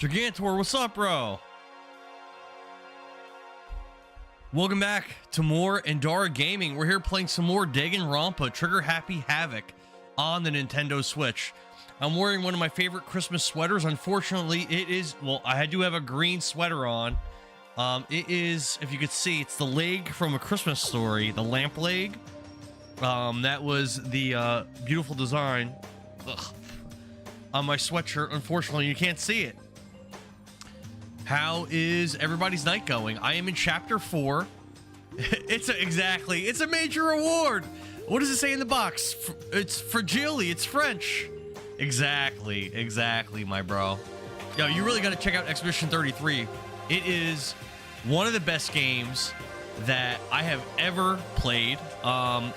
Gigantor, what's up, bro? Welcome back to more Endara Gaming. We're here playing some more Danganronpa Trigger Happy Havoc on the Nintendo Switch. I'm wearing one of my favorite Christmas sweaters. Unfortunately, it is, well, I do have a green sweater on. It is, if you could see, it's the leg from A Christmas Story, the lamp leg. That was the beautiful design on my sweatshirt. Unfortunately, you can't see it. How is everybody's night going? I am in chapter 4. It's a major award. What does it say in the box? It's fragile. It's French. Exactly, my bro. Yo, you really got to check out Expedition 33. It is one of the best games that I have ever played. I'm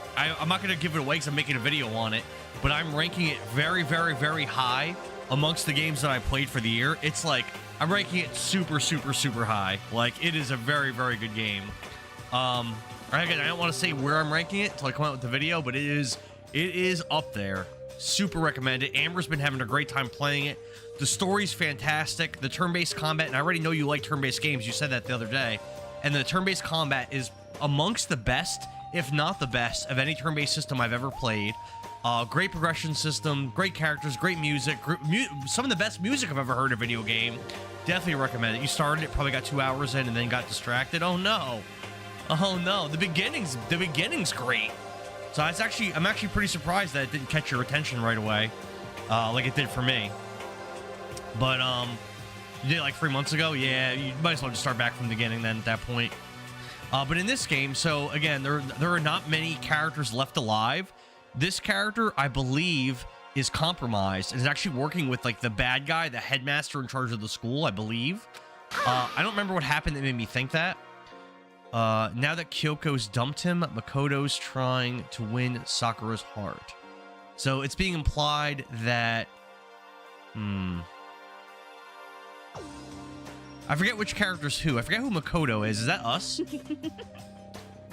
not going to give it away because I'm making a video on it, but I'm ranking it very, very, very high amongst the games that I played for the year. It's like, I'm ranking it super, super, super high. Like, it is a very, very good game. Again, I don't want to say where I'm ranking it until I come out with the video, but it is up there. Super recommend it. Amber's been having a great time playing it. The story's fantastic. The turn-based combat, and I already know you like turn-based games. You said that the other day. And the turn-based combat is amongst the best, if not the best, of any turn-based system I've ever played. Great progression system, great characters, great music, some of the best music I've ever heard in a video game. Definitely recommend it. You started it, probably got 2 hours in, and then got distracted. Oh no, the beginning's great. So I'm actually pretty surprised that it didn't catch your attention right away, like it did for me. But you did it like 3 months ago. Yeah, you might as well just start back from the beginning then at that point. But in this game, so again, there are not many characters left alive. This character, I believe, is compromised and is actually working with like the bad guy, the headmaster in charge of the school, I believe. I don't remember what happened that made me think that. Now that Kyoko's dumped him, Makoto's trying to win Sakura's heart. So it's being implied that... I forget which character's who. I forget who Makoto is. Is that us?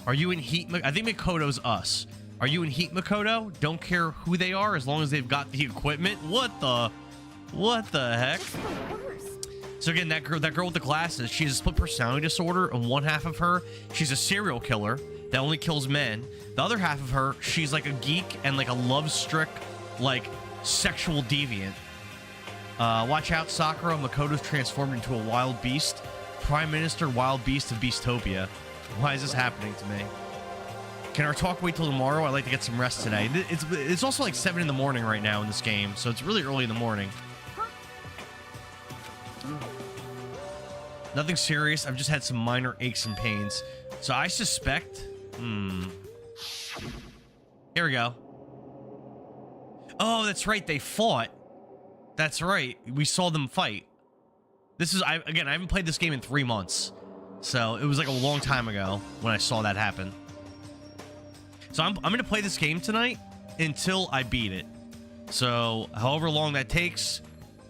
Are you in Heat? I think Makoto's us. Are you in Heat, Makoto? Don't care who they are as long as they've got the equipment. What the heck? So again, that girl with the glasses, she has a split personality disorder. And one half of her, she's a serial killer that only kills men. The other half of her, she's like a geek and like a love-struck, like sexual deviant. Watch out, Sakura. Makoto's transformed into a wild beast. Prime Minister Wild Beast of Beastopia. Why is this happening to me? Can our talk wait till tomorrow? I'd like to get some rest today. It's also like 7 in the morning right now in this game, so it's really early in the morning. Nothing serious. I've just had some minor aches and pains. So I suspect... Here we go. Oh, that's right. They fought. That's right. We saw them fight. This is... Again, I haven't played this game in 3 months. So it was like a long time ago when I saw that happen. So I'm going to play this game tonight until I beat it. So however long that takes,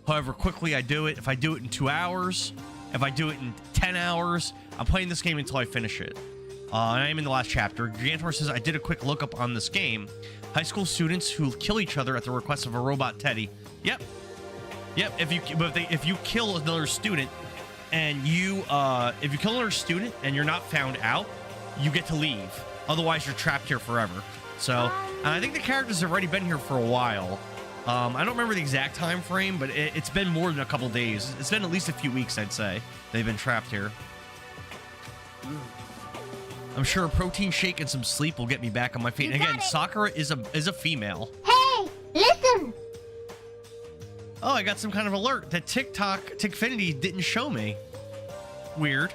however quickly I do it, if I do it in 2 hours, if I do it in 10 hours, I'm playing this game until I finish it. And I am in the last chapter. Gigantor says, I did a quick lookup on this game. High school students who kill each other at the request of a robot Teddy. Yep. If you kill another student and if you kill another student and you're not found out, you get to leave. Otherwise, you're trapped here forever. So, I think the characters have already been here for a while. I don't remember the exact time frame, but it's been more than a couple days. It's been at least a few weeks, I'd say. They've been trapped here. I'm sure a protein shake and some sleep will get me back on my feet. And again, Sakura is a female. Hey, listen! Oh, I got some kind of alert that Tickfinity didn't show me. Weird.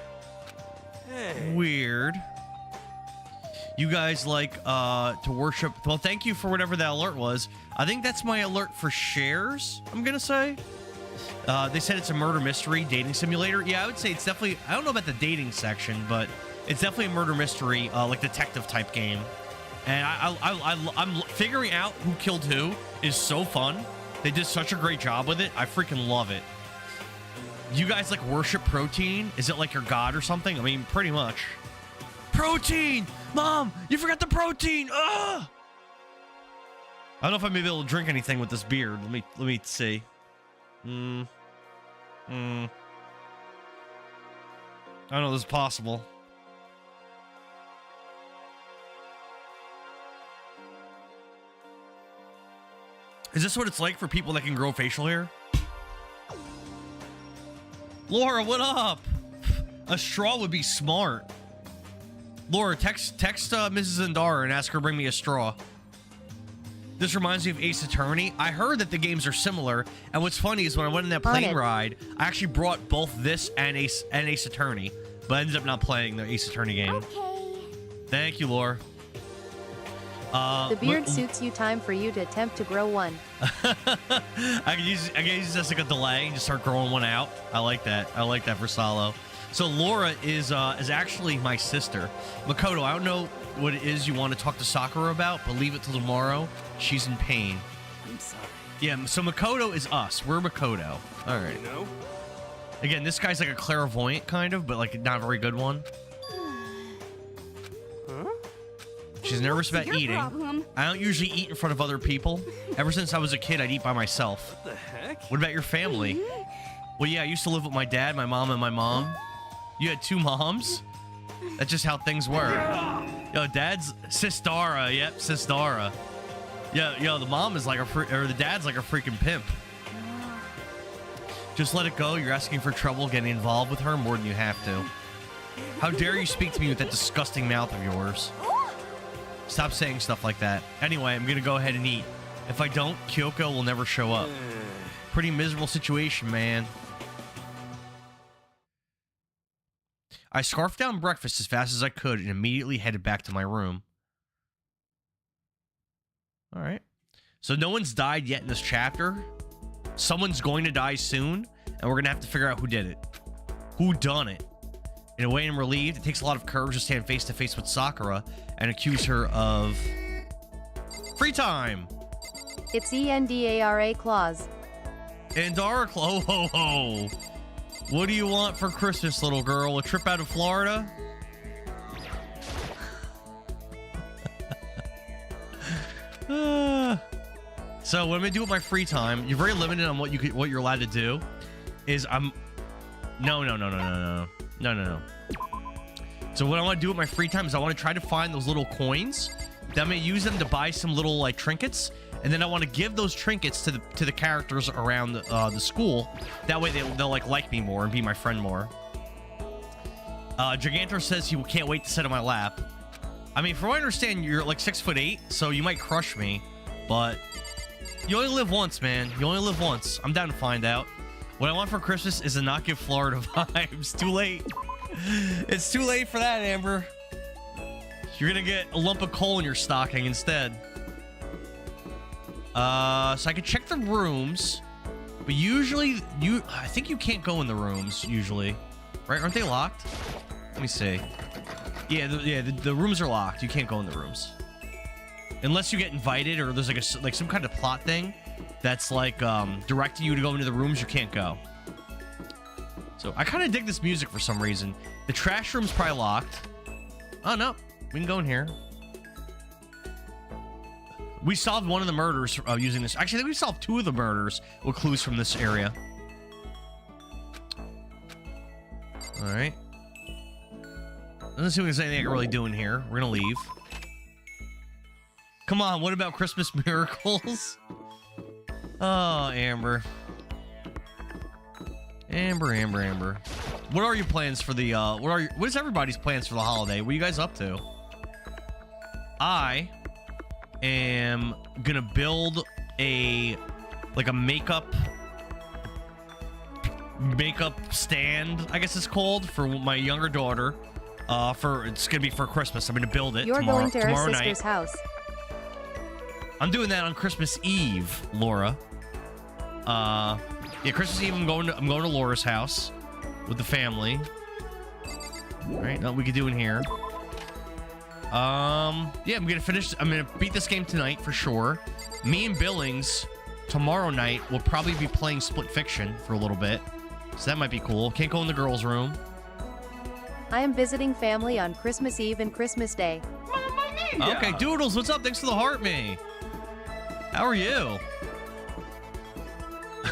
Hey. Weird. You guys like to worship. Well, thank you for whatever that alert was. I think that's my alert for shares, I'm gonna say. They said it's a murder mystery dating simulator. Yeah, I would say it's definitely, I don't know about the dating section, but it's definitely a murder mystery, like detective type game. And I'm figuring out who killed who is so fun. They did such a great job with it. I freaking love it. You guys like worship protein? Is it like your god or something? I mean, pretty much. Protein! Mom, you forgot the protein! Ugh! I don't know if I'm maybe able to drink anything with this beard. Let me see. I don't know this is possible. Is this what it's like for people that can grow facial hair? Laura, what up? A straw would be smart. Laura, text Mrs. Endara and ask her to bring me a straw. This reminds me of Ace Attorney. I heard that the games are similar, and what's funny is when I went on that plane ride, I actually brought both this and Ace Attorney, but I ended up not playing the Ace Attorney game. Okay. Thank you, Laura. The beard suits you. Time for you to attempt to grow one. I can use this as like a delay and just start growing one out. I like that. I like that for Salo. So Laura is actually my sister. Makoto, I don't know what it is you want to talk to Sakura about, but leave it till tomorrow. She's in pain. I'm sorry. Yeah, so Makoto is us. We're Makoto. All right. You know? Again, this guy's like a clairvoyant kind of, but like not a very good one. She's nervous about eating. Problem? I don't usually eat in front of other people. Ever since I was a kid, I'd eat by myself. What the heck? What about your family? Well, yeah, I used to live with my dad, my mom, and my mom. You had two moms? That's just how things were. Yo, dad's Sistara. Yep, Sistara. Yo, the mom is like or the dad's like a freaking pimp. Just let it go. You're asking for trouble getting involved with her more than you have to. How dare you speak to me with that disgusting mouth of yours? Stop saying stuff like that. Anyway, I'm gonna go ahead and eat. If I don't, Kyoko will never show up. Pretty miserable situation, man. I scarfed down breakfast as fast as I could and immediately headed back to my room. All right. So no one's died yet in this chapter. Someone's going to die soon, and we're gonna have to figure out who did it. Who done it? In a way, I'm relieved. It takes a lot of courage to stand face to face with Sakura and accuse her of free time. It's Endara clause. Endara clause. Ho, ho, ho. What do you want for Christmas, little girl? A trip out of Florida? So what I'm gonna do with my free time? You're very limited on what you're allowed to do. Is no. So what I want to do with my free time is I want to try to find those little coins. Then I'm gonna use them to buy some little like trinkets, and then I want to give those trinkets to the characters around the school. That way they'll like me more and be my friend more. Gigantor says he can't wait to sit on my lap. I mean, from what I understand, you're like 6'8", so you might crush me, but you only live once, man. You only live once. I'm down to find out. What I want for Christmas is to not give Florida vibes. Too late. It's too late for that, Amber. You're gonna get a lump of coal in your stocking instead. So I can check the rooms, but usually I think you can't go in the rooms usually, right? Aren't they locked? Let me see. Yeah, the rooms are locked. You can't go in the rooms unless you get invited, or there's like some kind of plot thing that's like directing you to go into the rooms. You can't go. So I kind of dig this music for some reason. The trash room's probably locked. Oh no, we can go in here. We solved one of the murders using this. Actually, I think we solved two of the murders with clues from this area. All right. Doesn't seem like there's anything I can really do in here. We're gonna leave. Come on, what about Christmas miracles? Oh, Amber. Amber. What are your plans for the what is everybody's plans for the holiday? What are you guys up to? I am gonna build a makeup stand, I guess it's called, for my younger daughter. It's gonna be for Christmas. I'm gonna build it You're tomorrow, going to tomorrow her night. sister's house. I'm doing that on Christmas Eve, Laura. Yeah, Christmas Eve I'm going to Laura's house with the family. All right, now we could do in here. Yeah, I'm gonna beat this game tonight for sure. Me and Billings tomorrow night will probably be playing Split Fiction for a little bit, so that might be cool. Can't go in the girls' room. I am visiting family on Christmas Eve and Christmas Day. Okay, Doodles, what's up? Thanks for the heart, me. How are you?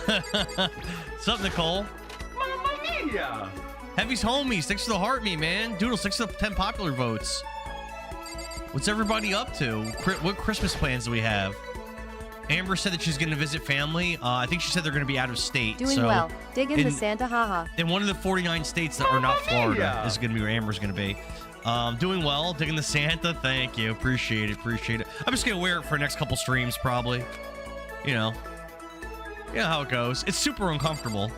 What's up, Nicole? mia! Heavy's homies, thanks for the heart me, man. Doodle, thanks for the 10 popular votes. What's everybody up to? What Christmas plans do we have? Amber said that she's going to visit family. I think she said they're going to be out of state. Doing well. Digging the Santa haha. In one of the 49 states that are not Florida is going to be where Amber's going to be. Doing well. Digging the Santa. Thank you. Appreciate it. Appreciate it. I'm just going to wear it for the next couple streams, probably. You know how it goes. It's super uncomfortable.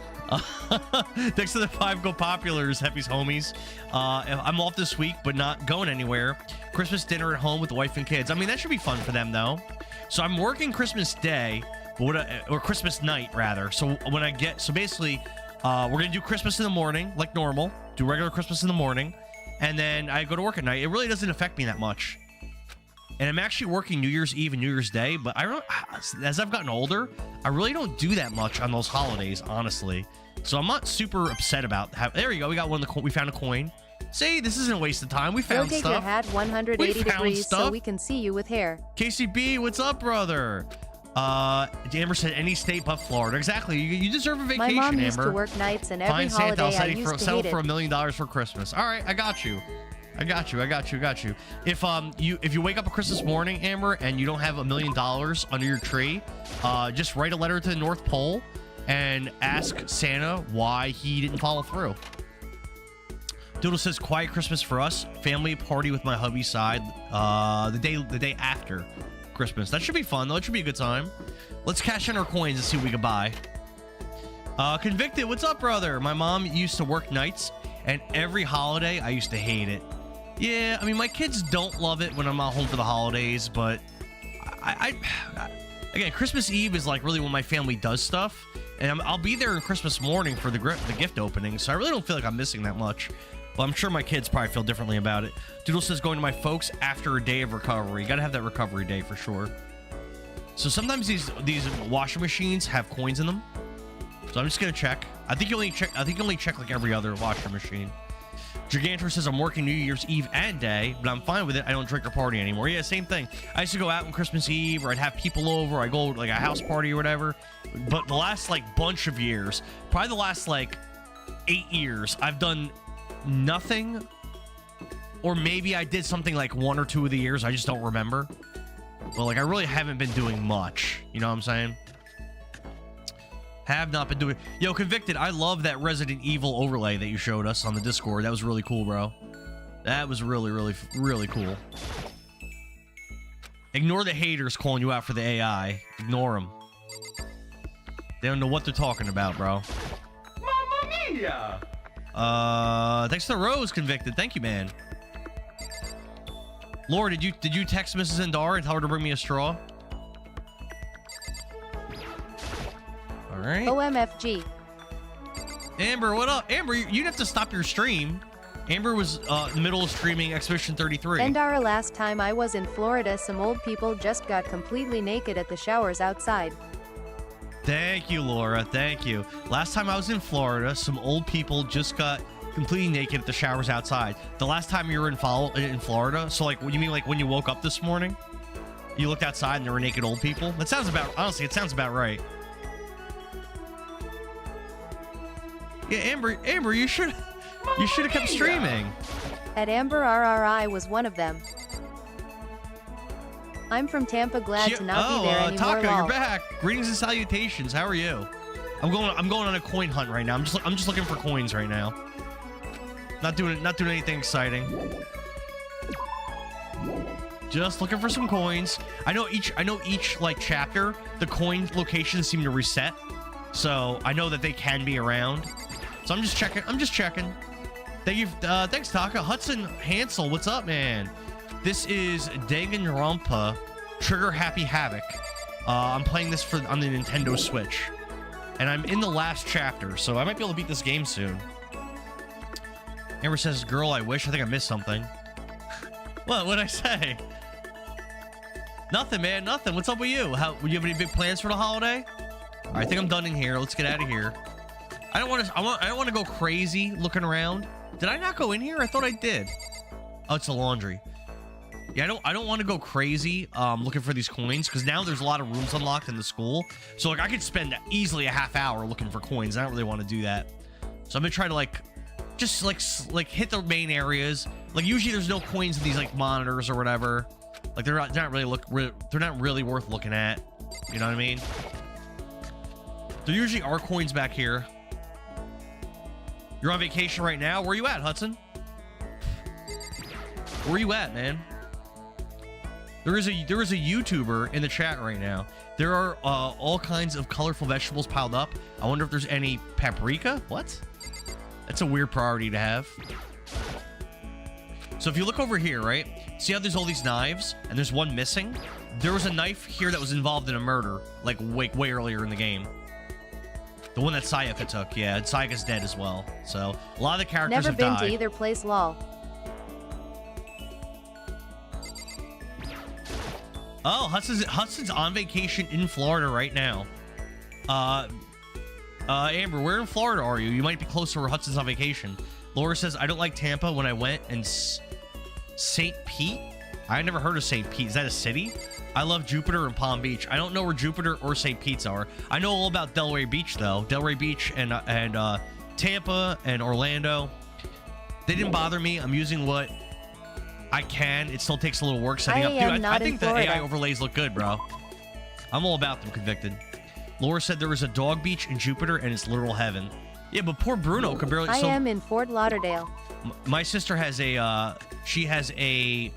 Thanks to the 5 Go Populars, Heavy's homies. I'm off this week, but not going anywhere. Christmas dinner at home with the wife and kids. I mean, that should be fun for them, though. So I'm working Christmas Day, or Christmas night, rather. So when I get... So basically, we're going to do Christmas in the morning, like normal. Do regular Christmas in the morning. And then I go to work at night. It really doesn't affect me that much. And I'm actually working New Year's Eve and New Year's Day, but as I've gotten older, I really don't do that much on those holidays, honestly. So I'm not super upset about there you go. We got we found a coin. See, this isn't a waste of time. We found Rotate stuff. Your hat 180 degrees so we can see you with hair. KCB, what's up, brother? Amber said any state but Florida. Exactly. You deserve a vacation, Amber. My mom used to work nights, and every holiday I used to settle hate for it. $1 million for Christmas. All right, I got you. If you wake up on Christmas morning, Amber, and you don't have $1 million under your tree, just write a letter to the North Pole and ask Santa why he didn't follow through. Doodle says quiet Christmas for us, family party with my hubby's side, the day after Christmas. That should be fun though. It should be a good time. Let's cash in our coins and see what we can buy. Convicted, what's up, brother? My mom used to work nights, and every holiday I used to hate it. Yeah, I mean, my kids don't love it when I'm not home for the holidays, but again, Christmas Eve is like really when my family does stuff, and I'll be there on Christmas morning for the gift opening, so I really don't feel like I'm missing that much. But I'm sure my kids probably feel differently about it. Doodle says going to my folks after a day of recovery. Gotta have that recovery day for sure. So sometimes these washing machines have coins in them, so I'm just gonna check. I think you only check like every other washing machine. Gigantor says I'm working New Year's Eve and day, but I'm fine with it. I don't drink or party anymore. Yeah, same thing. I used to go out on Christmas Eve, or I'd have people over. I go like a house party or whatever. But the last like bunch of years, probably the last like 8 years, I've done nothing, or maybe I did something like 1 or 2 of the years. I just don't remember. But like I really haven't been doing much. You know what I'm saying? Have not been doing. Yo, Convicted, I love that Resident Evil overlay that you showed us on the Discord. That was really cool, bro. That was really, really, really cool. Ignore the haters calling you out for the AI. Ignore them. They don't know what they're talking about, bro. Mamma mia! Thanks to the Rose, Convicted. Thank you, man. Laura, did you text Mrs. Endara and tell her to bring me a straw? All right. OMFG. Amber, what up? Amber, you'd have to stop your stream. Amber was in the middle of streaming Expedition 33. Endara, last time I was in Florida, some old people just got completely naked at the showers outside. Thank you, Laura. Thank you. Last time I was in Florida, some old people just got completely naked at the showers outside. The last time you were in Florida, so like, what you mean like when you woke up this morning? You looked outside and there were naked old people? That sounds about, honestly, it sounds about right. Yeah, Amber, you should have kept streaming. At Amber RRI was one of them. I'm from Tampa, glad to not be there anymore. Taka, lol. you're back. Greetings and salutations. How are you? I'm going on a coin hunt right now. I'm just looking for coins right now. Not doing anything exciting. Just looking for some coins. I know each like chapter, the coin locations seem to reset. So I know that they can be around. So I'm just checking. Thank you. Thanks, Taka. Hudson Hansel, what's up, man? This is Danganronpa Trigger Happy Havoc. I'm playing this on the Nintendo Switch. And I'm in the last chapter, so I might be able to beat this game soon. Amber says, girl, I wish. I think I missed something. What? What'd I say? Nothing, man. Nothing. What's up with you? Would you have any big plans for the holiday? All right, I think I'm done in here. Let's get out of here. I don't want to go crazy looking around. Did I not go in here? I thought I did. Oh, it's the laundry. Yeah, I don't want to go crazy looking for these coins, because now there's a lot of rooms unlocked in the school. So like I could spend easily a half hour looking for coins. I don't really want to do that. So I'm gonna try to like just like hit the main areas. Like usually there's no coins in these like monitors or whatever. Like they're not really worth looking at. You know what I mean? There usually are coins back here. You're on vacation right now? Where you at, Hudson? Where you at, man? There is a YouTuber in the chat right now. There are all kinds of colorful vegetables piled up. I wonder if there's any paprika? What? That's a weird priority to have. So if you look over here, right? See how there's all these knives and there's one missing? There was a knife here that was involved in a murder, like way earlier in the game. The one that Sayaka took, yeah, and Sayaka's dead as well. So a lot of the characters Never have been died. to either place, lol. Oh, Hudson's on vacation in Florida right now. Amber, where in Florida are you? You might be close to where Hudson's on vacation. Laura says, I don't like Tampa when I went, and St. Pete? I never heard of St. Pete. Is that a city? I love Jupiter and Palm Beach. I don't know where Jupiter or St. Pete's are. I know all about Delray Beach, though. Delray Beach and Tampa and Orlando. They didn't bother me. I'm using what I can. It still takes a little work setting up. Dude, I think the AI overlays look good, bro. I'm all about them convicted. Laura said there was a dog beach in Jupiter and it's literal heaven. Yeah, but poor Bruno could barely... I am in Fort Lauderdale. My sister has a... she has a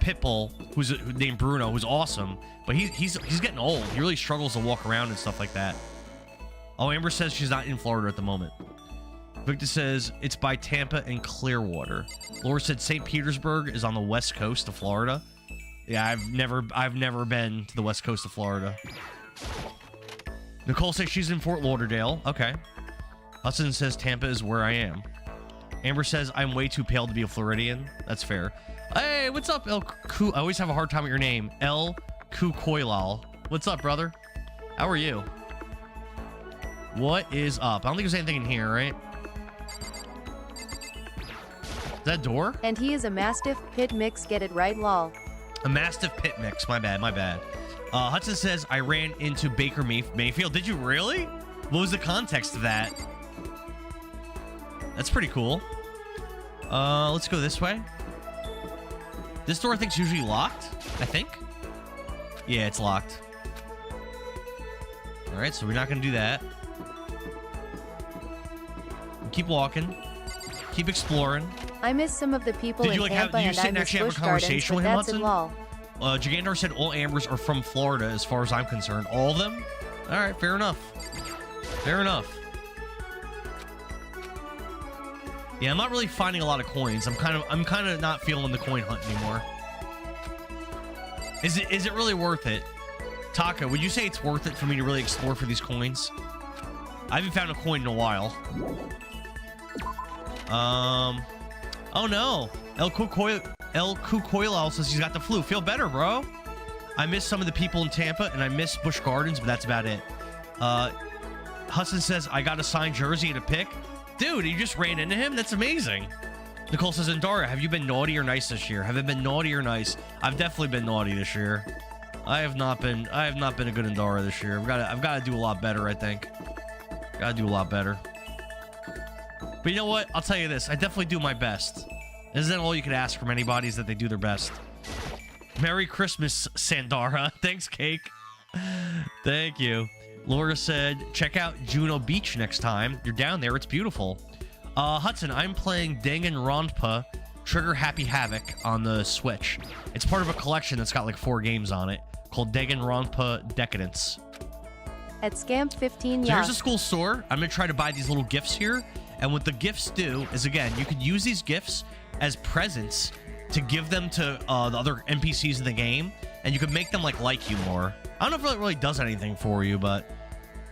pit bull who's named Bruno, who's awesome. But he's getting old. He really struggles to walk around and stuff like that. Oh, Amber says she's not in Florida at the moment. Victor says it's by Tampa and Clearwater. Laura said St. Petersburg is on the west coast of Florida. Yeah, I've never been to the west coast of Florida. Nicole says she's in Fort Lauderdale. Okay. Hudson says Tampa is where I am. Amber says I'm way too pale to be a Floridian. That's fair. Hey, what's up, El Ku? I always have a hard time with your name. El Kukoilal. What's up, brother? How are you? What is up? I don't think there's anything in here, right? Is that a door? And he is a Mastiff Pit Mix, get it right, lol. A Mastiff Pit Mix. My bad. Hudson says I ran into Baker Mayfield. Did you really? What was the context of that? That's pretty cool. Let's go this way. This door I think is usually locked, I think. Yeah, it's locked. All right, so we're not going to do that. Keep walking. Keep exploring. I miss some of the people in Tampa, and I miss Busch Gardens, but that's it, lol. Jagandar said all Ambers are from Florida, as far as I'm concerned. All of them? All right, fair enough. Fair enough. Yeah, I'm not really finding a lot of coins. I'm kind of not feeling the coin hunt anymore. Is it really worth it? Taka, would you say it's worth it for me to really explore for these coins? I haven't found a coin in a while. Oh no. El Kukoilal says he's got the flu. Feel better, bro. I miss some of the people in Tampa, and I miss Busch Gardens, but that's about it. Hudson says, I got a signed jersey and a pick. Dude, you just ran into him? That's amazing. Nicole says, Endara, have you been naughty or nice this year? Have I been naughty or nice? I've definitely been naughty this year. I have not been a good Endara this year. I've got to do a lot better, I think. Gotta do a lot better. But you know what? I'll tell you this. I definitely do my best. Isn't that all you could ask from anybody, is that they do their best? Merry Christmas, Sandara. Thanks, Cake. Thank you. Laura said, check out Juno Beach next time. You're down there. It's beautiful. Hudson, I'm playing Danganronpa Trigger Happy Havoc on the Switch. It's part of a collection that's got like 4 games on it called Danganronpa Decadence. At Scamp 15, so here's a school store. I'm going to try to buy these little gifts here. And what the gifts do is, again, you could use these gifts as presents to give them to the other NPCs in the game. And you could make them like you more. I don't know if it really does anything for you, but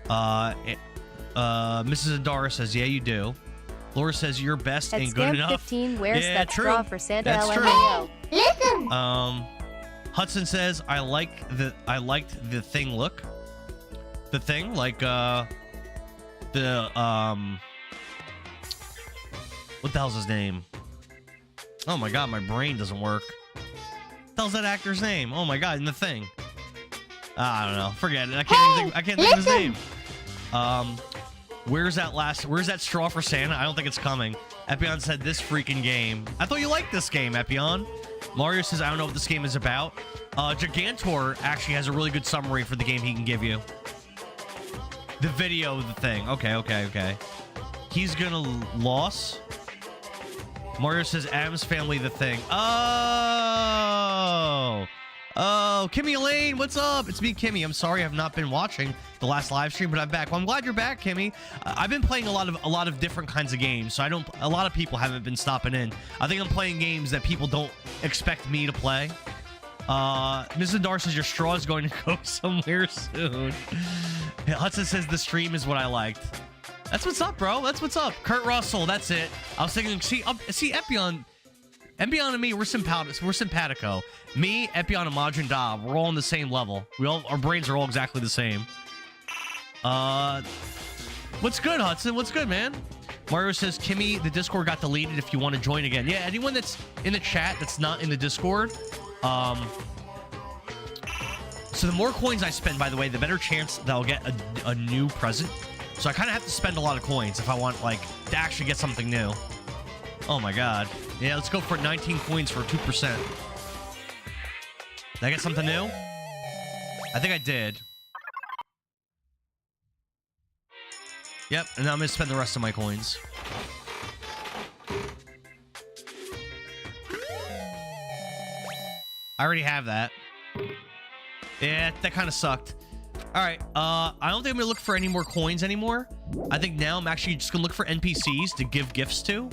Mrs. Endara says, yeah, you do. Laura says, your best ain't good enough. 15, where's that true. straw for Santa? That's true. Hey, listen. Hudson says, I liked the thing look. The thing, like, what the hell's his name? Oh my god, my brain doesn't work. What the hell's that actor's name? Oh my god, in the thing. I don't know. Forget it. I can't think of his name. Where's that straw for Santa? I don't think it's coming. Epion said this freaking game. I thought you liked this game, Epion. Mario says, I don't know what this game is about. Gigantor actually has a really good summary for the game he can give you. The video of the thing. Okay. He's gonna loss. Mario says, Adam's Family, the thing. Oh, Kimmy Elaine, what's up? It's me, Kimmy. I'm sorry I've not been watching the last live stream, but I'm back. Well, I'm glad you're back, Kimmy. I've been playing a lot of different kinds of games, so a lot of people haven't been stopping in. I think I'm playing games that people don't expect me to play. Mrs. Dar says your straw is going to go somewhere soon. Hudson says the stream is what I liked. That's what's up, bro. That's what's up. Kurt Russell, that's it. I was thinking, see Epion and me, we're simpatico. Me, Epion, and Majin Da, we're all on the same level. Our brains are all exactly the same. What's good, Hudson? What's good, man? Mario says, Kimmy, the Discord got deleted if you want to join again. Yeah, anyone that's in the chat that's not in the Discord, so the more coins I spend, by the way, the better chance that I'll get a new present. So I kind of have to spend a lot of coins if I want, like, to actually get something new. Oh my god. Yeah, let's go for 19 coins for 2%. Did I get something new? I think I did. Yep, and now I'm gonna spend the rest of my coins. I already have that. Yeah, that kind of sucked. Alright, I don't think I'm gonna look for any more coins anymore. I think now I'm actually just gonna look for NPCs to give gifts to.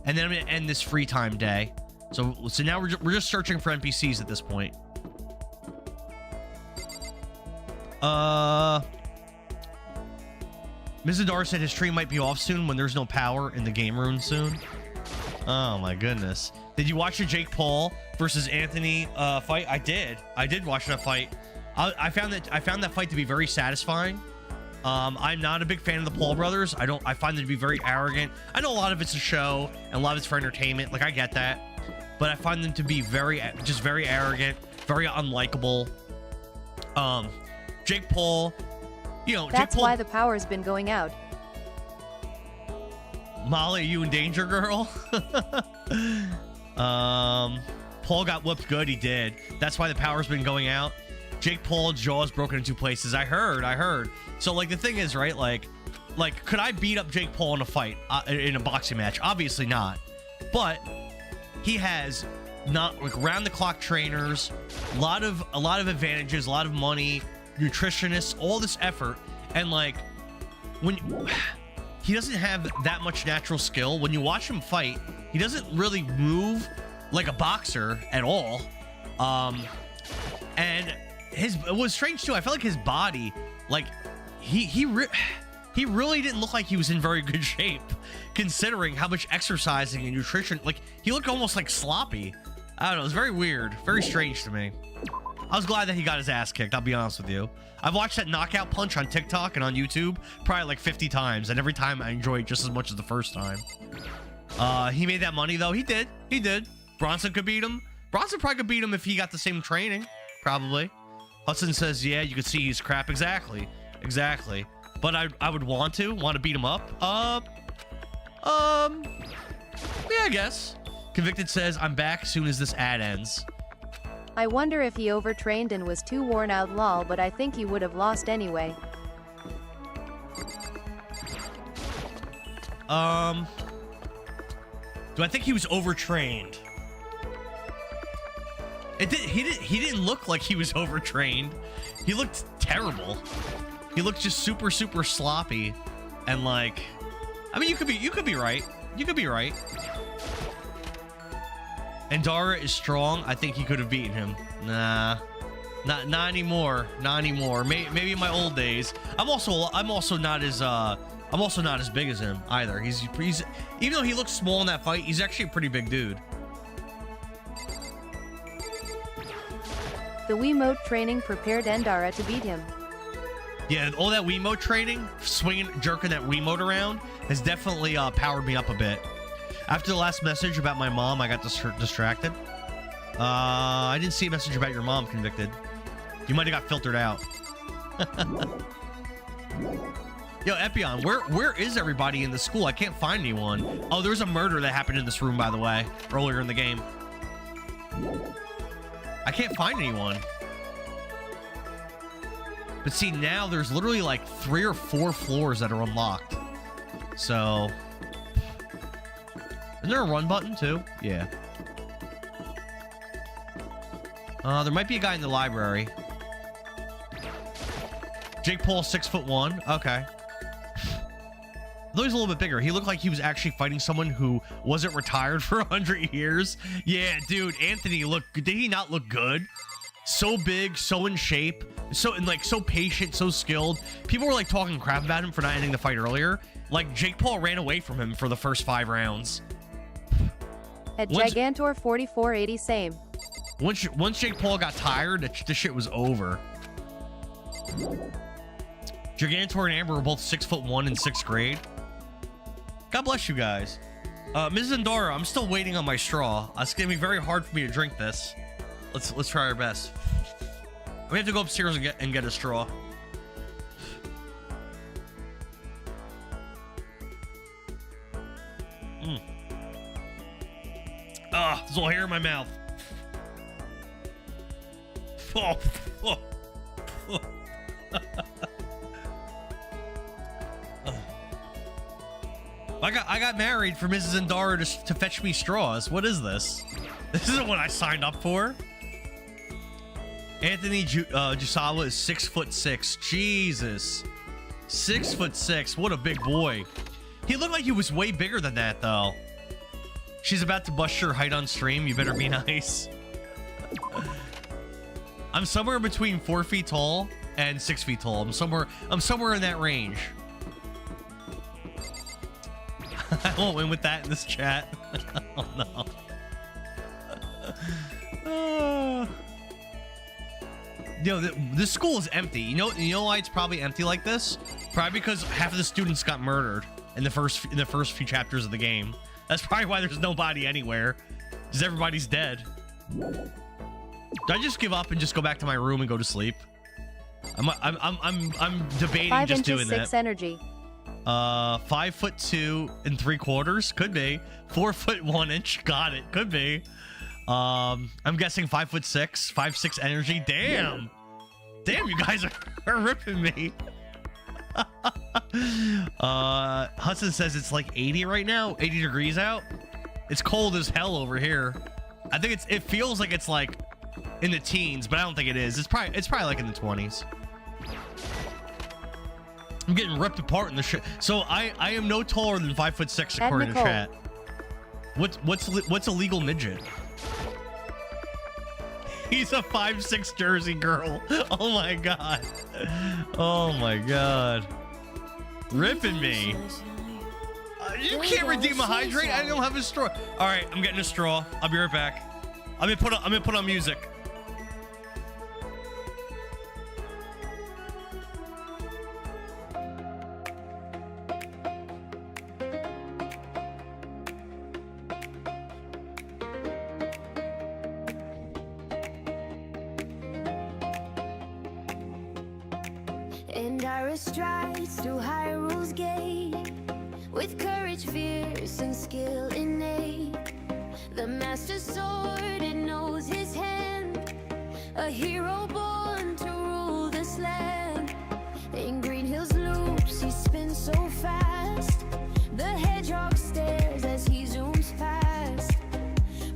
And then I'm gonna end this free time day. So now we're just searching for NPCs at this point. Mrs. Dar said his stream might be off soon when there's no power in the game room soon. Oh my goodness. Did you watch the Jake Paul versus Anthony fight? I did watch that fight. I found that fight to be very satisfying. I'm not a big fan of the Paul brothers. I find them to be very arrogant. I know a lot of it's a show and a lot of it's for entertainment. Like, I get that. But I find them to be very arrogant, very unlikable. Jake Paul, you know, That's Jake Paul, why the power's been going out. Molly, are you in danger, girl? Paul got whooped good. He did. That's why the power's been going out. Jake Paul's jaw's broken in 2 places. I heard. So, like, the thing is, right, like, could I beat up Jake Paul in a fight, in a boxing match? Obviously not. But he has not, like, round-the-clock trainers, a lot of advantages, a lot of money, nutritionists, all this effort, and, like, when he doesn't have that much natural skill. When you watch him fight, he doesn't really move like a boxer at all. And it was strange too. I felt like his body, like, he really didn't look like he was in very good shape, considering how much exercising and nutrition. Like, he looked almost like sloppy. I don't know. It was very weird, very strange to me. I was glad that he got his ass kicked. I'll be honest with you. I've watched that knockout punch on TikTok and on YouTube probably like 50 times, and every time I enjoy it just as much as the first time. He made that money though. He did. Bronson could beat him. Bronson probably could beat him if he got the same training. Probably. Hudson says, yeah, you could see he's crap. Exactly. But I would want to beat him up. Yeah, I guess. Convicted says, I'm back as soon as this ad ends. I wonder if he overtrained and was too worn out, lol, but I think he would have lost anyway. Do I think he was overtrained? He didn't look like he was overtrained. He looked terrible. He looked just super sloppy, and like, I mean, you could be right. Endara is strong. I think he could have beaten him. Nah, not anymore. Maybe in my old days. I'm also not as big as him either. He's even though he looks small in that fight, he's actually a pretty big dude. The Wiimote training prepared Endara to beat him. Yeah, all that Wiimote training, swinging, jerking that Wiimote around, has definitely powered me up a bit. After the last message about my mom, I got distracted. I didn't see a message about your mom, Convicted. You might have got filtered out. Yo, Epion, where is everybody in the school? I can't find anyone. Oh, there's a murder that happened in this room, by the way, earlier in the game. I can't find anyone. But see, now there's literally like 3 or 4 floors that are unlocked. So, isn't there a run button too? Yeah. There might be a guy in the library. Jake Paul, 6'1". Okay. Though he's a little bit bigger. He looked like he was actually fighting someone who wasn't retired for 100 years. Yeah, dude, Anthony did he not look good? So big, so in shape, so patient, so skilled. People were like talking crap about him for not ending the fight earlier. Like Jake Paul ran away from him for the first 5 rounds. At Gigantor 4480 same. Once Jake Paul got tired, the shit was over. Gigantor and Amber were both 6'1" in 6th grade. God bless you guys. Mrs. Endara, I'm still waiting on my straw. It's gonna be very hard for me to drink this. Let's try our best. We have to go upstairs and get a straw. There's all hair in my mouth. Oh. I got married for Mrs. Endara to fetch me straws. What is this? This isn't what I signed up for. Anthony Jusawa is 6'6". Jesus, 6'6". What a big boy. He looked like he was way bigger than that, though. She's about to bust your height on stream. You better be nice. I'm somewhere between 4 feet tall and 6 feet tall. I'm somewhere in that range. I won't win with that in this chat. Oh no. Yo, this school is empty. You know why it's probably empty like this? Probably because half of the students got murdered in the first few chapters of the game. That's probably why there's nobody anywhere, because everybody's dead. Did I just give up and just go back to my room and go to sleep? I'm debating 5 just inches, doing 6 that. energy. 5'2" and 3/4, could be. 4 foot 1 inch, got it, could be. I'm guessing 5'6", 5'6" energy. Damn, you guys are ripping me. Hudson says it's like 80 right now, 80 degrees out. It's cold as hell over here. I think it feels like it's like in the teens, but I don't think it is. It's probably like in the 20s. I'm getting ripped apart in the shit. So I am no taller than 5'6" according to chat. What's a legal midget? He's a 5'6" Jersey girl. Oh my god. Oh my god. Ripping me. You can't redeem a hydrate. I don't have a straw. All right, I'm getting a straw. I'll be right back. I'm gonna put on music. Endara strides through Hyrule's gate, with courage fierce and skill innate. The master sword, it knows his hand, a hero born to rule this land. In Green Hills loops, he spins so fast, the hedgehog stares as he zooms past.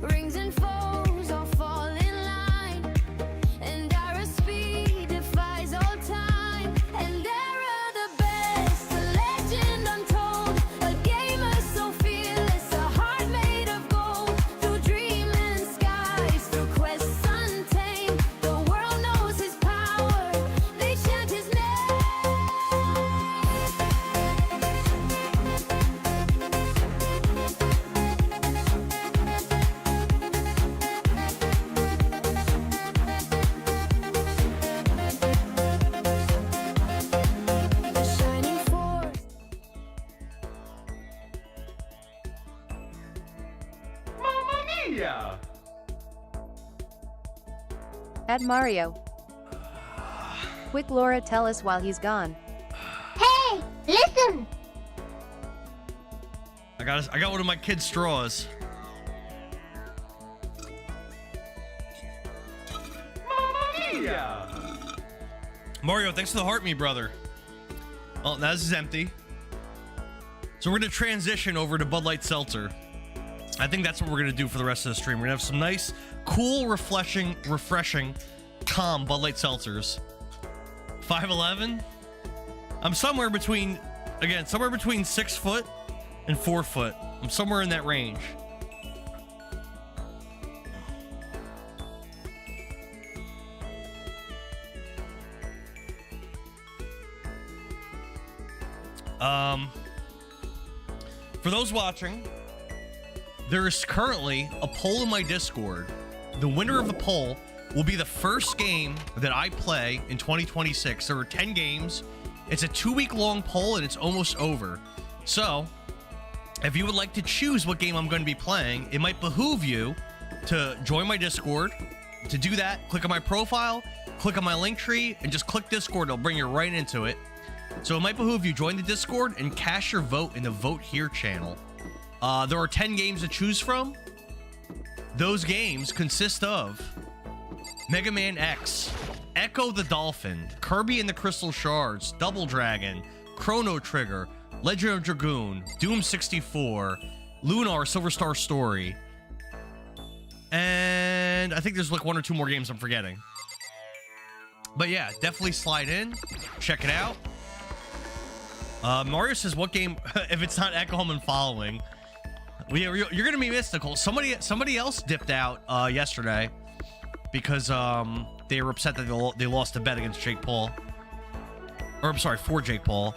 Rings and foes all fall in line, Endara's speed defies all time. Endara the best, a legend untold, a gamer so fearless, a heart made of gold. Through dreaming skies, through quests untamed, the world knows his power, they chant his name. The shining force. Mamma mia! At Mario. Quick, Laura, tell us while he's gone. Hey, Listen. I got one of my kids' straws. Yeah. Mario, thanks for the heart, me brother. Oh, now this is empty. So we're gonna transition over to Bud Light Seltzer. I think that's what we're gonna do for the rest of the stream. We're gonna have some nice, cool, refreshing, calm Bud Light Seltzers. 5'11". I'm somewhere between 6 foot and 4 foot. I'm somewhere in that range. For those watching, there is currently a poll in my Discord. The winner of the poll will be the first game that I play in 2026. There are 10 games. It's a 2-week-long poll, and it's almost over. So, if you would like to choose what game I'm going to be playing, it might behoove you to join my Discord. To do that, click on my profile, click on my link tree, and just click Discord. It'll bring you right into it. So it might behoove you join the Discord and cast your vote in the Vote Here channel. There are 10 games to choose from. Those games consist of Mega Man X, Echo the Dolphin, Kirby and the Crystal Shards, Double Dragon, Chrono Trigger, Legend of Dragoon, Doom 64, Lunar Silver Star Story, and I think there's like 1 or 2 more games I'm forgetting. But yeah, definitely slide in, check it out. Mario says, what game, if it's not Echo Home and Following? Well, yeah, you're gonna be mystical. Somebody else dipped out yesterday because they were upset that they lost a bet against Jake Paul. Or I'm sorry, for Jake Paul.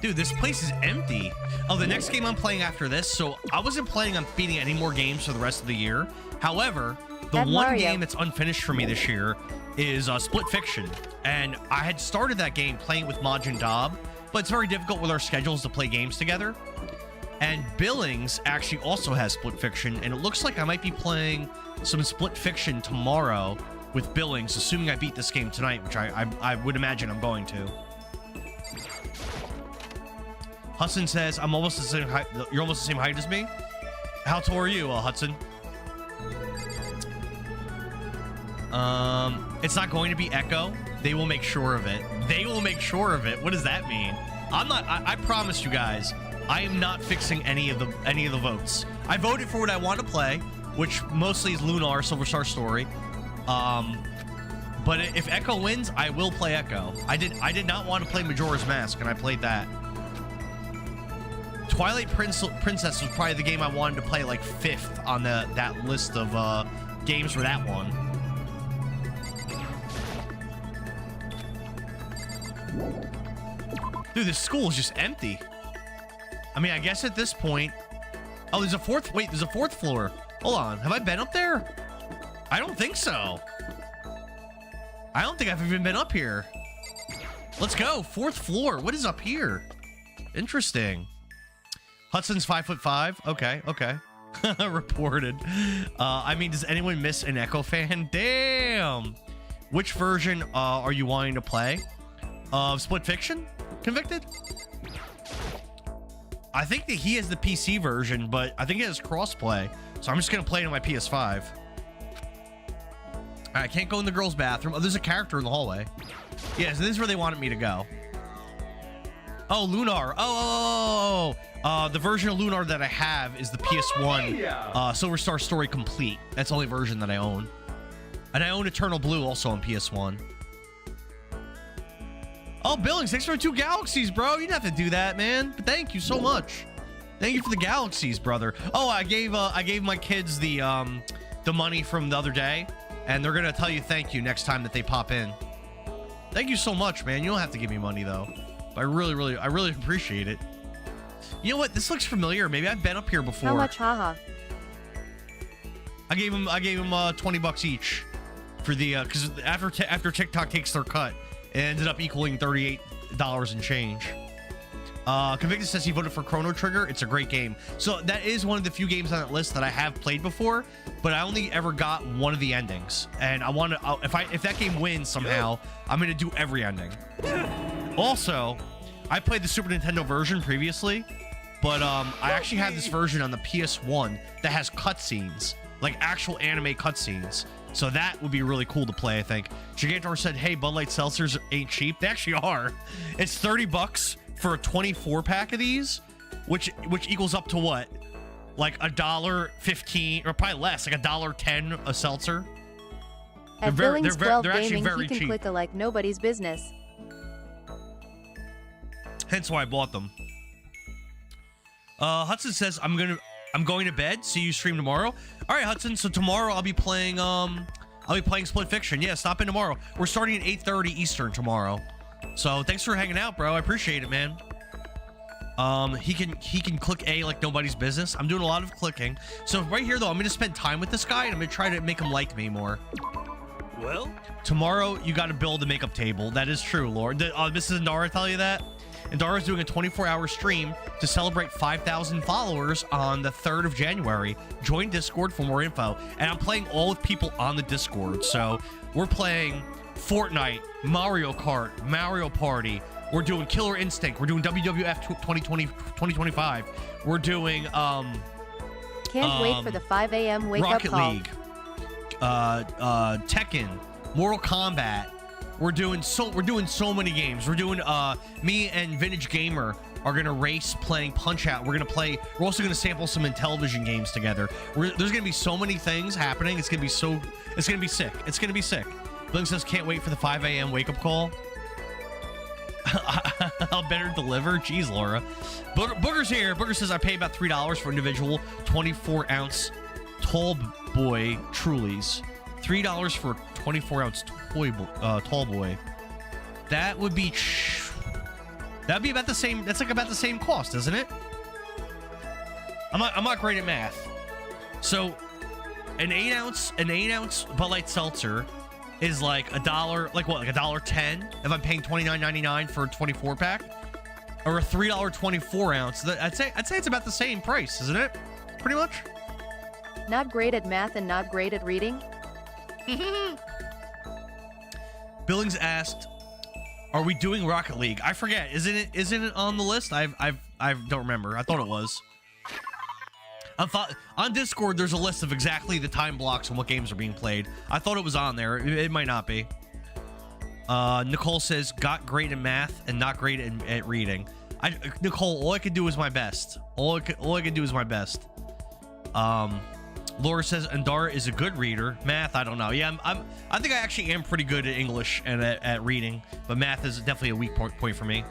Dude, this place is empty. Oh, the next game I'm playing after this. So I wasn't planning on beating any more games for the rest of the year. However, the one Mario game that's unfinished for me this year is Split Fiction. And I had started that game playing with Maj and Dob, but it's very difficult with our schedules to play games together. And Billings actually also has Split Fiction, and it looks like I might be playing some Split Fiction tomorrow with Billings, assuming I beat this game tonight, which I would imagine I'm going to. Hudson says, I'm almost the same height. You're almost the same height as me? How tall are you, Hudson? It's not going to be Echo. They will make sure of it. They will make sure of it. What does that mean? I promise you guys, I am not fixing any of the votes. I voted for what I want to play, which mostly is Lunar Silver Star Story. But if Echo wins, I will play Echo. I did not want to play Majora's Mask, and I played that. Twilight Princess was probably the game I wanted to play like 5th on that list of games for that one. Dude, this school is just empty. I mean, I guess at this point... Oh, there's a fourth floor. Hold on. Have I been up there? I don't think so. I don't think I've even been up here. Let's go. 4th floor. What is up here? Interesting. Hudson's 5'5". Okay. Reported. I mean, does anyone miss an Echo fan? Damn. Which version are you wanting to play? Split Fiction? Convicted? I think that he has the PC version, but I think it has crossplay. So I'm just going to play it on my PS5. All right, I can't go in the girls' bathroom. Oh, there's a character in the hallway. Yeah, so this is where they wanted me to go. Oh, Lunar. The version of Lunar that I have is the PS1 Silver Star Story Complete. That's the only version that I own. And I own Eternal Blue also on PS1. Oh, Billings, thanks for the 2 galaxies, bro. You didn't have to do that, man. But thank you so much. Thank you for the galaxies, brother. Oh, I gave my kids the money from the other day, and they're gonna tell you thank you next time that they pop in. Thank you so much, man. You don't have to give me money though. But I really appreciate it. You know what? This looks familiar. Maybe I've been up here before. How much, haha? I gave him $20 each for the because after TikTok takes their cut, it ended up equaling $38 and change. Convicted says he voted for Chrono Trigger. It's a great game. So that is one of the few games on that list that I have played before, but I only ever got one of the endings. And I want to, if that game wins somehow, I'm going to do every ending. Also, I played the Super Nintendo version previously, but I actually have this version on the PS1 that has cutscenes, like actual anime cutscenes. So that would be really cool to play, I think. Gigantor said, hey, Bud Light seltzers ain't cheap. They actually are. It's $30 for a 24 pack of these, which equals up to what? Like $1.15 or probably less, like $1.10 a seltzer. At Billings 12 they're actually Gaming, very he can cheap. click a like nobody's business. Hence why I bought them. Hudson says I'm going to bed. See you stream tomorrow. All right, Hudson. So tomorrow I'll be playing Split Fiction. Yeah, stop in tomorrow. We're starting at 8:30 Eastern tomorrow. So thanks for hanging out, bro. I appreciate it, man. He can click A like nobody's business. I'm doing a lot of clicking. So right here though, I'm gonna spend time with this guy and I'm gonna try to make him like me more. Well, Tomorrow you got to build a makeup table. That is true, Lord. Did Mrs. Endara tell you that? Endara's doing a 24-hour stream to celebrate 5,000 followers on the 3rd of January. Join Discord for more info. And I'm playing all with people on the Discord. So we're playing Fortnite, Mario Kart, Mario Party. We're doing Killer Instinct. We're doing WWF 2025. We're doing Can't wait for the 5 a.m. wake Rocket up call. League, Tekken, Mortal Kombat. We're doing so many games. We're doing me and Vintage Gamer are gonna race playing Punch Out. We're also gonna sample some Intellivision games together. There's gonna be so many things happening. It's gonna be sick. It's gonna be sick. Blink says can't wait for the 5 a.m. wake up call. I'll better deliver. Jeez, Laura. Booger's here. Booger says I pay about $3 for individual 24-ounce tall boy Trulies. $3 for 24-ounce tall boy. That would be that'd be about the same. That's like about the same cost, isn't it? I'm not great at math. So an 8-ounce Bud Light seltzer is like $1, like what, like $1.10 if I'm paying $29.99 for a 24 pack, or a $3 24-ounce. I'd say it's about the same price, isn't it? Pretty much. Not great at math and not great at reading? Billings asked, "Are we doing Rocket League?" I forget. Isn't it on the list? I don't remember. I thought it was. On Discord, there's a list of exactly the time blocks and what games are being played. I thought it was on there. It might not be. Nicole says, got great at math and not great at reading. Nicole, all I could do is my best. All I could do is my best. Laura says, Endara is a good reader. Math, I don't know. Yeah, I think I actually am pretty good at English and at reading, but math is definitely a weak point for me.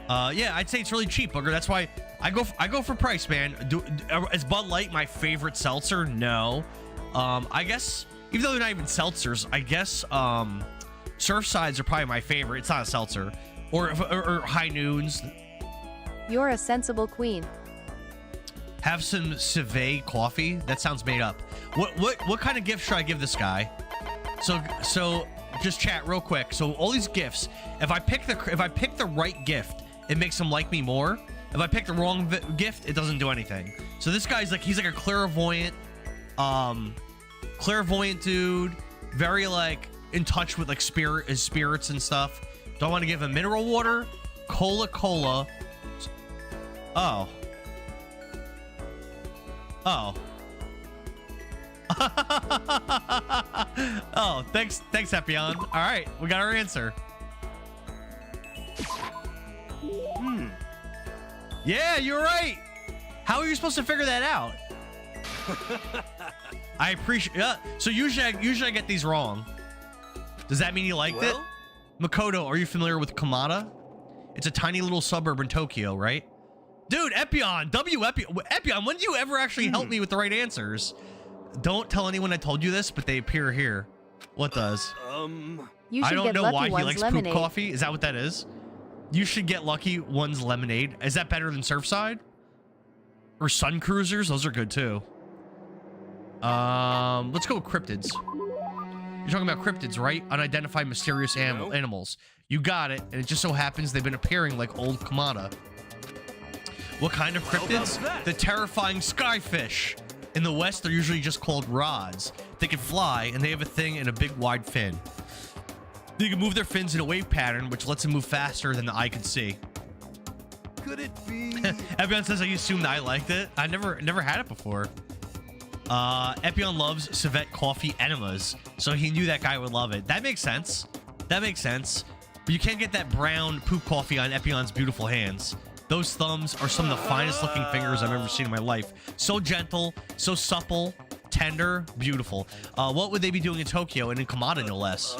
Yeah, I'd say it's really cheap, Booger. That's why I go for price, man. Is Bud Light my favorite seltzer? No. I guess, even though they're not even seltzers, I guess Surfsides are probably my favorite. It's not a seltzer. Or High Noons. You're a sensible queen. Have some Civet coffee. That sounds made up. What kind of gift should I give this guy? So just chat real quick. So all these gifts, if I pick the right gift, it makes him like me more. If I pick the wrong gift, it doesn't do anything. So this guy's like, he's like a clairvoyant dude, very like in touch with like spirits and stuff. Do I want to give him mineral water, cola? Oh. Oh, thanks, Epion. All right, we got our answer. Yeah, you're right. How are you supposed to figure that out? I appreciate. So usually I get these wrong. Does that mean you liked it? Makoto, are you familiar with Kamada? It's a tiny little suburb in Tokyo, right? Dude, Epion, Epion, when do you ever actually help me with the right answers? Don't tell anyone I told you this, but they appear here. What does? You should I don't get know Lucky why he One's likes lemonade. poop coffee. Is that what that is? You should get Lucky One's lemonade. Is that better than Surfside? Or Sun Cruisers? Those are good too. Let's go with cryptids. You're talking about cryptids, right? Unidentified mysterious animals. You got it. And it just so happens they've been appearing like old Kamada. What kind of cryptids? The terrifying skyfish. In the West, they're usually just called rods. They can fly, and they have a thing and a big wide fin. They can move their fins in a wave pattern, which lets them move faster than the eye can see. Could it be? Epion says, I assumed I liked it. I never had it before. Epion loves civet coffee enemas, so he knew that guy would love it. That makes sense. That makes sense. But you can't get that brown poop coffee on Epion's beautiful hands. Those thumbs are some of the finest looking fingers I've ever seen in my life. So gentle, so supple, tender, beautiful. What would they be doing in Tokyo and in Kamada, no less?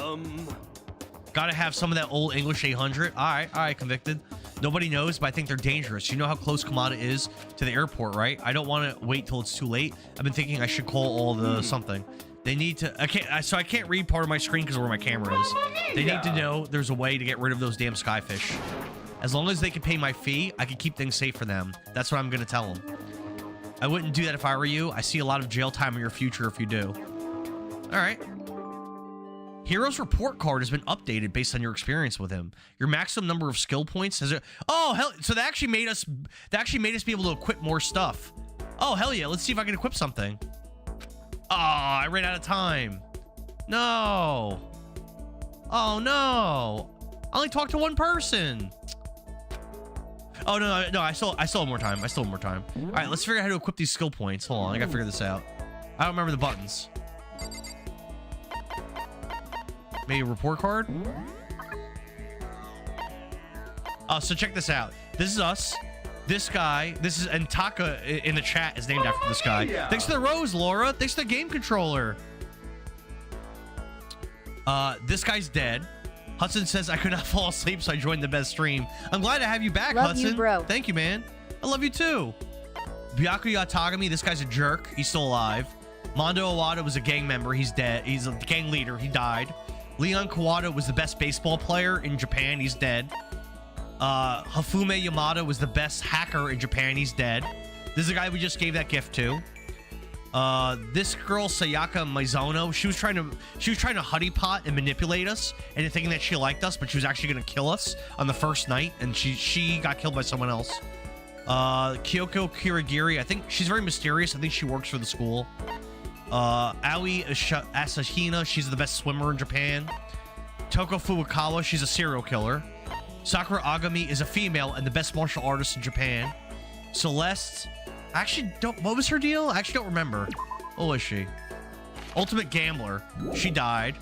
Gotta have some of that old English 800. All right, convicted. Nobody knows, but I think they're dangerous. You know how close Kamada is to the airport, right? I don't want to wait till it's too late. I've been thinking I should call all the something. They need to. So I can't read part of my screen because of where my camera is. They need to know there's a way to get rid of those damn skyfish. As long as they can pay my fee, I can keep things safe for them. That's what I'm gonna tell them. I wouldn't do that if I were you. I see a lot of jail time in your future if you do. All right. Hero's report card has been updated based on your experience with him. Your maximum number of skill points has it. Oh hell! So that actually made us. That actually made us be able to equip more stuff. Oh hell yeah! Let's see if I can equip something. Oh, I ran out of time. No. Oh no! I only talked to one person. Oh no! I still have more time. All right, let's figure out how to equip these skill points. Hold on, I gotta figure this out. I don't remember the buttons. Maybe a report card? Oh, so check this out. This is us. This guy, this is, and Taka in the chat is named after this guy. Thanks to the rose, Laura. Thanks to the game controller. This guy's dead. Hudson says, I could not fall asleep, so I joined the best stream. I'm glad to have you back, Love Hudson. you, bro. Thank you, man. I love you too. Byakuya Tagami, this guy's a jerk. He's still alive. Mondo Awada was a gang member. He's dead. He's a gang leader. He died. Leon Kawada was the best baseball player in Japan. He's dead. Hafume Yamada was the best hacker in Japan. He's dead. This is the guy we just gave that gift to. This girl Sayaka Mizono, she was trying to honeypot and manipulate us into thinking that she liked us, but she was actually gonna kill us on the first night, and she got killed by someone else. Kyoko Kirigiri, I think she's very mysterious. I think she works for the school. Aoi Asahina, she's the best swimmer in Japan. Toko Furukawa, she's a serial killer. Sakura Agami is a female and the best martial artist in Japan. Celeste, I actually don't, what was her deal? I actually don't remember. What was she? Ultimate Gambler, she died.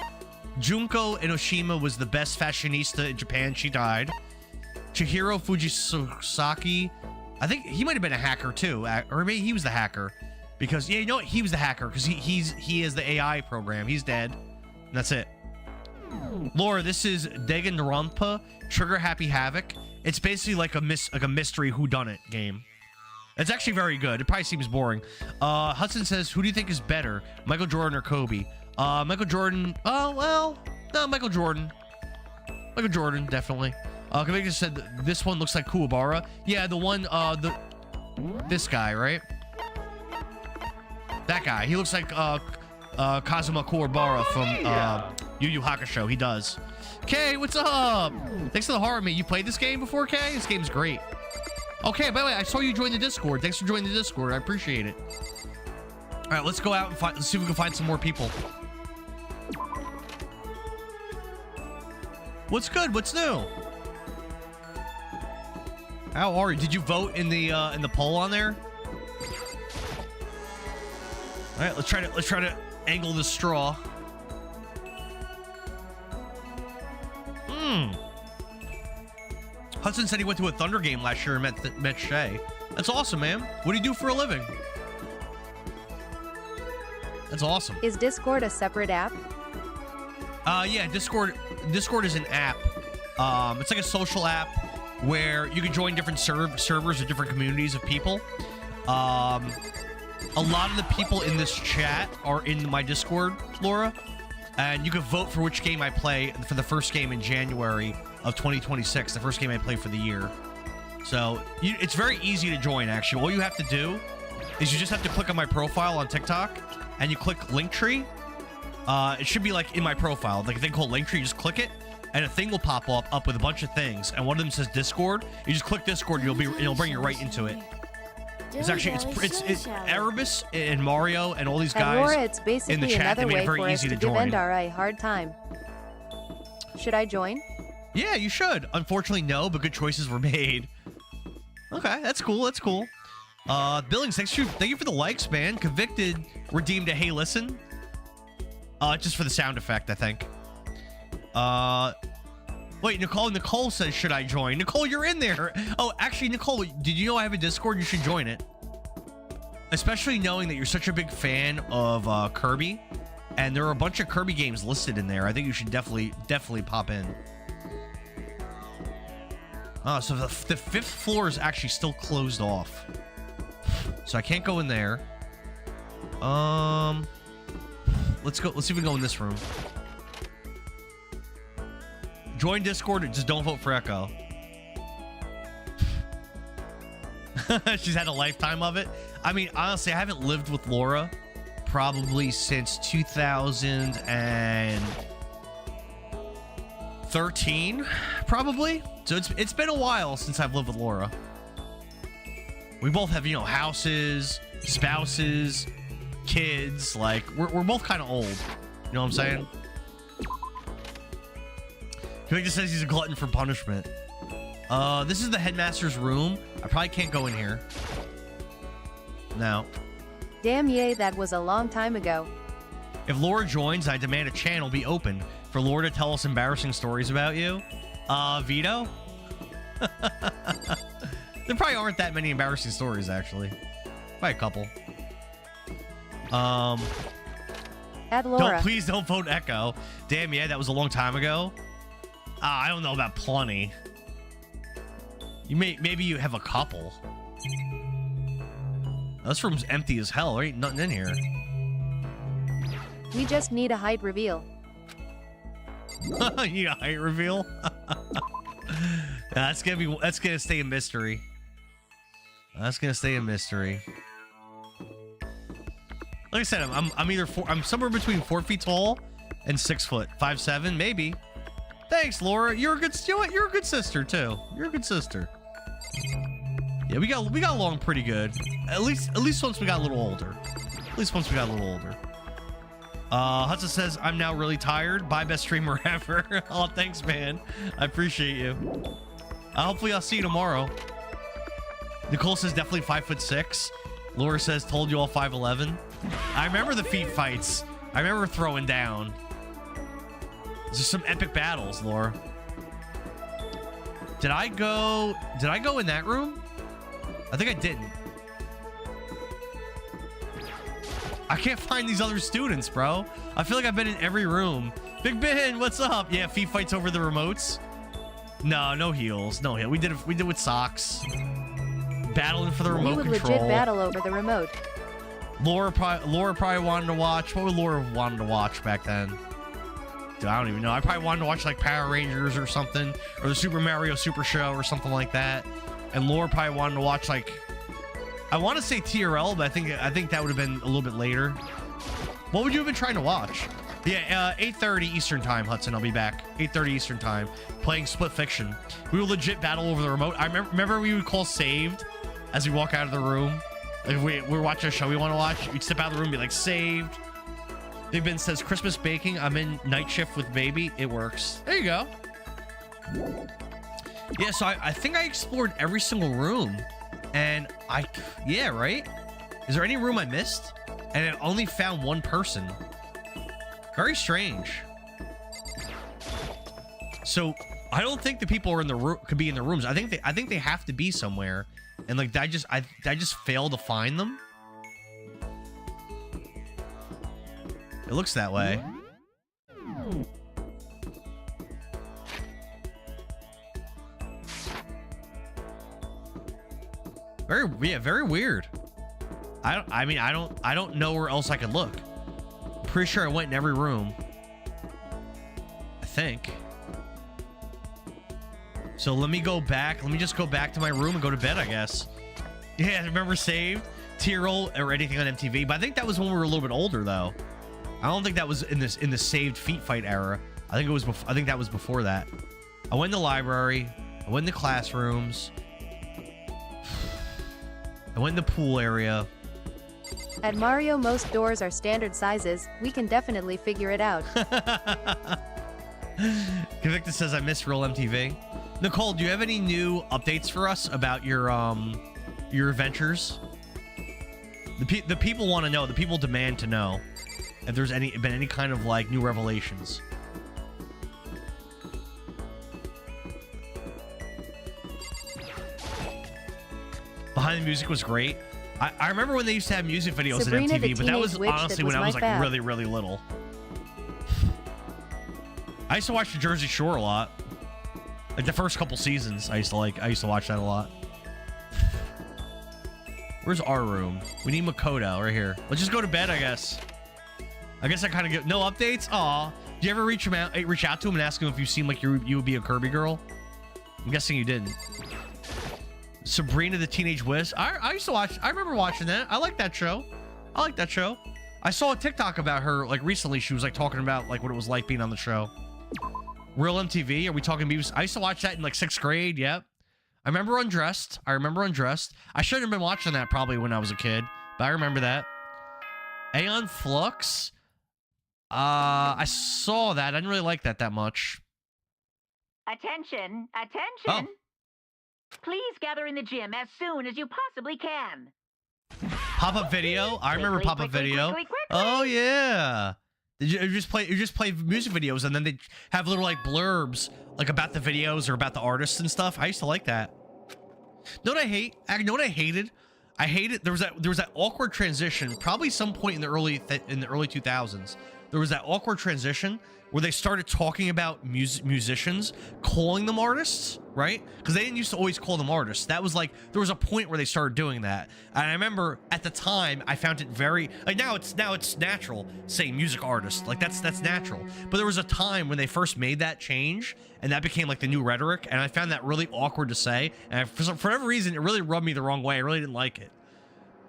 Junko Enoshima was the best fashionista in Japan. She died. Chihiro Fujisaki, I think he might have been a hacker too, or maybe he was the hacker. Because, yeah, you know what? He was the hacker because he is the AI program. He's dead. And that's it. Laura, this is Danganronpa, Trigger Happy Havoc. It's basically like a mystery whodunit game. It's actually very good. It probably seems boring. Hudson says, who do you think is better, Michael Jordan or Kobe? Michael Jordan. Oh, well, no, Michael Jordan. Michael Jordan, definitely. Kamika just said this one looks like Kuwabara. Yeah, the one, this guy, right? That guy. He looks like Kazuma Kuwabara from Yu Yu Hakusho. He does. Kay, what's up? Thanks for the horror, mate. You played this game before, Kay? This game's great. Okay, by the way, I saw you join the Discord. Thanks for joining the Discord. I appreciate it. All right, let's go out and let's see if we can find some more people. What's good? What's new? How are you? Did you vote in the poll on there? All right, let's try to angle the straw. Hudson said he went to a Thunder game last year and met Shay. That's awesome, man. What do you do for a living? That's awesome. Is Discord a separate app? Yeah, Discord is an app. It's like a social app where you can join different servers of different communities of people. A lot of the people in this chat are in my Discord, Laura, and you can vote for which game I play for the first game in January of 2026, the first game I play for the year. So it's very easy to join, actually. All you have to do is you just have to click on my profile on TikTok and you click Linktree. It should be like in my profile, like a thing called Linktree. You just click it and a thing will pop up with a bunch of things, and one of them says Discord. You just click Discord, it'll bring you right into it. It's actually it's Erebus and Mario and all these And Laura, guys it's basically in the chat. They another made way it very for us easy to to give join. Endara a hard time. Should I join? Yeah, you should. Unfortunately, no, but good choices were made. Okay, that's cool. That's cool. Billings, thank you for the likes, man. Convicted redeemed a hey listen. Just for the sound effect, I think. Wait, Nicole says, should I join? Nicole, you're in there. Oh, actually, Nicole, did you know I have a Discord? You should join it. Especially knowing that you're such a big fan of Kirby, and there are a bunch of Kirby games listed in there. I think you should definitely pop in. Oh, so the fifth floor is actually still closed off, so I can't go in there. Let's go. Let's see if we can go in this room. Join Discord, just don't vote for Echo. She's had a lifetime of it. I mean, honestly, I haven't lived with Laura probably since 2013, probably. So it's been a while since I've lived with Laura. We both have, you know, houses, spouses, kids. Like, we're both kind of old. You know what I'm saying? He just says he's a glutton for punishment. This is the headmaster's room. I probably can't go in here. No. Damn yay, that was a long time ago. If Laura joins, I demand a channel be open for Laura to tell us embarrassing stories about you. Vito? There probably aren't that many embarrassing stories, actually. Probably a couple. Add Laura. Please don't vote Echo. Damn, yeah, that was a long time ago. I don't know about plenty. Maybe you have a couple. This room's empty as hell. There ain't nothing in here. We just need a height reveal. You need a height reveal? That's gonna stay a mystery. That's gonna stay a mystery. Like I said, I'm somewhere between 4 feet tall and 6 foot, 5'7", maybe. Thanks, Laura. You're a good. You know what? You're a good sister too. You're a good sister. Yeah, we got along pretty good. At least once we got a little older. Hudson says, I'm now really tired. Bye, best streamer ever. Oh, thanks, man. I appreciate you. Hopefully I'll see you tomorrow. Nicole says definitely 5'6". Laura says told you all 5'11". I remember the feet fights. I remember throwing down. There's some epic battles, Laura. Did I go in that room? I think I didn't. I can't find these other students, bro. I feel like I've been in every room. Big Ben, what's up? Yeah, feet fights over the remotes. No heals. No heal. We did with socks. Battling for the remote We would control. legit battle over the remote. Laura probably wanted to watch. What would Laura wanted to watch back then? Dude, I don't even know. I probably wanted to watch like Power Rangers or something, or the Super Mario Super Show or something like that. And Laura probably wanted to watch like, I want to say TRL, but I think that would have been a little bit later. What would you have been trying to watch? Yeah, 8:30 Eastern time, Hudson. I'll be back. 8:30 Eastern time, playing Split Fiction. We will legit battle over the remote. I remember we would call saved as we walk out of the room. Like if we're watching a show we want to watch, we'd step out of the room and be like, saved. Big Ben says, Christmas baking. I'm in night shift with baby. It works. There you go. Yeah, so I think I explored every single room. And yeah, right? Is there any room I missed? And I only found one person. Very strange. So I don't think the people are in the room could be in the rooms. I think they have to be somewhere. And like I just failed to find them. It looks that way. Very weird. I don't know where else I could look. Pretty sure I went in every room. I think. So let me go back. Let me just go back to my room and go to bed, I guess. Yeah, remember saved? T-roll or anything on MTV. But I think that was when we were a little bit older though. I don't think that was in the saved feet fight era. I think it was. I think that was before that. I went in the library. I went in the classrooms. I went in the pool area. At Mario, most doors are standard sizes. We can definitely figure it out. Convicted says I miss Real MTV. Nicole, do you have any new updates for us about your adventures? The people want to know. The people demand to know if there's been any kind of like new revelations. Behind the music was great. I remember when they used to have music videos Sabrina, on MTV, but that was witch, honestly that was when I was my like fab. really, really little. I used to watch the Jersey Shore a lot. Like the first couple seasons, I used to watch that a lot. Where's our room? We need Makoto right here. Let's just go to bed, I guess. I guess I kind of get no updates. Aw, do you ever reach out to him and ask him if you seem like you would be a Kirby girl? I'm guessing you didn't. Sabrina the Teenage Witch. I used to watch. I remember watching that. I like that show. I saw a TikTok about her like recently. She was like talking about like what it was like being on the show. Real MTV. Are we talking music? I used to watch that in like 6th grade. Yep. I remember Undressed. I shouldn't have been watching that probably when I was a kid, but I remember that. Aeon Flux. I saw that. I didn't really like that much. Attention! Oh. Please gather in the gym as soon as you possibly can. Pop-up video. I remember Quickly, pop-up quickly, video. quickly, quickly. Oh yeah. You just play music videos and then they have little like blurbs like about the videos or about the artists and stuff. I used to like that. Know what I hate? You know what I hated? I hated there was that awkward transition probably some point in the early 2000s. There was that awkward transition where they started talking about musicians, calling them artists, right? Because they didn't used to always call them artists. That was like, there was a point where they started doing that. And I remember at the time, I found it very, like now it's natural saying music artist. Like that's natural. But there was a time when they first made that change and that became like the new rhetoric. And I found that really awkward to say. And for whatever reason, it really rubbed me the wrong way. I really didn't like it.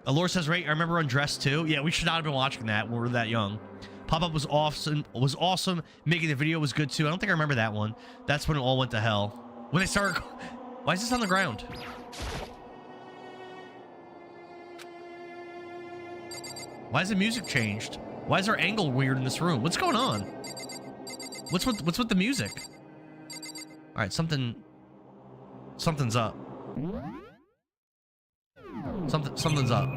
Allure says, right, I remember Undressed too. Yeah, we should not have been watching that when we were that young. Pop-up was awesome. Making the video was good too. I don't think I remember that one. That's when it all went to hell. When they started... Why is this on the ground? Why has the music changed? Why is our angle weird in this room? What's going on? What's with the music? All right, something's up. Something's up.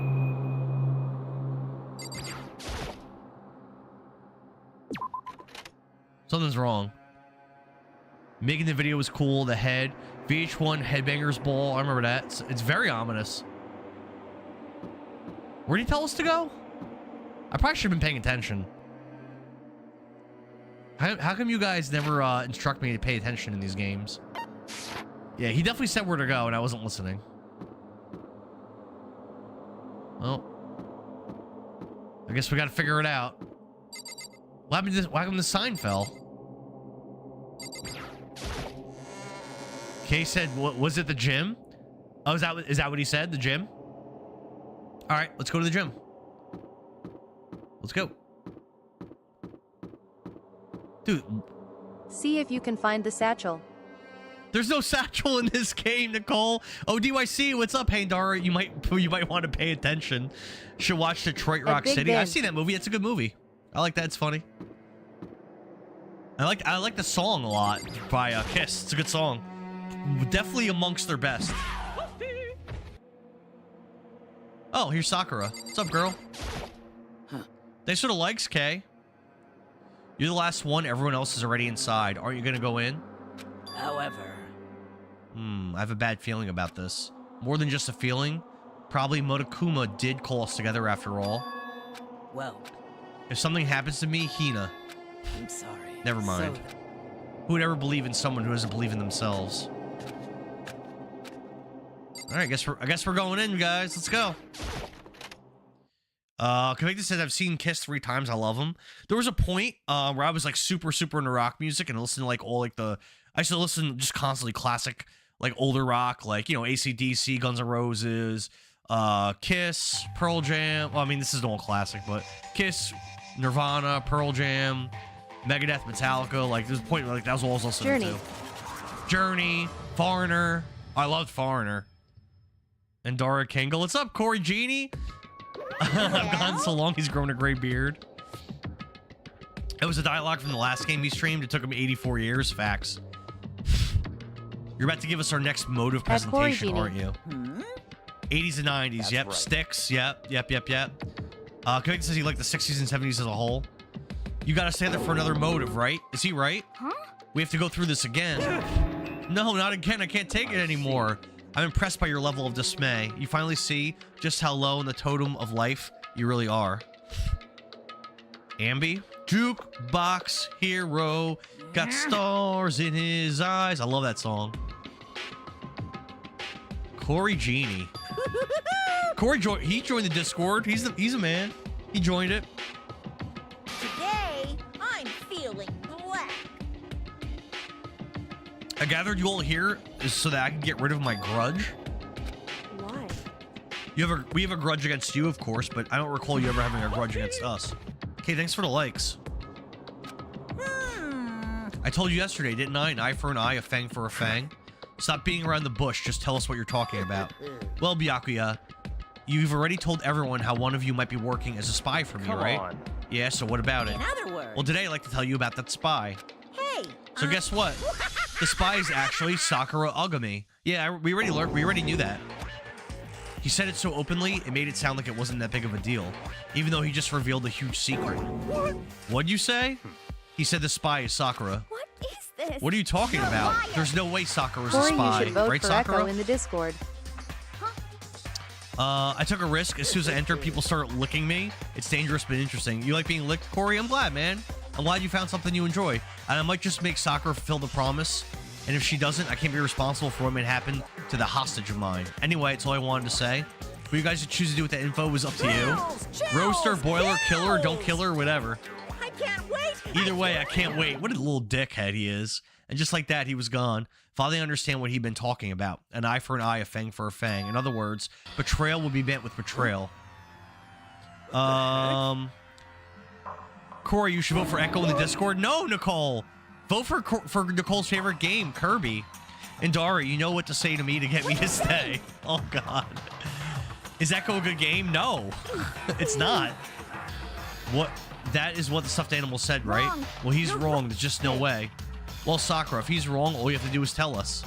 Something's wrong. Making the video was cool. The head. VH1 Headbangers Ball. I remember that. It's very ominous. Where did he tell us to go? I probably should have been paying attention. How come you guys never instruct me to pay attention in these games? Yeah, he definitely said where to go, and I wasn't listening. Well, I guess we got to figure it out. What happened to this? Why come the sign fell? Kay said, "What was it? The gym?" Oh, is that what he said? The gym? All right, let's go to the gym. Let's go, dude. See if you can find the satchel. There's no satchel in this game, Nicole. Oh, DYC, what's up, Endara? You might want to pay attention. Should watch Detroit Rock City. Ben. I've seen that movie. It's a good movie. I like that. It's funny. I like the song a lot by Kiss. It's a good song. Definitely amongst their best. Oh, here's Sakura. What's up, girl? Thanks for the likes, Kay. You're the last one. Everyone else is already inside. Aren't you gonna go in? However... I have a bad feeling about this. More than just a feeling. Probably Monokuma did call us together after all. Well... If something happens to me, Hina. I'm sorry. Never mind. Who would ever believe in someone who doesn't believe in themselves? All right, I guess we're going in, guys. Let's go. Convicted said I've seen Kiss 3 times. I love them. There was a point where I was like super into rock music and listened to like all like I used to listen just constantly classic like older rock, like, you know, AC/DC, Guns N' Roses, Kiss, Pearl Jam. Well, I mean, this is an old classic, but Kiss, Nirvana, Pearl Jam, Megadeth, Metallica. Like, there's a point where, like, that was all I was listening Journey. to. Journey, Foreigner. I loved Foreigner. Endara Kingle. What's up, Corey Genie? I've gone so long, he's grown a gray beard. It was a dialogue from the last game he streamed. It took him 84 years. Facts. You're about to give us our next mode of presentation, aren't you? 80s and 90s. That's yep. right. Sticks. Yep. Connect says he liked the 60s and 70s as a whole. You gotta stay there for another motive, right? Is he right? Huh? We have to go through this again. No, not again. I can't take it anymore. I'm impressed by your level of dismay. You finally see just how low in the totem of life you really are. Ambi? Jukebox hero. Got stars in his eyes. I love that song. Corey Genie. Corey he joined the Discord. He's a man. He joined it. Today, I'm feeling black. I gathered you all here so that I can get rid of my grudge. Why? We have a grudge against you, of course, but I don't recall you ever having a grudge against us. Okay, thanks for the likes. I told you yesterday, didn't I? An eye for an eye, a fang for a fang. Stop beating around the bush. Just tell us what you're talking about. Well, Byakuya, you've already told everyone how one of you might be working as a spy for me, right? on. Yeah, so what about it? In other words, Well, today I'd like to tell you about that spy. hey, So guess what? The spy is actually Sakura Ogami. Yeah, we already learned. We already knew that. He said it so openly, it made it sound like it wasn't that big of a deal, even though he just revealed a huge secret. What'd you say? He said the spy is Sakura. what is this? What are you talking about? There's no way Sakura's a Corey, you spy, should vote right, for Sakura? Echo in the Discord. I took a risk. As soon as I entered, people started licking me. It's dangerous but interesting. You like being licked, Corey? I'm glad, man. I'm glad you found something you enjoy. And I might just make Sakura fulfill the promise. And if she doesn't, I can't be responsible for what might happen to the hostage of mine. Anyway, it's all I wanted to say. What you guys choose to do with the info is up to you. Roaster, boiler, killer, don't kill her, whatever. I can't wait. Either way, I can't wait. What a little dickhead he is. And just like that, he was gone. Finally understand what he'd been talking about. An eye for an eye, a fang for a fang. In other words, betrayal will be met with betrayal. Corey, you should vote for Echo in the Discord. No, Nicole. Vote for Nicole's favorite game, Kirby. And Dari, you know what to say to me to get me to stay. Oh, God. Is Echo a good game? No, it's not. What? That is what the stuffed animal said, right? Wrong. Well, he's wrong. There's just no way. Well, Sakura, if he's wrong, all you have to do is tell us.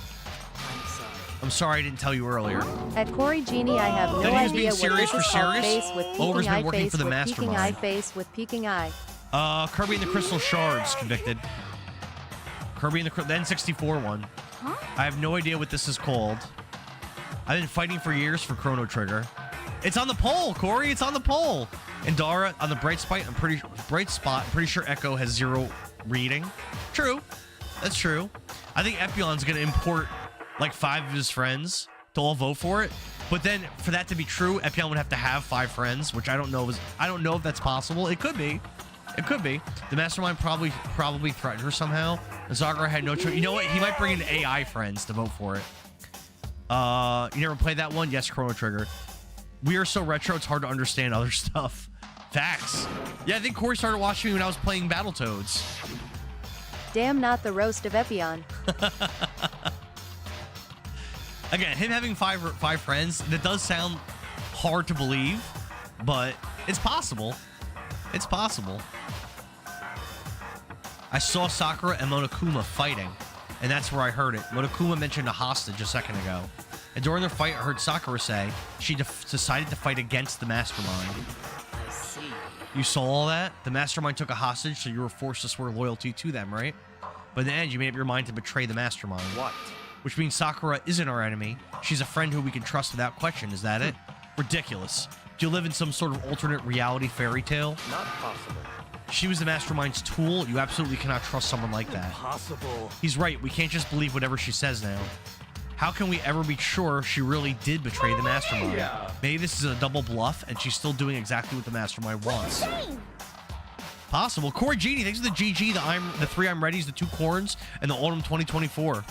I'm sorry I didn't tell you earlier. At Corey Genie, I have no That he was being idea what serious this for is called. serious? Face with Ogre's peeking been eye, working face for the with peeking eye, mastermind. face with peeking eye. Kirby and the Crystal Shards, convicted. Kirby and the N64 one. I have no idea what this is called. I've been fighting for years for Chrono Trigger. It's on the poll, Corey. It's on the poll. Endara on the bright spot. I'm pretty sure Echo has 0 reading. True. That's true. I think Epion's gonna import like 5 of his friends to all vote for it. But then for that to be true, Epion would have to have 5 friends, which I don't know if that's possible. It could be. It could be. The mastermind probably threatened her somehow. And Sakura had no choice. You know what? He might bring in AI friends to vote for it. You never played that one? Yes, Chrono Trigger. We are so retro, it's hard to understand other stuff. Facts. Yeah, I think Corey started watching me when I was playing Battletoads. Damn, not the roast of Epion. Again, him having five friends, that does sound hard to believe, but it's possible. It's possible. I saw Sakura and Monokuma fighting, and that's where I heard it. Monokuma mentioned a hostage a second ago. And during their fight, I heard Sakura say she decided to fight against the mastermind. I see. You saw all that? The mastermind took a hostage, so you were forced to swear loyalty to them, right? But in the end, you made up your mind to betray the mastermind. What? Which means Sakura isn't our enemy. She's a friend who we can trust without question. Is that it? Ridiculous. Do you live in some sort of alternate reality fairy tale? Not possible. She was the mastermind's tool. You absolutely cannot trust someone like that. Possible. He's right. We can't just believe whatever she says now. How can we ever be sure she really did betray the mastermind? Yeah. Maybe this is a double bluff and she's still doing exactly what the mastermind wants. Possible. Corey Genie, thanks for the GG, the 3 I'm Readies, the 2 corns, and the Autumn 2024.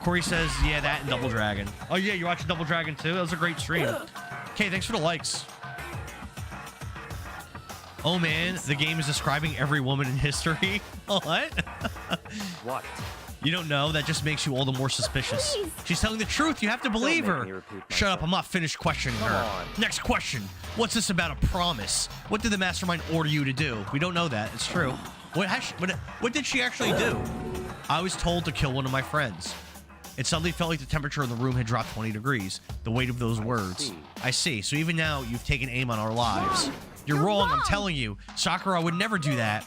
Corey says, yeah, that and Double Dragon. Oh, yeah, you're watching Double Dragon too? That was a great stream. Okay, thanks for the likes. Oh man, the game is describing every woman in history. What? What? You don't know? That just makes you all the more suspicious. Please. She's telling the truth. You have to believe make her. me repeat Shut up. myself. I'm not finished questioning her. on. Next question. What's this about a promise? What did the mastermind order you to do? We don't know that. It's true. What did she actually do? I was told to kill one of my friends. It suddenly felt like the temperature in the room had dropped 20 degrees. The weight of those words. I see. So even now, you've taken aim on our lives. You're wrong. I'm telling you. Sakura would never do that.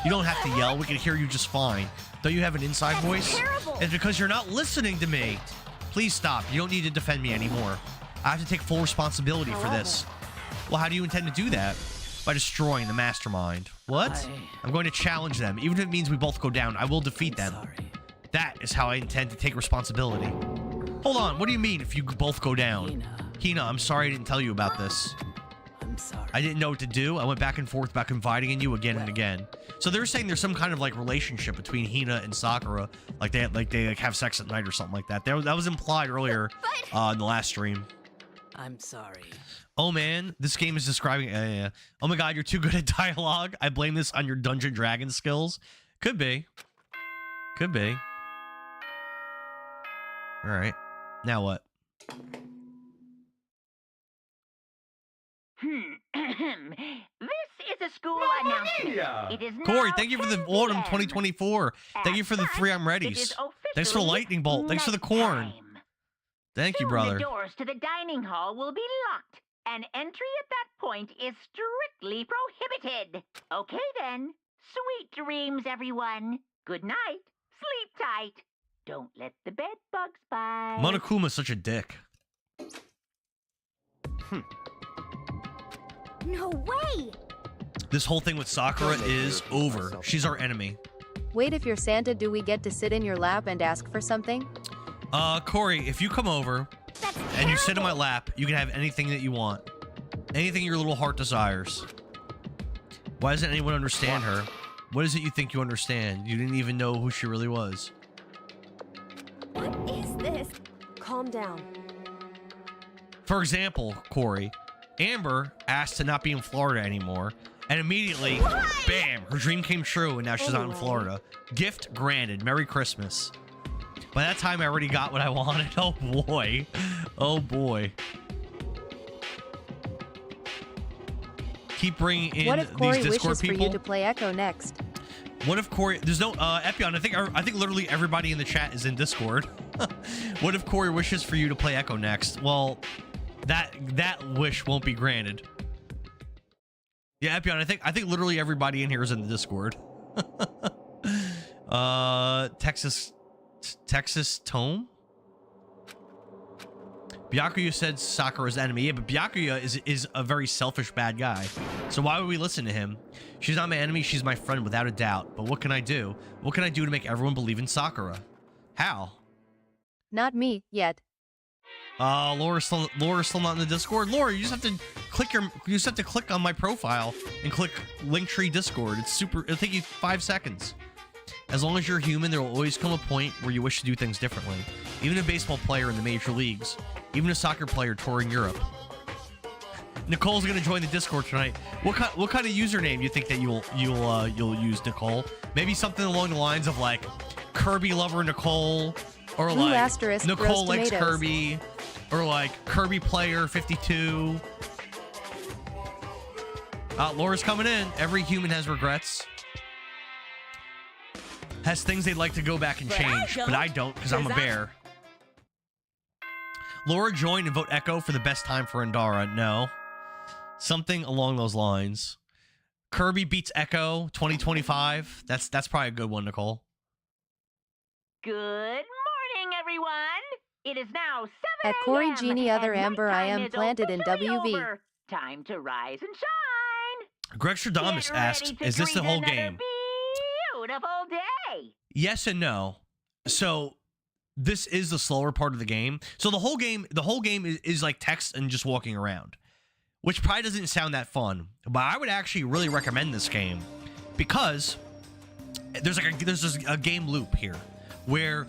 You don't have to yell. We can hear you just fine. Don't you have an inside voice? terrible. It's because you're not listening to me. Please stop. You don't need to defend me anymore. I have to take full responsibility for this. Well, how do you intend to do that? By destroying the mastermind. What? I'm going to challenge them. Even if it means we both go down, I will defeat them. Sorry. That is how I intend to take responsibility. Hold on. What do you mean if you both go down? Hina, I'm sorry I didn't tell you about this. I'm sorry. I didn't know what to do. I went back and forth about confiding in you again and again. So they're saying there's some kind of like relationship between Hina and Sakura, like they have sex at night or something like that. That was implied earlier in the last stream. I'm sorry. Oh man, this game is describing. Oh my god, you're too good at dialogue. I blame this on your Dungeon Dragon skills. Could be. Could be. All right. Now what? This is a school announcement. Mia! It is Corey, now thank you for the 10 autumn p.m. 2024. Thank you for the 3 I'm It is readies. Thanks for the officially lightning bolt. Thanks for the corn. nighttime. Thank you, Soon brother. The doors to the dining hall will be locked, and entry at that point is strictly prohibited. Okay then. Sweet dreams, everyone. Good night. Sleep tight. Don't let the bed bugs bite. Monokuma's such a dick. No way! This whole thing with Sakura is over. She's our enemy. Wait, if you're Santa, do we get to sit in your lap and ask for something? Corey, if you come over That's and you sit in my terrible. lap, you can have anything that you want. Anything your little heart desires. Why doesn't anyone understand her? What is it you think you understand? You didn't even know who she really was. What is this? Calm down. For example, Corey, Amber asked to not be in Florida anymore, and immediately, bam, her dream came true, and now she's not in Florida. Gift granted. Merry Christmas. By that time, I already got what I wanted. Oh, boy. Oh, boy. Keep bringing in What if Corey these Discord wishes for people. you to play Echo next? What if Corey... There's no... Epion, I think literally everybody in the chat is in Discord. What if Corey wishes for you to play Echo next? Well, that wish won't be granted. Yeah, Epion, I think literally everybody in here is in the Discord. Texas Tome? Byakuya said Sakura's enemy. Yeah, but Byakuya is a very selfish bad guy. So why would we listen to him? She's not my enemy, she's my friend without a doubt. But what can I do? What can I do to make everyone believe in Sakura? How? Not me, yet. Laura's still not in the Discord. Laura, you just have to click on my profile and click Linktree Discord. It's super, it'll take you 5 seconds. As long as you're human, there will always come a point where you wish to do things differently. Even a baseball player in the major leagues, even a soccer player touring Europe. Nicole's gonna join the Discord tonight. What kind of username do you think that you'll use, Nicole? Maybe something along the lines of like Kirby Lover Nicole, or Blue like asterisk, Nicole roast likes tomatoes. Kirby, or like Kirby Player 52. Laura's coming in. Every human has regrets. Has things they'd like to go back and change, but I don't because I'm a bear. Laura, join and vote Echo for the best time for Endara. No. Something along those lines. Kirby beats Echo 2025. That's probably a good one, Nicole. Good morning, everyone. It is now 7 At Corey a.m., Genie Other and Amber, I nighttime am is planted in officially WV. over. Time to rise and shine. Greg Stradamus Get asked, ready to is this the greet whole another game? Beautiful day. Yes and no. So this is the slower part of the game. So the whole game is like text and just walking around, which probably doesn't sound that fun. But I would actually really recommend this game because there's just a game loop here where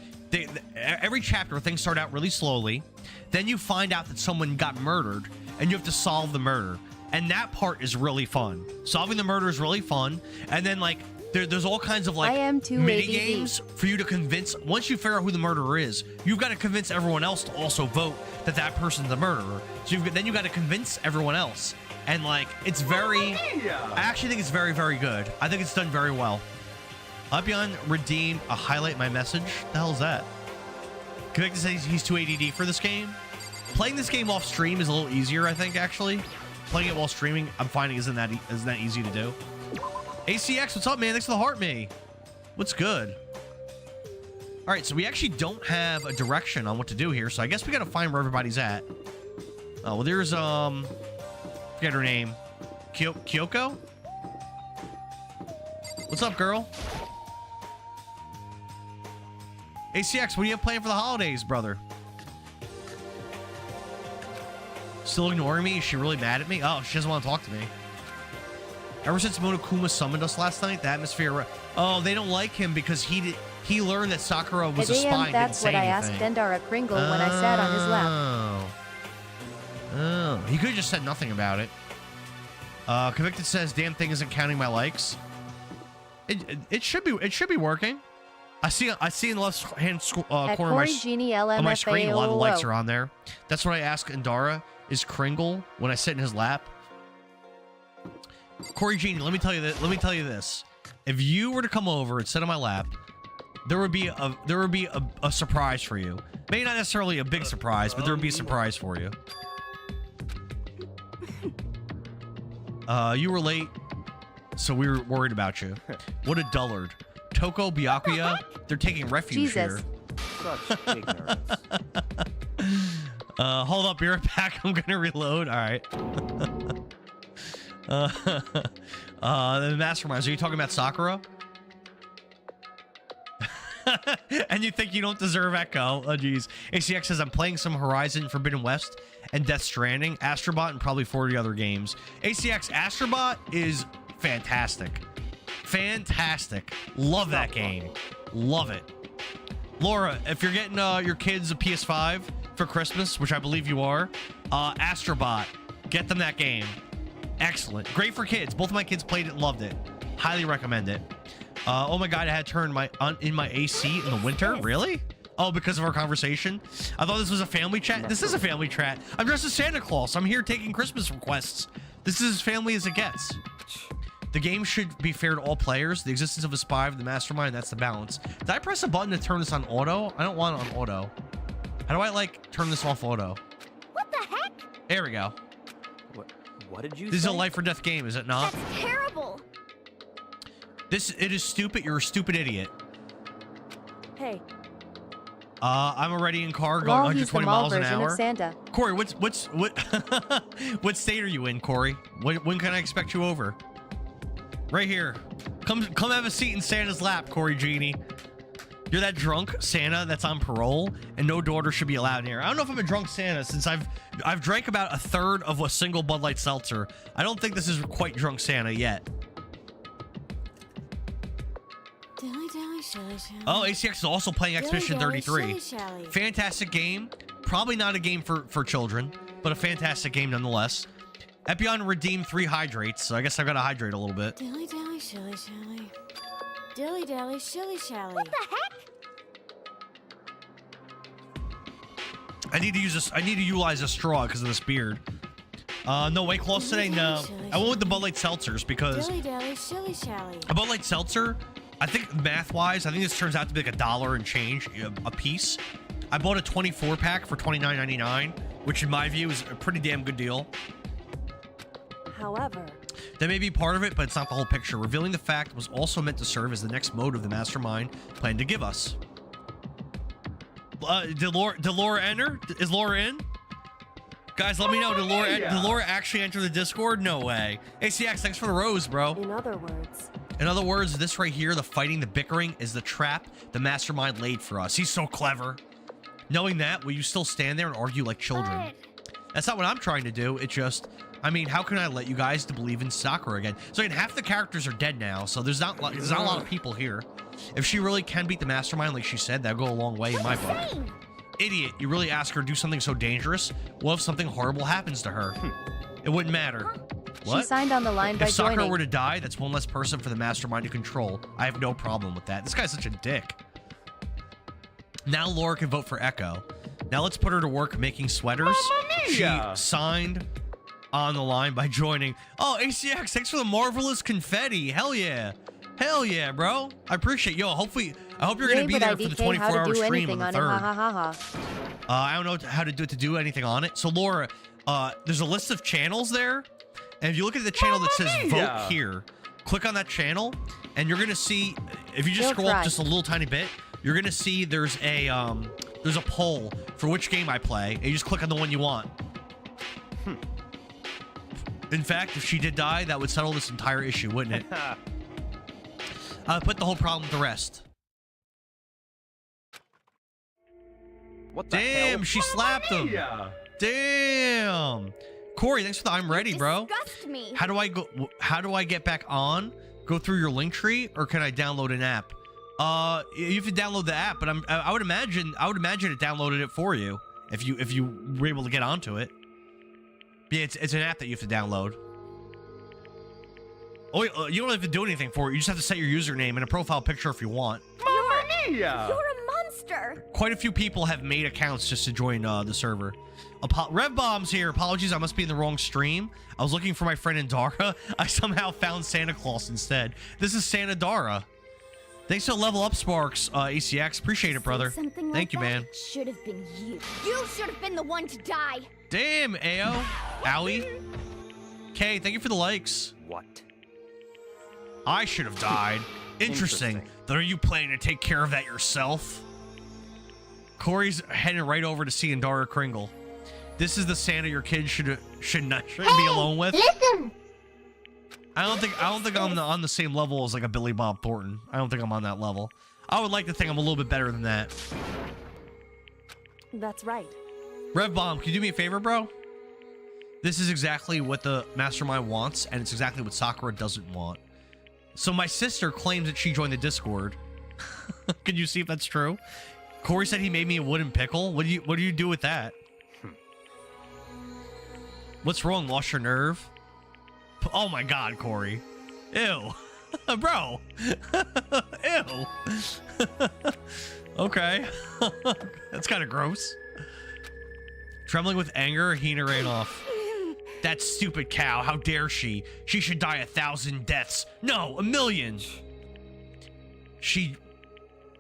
every chapter things start out really slowly. Then you find out that someone got murdered and you have to solve the murder. And that part is really fun. Solving the murder is really fun. And then like there's all kinds of like I am too mini ADD. games for you to convince. Once you figure out who the murderer is, you've got to convince everyone else to also vote that that person's the murderer. So then you got to convince everyone else. And like it's very, I actually think it's very, very good. I think it's done very well. Upyon redeemed a highlight my message. The hell is that? Convicted says he's too ADD for this game. Playing this game off stream is a little easier, I think, actually. Playing it while streaming, I'm finding isn't that easy to do. ACX, what's up, man? Thanks for the heart, me. What's good? All right, so we actually don't have a direction on what to do here, so I guess we got to find where everybody's at. Oh, well, there's, forget her name. Kyoko? What's up, girl? ACX, what do you have planned for the holidays, brother? Still ignoring me? Is she really mad at me? Oh, she doesn't want to talk to me. Ever since Monokuma summoned us last night, the atmosphere... Oh, they don't like him because he learned that Sakura was a spy and didn't That's say what I anything. asked Endara Kringle when I sat on his lap. Oh, he could have just said nothing about it. Convicted says, damn thing isn't counting my likes. It should be working. I see in the left hand corner of my screen, a lot of likes are on there. That's what I ask Endara. Is Kringle when I sit in his lap? Corey Genie, let me tell you this. If you were to come over and sit on my lap, there would be a surprise for you. Maybe not necessarily a big surprise, but there would be a surprise for you. You were late, so we were worried about you. What a dullard. Toko, Byakuya, they're taking refuge here. Such ignorance. Hold up, be right back. I'm gonna reload. All right. The masterminds. Are you talking about Sakura? And you think you don't deserve Echo? Oh, geez. ACX says I'm playing some Horizon Forbidden West and Death Stranding, Astrobot, and probably 40 other games. ACX Astrobot is fantastic. Fantastic. Love that game. Love it. Laura, if you're getting your kids a PS5 for Christmas, which I believe you are, Astrobot, get them that game. Excellent. Great for kids. Both of my kids played it and loved it. Highly recommend it. Oh my god, I had turned in my AC in the winter. Really? Oh, because of our conversation? I thought this was a family chat. This is a family chat. I'm dressed as Santa Claus. I'm here taking Christmas requests. This is as family as it gets. The game should be fair to all players. The existence of a spy of the mastermind, that's the balance. Did I press a button to turn this on auto? I don't want it on auto. How do I, like, turn this off auto? What the heck? There we go. What did you say? This is a life or death game, is it not? That's terrible. It is stupid. You're a stupid idiot. Hey. I'm already in car going Well, he's the 120 mall miles an version hour. of Santa. Corey, what what state are you in, Corey? When can I expect you over? Right here. Come have a seat in Santa's lap, Corey Genie. You're that drunk Santa that's on parole, and no daughter should be allowed in here. I don't know if I'm a drunk Santa since I've drank about a third of a single Bud Light seltzer. I don't think this is quite drunk Santa yet. Oh, ACX is also playing Expedition 33. Fantastic game. Probably not a game for children, but a fantastic game nonetheless. Epyon redeemed 3 hydrates, so I guess I've got to hydrate a little bit. Dilly dally, shilly shally. Dilly dally, shilly shally. What the heck? I need to utilize a straw because of this beard. No White Claws today. No, I went with the Bud Light seltzers because Dilly dally, shilly shally. a Bud Light seltzer, I think math-wise, I think this turns out to be like $1 and change a piece. I bought a 24-pack for $29.99, which in my view is a pretty damn good deal. However, That may be part of it, but it's not the whole picture. Revealing the fact was also meant to serve as the next mode of the mastermind planned to give us. Did Laura enter? Is Laura in? Guys, let me know. Did Laura actually enter the Discord? No way. ACX, thanks for the rose, bro. In other words, this right here, the fighting, the bickering, is the trap the mastermind laid for us. He's so clever. Knowing that, will you still stand there and argue like children? That's not what I'm trying to do. It's just, I mean, how can I let you guys to believe in Sakura again? So again, half the characters are dead now, so there's not a lot of people here. If she really can beat the mastermind, like she said, that'll go a long way in my book. Idiot, you really ask her to do something so dangerous? What if something horrible happens to her? It wouldn't matter. What? She signed on the line by If Sakura joining. were to die, that's one less person for the mastermind to control. I have no problem with that. This guy's such a dick. Now Laura can vote for Echo. Now let's put her to work making sweaters. She signed on the line by joining. Oh, ACX, thanks for the marvelous confetti. Hell yeah. Hell yeah, bro. I appreciate you. Hopefully, I hope you're going to be there for the 24-hour stream on the 3rd. I don't know how to do anything on it. So Laura, there's a list of channels there. And if you look at the channel that says vote here, click on that channel and you're going to see, if you just scroll up just a little tiny bit, you're going to see there's a poll for which game I play. And you just click on the one you want. In fact, if she did die, that would settle this entire issue, wouldn't it? Put the whole problem with the rest. What the Damn, hell? she slapped him. Damn. Corey, thanks for the I'm ready, bro. Disgust me. How do I get back on? Go through your link tree, or can I download an app? You have to download the app, but I would imagine it downloaded it for you if you were able to get onto it. Yeah, it's an app that you have to download. Oh, you don't have to do anything for it. You just have to set your username and a profile picture if you want. You're a monster. Quite a few people have made accounts just to join the server. Rev Bomb's here. Apologies, I must be in the wrong stream. I was looking for my friend Endara. I somehow found Santa Claus instead. This is Santa Dara. Thanks to Level Up Sparks, ACX. Appreciate it, brother. Thank you, man. Should have been you. You should have been the one to die. Damn, Ao. Owie. Okay, thank you for the likes. What? I should have died. Interesting. Then are you planning to take care of that yourself? Corey's heading right over to see Endara Kringle. This is the Santa your kids shouldn't be alone with. Listen. I don't think I'm on the same level as like a Billy Bob Thornton. I don't think I'm on that level. I would like to think I'm a little bit better than that. That's right. Rev Bomb, can you do me a favor, bro? This is exactly what the mastermind wants, and it's exactly what Sakura doesn't want. So my sister claims that she joined the Discord. Can you see if that's true? Corey said he made me a wooden pickle. What do you do with that? What's wrong? Lost your nerve? Oh my god, Corey. Ew. Bro. Ew. Okay. That's kind of gross. Trembling with anger, Hina ran off. That stupid cow, how dare she? She should die 1,000 deaths. No, 1,000,000.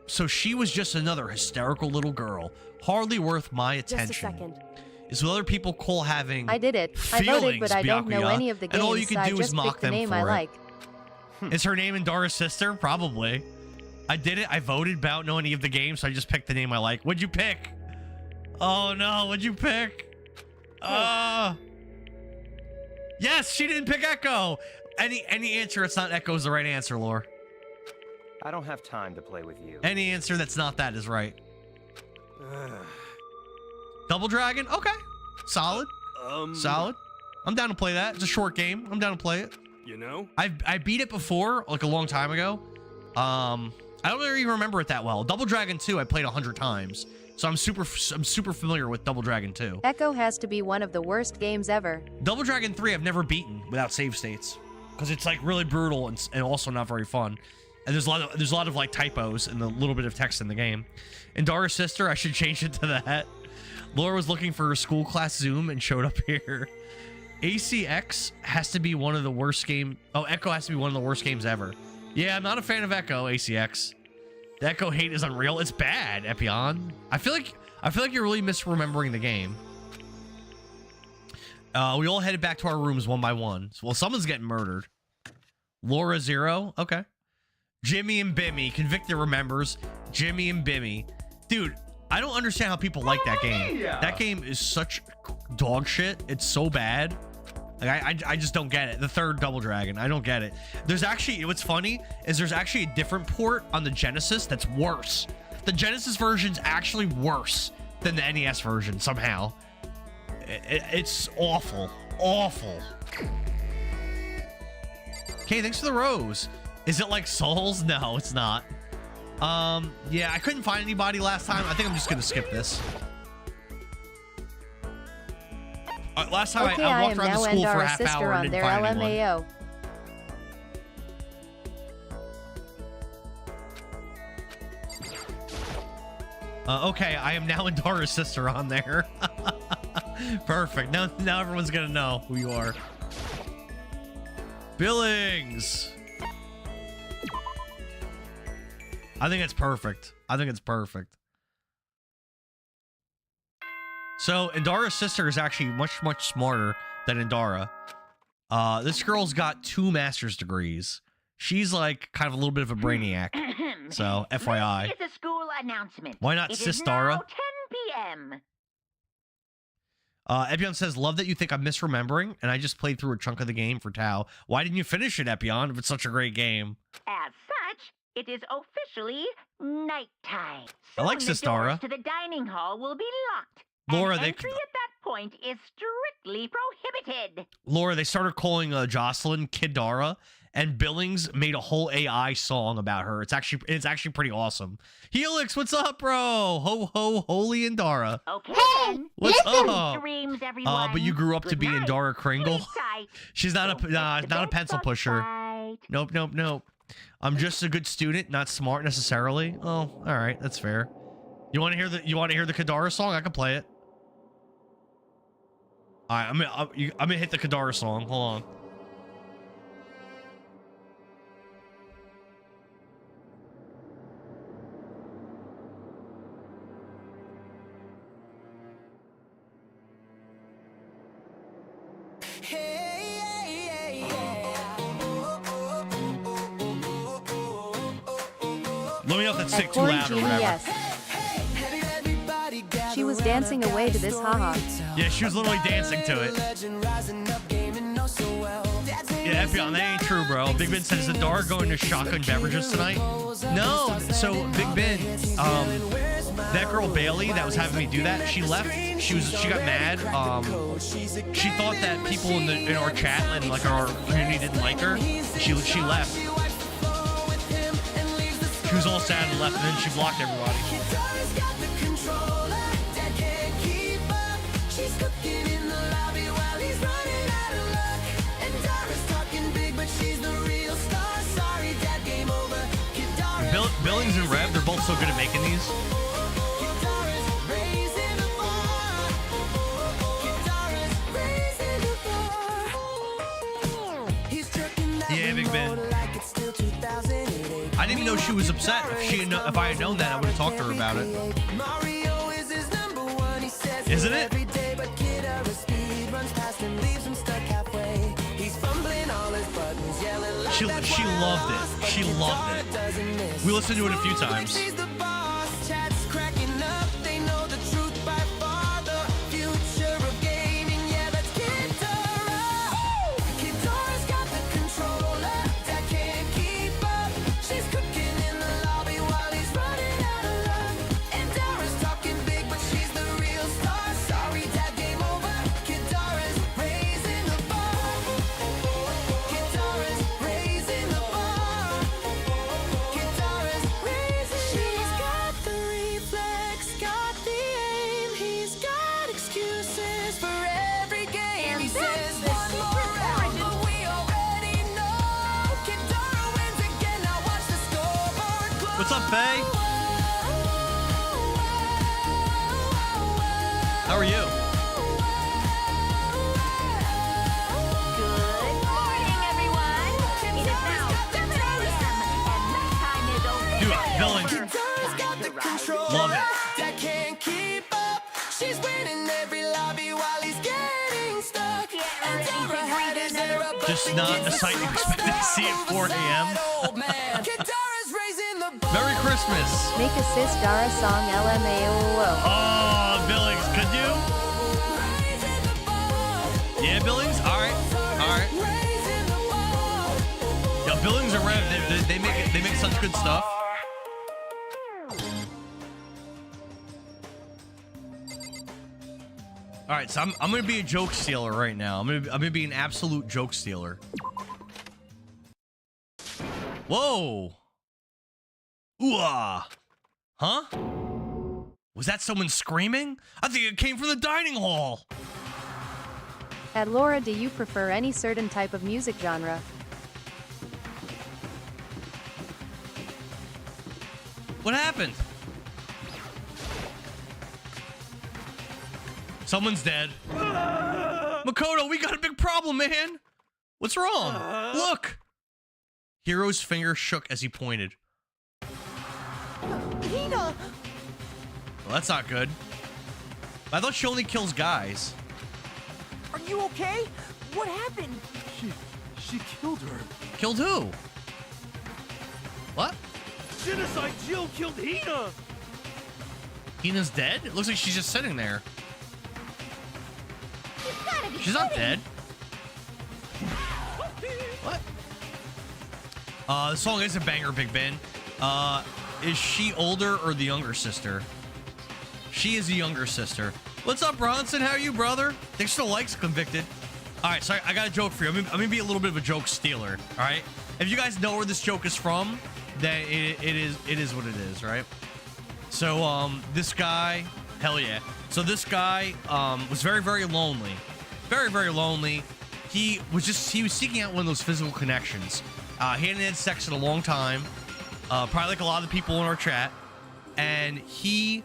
So she was just another hysterical little girl. Hardly worth my attention. Just a second. Is what other people call having I did it. I voted, but I don't know Byakuya, any of the games, and all you can so I do just is mock picked the them name for I it. like. Is her name Endara's sister? Probably. I did it. I voted, but I don't know any of the games, so I just picked the name I like. What'd you pick? Oh no, what'd you pick? Yes, she didn't pick Echo. Any answer that's not Echo is the right answer, Lore. I don't have time to play with you. Any answer that's not that is right. Double Dragon? Okay. Solid. Solid. I'm down to play that. It's a short game. I'm down to play it. You know? I beat it before, like a long time ago. I don't really remember it that well. Double Dragon 2 I played 100 times. So I'm super familiar with Double Dragon 2. Echo has to be one of the worst games ever. Double Dragon 3 I've never beaten without save states. Because it's like really brutal and also not very fun. And there's a lot of like typos and a little bit of text in the game. Endara's sister, I should change it to that. Laura was looking for her school class Zoom and showed up here. ACX has to be one of the worst game. Oh, Echo has to be one of the worst games ever. Yeah, I'm not a fan of Echo, ACX. The Echo hate is unreal. It's bad, Epion. I feel like you're really misremembering the game. We all headed back to our rooms one by one. Well, someone's getting murdered. Laura 0. Okay. Jimmy and Bimmy. Convicted remembers. Jimmy and Bimmy. Dude, I don't understand how people like that game. That game is such dog shit. It's so bad. Like I just don't get it. The third Double Dragon, I don't get it. There's actually, what's funny is there's actually a different port on the Genesis that's worse. The Genesis version's actually worse than the NES version somehow. It's awful. Awful. Okay, thanks for the rose. Is it like Souls? No, it's not. Yeah, I couldn't find anybody last time. I think I'm just gonna skip this. Last time Okay, I I walked am around now the school for a Endara's half sister hour and on didn't their find anyone. LMAO. Okay, I am now Endara's sister on there. Perfect. Now everyone's gonna know who you are. Billings. I think it's perfect. I think it's perfect. So Endara's sister is actually much smarter than Endara. This girl's got 2 master's degrees. She's like kind of a little bit of a brainiac. So FYI. It's a school announcement. Why not It Sis is Dara? now 10 p.m. Epion says, love that you think I'm misremembering, and I just played through a chunk of the game for Tao. Why didn't you finish it, Epion, if it's such a great game? As such, it is officially nighttime. I like Soon Sis the doors Dara. to the dining hall will be locked. Laura, and they entry at that point is strictly prohibited. Laura, they started calling Jocelyn Kidara, and Billings made a whole AI song about her. It's actually pretty awesome. Helix, what's up, bro? Ho ho, holy Endara. Okay, Hey, then. What's listen. up? Dreams, everyone. But you grew up to Good be night. Endara Kringle. Sleep tight. She's not Don't a miss not a the pencil bed pusher. fight. Nope. I'm just a good student, not smart necessarily. Oh, all right, that's fair. You want to hear the Kidara song? I can play it. All right, I'm gonna hit the Kidara song. Hold on. Let me know if that's sick too Corn loud or Genie, whatever. yes. She was dancing away to this, haha. Yeah, she was literally dancing to it. Yeah, Epion, that ain't true, bro. Big Ben says, is Endara going to shotgun beverages tonight? No. So Big Ben, that girl Bailey that was having me do that, she left. She got mad. She thought that people in our chat and like our community didn't like her. She left. She was all sad and left, and then she blocked everybody. Billings and Rev, they're both so good at making these. Yeah, Big Ben. I didn't even know she was upset. If I had known that, I would have talked to her about it. Isn't it? She loved it. She loved it. We listened to it a few times. What's up, Faye? How are you? Good morning, everyone. It is now 7 a.m. and nighttime is over. Dude, Billings. Love it. Just not a sight you expect to see at 4 a.m. Merry Christmas. Make a Sis Dara song, LMAO. Oh, Billings, could you? Yeah, Billings? All right. Yeah, Billings and Rev, they make such good stuff. All right, so I'm gonna be a joke stealer right now. I'm gonna be an absolute joke stealer. Whoa. Ooh-ah. Huh? Was that someone screaming? I think it came from the dining hall. At Laura, do you prefer any certain type of music genre? What happened? Someone's dead. Makoto, we got a big problem, man. What's wrong? Look. Hiro's finger shook as he pointed. Hina! Well, that's not good. I thought she only kills guys. Are you okay? What happened? She killed her. Killed who? What? Genocide Jill killed Hina. Hina's dead? It looks like she's just sitting there. You've gotta be She's not kidding. dead. What? The song is a banger, Big Ben. Is she older or the younger sister? She is the younger sister. What's up, Bronson? How are you, brother? Thanks for the likes, Convicted. All right, so I got a joke for you. I'm gonna be a little bit of a joke stealer. All right. If you guys know where this joke is from, then it is what it is, right? So this guy, hell yeah. So this guy was very, very lonely. Very, very lonely. He was seeking out one of those physical connections. He hadn't had sex in a long time. Probably like a lot of the people in our chat. And he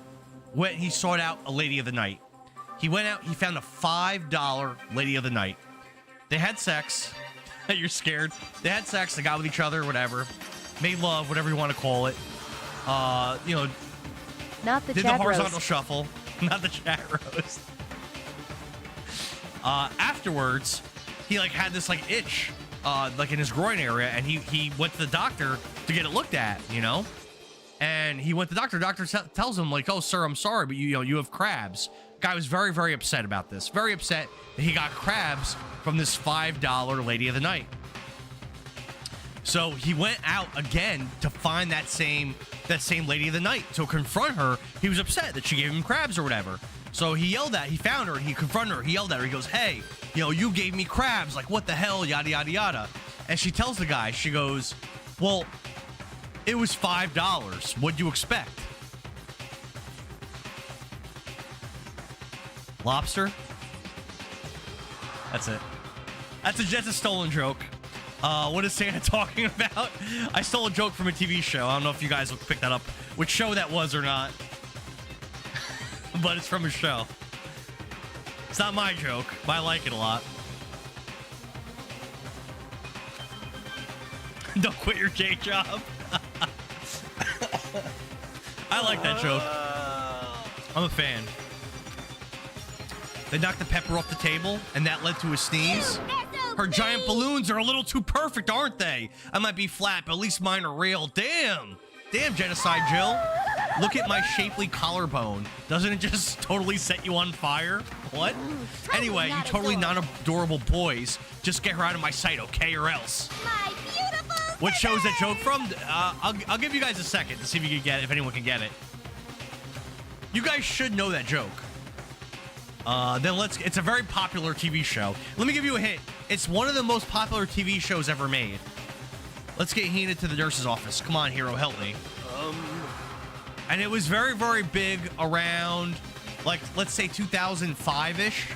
sought out a lady of the night. He went out, he found a $5 lady of the night. They had sex. You're scared. They had sex, they got with each other, whatever. Made love, whatever you want to call it. You know, Not the did the chat horizontal roast. shuffle, not the chat roast. Afterwards, he like had this like itch, like in his groin area, and he went to the doctor to get it looked at, you know. And he went to the doctor. Doctor tells him like, "Oh, sir, I'm sorry, but you have crabs." Guy was very, very upset about this. Very upset that he got crabs from this $5 lady of the night. So he went out again to find that same lady of the night to confront her. He was upset that she gave him crabs or whatever. So he found her, he confronted her, he yelled at her. He goes, "Hey, you gave me crabs. Like, what the hell, yada, yada, yada." And she tells the guy, she goes, "Well, it was $5. What'd you expect?" Lobster? That's it. That's a stolen joke. What is Santa talking about? I stole a joke from a TV show. I don't know if you guys will pick that up, which show that was or not. But it's from a show. It's not my joke, but I like it a lot. Don't quit your day job. I like that joke. I'm a fan. They knocked the pepper off the table, and that led to a sneeze. Her giant balloons are a little too perfect, aren't they? I might be flat, but at least mine are real. Damn. Damn, Genocide Jill. Look at my shapely collarbone. Doesn't it just totally set you on fire? What? Anyway, you totally non-adorable boys. Just get her out of my sight, okay, or else. My beautiful What show is that joke from? I'll give you guys a second to see if you can get it, if anyone can get it. You guys should know that joke. It's a very popular TV show. Let me give you a hint. It's one of the most popular TV shows ever made. Let's get Hina to the nurse's office. Come on, Hero, help me. And it was very, very big around, like, let's say 2005-ish.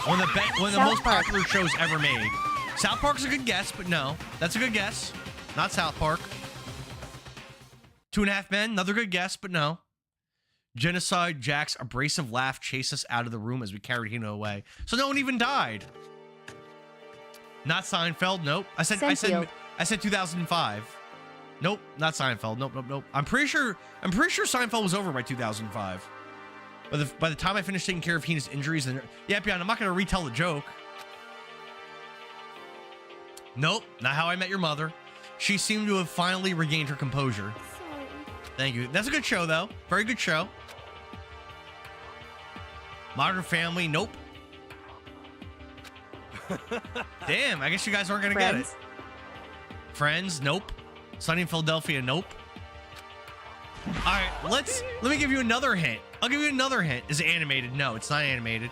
One of the most popular shows ever made. South Park's a good guess, but no. That's a good guess. Not South Park. 2.5 Men, another good guess, but no. Genocide Jack's abrasive laugh chased us out of the room as we carried Hina away. So no one even died. Not Seinfeld, nope. I said 2005. Nope, not Seinfeld. Nope. I'm pretty sure Seinfeld was over by 2005. By the time I finished taking care of Hina's injuries, yeah, Beyond, I'm not gonna retell the joke. Nope, not How I Met Your Mother. She seemed to have finally regained her composure. Sorry. Thank you. That's a good show, though. Very good show. Modern Family, nope. Damn, I guess you guys aren't gonna get it. Friends, nope. Sunny in Philadelphia, nope. All right, let me give you another hint. I'll give you another hint. Is it animated? No, it's not animated.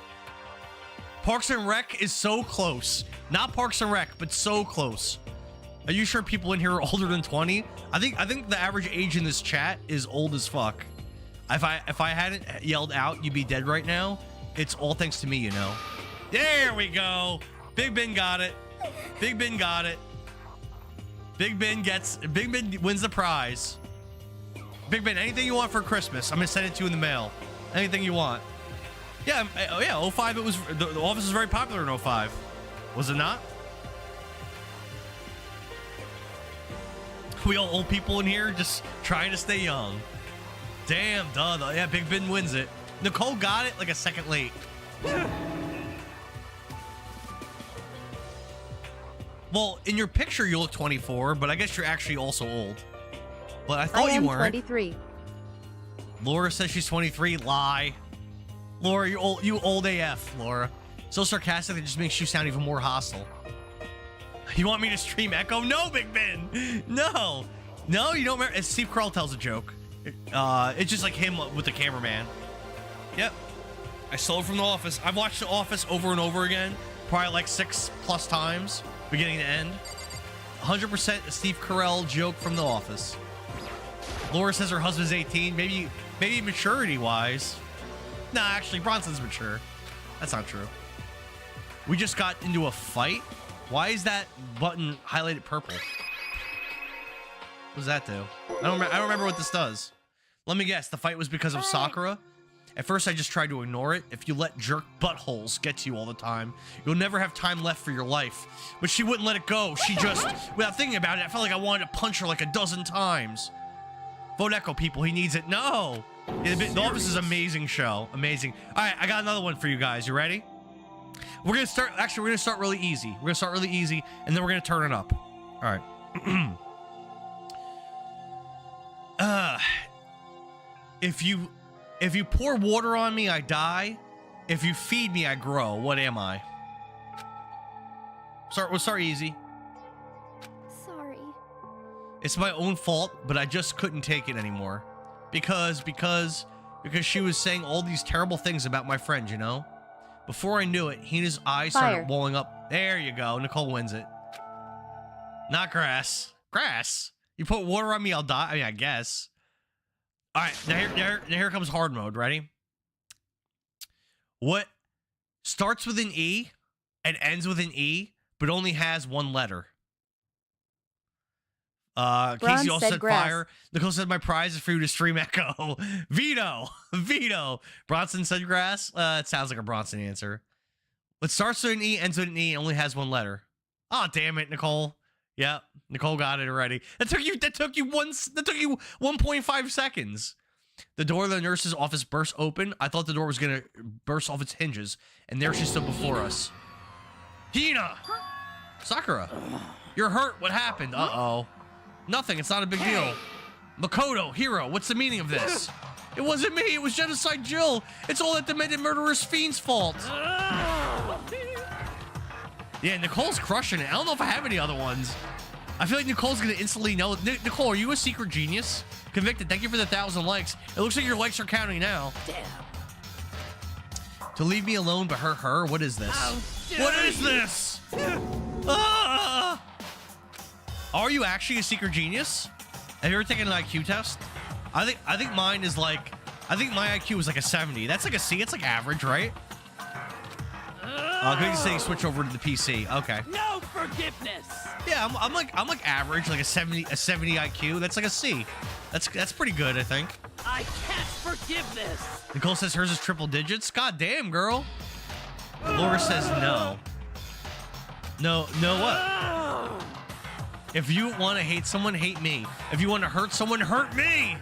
Parks and Rec is so close. Not Parks and Rec, but so close. Are you sure people in here are older than 20? I think the average age in this chat is old as fuck. If I hadn't yelled out, you'd be dead right now. it's all thanks to me, you know. There we go. Big Ben got it. Big Ben got it. Big Ben wins the prize. Big Ben, anything you want for Christmas, I'm gonna send it to you in the mail. Anything you want. Yeah, yeah. 05. It was the Office was very popular in 05. Was it not? We all old people in here just trying to stay young. Damn, duh. Yeah, Big Ben wins it. Nicole got it like a second late. Well, in your picture you look 24, but I guess you're actually also old. But I thought you weren't. 23. Laura says she's 23. Lie. Laura, you're old. You old AF, Laura. So sarcastic that just makes you sound even more hostile. You want me to stream Echo? No, Big Ben. No. No, you don't remember. Steve Carell tells a joke. It's just like him with the cameraman. Yep. I stole it from The Office. I've watched The Office over and over again. Probably like 6+ times, beginning to end. 100% a Steve Carell joke from The Office. Laura says her husband's 18. Maybe maturity-wise. Nah, actually, Bronson's mature. That's not true. We just got into a fight. Why is that button highlighted purple? What does that do? I don't remember what this does. Let me guess. The fight was because of Sakura. At first, I just tried to ignore it. If you let jerk buttholes get to you all the time, you'll never have time left for your life. But she wouldn't let it go. She just, without thinking about it, I felt like I wanted to punch her like a dozen times. Vote Echo, people. He needs it. No. Yeah, The Office is an amazing show. Amazing. All right, I got another one for you guys. You ready? We're going to start, actually, we're going to start really easy. We're going to start really easy, and then we're going to turn it up. All right. If you pour water on me, I die. If you feed me, I grow. What am I? We'll start easy. Sorry. It's my own fault, but I just couldn't take it anymore. Because she was saying all these terrible things about my friend, you know? Before I knew it, Hina's eyes started welling up. There you go. Nicole wins it. Not grass. Grass? You put water on me, I'll die? I mean, I guess. All right, now here comes hard mode. Ready? What starts with an E and ends with an E, but only has one letter? Casey also said fire. Nicole said my prize is for you to stream Echo. Veto. Bronson said grass. It sounds like a Bronson answer. What starts with an E, ends with an E, and only has one letter. Oh, damn it, Nicole. Yep, Nicole got it already. That took you 1.5 seconds. The door of the nurse's office burst open. I thought the door was gonna burst off its hinges, and there she stood before us. Hina! Sakura! You're hurt. What happened? Uh-oh. Nothing. It's not a big deal. Makoto, hero, what's the meaning of this? It wasn't me. It was Genocide Jill. It's all that demented murderous fiend's fault. Yeah, Nicole's crushing it. I don't know if I have any other ones. I feel like Nicole's gonna instantly know. Nicole, are you a secret genius? Convicted. Thank you for the 1,000 likes. It looks like your likes are counting now. Damn. To leave me alone but hurt her? What is this? What is this? Ah! Are you actually a secret genius? Have you ever taken an IQ test? I think mine is like, I think my IQ is like a 70. That's like a C. It's like average, right? Good saying switch over to the PC. Okay. No forgiveness. Yeah, I'm like average, like a 70 IQ. That's like a C. That's pretty good, I think. I can't forgive this. Nicole says hers is triple digits. God damn, girl. Laura says no. No what? If you want to hate someone, hate me. If you want to hurt someone, hurt me.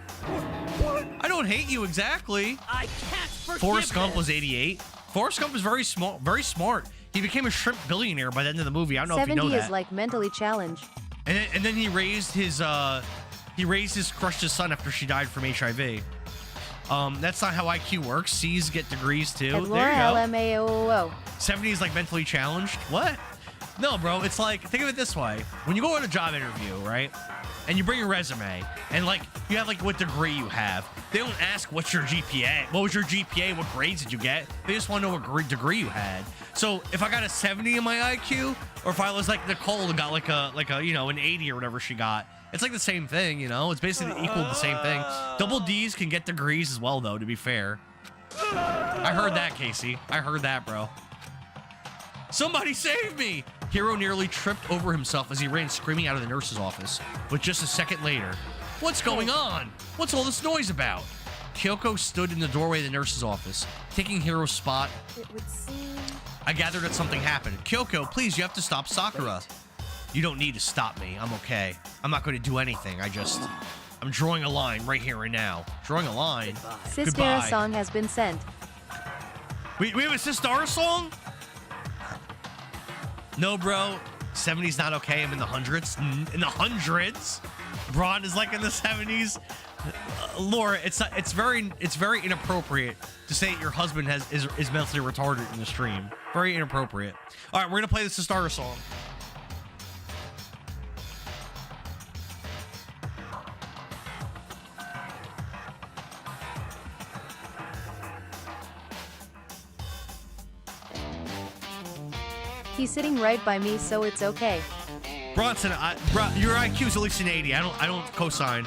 I don't hate you exactly. I can't forgive Forrest Gump this. was 88. Forrest Gump is very small, very smart. He became a shrimp billionaire by the end of the movie. I don't know if you know that. 70 is like mentally challenged. And then he raised his crushed son after she died from HIV. That's not how IQ works. C's get degrees too. And There Laura you go. LMAO. 70 is like mentally challenged. What? No, bro. It's like, think of it this way. When you go on a job interview, right? And you bring your resume, and like you have like what degree you have. They don't ask what's your GPA. What was your GPA? What grades did you get? They just want to know what degree you had. So if I got a 70 in my IQ, or if I was like Nicole and got like a you know, an 80 or whatever she got, it's like the same thing, you know. It's basically equal to the same thing. Double D's can get degrees as well, though. To be fair, I heard that, Casey. I heard that, bro. Somebody save me! Hiro nearly tripped over himself as he ran screaming out of the nurse's office. But just a second later, what's going on? What's all this noise about? Kyoko stood in the doorway of the nurse's office, taking Hiro's spot. It would seem... I gathered that something happened. Kyoko, please, you have to stop Sakura. You don't need to stop me. I'm okay. I'm not going to do anything. I'm drawing a line right here and now. Drawing a line. Sistera song has been sent. We have a Sistera song? No, bro. 70s not okay. I'm in the hundreds. In the hundreds. Braun is like in the 70s. Laura, it's very inappropriate to say your husband is mentally retarded in the stream. Very inappropriate. All right, we're gonna play the Sistera song. He's sitting right by me, so it's okay. Bronson, your IQ is at least an 80. I don't co-sign.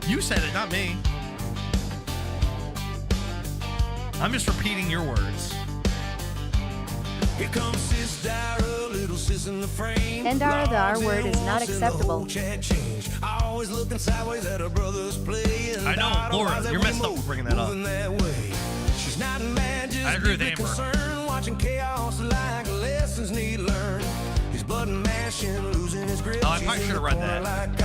You said it, not me. I'm just repeating your words. Here comes Sis Dara, little sis in the frame. Endara, the R word is not acceptable. Always looking sideways at her brother's play. I know, Laura, you're messed up for bringing that up. She's not mad, just I agree with Amber. concerned, watching chaos like lessons need learned. He's button mashing, losing his grip. Oh, I probably should have read that.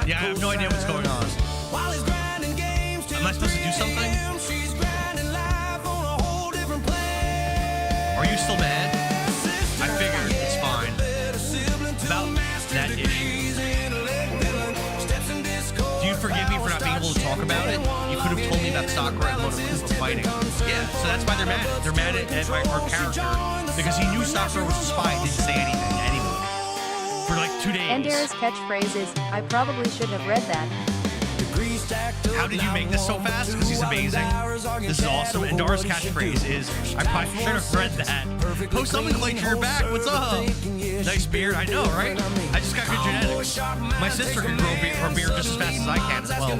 Yeah, I have no idea what's going on. While he's grinding games, am I supposed to do something? She's grinding life on a whole different plane. Are you still mad? I figured it's fine. About that issue. Do you forgive me for not being able to talk about it? You could have told me about Sakura and Monokupa fighting. Yeah, so that's why they're mad. They're mad at our character because he knew Sakura was a spy and didn't say anything to anyone for like 2 days. Endara's catchphrase is, I probably should have read that. How did you make this so fast? Because he's amazing. This is awesome. Endara's catchphrase is, I probably should have read that. Post nomenclature, you're back. What's up? Nice beard. I know, right? I just got good genetics. My sister can grow her beard just as fast as I can as well.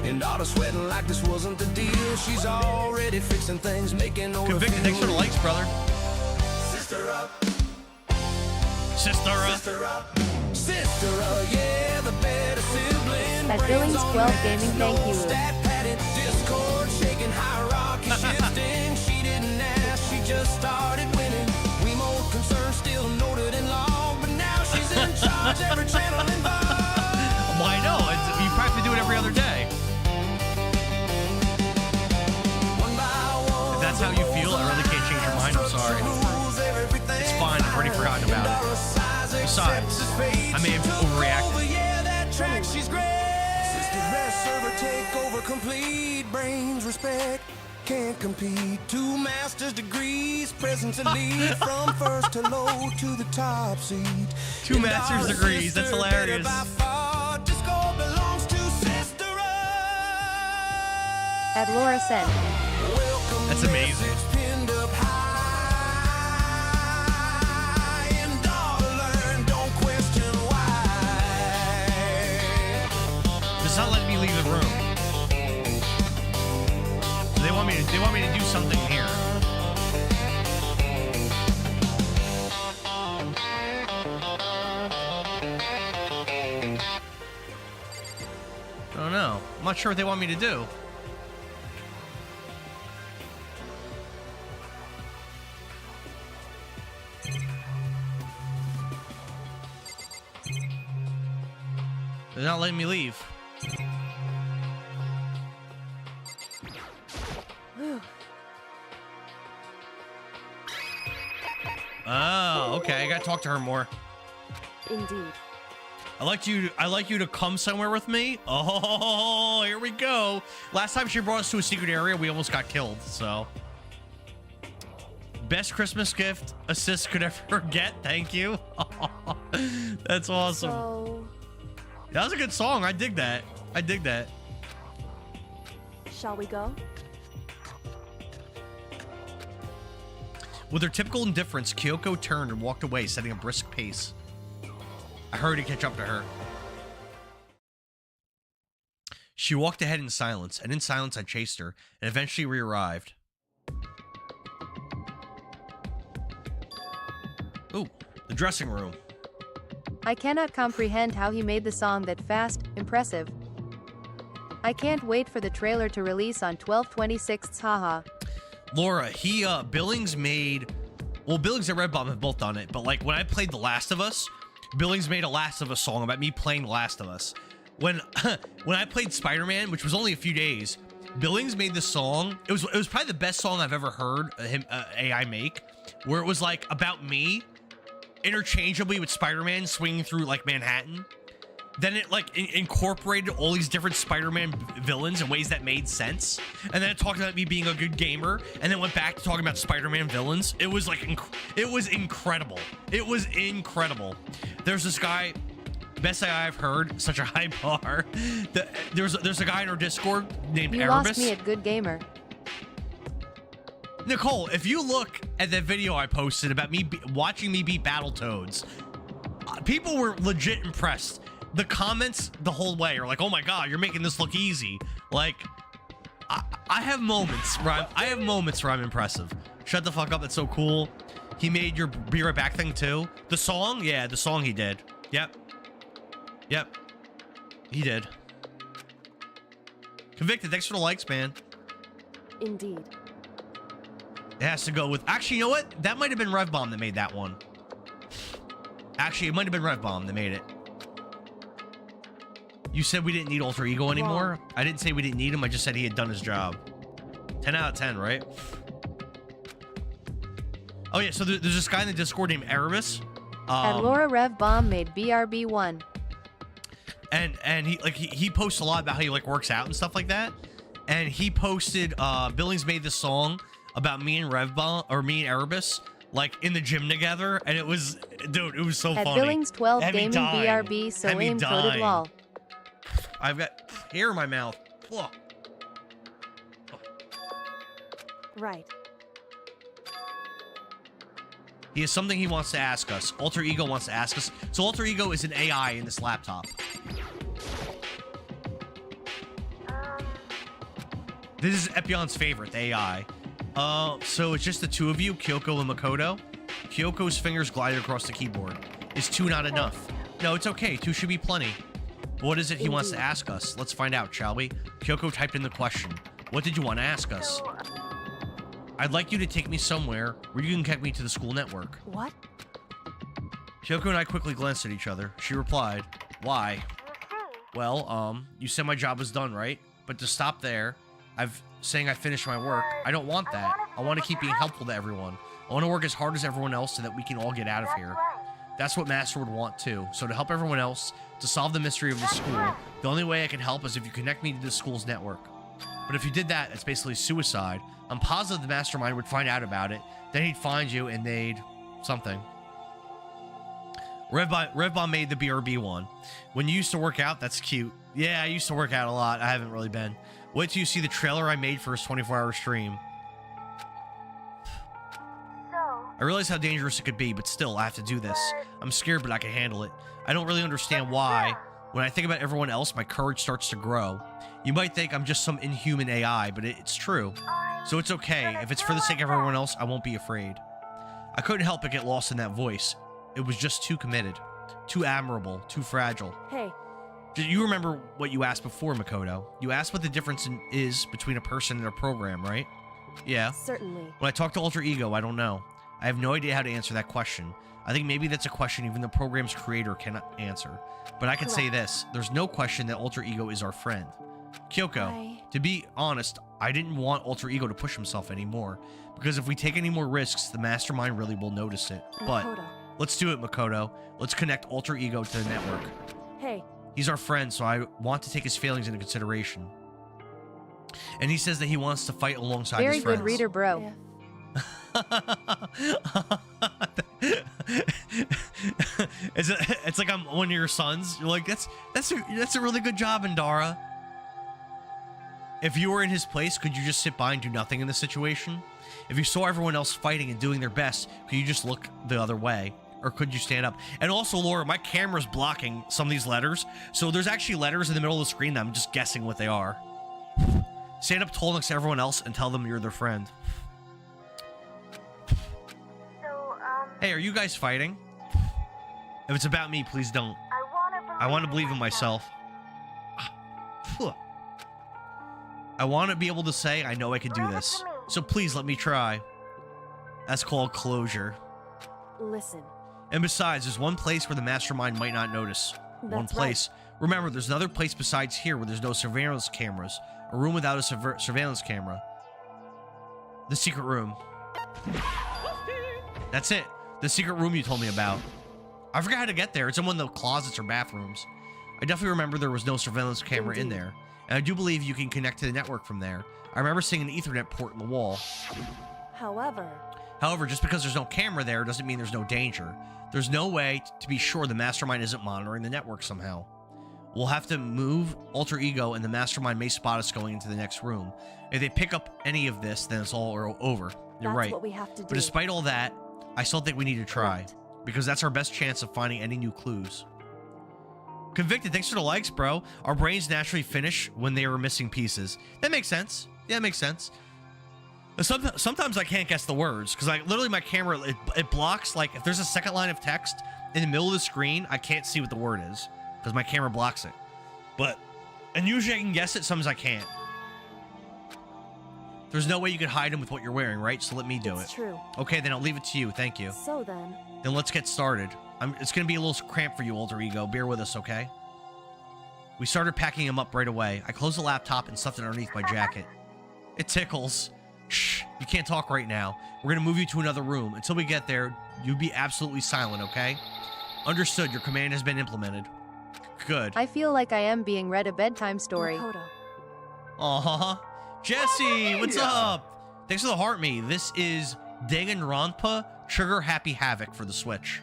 Endara sweating like this wasn't the deal. She's already fixing things, making no Convicted. Thanks for the likes, brother. Sister up. Sister up. Sister up, yeah, the better sibling. At Billings 12 Gaming, thank you. Discord shaking, hierarchy shifting. She didn't ask, she just started winning. We more concerned, still noted in law, but now she's in charge, every channel involved. Well, I know. You probably have to do it every other day. If that's how you feel, I really can't change your mind. I'm sorry. It's fine. I've already forgotten about it. Besides, I may have overreacted. Yeah, that track, she's great. Sister best server take over complete. Brains respect, can't compete. 2 master's degrees, present to lead from first to low to the top seat. 2 master's degrees, that's hilarious. Disco belongs to Sister At Laura Sen. That's amazing. It's not letting me leave the room. They want me to do something here. I don't know. I'm not sure what they want me to do. They're not letting me leave. Oh, okay. I gotta talk to her more. Indeed. I like you to come somewhere with me. Oh, here we go. Last time she brought us to a secret area, we almost got killed. So, best Christmas gift a sis could ever get. Thank you. That's awesome. So, That was a good song. I dig that. I dig that. shall we go? With her typical indifference, Kyoko turned and walked away, setting a brisk pace. I hurried to catch up to her. She walked ahead in silence, and in silence I chased her, and eventually we arrived. Ooh, the dressing room. I cannot comprehend how he made the song that fast, impressive. I can't wait for the trailer to release on 12/26, haha. Laura, Billings made, well, Billings and Red Bomb have both done it, but like when I played The Last of Us, Billings made a Last of Us song about me playing The Last of Us. When I played Spider-Man, which was only a few days, Billings made this song. It was probably the best song I've ever heard him AI make, where it was like about me interchangeably with Spider-Man swinging through like Manhattan. Then it like incorporated all these different Spider-Man villains in ways that made sense, and then it talked about me being a good gamer, and then went back to talking about Spider-Man villains. It was like it was incredible. It was incredible. There's this guy, best AI I've heard, such a high bar. There's a guy in our Discord named You Erebus. lost me at Good Gamer. Nicole, if you look at that video I posted about me watching me beat Battletoads, people were legit impressed. The comments the whole way are like, "Oh my god, you're making this look easy." Like, I have moments where I'm impressive. Shut the fuck up. That's so cool. He made your Be Right Back thing too. The song, yeah, the song he did. Yep, he did. Convicted. Thanks for the likes, man. Indeed. It has to go with. Actually, you know what? That might have been Rev Bomb that made that one. Actually, it might have been Rev Bomb that made it. You said we didn't need Alter Ego anymore? I didn't say we didn't need him. I just said he had done his job. 10 out of 10, right? Oh, yeah. So there's this guy in the Discord named Erebus. And Laura Rev Bomb made BRB1. And he posts a lot about how he like works out and stuff like that. And he posted Billings made this song about me and Rev Bomb, or me and Erebus, like in the gym together. And it was, dude, it was so funny. At Billings 12 Had me Gaming dying. BRB, so Had me aim coded dying. lol. I've got hair in my mouth. Ugh. Right. He has something he wants to ask us. Alter Ego wants to ask us. So Alter Ego is an AI in this laptop. This is Epion's favorite, the AI. So it's just the two of you, Kyoko and Makoto. Kyoko's fingers glide across the keyboard. Is 2 not enough? No, it's okay. 2 should be plenty. What is it he wants to ask us? Let's find out, shall we? Kyoko typed in the question. What did you want to ask us? I'd like you to take me somewhere where you can connect me to the school network. What? Kyoko and I quickly glanced at each other. She replied, why? Well, you said my job was done, right? But to stop there, saying I finished my work. I don't want that. I want to keep being helpful to everyone. I want to work as hard as everyone else so that we can all get out of here. That's what Master would want too. So to help everyone else, to solve the mystery of the school, the only way I can help is if you connect me to the school's network. But if you did that, it's basically suicide. I'm positive the mastermind would find out about it. Then he'd find you and they'd something. Revbomb made the BRB one. When you used to work out, that's cute. Yeah, I used to work out a lot. I haven't really been. Wait till you see the trailer I made for his 24-hour stream. I realize how dangerous it could be, but still, I have to do this. I'm scared, but I can handle it. I don't really understand why. When I think about everyone else, my courage starts to grow. You might think I'm just some inhuman AI, but it's true. So it's okay. If it's for the sake of everyone else, I won't be afraid. I couldn't help but get lost in that voice. It was just too committed, too admirable, too fragile. Hey. Do you remember what you asked before, Makoto? You asked what the difference is between a person and a program, right? Yeah. Certainly. When I talk to Alter Ego, I don't know. I have no idea how to answer that question. I think maybe that's a question even the program's creator cannot answer. But I can say this, there's no question that Alter Ego is our friend. Kyoko, to be honest, I didn't want Alter Ego to push himself anymore, because if we take any more risks, the mastermind really will notice it. But let's do it, Makoto. Let's connect Alter Ego to the network. Hey. He's our friend, so I want to take his failings into consideration. And he says that he wants to fight alongside his friends. Very good reader, bro. Yeah. It's like I'm one of your sons. You're like, that's a really good job, Endara. If you were in his place, could you just sit by and do nothing in this situation? If you saw everyone else fighting and doing their best, could you just look the other way? or could you stand up? And also, Laura, my camera's blocking some of these letters. So there's actually letters in the middle of the screen that I'm just guessing what they are. Stand up tall next to everyone else and tell them you're their friend. Hey, are you guys fighting? If it's about me, please don't. I want to believe in myself. I want to be able to say, I know I can do this. So please let me try. That's called closure. Listen. And besides, there's one place where the mastermind might not notice. One place. Right. Remember, there's another place besides here where there's no surveillance cameras. A room without a surveillance camera. The secret room. That's it. The secret room you told me about. I forgot how to get there. It's in one of the closets or bathrooms. I definitely remember there was no surveillance camera in there. And I do believe you can connect to the network from there. I remember seeing an Ethernet port in the wall. However, just because there's no camera there doesn't mean there's no danger. There's no way to be sure the mastermind isn't monitoring the network somehow. We'll have to move alter ego and the mastermind may spot us going into the next room. If they pick up any of this, then it's all over. You're right. What we have to do. But despite all that, I still think we need to try. Because that's our best chance of finding any new clues. Convicted, thanks for the likes, bro. Our brains naturally finish when they are missing pieces. That makes sense. Yeah, it makes sense. Sometimes I can't guess the words because literally my camera, it blocks, like if there's a second line of text in the middle of the screen, I can't see what the word is because my camera blocks it. And usually I can guess it, sometimes I can't. There's no way you could hide them with what you're wearing, right? So let me do it. It's true. Okay, then I'll leave it to you. Thank you. So then let's get started. It's going to be a little cramped for you, alter ego. Bear with us, okay? We started packing him up right away. I closed the laptop and stuffed it underneath my jacket. It tickles. Shh, you can't talk right now. We're going to move you to another room. Until we get there, you be absolutely silent, okay? Understood. Your command has been implemented. Good. I feel like I am being read a bedtime story. Aw. Jesse, what's up? Thanks for the heart me. This is Danganronpa Trigger Happy Havoc for the Switch.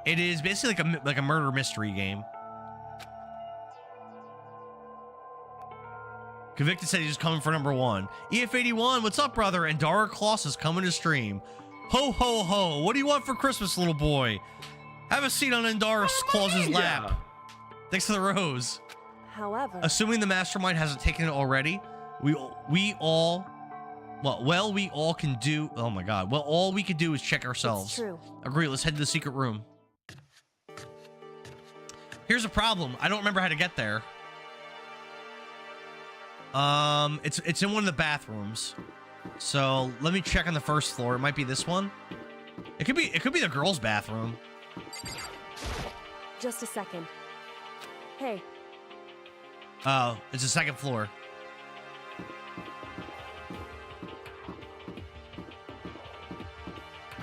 It is basically like a murder mystery game. Convicted said he's just coming for number 1. EF81, what's up, brother? Endara Kloss is coming to stream. Ho, ho, ho. What do you want for Christmas, little boy? Have a seat on Endara Kloss's lap. Thanks for the rose. However, assuming the mastermind hasn't taken it already, we all can do. Oh my God. Well, all we can do is check ourselves. It's true. Agree. Let's head to the secret room. Here's a problem. I don't remember how to get there. It's in one of the bathrooms. So let me check on the first floor. It might be this one. It could be the girls' bathroom. Just a second. Hey. Oh, it's the second floor.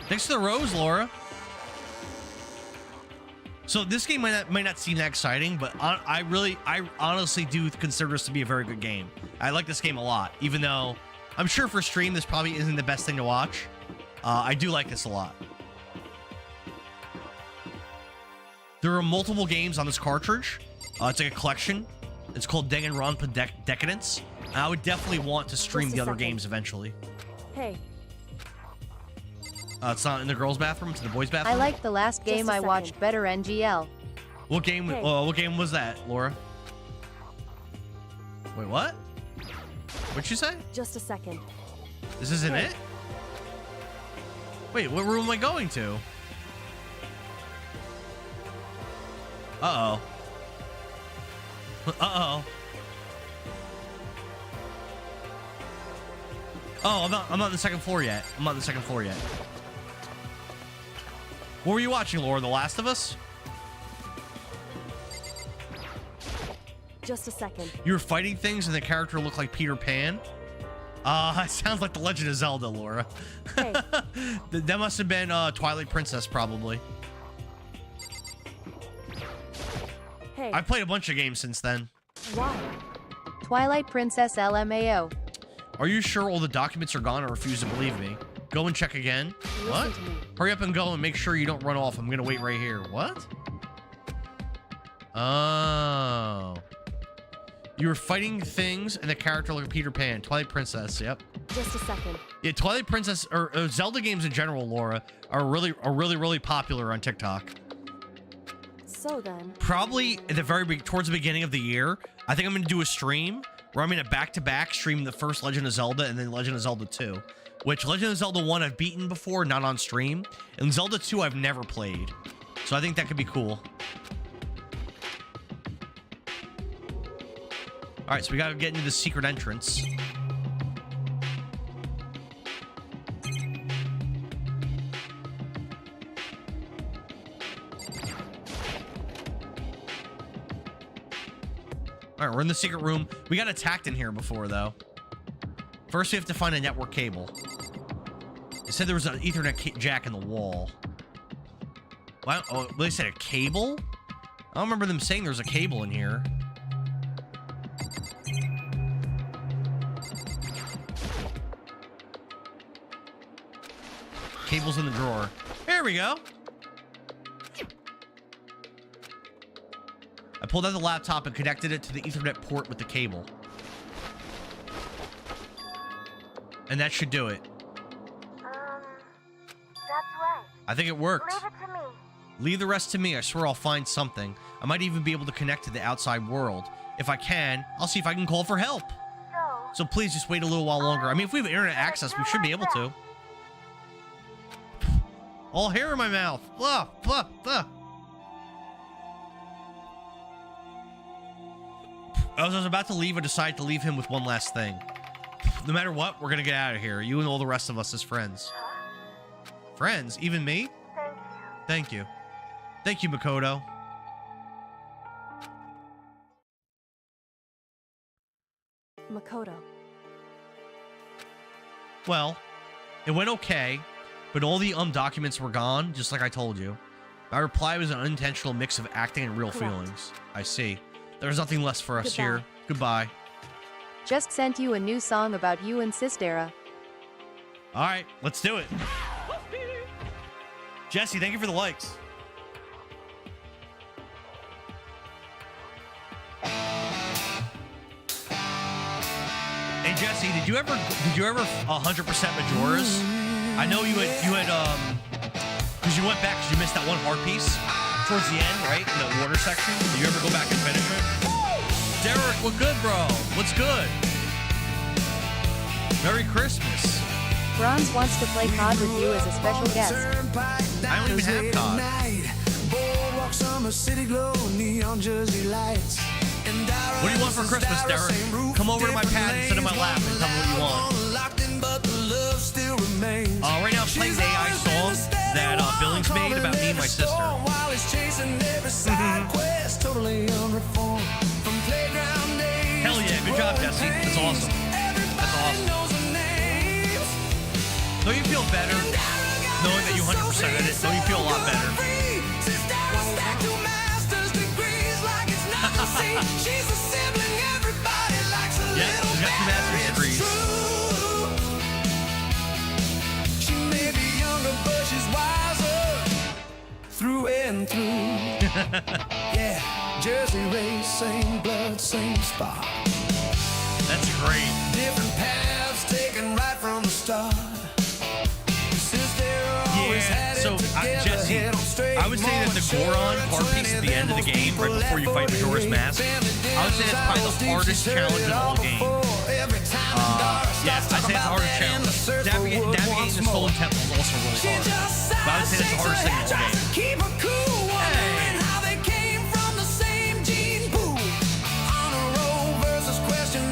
Thanks for the rose, Laura. So this game might not seem that exciting, but I honestly do consider this to be a very good game. I like this game a lot, even though I'm sure for stream this probably isn't the best thing to watch. I do like this a lot. There are multiple games on this cartridge. It's like a collection. It's called Danganronpa Decadence. And I would definitely want to stream the other games eventually. Hey. It's not in the girls' bathroom. It's in the boys' bathroom. I like the last game I watched better, NGL. What game? Hey. What game was that, Laura? Wait, what? What'd you say? Just a second. This isn't it? Wait, what room am I going to? Uh-oh. Uh-oh. Oh, I'm not on the second floor yet. I'm not on the second floor yet. What were you watching, Laura? The Last of Us? Just a second. You were fighting things and the character looked like Peter Pan? It sounds like The Legend of Zelda, Laura. Hey. That must have been Twilight Princess, probably. Hey. I've played a bunch of games since then. Why? Twilight Princess LMAO. Are you sure all the documents are gone or refuse to believe me? Go and check again. What? To me. Hurry up and go and make sure you don't run off. I'm gonna wait right here. What? Oh. You were fighting things and the character looked like Peter Pan. Twilight Princess, yep. Just a second. Yeah, Twilight Princess or Zelda games in general, Laura, are really popular on TikTok. So then. Probably at the towards the beginning of the year, I think I'm gonna do a stream where I'm gonna back-to-back stream the first Legend of Zelda and then Legend of Zelda 2. Which Legend of Zelda 1 I've beaten before, not on stream. And Zelda 2 I've never played. So I think that could be cool. Alright, so we gotta get into the secret entrance. Alright, we're in the secret room. We got attacked in here before, though. First, we have to find a network cable. They said there was an Ethernet jack in the wall. Well, oh, they said a cable? I don't remember them saying there's a cable in here. Cable's in the drawer. There we go. I pulled out the laptop and connected it to the Ethernet port with the cable. And that should do it. That's right. I think it worked. Leave it to me. Leave the rest to me. I swear I'll find something. I might even be able to connect to the outside world. If I can, I'll see if I can call for help. So please just wait a little while longer. I mean, if we have internet access, we should be able to. All hair in my mouth. Blah, blah, blah. As I was about to leave, I decided to leave him with one last thing. No matter what, we're gonna get out of here. You and all the rest of us as friends. Friends? Even me? Thank you. Thank you. Thank you, Makoto. Makoto. Well, it went okay, but all the documents were gone, just like I told you. My reply was an unintentional mix of acting and real feelings. I see. There's nothing less for us here. Goodbye. Just sent you a new song about you and Sistera. All right, let's do it. Jesse, thank you for the likes. Hey Jesse, did you ever 100% Majora's? I know you had because you went back because you missed that one hard piece towards the end, right? In the water section. Did you ever go back and finish it? Derek, what good, bro? What's good? Merry Christmas. Bronze wants to play COD with you as a special guest. I don't even have COD. What do you want for Christmas, Derek? Come over to my pad and sit in my lap and tell me what you want. Right now I'm playing the AI song that Billings made about me and my sister. Hell yeah, good job, Jesse. That's awesome. That's awesome. Don't you feel better knowing that you 100%ed it? Don't you feel a lot better? Yeah, you got 2 master's degrees. She may be younger, but she's wiser through and through. Yeah, Jersey race, same blood, same spot. That's great. Different paths taken right from the start. Yeah, so Jesse, I would say that the Goron part piece at the end of the game, right before you fight Majora's Mask, I would say that's probably the hardest challenge in the whole game. Yes, I'd say it's the hardest challenge. Navigating the Stolen Temple is also really hard. But I would say that's the hardest thing in the whole game.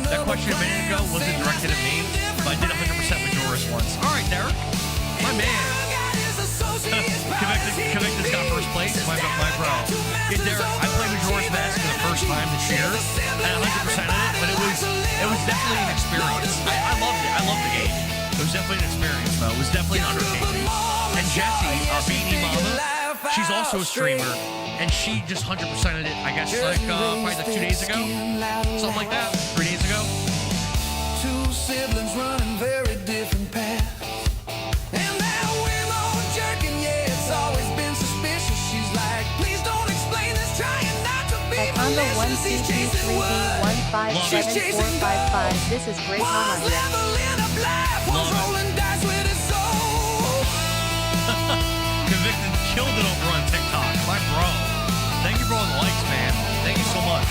That question a minute ago wasn't directed at me, but I did 100% Majora's once. All right, Derek. My man. Convicted's got first place. My bro. Yeah, Derek, I played Majora's Mask for the first time this year. I 100%ed it, but it was definitely an experience. I loved it. I loved the game. It was definitely an experience, though. It was definitely an undertaking. And Jessie, Beanie Mama, she's also a streamer, and she just 100%ed it, I guess, like, probably like 2 days ago. Something like that. 3 days ago. Two siblings running very different paths. And that willow jerking, yeah, it's always been suspicious. She's like, please don't explain this, trying not to be malicious. He's chasing what? This is great. She's chasing gold. This is great. Leveling up Life was Love it. rolling dice with his soul. Convicted killed it over on TikTok. My bro. Thank you for all the likes, man. Thank you so much.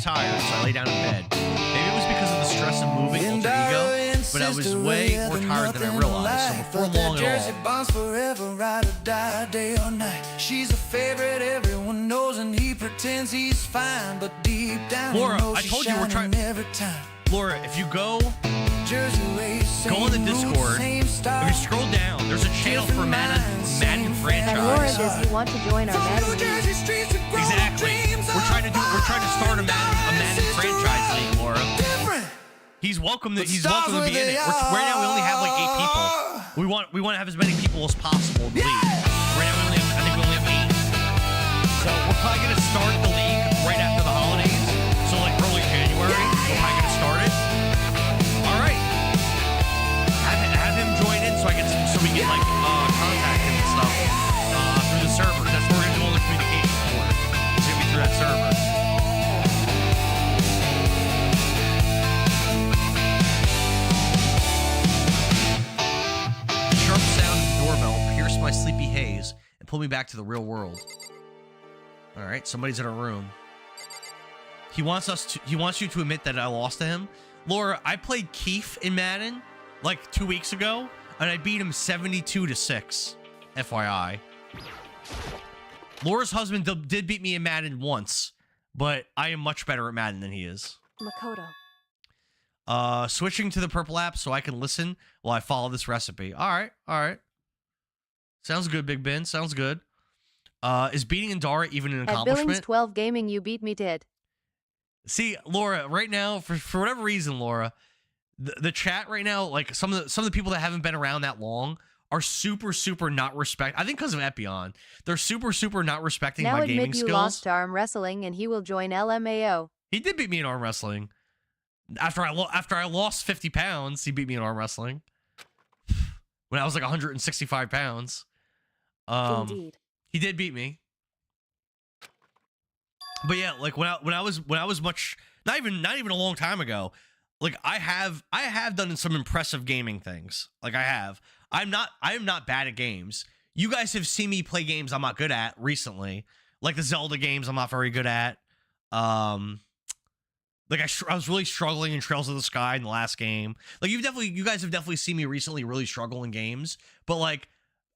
Tired, so I lay down in bed. Maybe it was because of the stress of moving alter ego, but I was way more tired than I realized. So before long at all, Bonds forever, ride or die, day or night. She's a favorite, everyone knows, and he pretends he's fine, but deep down, Laura, he knows I told you we're trying. every time. Laura, if you go Go on the Discord, if you scroll down, there's a channel for Madden franchise. And Laura, does he want to join our Madden league? Exactly. We're trying to start a Madden franchise league, Laura. He's welcome to be in it. Right now we only have like 8 people. We want to have as many people as possible in the league. Right now I think we only have 8. So we're probably gonna start the league right after the holidays. So like early January, we're probably gonna start it. All right. Have him join in so we can like contact him and stuff through the server. That's where we're gonna do all the communication for. It's gonna be through that server. The sharp sound of the doorbell pierced my sleepy haze and pulled me back to the real world. All right, somebody's in a room. He wants you to admit that I lost to him. Laura, I played Keith in Madden like 2 weeks ago, and I beat him 72-6. FYI. Laura's husband did beat me in Madden once, but I am much better at Madden than he is. Makoto. Switching to the purple app so I can listen while I follow this recipe. All right. Sounds good, Big Ben. Sounds good. Is beating Endara even an At accomplishment? Billings 12 Gaming, you beat me, did. See, Laura, right now, for whatever reason, Laura, the chat right now, like some of the people that haven't been around that long are super not respect. I think because of Epion, they're super not respecting Now my gaming admit you skills. lost to arm wrestling, and he will join LMAO. He did beat me in arm wrestling. After I lost 50 pounds, he beat me in arm wrestling. When I was like 165 pounds. Indeed. He did beat me. But yeah, like when I was much not even a long time ago, like I have done some impressive gaming things. Like I am not bad at games. You guys have seen me play games I'm not good at recently. Like the Zelda games I'm not very good at. Like I was really struggling in Trails of the Sky in the last game. Like you guys have definitely seen me recently really struggle in games. But like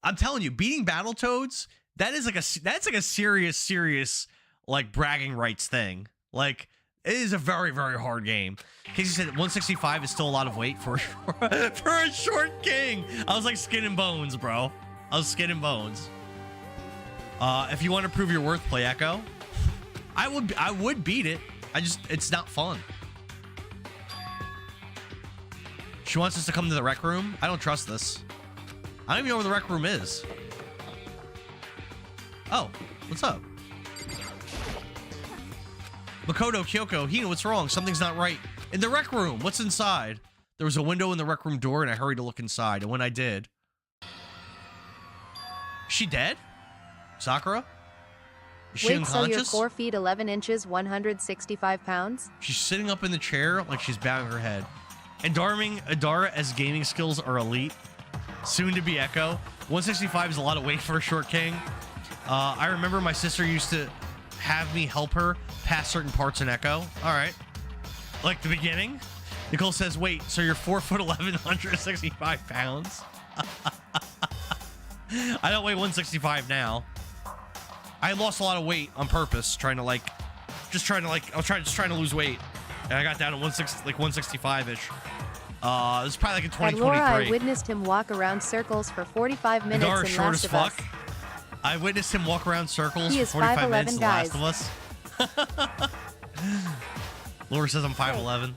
I'm telling you, beating Battletoads, that's like a serious like bragging rights thing. Like it is a very hard game. Casey said 165 is still a lot of weight for a short king. I was like skin and bones, bro. I was skin and bones. If you want to prove your worth, play Echo. I would beat it. It's not fun. She wants us to come to the rec room. I don't trust this. I don't even know where the rec room is. Oh, what's up? Makoto, Kyoko, Hina, what's wrong? Something's not right. In the rec room, what's inside? There was a window in the rec room door and I hurried to look inside. And when I did... Is she dead? Sakura? Is she Wait, so you're unconscious? 4 feet 11 inches, 165 pounds? She's sitting up in the chair like she's bowing her head. Endara as gaming skills are elite. Soon to be Echo. 165 is a lot of weight for a short king. I remember my sister used to have me help her pass certain parts in Echo. All right. Like the beginning. Nicole says, wait, so you're 4 foot 11, 165 pounds? I don't weigh 165 now. I lost a lot of weight on purpose, I was just trying to lose weight. And I got down to 165-ish. This is probably like in 2023. At Laura, I witnessed him walk around circles for 45 minutes Endara in short Last as of Us. fuck. I witnessed him walk around circles He for is 45 minutes 5'11", in The Last of Us. Laura says I'm 5'11".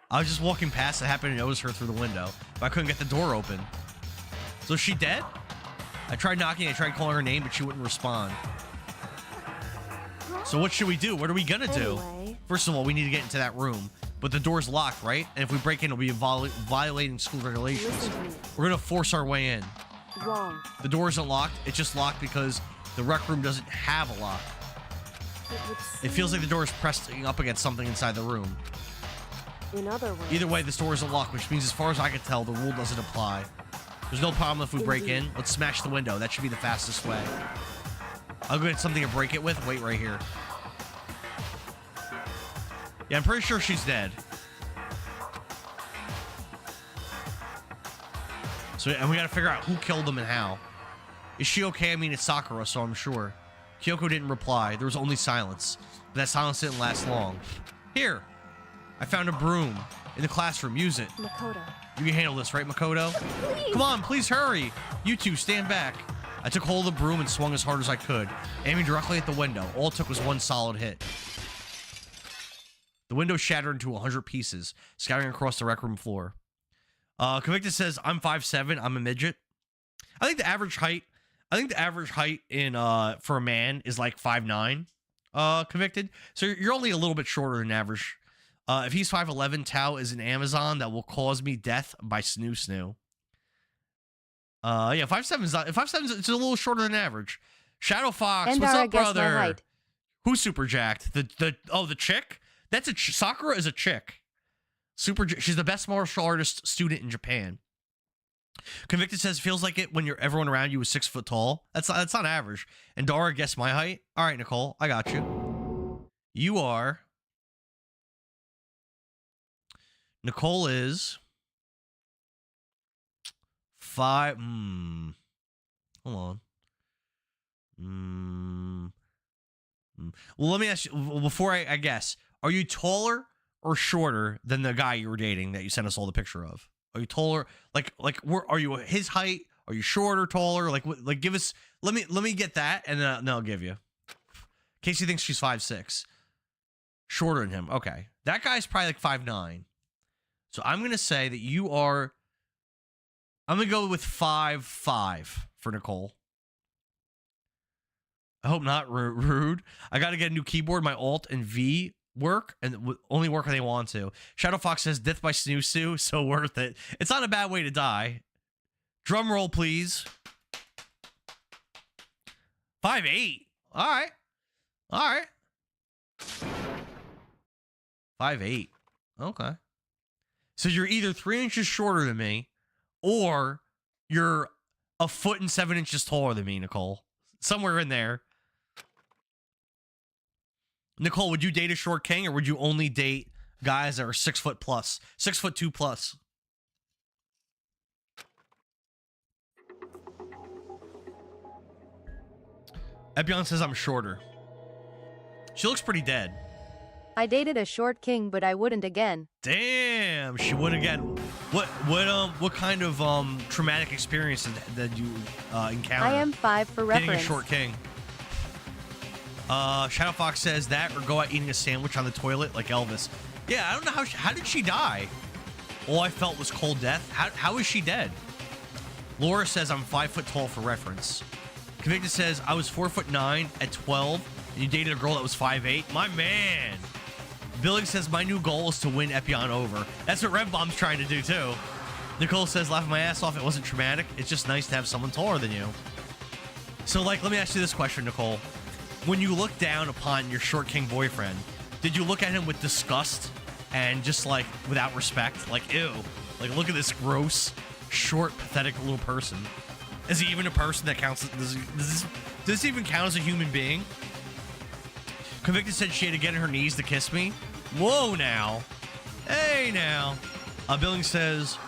I was just walking past. I happened to notice her through the window, but I couldn't get the door open. So is she dead? I tried knocking. I tried calling her name, but she wouldn't respond. So what should we do? What are we gonna do? Anyway. First of all, we need to get into that room, but the door's locked, right? And if we break in, it'll be violating school regulations. Listen to me. We're gonna force our way in. Wrong. The door isn't locked. It's just locked because the rec room doesn't have a lock. It feels like the door is pressing up against something inside the room. In other words. Either way, this door isn't locked, which means as far as I can tell, the rule doesn't apply. There's no problem if we break in. Let's smash the window. That should be the fastest way. I'll go get something to break it with. Wait right here. Yeah, I'm pretty sure she's dead. So, and we gotta figure out who killed them and how. Is she okay? I mean, it's Sakura, so I'm sure. Kyoko didn't reply. There was only silence. But that silence didn't last long. Here. I found a broom in the classroom. Use it. Makoto. You can handle this, right, Makoto? Please. Come on, please hurry. You two, stand back. I took hold of the broom and swung as hard as I could, aiming directly at the window. All it took was one solid hit. The window shattered into 100 pieces, scattering across the rec room floor. Convicted says, I'm 5'7", I'm a midget. I think the average height in for a man is like 5'9", Convicted. So you're only a little bit shorter than average. If he's 5'11", Tao is an Amazon that will cause me death by Snoo Snoo. Yeah, 5'7" is not. 5'7" it's a little shorter than average. Shadow Fox, Endara what's up, guessed my brother? height. Who's super jacked? The chick? That's a Sakura is a chick. She's the best martial artist student in Japan. Convicted says feels like it when everyone around you is 6 foot tall. That's not average. And Dara guessed my height. All right, Nicole, I got you. You are. Nicole is 5. Hold on. Well, let me ask you before I guess. Are you taller or shorter than the guy you were dating that you sent us all the picture of? Are you taller? Like, are you his height? Are you shorter, taller? Like, give us. Let me get that, and then I'll give you. In case you think she's 5'6", shorter than him. Okay, that guy's probably like 5'9". So I'm gonna say that you are. I'm gonna go with 5'5" for Nicole. I hope not rude. I got to get a new keyboard. My Alt and V work and only work when they want to. Shadow Fox says death by Snoo Snoo, so worth it. It's not a bad way to die. Drum roll, please. 5'8". All right. 5'8". Okay. So you're either 3 inches shorter than me, or you're 1 foot and 7 inches taller than me, Nicole. Somewhere in there. Nicole, would you date a short king, or would you only date guys that are 6 foot plus, 6'2" plus? Epion says I'm shorter. She looks pretty dead. I dated a short king, but I wouldn't again. Damn, she would again. What kind of traumatic experience did you encounter? I am 5 for reference. Dating a short king. Shadow Fox says that, or go out eating a sandwich on the toilet like Elvis. Yeah, I don't know how did she die? All I felt was cold death. How is she dead? Laura says I'm 5 foot tall for reference. Convicted says I was 4'9" at 12, and you dated a girl that was 5'8". My man. Billing says my new goal is to win Epion over. That's what Red Bomb's trying to do too. Nicole says laughing my ass off. It wasn't traumatic. It's just nice to have someone taller than you. So let me ask you this question, Nicole. When you look down upon your short king boyfriend, did you look at him with disgust and just without respect? Like, ew. Like, look at this gross, short, pathetic little person. Is he even a person that counts? Does this even count as a human being? Convicted said she had to get on her knees to kiss me. Whoa, now. Hey, now. Billing says,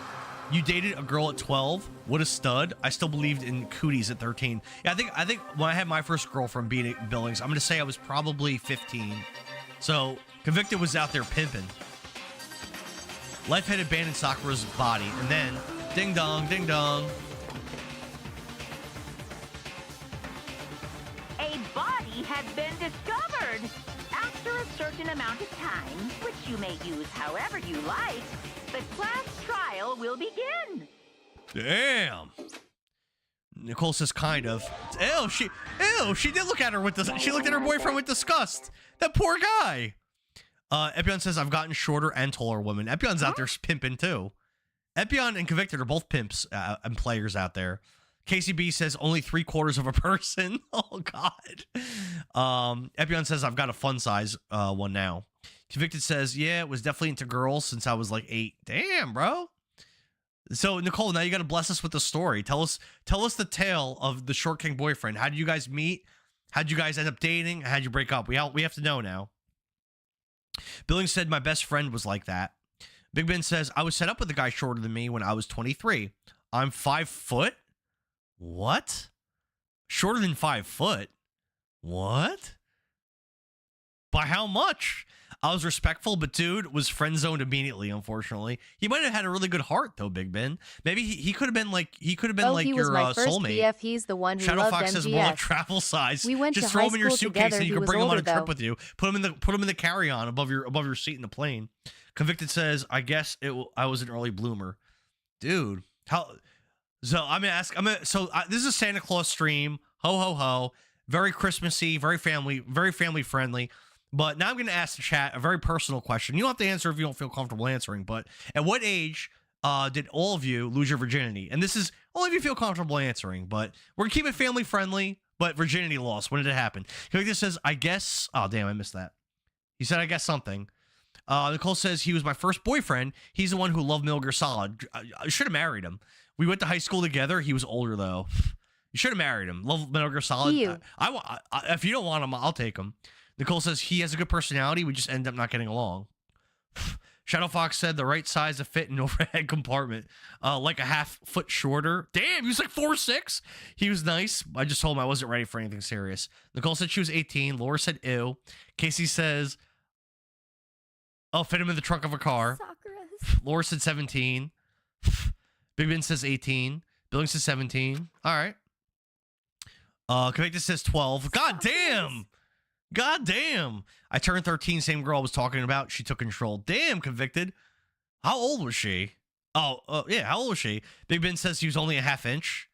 you dated a girl at 12? What a stud. I still believed in cooties at 13. Yeah, I think when I had my first girlfriend being at Billings, I'm going to say I was probably 15. So, Convicted was out there pimping. Life had abandoned Sakura's body, and then, ding dong, ding dong. A body has been discovered. After a certain amount of time, which you may use however you like, the class trial will begin. Damn. Nicole says kind of. Ew, she did look at her with she looked at her boyfriend with disgust. That poor guy. Epion says I've gotten shorter and taller women. Epion's out there pimping too. Epion and Convicted are both pimps and players out there. KCB says only 3/4 of a person. Oh God. Epion says I've got a fun size one now. Convicted says, yeah, it was definitely into girls since I was like 8. Damn, bro. So Nicole, now you got to bless us with the story. Tell us the tale of the Short King boyfriend. How did you guys meet? How did you guys end up dating? How'd you break up? We have to know now. Billings said my best friend was like that. Big Ben says I was set up with a guy shorter than me when I was 23. I'm 5 foot. What? Shorter than 5 foot? What? By how much? I was respectful, but dude was friend zoned immediately. Unfortunately, he might have had a really good heart though. Big Ben, maybe he could have been like he was your my first soulmate. BF. He's the one who Shadow loved Fox MGS. says more like travel size. We went just to throw high him in your school suitcase together. and you He can was bring him on a older, trip though. with you. Put him in the carry-on above your seat in the plane. Convicted says I guess I was an early bloomer, dude. How? So I'm gonna ask. This is a Santa Claus stream. Ho ho ho. Very Christmassy. Very family friendly. But now I'm going to ask the chat a very personal question. You don't have to answer if you don't feel comfortable answering. But at what age did all of you lose your virginity? And this is only if you feel comfortable answering. But we're going to keep it family friendly. But virginity loss. When did it happen? This says, I guess. Oh, damn, I missed that. He said, I guess something. Nicole says, he was my first boyfriend. He's the one who loved Metal Gear Solid. I should have married him. We went to high school together. He was older, though. You should have married him. Love Metal Gear Solid. If you don't want him, I'll take him. Nicole says he has a good personality. We just end up not getting along. Shadow Fox said the right size to fit in overhead compartment. Like a half foot shorter. Damn, he was like 4'6". He was nice. I just told him I wasn't ready for anything serious. Nicole said she was 18. Laura said ew. Casey says, I'll fit him in the trunk of a car. Laura said 17. Big Ben says 18. Billings says 17. All right. Convicted says 12. God damn. God damn. I turned 13, same girl I was talking about. She took control. Damn, Convicted. How old was she? Yeah, how old was she? Big Ben says he was only a half inch.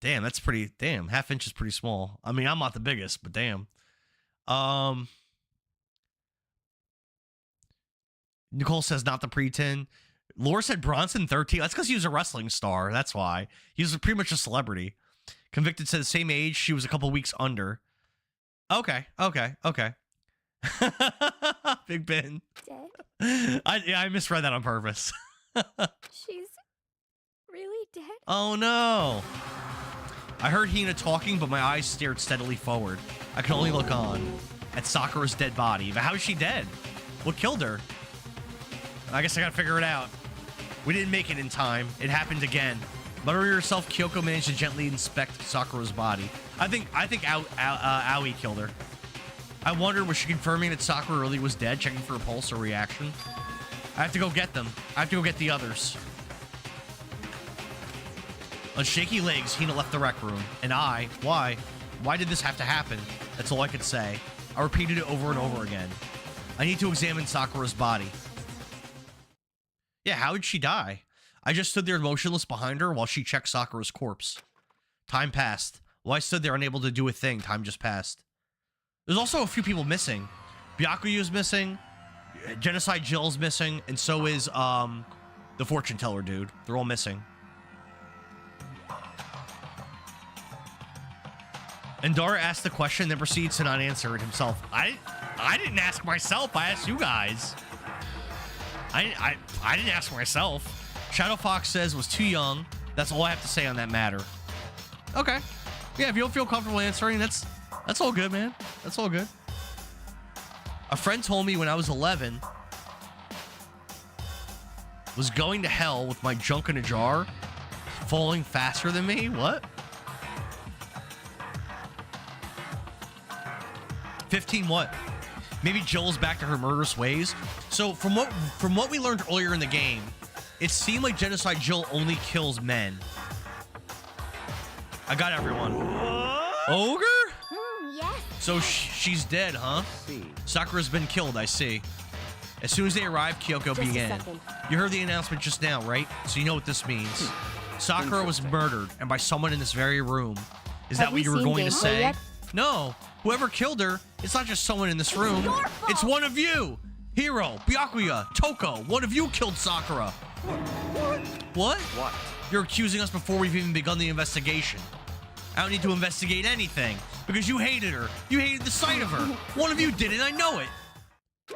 Damn, that's pretty, damn, half inch is pretty small. I mean, I'm not the biggest, but damn. Nicole says not the pre-10. Laura said Bronson 13. That's because he was a wrestling star. That's why. He was pretty much a celebrity. Convicted said the same age. She was a couple weeks under. Okay. Big Ben. Dead? I misread that on purpose. She's really dead? Oh no. I heard Hina talking, but my eyes stared steadily forward. I could only look on at Sakura's dead body. But how is she dead? What killed her? I guess I gotta figure it out. We didn't make it in time. It happened again. Mutter yourself, Kyoko managed to gently inspect Sakura's body. I think Aoi killed her. I wondered, was she confirming that Sakura really was dead, checking for a pulse or reaction? I have to go get them. I have to go get the others. On shaky legs, Hina left the rec room. And why? Why did this have to happen? That's all I could say. I repeated it over and over again. I need to examine Sakura's body. Yeah, how did she die? I just stood there motionless behind her while she checked Sakura's corpse. Time passed. While I stood there unable to do a thing, time just passed. There's also a few people missing. Byakuyu's missing. Genocide Jill's missing. And so is the fortune teller dude. They're all missing. Endara asked the question, then proceeds to not answer it himself. I didn't ask myself. I asked you guys. I didn't ask myself. Shadow Fox says was too young. That's all I have to say on that matter. Okay. Yeah, if you don't feel comfortable answering, that's all good, man. That's all good. A friend told me when I was 11 was going to hell with my junk in a jar, falling faster than me. What? 15 what? Maybe Jill's back to her murderous ways. So from what we learned earlier in the game, it seemed like Genocide Jill only kills men. I got everyone. Ogre? Yes. So she's dead, huh? Sakura's been killed, I see. As soon as they arrived, Kyoko began. You heard the announcement just now, right? So you know what this means. Sakura was murdered, and by someone in this very room. Is Have that what you you were seen going to gameplay say? yet? No. Whoever killed her, it's not just someone in this room. It's one of you. Hiro, Byakuya, Toko, one of you killed Sakura. What? What? You're accusing us before we've even begun the investigation. I don't need to investigate anything because you hated her. You hated the sight of her. One of you did it. I know it.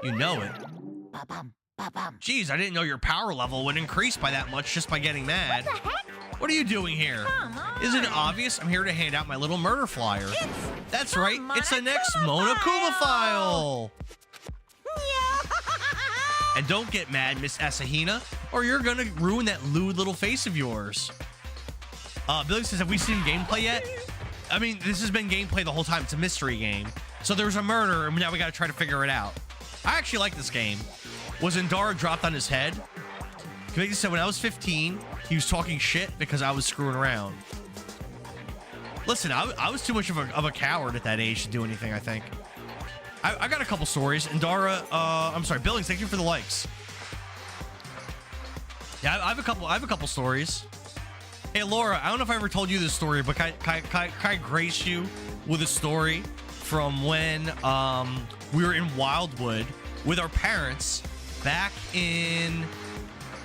You know it. Jeez, I didn't know your power level would increase by that much just by getting mad. What the heck? What are you doing here? Come on. Isn't it obvious? I'm here to hand out my little murder flyer. That's right. the It's the next Monokuma Monokuma file. file. And don't get mad, Miss Asahina, or you're gonna ruin that lewd little face of yours. Billy says, have we seen gameplay yet? I mean, this has been gameplay the whole time. It's a mystery game. So there's a murder, and now we gotta try to figure it out. I actually like this game. Was Endara dropped on his head? Kavika said, when I was 15, he was talking shit because I was screwing around. Listen, I was too much of a coward at that age to do anything, I think. I got a couple stories. Endara, I'm sorry, Billings, thank you for the likes. Yeah, I have a couple stories. Hey, Laura, I don't know if I ever told you this story, but can I grace you with a story from when we were in Wildwood with our parents back in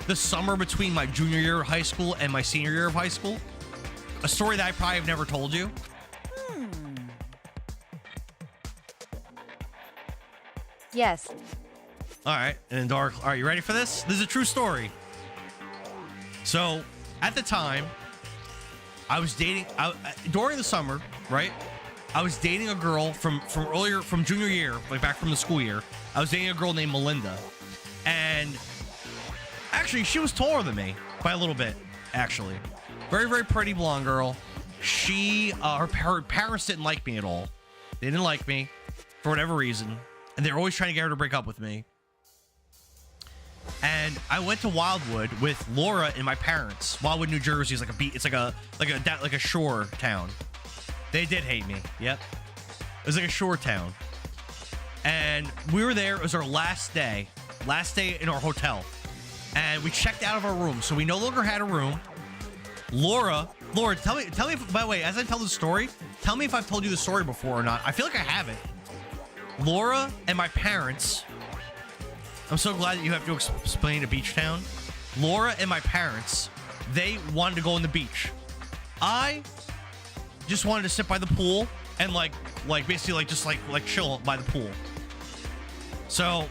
the summer between my junior year of high school and my senior year of high school? A story that I probably have never told you. Yes. All right, and Dark, are you ready for this? This is a true story. So, at the time, I was dating during the summer, right? I was dating a girl from junior year, like back from the school year. I was dating a girl named Melinda, and actually, she was taller than me by a little bit. Actually, very, very pretty blonde girl. She, her parents didn't like me at all. They didn't like me for whatever reason. And they're always trying to get her to break up with me. And I went to Wildwood with Laura and my parents. Wildwood, New Jersey is like a beach. It's like a shore town. They did hate me. Yep. It was like a shore town. And we were there. It was our last day in our hotel. And we checked out of our room. So we no longer had a room. Laura, tell me if, by the way, as I tell the story, tell me if I've told you the story before or not. I feel like I haven't. Laura and my parents, I'm so glad that you have to explain a beach town. Laura and my parents, they wanted to go on the beach. I just wanted to sit by the pool and like basically just chill by the pool. So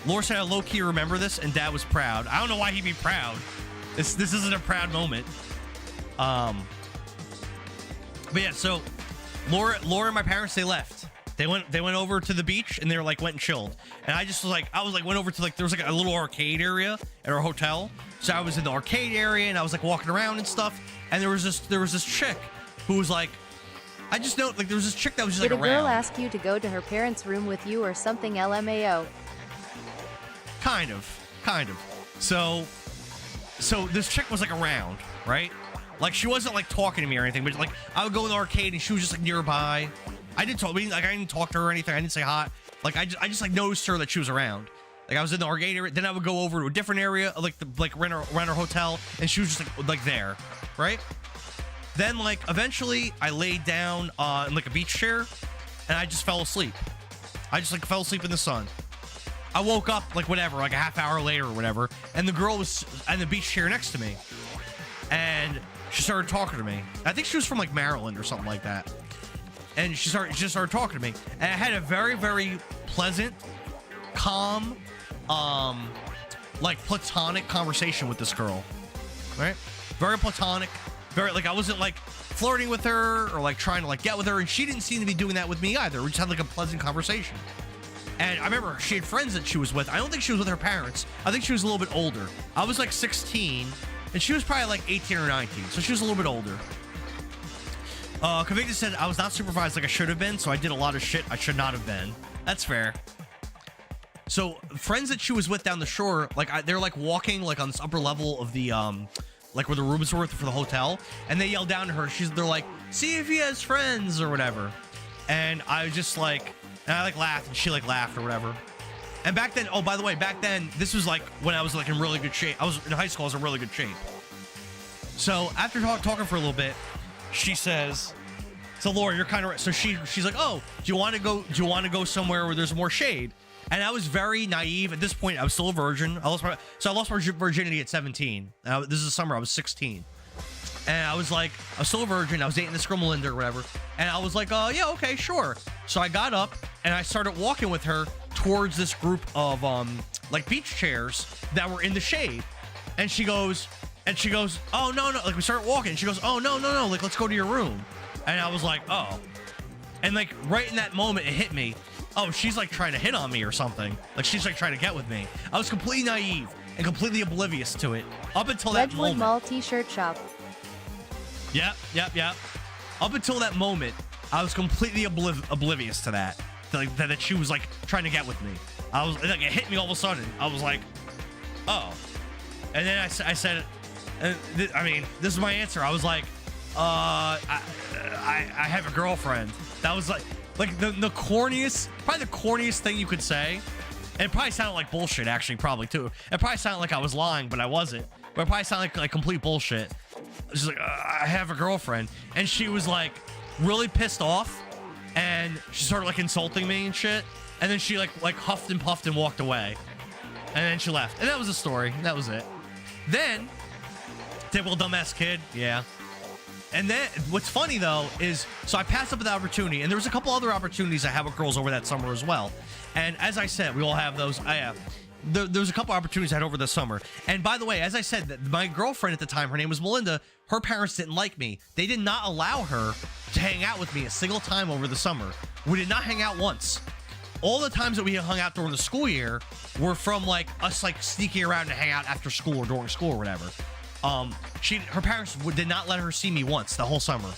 Laura said I low-key remember this, and Dad was proud. I don't know why he'd be proud. This isn't a proud moment. But yeah, so Laura and my parents, they left. They went over to the beach, and they went and chilled. And I just went over to there was a little arcade area at our hotel. So I was in the arcade area, and I was walking around and stuff. And there was this chick who was I just know there was this chick that was just Did a around. girl ask you to go to her parents' room with you or something? LMAO. Kind of. So this chick was around, right? She wasn't talking to me or anything, but I would go in the arcade and she was just nearby. I didn't talk to her or anything. I didn't say hi. I just noticed her that she was around. I was in the arcade area. Then I would go over to a different area, around our hotel, and she was just there, right? Then eventually I laid down in a beach chair, and I just fell asleep. I just fell asleep in the sun. I woke up whatever, a half hour later or whatever, and the girl was in the beach chair next to me, and she started talking to me. I think she was from Maryland or something like that. And she just started talking to me, and I had a very, very pleasant, calm, platonic conversation with this girl, right? Very platonic, very I wasn't flirting with her or trying to get with her, and she didn't seem to be doing that with me either. We just had a pleasant conversation. And I remember she had friends that she was with. I don't think she was with her parents. I think she was a little bit older. I was 16, and she was probably 18 or 19, so she was a little bit older. Kavita said I was not supervised like I should have been, so I did a lot of shit I should not have been. That's fair. So friends that she was with down the shore, they're walking on this upper level of the where the rooms were for the hotel, and they yell down to her. They're see if he has friends or whatever. And I was just and I laughed, and she laughed or whatever. And back then, oh by the way, back then this was when I was in really good shape. I was in high school. I was in really good shape. So after talking for a little bit, she says, "So Laura, you're kind of right." So she's like, "Oh, do you want to go somewhere where there's more shade?" And I was very naive at this point. I was still a virgin. I lost my virginity at 17. This is the summer. I was 16, and I was still a virgin. I was dating this girl Melinda or whatever, and I was like, yeah, okay, sure." So I got up and I started walking with her towards this group of like beach chairs that were in the shade, and she goes, "Oh no," like we started walking. And she goes, "Oh no, like let's go to your room," and I was like, "Oh," and like right in that moment it hit me. Oh, she's like trying to hit on me or something. Like she's like trying to get with me. I was completely naive and completely oblivious to it up until that Redwood moment. Mall T-shirt shop. Yep. Up until that moment, I was completely oblivious to that. That she was like trying to get with me. I was like, it hit me all of a sudden. I was like, oh. And then I said, I mean, this is my answer. I was like, I have a girlfriend. That was like the corniest, probably the corniest thing you could say. And it probably sounded like bullshit, actually, probably too. It probably sounded like I was lying, but I wasn't. But it probably sounded like complete bullshit. She's like, I have a girlfriend. And she was like really pissed off. And she started like insulting me and shit. And then she like huffed and puffed and walked away. And then she left. And that was the story. That was it. Then, typical dumbass kid. Yeah. And then what's funny though is, so I passed up the opportunity, and there was a couple other opportunities I had with girls over that summer as well. And as I said, we all have those. There was a couple opportunities I had over the summer. And by the way, as I said, my girlfriend at the time, her name was Melinda. Her parents didn't like me. They did not allow her to hang out with me a single time over the summer. We did not hang out once. All the times that we hung out during the school year were from like us like sneaking around to hang out after school or during school or whatever. Her parents did not let her see me once the whole summer.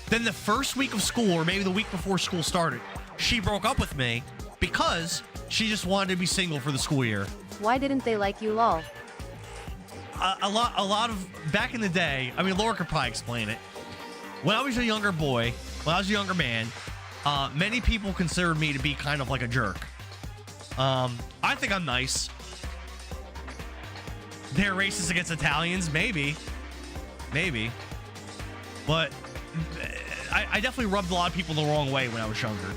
Then the first week of school, or maybe the week before school started, she broke up with me because she just wanted to be single for the school year. Why didn't they like you, lol? A lot of back in the day. I mean, Laura could probably explain it. When I was a younger boy, when I was a younger man, many people considered me to be kind of like a jerk. I think I'm nice. They're racist against Italians, maybe. But I definitely rubbed a lot of people the wrong way when I was younger.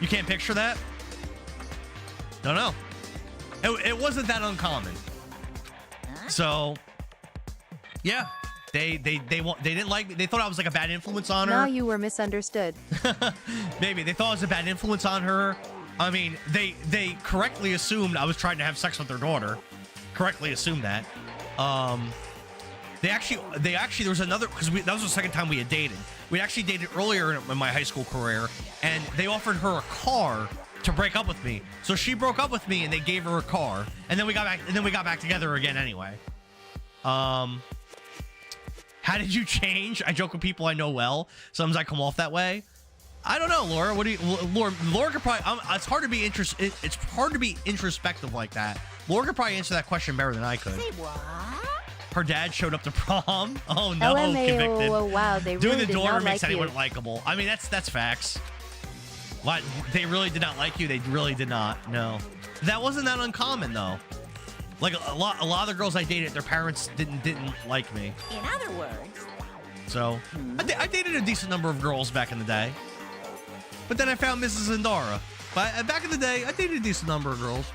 You can't picture that? No. It wasn't that uncommon. So, yeah, they didn't like me. They thought I was like a bad influence on her. Now you were misunderstood. Maybe they thought I was a bad influence on her. I mean, they correctly assumed I was trying to have sex with their daughter. Correctly assumed that. They actually there was another, because that was the second time we had dated. We actually dated earlier in my high school career, and they offered her a car to break up with me. So she broke up with me, and they gave her a car, and then we got back together again anyway. How did you change? I joke with people I know well. Sometimes I come off that way. I don't know, Laura. What do you, Laura could probably. It's hard to be It's hard to be introspective like that. Laura could probably answer that question better than I could. Say what? Her dad showed up to prom. Oh no, convicted. Oh wow, they Doing really the did daughter not makes like anyone you. likable. I mean, that's facts. What? They really did not like you? They really did not. No, that wasn't that uncommon though. Like a lot of the girls I dated, their parents didn't like me. In other words. So I dated a decent number of girls back in the day. But then I found Mrs. Endara. But back in the day, I dated a decent number of girls.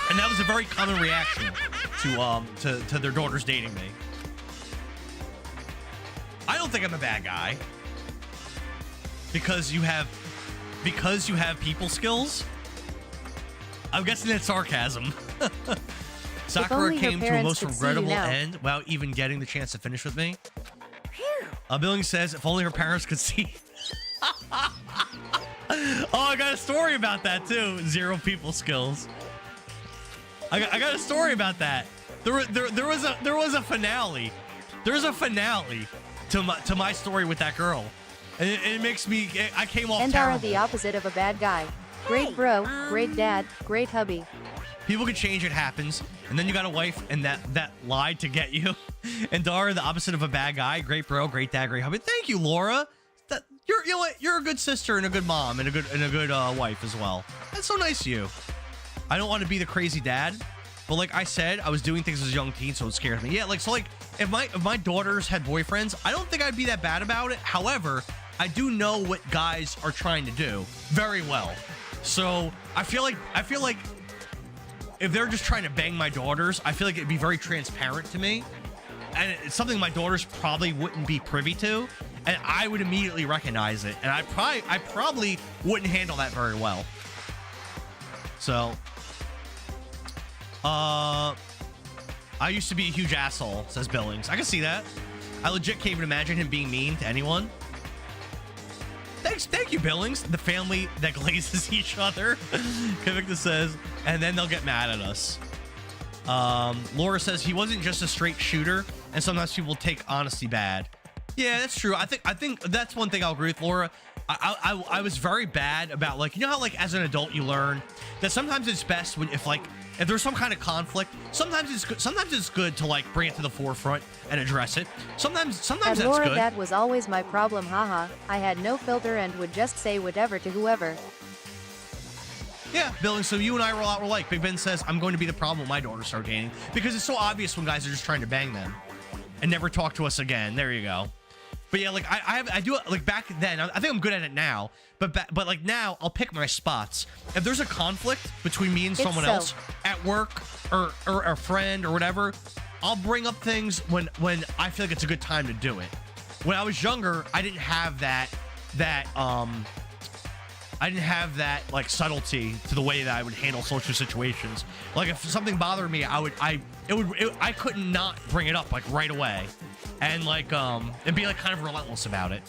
And that was a very common reaction to their daughters dating me. I don't think I'm a bad guy. Because you have people skills? I'm guessing that's sarcasm. Sakura came to a most regrettable end without even getting the chance to finish with me. Billing says, if only her parents could see. Oh, I got a story about that too. 0 people skills. I got a story about that. There was a finale. There's a finale to my story with that girl, and it makes me. I came off Endara, terrible. the opposite of a bad guy. Great bro, great dad, great hubby. People can change, it happens. And then you got a wife and that lied to get you. And Dara, the opposite of a bad guy. Great bro, great dad, great hubby. Thank you, Laura. You're a good sister and a good mom and a good wife as well. That's so nice of you. I don't want to be the crazy dad. But like I said, I was doing things as a young teen, so it scares me. Yeah, like, so like if my daughters had boyfriends, I don't think I'd be that bad about it. However, I do know what guys are trying to do very well. So I feel like if they're just trying to bang my daughters, I feel like it'd be very transparent to me. And it's something my daughters probably wouldn't be privy to. And I would immediately recognize it. And I probably wouldn't handle that very well. So, I used to be a huge asshole, says Billings. I can see that. I legit can't even imagine him being mean to anyone. Thank you, Billings. The family that glazes each other, Kavicta says, and then they'll get mad at us. Laura says he wasn't just a straight shooter, and sometimes people take honesty bad. Yeah, that's true. I think that's one thing I'll agree with Laura. I was very bad about, like, you know how like as an adult you learn that sometimes it's best when if there's some kind of conflict, sometimes it's good to like bring it to the forefront and address it. Sometimes that's Laura, good. that was always my problem, haha. I had no filter and would just say whatever to whoever. Yeah, Billy, so you and I were like. Big Ben says, I'm going to be the problem when my daughters start dating. Because it's so obvious when guys are just trying to bang them. And never talk to us again. There you go. But yeah, like, I do, like, back then, I think I'm good at it now. But like, now, I'll pick my spots. If there's a conflict between me and someone else at work or a friend or whatever, I'll bring up things when I feel like it's a good time to do it. When I was younger, I didn't have that like subtlety to the way that I would handle social situations. Like if something bothered me, I couldn't not bring it up like right away, and like and be like kind of relentless about it.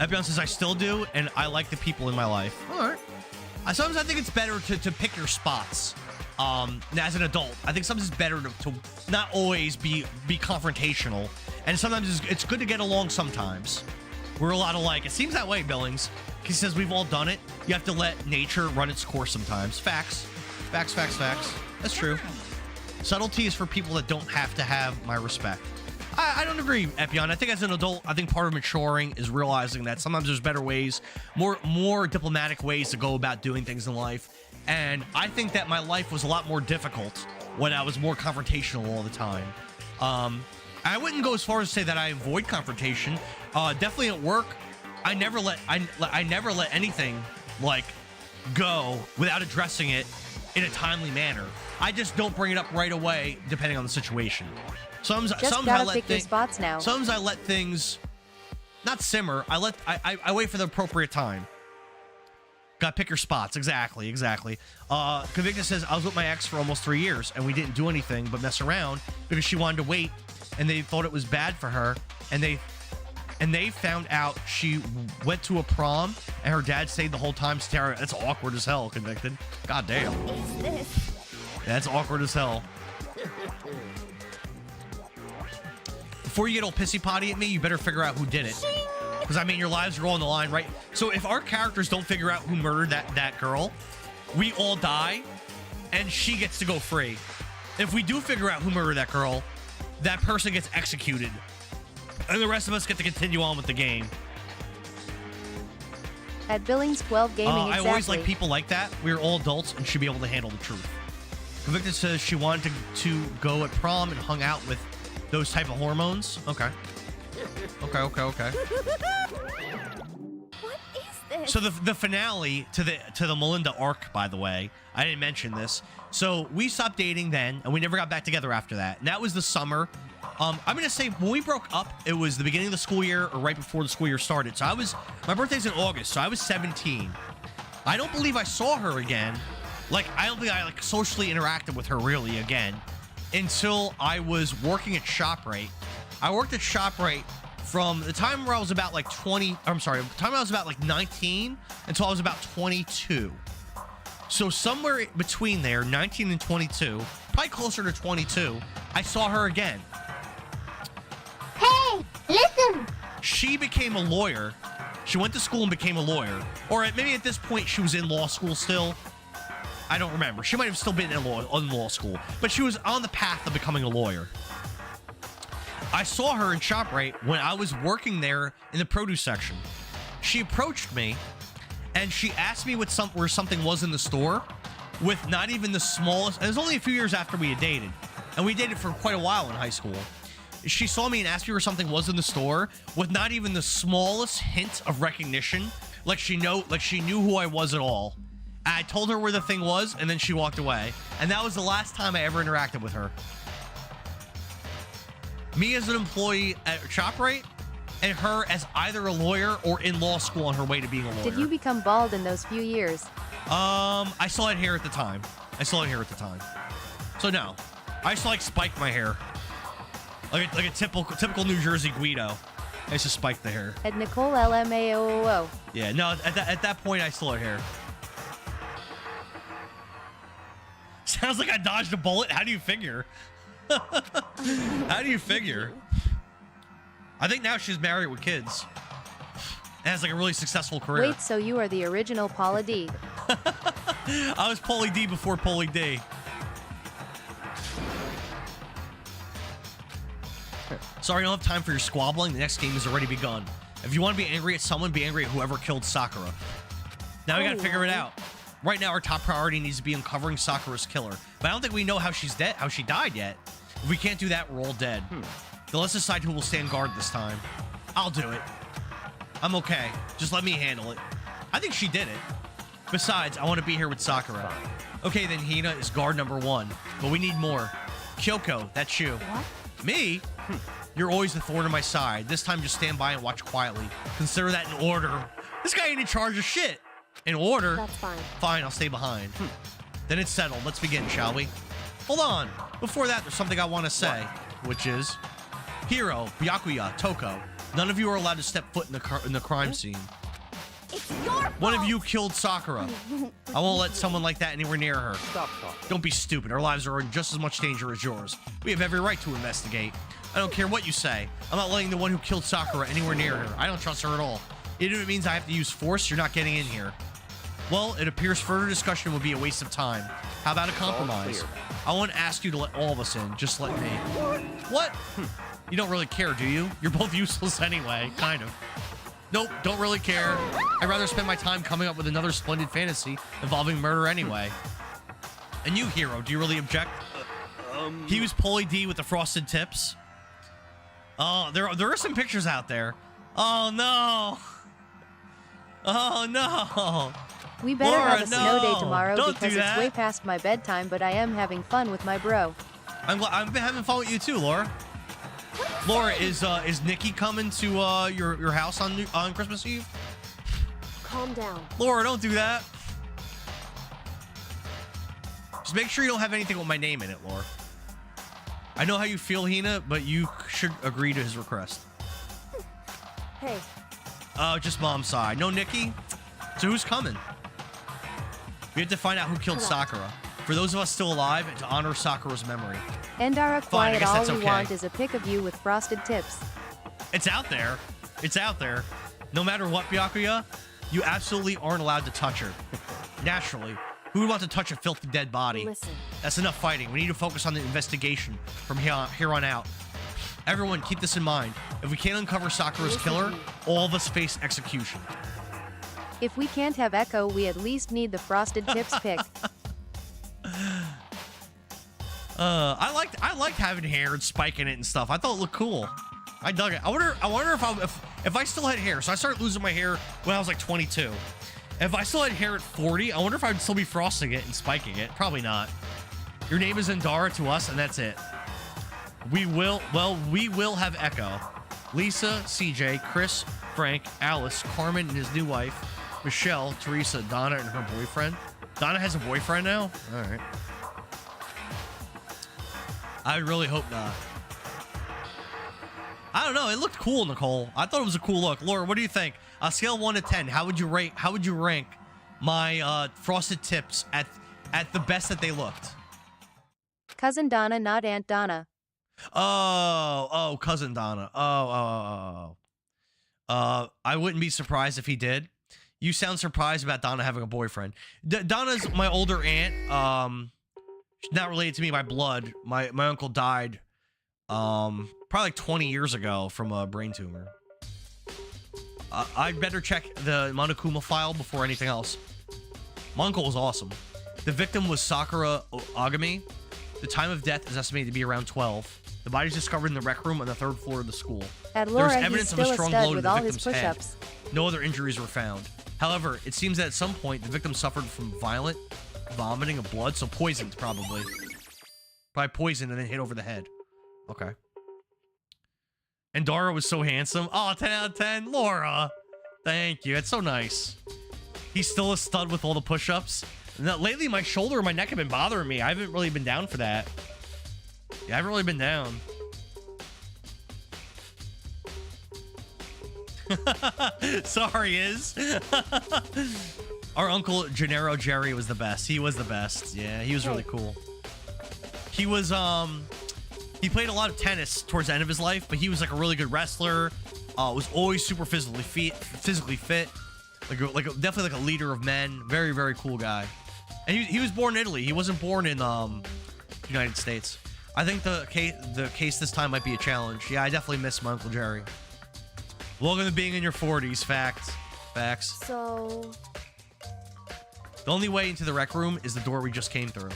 Epion says I still do, and I like the people in my life. All right. Sometimes I think it's better to pick your spots. As an adult, I think sometimes it's better to not always be confrontational, and sometimes it's good to get along. Sometimes we're a lot alike. It seems that way, Billings. He says we've all done it. You have to let nature run its course sometimes. Facts. That's true. Subtlety is for people that don't have to have my respect. I don't agree, Epion. I think as an adult, I think part of maturing is realizing that sometimes there's better ways, more diplomatic ways to go about doing things in life. And I think that my life was a lot more difficult when I was more confrontational all the time. I wouldn't go as far as to say that I avoid confrontation. Definitely at work, I never let anything like go without addressing it in a timely manner. I just don't bring it up right away, depending on the situation. Sometimes I let spots now. Sometimes I let things not simmer. I wait for the appropriate time. Gotta pick your spots. Exactly. Kavicta says I was with my ex for almost 3 years, and we didn't do anything but mess around because she wanted to wait, and they thought it was bad for her, and they found out she went to a prom and her dad stayed the whole time staring. That's awkward as hell, Convicted. God damn. What is this? That's awkward as hell. Before you get all pissy potty at me, you better figure out who did it. Because, I mean, your lives are all on the line, right? So if our characters don't figure out who murdered that girl, we all die, and she gets to go free. If we do figure out who murdered that girl, that person gets executed. And the rest of us get to continue on with the game. At Billings 12 Gaming, exactly. I always like people like that. We're all adults and should be able to handle the truth. Convicted says she wanted to go at prom and hung out with those type of hormones. Okay. What is this? So the finale to the Melinda arc, by the way, I didn't mention this. So we stopped dating then, and we never got back together after that. And that was the summer. I'm gonna say when we broke up, it was the beginning of the school year or right before the school year started. So my birthday's in August, so I was 17. I don't believe I saw her again. Like, I don't think I like socially interacted with her really again until I was working at ShopRite. I worked at ShopRite from the time where I was about like the time I was about like 19 until I was about 22. So somewhere between there, 19 and 22, probably closer to 22, I saw her again. Hey, listen! She became a lawyer. She went to school and became a lawyer. Or maybe at this point she was in law school still. I don't remember. She might have still been in law school. But she was on the path of becoming a lawyer. I saw her in ShopRite when I was working there in the produce section. She approached me and she asked me where something was in the store. with not even the smallest. It was only a few years after we had dated, and we dated for quite a while in high school. She saw me and asked me where something was in the store with not even the smallest hint of recognition. Like she knew who I was at all. I told her where the thing was, and then she walked away. And that was the last time I ever interacted with her. Me as an employee at ShopRite, and her as either a lawyer or in law school on her way to being a lawyer. Did you become bald in those few years? I still had hair at the time. So no, I used to like spike my hair. Like a typical New Jersey Guido. I used to spike the hair. At Nicole LMAOO. Yeah, no, at that point I still had hair. Sounds like I dodged a bullet. How do you figure? How do you figure? I think now she's married with kids. And has like a really successful career. Wait, so you are the original Paula D. I was Paulie D before Paulie D. Sorry, I don't have time for your squabbling. The next game has already begun. If you want to be angry at someone, be angry at whoever killed Sakura. Now we gotta figure it out. Right now, our top priority needs to be uncovering Sakura's killer. But I don't think we know how she's dead, how she died yet. If we can't do that, we're all dead. Then let's decide who will stand guard this time. I'll do it. I'm okay. Just let me handle it. I think she did it. Besides, I want to be here with Sakura. Okay, then Hina is guard number 1. But we need more. Kyoko, that's you. What? Me? You're always the thorn in my side. This time, just stand by and watch quietly. Consider that an order. This guy ain't in charge of shit. In order? That's fine. Fine, I'll stay behind. Then it's settled. Let's begin, shall we? Hold on. Before that, there's something I want to say, which is... Hiro, Byakuya, Toko, none of you are allowed to step foot in the crime scene. It's your fault. One of you killed Sakura. I won't let someone like that anywhere near her. Stop talking. Don't be stupid. Our lives are in just as much danger as yours. We have every right to investigate. I don't care what you say. I'm not letting the one who killed Sakura anywhere near her. I don't trust her at all. Even if it means I have to use force, you're not getting in here. Well, it appears further discussion would be a waste of time. How about a compromise? I won't ask you to let all of us in. Just let me. What? You don't really care, do you? You're both useless anyway, kind of. Nope, don't really care. I'd rather spend my time coming up with another splendid fantasy involving murder anyway. And you, Hero, do you really object? He was Paulie D with the frosted tips. Oh, there are some pictures out there. Oh, no. Oh, no. We better Laura, have a snow day no. tomorrow Don't because do it's that. way past my bedtime, but I am having fun with my bro. I've been having fun with you too, Laura. Laura, is Nikki coming to your house on Christmas Eve? Calm down. Laura, don't do that. Just make sure you don't have anything with my name in it, Laura. I know how you feel, Hina, but you should agree to his request. Hey, Oh, just Mom's side. No Nikki? So who's coming? We have to find out who killed Sakura. For those of us still alive, and to honor Sakura's memory. Endara, Fine, I quiet. guess All that's we okay. want is a pic of you with frosted tips. It's out there. It's out there. No matter what, Byakuya, you absolutely aren't allowed to touch her. Naturally. Who would want to touch a filthy dead body? listen. That's enough fighting. We need to focus on the investigation from here on out. Everyone, keep this in mind. If we can't uncover Sakura's killer, all of us face execution. If we can't have Echo, we at least need the frosted tips pic. I liked having hair and spiking it and stuff. I thought it looked cool. I dug it. I wonder if I still had hair. So I started losing my hair when I was like 22. If I still had hair at 40, I wonder if I would still be frosting it and spiking it. Probably not. Your name is Endara to us, and that's it. We will have Echo, Lisa, CJ, Chris, Frank, Alice, Carmen and his new wife, Michelle, Teresa, Donna and her boyfriend. Donna has a boyfriend now? All right. I really hope not. I don't know. It looked cool, Nicole. I thought it was a cool look. Laura, what do you think? On a scale of 1 to 10, how would you rank my frosted tips at the best that they looked? Cousin Donna, not Aunt Donna. Oh, cousin Donna. I wouldn't be surprised if he did. You sound surprised about Donna having a boyfriend. Donna's my older aunt. She's not related to me by blood. My uncle died probably like 20 years ago from a brain tumor. I'd better check the Monokuma file before anything else. My uncle was awesome. The victim was Sakura Agami. The time of death is estimated to be around 12. The body is discovered in the rec room on the 3rd floor of the school. At Laura, There's he's evidence of a still a strong stud blow to with the all his victim's head. push-ups. No other injuries were found. However, it seems that at some point the victim suffered from violent vomiting of blood, so poisoned probably. Probably poisoned and then hit over the head. Okay. Endara was so handsome. Oh, 10 out of 10. Laura. Thank you. It's so nice. He's still a stud with all the push-ups. Lately, my shoulder and my neck have been bothering me. I haven't really been down for that. Yeah, I haven't really been down. Sorry, Iz. Our uncle Gennaro Jerry was the best. He was the best. Yeah, he was really cool. He was he played a lot of tennis towards the end of his life, but he was like a really good wrestler. Was always super physically fit. Definitely like a leader of men. Very, very cool guy. And he was born in Italy. He wasn't born in United States. I think the case this time might be a challenge. Yeah, I definitely miss my Uncle Jerry. Welcome to being in your 40s. Facts. So... The only way into the rec room is the door we just came through.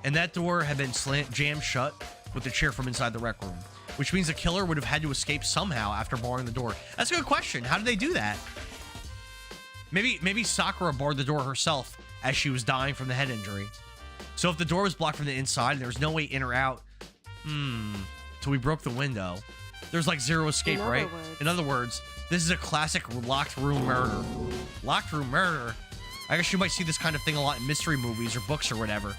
And that door had been jammed shut with the chair from inside the rec room, which means the killer would have had to escape somehow after barring the door. That's a good question. How did they do that? Maybe Sakura barred the door herself as she was dying from the head injury. So if the door was blocked from the inside and there was no way in or out, so we broke the window. There's like zero escape, right? In other words, this is a classic locked room murder. Locked room murder? I guess you might see this kind of thing a lot in mystery movies or books or whatever.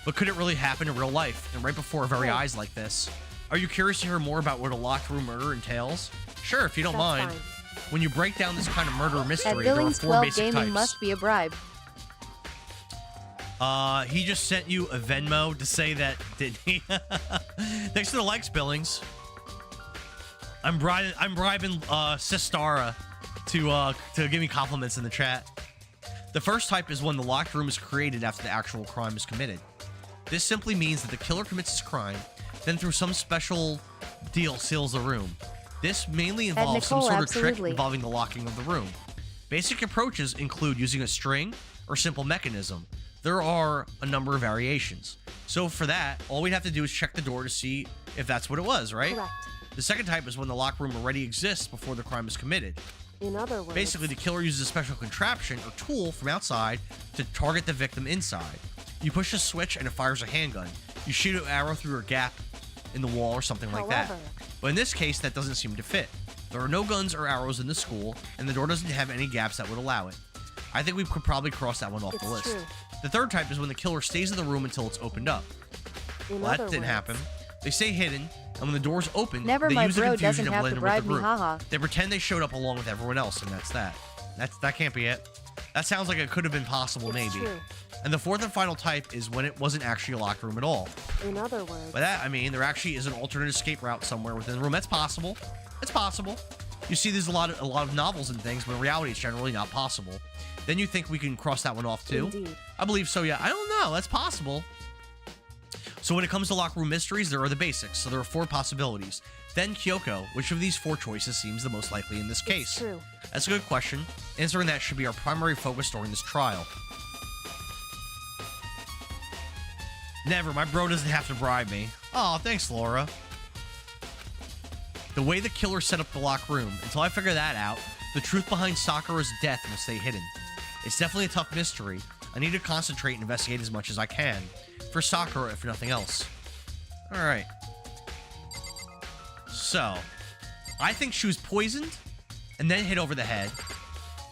But could it really happen in real life and right before our very eyes like this? Are you curious to hear more about what a locked room murder entails? Sure, if you don't mind. Fine. When you break down this kind of murder mystery, At there are Billings 4 12 basic gaming types. must be a bribe. He just sent you a Venmo to say that, did he? Thanks for the likes, Billings. I'm bribing Sistara to give me compliments in the chat. The first type is when the locked room is created after the actual crime is committed. This simply means that the killer commits his crime, then through some special deal seals the room. This mainly involves some sort of trick involving the locking of the room. Basic approaches include using a string or simple mechanism. There are a number of variations. So for that, all we'd have to do is check the door to see if that's what it was, right? Correct. The second type is when the locked room already exists before the crime is committed. In other words... Basically, the killer uses a special contraption or tool from outside to target the victim inside. You push a switch and it fires a handgun. You shoot an arrow through a gap in the wall or something like that. But in this case, that doesn't seem to fit. There are no guns or arrows in the school, and the door doesn't have any gaps that would allow it. I think we could probably cross that one off the list. True. The third type is when the killer stays in the room until it's opened up. Well, that didn't happen. They stay hidden, and when the door's open, Never, they my use the bro confusion doesn't to have blend to in with bribe the me, group. haha. They pretend they showed up along with everyone else, and that's that. That can't be it. That sounds like it could have been possible, maybe. True. And the fourth and final type is when it wasn't actually a locked room at all. In other words... By that, I mean there actually is an alternate escape route somewhere within the room. That's possible. It's possible. You see, there's a lot of novels and things, but in reality, it's generally not possible. Then you think we can cross that one off too? Indeed. I believe so, yeah. I don't know. That's possible. So when it comes to locker room mysteries, there are the basics. So there are 4 possibilities. Then Kyoko, which of these 4 choices seems the most likely in this case? True. That's a good question. Answering that should be our primary focus during this trial. Never. My bro doesn't have to bribe me. Oh, thanks, Laura. The way the killer set up the locked room, until I figure that out, the truth behind Sakura's death will stay hidden. It's definitely a tough mystery. I need to concentrate and investigate as much as I can. For Sakura, if nothing else. Alright. So, I think she was poisoned and then hit over the head.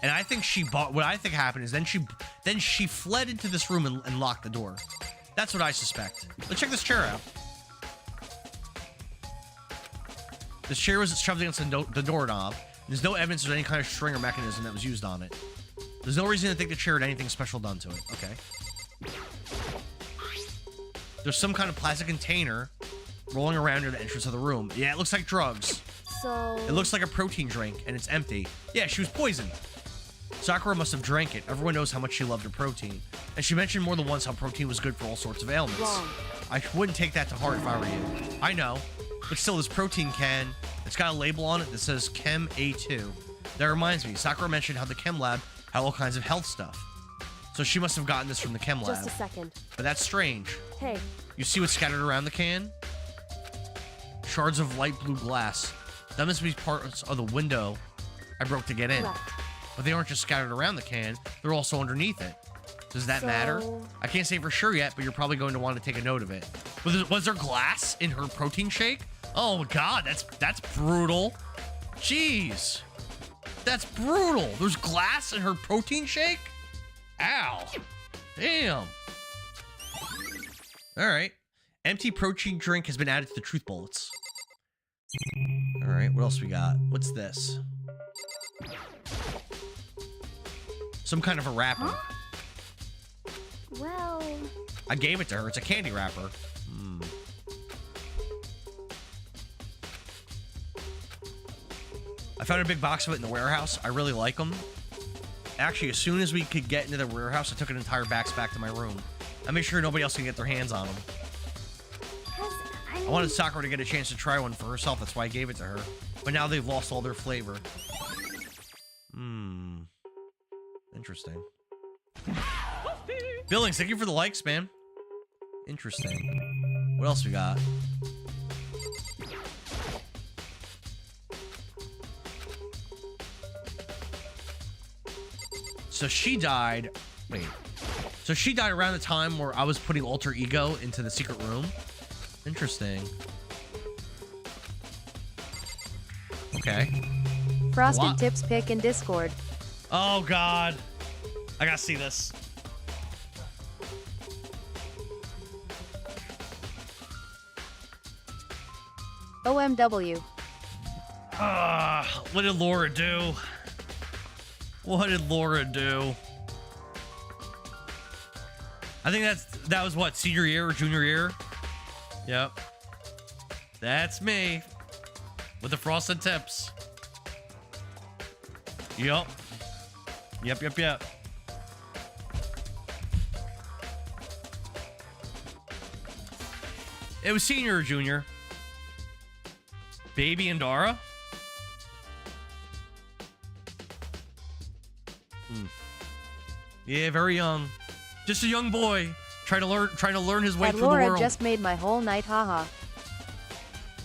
And I think what I think happened is then she fled into this room and locked the door. That's what I suspect. Let's check this chair out. This chair was shoved against the doorknob. There's no evidence of any kind of string or mechanism that was used on it. There's no reason to think the chair had anything special done to it. Okay. There's some kind of plastic container rolling around near the entrance of the room. Yeah, it looks like drugs. So... It looks like a protein drink, and it's empty. Yeah, she was poisoned. Sakura must have drank it. Everyone knows how much she loved her protein. And she mentioned more than once how protein was good for all sorts of ailments. Wrong. I wouldn't take that to heart if I were you. I know. But still, this protein can, it's got a label on it that says Chem A2. That reminds me, Sakura mentioned how the Chem Lab had all kinds of health stuff. So she must have gotten this from the chem lab. Just a second. But that's strange. Hey. You see what's scattered around the can? Shards of light blue glass. That must be parts of the window I broke to get in. Correct. But they aren't just scattered around the can. They're also underneath it. Does that matter? I can't say for sure yet, but you're probably going to want to take a note of it. Was there glass in her protein shake? Oh God, that's brutal. Jeez. That's brutal. There's glass in her protein shake? Ow. Damn. All right. Empty protein drink has been added to the truth bullets. All right, what else we got? What's this? Some kind of a wrapper. Huh? Well... I gave it to her. It's a candy wrapper. I found a big box of it in the warehouse. I really like them. Actually, as soon as we could get into the warehouse, I took an entire box back to my room. I made sure nobody else can get their hands on them. I wanted Sakura to get a chance to try one for herself. That's why I gave it to her. But now they've lost all their flavor. Interesting. Billings, thank you for the likes, man. Interesting. What else we got? So she died. Wait. So she died around the time where I was putting alter ego into the secret room. Interesting. Okay. Frosted Tips pick in Discord. Oh God. I gotta see this. OMW. What did Laura do? What did Laura do? I think that was what, senior year or junior year? Yep. That's me. With the frosted tips. Yep. Yep. It was senior or junior. Baby Endara? Yeah, very young. Just a young boy trying to learn his way through the Laura world. just made my whole night, haha.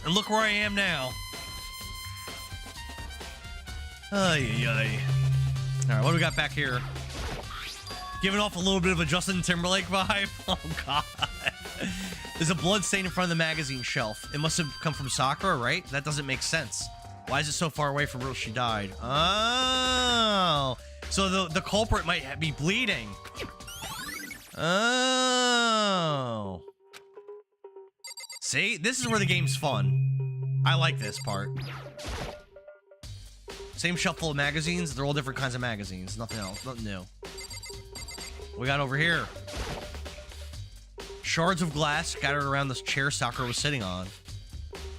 And look where I am now. Ay. All right, what do we got back here? Giving off a little bit of a Justin Timberlake vibe. Oh God. There's a blood stain in front of the magazine shelf. It must have come from Sakura, right? That doesn't make sense. Why is it so far away from where she died? Oh. So the culprit might be bleeding. Oh. See? This is where the game's fun. I like this part. Same shelf full of magazines. They're all different kinds of magazines. Nothing else. Nothing new. What we got over here? Shards of glass scattered around this chair Sakura was sitting on.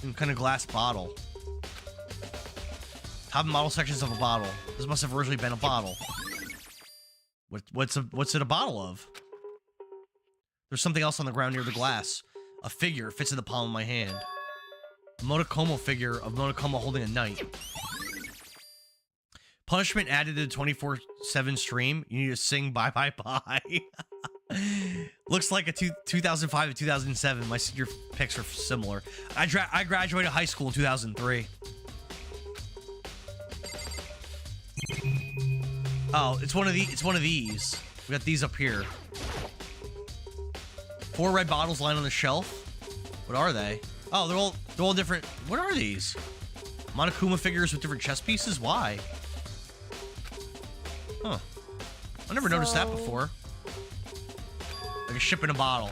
Some kind of glass bottle. Top model sections of a bottle. This must have originally been a bottle. What's it a bottle of? There's something else on the ground near the glass. A figure fits in the palm of my hand. A Monokuma figure of Monokuma holding a knife. Punishment added to the 24/7 stream. You need to sing bye bye bye. Looks like a 2005 to 2007. My senior pics are similar. I graduated high school in 2003. Oh, it's one of these. We got these up here. 4 red bottles lying on the shelf. What are they? Oh, they're all different. What are these? Monokuma figures with different chess pieces? Why? Huh. I never noticed that before. Like a ship in a bottle.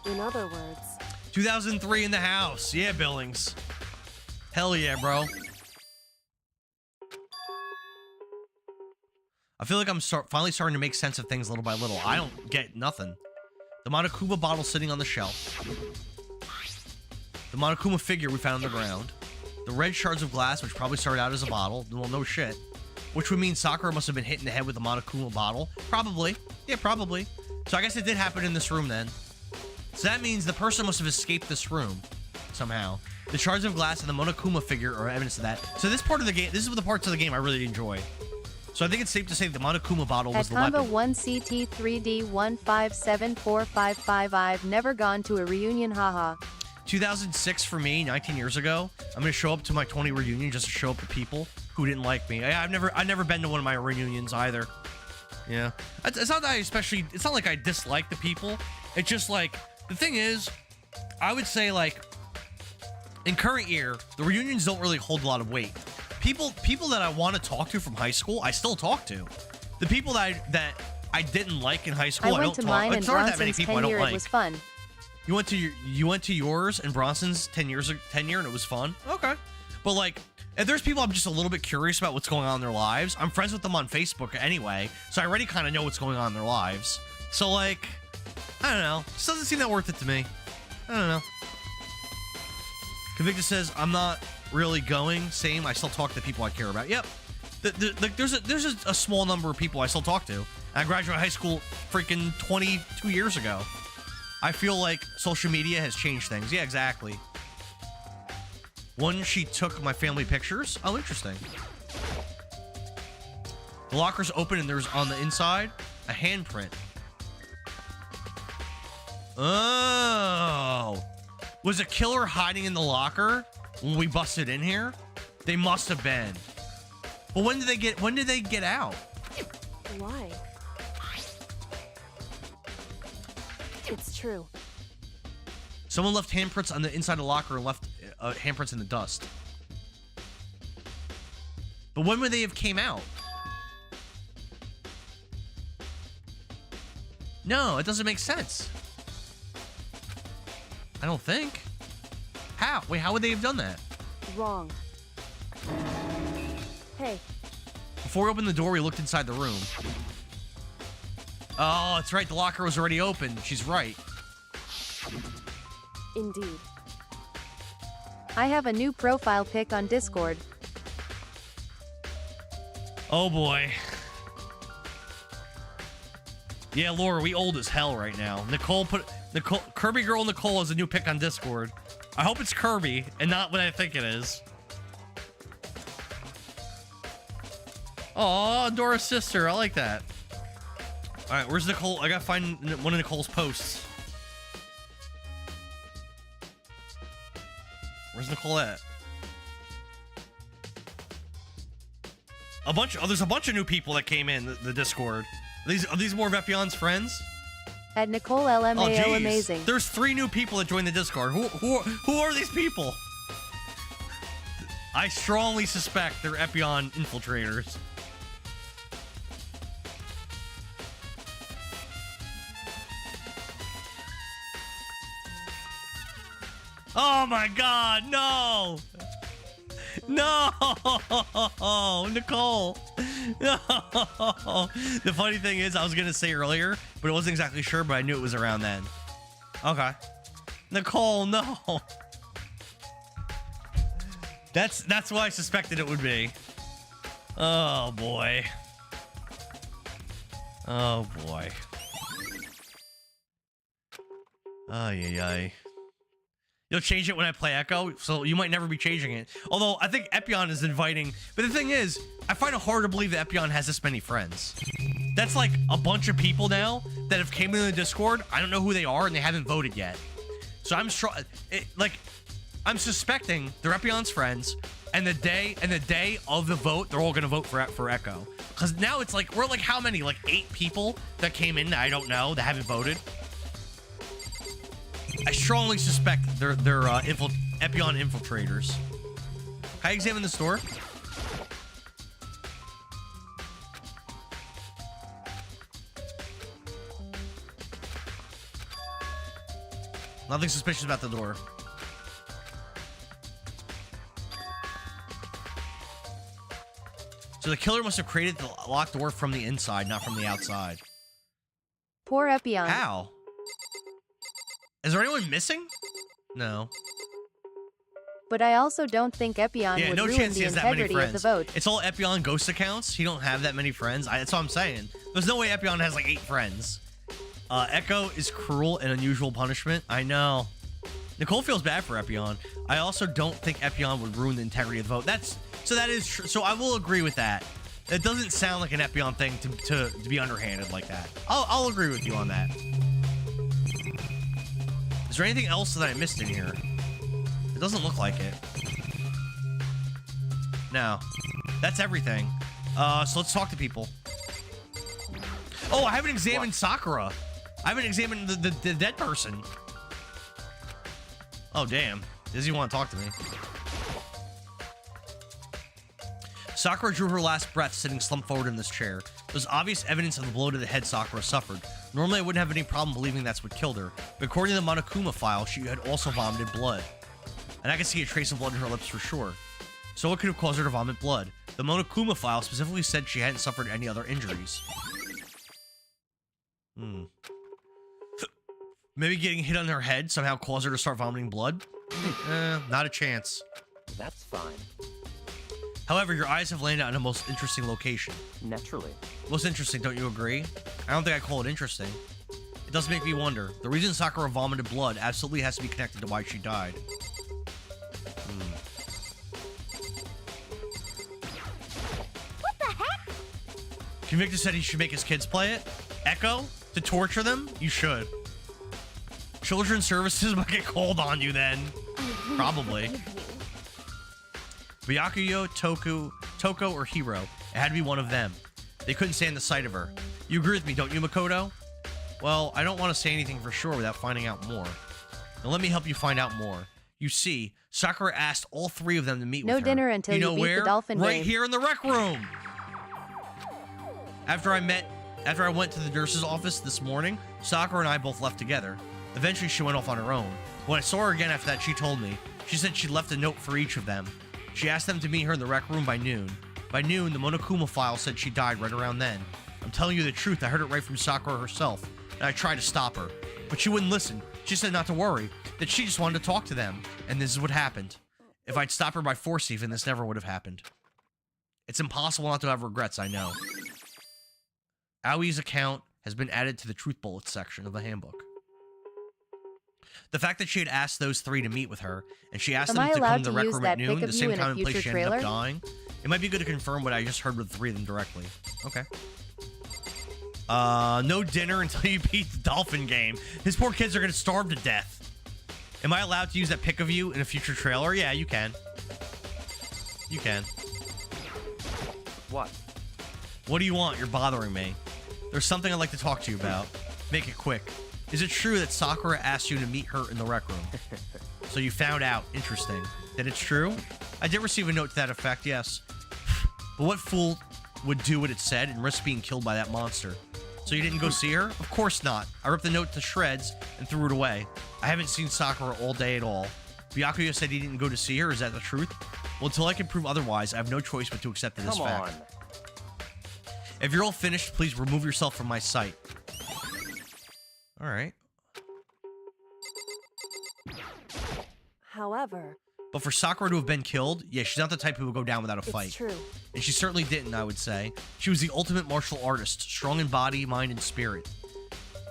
In other words. 2003 in the house. Yeah, Billings. Hell yeah, bro. I feel like I'm finally starting to make sense of things little by little. I don't get nothing. The Monokuma bottle sitting on the shelf. The Monokuma figure we found on the ground. The red shards of glass, which probably started out as a bottle. Well, no shit. Which would mean Sakura must have been hit in the head with the Monokuma bottle. Probably. Yeah, probably. So I guess it did happen in this room then. So that means the person must have escaped this room somehow. The shards of glass and the Monokuma figure are evidence of that. So this part of the game, this is the parts of the game I really enjoy. So I think it's safe to say the Monokuma bottle was At the combo weapon. 1CT3D157445. I've never gone to a reunion, haha. 2006 for me, 19 years ago. I'm gonna show up to my 20 reunion just to show up to people who didn't like me. I've never been to one of my reunions either. Yeah, it's not that it's not like I dislike the people. It's just like, the thing is, I would say, like, in current year, the reunions don't really hold a lot of weight. People that I want to talk to from high school, I still talk to. The people that I didn't like in high school, I went don't to talk. mine and There aren't that many Bronson's people I don't 10-year. like. It was fun. You went to yours and Bronson's 10 year and it was fun. Okay, but like, if there's people I'm just a little bit curious about what's going on in their lives, I'm friends with them on Facebook anyway, so I already kind of know what's going on in their lives. So like, I don't know. This doesn't seem that worth it to me. I don't know. Convicted says, I'm not really going. Same. I still talk to the people I care about. Yep. There's a small number of people I still talk to. I graduated high school freaking 22 years ago. I feel like social media has changed things. Yeah, exactly. One, she took my family pictures. Oh, interesting. The locker's open and there's on the inside a handprint. Oh. Was a killer hiding in the locker when we busted in here? They must have been. But when did they get out? Why? It's true. Someone left handprints on the inside of the locker and left handprints in the dust. But when would they have came out? No, it doesn't make sense. I don't think. How? Wait, how would they have done that? Wrong. Hey. Before we opened the door, we looked inside the room. Oh, that's right. The locker was already open. She's right. Indeed. I have a new profile pic on Discord. Oh boy. Yeah, Laura, we old as hell right now. Kirby Girl Nicole has a new pic on Discord. I hope it's Kirby and not what I think it is. Oh, Dora's sister. I like that. All right, where's Nicole? I gotta find one of Nicole's posts. Where's Nicole at? There's a bunch of new people that came in the Discord. Are these more of Epion's friends? At Nicole LMAO, Oh, geez. amazing. There's 3 new people that joined the Discord. Who are these people? I strongly suspect they're Epion infiltrators. Oh my god, no! No! Nicole! No! The funny thing is, I was gonna say earlier, but I wasn't exactly sure, but I knew it was around then. Okay. Nicole, no! That's what I suspected it would be. Oh boy. Oh boy. Ay, ay, ay. You'll change it when I play Echo, so you might never be changing it. Although, I think Epion is inviting... But the thing is, I find it hard to believe that Epion has this many friends. That's like a bunch of people now that have came into the Discord. I don't know who they are, and they haven't voted yet. So I'm I'm suspecting they're Epion's friends, and the day of the vote, they're all going to vote for Echo. Because now it's like, we're like how many? Like 8 people that came in that I don't know, that haven't voted. I strongly suspect they're Epion infiltrators. Can I examine the store? Nothing suspicious about the door. So the killer must have created the locked door from the inside, not from the outside. Poor Epion. How? Is there anyone missing? No. But I also don't think Epion would no ruin chance the he has that many integrity of the friends. vote. It's all Epion ghost accounts. He don't have that many friends. That's what I'm saying. There's no way Epion has like 8 friends. Echo is cruel and unusual punishment. I know. Nicole feels bad for Epion. I also don't think Epion would ruin the integrity of the vote. That is true. So I will agree with that. It doesn't sound like an Epion thing to be underhanded like that. I'll agree with you on that. Is there anything else that I missed in here? It doesn't look like it. No. That's everything. So let's talk to people. Oh, I haven't examined Sakura. I haven't examined the dead person. Oh, damn. Does he want to talk to me? Sakura drew her last breath sitting slumped forward in this chair. There was obvious evidence of the blow to the head Sakura suffered. Normally, I wouldn't have any problem believing that's what killed her, but according to the Monokuma file, she had also vomited blood. And I can see a trace of blood in her lips for sure. So what could have caused her to vomit blood? The Monokuma file specifically said she hadn't suffered any other injuries. Maybe getting hit on her head somehow caused her to start vomiting blood? Not a chance. That's fine. However, your eyes have landed on a most interesting location. Naturally. Most interesting, don't you agree? I don't think I call it interesting. It does make me wonder. The reason Sakura vomited blood absolutely has to be connected to why she died. What the heck? Convictor said he should make his kids play it? Echo? To torture them? You should. Children's services might get called on you then. Probably. Byakuyo, Toko, or Hiro. It had to be one of them. They couldn't stand the sight of her. You agree with me, don't you, Makoto? Well, I don't want to say anything for sure without finding out more. Now let me help you find out more. You see, Sakura asked all three of them to meet with her. No dinner until you beat the dolphin game. Right here in the rec room! After I went to the nurse's office this morning, Sakura and I both left together. Eventually, she went off on her own. When I saw her again after that, she told me. She said she left a note for each of them. She asked them to meet her in the rec room by noon. By noon, the Monokuma file said she died right around then. I'm telling you the truth, I heard it right from Sakura herself, and I tried to stop her. But she wouldn't listen. She said not to worry, that she just wanted to talk to them, and this is what happened. If I'd stopped her by force even, this never would have happened. It's impossible not to have regrets, I know. Aoi's account has been added to the Truth Bullets section of the handbook. The fact that she had asked those three to meet with her, and she asked them to come to the rec room at noon, the same time and place she ended up dying, it might be good to confirm what I just heard with the three of them directly. Okay. No dinner until you beat the dolphin game. His poor kids are going to starve to death. Am I allowed to use that pic of you in a future trailer? Yeah, you can. You can. What? What do you want? You're bothering me. There's something I'd like to talk to you about. Make it quick. Is it true that Sakura asked you to meet her in the rec room? So you found out. Interesting. That it's true? I did receive a note to that effect, yes. But what fool would do what it said and risk being killed by that monster? So you didn't go see her? Of course not. I ripped the note to shreds and threw it away. I haven't seen Sakura all day at all. Byakuya said he didn't go to see her. Is that the truth? Well, until I can prove otherwise, I have no choice but to accept it as fact. Come on. If you're all finished, please remove yourself from my sight. All right. However, but for Sakura to have been killed, yeah, she's not the type who would go down without a fight. it's true. And she certainly didn't, I would say. She was the ultimate martial artist, strong in body, mind, and spirit.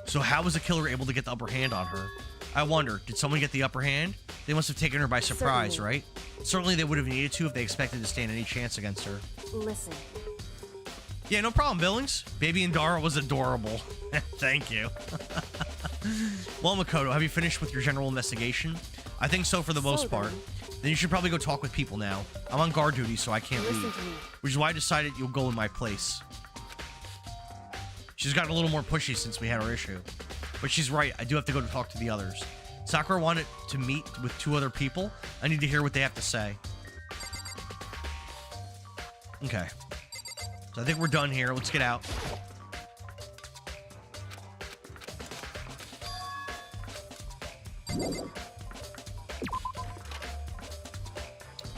So how was the killer able to get the upper hand on her? I wonder, did someone get the upper hand? They must have taken her by surprise, Certainly. right? Certainly they would have needed to if they expected to stand any chance against her. Listen, Yeah, no problem, Billings. Baby Endara was adorable. Thank you. Well, Makoto, have you finished with your general investigation? I think so for the most part. Then you should probably go talk with people now. I'm on guard duty, so I can't listen leave. to me. Which is why I decided you'll go in my place. She's gotten a little more pushy since we had our issue. But she's right, I do have to go to talk to the others. Sakura wanted to meet with 2 other people. I need to hear what they have to say. Okay. So I think we're done here. Let's get out.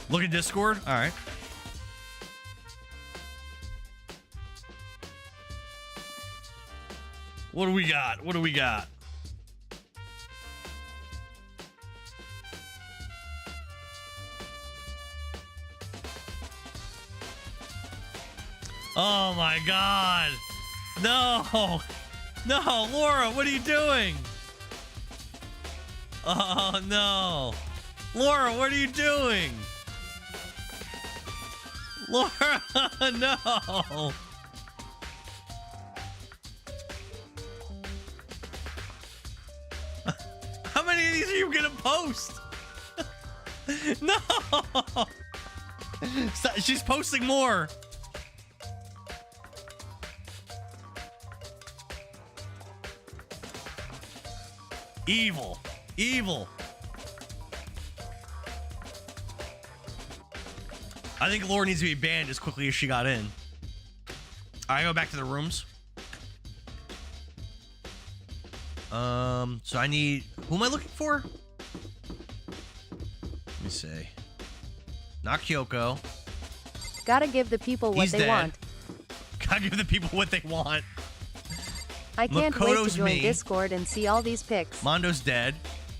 Look at Discord. All right. What do we got? What do we got? Oh my God. No. No, Laura, what are you doing? Oh no. Laura, what are you doing? Laura, no. How many of these are you gonna post? No. Stop. She's posting more. Evil. Evil. I think Laura needs to be banned as quickly as she got in. I go back to the rooms. So I need... Who am I looking for? Let me see. Not Kyoko. Gotta give the people what He's they dead. want. Gotta give the people what they want. I can't wait Makoto's to join me. Discord and see all these pics. Mondo's dead.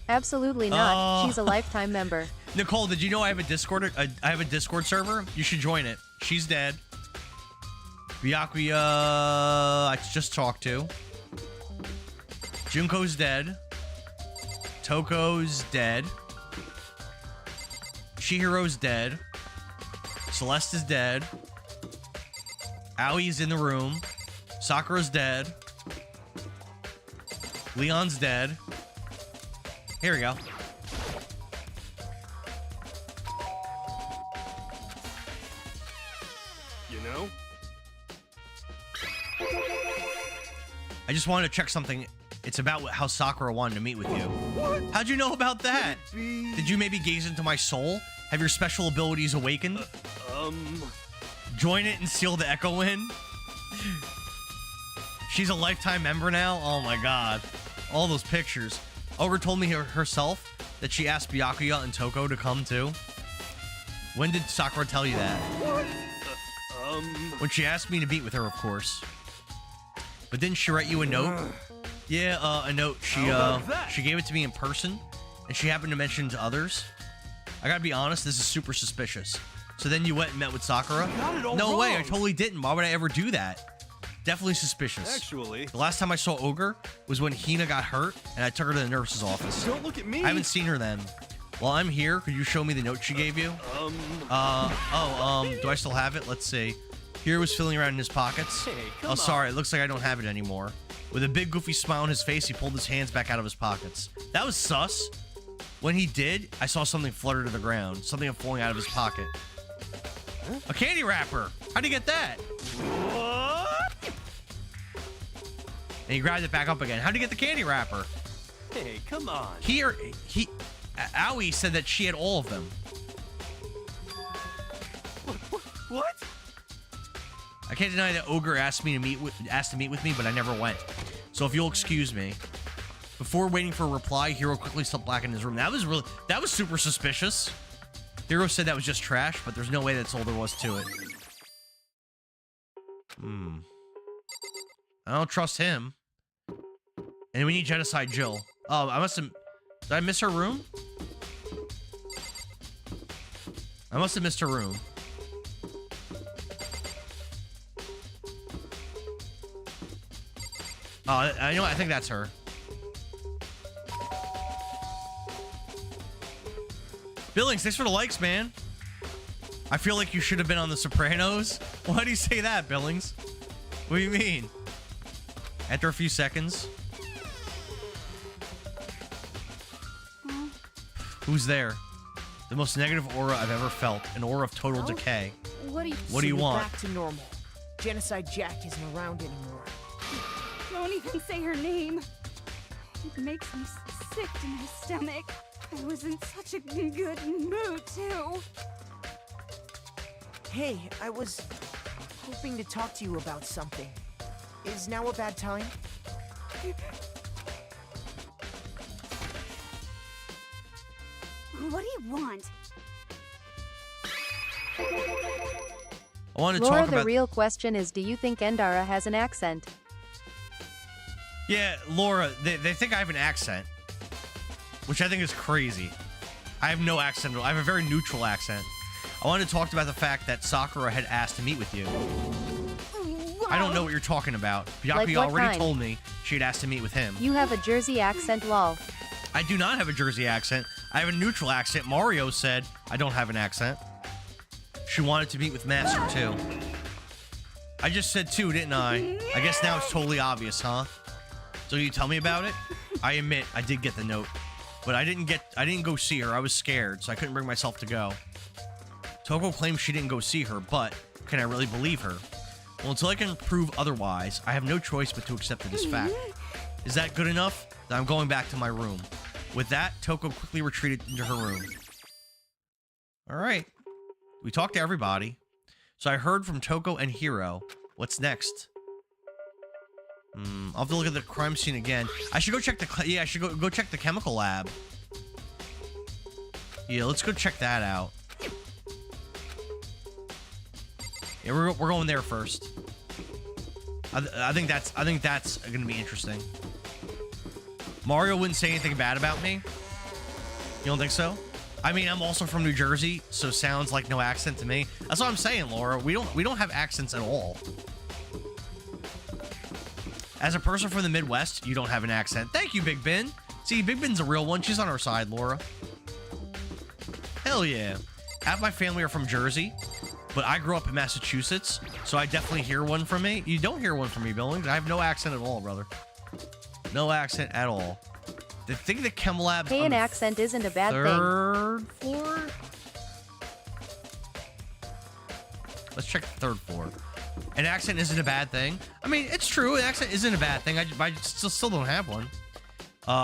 Absolutely not. Oh. She's a lifetime member. Nicole, did you know I have a Discord? I have a Discord server. You should join it. She's dead. Byakuya, I just talked to. Junko's dead. Toko's dead. Chihiro's dead. Celeste is dead. Aoi's in the room. Sakura's dead. Leon's dead. Here we go. You know? I just wanted to check something. It's about how Sakura wanted to meet with you. What? How'd you know about that? Did you maybe gaze into my soul? Have your special abilities awakened? Join it and seal the echo in? She's a lifetime member now? Oh my god. All those pictures. Ogre told me herself that she asked Byakuya and Toko to come too. When did Sakura tell you that? What? When she asked me to meet with her, of course. But didn't she write you a note? Yeah, a note. She gave it to me in person, and she happened to mention it to others. I gotta be honest, this is super suspicious. So then you went and met with Sakura? Got it all No way, I wrong. totally didn't. Why would I ever do that? Definitely suspicious. Actually, The last time I saw Ogre was when Hina got hurt, and I took her to the nurse's office. don't look at me. I haven't seen her then. While I'm here, could you show me the note she gave you? Do I still have it? Let's see. Here was filling around in his pockets. Hey, come Oh, on. sorry. It looks like I don't have it anymore. With a big goofy smile on his face, he pulled his hands back out of his pockets. That was sus. When he did, I saw something flutter to the ground. Something falling out of his pocket. A candy wrapper. How'd he get that? What? And he grabbed it back up again. How'd he get the candy wrapper? Hey, come on. Aoi said that she had all of them. What? I can't deny that Ogre asked to meet with me, but I never went. So if you'll excuse me. Before waiting for a reply, Hiro quickly stepped back in his room. That was super suspicious. Hiro said that was just trash, but there's no way that's all there was to it. I don't trust him. And we need Genocide Jill. Oh, did I miss her room? I must have missed her room. Oh, I think that's her. Billings, thanks for the likes, man. I feel like you should have been on The Sopranos. Why do you say that, Billings? What do you mean? After a few seconds. Who's there? The most negative aura I've ever felt. An aura of total decay. What do you? What do you want? Back to normal. Genocide Jack isn't around anymore. Don't even say her name. It makes me sick to my stomach. I was in such a good mood, too. Hey, I was hoping to talk to you about something. Is now a bad time? What do you want? I want to Laura, talk the about... real question is, do you think Endara has an accent? Yeah, Laura, they think I have an accent, which I think is crazy. I have no accent. I have a very neutral accent. I wanted to talk about the fact that Sakura had asked to meet with you. I don't know what you're talking about. Like Byakuya what already kind? told me she had asked to meet with him. You have a Jersey accent, lol. I do not have a Jersey accent. I have a neutral accent. Mario said I don't have an accent. she wanted to meet with Master too. I just said 2, didn't I? I guess now it's totally obvious, huh? So you tell me about it? I admit I did get the note, but I didn't go see her. I was scared, so I couldn't bring myself to go. Toko claims she didn't go see her, but can I really believe her? Well, until I can prove otherwise, I have no choice but to accept it as fact. Is that good enough? Then I'm going back to my room. With that, Toko quickly retreated into her room. All right. We talked to everybody. So I heard from Toko and Hiro. What's next? I'll have to look at the crime scene again. I should go check the... I should go check the chemical lab. Yeah, let's go check that out. Yeah, we're going there first. I think that's gonna be interesting. Mario wouldn't say anything bad about me. You don't think so? I mean, I'm also from New Jersey, so sounds like no accent to me. That's what I'm saying, Laura. We don't have accents at all. As a person from the Midwest, you don't have an accent. Thank you, Big Ben. See, Big Ben's a real one. She's on our side, Laura. Hell yeah. Half my family are from Jersey, but I grew up in Massachusetts, so I definitely hear one from me. You don't hear one from me, Billings. I have no accent at all, brother. No accent at all. The thing that Chem Lab's Hey, an accent isn't a bad thing. Third floor? Let's check the third floor. An accent isn't a bad thing. I mean, it's true. An accent isn't a bad thing. I still don't have one.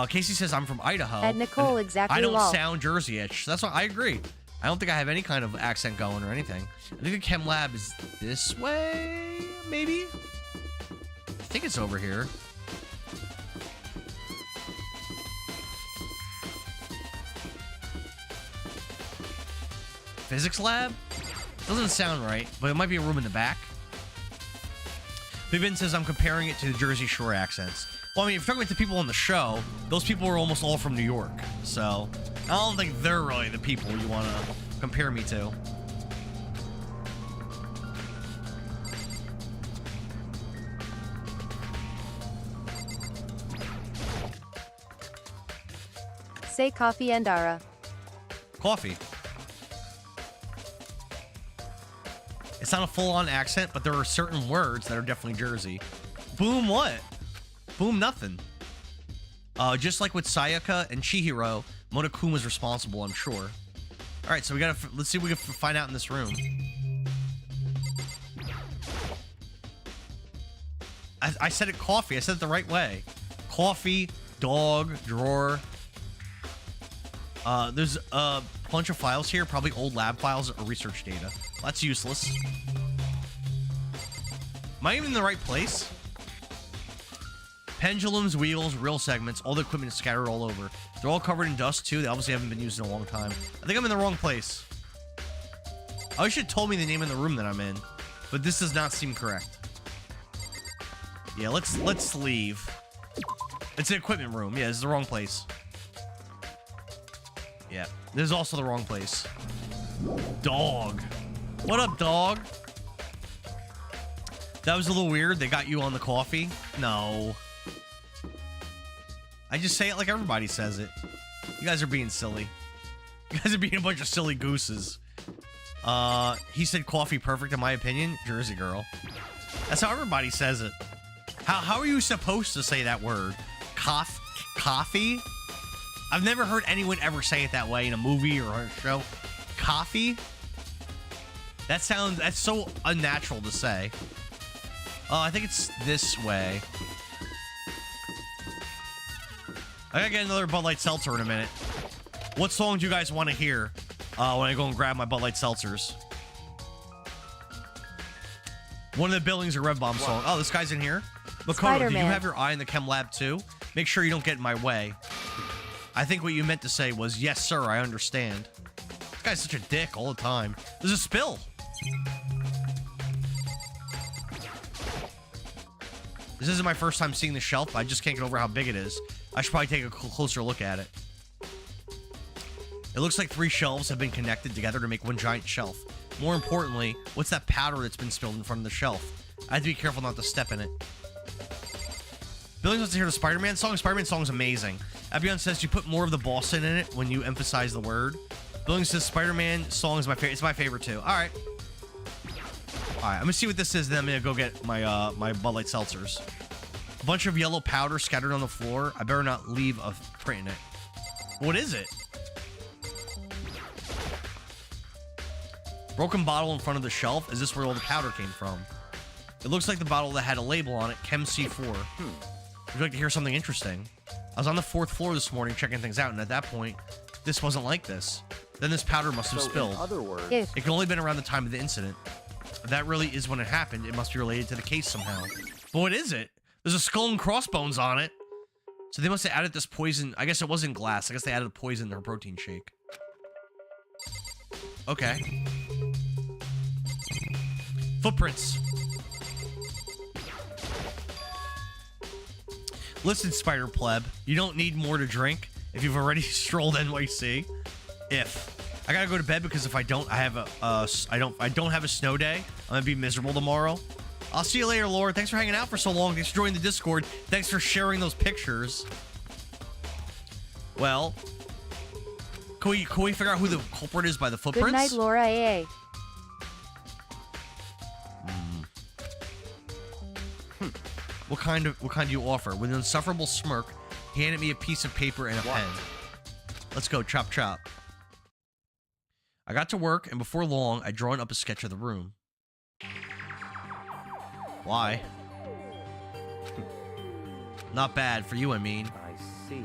Casey says I'm from Idaho. At Nicole, exactly. I don't lol. sound Jersey-ish. That's what I agree. I don't think I have any kind of accent going or anything. I think the Chem Lab is this way, maybe? I think it's over here. Physics lab? Doesn't sound right, but it might be a room in the back. Big Ben says I'm comparing it to the Jersey Shore accents. Well, I mean, if you're talking to people on the show, those people are almost all from New York. So, I don't think they're really the people you want to compare me to. Say coffee, Endara. Coffee. It's not a full-on accent, but there are certain words that are definitely Jersey. Boom what? Boom nothing. Just like with Sayaka and Chihiro, Monokuma's responsible, I'm sure. All right, so we gotta let's see if we can find out in this room. I said it coffee. I said it the right way. Coffee, dog, drawer. There's a bunch of files here, probably old lab files or research data. That's useless. Am I even in the right place? Pendulums, wheels, reel segments, all the equipment is scattered all over. They're all covered in dust too. They obviously haven't been used in a long time. I think I'm in the wrong place. I wish it told me the name of the room that I'm in, but this does not seem correct. Yeah, let's leave. It's an equipment room. Yeah, this is the wrong place. Yeah, this is also the wrong place. Dog. What up, dog? That was a little weird. They got you on the coffee? No. I just say it like everybody says it. You guys are being silly. You guys are being a bunch of silly gooses. He said coffee perfect in my opinion. Jersey girl. That's how everybody says it. How are you supposed to say that word? Coffee? I've never heard anyone ever say it that way in a movie or a show. Coffee? That's so unnatural to say. I think it's this way. I gotta get another Bud Light Seltzer in a minute. What song do you guys want to hear when I go and grab my Bud Light Seltzers? One of the Billings or Red Bomb song. Oh, this guy's in here. Makoto, did you have your eye in the chem lab too? Make sure you don't get in my way. I think what you meant to say was, yes, sir, I understand. This guy's such a dick all the time. There's a spill. This isn't my first time seeing the shelf. I just can't get over how big it is. I should probably take a closer look at it. It looks like 3 shelves have been connected together to make one giant shelf. More importantly, what's that powder that's been spilled in front of the shelf? I have to be careful not to step in it. Billings wants to hear the Spider-Man song. Spider-Man song's amazing. Abion says you put more of the Boston in it when you emphasize the word. Billings says Spider-Man song is my favorite. It's my favorite too. All right. right, I'm gonna see what this is, then I'm gonna go get my my Bud Light seltzers. A bunch of yellow powder scattered on the floor. I better not leave a print in it. What is it? Broken bottle in front of the shelf. Is this where all the powder came from? It looks like the bottle that had a label on it, Chem C4. Would you like to hear something interesting? I was on the 4th floor this morning checking things out, and at that point, this wasn't like this. Then this powder must have spilled. In other words, It could only been around the time of the incident. If that really is when it happened, it must be related to the case somehow. But what is it? There's a skull and crossbones on it. So they must have added this poison. I guess it wasn't glass. I guess they added poison in their protein shake. Okay. Footprints. Listen, Spider Pleb, you don't need more to drink if you've already strolled NYC. If I gotta go to bed because if I don't, I have I don't have a snow day. I'm gonna be miserable tomorrow. I'll see you later, Laura. Thanks for hanging out for so long. Thanks for joining the Discord. Thanks for sharing those pictures. Well, can we figure out who the culprit is by the footprints? Good night, Laura AA. What kind do you offer? With an insufferable smirk, he handed me a piece of paper and a pen. Let's go, chop chop. I got to work, and before long, I'd drawn up a sketch of the room. Why? Not bad, for you, I mean. I see.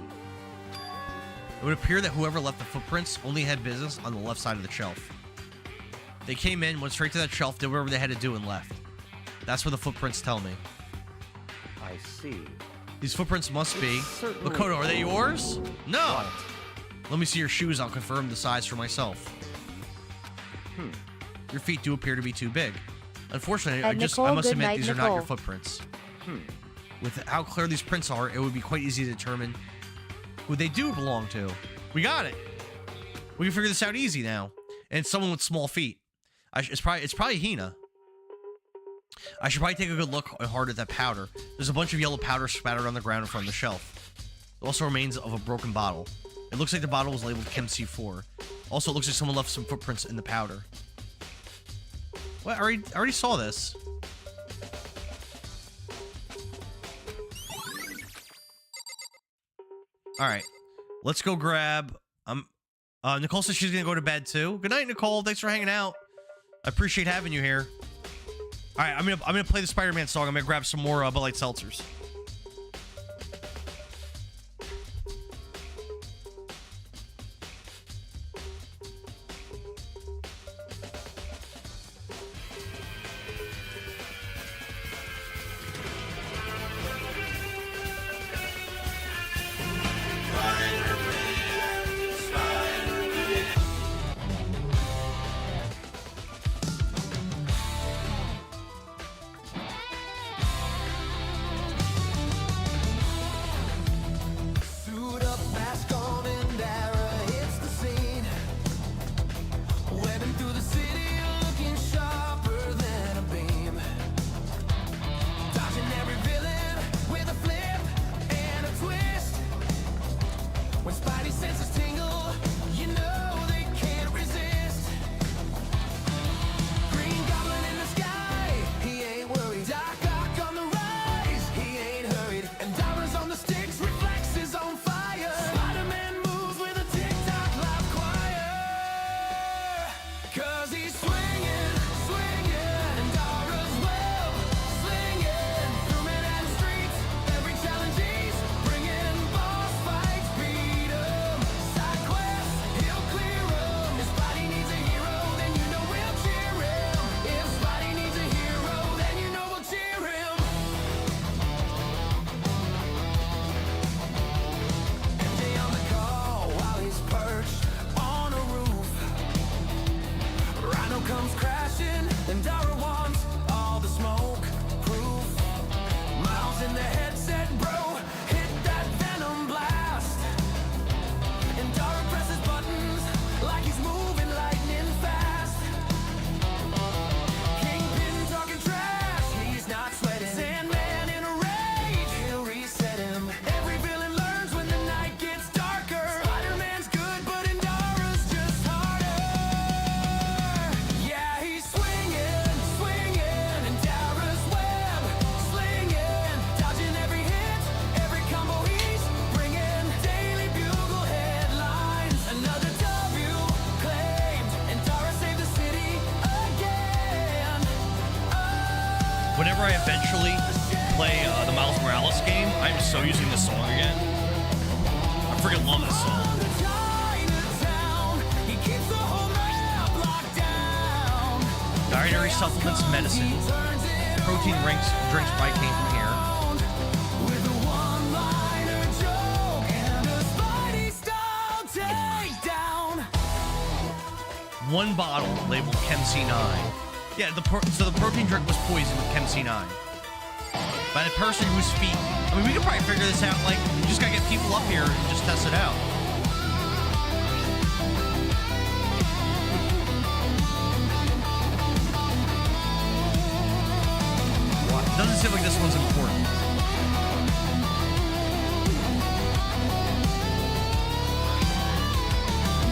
It would appear that whoever left the footprints only had business on the left side of the shelf. They came in, went straight to that shelf, did whatever they had to do, and left. That's what the footprints tell me. I see. These footprints must be... Makoto, are they yours? No! What? Let me see your shoes, I'll confirm the size for myself. Your feet do appear to be too big. Unfortunately, I must admit these are not your footprints. With how clear these prints are, it would be quite easy to determine who they do belong to. We got it. We can figure this out easy now. And it's someone with small feet. It's probably Hina. I should probably take a good look hard at that powder. There's a bunch of yellow powder spattered on the ground in front of the shelf. It also remains of a broken bottle. It looks like the bottle was labeled Chem C4. Also, it looks like someone left some footprints in the powder. What? I already saw this. All right, let's go grab. Nicole says she's gonna go to bed too. Good night, Nicole. Thanks for hanging out. I appreciate having you here. All right, I'm gonna play the Spider-Man song. I'm gonna grab some more Bud Light seltzers. so using this song again. I freaking love this song. Dietary supplements, medicine, protein drinks probably came from here. One bottle labeled Chem C9. Yeah, so the protein drink was poisoned with Chem C9 by the person whose feet. I mean, we could probably figure this out. Like, you just gotta get people up here and just test it out. It doesn't seem like this one's important.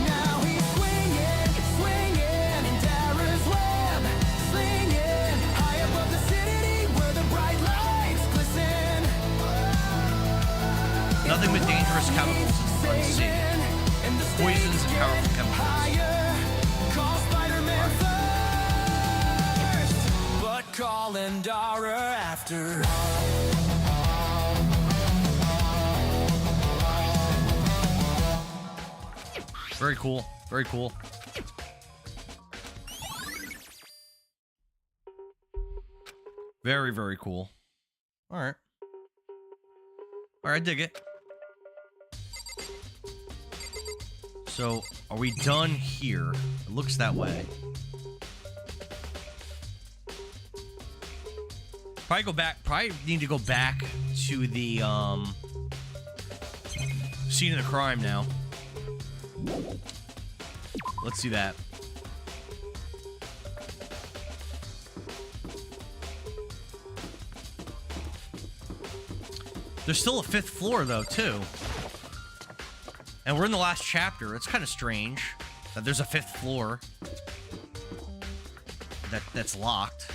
Now he's swinging in Endara's web, slinging high above the city where the bright lights glisten. Nothing but dangerous chemicals unseen. Poisons and powerful chemicals. Call Spider-Man first, but call Endara after. Very cool. Very cool. Very, very cool. All right. All right, I dig it. So, are we done here? It looks that way. Probably go back. Probably need to go back to the scene of the crime now. Let's do that. There's still a 5th floor though, too. And we're in the last chapter. It's kind of strange that there's a 5th floor that's locked.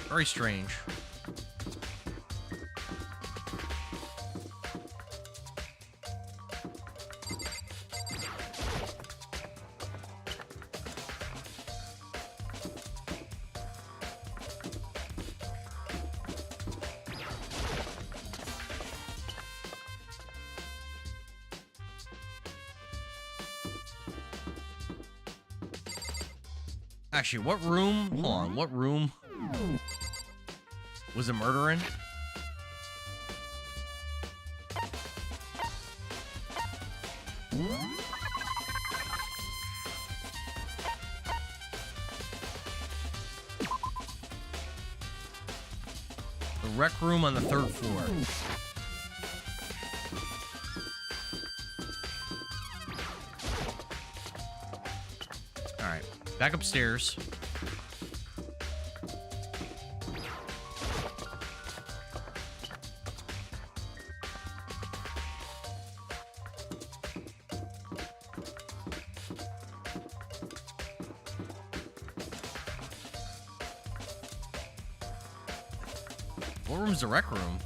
Very strange. Actually, what room? Hold on, what room was a murder in? The rec room on the 3rd floor. Alright, back upstairs. What room's the rec room?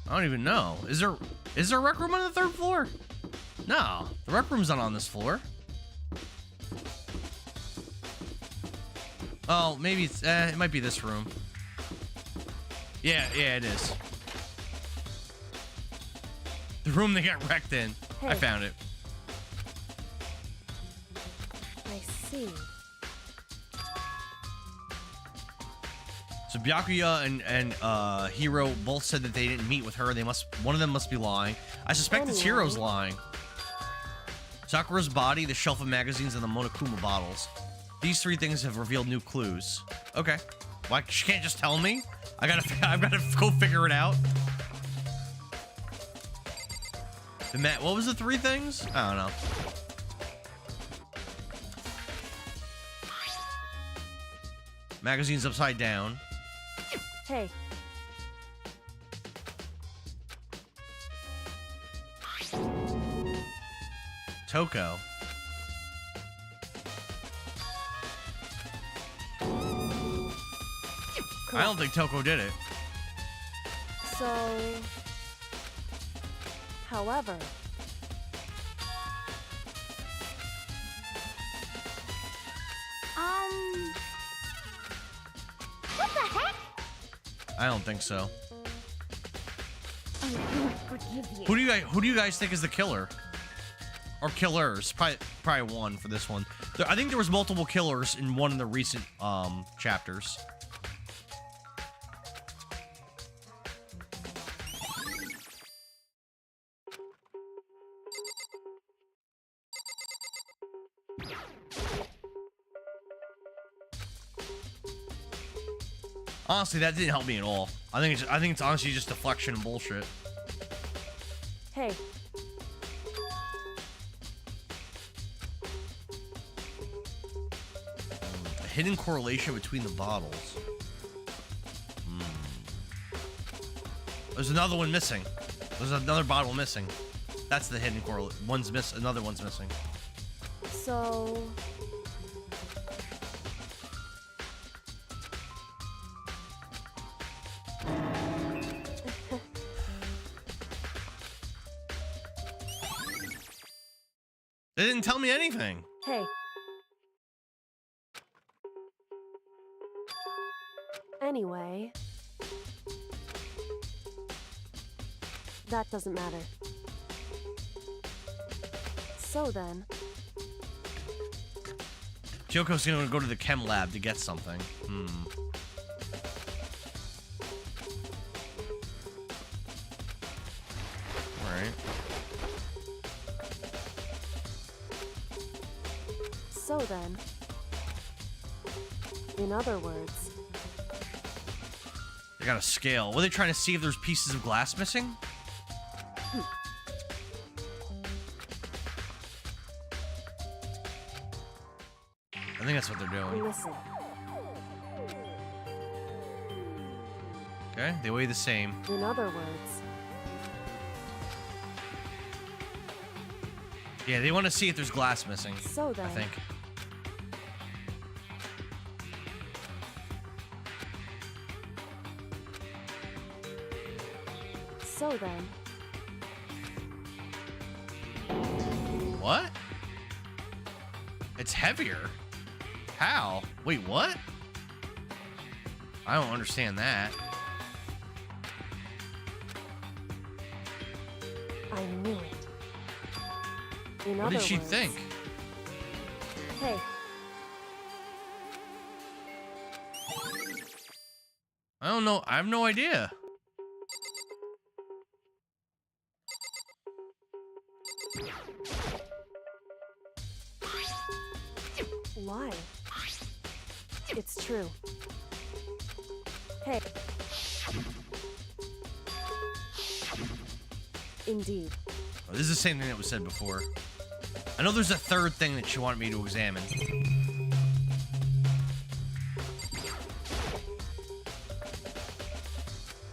I don't even know. Is there a rec room on the 3rd floor? No, the rec room's not on this floor. Oh, maybe it's it might be this room. Yeah, it is. The room they got wrecked in. Hey. I found it. I see. So Byakuya and Hiro both said that they didn't meet with her. One of them must be lying. I suspect it's Hiro's lying. Sakura's body, the shelf of magazines, and the Monokuma bottles. These 3 things have revealed new clues. Okay. Why she can't just tell me? I've gotta go figure it out. What was the 3 things? I don't know. Magazine's upside down. Hey. Toko. I don't think Toko did it. So... However... I don't think so. I won't forgive you. Who do you guys think is the killer? Or killers? Probably one for this one. I think there was multiple killers in one of the recent chapters. Honestly, that didn't help me at all. I think it's honestly just deflection and bullshit. Hey. A hidden correlation between the bottles. There's another one missing. There's another bottle missing. That's the hidden correlation. Another one's missing. So... They didn't tell me anything. Hey. Anyway. That doesn't matter. So then. Kyoko's gonna go to the chem lab to get something. Alright. So then. In other words. They got a scale. Were they trying to see if there's pieces of glass missing? I think that's what they're doing. Listen. Okay, they weigh the same. In other words. Yeah, they want to see if there's glass missing. So then. I think. So then. What? It's heavier. How? Wait, what? I don't understand that. I knew it. In What other did she words, think? Hey. I don't know. I have no idea. Why? It's true. Hey. Indeed. Oh, this is the same thing that was said before. I know there's a third thing that she wanted me to examine.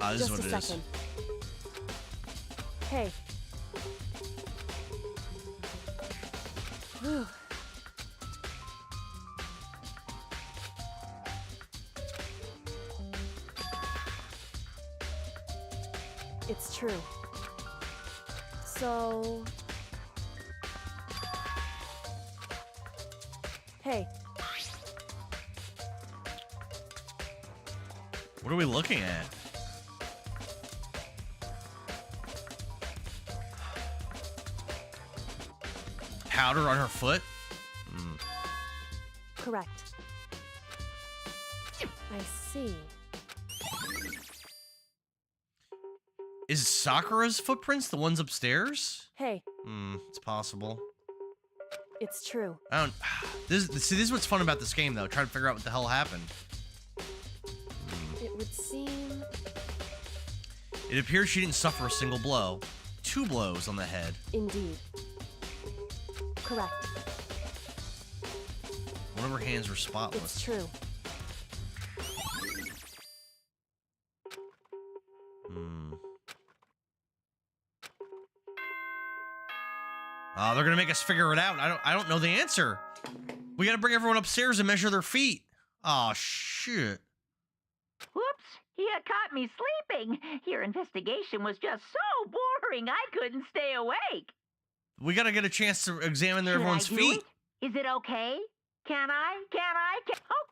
This is Just what a it is. second. Hey. Whew. It's true. So... Hey. What are we looking at? Powder on her foot? Correct. I see. Is Sakura's footprints the ones upstairs? Hey. It's possible. It's true. I don't. This is what's fun about this game, though. Trying to figure out what the hell happened. It would seem... It appears she didn't suffer a single blow. 2 blows on the head. Indeed. Correct. One of her hands were spotless. It's true. Oh, they're gonna make us figure it out. I don't know the answer. We gotta bring everyone upstairs and measure their feet. Oh shit. Whoops, you caught me sleeping. Your investigation was just so boring I couldn't stay awake. We gotta get a chance to examine everyone's Should I do feet. it? Is it okay? Can I?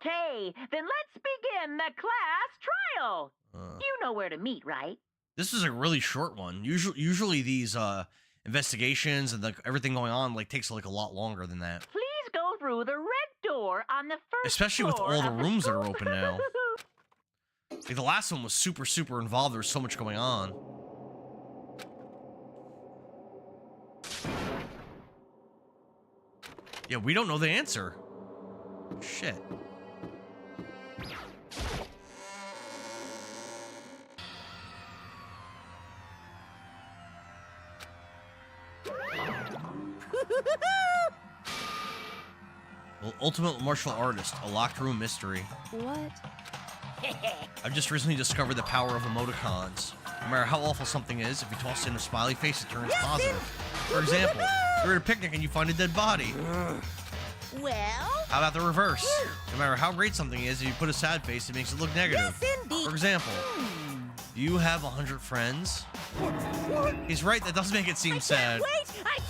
Okay, then let's begin the class trial. You know where to meet, right? This is a really short one. Usually these investigations and like everything going on like takes like a lot longer than that. Please go through the red door on the first Especially with floor all the of rooms that are school. open now. Like the last one was super involved. There was so much going on. Yeah, we don't know the answer. Shit. Well, ultimate martial artist, a locked room mystery. What? I've just recently discovered the power of emoticons. No matter how awful something is, if you toss in a smiley face, it turns positive. For example, you're at a picnic and you find a dead body. Well? How about the reverse? No matter how great something is, if you put a sad face, it makes it look negative. Yes, indeed. For example, you have 100 friends. He's right, that does make it seem sad.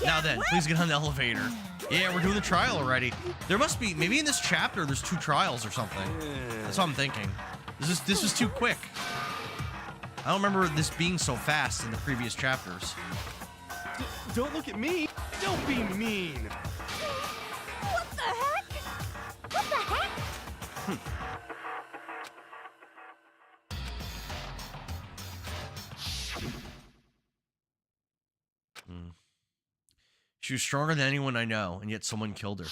Now then, please get on the elevator. Yeah, we're doing the trial already. There must be, maybe in this chapter, there's 2 trials or something. That's what I'm thinking. This was too quick. I don't remember this being so fast in the previous chapters. Don't look at me. Don't be mean. What the heck? What the heck? She was stronger than anyone I know, and yet someone killed her.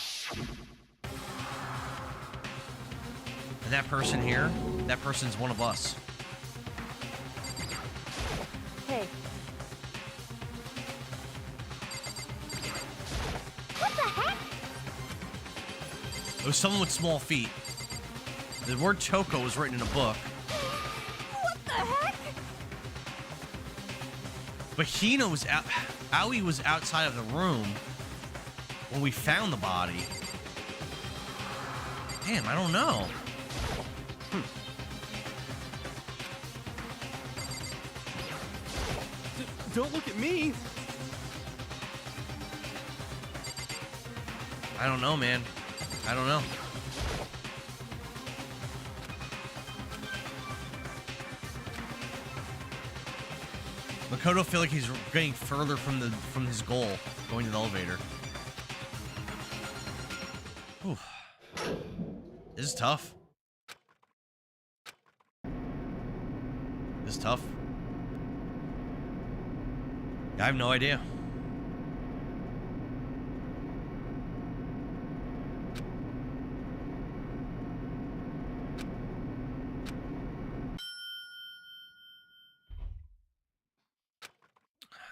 And that person here, that person's one of us. Hey. What the heck? It was someone with small feet. The word Choco was written in a book. What the heck? But Hina was out. Aoi was outside of the room when we found the body. Damn, I don't know. Don't look at me. I don't know, man. I don't know. Makoto feel like he's getting further from his goal, going to the elevator. Whew. This is tough. This is tough. I have no idea.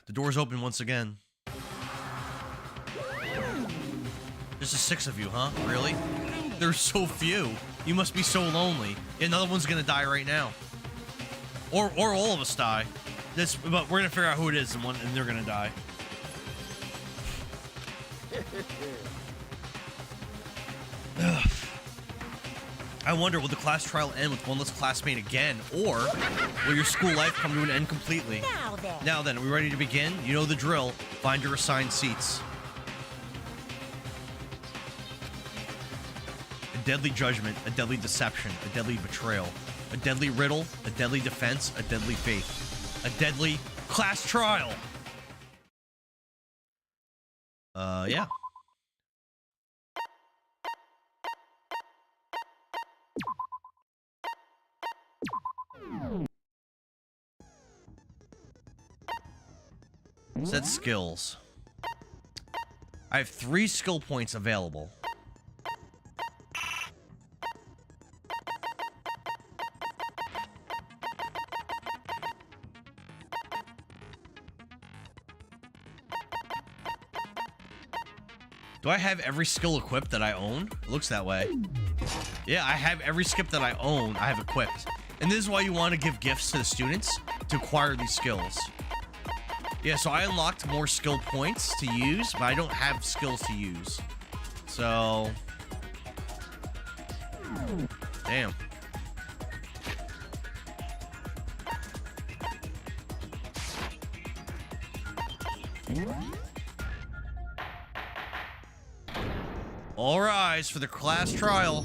The door's open once again. There's just 6 of you, huh? Really? There's so few. You must be so lonely. Another one's gonna die right now. Or all of us die. But we're gonna figure out who it is and they're gonna die. Ugh. I wonder, will the class trial end with one less classmate again, or will your school life come to an end completely? Now then, are we ready to begin? You know the drill. Find your assigned seats. A deadly judgment, a deadly deception, a deadly betrayal, a deadly riddle, a deadly defense, a deadly faith, a deadly class trial. Yeah. Set skills. I have 3 skill points available. Do I have every skill equipped that I own? It looks that way. Yeah, I have every skip that I own, I have equipped. And this is why you want to give gifts to the students to acquire these skills. Yeah, so I unlocked more skill points to use, but I don't have skills to use. So... Damn. All rise for the class trial.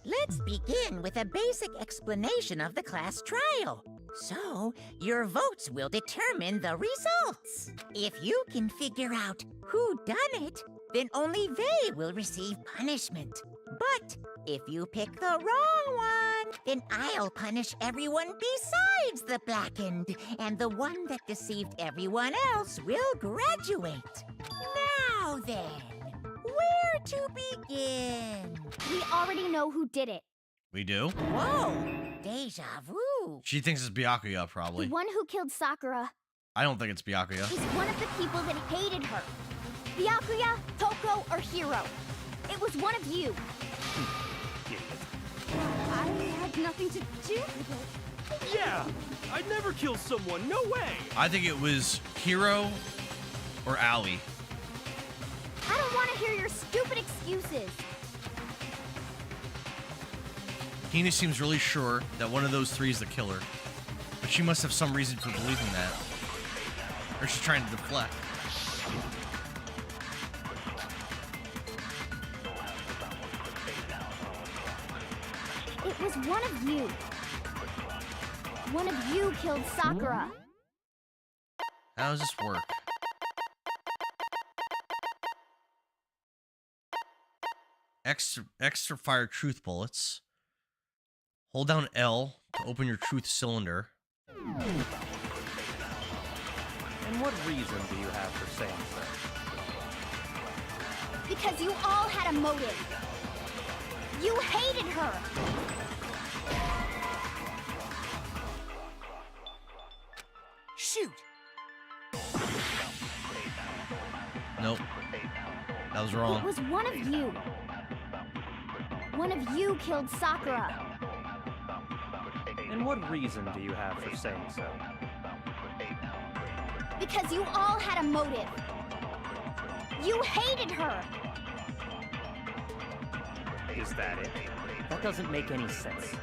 Let's begin with a basic explanation of the class trial. So, your votes will determine the results. If you can figure out who done it, then only they will receive punishment. But if you pick the wrong one, then I'll punish everyone besides the blackened, and the one that deceived everyone else will graduate. Now then, where to begin? We already know who did it. We do? Whoa, deja vu. She thinks it's Byakuya, probably. The one who killed Sakura I don't think it's Byakuya. is one of the people that hated her. Byakuya, Toko, or Hiro. It was one of you. I had nothing to do with it. Yeah, I'd never kill someone. No way. I think it was Hiro or Ali. I don't want to hear your stupid excuses. Hina seems really sure that one of those three is the killer, but she must have some reason for believing that. Or she's trying to deflect. It was one of you. One of you killed Sakura. How does this work? Extra fire truth bullets. Hold down L to open your truth cylinder. And what reason do you have for saying so? Because you all had a motive. You hated her. Shoot! Nope. That was wrong. It was one of you. One of you killed Sakura. And what reason do you have for saying so? Because you all had a motive. You hated her. Is that it? That doesn't make any sense.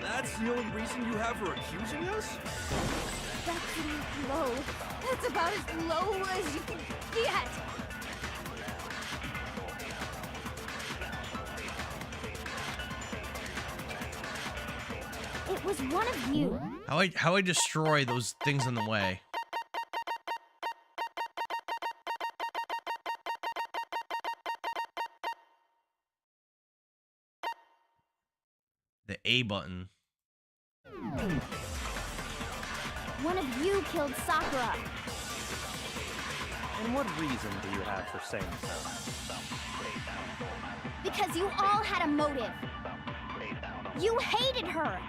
That's the only reason you have for accusing us? That's low. That's about as low as you can get. It was one of you. How I destroy those things in the way. The A button. One of you killed Sakura. And what reason do you have for saying so? Because you all had a motive. You hated her.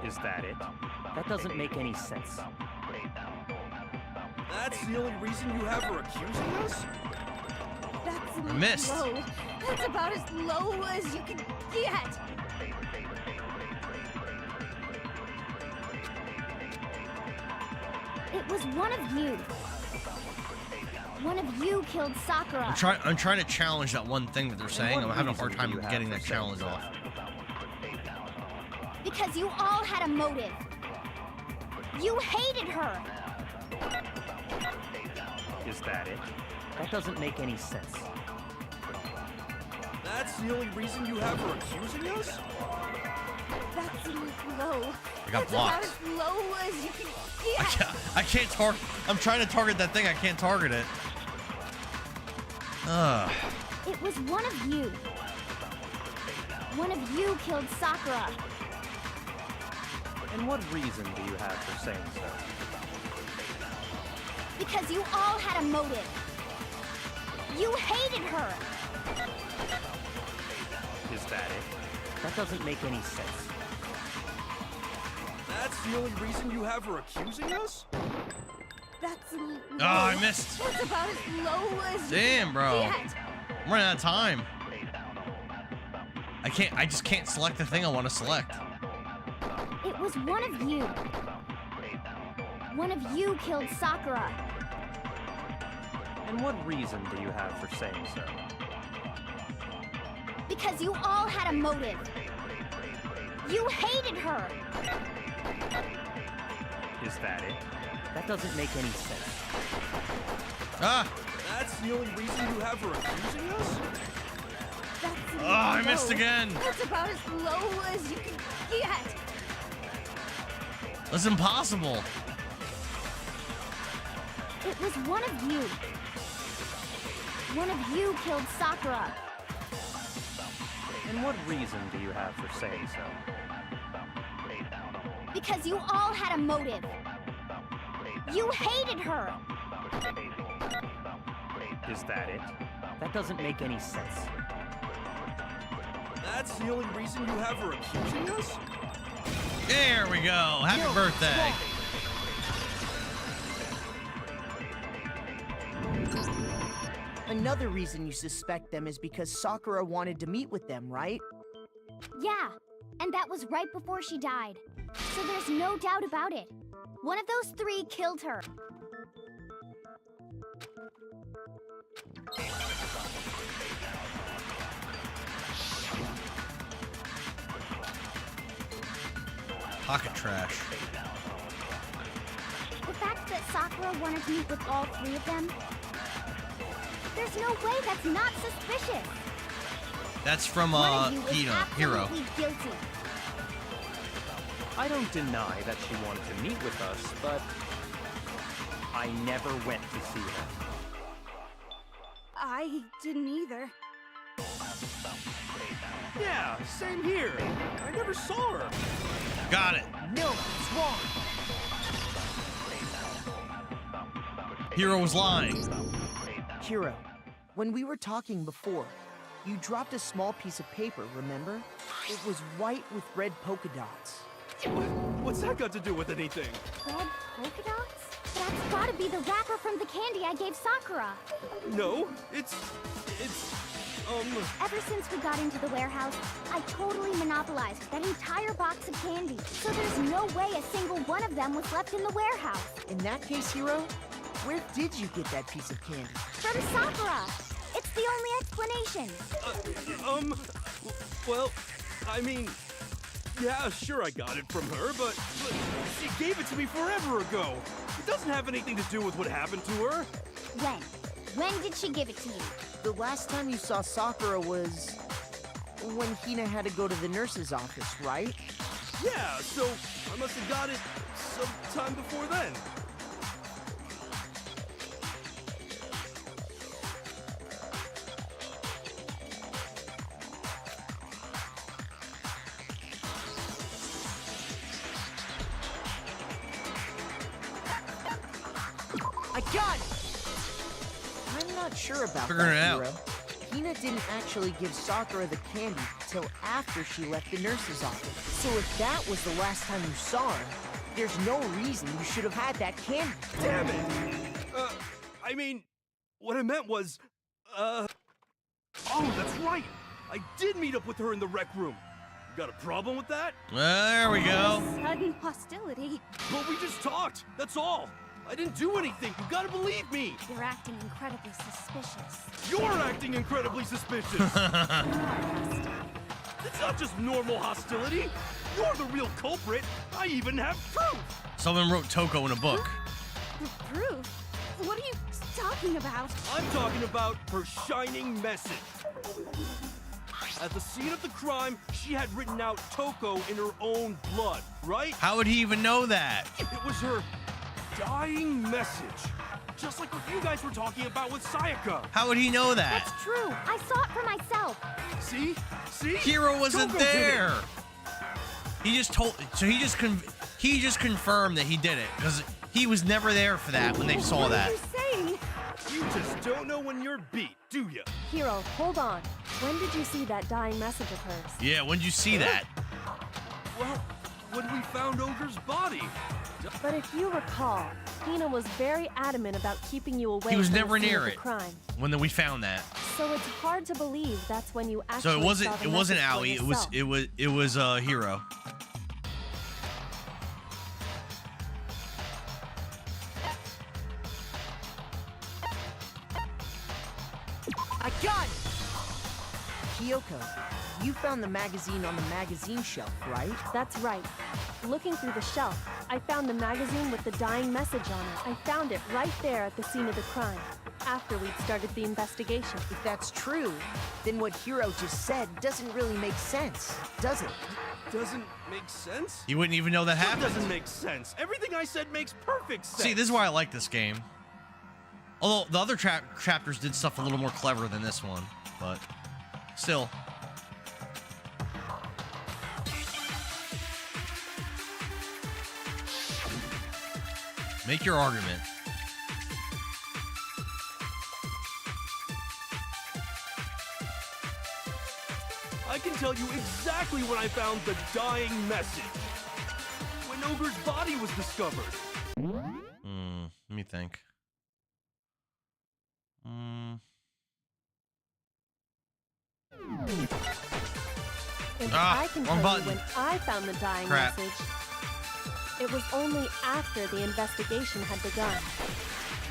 Is that it? That doesn't make any sense. That's the only reason you have for accusing us? That's missed. low. That's about as low as you can get. It was one of you. One of you killed Sakura. I'm trying to challenge that one thing that they're saying. I'm having a hard time getting that challenge off. Because you all had a motive. You hated her. Is that it? That doesn't make any sense. That's the only reason you have for accusing us? That's low. I got blocked. That's about as low as you can get. I can't target. I'm trying to target that thing. I can't target it. Ugh. It was one of you. One of you killed Sakura. And what reason do you have for saying so? Because you all had a motive. You hated her. Is that it? That doesn't make any sense. That's the only reason you have for accusing us? That's low. Oh, I missed. That's about as low as Damn, you bro. can get. I'm running out of time. I just can't select the thing I want to select. It was one of you. One of you killed Sakura. And what reason do you have for saying so? Because you all had a motive. You hated her. Is that it? That doesn't make any sense. Ah! That's the only reason you have for accusing us? That's Oh, I missed low. again. That's about as low as you can get. That's impossible. It was one of you. One of you killed Sakura. And what reason do you have for saying so? Because you all had a motive. You hated her. Is that it? That doesn't make any sense. That's the only reason you have for accusing us? There we go. Happy birthday. Another reason you suspect them is because Sakura wanted to meet with them, right? Yeah, and that was right before she died. So there's no doubt about it. One of those three killed her. Pocket trash. The fact that Sakura wanted to meet with all three of them, there's no way that's not suspicious. That's from One of you is Hero. absolutely guilty. I don't deny that she wanted to meet with us, but I never went to see her. I didn't either. Yeah, same here. I never saw her. Got it. No, it's wrong. Hero was lying. Hiro, when we were talking before, you dropped a small piece of paper, remember? It was white with red polka dots. What's that got to do with anything? Red polka dots? That's gotta be the wrapper from the candy I gave Sakura. No, it's Ever since we got into the warehouse, I totally monopolized that entire box of candy. So there's no way a single one of them was left in the warehouse. In that case, Hiro, where did you get that piece of candy? From Sakura. It's the only explanation. Well, I mean, yeah, sure I got it from her, but she gave it to me forever ago. It doesn't have anything to do with what happened to her. When? When did she give it to you? The last time you saw Sakura was when Hina had to go to the nurse's office, right? Yeah, so I must have got it sometime before then. I got it! I'm not sure about Figuring it that, out. Hiro. Hina didn't actually give Sakura the candy till after she left the nurse's office. So if that was the last time you saw her, there's no reason you should have had that candy. Damn it! I mean, what I meant was, oh, that's right! I did meet up with her in the rec room. You got a problem with that? There we go. Sudden hostility. Well, we just talked, that's all. I didn't do anything, you gotta believe me! You're acting incredibly suspicious. You're acting incredibly suspicious! It's not just normal hostility! You're the real culprit! I even have proof! Someone wrote Toko in a book. Proof? What are you talking about? I'm talking about her shining message. At the scene of the crime, she had written out Toko in her own blood, right? How would he even know that? It was her dying message. Just like what you guys were talking about with Sayaka. How would he know that? That's true. I saw it for myself. See? See? Hero wasn't Toko did it. there. He just told. So he just confirmed that he did it because he was never there for that when they saw that. What are you saying? You just don't know when you're beat, do ya? Hiro, hold on. When did you see that dying message of hers? Yeah, when did you see that? Well, when we found Ogre's body. But if you recall, Hina was very adamant about keeping you away He was from never the scene near of the it crime. when we found that. So it's hard to believe that's when you actually So it wasn't. saw the It wasn't message for Aoi. yourself. It was Hero. I got it! Kyoko, you found the magazine on the magazine shelf, right? That's right. Looking through the shelf, I found the magazine with the dying message on it. I found it right there at the scene of the crime. after we'd started the investigation. If that's true, then what Hiro just said doesn't really make sense, does it? Doesn't make sense? You wouldn't even know that What happened. doesn't make sense? Everything I said makes perfect sense. See, this is why I like this game. Although the other chapters did stuff a little more clever than this one, but still. Make your argument. I can tell you exactly when I found the dying message. When Ogre's body was discovered. Let me think. And Ah, I can wrong tell button. you when I found the dying Crap. message. It was only after the investigation had begun.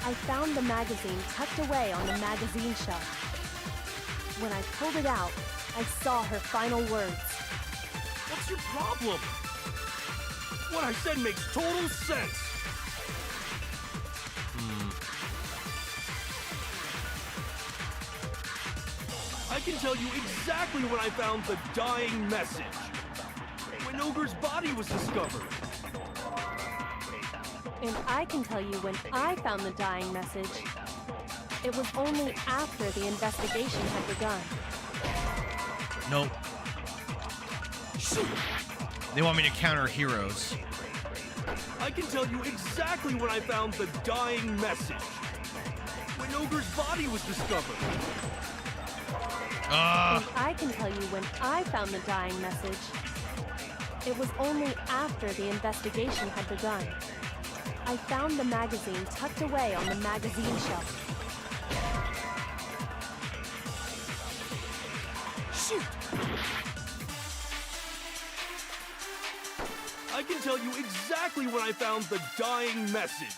I found the magazine tucked away on the magazine shelf. When I pulled it out, I saw her final words. What's your problem? What I said makes total sense. I can tell you exactly when I found the dying message. When Ogre's body was discovered. And I can tell you when I found the dying message. It was only after the investigation had begun. Nope. They want me to counter heroes. I can tell you exactly when I found the dying message. When Ogre's body was discovered. And I can tell you when I found the dying message. It was only after the investigation had begun. I found the magazine tucked away on the magazine shelf. Shoot! I can tell you exactly when I found the dying message.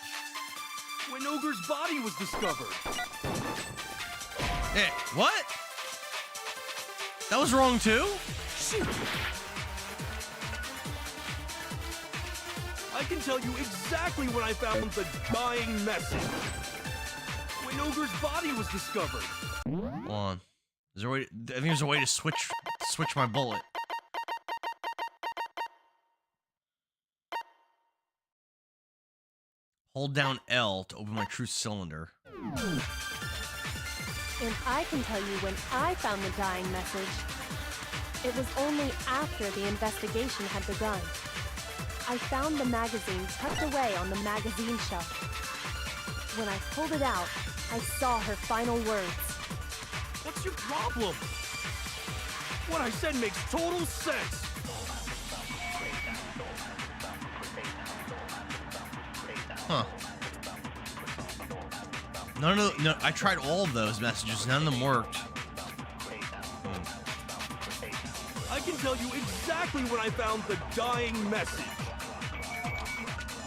When Ogre's body was discovered. Hey, what? That was wrong too? Shoot! I can tell you exactly when I found the dying message. When Ogre's body was discovered. Hold on. Is there a way? I think there's a way to switch my bullet. Hold down L to open my true cylinder. And I can tell you when I found the dying message. It was only after the investigation had begun. I found the magazine tucked away on the magazine shelf. When I pulled it out, I saw her final words. What's your problem? What I said makes total sense. Huh. No, I tried all of those messages. None of them worked. I can tell you exactly when I found the dying message.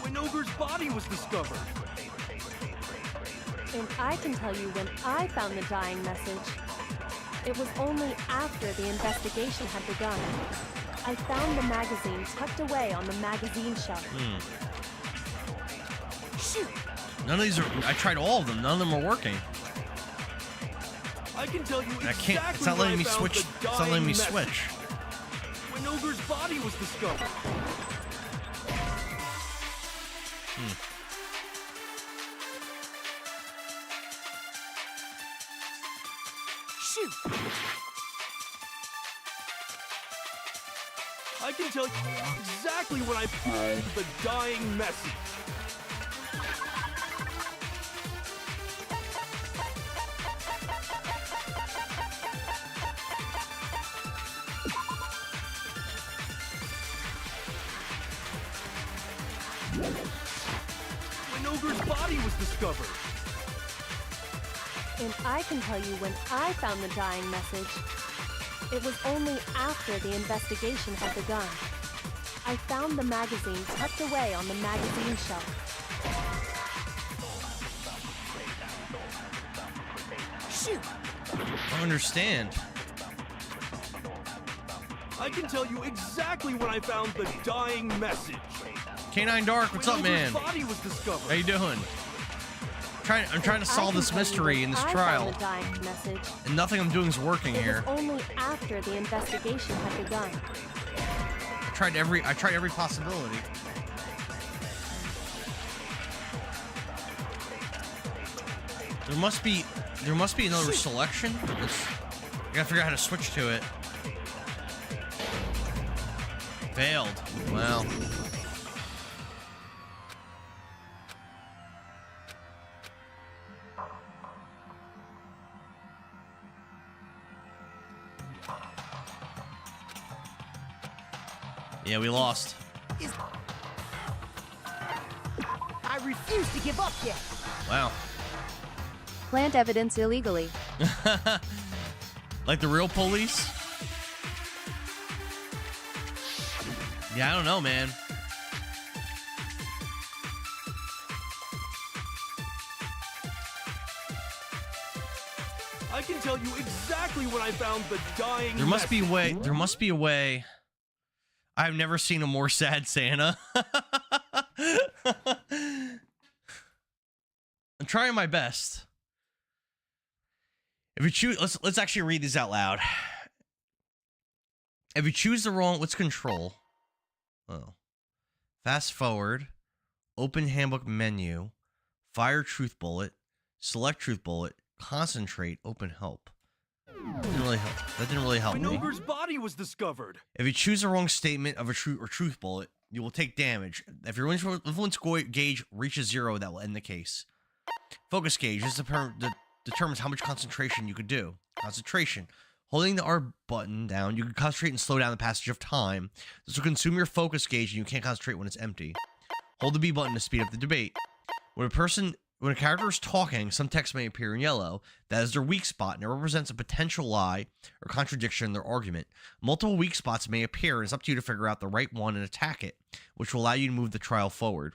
When Ogre's body was discovered. And I can tell you when I found the dying message. It was only after the investigation had begun. I found the magazine tucked away on the magazine shelf. Shoot! None of these are. I tried all of them. None of them are working. I can tell you I exactly can't. It's not letting when me I found switch. the It's not letting dying me message. switch. When Ogre's body was discovered. Shoot! I can tell you exactly when I found the dying message. When Ogre's body was discovered. And I can tell you when I found the dying message. It was only after the investigation had begun. I found the magazine tucked away on the magazine shelf. Shoot! I don't understand. I can tell you exactly when I found the dying message. K9 Dark, what's When up, Ogre's man? body was discovered. How you doing? I'm trying to solve this mystery in this trial, and nothing I'm doing is working here. Only after the investigation had begun. I tried every possibility. There must be another selection. I gotta figure out how to switch to it. Failed. Well. Yeah, we lost. I refuse to give up yet. Wow. Plant evidence illegally. Like the real police? Yeah, I don't know, man. I can tell you exactly when I found the dying There must be a message. way. There must be a way. I've never seen a more sad Santa. I'm trying my best. If you choose, let's actually read these out loud. If you choose the wrong, let's control. Oh, fast forward, open handbook menu, fire truth bullet, select truth bullet, concentrate, open help. Didn't really help. That didn't really help When me. Ogre's body was discovered. If you choose the wrong statement of a truth bullet, you will take damage. If your influence gauge reaches 0, that will end the case. Focus gauge is determines how much concentration you could do. Concentration. Holding the R button down, you can concentrate and slow down the passage of time. This will consume your focus gauge and you can't concentrate when it's empty. Hold the B button to speed up the debate. When a character is talking, some text may appear in yellow. That is their weak spot, and it represents a potential lie or contradiction in their argument. Multiple weak spots may appear, and it's up to you to figure out the right one and attack it, which will allow you to move the trial forward.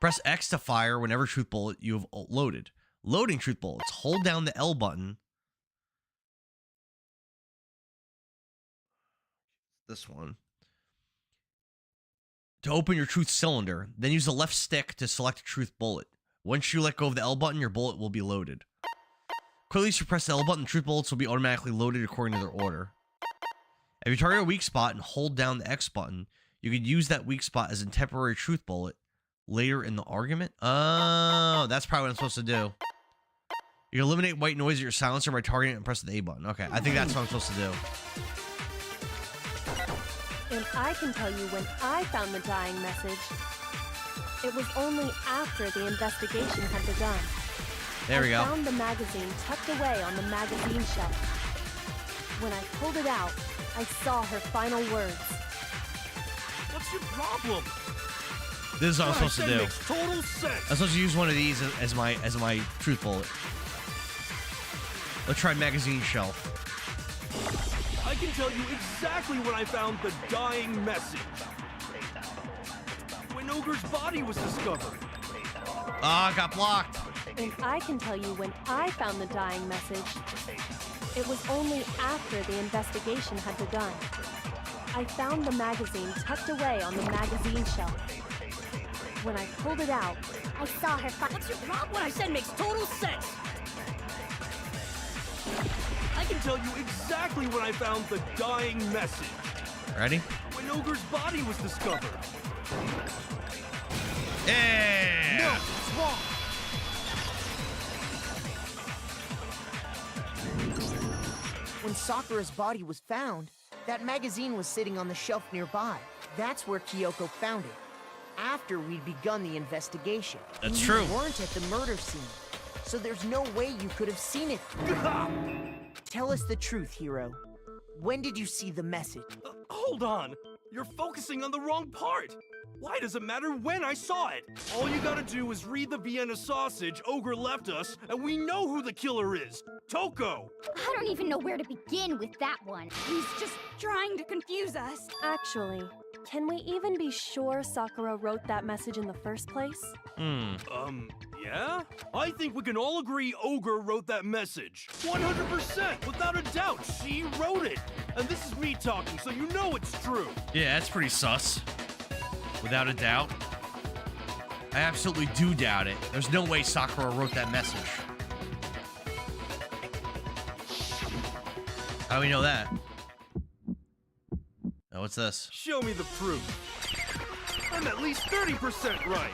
Press X to fire whenever truth bullet you have loaded. Loading truth bullets. Hold down the L button. This one. To open your truth cylinder, then use the left stick to select a truth bullet. Once you let go of the L button, your bullet will be loaded. Quickly suppress the L button, truth bullets will be automatically loaded according to their order. If you target a weak spot and hold down the X button, you could use that weak spot as a temporary truth bullet later in the argument. Oh, that's probably what I'm supposed to do. You can eliminate white noise at your silencer by targeting it and press the A button. Okay, I think that's what I'm supposed to do. And I can tell you when I found the dying message. It was only after the investigation had begun. There we go. I found the magazine tucked away on the magazine shelf. When I pulled it out, I saw her final words. What's your problem? This is what I'm supposed to do. Makes total sense. I'm supposed to use one of these as my truth bullet. Let's try magazine shelf. I can tell you exactly when I found the dying message. When Ogre's body was discovered. Ah, got blocked. And I can tell you when I found the dying message. It was only after the investigation had begun. I found the magazine tucked away on the magazine shelf. When I pulled it out, I saw her. What's your problem? What I said makes total sense. I can tell you exactly when I found the dying message. Ready? When Ogre's body was discovered. Yeah! No, it's wrong. When Sakura's body was found, that magazine was sitting on the shelf nearby. That's where Kyoko found it. After we'd begun the investigation. That's And true. You weren't at the murder scene, so there's no way you could have seen it. Tell us the truth, Hiro. When did you see the message? Hold on. You're focusing on the wrong part. Why does it matter when I saw it? All you gotta do is read the Vienna sausage Ogre left us, and we know who the killer is. Toko! I don't even know where to begin with that one. He's just trying to confuse us. Actually, can we even be sure Sakura wrote that message in the first place? Yeah? I think we can all agree Ogre wrote that message. 100%, without a doubt, she wrote it. And this is me talking, so you know it's true. Yeah, that's pretty sus. Without a doubt. I absolutely do doubt it. There's no way Sakura wrote that message. How do we know that? Oh, what's this? Show me the proof. I'm at least 30% right.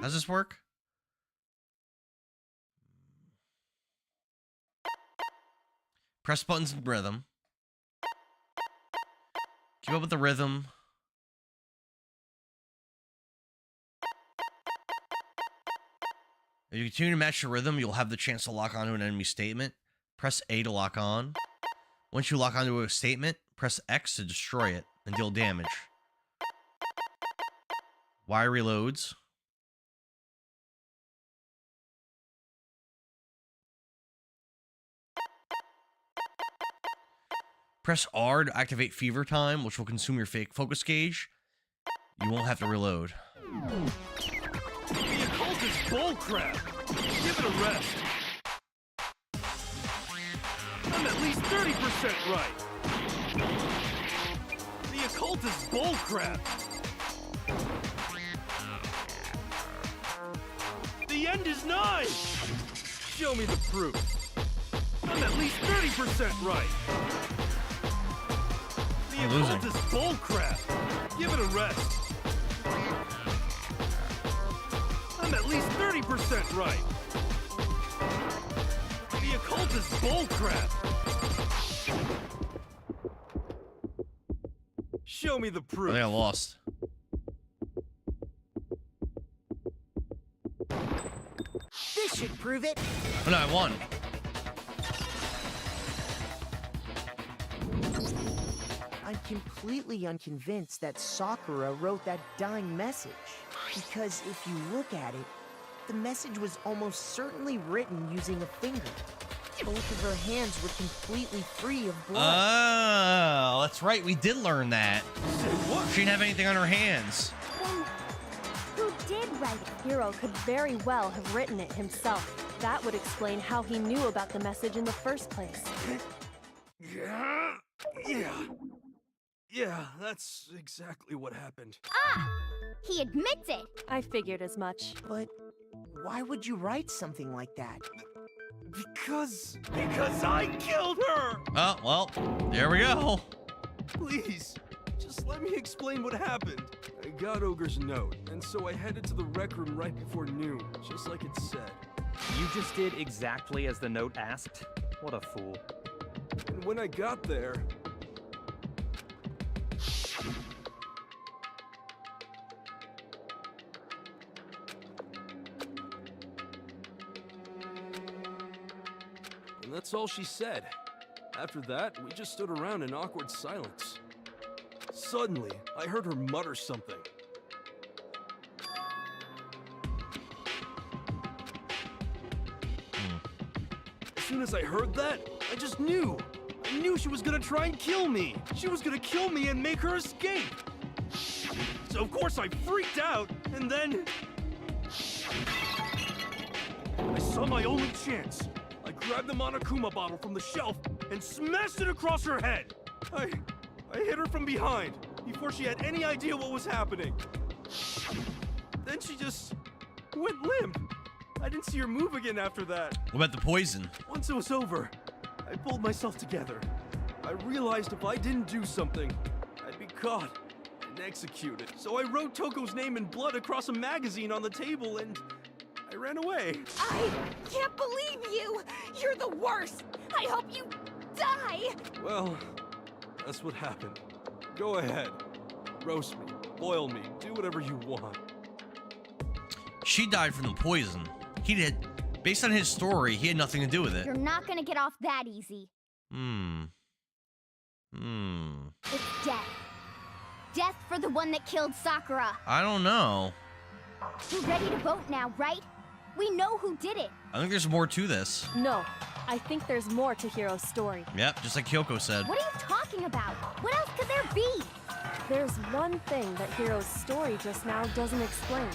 How's this work? Press buttons in rhythm. Keep up with the rhythm. If you continue to match the rhythm, you'll have the chance to lock onto an enemy statement. Press A to lock on. Once you lock onto a statement, press X to destroy it and deal damage. Y reloads. Press R to activate fever time, which will consume your fake focus gauge. You won't have to reload. The occult is bullcrap. Give it a rest. I'm at least 30% right. The occult is bullcrap. The end is nigh. Show me the proof. I'm at least 30% right. The occult is bullcrap. Give it a rest. I'm at least 30% right. The occult is bullcrap. Show me the proof. I think I lost. This should prove it. Oh no, I won. I'm completely unconvinced that Sakura wrote that dying message. Because if you look at it, the message was almost certainly written using a finger. Both of her hands were completely free of blood. Oh, that's right. We did learn that. She didn't have anything on her hands. Then, who did write it? Hiro could very well have written it himself. That would explain how he knew about the message in the first place. Yeah, that's exactly what happened. Ah! He admits it! I figured as much. But why would you write something like that? Because I killed her! Oh, well, there we go. Please, just let me explain what happened. I got Ogre's note, and so I headed to the rec room right before noon, just like it said. You just did exactly as the note asked? What a fool. And when I got there... And that's all she said. After that, we just stood around in awkward silence. Suddenly, I heard her mutter something. As soon as I heard that, I just knew. I knew she was gonna try and kill me. She was gonna kill me and make her escape. So of course I freaked out, and then... I saw my only chance. I grabbed the Monokuma bottle from the shelf and smashed it across her head. I hit her from behind before she had any idea what was happening. Then she just went limp. I didn't see her move again after that. What about the poison? Once it was over, I pulled myself together. I realized if I didn't do something, I'd be caught and executed. So I wrote Toko's name in blood across a magazine on the table and I ran away. I can't believe you! You're the worst! I hope you die! Well, that's what happened. Go ahead. Roast me, boil me, do whatever you want. She died from the poison. He did. Based on his story, he had nothing to do with it. You're not gonna get off that easy. It's death. Death for the one that killed Sakura. I don't know. You're ready to vote now, right? We know who did it. I think there's more to this. No, I think there's more to Hiro's story. Yep, just like Kyoko said. What are you talking about? What else could there be? There's one thing that Hiro's story just now doesn't explain.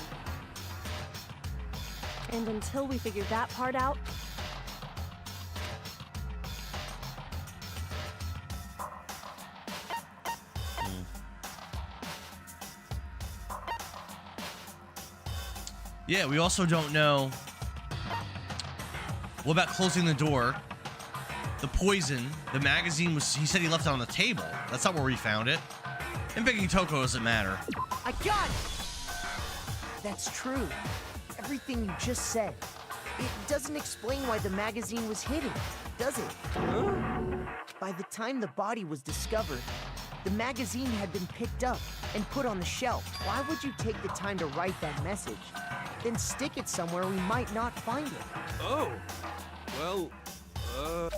And until we figure that part out, Yeah, we also don't know. What about closing the door? The poison, the magazine was, he said he left it on the table. That's not where we found it. And picking Toko doesn't matter. I got it! That's true. Everything you just said. It doesn't explain why the magazine was hidden, does it? Huh? By the time the body was discovered, the magazine had been picked up and put on the shelf. Why would you take the time to write that message? Then stick it somewhere we might not find it. Oh. Well,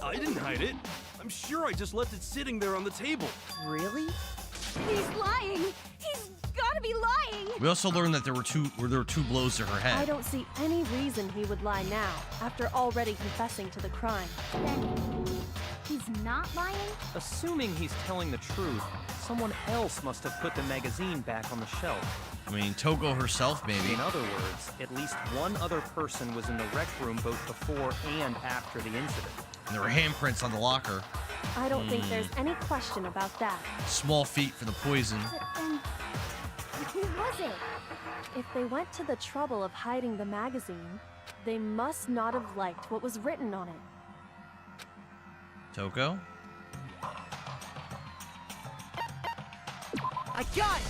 I didn't hide it. I'm sure I just left it sitting there on the table. Really? He's lying! He's gotta be lying! We also learned that there were two blows to her head. I don't see any reason he would lie now, after already confessing to the crime. Then he's not lying? Assuming he's telling the truth, someone else must have put the magazine back on the shelf. I mean, Toko herself, maybe. In other words, at least one other person was in the rec room both before and after the incident. And there were handprints on the locker. I don't think there's any question about that. Small feet for the poison. But then, who was it? If they went to the trouble of hiding the magazine, they must not have liked what was written on it. Toko? I got it!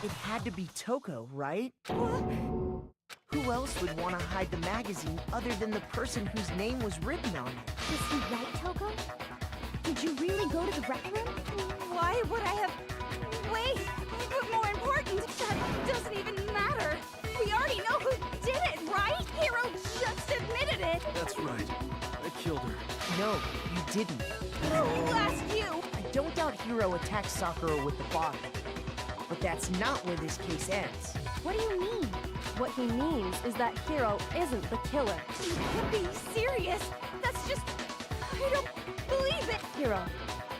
It had to be Toko, right? Who else would want to hide the magazine other than the person whose name was written on it? Is he right, Toko? Did you really go to the rec room? Why would I have... Wait! But more important, that doesn't even matter! We already know who did it, right? Hiro just admitted it! That's right. I killed her. No, you didn't. Who asked you? I don't doubt Hiro attacked Sakura with the bottle. But that's not where this case ends. What do you mean? What he means is that Hiro isn't the killer. You can't be serious! That's just... I don't believe it! Hiro,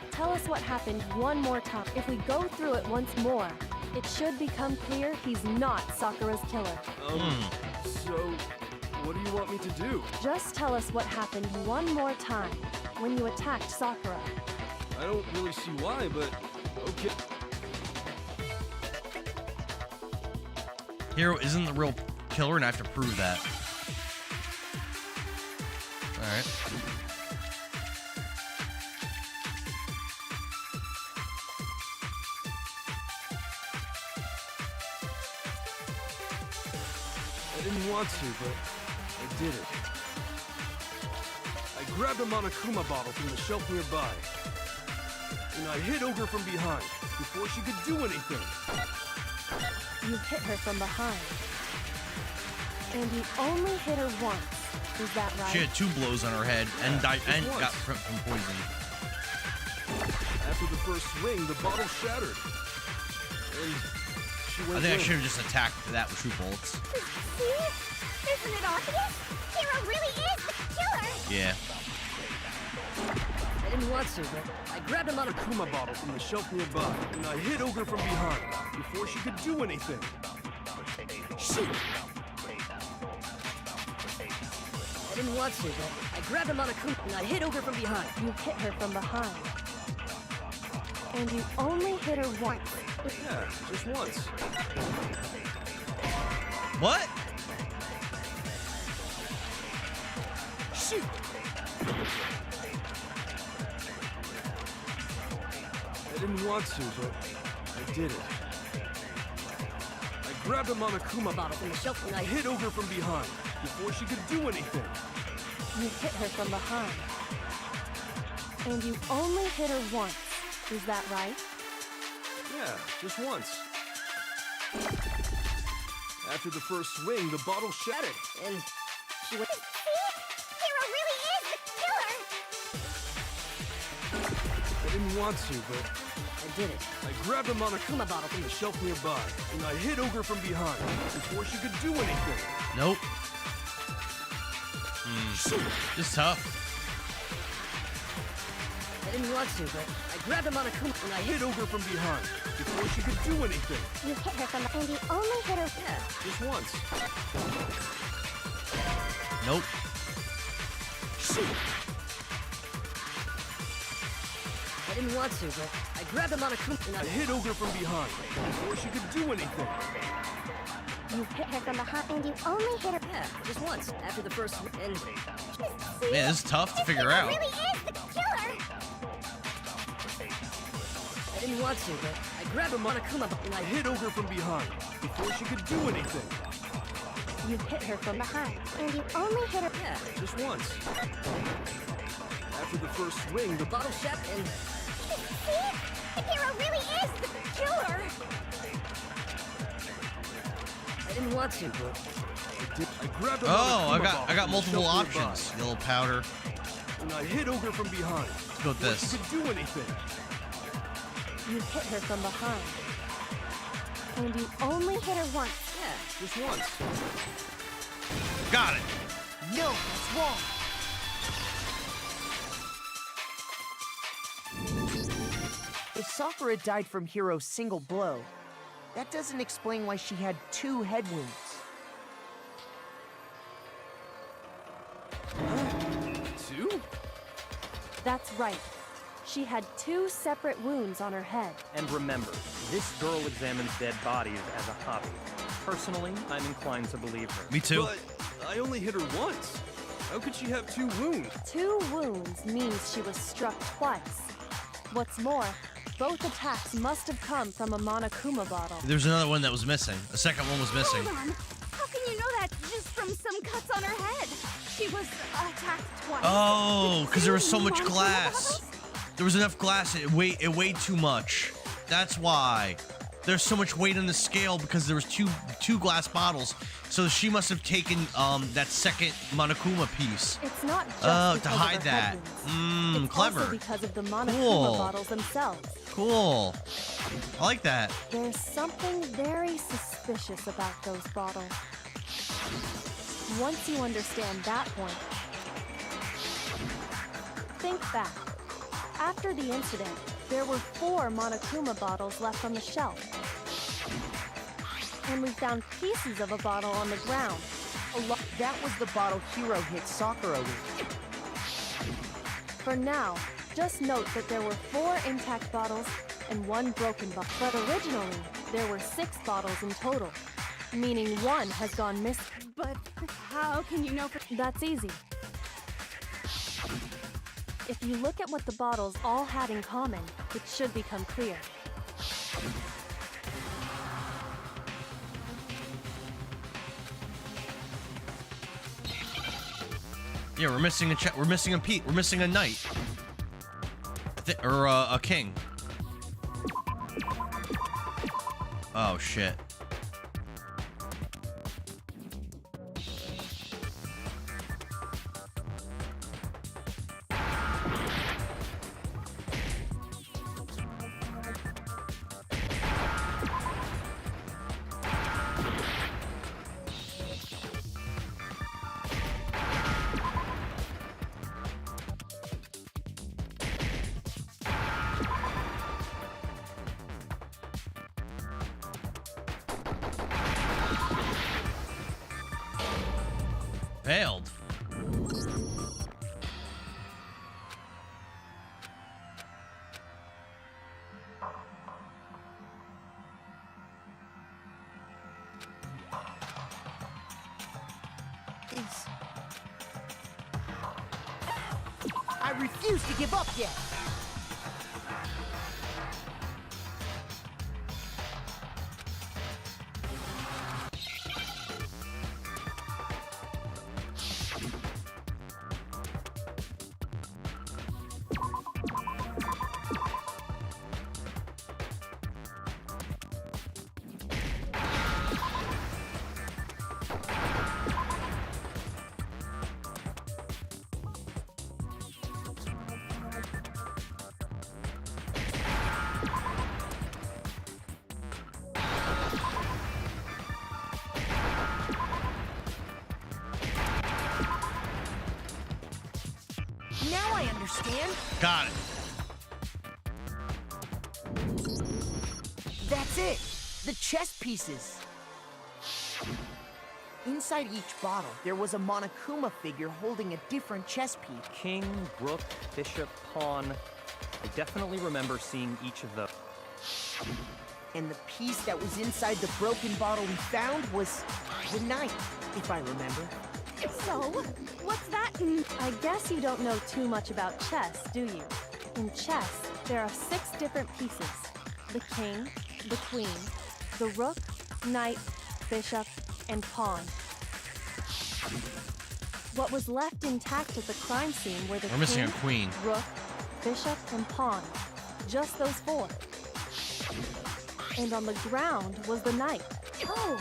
tell us what happened one more time. If we go through it once more, it should become clear he's not Sakura's killer. So, what do you want me to do? Just tell us what happened one more time when you attacked Sakura. I don't really see why, but okay. Hiro isn't the real killer, and I have to prove that. Alright. I didn't want to, but I did it. I grabbed a Monokuma bottle from the shelf nearby, and I hit Ogre from behind before she could do anything. You hit her from behind. And you only hit her once. Is that right? She had 2 blows on her head and died and once. got from poison. After the first swing, the bottle shattered. And she I went think I limp. should have just attacked that with 2 bullets. See? Isn't it obvious? Hiro really is the killer! Yeah. I didn't want to, but I grabbed a Monokuma bottle from the shelf nearby, and I hit Ogre from behind before she could do anything. Shoot! I didn't want to, but I grabbed a Monokuma and I hit Ogre from behind. You hit her from behind. And you only hit her once. Yeah, just once. What? Shoot! I didn't want to, but I did it. I grabbed a Monokuma bottle from the shelf and I hit Ogre from behind before she could do anything. You hit her from behind. And you only hit her once. Is that right? Yeah, just once. After the first swing, the bottle shattered, and she went... Hiro really is the killer! I didn't want to, but I did it. I grabbed a Monokuma bottle from the shelf nearby, and I hit Ogre from behind before she could do anything. Nope. This is tough. I didn't want to, but I grabbed a Monokuma And I hit Ogre from behind before she could do anything. You hit her from and you only hit her... Yeah, just once. Nope. Shoot! I didn't want to, but I grabbed a Monokuma and I hit Ogre from behind before she could do anything. You hit her from behind, and you only hit her. Yeah, just once, after the first and... Man, this is tough to figure out. Really is the killer. I didn't want to, but I grabbed a Monokuma and I Hit Ogre from behind before she could do anything. You hit her from behind, and you only hit her. Yeah, Just once. After the first swing, the bottle shot and... See? The hero really is the killer. I didn't want to, but... I grabbed a Oh, Monokuma I bottle got and multiple shoved her options. by. Yellow powder. And I hit Ogre from behind. Let's go with before this. she could do anything. You hit her from behind. And you only hit her once. Yeah, Just once. Got it. No, it's wrong. If Sakura died from Hiro's single blow, that doesn't explain why she had 2 head wounds. 2? That's right. She had 2 separate wounds on her head. And remember, this girl examines dead bodies as a hobby. Personally, I'm inclined to believe her. Me too. But I only hit her once. How could she have 2 wounds? 2 wounds means she was struck twice. What's more, both attacks must have come from a Monokuma bottle. There's another one that was missing. The second one was missing. Hold on. How can you know that just from some cuts on her head? She was attacked twice. Oh, because there was so Did you much want to glass. There was enough glass. It weighed too much. That's why. There's so much weight on the scale because there was two glass bottles. So she must have taken that second Monokuma piece. It's not just to because hide of her that. head wounds. It's Clever. also because of the Monokuma Cool. bottles themselves. Cool. I like that. There's something very suspicious about those bottles. Once you understand that point, think back. After the incident, there were 4 Monokuma bottles left on the shelf. And we found pieces of a bottle on the ground. That was the bottle Hiro hit Sakura with. For now, just note that there were 4 intact bottles and 1 broken bottle. But originally, there were 6 bottles in total, meaning 1 has gone missing. But how can you know for... That's easy. If you look at what the bottles all had in common, it should become clear. Yeah, we're missing a we're missing a Pete. We're missing a knight. Or a king. Oh shit. Failed. I refuse to give up yet. Now I understand. Got it. That's it. The chess pieces. Inside each bottle, there was a Monokuma figure holding a different chess piece. King, rook, bishop, pawn. I definitely remember seeing each of those. And the piece that was inside the broken bottle we found was the knife, if I remember. So, what's that? I guess you don't know too much about chess, do you? In chess, there are 6 different pieces. The king, the queen, the rook, knight, bishop, and pawn. What was left intact at the crime scene were the We're missing king, a queen. rook, bishop, and pawn. Just those 4. And on the ground was the knight. Oh,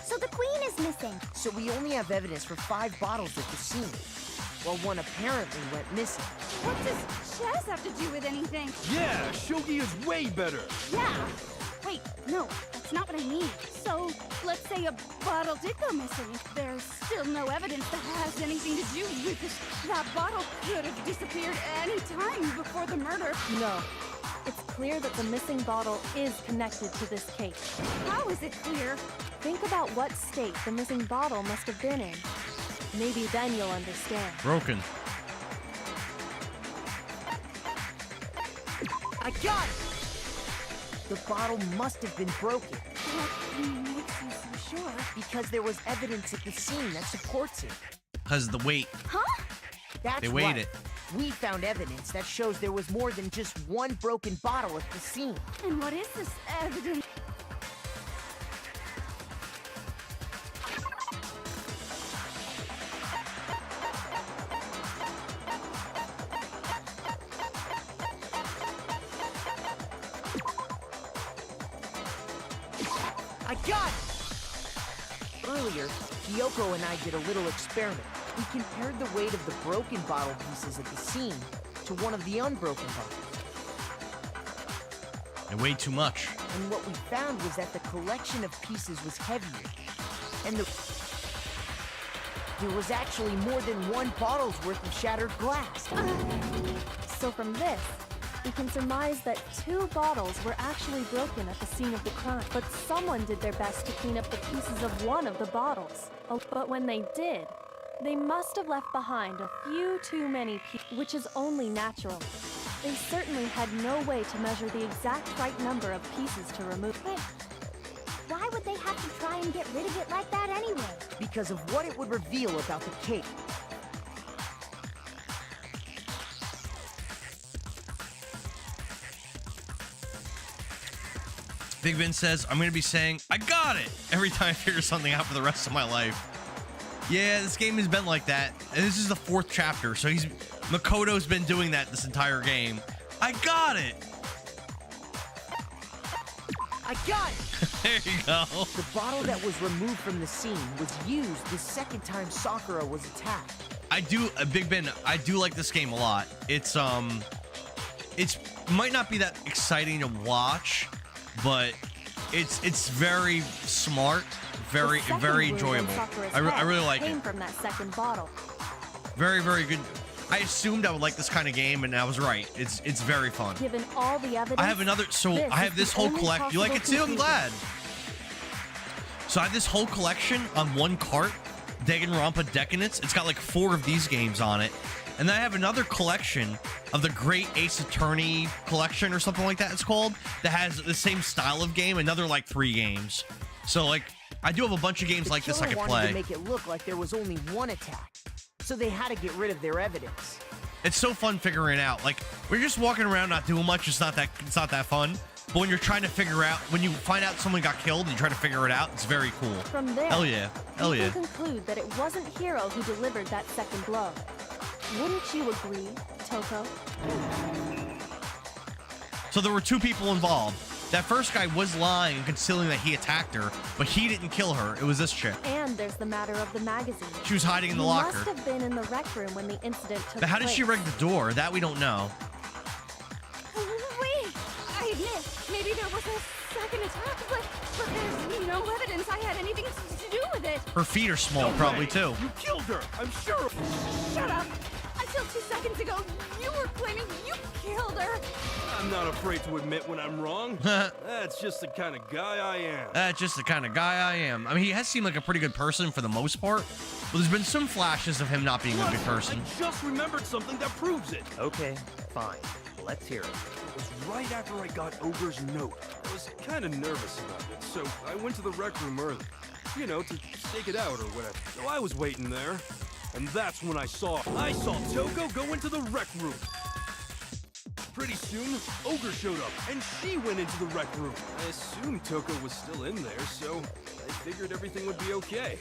so the queen is missing. So we only have evidence for 5 bottles at the scene, while one apparently went missing. What does chess have to do with anything? Yeah, shogi is way better. Yeah. Wait, no, that's not what I mean. So, let's say a bottle did go missing. There's still no evidence that has anything to do with this. That bottle could have disappeared any time before the murder. No. It's clear that the missing bottle is connected to this case. How is it clear? Think about what state the missing bottle must have been in. Maybe then you'll understand. Broken. I got it! The bottle must have been broken. What makes you so sure? Because there was evidence at the scene that supports it. Because the weight. Huh? That's They weighed right. it. We found evidence that shows there was more than just one broken bottle at the scene. And what is this evidence? I got it! Earlier, Kyoko and I did a little experiment. We compared the weight of the broken bottle pieces at the scene to one of the unbroken bottles. They weighed too much. And what we found was that the collection of pieces was heavier. And there was actually more than one bottle's worth of shattered glass. So from this, we can surmise that 2 bottles were actually broken at the scene of the crime. But someone did their best to clean up the pieces of one of the bottles. Oh, but when they did, they must have left behind a few too many pieces, which is only natural. They certainly had no way to measure the exact right number of pieces to remove. But why would they have to try and get rid of it like that anyway? Because of what it would reveal about the cake. Big Ben says, I'm going to be saying, I got it, every time I figure something out for the rest of my life. Yeah, this game has been like that. And this is the 4th chapter, so Makoto's been doing that this entire game. I got it! I got it! There you go. The bottle that was removed from the scene was used the second time Sakura was attacked. Big Ben, I do like this game a lot. It's might not be that exciting to watch, but it's very smart, very enjoyable. I really like came it. from that second bottle. Very, very good. I assumed I would like this kind of game, and I was right. It's very fun. Given all the evidence, I have another. So I have this whole collection. You like it too? I'm glad. So I have this whole collection on one cart, Danganronpa Decadence. It's got like 4 of these games on it. And then I have another collection of the Great Ace Attorney collection or something like that it's called, that has the same style of game, another like 3 games. So like I do have a bunch of games like this I can wanted play. to make it look like there was only one attack, so they had to get rid of their evidence. It's so fun figuring it out. Like when you're just walking around not doing much, it's not that fun. But when you're trying to figure out, when you find out someone got killed and you try to figure it out, it's very cool. From there, Hell yeah. Hell we yeah. can conclude that it wasn't Hiro who delivered that second blow. Wouldn't you agree, Toko? So there were 2 people involved. That first guy was lying and concealing that he attacked her, but he didn't kill her. It was this chick. And there's the matter of the magazine. She was hiding in the You locker. must have been in the rec room when the incident took But how did place. she rig the door? That we don't know. Wait, I admit, maybe there was a second attack, but there's no evidence I had anything to do with it. Her feet are small, probably too. You killed her, I'm sure. Shut up! Until 2 seconds ago, you were claiming you killed her. I'm not afraid to admit when I'm wrong. That's just the kind of guy I am. That's just the kind of guy I am. I mean, he has seemed like a pretty good person for the most part, but there's been some flashes of him not being a good person. I just remembered something that proves it. Okay, fine. Let's hear it. It was right after I got Ogre's note. I was kind of nervous about it, so I went to the rec room early. You know, to stake it out or whatever. So I was waiting there, and that's when I saw Toko go into the rec room. Pretty soon, Ogre showed up, and she went into the rec room. I assumed Toko was still in there, so I figured everything would be okay.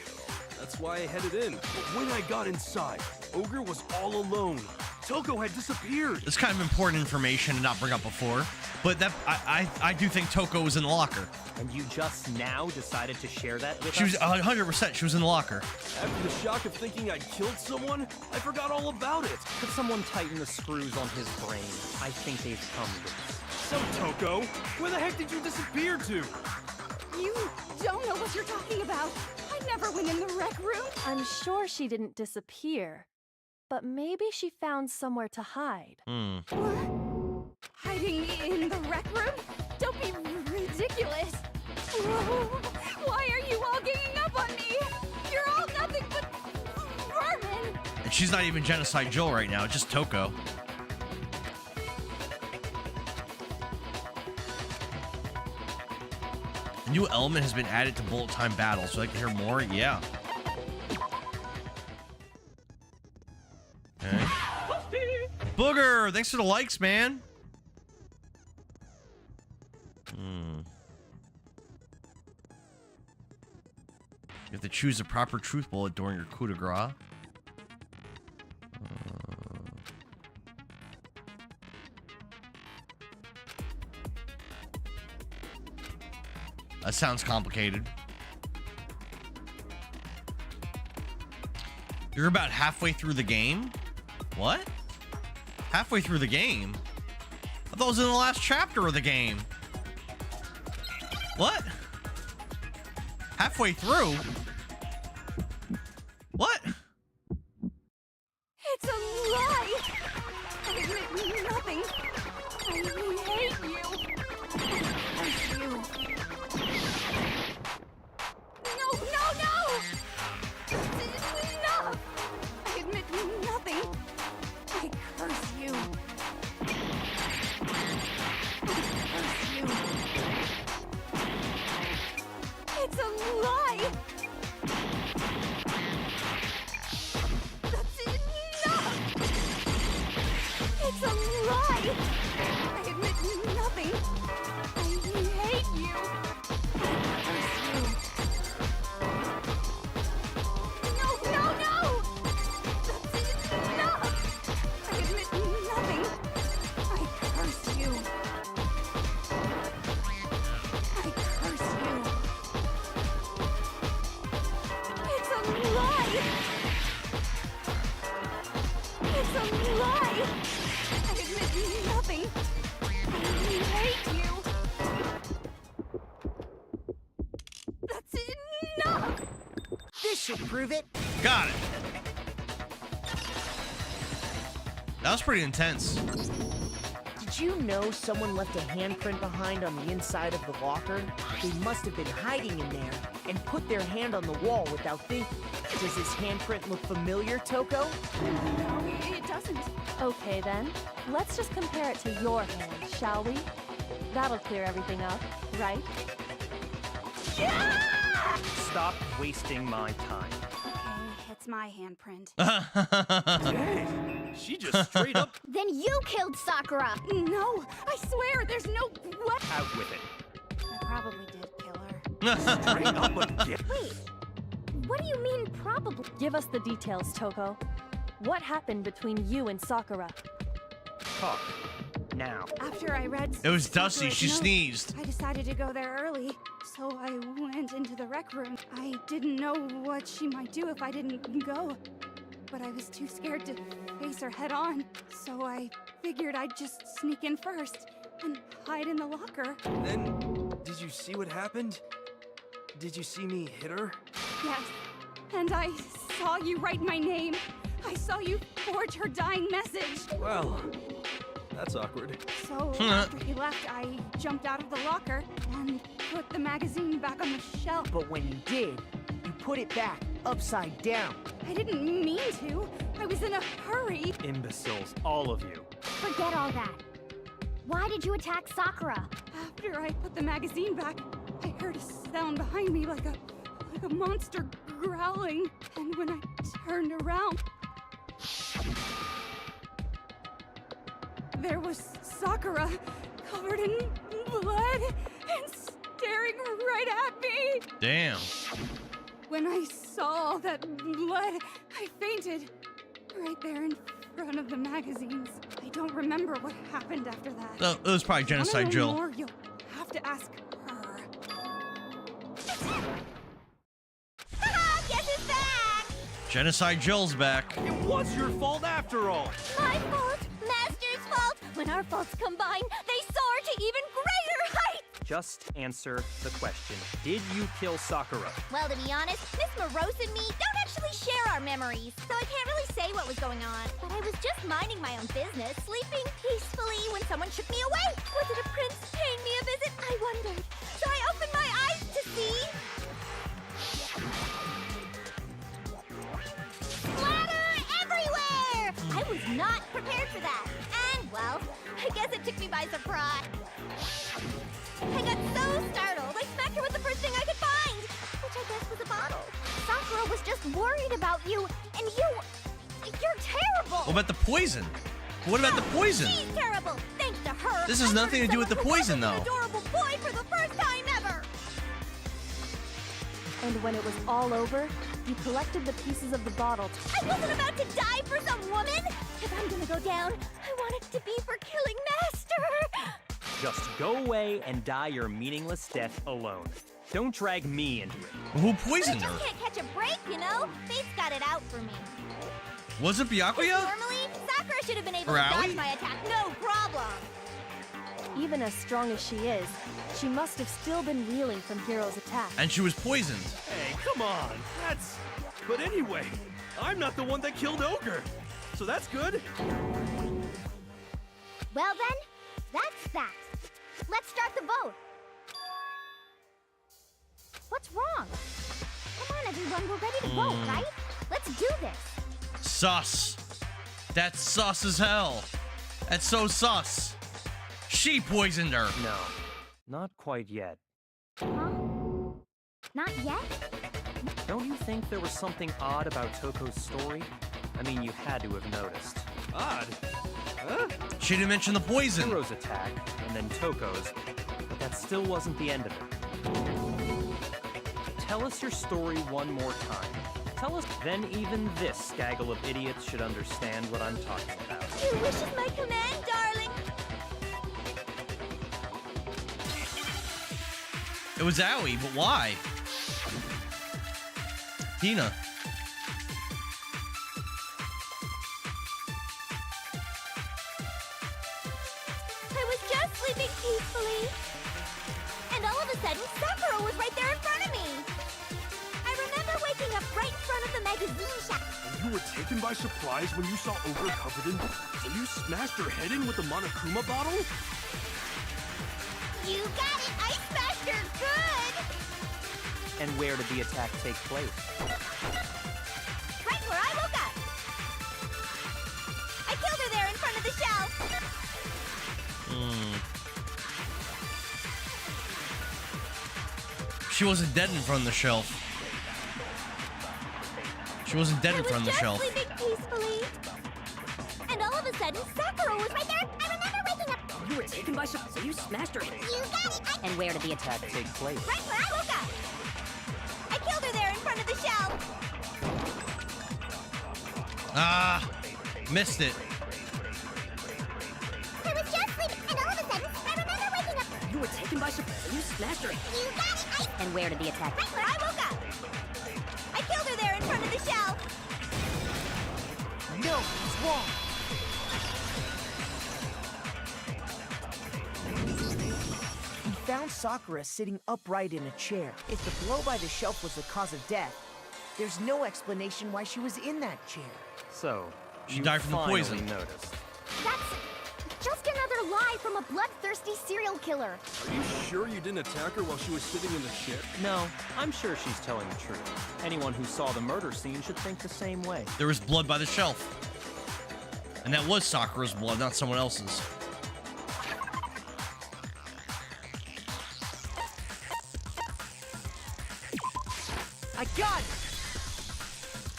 That's why I headed in. But when I got inside, Ogre was all alone. Toko had disappeared. It's kind of important information to not bring up before, but that I do think Toko was in the locker. And you just now decided to share that with us? She was 100%. She was in the locker. After the shock of thinking I'd killed someone, I forgot all about it. Could someone tighten the screws on his brain? I think they've come loose. So, Toko, where the heck did you disappear to? You don't know what you're talking about. I never went in the rec room. I'm sure she didn't disappear, but maybe she found somewhere to hide. What? Hiding in the rec room? Don't be ridiculous. Why are you all ganging up on me? You're all nothing but vermin. And she's not even Genocide Jill right now, just Toko. A new element has been added to bullet time battles. So I can hear more? Yeah. Okay. Booger, thanks for the likes, man. You have to choose the proper truth bullet during your coup de grace. That sounds complicated. You're about halfway through the game? What? Halfway through the game? I thought it was in the last chapter of the game. What? Halfway through? What? It's a lie. I admit nothing. I hate you. I hate you. No! Enough! I admit nothing. I curse you. It's a lie! That's enough! It's a lie! I admit nothing. I hate you. I curse you. No! That's enough! I admit nothing. I curse you. I curse you. It's a lie! It's a lie! I admit nothing. I hate you. That's enough! This should prove it. Got it. That was pretty intense. Did you know someone left a handprint behind on the inside of the locker? They must have been hiding in there and put their hand on the wall without thinking. Does his handprint look familiar, Toko? No, it doesn't. Okay then, let's just compare it to your hand, shall we? That'll clear everything up, right? Yeah! Stop wasting my time. Okay, it's my handprint. Dang, she just straight up. Then you killed Sakura! No, I swear, there's no way. Out with it. I probably did kill her. Straight up again. Wait, what do you mean probably? Give us the details, Toko. What happened between you and Sakura? Talk. Now. After I read It was Dusty. Sakura's She note, sneezed. I decided to go there early, so I went into the rec room. I didn't know what she might do if I didn't go, but I was too scared to face her head on, so I figured I'd just sneak in first and hide in the locker. Then, did you see what happened? Did you see me hit her? Yes, and I saw you write my name. I saw you forge her dying message. Well, that's awkward. So after he left, I jumped out of the locker and put the magazine back on the shelf. But when you did, you put it back upside down. I didn't mean to. I was in a hurry. Imbeciles, all of you. Forget all that. Why did you attack Sakura? After I put the magazine back, I heard a sound behind me like a monster growling. And when I turned around, there was Sakura, covered in blood and staring right at me. Damn. When I saw all that blood, I fainted right there in front of the magazines. I don't remember what happened after that. Oh, it was probably Genocide Jill. More, you'll have to ask her. Guess who's back? Genocide Jill's back. It was your fault after all. My fault, Master's fault. When our faults combine, they soar to even greater heights. Just answer the question. Did you kill Sakura? Well, to be honest, Miss Morose and me don't actually share our memories, so I can't really say what was going on. But I was just minding my own business, sleeping peacefully when someone shook me awake. Was it a prince paying me a visit? I wondered. So I opened my eyes to see... splatter everywhere! I was not prepared for that. And, well, I guess it took me by surprise. I got so startled, I smacked her with the first thing I could find, which I guess was a bottle. Sakura was just worried about you, and you're terrible. What about the poison? What about the poison? She's terrible. Thanks to her. This has nothing to do with the poison, though. An adorable boy for the first time ever. And when it was all over, you collected the pieces of the bottle. I wasn't about to die for some woman. If I'm gonna go down, I want it to be for killing Master. Just go away and die your meaningless death alone. Don't drag me into it. Who poisoned I her? just can't catch a break, you know? Fate's got it out for me. Was it Byakuya? Normally, Sakura should have been able Or to Aoi? dodge my attack, no problem. Even as strong as she is, she must have still been reeling from Hiro's attack. And she was poisoned. Hey, come on. That's... But anyway, I'm not the one that killed Ogre. So that's good. Well then, that's that. Let's start the vote. What's wrong? Come on, everyone, we're ready to vote, right? Let's do this. Sus. That's sus as hell. That's so sus. She poisoned her. No, not quite yet. Huh? Not yet? Don't you think there was something odd about Toko's story? I mean, you had to have noticed. Odd? Huh? She didn't mention the poison. Hiro's attack, and then Toko's, but that still wasn't the end of it. Tell us your story one more time. Tell us, then even this gaggle of idiots should understand what I'm talking about. Your wish is my command, darling. It was Aoi, but why? Hina. I was just sleeping peacefully. And all of a sudden, Sakura was right there in front of me. I remember waking up right in front of the magazine shop. You were taken by surprise when you saw Ogre covered in... So you smashed her head in with the Monokuma bottle? You got it! I smashed her good! And where did the attack take place? Right where I woke up! I killed her there in front of the shelf! She wasn't dead in front of the shelf. She wasn't dead in front of the shelf. I was just sleeping peacefully. And all of a sudden, Sakura was right there. I remember waking up. You were taken by so you smashed her. You got it! And where did the attack Take place. Right where I woke up! I killed her there in front of the shelf! Ah, missed it. I was just sleeping, and all of a sudden, I remember waking up. You were taken by so you smashed her. You got it! And where did the attack? Right where I woke up! I killed her there in front of the shelf! No, it's wrong. We found Sakura sitting upright in a chair. If the blow by the shelf was the cause of death, there's no explanation why she was in that chair. So, She you died from the finally poison. noticed. That's just another lie from a bloodthirsty serial killer. Are you sure you didn't attack her while she was sitting in the chair? No, I'm sure she's telling the truth. Anyone who saw the murder scene should think the same way. There was blood by the shelf. And that was Sakura's blood, not someone else's. I got it!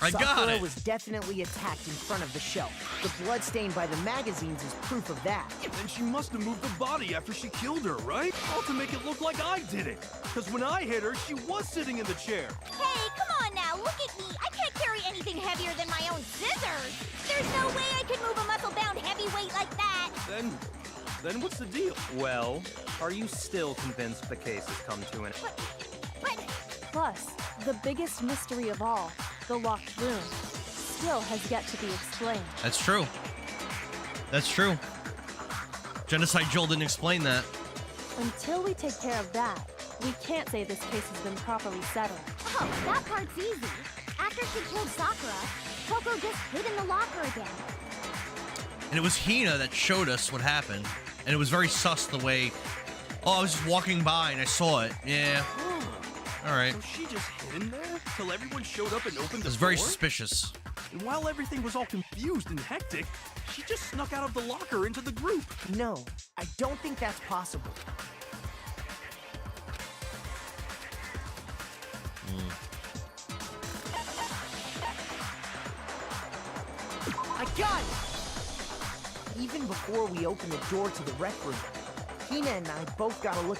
I got Sakura it. was definitely attacked in front of the shelf. The blood stain by the magazines is proof of that. Then she must have moved the body after she killed her, right? All to make it look like I did it. Because when I hit her, she was sitting in the chair. Hey, come on now, look at me. I can't carry anything heavier than my own scissors. There's no way I could move a muscle-bound heavyweight like that. Then what's the deal? Well, are you still convinced the case has come to an end? But Plus, the biggest mystery of all, the locked room, still has yet to be explained. That's true. That's true. Genocide Joel didn't explain that. Until we take care of that, we can't say this case has been properly settled. oh, that part's easy. After she killed Sakura, Toko just hid in the locker again. And it was Hina that showed us what happened. And it was very sus the way... Oh, I was just walking by and I saw it. Yeah. Alright. So she just hid in there till everyone showed up and opened the It was very door? suspicious. And while everything was all confused and hectic, she just snuck out of the locker into the group. No, I don't think that's possible. I got it! Even before we opened the door to the rec room, Hina and I both got a look.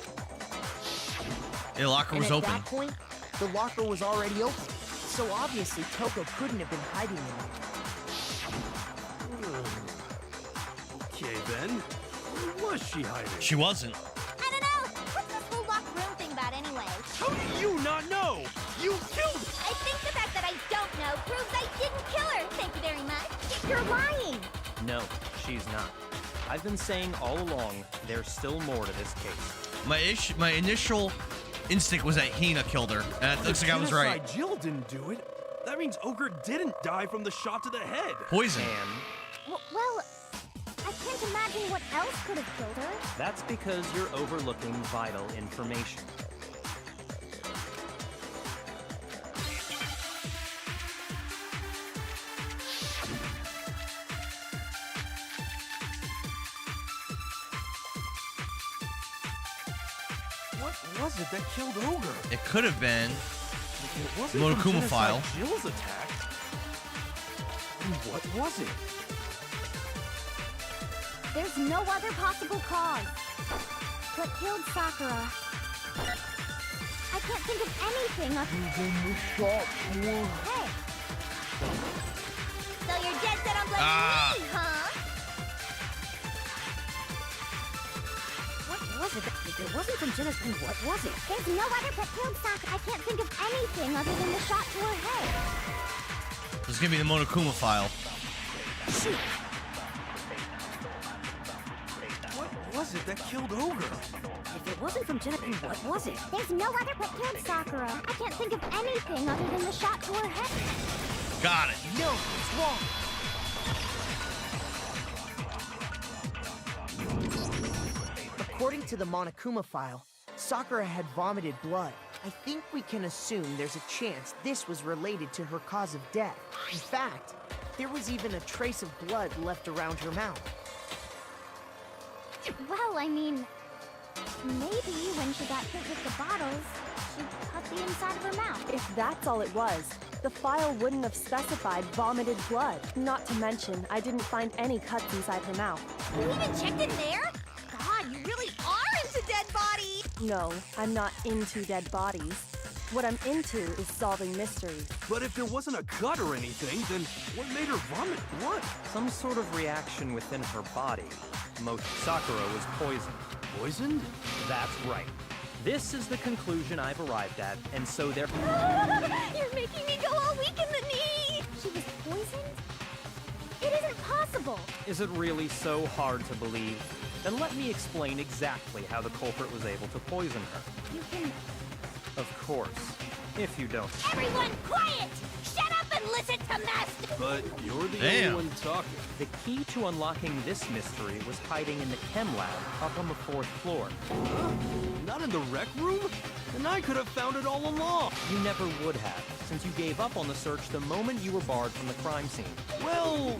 The locker was and at open. that point, the locker was already open. So obviously, Toko couldn't have been hiding in there. Okay then, where was she hiding? She wasn't. I don't know. What's this whole locked room thing about anyway? How do you not know? You killed her! I think the fact that I don't know proves I didn't kill her. Thank you very much. You're lying. No, she's not. I've been saying all along, there's still more to this case. My initial instinct was that Hina killed her. And it looks like I was right. Genocide Jill didn't do it. That means Ogre didn't die from the shot to the head. Poison. And Well, I can't imagine what else could have killed her. that's because you're overlooking vital information. What was it that killed Ogre? It could have been It wasn't Monokuma from Genocide file. Jill's attack. And what was it? There's no other possible cause. What killed Sakura? I can't think of anything other Hey! So you're dead set on blaming me, huh? What was it? It wasn't from Genocide. What was it? There's no other what killed Sakura. I can't think of anything other than the shot to her head. This is gonna be the Monokuma file. Shoot! What was it that killed Ogre? If it wasn't from Genocide, what was it? There's no other what killed Sakura. I can't think of anything other than the shot to her head. Got it. No, it's wrong. According to the Monokuma file, Sakura had vomited blood. I think we can assume there's a chance this was related to her cause of death. In fact, there was even a trace of blood left around her mouth. Well, I mean, maybe when she got hit with the bottles, she cut the inside of her mouth. If that's all it was, the file wouldn't have specified vomited blood. Not to mention, I didn't find any cuts inside her mouth. You even checked in there? God, you really are into dead bodies! No, I'm not into dead bodies. What I'm into is solving mysteries. But if there wasn't a cut or anything, then what made her vomit blood? Some sort of reaction within her body. Sakura was poisoned. Poisoned? That's right. This is the conclusion I've arrived at, and so therefore... You're making me go all weak in the knee! She was poisoned? It isn't possible! Is it really so hard to believe? Then let me explain exactly how the culprit was able to poison her. You can... Of course, if you don't. Everyone quiet! Shut up and listen to Master! But you're the Damn. only one talking. The key to unlocking this mystery was hiding in the chem lab up on the 4th floor. Huh? Not in the rec room? Then I could have found it all along. You never would have, since you gave up on the search the moment you were barred from the crime scene. Well,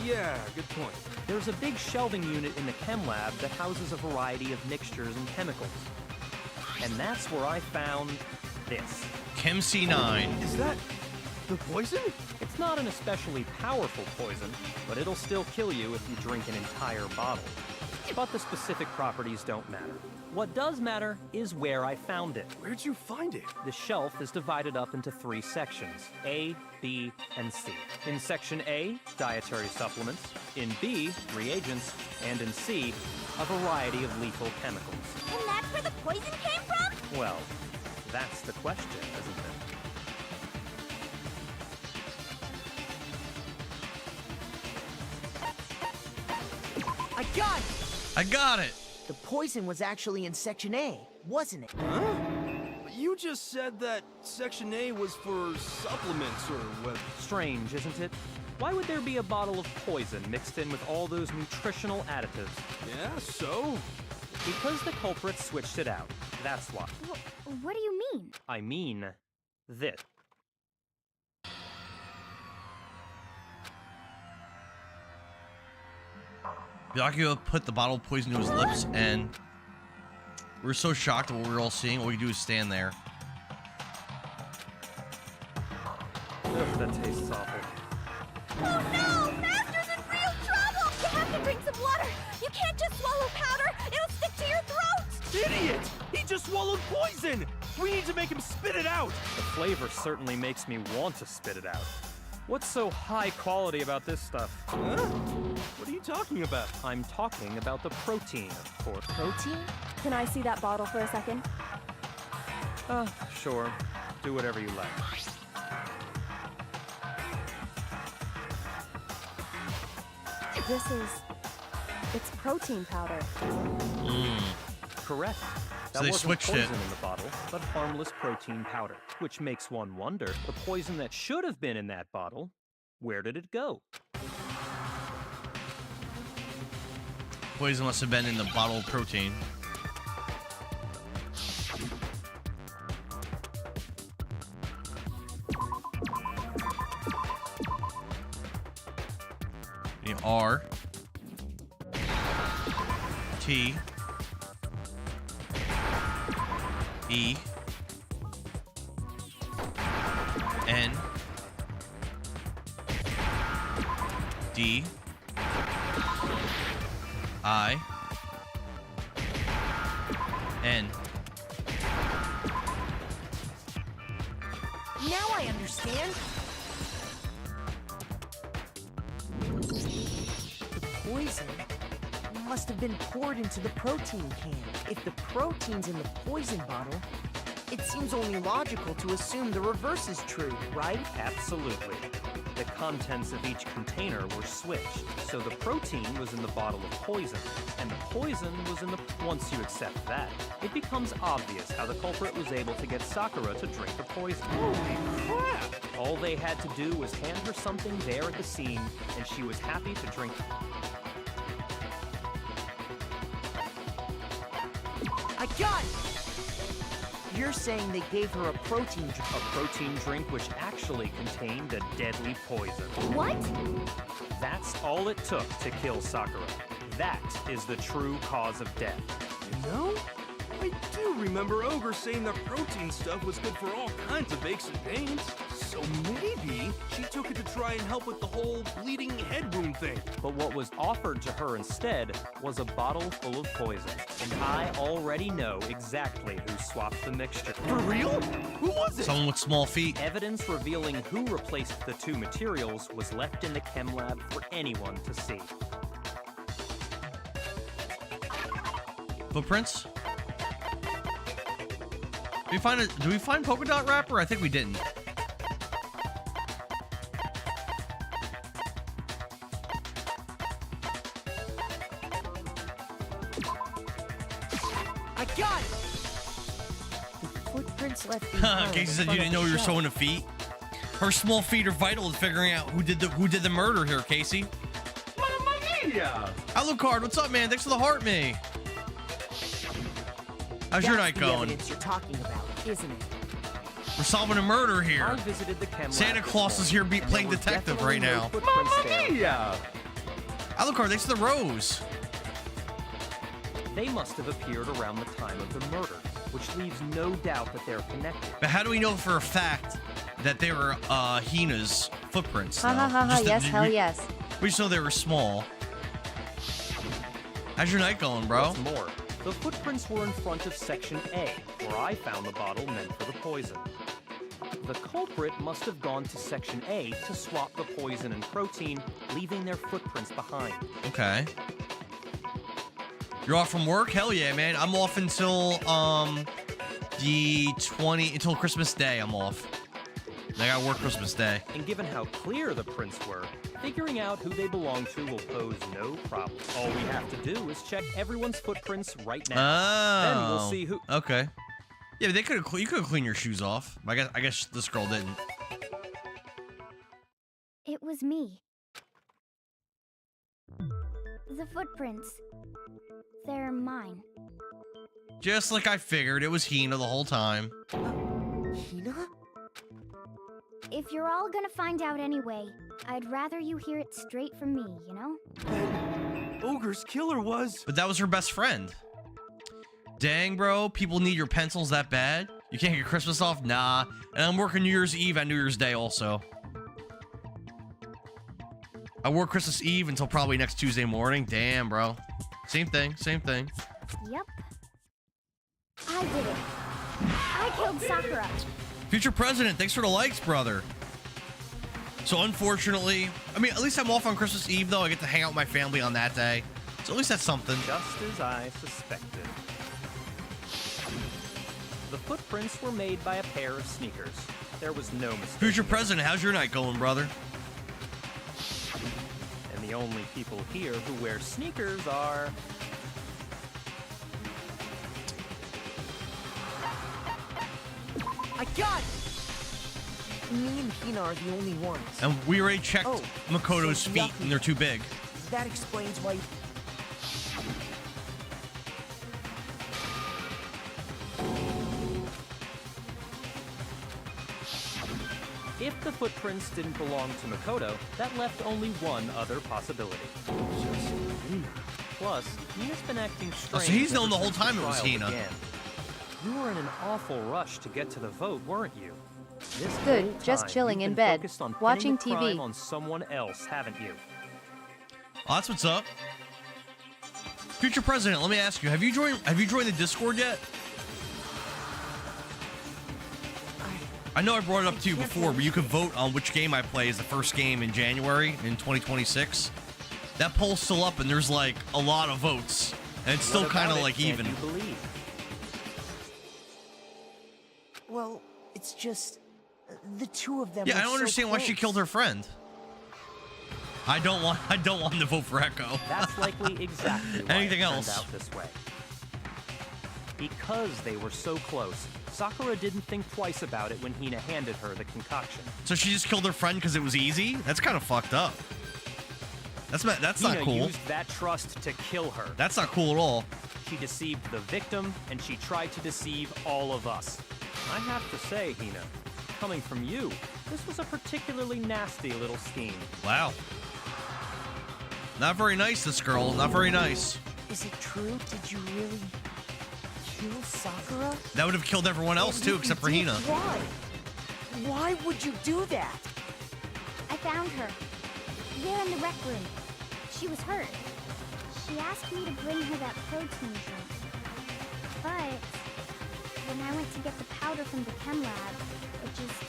yeah, good point. There's a big shelving unit in the chem lab that houses a variety of mixtures and chemicals. And that's where I found this. Chem C9. Is that the poison? It's not an especially powerful poison, but it'll still kill you if you drink an entire bottle. But the specific properties don't matter. What does matter is where I found it. Where'd you find it? The shelf is divided up into 3 sections, A, B, and C. In section A, dietary supplements. In B, reagents. And in C, a variety of lethal chemicals. And that's where the poison came from? Well, that's the question, isn't it? I got it! I got it! The poison was actually in Section A, wasn't it? Huh? But you just said that Section A was for supplements or what? Strange, isn't it? Why would there be a bottle of poison mixed in with all those nutritional additives? Yeah, so? Because the culprit switched it out. That's why. What do you mean? I mean, this. Byakuya put the bottle of poison to his lips, and we were so shocked at what we were all seeing. All we could do is stand there. Ugh, that tastes awful. Oh no! Master's in real trouble! You have to drink some water! You can't just swallow powder! It'll stick to your throat! Idiot! He just swallowed poison! We need to make him spit it out! The flavor certainly makes me want to spit it out. What's so high quality about this stuff? Huh? What are you talking about? I'm talking about the protein, of course. Protein? Can I see that bottle for a second? Sure. Do whatever you like. It's protein powder. Correct. So That they wasn't switched poison it. in the bottle, but harmless protein powder. Which makes one wonder, the poison that should have been in that bottle, where did it go? Poison must have been in the bottle of protein. R T E N D I N. Now I understand. The poison must have been poured into the protein can. If the protein's in the poison bottle, it seems only logical to assume the reverse is true, right? Absolutely. The contents of each container were switched, so the protein was in the bottle of poison, and the poison was in the... Once you accept that, it becomes obvious how the culprit was able to get Sakura to drink the poison. Holy crap! All they had to do was hand her something there at the scene, and she was happy to drink. I got it! You're saying they gave her a protein drink. A protein drink which actually contained a deadly poison. What? That's all it took to kill Sakura. That is the true cause of death. You know, I do remember Ogre saying that protein stuff was good for all kinds of aches and pains. So maybe she took it to try and help with the whole bleeding head wound thing. But what was offered to her instead was a bottle full of poison. And I already know exactly who swapped the mixture. For real? Who was it? Someone with small feet. Evidence revealing who replaced the two materials was left in the chem lab for anyone to see. Footprints? Do we find polka dot wrapper? I think we didn't. I got it! The footprints left behind. Casey said you didn't know you were sewing a feet. Her small feet are vital to figuring out who did the murder here, Casey. Mamma mia! Alucard, what's up, man? Thanks for the heart, me. How's your night the going? evidence you're talking about, isn't it? We're solving a murder I here. visited the chem lab Santa this Claus is here morning, and playing there were detective definitely right no now. footprints there. Mia! Alucard, thanks for the rose. They must have appeared around the time of the murder. which leaves no doubt that they're connected. But how do we know for a fact that they were Hina's footprints? Ha though? ha ha ha, Just that yes, hell yes. We just know they were small. How's your night going, bro? What's more, the footprints were in front of Section A, where I found the bottle meant for the poison. The culprit must have gone to Section A to swap the poison and protein, leaving their footprints behind. Okay. You're off from work? Hell yeah, man. I'm off until until Christmas Day. I'm off. I gotta work Christmas Day. And given how clear the prints were, figuring out who they belong to will pose no problem. All we have to do is check everyone's footprints right now. Oh. Then we'll see who. Okay. Yeah, but they could have. You could have cleaned your shoes off. I guess this girl didn't. It was me. The footprints. They're mine. Just like I figured, it was Hina the whole time. Hina? If you're all gonna find out anyway, I'd rather you hear it straight from me, you know? Ogre's killer was... But that was her best friend. Dang, bro. People need your pencils that bad? You can't get Christmas off? Nah. And I'm working New Year's Eve and New Year's Day also. I work Christmas Eve until probably next Tuesday morning. Damn, bro. Same thing. Same thing. Yep. I did it. I killed Sakura. Future President, thanks for the likes, brother. So unfortunately, I mean, at least I'm off on Christmas Eve, though. I get to hang out with my family on that day. So at least that's something. Just as I suspected. The footprints were made by a pair of sneakers. There was no mistake. Future President, how's your night going, brother? And the only people here who wear sneakers are... I got it! Me and Hina are the only ones. And we already checked Makoto's so feet, and they're too big. That explains why... If the footprints didn't belong to Makoto, that left only one other possibility. Plus, Hina's been acting strange. So he's known the ever whole since time the it was trial Hina. began. You were in an awful rush to get to the vote, weren't you? This Good, whole just time, chilling you've in been bed, focused on watching pinning the TV. crime on someone else, haven't you? Oh, that's what's up. Future President, let me ask you: Have you joined the Discord yet? I know I brought it up to you before, but you could vote on which game I play as the first game in January in 2026. That poll's still up, and there's like a lot of votes, and it's still What kind of about it like can't even. you believe? Well, it's just... the two of them Yeah, are I don't so understand why she close. killed her friend. I don't want to vote for Echo. That's likely exactly why Anything it turned else? out this way. Because they were so close, Sakura didn't think twice about it when Hina handed her the concoction. So she just killed her friend because it was easy? That's kind of fucked up. That's not Hina cool. used that trust to kill her. That's not cool at all. She deceived the victim, and she tried to deceive all of us. I have to say, Hina, coming from you, this was a particularly nasty little scheme. Wow. Not very nice, this girl. Not very nice. Is it true? Did you really kill Sakura? That would have killed everyone else, too, except for Hina. Why? Why would you do that? I found her. There in the rec room. She was hurt. She asked me to bring her that protein drink. But when I went to get the powder from the chem lab, it just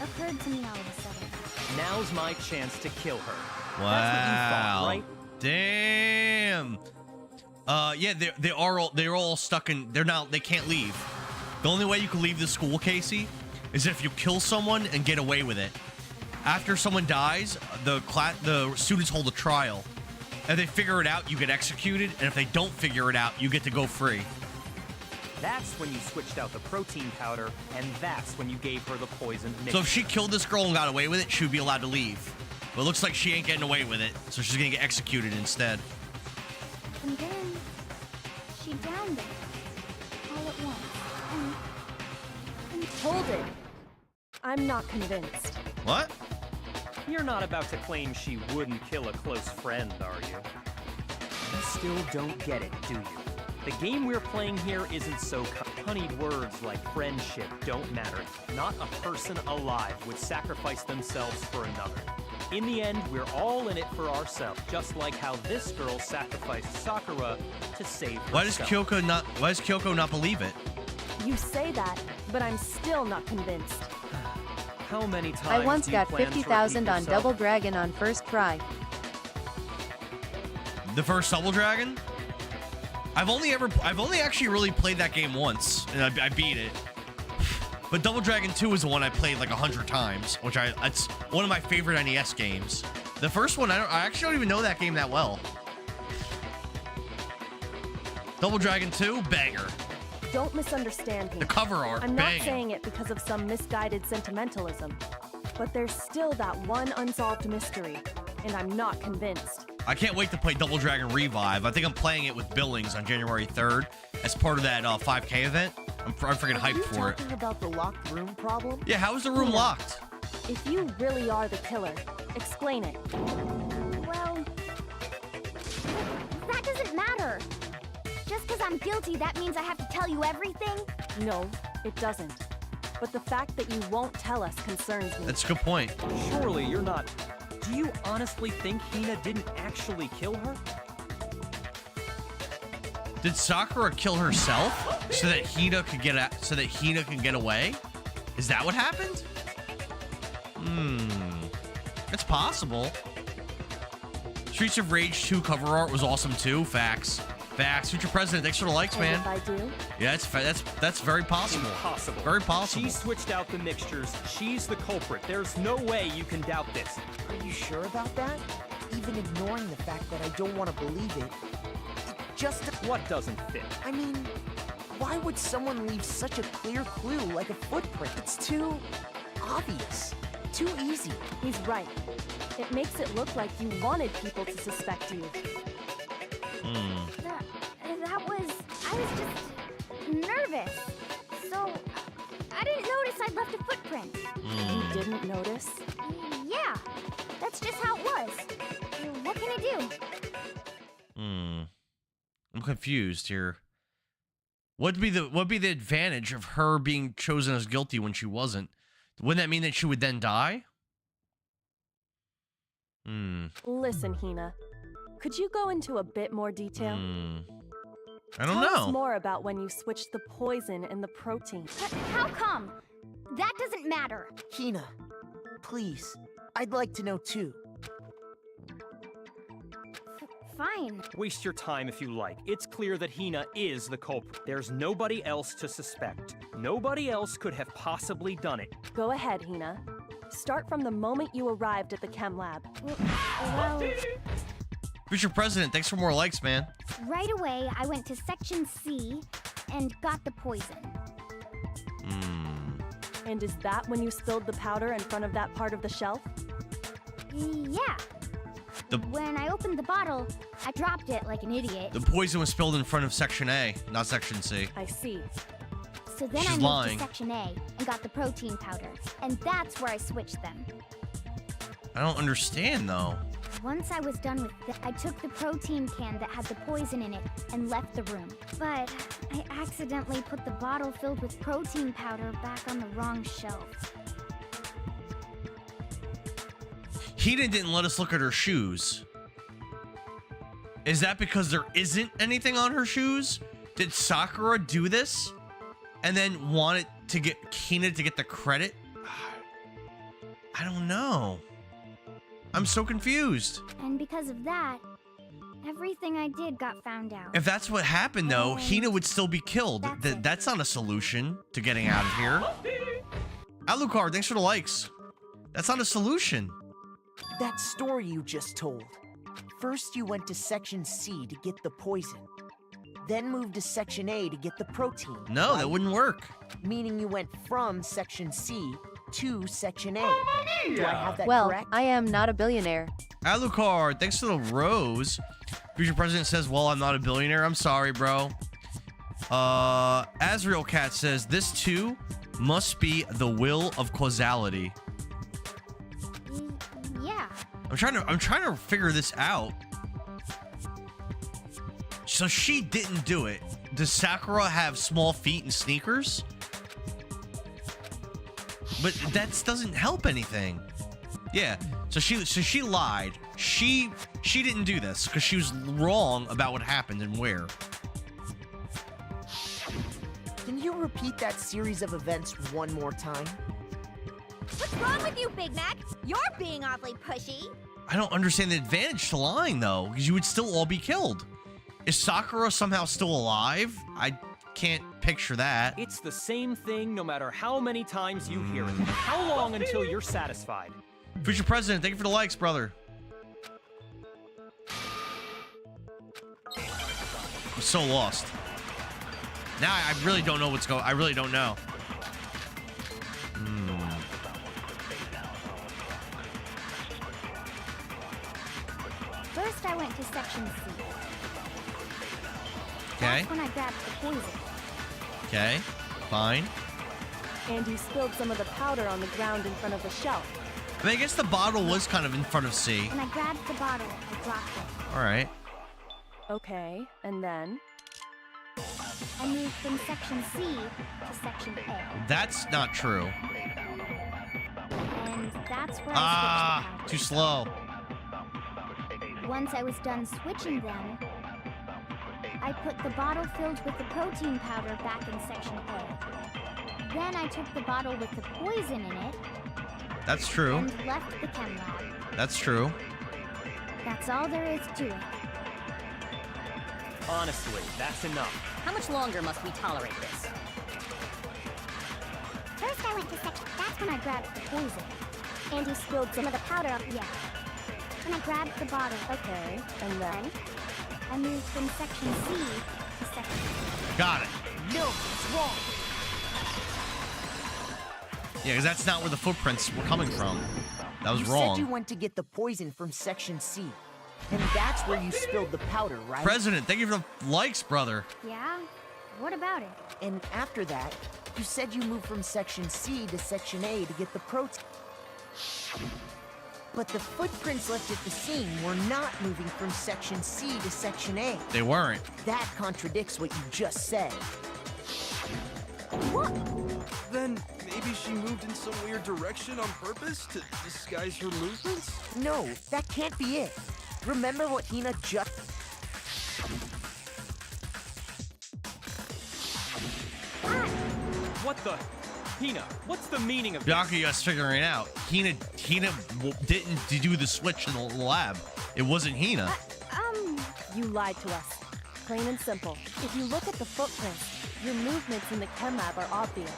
occurred to me all of a sudden. Now's my chance to kill her. Wow. That's what you thought, right? Damn. Yeah, they're all stuck in. They can't leave. The only way you can leave the school, Casey, is if you kill someone and get away with it. After someone dies, the students hold a trial. If they figure it out, you get executed, and if they don't figure it out, you get to go free. That's when you switched out the protein powder, and that's when you gave her the poisoned mixture. So if she killed this girl and got away with it, she would be allowed to leave. But it looks like she ain't getting away with it, so she's gonna get executed instead. And then she drowned it all at once. And Hold it. I'm not convinced. What? You're not about to claim she wouldn't kill a close friend, are you? You still don't get it, do you? The game we're playing here isn't so honeyed words like friendship don't matter. Not a person alive would sacrifice themselves for another. In the end, we're all in it for ourselves, just like how this girl sacrificed Sakura to save herself. Why does Kyoko not believe it? You say that, but I'm still not convinced. How many times I once do you got plan to 50,000 repeat on yourself? Double Dragon on first try. The first Double Dragon? I've only actually really played that game once, and I beat it. But Double Dragon 2 is the one I played like 100 times, which it's one of my favorite NES games. The first one, I actually don't even know that game that well. Double Dragon 2, banger. Don't misunderstand me. The cover art, I'm not banging. saying it because of some misguided sentimentalism, but there's still that one unsolved mystery, and I'm not convinced. I can't wait to play Double Dragon Revive. I think I'm playing it with Billings on January 3rd as part of that 5K event. I'm freaking hyped for it. Talking about the locked room problem? Yeah, how is the room locked? If you really are the killer, explain it. Well, that doesn't matter. Just because I'm guilty, that means I have to tell you everything? No, it doesn't. But the fact that you won't tell us concerns me. That's a good point. Surely you're not... Do you honestly think Hina didn't actually kill her? Did Sakura kill herself so that Hina could get away? Is that what happened? It's possible. Streets of Rage 2 cover art was awesome too. Facts. Future President, thanks for the likes, man. And if I do? Yeah, that's very possible. Impossible. Very possible. She switched out the mixtures. She's the culprit. There's no way you can doubt this. Are you sure about that? Even ignoring the fact that I don't want to believe it, just... What doesn't fit? I mean, why would someone leave such a clear clue like a footprint? It's too obvious. Too easy. He's right. It makes it look like you wanted people to suspect you. I was just nervous. So, I didn't notice I'd left a footprint. You didn't notice? Yeah, that's just how it was. What can I do? I'm confused here. What'd be the advantage of her being chosen as guilty when she wasn't? Wouldn't that mean that she would then die? Listen, Hina. Could you go into a bit more detail? I don't Tell know. us more about when you switched the poison and the protein. How come? That doesn't matter. Hina, please. I'd like to know too. Fine. Waste your time if you like. It's clear that Hina is the culprit. There's nobody else to suspect. Nobody else could have possibly done it. Go ahead, Hina. Start from the moment you arrived at the chem lab. Well, Future President, thanks for more likes, man. right away, I went to Section C and got the poison. And is that when you spilled the powder in front of that part of the shelf? Yeah. When I opened the bottle, I dropped it like an idiot. The poison was spilled in front of Section A, not Section C. I see. So then She's I moved lying. to Section A and got the protein powder. And that's where I switched them. I don't understand, though. Once I was done with that, I took the protein can that had the poison in it and left the room. But I accidentally put the bottle filled with protein powder back on the wrong shelf. Hina didn't let us look at her shoes. Is that because there isn't anything on her shoes? Did Sakura do this and then wanted to get Hina to get the credit? I don't know. I'm so confused. And because of that, everything I did got found out. If that's what happened, though, Hina would still be killed. That's not a solution to getting out of here. Alucard, thanks for the likes. That's not a solution. That story you just told. First you went to Section C to get the poison. Then moved to Section A to get the protein. No, that wouldn't work. Meaning you went from Section C to Section A. Do I have that Well, correct? I am not a billionaire. Alucard, thanks to the rose. Future President says, well, I'm not a billionaire. I'm sorry, bro. Azrael Cat says, this too must be the will of causality. Yeah. I'm trying to figure this out. So she didn't do it. Does Sakura have small feet and sneakers? But that doesn't help anything. Yeah. So she lied. She didn't do this because she was wrong about what happened and where. Can you repeat that series of events one more time? What's wrong with you, Big Mac? You're being awfully pushy. I don't understand the advantage to lying though, because you would still all be killed. Is Sakura somehow still alive? I can't picture that. It's the same thing no matter how many times you hear it. How long until you're satisfied? Future President, thank you for the likes, brother. I'm so lost. Now I really don't know what's going. I really don't know. First, I went to section C. Okay. That's when I grabbed the poison. Okay. Fine. And you spilled some of the powder on the ground in front of the shelf. I mean, I guess the bottle was kind of in front of C. When I grabbed the bottle, I dropped it. All right. Okay, and then? I moved from section C to section A. That's not true. And that's where I switched Too slow. the powder. Once I was done switching them, I put the bottle filled with the protein powder back in section A. Then I took the bottle with the poison in it. That's true. And left the chem lab. That's true. That's all there is to it. Honestly, that's enough. How much longer must we tolerate this? First, I went to section. That's when I grabbed the poison. And you spilled some of the powder. Yeah. And I grabbed the bottle. Okay, and then? I moved from section C to section A. Got it. No, it's wrong. Yeah, because that's not where the footprints were coming from. That was you wrong. said you went to get the poison from section C. And that's where you spilled the powder, right? President, thank you for the likes, brother. Yeah? What about it? And after that, you said you moved from section C to section A to get the protein. But the footprints left at the scene were not moving from section C to section A. They weren't. That contradicts what you just said. What? Then maybe she moved in some weird direction on purpose to disguise her movements? No, that can't be it. Remember what Hina just... What the? Hina, what's the meaning of Bianca, you guys figuring it out. Hina didn't do the switch in the lab. It wasn't Hina. You lied to us. Plain and simple. If you look at the footprints, your movements in the chem lab are obvious.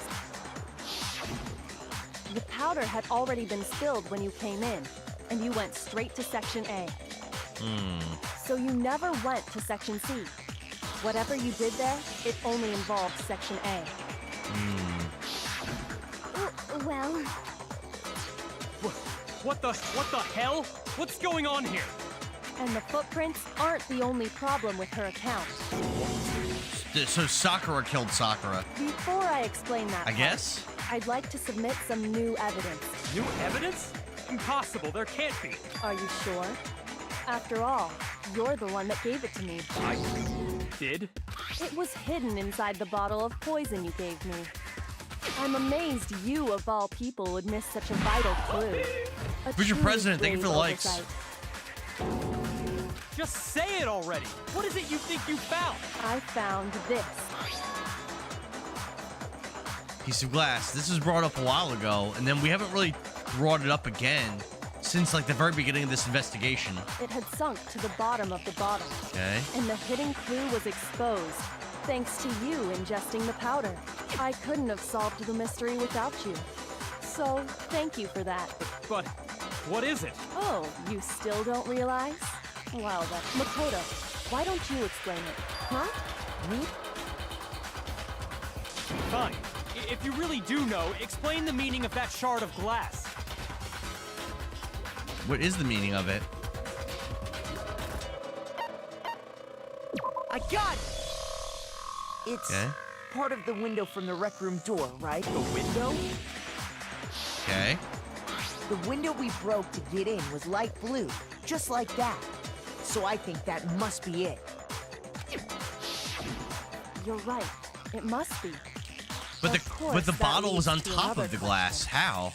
The powder had already been spilled when you came in, and you went straight to section A. So you never went to section C. Whatever you did there, it only involved section A. Well... What the hell? What's going on here? And the footprints aren't the only problem with her account. So Sakura killed Sakura. Before I explain that I part, guess? I'd like to submit some new evidence. New evidence? Impossible, there can't be. Are you sure? After all, you're the one that gave it to me. I did? It was hidden inside the bottle of poison you gave me. I'm amazed you, of all people, would miss such a vital clue. Who's your president? Thank you for the likes. Oversight. Just say it already. What is it you think you found? I found this. Piece of glass. This was brought up a while ago, and then we haven't really brought it up again since like the very beginning of this investigation. It had sunk to the bottom of the bottle. Okay. And the hidden clue was exposed, thanks to you ingesting the powder. I couldn't have solved the mystery without you. So, thank you for that. But what is it? Oh, you still don't realize? Well then, Makoto, why don't you explain it? Huh? Me? Fine. If you really do know, explain the meaning of that shard of glass. What is the meaning of it? I got it! It's Okay. part of the window from the rec room door, right? The window? Okay. The window we broke to get in was light blue, just like that. So I think that must be it. You're right. It must be. But the that bottle was on leads to top another of the glass. question. How?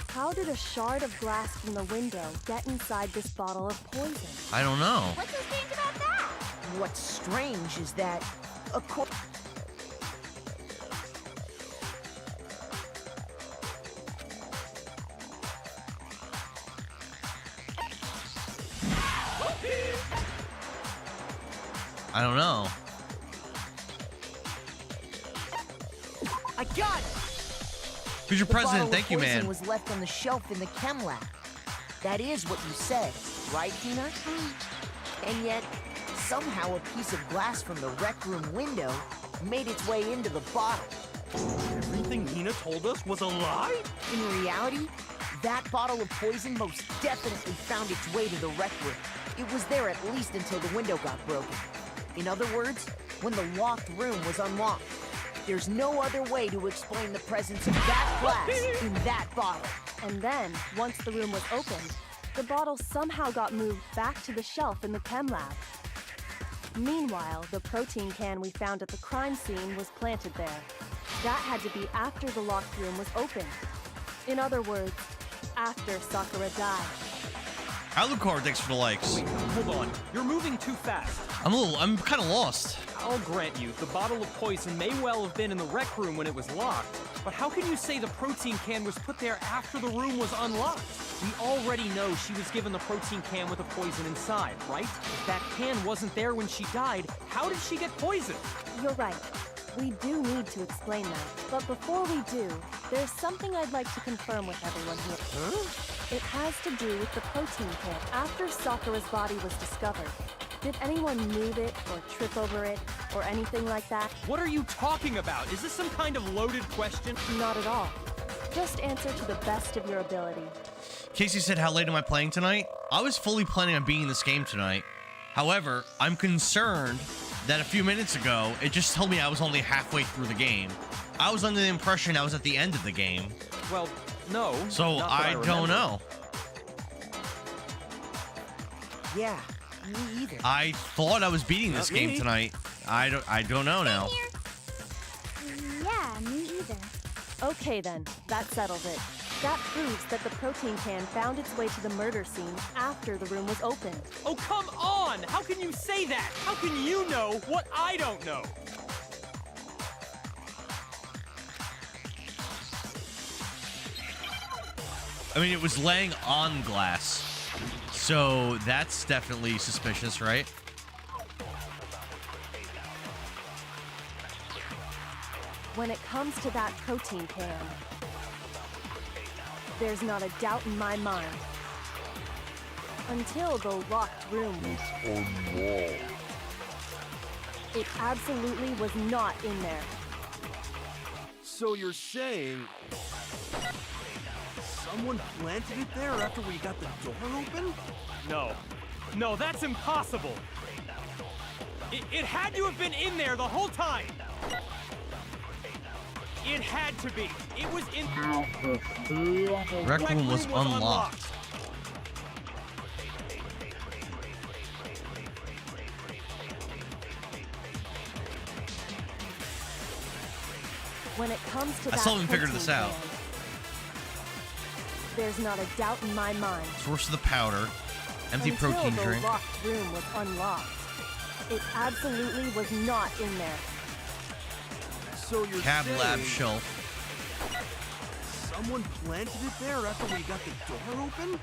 How did a shard of glass from the window get inside this bottle of poison? I don't know. What's so strange about that? What's strange is that, I don't know. I got it! Who's your The president? bottle Thank of you, poison man. was left on the shelf in the chem lab. That is what you said, right, Tina? And yet, somehow a piece of glass from the rec room window made its way into the bottle. Everything Hina told us was a lie? In reality, that bottle of poison most definitely found its way to the rec room. It was there at least until the window got broken. In other words, when the locked room was unlocked. There's no other way to explain the presence of that glass in that bottle. And then, once the room was opened, the bottle somehow got moved back to the shelf in the chem lab. Meanwhile, the protein can we found at the crime scene was planted there. That had to be after the locked room was opened. In other words, after Sakura died. Alucard, thanks for the likes. Wait, hold on. You're moving too fast. I'm kind of lost. I'll grant you, the bottle of poison may well have been in the rec room when it was locked, but how can you say the protein can was put there after the room was unlocked? We already know she was given the protein can with the poison inside, right? If that can wasn't there when she died, how did she get poisoned? You're right. We do need to explain that. But before we do, there's something I'd like to confirm with everyone here. Huh? It has to do with the protein can. After Sakura's body was discovered, did anyone move it or trip over it or anything like that? What are you talking about? Is this some kind of loaded question? Not at all. Just answer to the best of your ability. Casey said, how late am I playing tonight? I was fully planning on beating this game tonight. However, I'm concerned that a few minutes ago, it just told me I was only halfway through the game. I was under the impression I was at the end of the game. Well, no. So I don't know. Yeah, me either. I thought I was beating this game tonight. I don't know now. Yeah, me either. Okay then, that settles it. That proves that the protein can found its way to the murder scene after the room was opened. Oh, come on! How can you say that? How can you know what I don't know? I mean, it was laying on glass. So that's definitely suspicious, right? When it comes to that protein can, there's not a doubt in my mind. Until the locked room was unlocked. It absolutely was not in there. So you're saying someone planted it there after we got the door open? No, that's impossible. It had to have been in there the whole time. It had to be. It was in. Rec room was unlocked. When it comes to I that still haven't figured protein this out. can, there's not a doubt in my mind. Source of the powder. Empty Until protein the drink. locked room was unlocked. It absolutely was not in there. So you're Cab saying lab shelf. someone planted it there after we got the door open?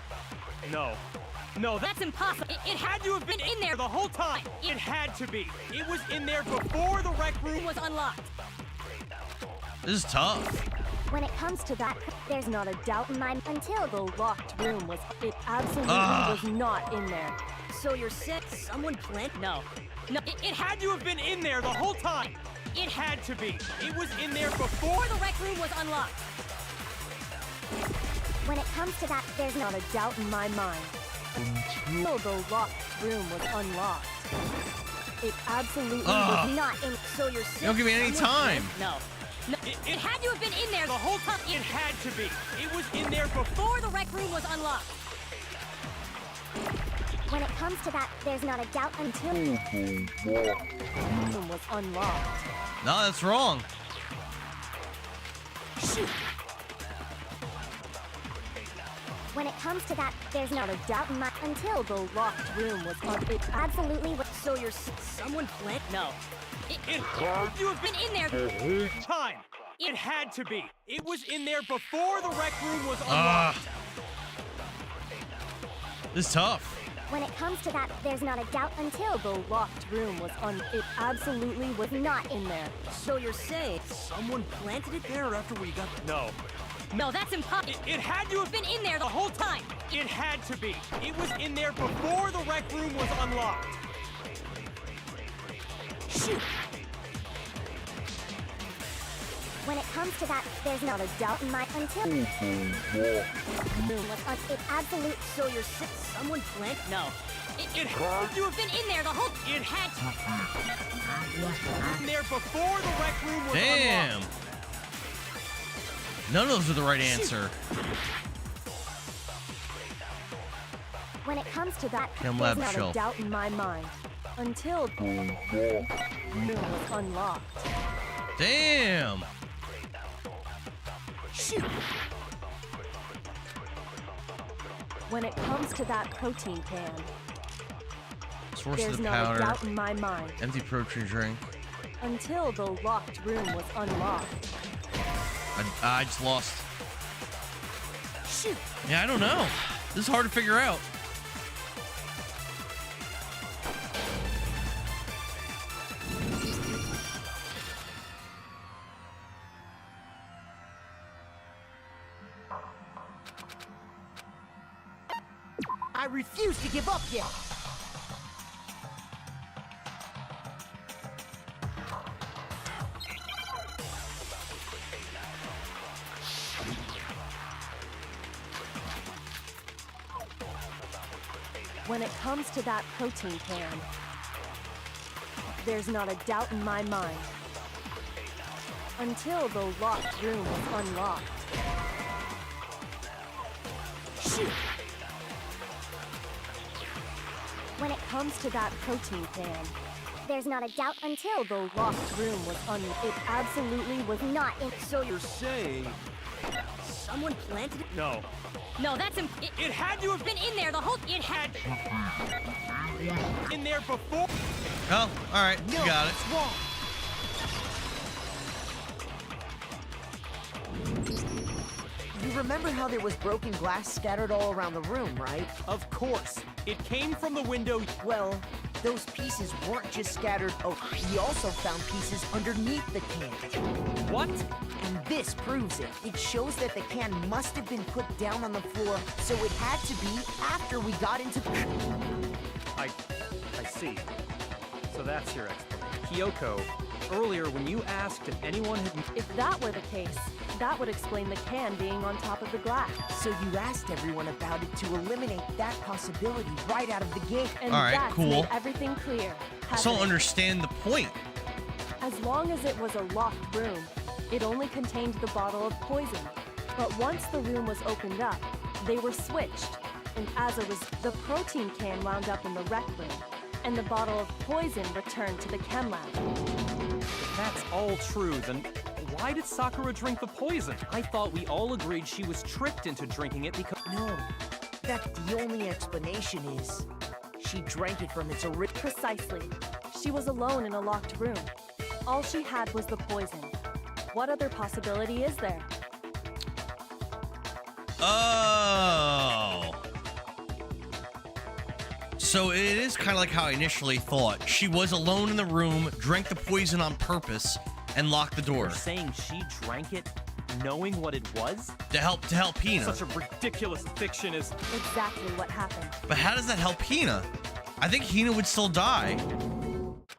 No, that's impossible. It had to have been in there the whole time. It had to be. It was in there before the rec room was unlocked. This is tough. When it comes to that, there's not a doubt in my until The locked room was. It absolutely was not in there. So you're saying someone plant? No. It had to have been in there the whole time. It had to be. It was in there before the rec room was unlocked. when it comes to that, there's Not a doubt in my mind. Until the locked room was unlocked. It absolutely was not in. So you're You saying don't give me any time. No. It had to have been in there the whole time. It had to be. It was in there before the rec room was unlocked. When it comes to that, there's not a doubt until room was unlocked. No, that's wrong. When it comes to that, there's not a doubt in my... Until the locked room was on... It absolutely was... So you're... Someone fled? No. It had to have been in there the whole time. It had to be. It was in there before the rec room was unlocked. This is tough. When it comes to that, there's not a doubt until the locked room was on... It absolutely was not in there. So you're saying someone planted it there after we got... No. No, that's impossible. It had to have been in there the whole time. It had to be. It was in there before the rec room was unlocked. Shoot! When it comes to that, there's not a doubt in my... Until... room was on... It absolute... So you're... Someone planted... No. It had to have been in there the whole... It had to... In there before the rec room was unlocked. None of those are the right answer. When it comes to that, Chem there's lab not shelf. a doubt in my mind. Until the room was unlocked. Damn. Shoot. When it comes to that protein can, Source there's of the not powder. a doubt in my mind. Empty protein drink. Until the locked room was unlocked. I just lost. Shoot. Yeah, I don't know. This is hard to figure out. I refuse to give up yet. When it comes to that protein can, there's not a doubt in my mind. Until the locked room was unlocked. Shoot! When it comes to that protein can, there's not a doubt until the locked room was It absolutely was not in... So you're saying... Someone planted it? No. No, that's It had to have been in there the whole... It had... In there before... Oh, all right. You got it. It's wrong. You remember how there was broken glass scattered all around the room, right? Of course. It came from the window. Well, those pieces weren't just scattered. Oh, we also found pieces underneath the can. What? And this proves it. It shows that the can must have been put down on the floor, so it had to be after we got into... I see. So that's your explanation. Kyoko, earlier when you asked if anyone had... If that were the case, that would explain the can being on top of the glass. So you asked everyone about it to eliminate that possibility right out of the gate. And all right, that's cool. made everything clear. I still don't understand the point. As long as it was a locked room, it only contained the bottle of poison. But once the room was opened up, they were switched. And as a result, the protein can wound up in the rec room, and the bottle of poison returned to the chem lab. If that's all true, then why did Sakura drink the poison? I thought we all agreed she was tricked into drinking it because... No, that the only explanation is she drank it from its original... Precisely. She was alone in a locked room. All she had was the poison. What other possibility is there? Oh. So it is kind of like how I initially thought. She was alone in the room, drank the poison on purpose, and locked the door. You're saying she drank it knowing what it was? To help Hina. Such a ridiculous fiction is... Exactly what happened. But how does that help Hina? I think Hina would still die.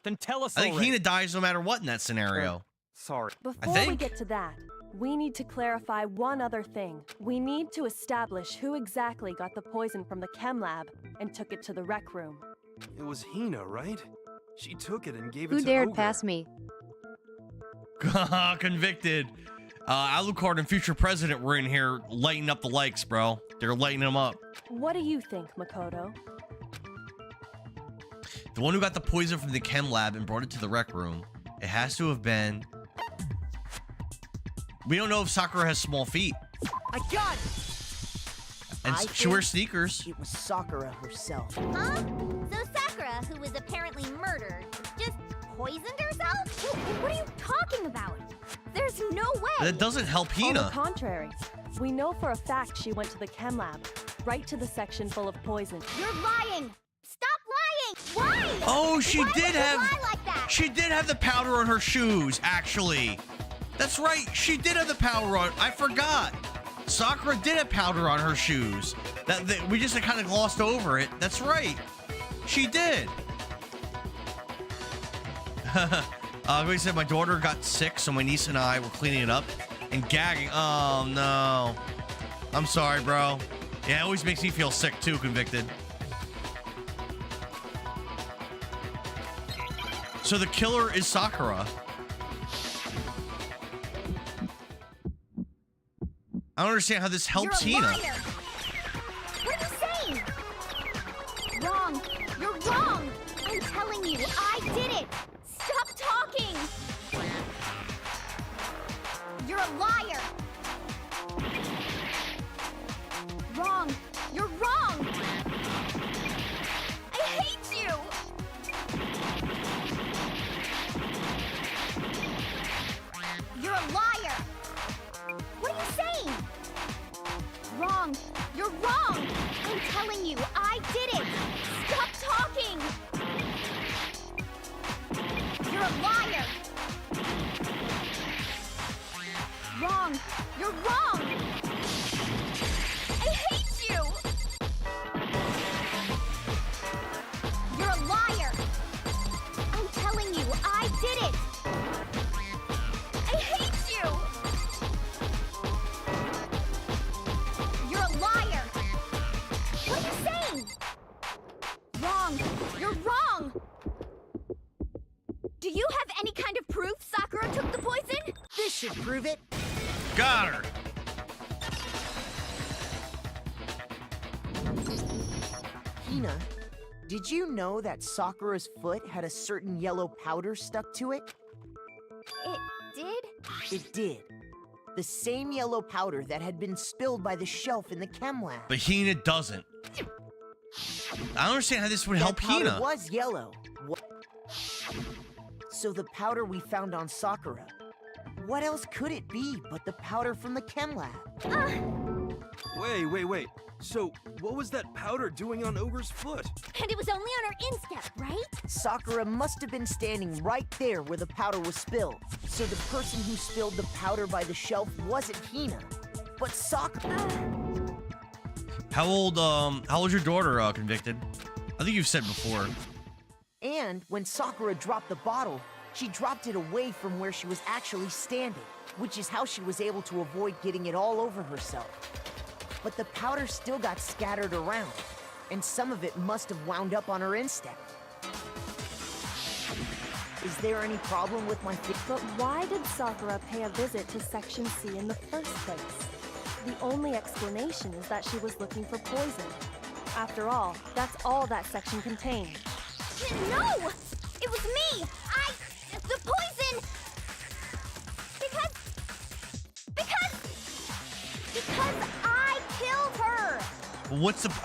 Then tell us I think already. Hina dies no matter what in that scenario. Sorry. Before we get to that, we need to clarify one other thing. We need to establish who exactly got the poison from the chem lab and took it to the rec room. It was Hina, right? She took it and gave it Who to dared Ogre. pass me? Convicted. Alucard and future president were in here lighting up the likes, bro. They're lighting them up. What do you think, Makoto? The one who got the poison from the chem lab and brought it to the rec room It has to have been. We don't know if Sakura has small feet. I got it! And I she wears think sneakers. It was Sakura herself. Huh? So Sakura, who was apparently murdered, just poisoned herself? What are you talking about? There's no way! That doesn't help On the Hina. contrary, we know for a fact she went to the chem lab, right to the section full of poison. You're lying! Stop lying! Why? Oh, she Why did would you have. lie like that? She did have the powder on her shoes, actually. That's right. She did have the powder on. I forgot. Sakura did have powder on her shoes. That we just kind of glossed over it. That's right. She did. Like said, my daughter got sick, so my niece and I were cleaning it up and gagging. Oh no. I'm sorry, bro. Yeah, it always makes me feel sick too, Convicted. So the killer is Sakura. I don't understand how this helps You're a Hina. liar. What are you saying? Wrong. You're wrong. I'm telling you, I did it. Stop talking. You're a liar. Wrong. You're wrong. I hate you. You're a liar. What are you saying? Wrong. You're wrong. I'm telling you, I did it. Stop talking. You're a liar. Wrong. You're wrong. I hate you. You're a liar. I'm telling you, I did it. I hate you. You're a liar. What are you saying? Wrong. You're wrong. Do you have any kind of proof Sakura took the poison? This should prove it. Got her. Hina, did you know that Sakura's foot had a certain yellow powder stuck to it? It did? It did. The same yellow powder that had been spilled by the shelf in the chem lab. But Hina doesn't. I don't understand how this would help That powder Hina. was yellow. So the powder we found on Sakura, what else could it be but the powder from the chem lab? Wait. So, what was that powder doing on Ogre's foot? And it was only on her instep, right? Sakura must have been standing right there where the powder was spilled. So the person who spilled the powder by the shelf wasn't Hina, but Sakura. How old's your daughter, Convicted? I think you've said before. And when Sakura dropped the bottle, she dropped it away from where she was actually standing, which is how she was able to avoid getting it all over herself. But the powder still got scattered around, and some of it must have wound up on her instep. Is there any problem with my But why did Sakura pay a visit to Section C in the first place? The only explanation is that she was looking for poison. After all, that's all that section contained. No! It was me! The poison! Because I killed her!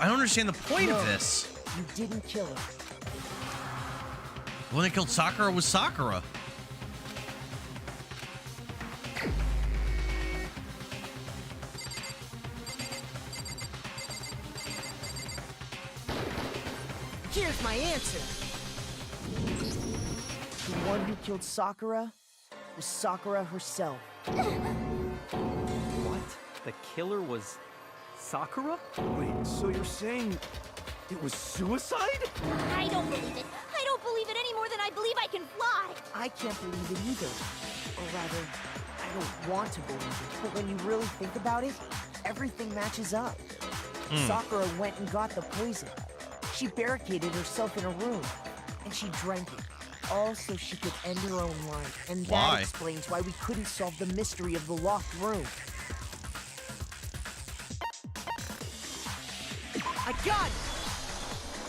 I don't understand the point of No, this. You didn't kill her. The one that killed Sakura was Sakura. Here's my answer. The one who killed Sakura was Sakura herself. What? The killer was Sakura? Wait, so you're saying it was suicide? I don't believe it. I don't believe it any more than I believe I can fly. I can't believe it either. Or rather, I don't want to believe it. But when you really think about it, everything matches up. Sakura went and got the poison. She barricaded herself in a room, and she drank it. All so she could end her own life. And Why? that explains why we couldn't solve the mystery of the locked room. I got it!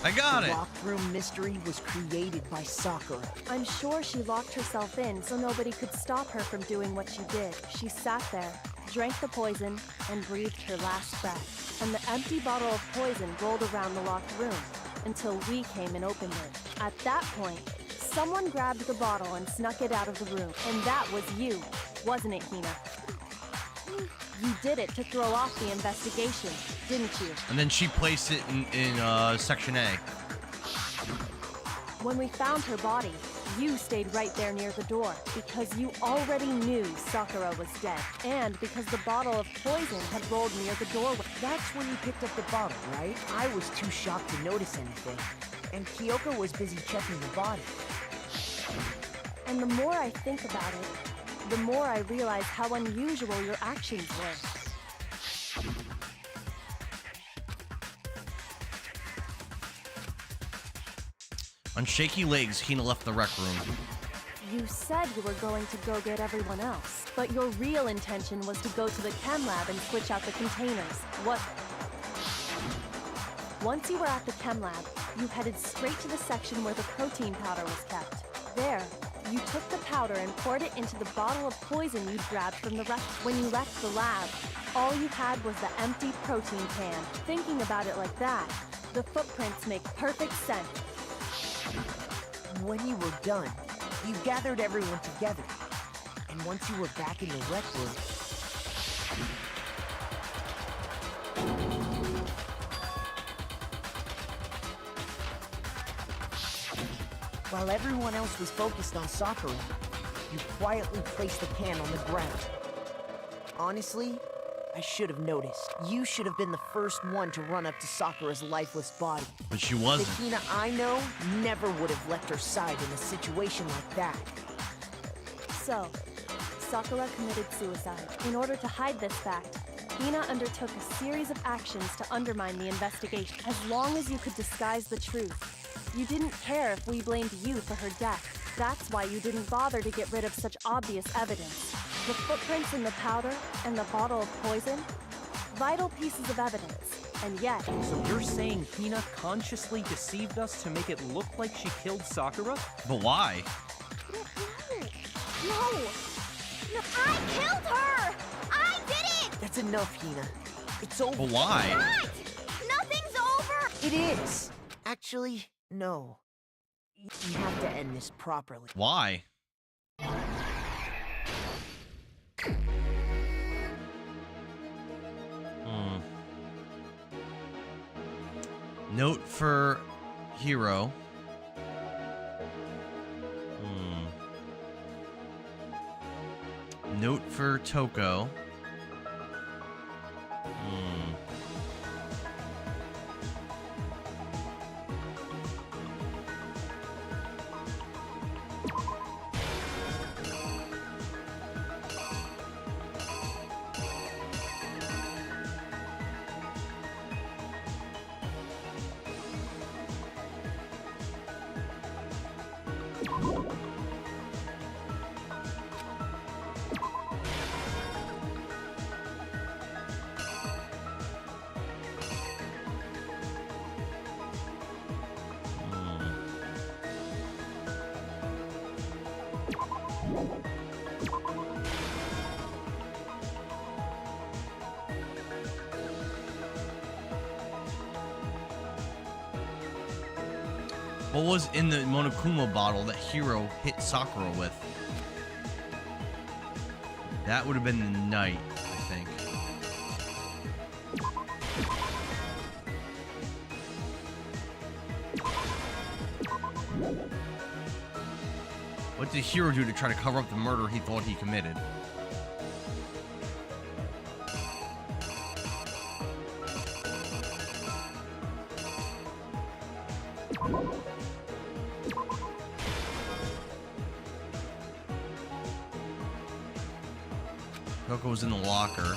I got the it. locked room mystery was created by Sakura. I'm sure she locked herself in so nobody could stop her from doing what she did. She sat there, drank the poison, and breathed her last breath. And the empty bottle of poison rolled around the locked room until we came and opened it. At that point, someone grabbed the bottle and snuck it out of the room. And that was you, wasn't it, Hina? You did it to throw off the investigation, didn't you? And then she placed it in Section A. When we found her body, you stayed right there near the door because you already knew Sakura was dead, and because the bottle of poison had rolled near the doorway. That's when you picked up the bottle, right? I was too shocked to notice anything, and Kyoko was busy checking the body. And the more I think about it, the more I realize how unusual your actions were. On shaky legs, Hina left the rec room. You said you were going to go get everyone else, but your real intention was to go to the chem lab and switch out the containers. What? Once you were at the chem lab, you headed straight to the section where the protein powder was kept. There, you took the powder and poured it into the bottle of poison you'd grabbed from the wreck. When you left the lab, all you had was the empty protein can. Thinking about it like that, the footprints make perfect sense. When you were done, you gathered everyone together. And once you were back in the rec room, while everyone else was focused on Sakura, you quietly placed the can on the ground. Honestly, I should have noticed. You should have been the first one to run up to Sakura's lifeless body. But she wasn't. The Hina I know never would have left her side in a situation like that. So, Sakura committed suicide. In order to hide this fact, Hina undertook a series of actions to undermine the investigation. As long as you could disguise the truth, you didn't care if we blamed you for her death. That's why you didn't bother to get rid of such obvious evidence. The footprints in the powder and the bottle of poison, vital pieces of evidence, and yet... So you're saying Hina consciously deceived us to make it look like she killed Sakura? But why? No! No, I killed her! I did it! That's enough, Hina. It's over. But why? Not! Nothing's over! It is! Actually, no. You have to end this properly. Why? Note for Hero. Note for Toko. What was in the Monokuma bottle that Hiro hit Sakura with? That would have been the night, I think. What did Hiro do to try to cover up the murder he thought he committed? Coco was in the locker.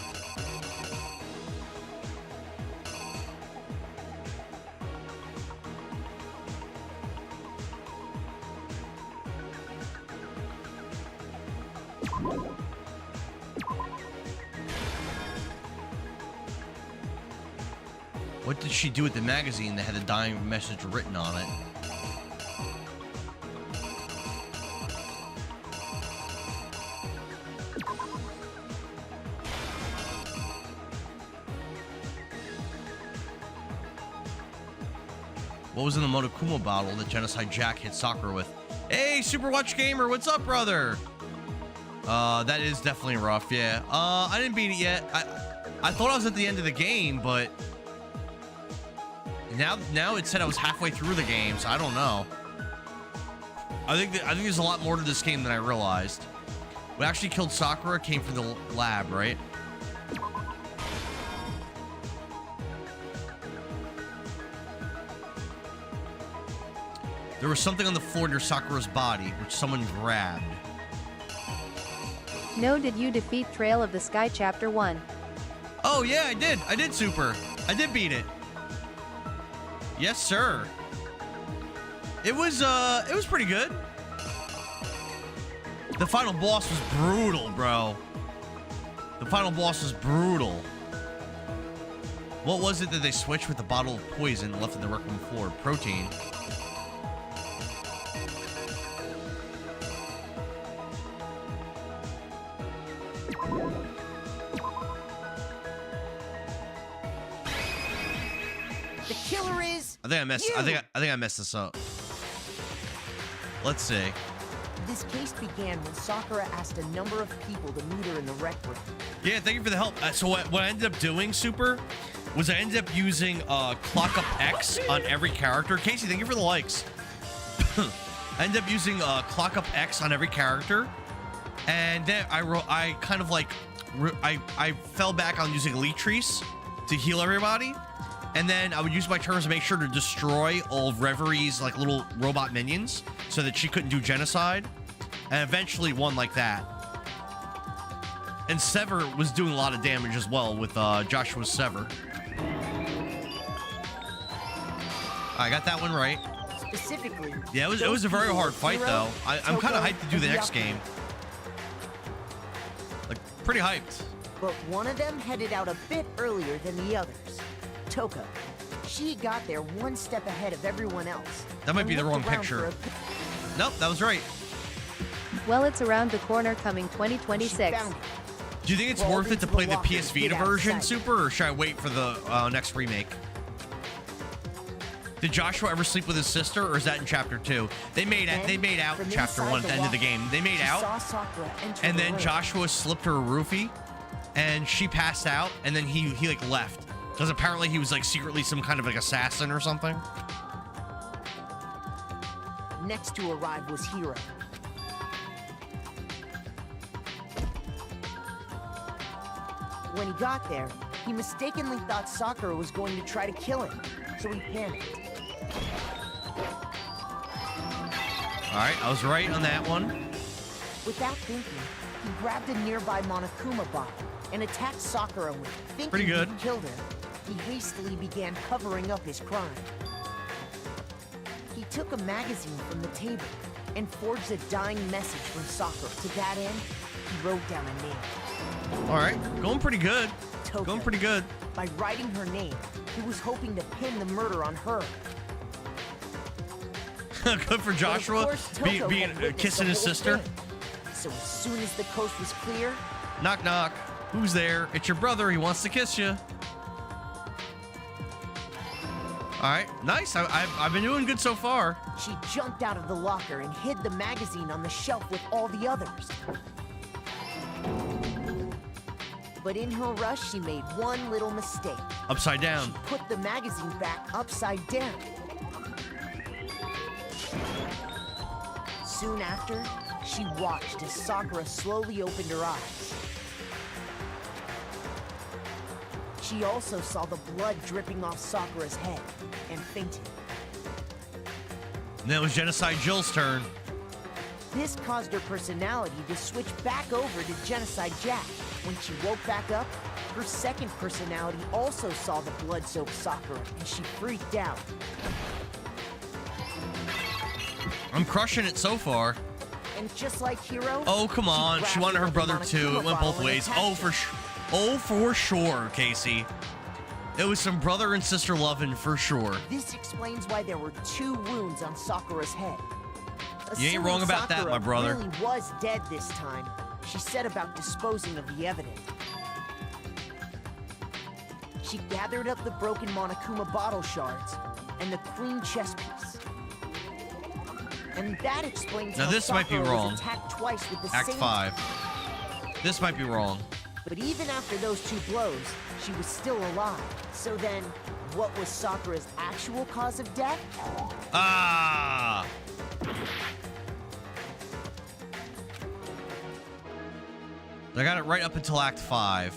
What What did she do with the magazine that had the dying message written on it? What was in the Monokuma bottle that Genocide Jack hit Sakura with? Hey, Super Watch Gamer, what's up, brother? That is definitely rough, yeah. I didn't beat it yet. I thought I was at the end of the game, but now it said I was halfway through the game, so I don't know. I think there's a lot more to this game than I realized. What actually killed Sakura came from the lab, right? There was something on the floor near Sakura's body, which someone grabbed. No, did you defeat Trail of the Sky Chapter 1? Oh yeah, I did. I did, Super. I did beat it. Yes, sir. It was pretty good. The final boss was brutal, bro. The final boss was brutal. What was it that they switched with the bottle of poison left in the rec room floor? Protein. The killer is. I think I messed. You. I think I messed this up. Let's see. This case began when Sakura asked a number of people to meet her in the rec room. Yeah, thank you for the help. So what I ended up doing, Super, was I ended up using Clock Up X on every character. Casey, thank you for the likes. I ended up using Clock Up X on every character, and then I kind of like I fell back on using Leetrice to heal everybody, and then I would use my turns to make sure to destroy all of Reverie's like little robot minions so that she couldn't do genocide, and eventually won like that. And Sever was doing a lot of damage as well with Joshua's Sever. I got that one right. Specifically. Yeah, it was a very hard fight though. I'm kind of hyped to do the next game. Like pretty hyped. But one of them headed out a bit earlier than the others. Toko. She got there one step ahead of everyone else. That might be the wrong picture. Nope, that was right. Well, it's around the corner, coming 2026. Do you think it's worth it to play the PS Vita version, Super, or should I wait for the next remake? Did Joshua ever sleep with his sister, or is that in Chapter 2? They made out Chapter 1 at the end of the game. They made out, and then Joshua slipped her a roofie, and she passed out, and then he like left. Because apparently he was like secretly some kind of like assassin or something. Next to arrive was Hiro. When he got there, he mistakenly thought Sakura was going to try to kill him, so he panicked. Alright, I was right on that one. Without thinking, he grabbed a nearby Monokuma bottle and attacked Sakura with it. Thinking Pretty good. He killed her, he hastily began covering up his crime. He took a magazine from the table and forged a dying message from Sakura. To that end, he wrote down a name. Alright, going pretty good. Toko. Going pretty good. By writing her name, he was hoping to pin the murder on her. Good for Joshua, being kissing his sister. Thing. So as soon as the coast was clear... Knock, knock. Who's there? It's your brother. He wants to kiss you. All right, nice. I've been doing good so far. She jumped out of the locker and hid the magazine on the shelf with all the others. But in her rush, she made one little mistake. Upside down. She put the magazine back upside down. Soon after, she watched as Sakura slowly opened her eyes. She also saw the blood dripping off Sakura's head and fainted. And then it was Genocide Jill's turn. This caused her personality to switch back over to Genocide Jack. When she woke back up, her second personality also saw the blood-soaked Sakura, and she freaked out. I'm crushing it so far. And just like Hiro... Oh, come on. She wanted her brother too. It went both ways. Oh, for sure, Casey. It was some brother and sister loving for sure. This explains why there were 2 wounds on Sakura's head. You ain't wrong about that, my brother. Really was dead this time. She set about disposing of the evidence. She gathered up the broken Monokuma bottle shards and the queen chess piece. And that explains now how this might be Sakura wrong. was attacked twice with the Act same 5. This might be wrong. But even after those 2 blows, she was still alive. So then, what was Sakura's actual cause of death? Ah! I got it right up until Act 5.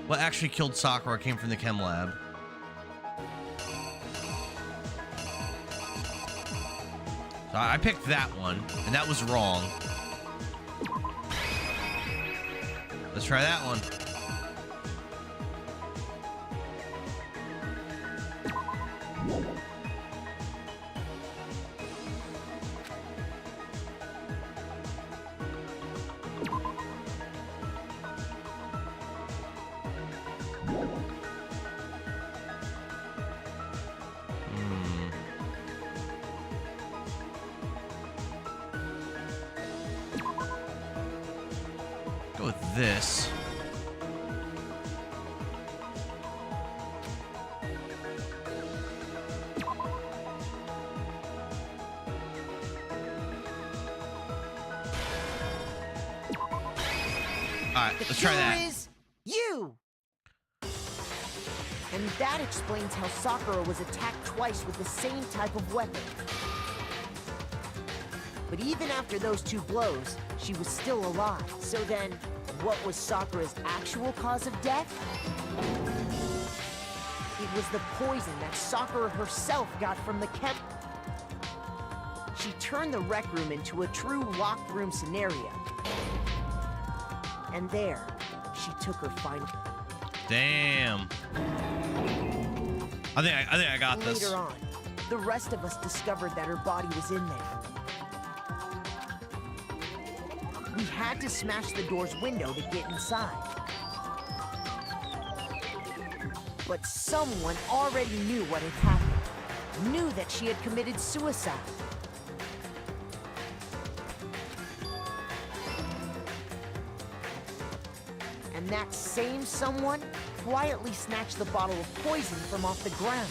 What actually killed Sakura came from the chem lab. So I picked that one, and that was wrong. Let's try that one. Go with this. Alright, let's try that. Is you! And that explains how Sakura was attacked twice with the same type of weapon. But even after those 2 blows, she was still alive. So then, what was Sakura's actual cause of death? It was the poison that Sakura herself got from the chem. She turned the rec room into a true locked room scenario. And there, she took her final. Damn. I think I got this. Later on, the rest of us discovered that her body was in there. We had to smash the door's window to get inside. But someone already knew what had happened. Knew that she had committed suicide. And that same someone quietly snatched the bottle of poison from off the ground.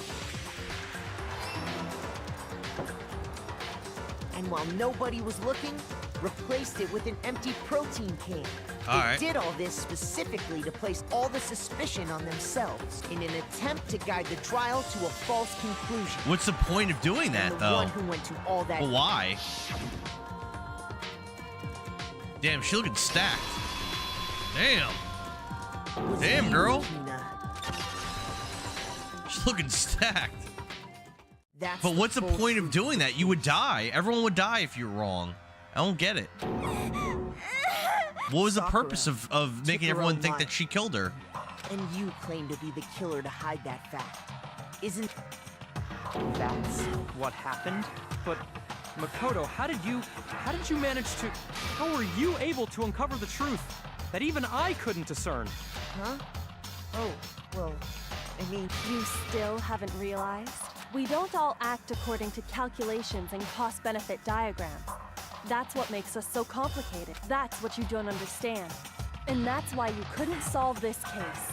And while nobody was looking, replaced it with an empty protein can. They did all this specifically to place all the suspicion on themselves in an attempt to guide the trial to a false conclusion. What's the point of doing that, and the though? one who went to all that. But why? Damn, she looking stacked. Damn. Damn, girl. She's looking stacked. But what's the point of doing that? You would die. Everyone would die if you're wrong. I don't get it. What was the purpose of making everyone think that she killed her? And you claim to be the killer to hide that fact. Isn't that's what happened? But Makoto, how did you manage to, how were you able to uncover the truth that even I couldn't discern? Huh? Oh, well, I mean, you still haven't realized? We don't all act according to calculations and cost-benefit diagrams. That's what makes us so complicated. That's what you don't understand. And that's why you couldn't solve this case.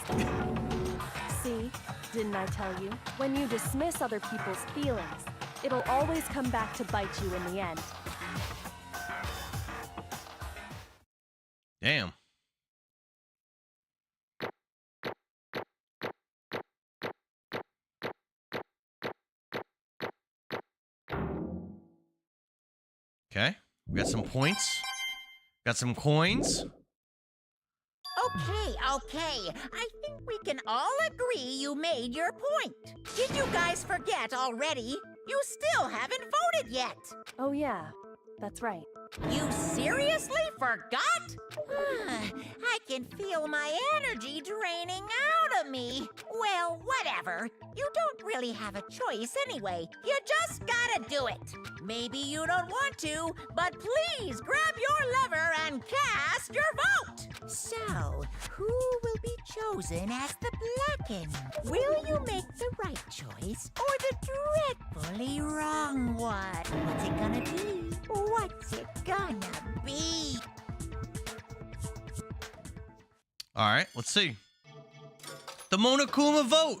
See? Didn't I tell you? When you dismiss other people's feelings, it'll always come back to bite you in the end. Damn. Okay, we got some points. Got some coins. Okay. I think we can all agree you made your point. Did you guys forget already? You still haven't voted yet. Oh yeah, that's right. You seriously forgot? I can feel my energy draining out of me. Well, whatever. You don't really have a choice anyway. You just gotta do it. Maybe you don't want to, but please grab your lever and cast your vote. So, who will be chosen as the Blacken? Will you make the right choice or the dreadfully wrong one? What's it gonna be? What's it gonna be? All right, let's see. The Monokuma vote.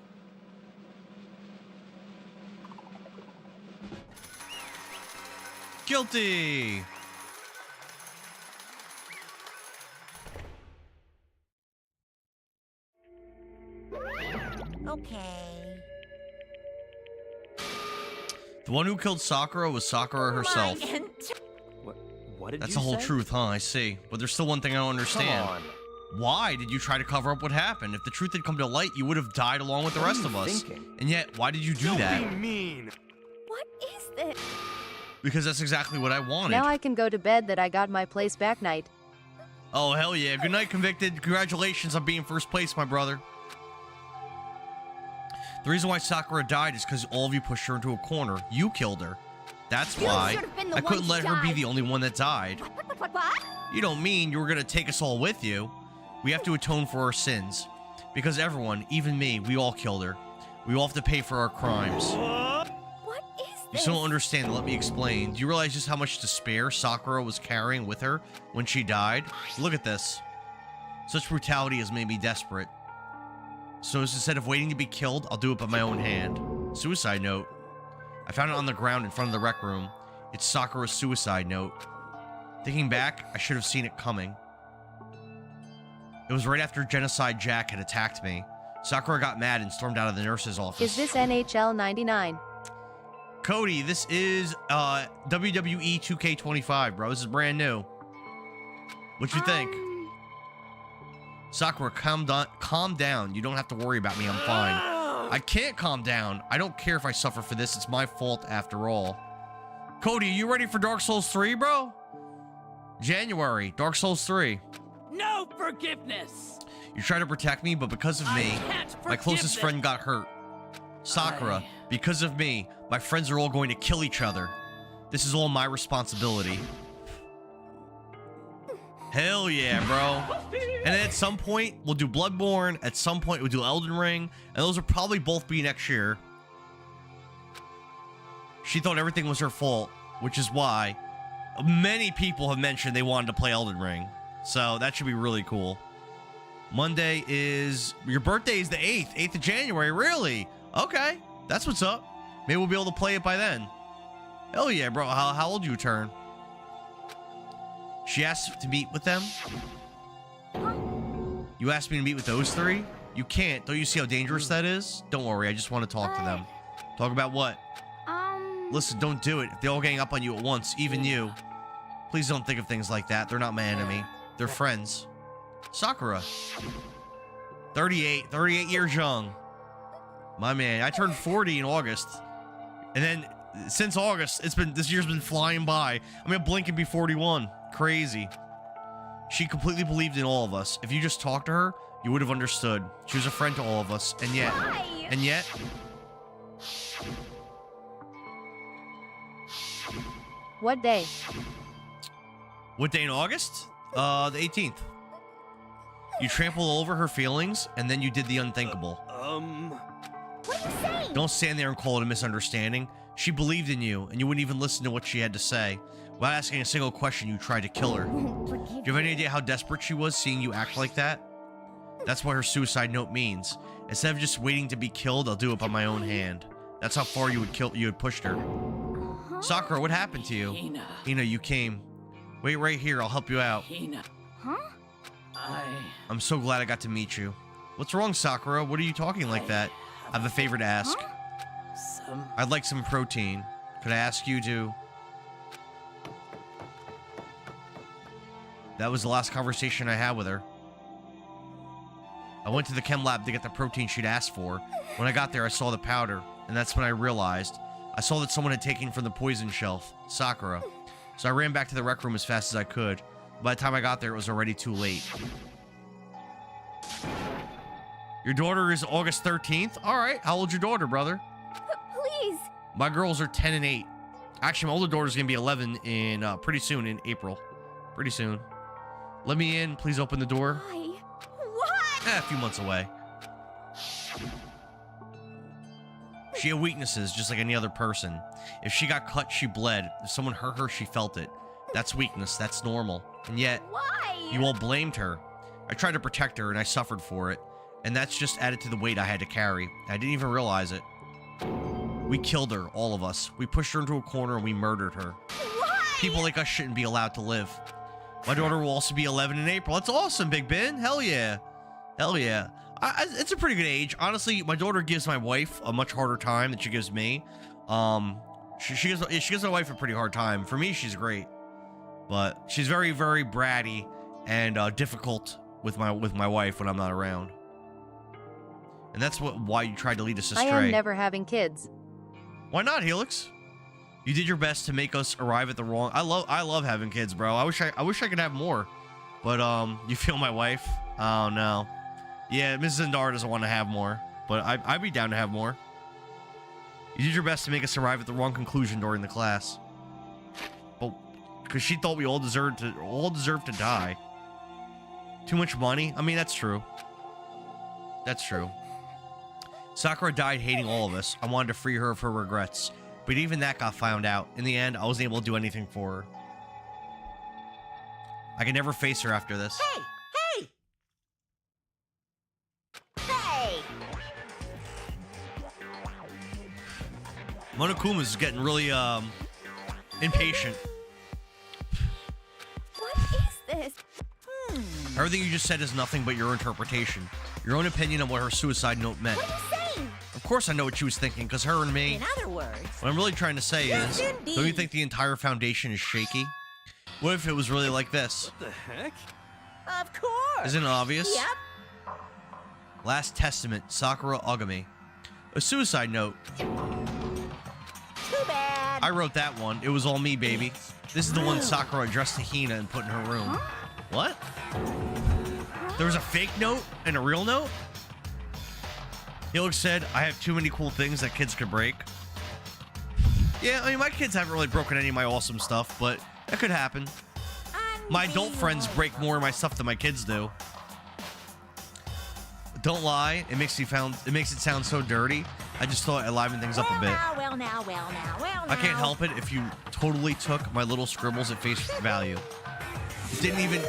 Guilty. Okay. The one who killed Sakura was Sakura herself. What did That's you the whole say? truth, huh? I see. But there's still one thing I don't understand. Come on. Why did you try to cover up what happened? If the truth had come to light, you would have died along with the rest of us. And yet, why did you do that? Don't be mean. What is this? Because that's exactly what I wanted. Now I can go to bed that I got my place back night. Oh, hell yeah. Good night, convicted. Congratulations on being first place, my brother. The reason why Sakura died is because all of you pushed her into a corner. You killed her. That's why. should've been the I one couldn't to let her be die. the only one that died. What? You don't mean you were going to take us all with you. We have to atone for our sins. Because everyone, even me, we all killed her. We all have to pay for our crimes. What is You this? still don't understand. Let me explain. Do you realize just how much despair Sakura was carrying with her when she died? Look at this. Such brutality has made me desperate. So instead of waiting to be killed, I'll do it by my own hand. Suicide note. I found it on the ground in front of the rec room. It's Sakura's suicide note. Thinking back, I should have seen it coming. It was right after Genocide Jack had attacked me. Sakura got mad and stormed out of the nurse's office. Is this NHL 99? Cody, this is WWE 2K25, bro. This is brand new. What you think? Sakura, calm down. You don't have to worry about me. I'm fine. I can't calm down. I don't care if I suffer for this. It's my fault after all. Cody, are you ready for Dark Souls 3, bro? January, Dark Souls 3. No forgiveness! You tried to protect me, but because of me, my closest them. friend got hurt. Sakura, because of me, my friends are all going to kill each other. This is all my responsibility. Hell yeah, bro. And then at some point, we'll do Bloodborne. At some point, we'll do Elden Ring. And those will probably both be next year. She thought everything was her fault, which is why many people have mentioned they wanted to play Elden Ring. So that should be really cool. Monday is... Your birthday is the 8th. 8th of January. Really? Okay. That's what's up. Maybe we'll be able to play it by then. Hell yeah, bro. How old do you turn? She asked to meet with them. You asked me to meet with those three? You can't. Don't you see how dangerous that is? Don't worry. I just want to talk to them. Talk about what? Listen, don't do it. If they all gang up on you at once, even you. Please don't think of things like that. They're not my enemy. They're friends. Sakura. 38 years young. My man. I turned 40 in August. And then since August, this year's been flying by. I'm gonna blink and be 41. Crazy. She completely believed in all of us. If you just talked to her, you would have understood. She was a friend to all of us. And yet... Why? And yet... What day? What day in August? The 18th. You trampled over her feelings, and then you did the unthinkable. What are you saying? Don't stand there and call it a misunderstanding. She believed in you, and you wouldn't even listen to what she had to say. Without asking a single question, you tried to kill her. Do you have any idea how desperate she was seeing you act like that? That's what her suicide note means. Instead of just waiting to be killed, I'll do it by my own hand. That's how far you had pushed her. Sakura, what happened to you? Hina, you came. Wait right here, I'll help you out. Huh? I'm so glad I got to meet you. What's wrong, Sakura? What are you talking like that? I have a favor to ask. I'd like some protein. Could I ask you to... That was the last conversation I had with her. I went to the chem lab to get the protein she'd asked for. When I got there, I saw the powder, and that's when I realized. I saw that someone had taken from the poison shelf, Sakura. So I ran back to the rec room as fast as I could. By the time I got there, it was already too late. Your daughter is August 13th? All right. How old's your daughter, brother? Please. My girls are 10 and 8. Actually, my older daughter's going to be 11 in pretty soon in April. Pretty soon. Let me in. Please open the door. Why? What? A few months away. She had weaknesses just like any other person. If she got cut, she bled. If someone hurt her, she felt it. That's weakness. That's normal. And yet, Why? you all blamed her. I tried to protect her, and I suffered for it. And that's just added to the weight I had to carry. I didn't even realize it. We killed her, all of us. We pushed her into a corner, and we murdered her. Why? People like us shouldn't be allowed to live. My daughter will also be 11 in April. That's awesome, Big Ben. Hell yeah. Hell yeah. It's a pretty good age. Honestly, my daughter gives my wife a much harder time than she gives me. She gives my wife a pretty hard time. For me, she's great. But she's very, very bratty and difficult with my wife when I'm not around. And that's why you tried to lead us astray. I am never having kids. Why not, Helix? You did your best to make us arrive at the wrong. I love having kids, bro. I wish I could have more. But you feel my wife? Oh no. Yeah, Mrs. Endara doesn't want to have more. But I'd be down to have more. You did your best to make us arrive at the wrong conclusion during the class. But because she thought we all deserved to die. Too much money? I mean, that's true. That's true. Sakura died hating all of us. I wanted to free her of her regrets. But even that got found out. In the end, I wasn't able to do anything for her. I can never face her after this. Hey! Hey! Monokuma's getting really, impatient. What is this? Everything you just said is nothing but your interpretation. Your own opinion on what her suicide note meant. What are you saying? Of course I know what she was thinking, because her and me... In other words... What I'm really trying to say is, don't you think the entire foundation is shaky? What if it was really like this? What the heck? Of course! Isn't it obvious? Yep. Last Testament, Sakura Ogami. A suicide note. Too bad. I wrote that one. It was all me, baby. This is the one Sakura addressed to Hina and put in her room. Huh? What? There was a fake note and a real note? Helix said, I have too many cool things that kids could break. Yeah, I mean, my kids haven't really broken any of my awesome stuff, but that could happen. My adult friends break more of my stuff than my kids do. Don't lie. It makes it sound so dirty. I just thought I'd liven things up a bit. Well now. I can't help it if you totally took my little scribbles at face value. It didn't even...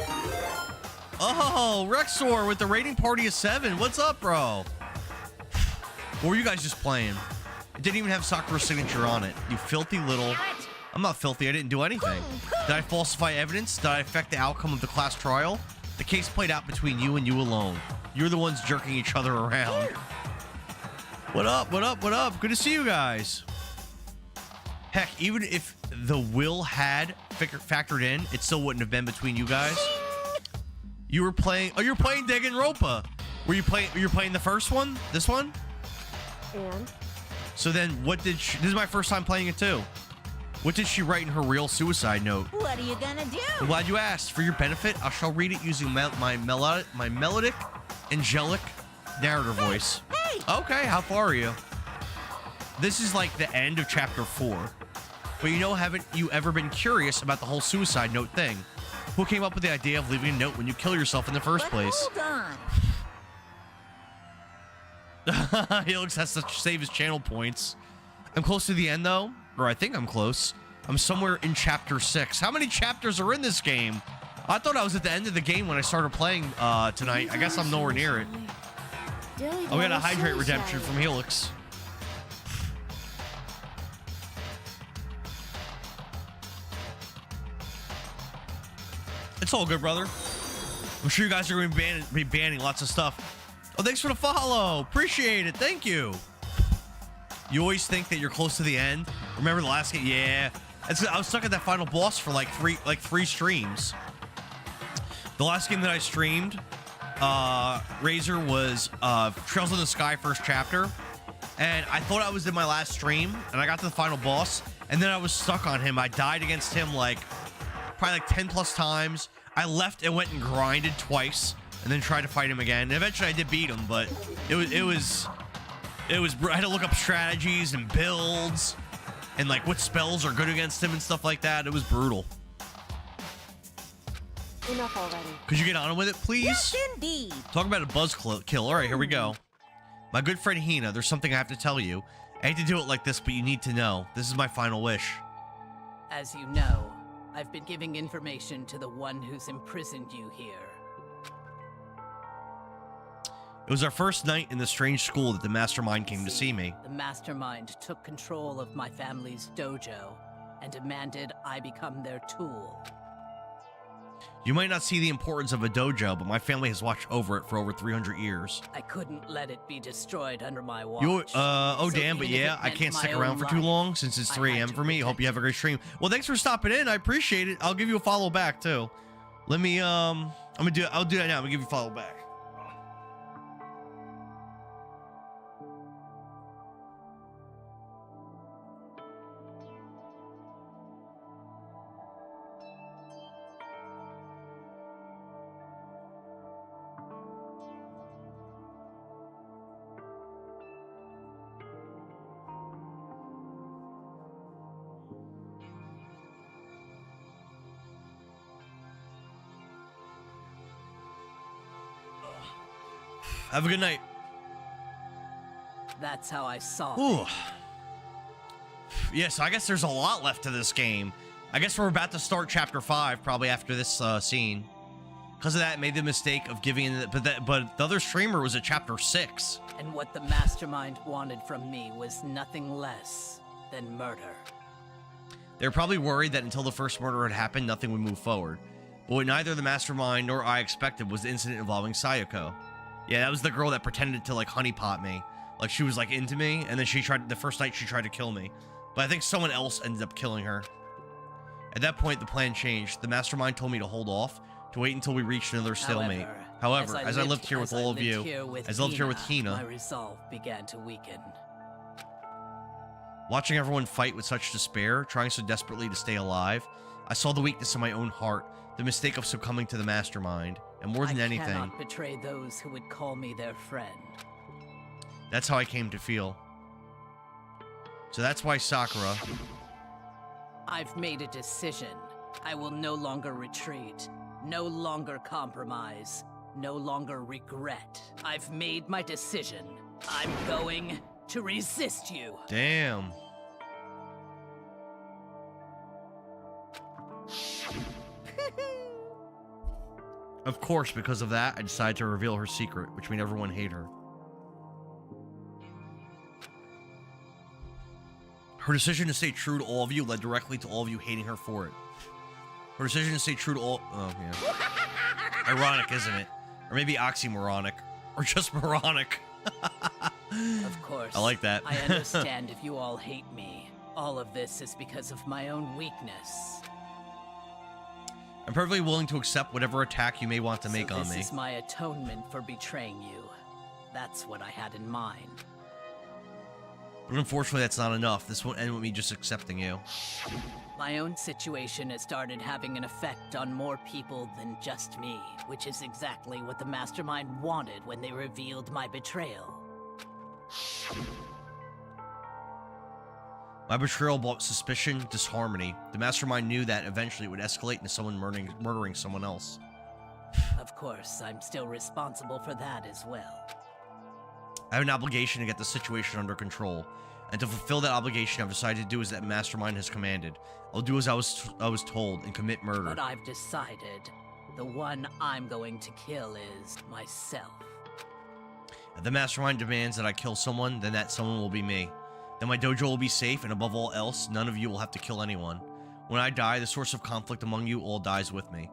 Oh, Rexor with the rating party of 7. What's up, bro? Or were you guys just playing? It didn't even have Sakura's signature on it. You filthy little... I'm not filthy. I didn't do anything. Did I falsify evidence? Did I affect the outcome of the class trial? The case played out between you and you alone. You're the ones jerking each other around. What up? What up? What up? Good to see you guys. Heck, even if the will had factored in, it still wouldn't have been between you guys. You were playing... Oh, you're playing Danganronpa. Were you playing... You're playing the first one? This one? And? So then, what did she... This is my first time playing it, too. What did she write in her real suicide note? What are you gonna do? I'm glad you asked. For your benefit, I shall read it using my melodic, angelic narrator voice. Hey! Okay, how far are you? This is like the end of chapter 4. But you know, haven't you ever been curious about the whole suicide note thing? Who came up with the idea of leaving a note when you kill yourself in the first place? Hold on. Helix has to save his channel points. I'm close to the end, though. Or I think I'm close. I'm somewhere in chapter 6. How many chapters are in this game? I thought I was at the end of the game when I started playing tonight. I guess I'm nowhere near it. Oh, we got a hydrate redemption from Helix. It's all good, brother. I'm sure you guys are going to be banning lots of stuff. Oh, thanks for the follow. Appreciate it. Thank you. You always think that you're close to the end. Remember the last game? Yeah. I was stuck at that final boss for like three streams. The last game that I streamed, Razor, was Trails in the Sky first chapter. And I thought I was in my last stream, and I got to the final boss, and then I was stuck on him. I died against him like probably like 10 plus times. I left and went and grinded twice, and then tried to fight him again. And eventually, I did beat him, but it was. I had to look up strategies and builds, and like what spells are good against him and stuff like that. It was brutal. Enough already. Could you get on with it, please? Yes, indeed. Talk about a buzz kill. All right, here we go. My good friend Hina, there's something I have to tell you. I hate to do it like this, but you need to know. This is my final wish. As you know, I've been giving information to the one who's imprisoned you here. It was our first night in the strange school that the mastermind came to see me. The mastermind took control of my family's dojo and demanded I become their tool. You might not see the importance of a dojo, but my family has watched over it for over 300 years. I couldn't let it be destroyed under my watch. Oh damn, but yeah, I can't stick around for too long since it's 3 a.m. for me. Hope you have a great stream. Well, thanks for stopping in. I appreciate it. I'll give you a follow back too. Let me I'll do that now. I'm gonna give you a follow back. Have a good night. That's how I saw it. Yeah, so I guess there's a lot left to this game. I guess we're about to start chapter 5 probably after this scene. Because of that, I made the mistake of giving it, but the other streamer was at chapter 6. And what the mastermind wanted from me was nothing less than murder. They were probably worried that until the first murder had happened, nothing would move forward. But what neither the mastermind nor I expected was the incident involving Sayako. Yeah, that was the girl that pretended to like honeypot me. Like she was like into me, and then the first night she tried to kill me. But I think someone else ended up killing her. At that point, the plan changed. The mastermind told me to hold off, to wait until we reached another stalemate. However, as I lived here with all of you, as I lived here with Hina, my resolve began to weaken. Watching everyone fight with such despair, trying so desperately to stay alive, I saw the weakness in my own heart, the mistake of succumbing to the mastermind, and more than anything, I cannot betray those who would call me their friend. That's how I came to feel. So that's why Sakura... I've made a decision. I will no longer retreat, no longer compromise, no longer regret. I've made my decision. I'm going to resist you. Damn. Of course, because of that, I decided to reveal her secret, which made everyone hate her. Her decision to stay true to all of you led directly to all of you hating her for it. Her decision to stay true to all... Oh, yeah. Ironic, isn't it? Or maybe oxymoronic. Or just moronic. Of course. I like that. I understand if you all hate me. All of this is because of my own weakness. I'm perfectly willing to accept whatever attack you may want to make on me. This is my atonement for betraying you. That's what I had in mind. But unfortunately, that's not enough. This won't end with me just accepting you. My own situation has started having an effect on more people than just me, which is exactly what the mastermind wanted when they revealed my betrayal. My betrayal brought suspicion, disharmony. The mastermind knew that eventually it would escalate into someone murdering someone else. Of course, I'm still responsible for that as well. I have an obligation to get the situation under control, and to fulfill that obligation, I've decided to do as that mastermind has commanded. I'll do as I was told and commit murder. But I've decided the one I'm going to kill is myself. If the mastermind demands that I kill someone, then that someone will be me. Then my dojo will be safe, and above all else, none of you will have to kill anyone. When I die, the source of conflict among you all dies with me.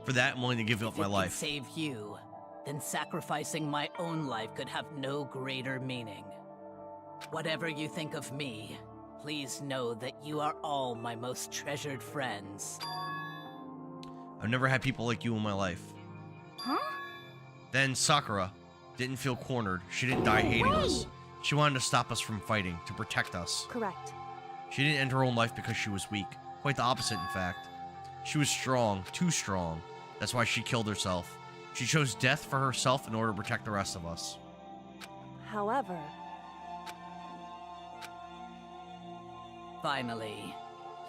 For that, I'm willing to give up my life. If it can save you, then sacrificing my own life could have no greater meaning. Whatever you think of me, please know that you are all my most treasured friends. I've never had people like you in my life. Huh? Then Sakura didn't feel cornered. She didn't die hating us. She wanted to stop us from fighting, to protect us. Correct. She didn't end her own life because she was weak. Quite the opposite, in fact. She was strong, too strong. That's why she killed herself. She chose death for herself in order to protect the rest of us. However, finally,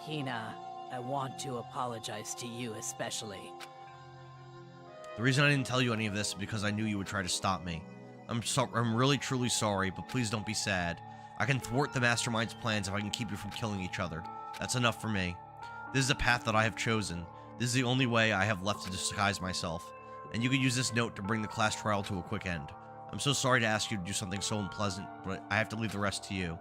Hina, I want to apologize to you especially. The reason I didn't tell you any of this is because I knew you would try to stop me. I'm really truly sorry, but please don't be sad. I can thwart the Mastermind's plans if I can keep you from killing each other. That's enough for me. This is the path that I have chosen. This is the only way I have left to disguise myself. And you can use this note to bring the class trial to a quick end. I'm so sorry to ask you to do something so unpleasant, but I have to leave the rest to you.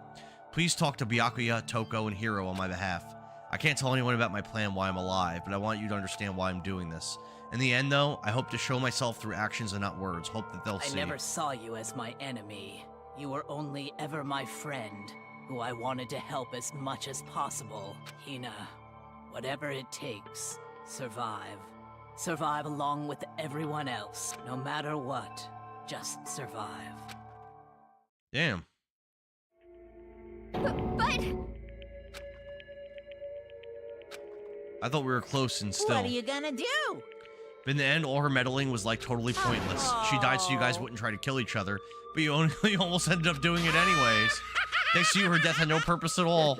Please talk to Byakuya, Toko, and Hiro on my behalf. I can't tell anyone about my plan while I'm alive, but I want you to understand why I'm doing this. In the end, though, I hope to show myself through actions and not words. Hope that they'll see. I never saw you as my enemy. You were only ever my friend, who I wanted to help as much as possible. Hina, whatever it takes, survive. Survive along with everyone else, no matter what. Just survive. Damn. But... I thought we were close and still. What are you gonna do? But in the end, all her meddling was like totally pointless. She died so you guys wouldn't try to kill each other, but you almost ended up doing it anyways. Thanks to you, her death had no purpose at all.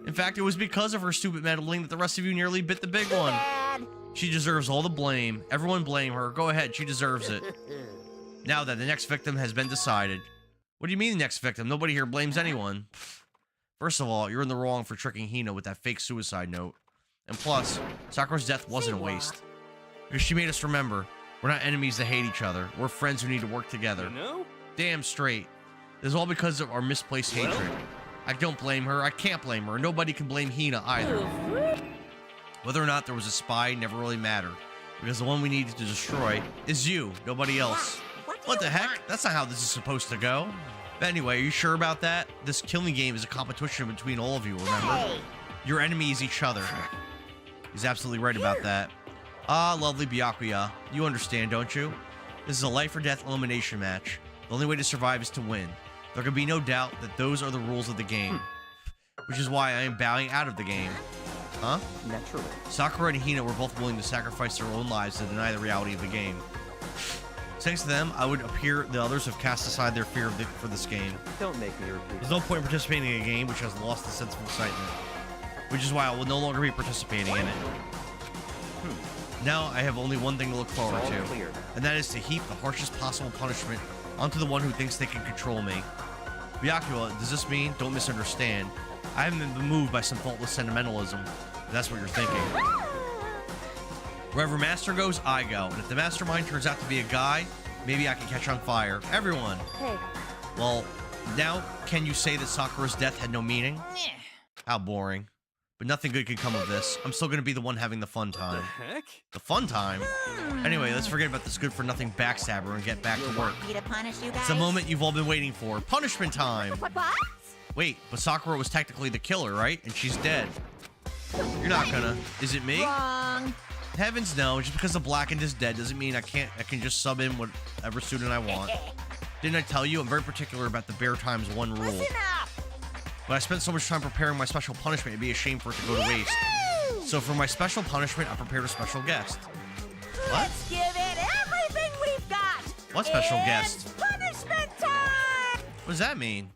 In fact, it was because of her stupid meddling that the rest of you nearly bit the big one. She deserves all the blame. Everyone blame her. Go ahead, she deserves it. Now that the next victim has been decided. What do you mean the next victim? Nobody here blames anyone. First of all, you're in the wrong for tricking Hina with that fake suicide note. And plus, Sakura's death wasn't a waste. Because she made us remember, we're not enemies that hate each other. We're friends who need to work together. You know? Damn straight. This is all because of our misplaced hatred. I don't blame her. I can't blame her. Nobody can blame Hina either. Whether or not there was a spy never really mattered. Because the one we needed to destroy is you, nobody else. What the heck? That's not how this is supposed to go. But anyway, are you sure about that? This killing game is a competition between all of you, remember? Your enemy is each other. He's absolutely right about that. Ah, lovely Byakuya. You understand, don't you? This is a life or death elimination match. The only way to survive is to win. There can be no doubt that those are the rules of the game. Which is why I am bowing out of the game. Huh? Naturally. Sakura and Hina were both willing to sacrifice their own lives to deny the reality of the game. Thanks to them, I would appear the others have cast aside their fear for this game. Don't make me repeat. There's no point in participating in a game which has lost the sense of excitement. Which is why I will no longer be participating in it. Now I have only one thing to look forward to, and that is to heap the harshest possible punishment onto the one who thinks they can control me. Byakuya, does this mean, don't misunderstand, I haven't been moved by some faultless sentimentalism, if that's what you're thinking. Wherever Master goes, I go, and if the Mastermind turns out to be a guy, maybe I can catch on fire. Everyone! Hey. Well, now can you say that Sakura's death had no meaning? How boring. But nothing good can come of this. I'm still gonna be the one having the fun time. The heck? The fun time? Anyway, let's forget about this good-for-nothing backstabber and get back to work. Me to punish you guys? It's the moment you've all been waiting for. Punishment time! What? Wait, but Sakura was technically the killer, right? And she's dead. You're not gonna. Is it me? Wrong. Heavens no, just because the blackened is dead doesn't mean I can just sub in whatever student I want. Didn't I tell you I'm very particular about the bare times one rule? Listen up. But I spent so much time preparing my special punishment, it'd be a shame for it to go to waste. So for my special punishment, I prepared a special guest. What? Let's give it everything we've got. What special It's guest? Punishment time. What does that mean?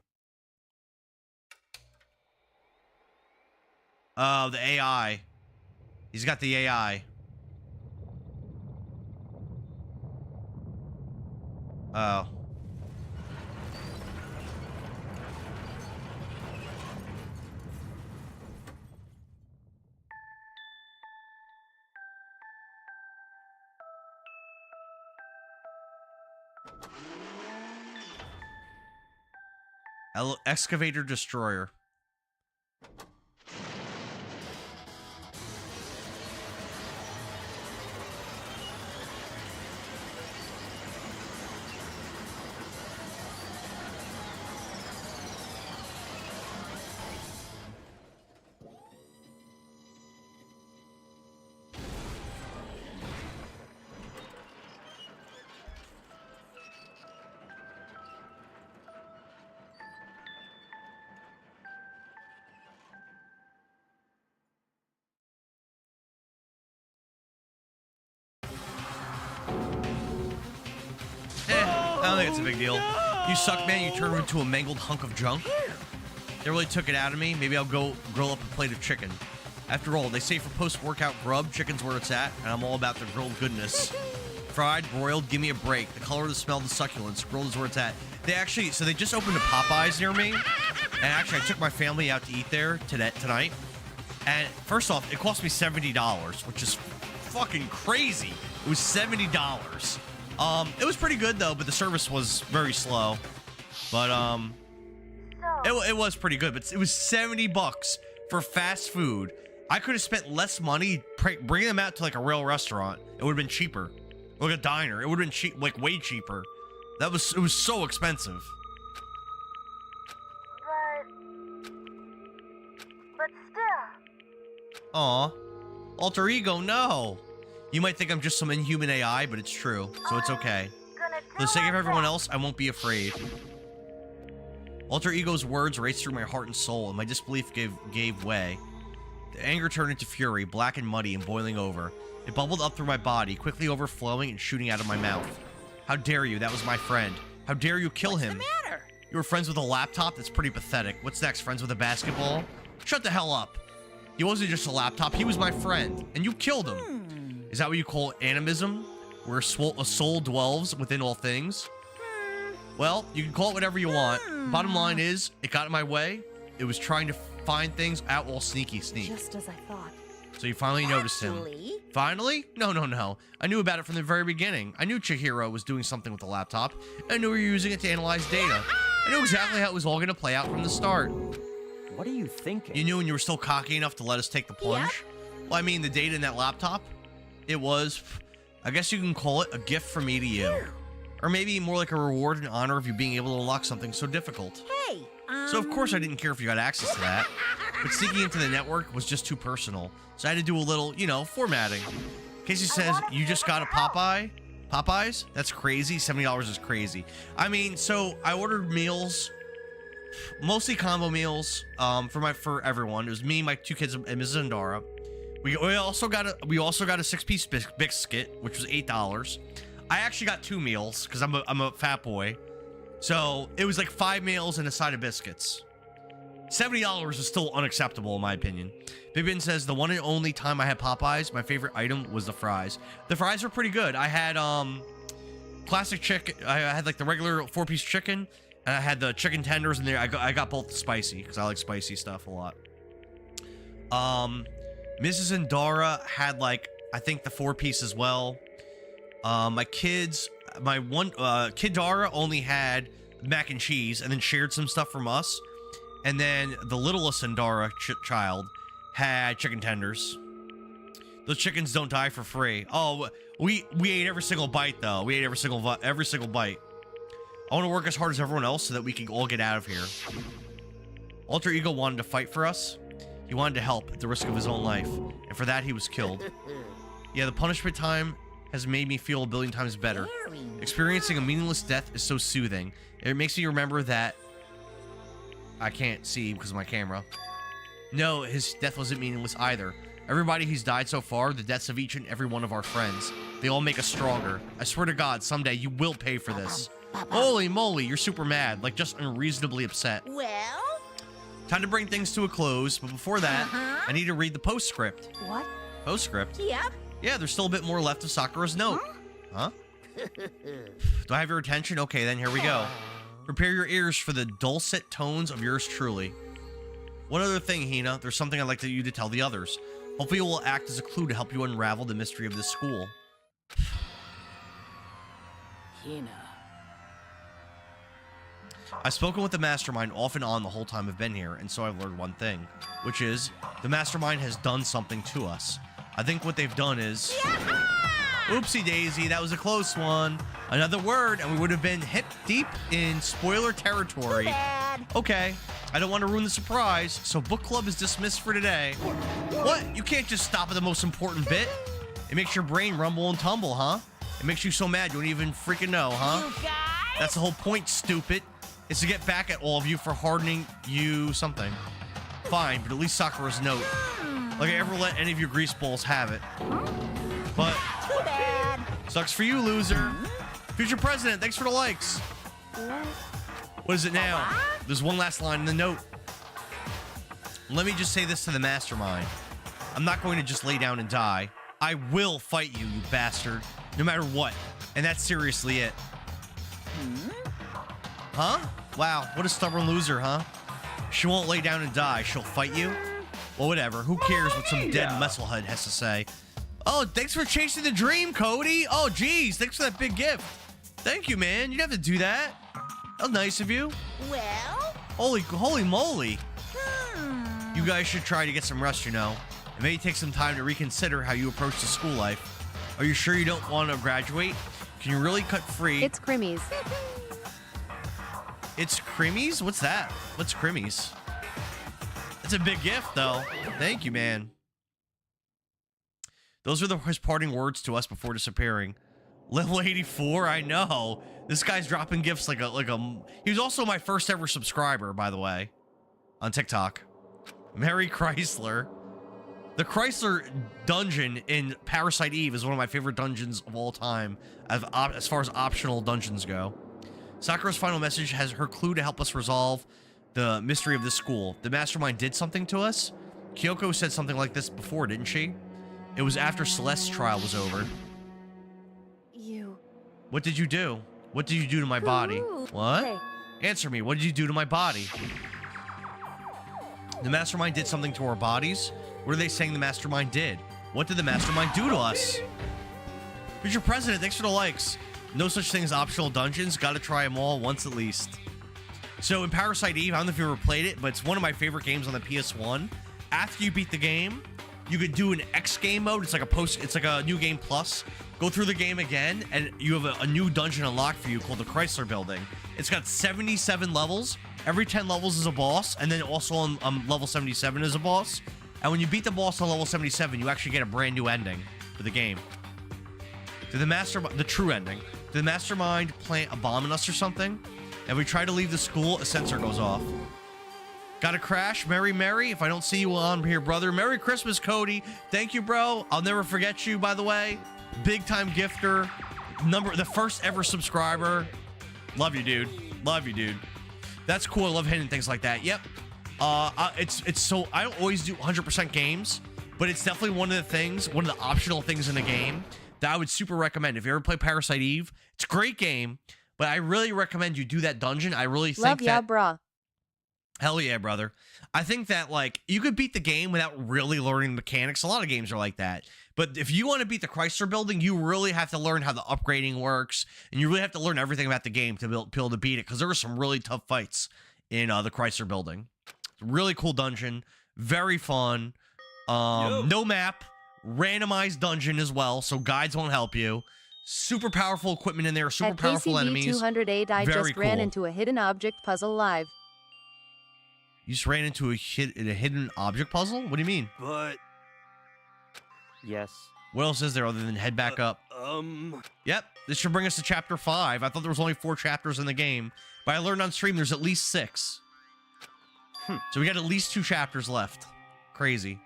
Oh, the AI. He's got the AI. Oh. Excavator Destroyer. don't think it's a big deal. You suck, man. You turn into a mangled hunk of junk. They really took it out of me. Maybe I'll go grill up a plate of chicken. After all, they say for post-workout grub, chicken's where it's at, and I'm all about the grilled goodness. Fried, broiled, give me a break. The color, the smell, the succulence. Grilled is where it's at. They actually, so they just opened a Popeyes near me. And actually, I took my family out to eat there tonight. And first off, it cost me $70, which is fucking crazy. It was $70. It was pretty good, though, but the service was very slow. But, it was pretty good, but it was $70 for fast food. I could have spent less money bringing them out to, like, a real restaurant. It would have been cheaper. Like a diner. It would have been cheap, like, way cheaper. It was so expensive. But still. Aw. Alter ego, no. You might think I'm just some inhuman AI, but it's true, so it's okay. For the sake of everyone else, I won't be afraid. Alter ego's words raced through my heart and soul, and my disbelief gave way. The anger turned into fury, black and muddy and boiling over. It bubbled up through my body, quickly overflowing and shooting out of my mouth. How dare you? That was my friend. How dare you kill him? What's the matter? You were friends with a laptop? That's pretty pathetic. What's next? Friends with a basketball? Shut the hell up. He wasn't just a laptop. He was my friend. And you killed him. Is that what you call animism? Where a soul dwells within all things? Well, you can call it whatever you want. Bottom line is, it got in my way. It was trying to find things out all sneaky. Just as I thought. So you finally noticed him. Finally? No. I knew about it from the very beginning. I knew Chihiro was doing something with the laptop. I knew we were using it to analyze data. I knew exactly how it was all going to play out from the start. What are you thinking? You knew when you were still cocky enough to let us take the plunge? Yep. Well, I mean, the data in that laptop, it was, I guess you can call it a gift from me to you. Or maybe more like a reward and honor of you being able to unlock something so difficult. Hey, So of course I didn't care if you got access to that. But sneaking into the network was just too personal. So I had to do a little, formatting. Casey says, you just got a Popeyes? That's crazy. $70 is crazy. I mean, so I ordered meals, mostly combo meals, for everyone. It was me, my two kids, and Mrs. Endara. We also got a 6-piece biscuit, which was $8. I actually got 2 meals because I'm a fat boy. So it was like 5 meals and a side of biscuits. $70 is still unacceptable in my opinion. Big Ben says the one and only time I had Popeyes, my favorite item was the fries. The fries were pretty good. I had classic chicken. I had like the regular 4-piece chicken, and I had the chicken tenders in there. I got both spicy because I like spicy stuff a lot. Mrs. Endara had like I think the 4-piece as well. My kids, my one kid Dara only had mac and cheese and then shared some stuff from us. And then the littlest Endara child had chicken tenders. Those chickens don't die for free. Oh, we ate every single bite though. We ate every single bite. I want to work as hard as everyone else so that we can all get out of here. Alter Ego wanted to fight for us. He wanted to help at the risk of his own life. And for that, he was killed. Yeah, the punishment time has made me feel a billion times better. Experiencing a meaningless death is so soothing. It makes me remember that I can't see because of my camera. No, his death wasn't meaningless either. Everybody who's died so far, the deaths of each and every one of our friends, they all make us stronger. I swear to God, someday you will pay for this. Holy moly, you're super mad, like just unreasonably upset. Well? Time to bring things to a close, but before that, I need to read the postscript. What? Postscript? Yep. Yeah, there's still a bit more left of Sakura's note. Huh? Do I have your attention? Okay, then here we go. Prepare your ears for the dulcet tones of yours truly. One other thing, Hina, there's something I'd like you to tell the others. Hopefully it will act as a clue to help you unravel the mystery of this school. Hina. I've spoken with the Mastermind off and on the whole time I've been here, and so I've learned one thing, which is the Mastermind has done something to us. I think what they've done is... Oopsie daisy, that was a close one. Another word, and we would have been hip deep in spoiler territory. Okay, I don't want to ruin the surprise, so book club is dismissed for today. What? You can't just stop at the most important bit? It makes your brain rumble and tumble, huh? It makes you so mad you don't even freaking know, huh? That's the whole point, stupid. Is to get back at all of you for hardening you something. Fine, but at least Sakura's note. Like I ever let any of your grease balls have it. But sucks for you, loser. Future President, thanks for the likes. What is it now? There's one last line in the note. Let me just say this to the mastermind. I'm not going to just lay down and die. I will fight you, you bastard, no matter what. And that's seriously it. Huh? Wow, what a stubborn loser, huh? She won't lay down and die. She'll fight you? Well, whatever. Who cares what some dead musclehead has to say? Oh, thanks for chasing the dream, Cody. Oh, geez. Thanks for that big gift. Thank you, man. You didn't have to do that. That was nice of you. Well? Holy moly. You guys should try to get some rest, you know. And maybe take some time to reconsider how you approach the school life. Are you sure you don't want to graduate? Can you really cut free? It's Crimmies. It's Crimmies? What's that? What's Crimmies? It's a big gift, though. Thank you, man. Those are his parting words to us before disappearing. Level 84, I know. This guy's dropping gifts like a. He was also my first ever subscriber, by the way, on TikTok. Merry Chrysler. The Chrysler dungeon in Parasite Eve is one of my favorite dungeons of all time, as far as optional dungeons go. Sakura's final message has her clue to help us resolve the mystery of this school. The mastermind did something to us. Kyoko said something like this before, didn't she? It was after Celeste's trial was over. You. What did you do? What did you do to my body? What? Hey. Answer me. What did you do to my body? The mastermind did something to our bodies? What are they saying the mastermind did? What did the mastermind do to us? Future President, thanks for the likes. No such thing as optional dungeons. Gotta try them all once at least. So in Parasite Eve, I don't know if you ever played it, but it's one of my favorite games on the PS1. After you beat the game, you could do an X game mode. It's like a new game plus. Go through the game again, and you have a new dungeon unlocked for you called the Chrysler Building. It's got 77 levels. Every 10 levels is a boss, and then also on level 77 is a boss. And when you beat the boss on level 77, you actually get a brand new ending for the game. The true ending. Did the mastermind plant a bomb in us or something? If we try to leave the school, a sensor goes off. Got a crash? Mary, if I don't see you on here, brother. Merry Christmas, Cody. Thank you, bro. I'll never forget you, by the way. Big time gifter. The first ever subscriber. Love you, dude. Love you, dude. That's cool. I love hitting things like that. Yep. It's so I don't always do 100% games, but it's definitely one of the optional things in the game that I would super recommend. If you ever play Parasite Eve, it's a great game, but I really recommend you do that dungeon. I really think brah. Hell yeah, brother. I think that, like, you could beat the game without really learning mechanics. A lot of games are like that. But if you want to beat the Chrysler Building, you really have to learn how the upgrading works, and you really have to learn everything about the game to be able to beat it, because there were some really tough fights in the Chrysler Building. Really cool dungeon. Very fun. No map. Randomized dungeon as well, so guides won't help you. Super powerful equipment in there. Super powerful enemies. 208, I Very just ran cool. into a hidden object puzzle live. You just ran into a hidden object puzzle? What do you mean? But... Yes. What else is there other than head back up? Yep, this should bring us to chapter 5. I thought there was only 4 chapters in the game, but I learned on stream there's at least 6. So we got at least 2 chapters left. Crazy.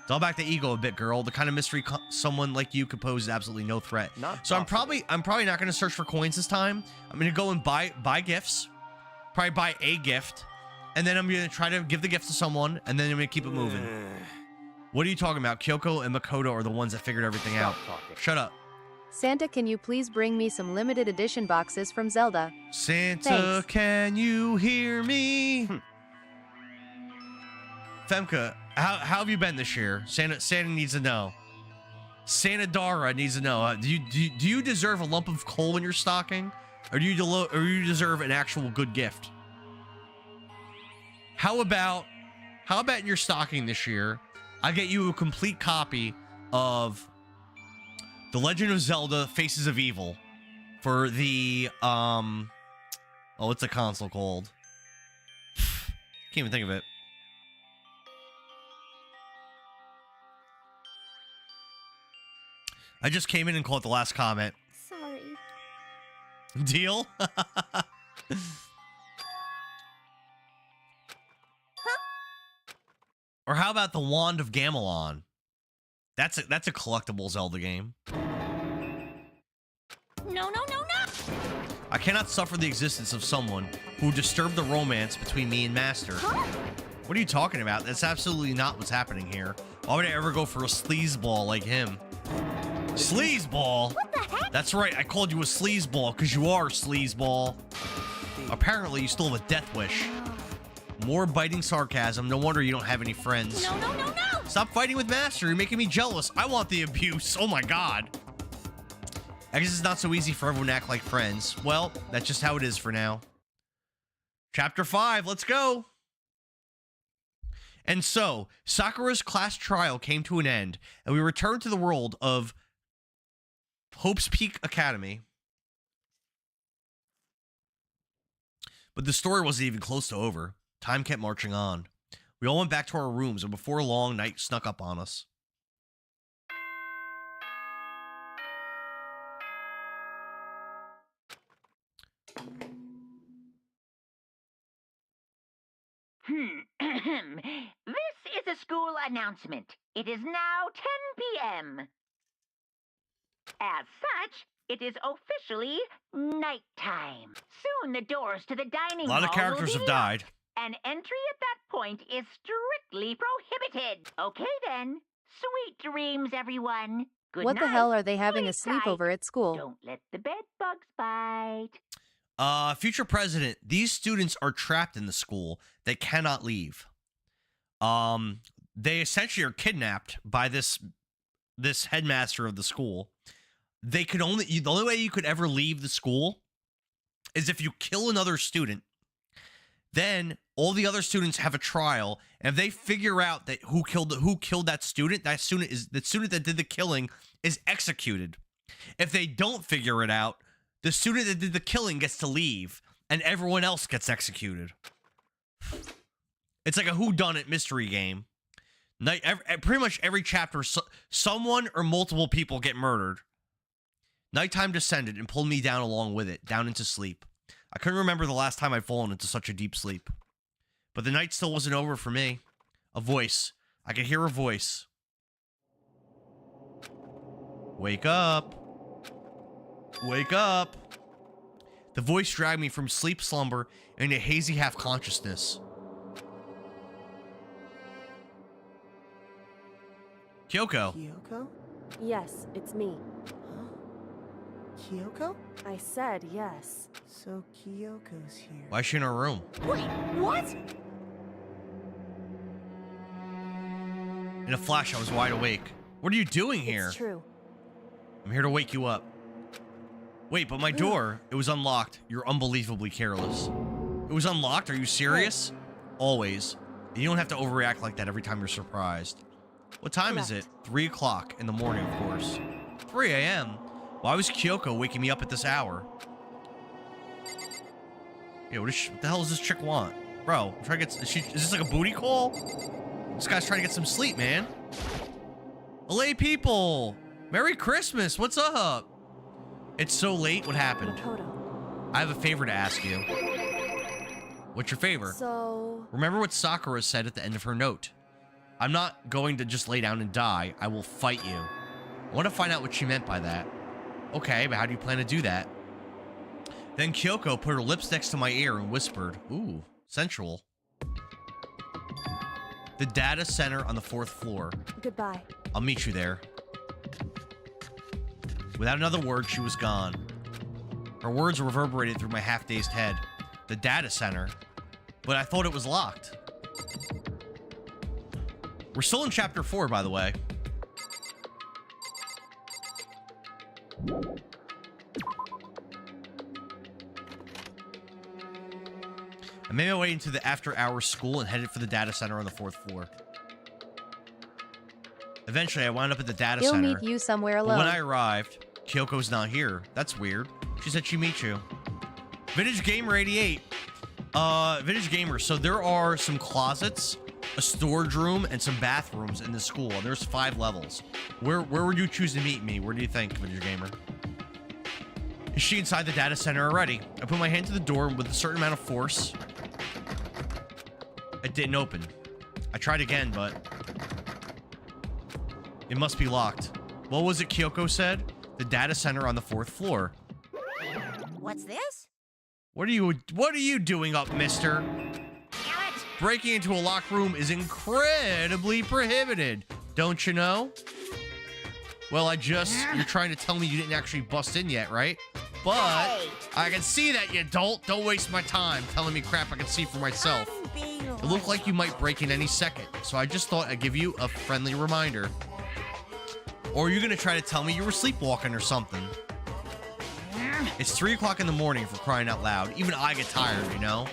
Dial back the ego a bit, girl. The kind of mystery someone like you could pose is absolutely no threat. So I'm probably not going to search for coins this time. I'm going to go and buy gifts. Probably buy a gift. And then I'm going to try to give the gift to someone, and then I'm going to keep it moving. What are you talking about? Kyoko and Makoto are the ones that figured everything out. Shut up. Santa, can you please bring me some limited edition boxes from Zelda? Santa, Thanks. can you hear me? Femke, how have you been this year? Santa needs to know. Santa Dara needs to know. Do you deserve a lump of coal in your stocking, or do you deserve an actual good gift? How about in your stocking this year, I get you a complete copy of The Legend of Zelda: Faces of Evil for the what's the console called? Can't even think of it. I just came in and caught the last comment. Sorry. Deal? Or how about the Wand of Gamelon? That's a collectible Zelda game. No. I cannot suffer the existence of someone who disturbed the romance between me and Master. What are you talking about? That's absolutely not what's happening here. Why would I ever go for a sleazeball like him? Sleazeball? What the heck? That's right, I called you a sleazeball because you are a sleazeball. Apparently, you still have a death wish. More biting sarcasm. No wonder you don't have any friends. No, no, no, no! Stop fighting with Master. You're making me jealous. I want the abuse. Oh my god. I guess it's not so easy for everyone to act like friends. Well, that's just how it is for now. Chapter 5. Let's go. And so, Sakura's class trial came to an end, and we returned to the world of Hope's Peak Academy. But the story wasn't even close to over. Time kept marching on. We all went back to our rooms, and before long, night snuck up on us. This is a school announcement. It is now 10 p.m. As such, it is officially nighttime. Soon the doors to the dining hall A lot of characters will have be died. locked, and entry at that point is strictly prohibited. Okay then. Sweet dreams, everyone. Good What night. the hell are they having a Sleep tight. sleepover at school? Don't let the bed bugs bite. Future president, these students are trapped in the school. They cannot leave. They essentially are kidnapped by this headmaster of the school. The only way you could ever leave the school is if you kill another student. Then all the other students have a trial, and if they figure out that who killed that student, the student that did the killing is executed. If they don't figure it out, the student that did the killing gets to leave, and everyone else gets executed. It's like a whodunit mystery game. Pretty much every chapter, someone or multiple people get murdered. Nighttime descended and pulled me down along with it, down into sleep. I couldn't remember the last time I'd fallen into such a deep sleep. But the night still wasn't over for me. A voice. I could hear a voice. Wake up. Wake up. The voice dragged me from sleep slumber into hazy half-consciousness. Kyoko. Kyoko? Yes, it's me. Kyoko? I said yes. So Kyoko's here. Why is she in her room? Wait, what? In a flash, I was wide awake. What are you doing here? It's true. I'm here to wake you up. Wait, but my door, it was unlocked. You're unbelievably careless. It was unlocked? Are you serious? Always. You don't have to overreact like that every time you're surprised. What time is it? 3 o'clock in the morning, of course. 3 a.m.? Why was Kyoko waking me up at this hour? Yeah, what the hell does this chick want? Bro, I'm trying to get... Is this like a booty call? This guy's trying to get some sleep, man. Olay people! Merry Christmas! What's up? It's so late. What happened? I have a favor to ask you. What's your favor? So... Remember what Sakura said at the end of her note. I'm not going to just lay down and die. I will fight you. I want to find out what she meant by that. Okay, but how do you plan to do that? Then Kyoko put her lips next to my ear and whispered, ooh, sensual. The data center on the 4th floor. Goodbye. I'll meet you there. Without another word, she was gone. Her words reverberated through my half-dazed head. The data center? But I thought it was locked. We're still in chapter 4, by the way. I made my way into the after-hours school and headed for the data center on the 4th floor. Eventually, I wound up at the data He'll center. meet you somewhere But alone. when I arrived, Kyoko's not here. That's weird. She said she'd meet you. Vintage Gamer 88. Vintage Gamer. So there are some closets, a storage room, and some bathrooms in the school. And there's 5 levels. Where would you choose to meet me? Where do you think, Vintage Gamer? Is she inside the data center already? I put my hand to the door with a certain amount of force. It didn't open. I tried again, but it must be locked. What was it Kyoko said? The data center on the 4th floor. What's this? What are you doing up, mister? Breaking into a locked room is incredibly prohibited. Don't you know? Well, you're trying to tell me you didn't actually bust in yet, right? But I can see that you don't. Don't waste my time telling me crap I can see for myself. It looked like you might break in any second, so I just thought I'd give you a friendly reminder. Or are you gonna try to tell me you were sleepwalking or something? It's 3 o'clock in the morning, for crying out loud. Even I get tired, you know?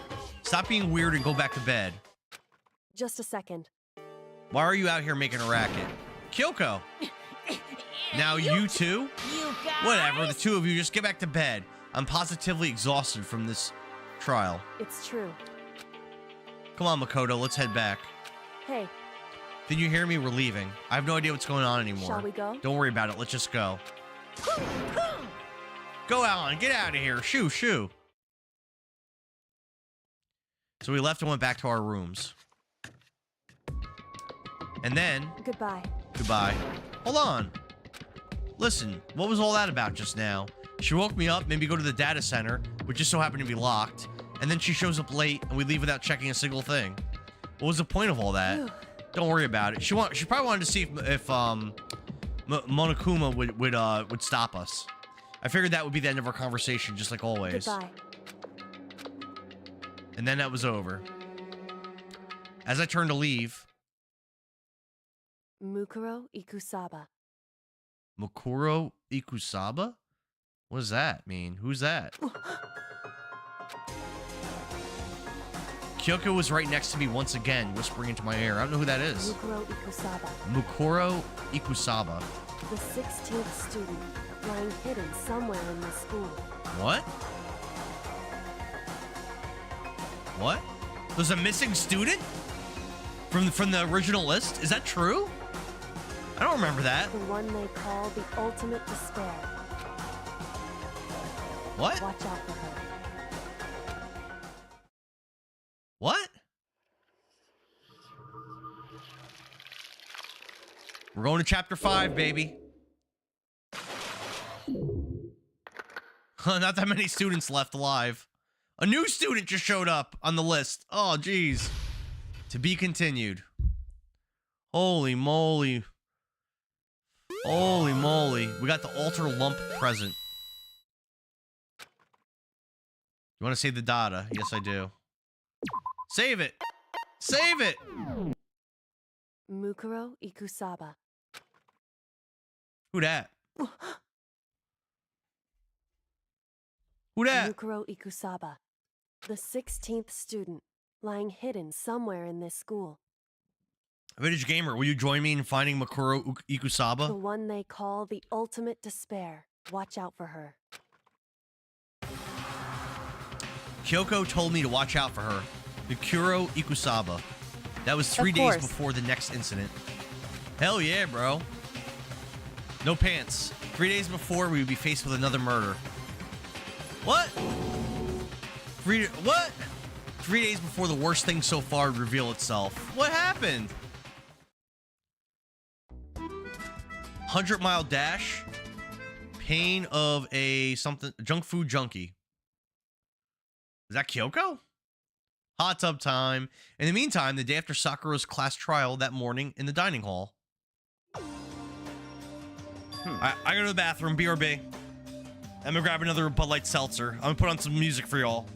Stop being weird and go back to bed. Just a second. Why are you out here making a racket? Kyoko! Now you two? You guys? Whatever, the two of you, just get back to bed. I'm positively exhausted from this trial. It's true. Come on, Makoto, let's head back. Hey. Did you hear me? We're leaving. I have no idea what's going on anymore. Shall we go? Don't worry about it, let's just go. Go, Alan, get out of here. Shoo, shoo. So we left and went back to our rooms. And then... Goodbye. Goodbye. Hold on. Listen, what was all that about just now? She woke me up, made me go to the data center, which just so happened to be locked, and then she shows up late, and we leave without checking a single thing. What was the point of all that? Don't worry about it. She probably wanted to see if Monokuma would stop us. I figured that would be the end of our conversation, just like always. Goodbye. And then that was over. As I turned to leave... Mukuro Ikusaba. Mukuro Ikusaba? What does that mean? Who's that? Kyoko was right next to me once again, whispering into my ear. I don't know who that is. Mukuro Ikusaba. Mukuro Ikusaba. The 16th student, lying hidden somewhere in the school. What? What? There's a missing student? From the original list? Is that true? I don't remember that. The one they call the ultimate despair. What? Watch out for her. What? We're going to chapter 5, baby. Not that many students left alive. A new student just showed up on the list. Oh, geez. To be continued. Holy moly. Holy moly. We got the altar lump present. You want to save the data? Yes, I do. Save it. Save it. Mukuro Ikusaba. Who that? Who that? Mukuro Ikusaba. The 16th student, lying hidden somewhere in this school. Vintage Gamer, will you join me in finding Mukuro Ikusaba? The one they call the ultimate despair. Watch out for her. Kyoko told me to watch out for her. Mukuro Ikusaba. That was 3 days before the next incident. Hell yeah, bro. No pants. 3 days before, we would be faced with another murder. What? What? 3 days before the worst thing so far would reveal itself. What happened? 100-mile dash. Pain of a junk food junkie. Is that Kyoko? Hot tub time. In the meantime, the day after Sakura's class trial that morning in the dining hall. I go to the bathroom, BRB. I'm gonna grab another Bud Light seltzer. I'm gonna put on some music for y'all.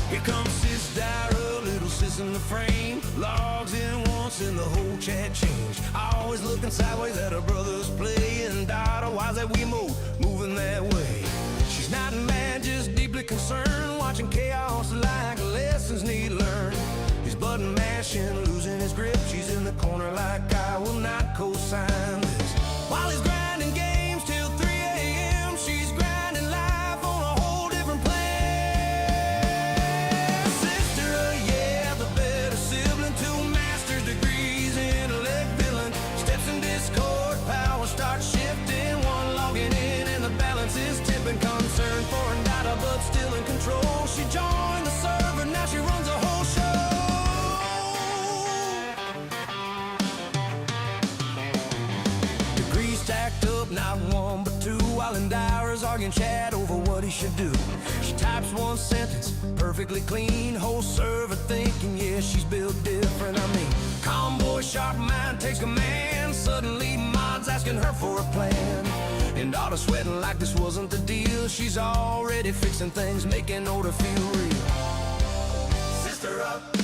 Here comes Sis Dara, little sis in the frame. Logs in once and the whole chat changed. Always looking sideways at her brother's play. And Dara, why's that we moving that way? She's not mad, just deeply concerned. Watching chaos like lessons need learned. He's button mashing, losing his grip. She's in the corner like I will not co-sign this. While he's grinding games till 3 a.m., she's grinding life on a while Endara's arguing chat over what he should do. She types one sentence, perfectly clean, whole server thinking, yeah, she's built different. I mean, calm boy, sharp mind, takes command. Suddenly, Mod's asking her for a plan. Endara sweating like this wasn't the deal. She's already fixing things, making order feel real. Sister up.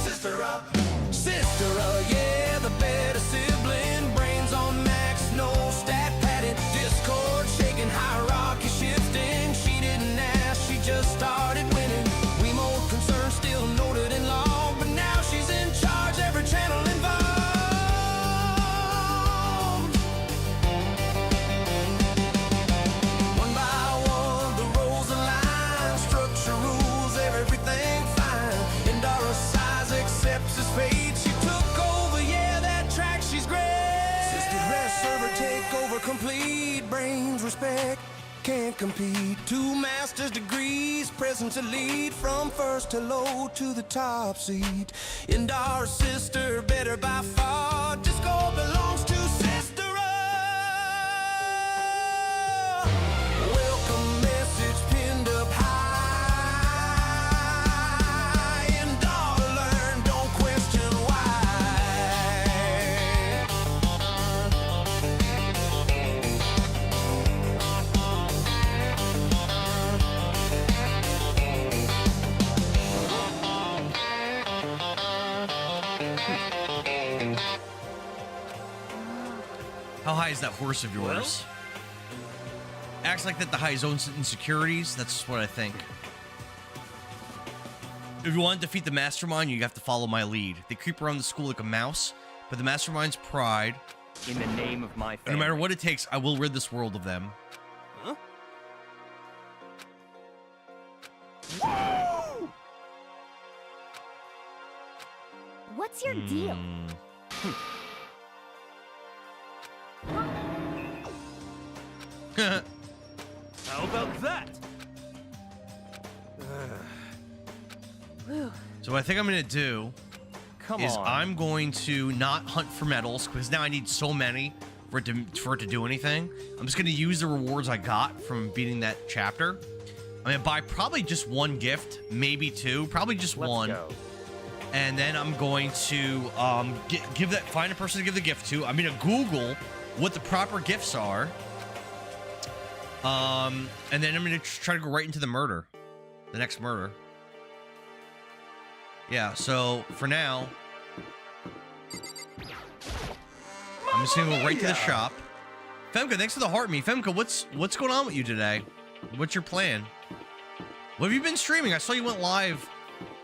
Sister up. Sister up, yeah, the better sibling. Brains on max, no stat padded. Discord shaking, hierarchy shifting. She didn't ask, she just started winning. We more concerned, still noted in law, but now she's in charge, every channel involved. One by one, the roles align, structure rules, everything fine. Endara size accepts his fate. She took over, yeah, that track, she's great. Sister rest, server take over complete. Brains respect, can't compete. 2 master's degrees, present to lead. From first to low to the top seat. Endara's sister, better by far. Disco belongs to Sister. Welcome message pinned up high. Endara learn, don't question How high is that horse of yours? Acts like that to hide his own insecurities. That's what I think. If you want to defeat the mastermind, you have to follow my lead. They creep around the school like a mouse, but the mastermind's pride. In the name of my family. And no matter what it takes, I will rid this world of them. Huh? What's your deal? How about that? So what I think I'm going to do is on. I'm going to not hunt for medals, because now I need so many for it to do anything. I'm just going to use the rewards I got from beating that chapter. I'm going to buy probably just one gift, maybe two, probably just one. Go. And then I'm going to find a person to give the gift to. I'm going to Google what the proper gifts are. And then I'm going to try to go right into the next murder. Yeah, so for now, I'm just going to go right to the shop. Femka, thanks for the heart me. Femka, what's going on with you today? What's your plan? What have you been streaming? I saw you went live,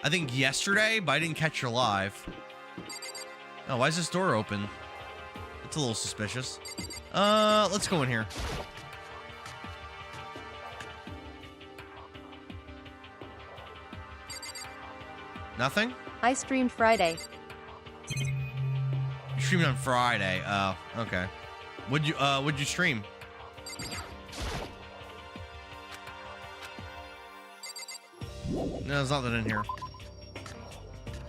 I think yesterday, but I didn't catch your live. Oh, why is this door open? It's a little suspicious. Let's go in here. Nothing? I streamed Friday. You streamed on Friday. Oh, okay. What'd you stream? No, there's nothing in here.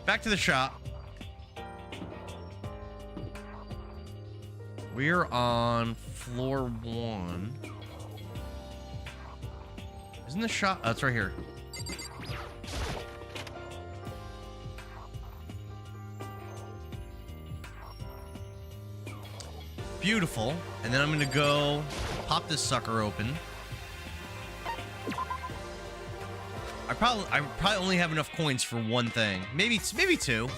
Back to the shop. We're on floor 1. Isn't the shop? Oh, it's right here. Beautiful. And then I'm gonna go pop this sucker open. I probably only have enough coins for one thing. Maybe two.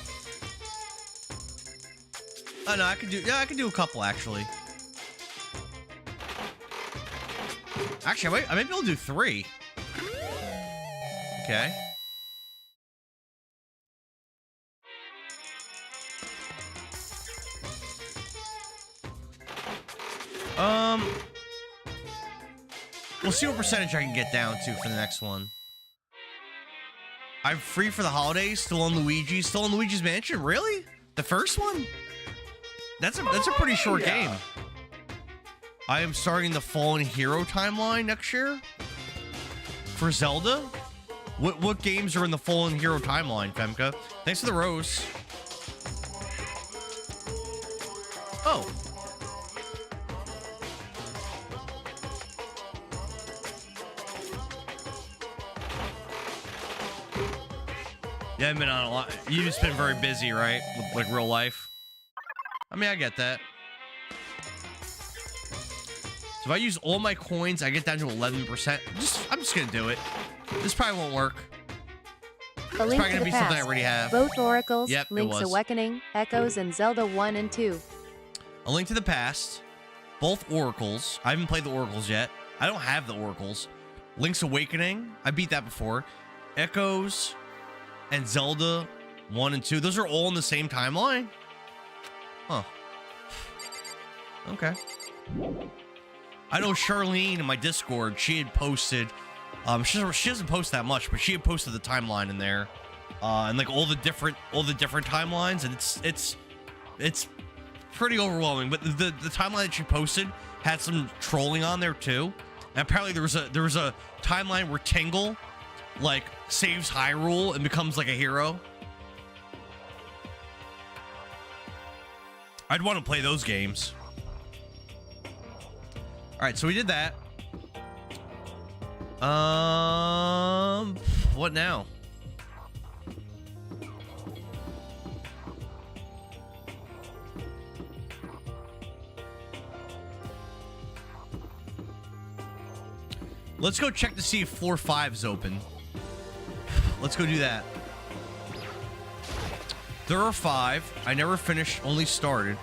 Oh no, I could do a couple actually. Actually, I might be able to do 3. Okay. We'll see what percentage I can get down to for the next one. I'm free for the holidays, still on Luigi's Mansion. Really? The first one? That's a pretty short game. I am starting the Fallen Hero timeline next year for Zelda. What games are in the Fallen Hero timeline, Femka? Thanks for the rose. Oh. You haven't been on a lot. You've just been very busy, right? With, like, real life. I mean, I get that. So if I use all my coins, I get down to 11%. I'm just gonna do it. This probably won't work. A Link to the Past. Something I already have. Both Oracles, Yep, Link's Awakening, Echoes, and Zelda 1 and 2. A Link to the Past. Both Oracles. I haven't played the Oracles yet. I don't have the Oracles. Link's Awakening. I beat that before. Echoes and Zelda 1 and 2. Those are all in the same timeline? Huh. Okay. I know Charlene in my Discord, she had posted, she doesn't post that much, but she had posted the timeline in there, and like all the different timelines, and it's pretty overwhelming. But the timeline that she posted had some trolling on there too. And apparently there was a timeline where Tingle like saves Hyrule and becomes like a hero. I'd want to play those games. All right, so we did that. What now? Let's go check to see if floor 5 is open. Let's go do that. There are 5. I never finished, only started.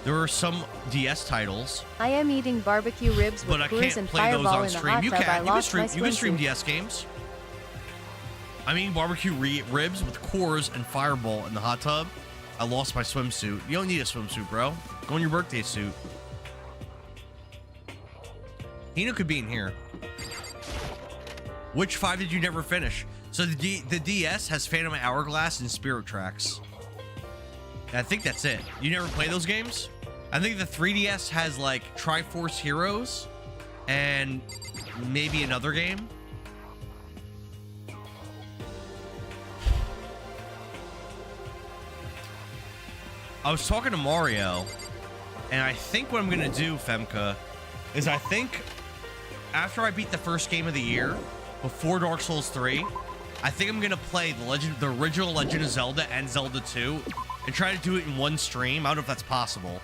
There are some DS titles. I am eating barbecue ribs with Coors and Fireball in the hot tub. I lost my You can stream swimsuit. DS games. I'm eating barbecue ribs with Coors and Fireball in the hot tub. I lost my swimsuit. You don't need a swimsuit, bro. Go in your birthday suit. Hino could be in here. Which 5 did you never finish? So the DS has Phantom Hourglass and Spirit Tracks. I think that's it. You never play those games? I think the 3DS has like Triforce Heroes and maybe another game. I was talking to Mario, and I think what I'm gonna do, Femka, is I think after I beat the first game of the year, before Dark Souls 3, I think I'm gonna play the original Legend of Zelda and Zelda 2 and try to do it in one stream. I don't know if that's possible,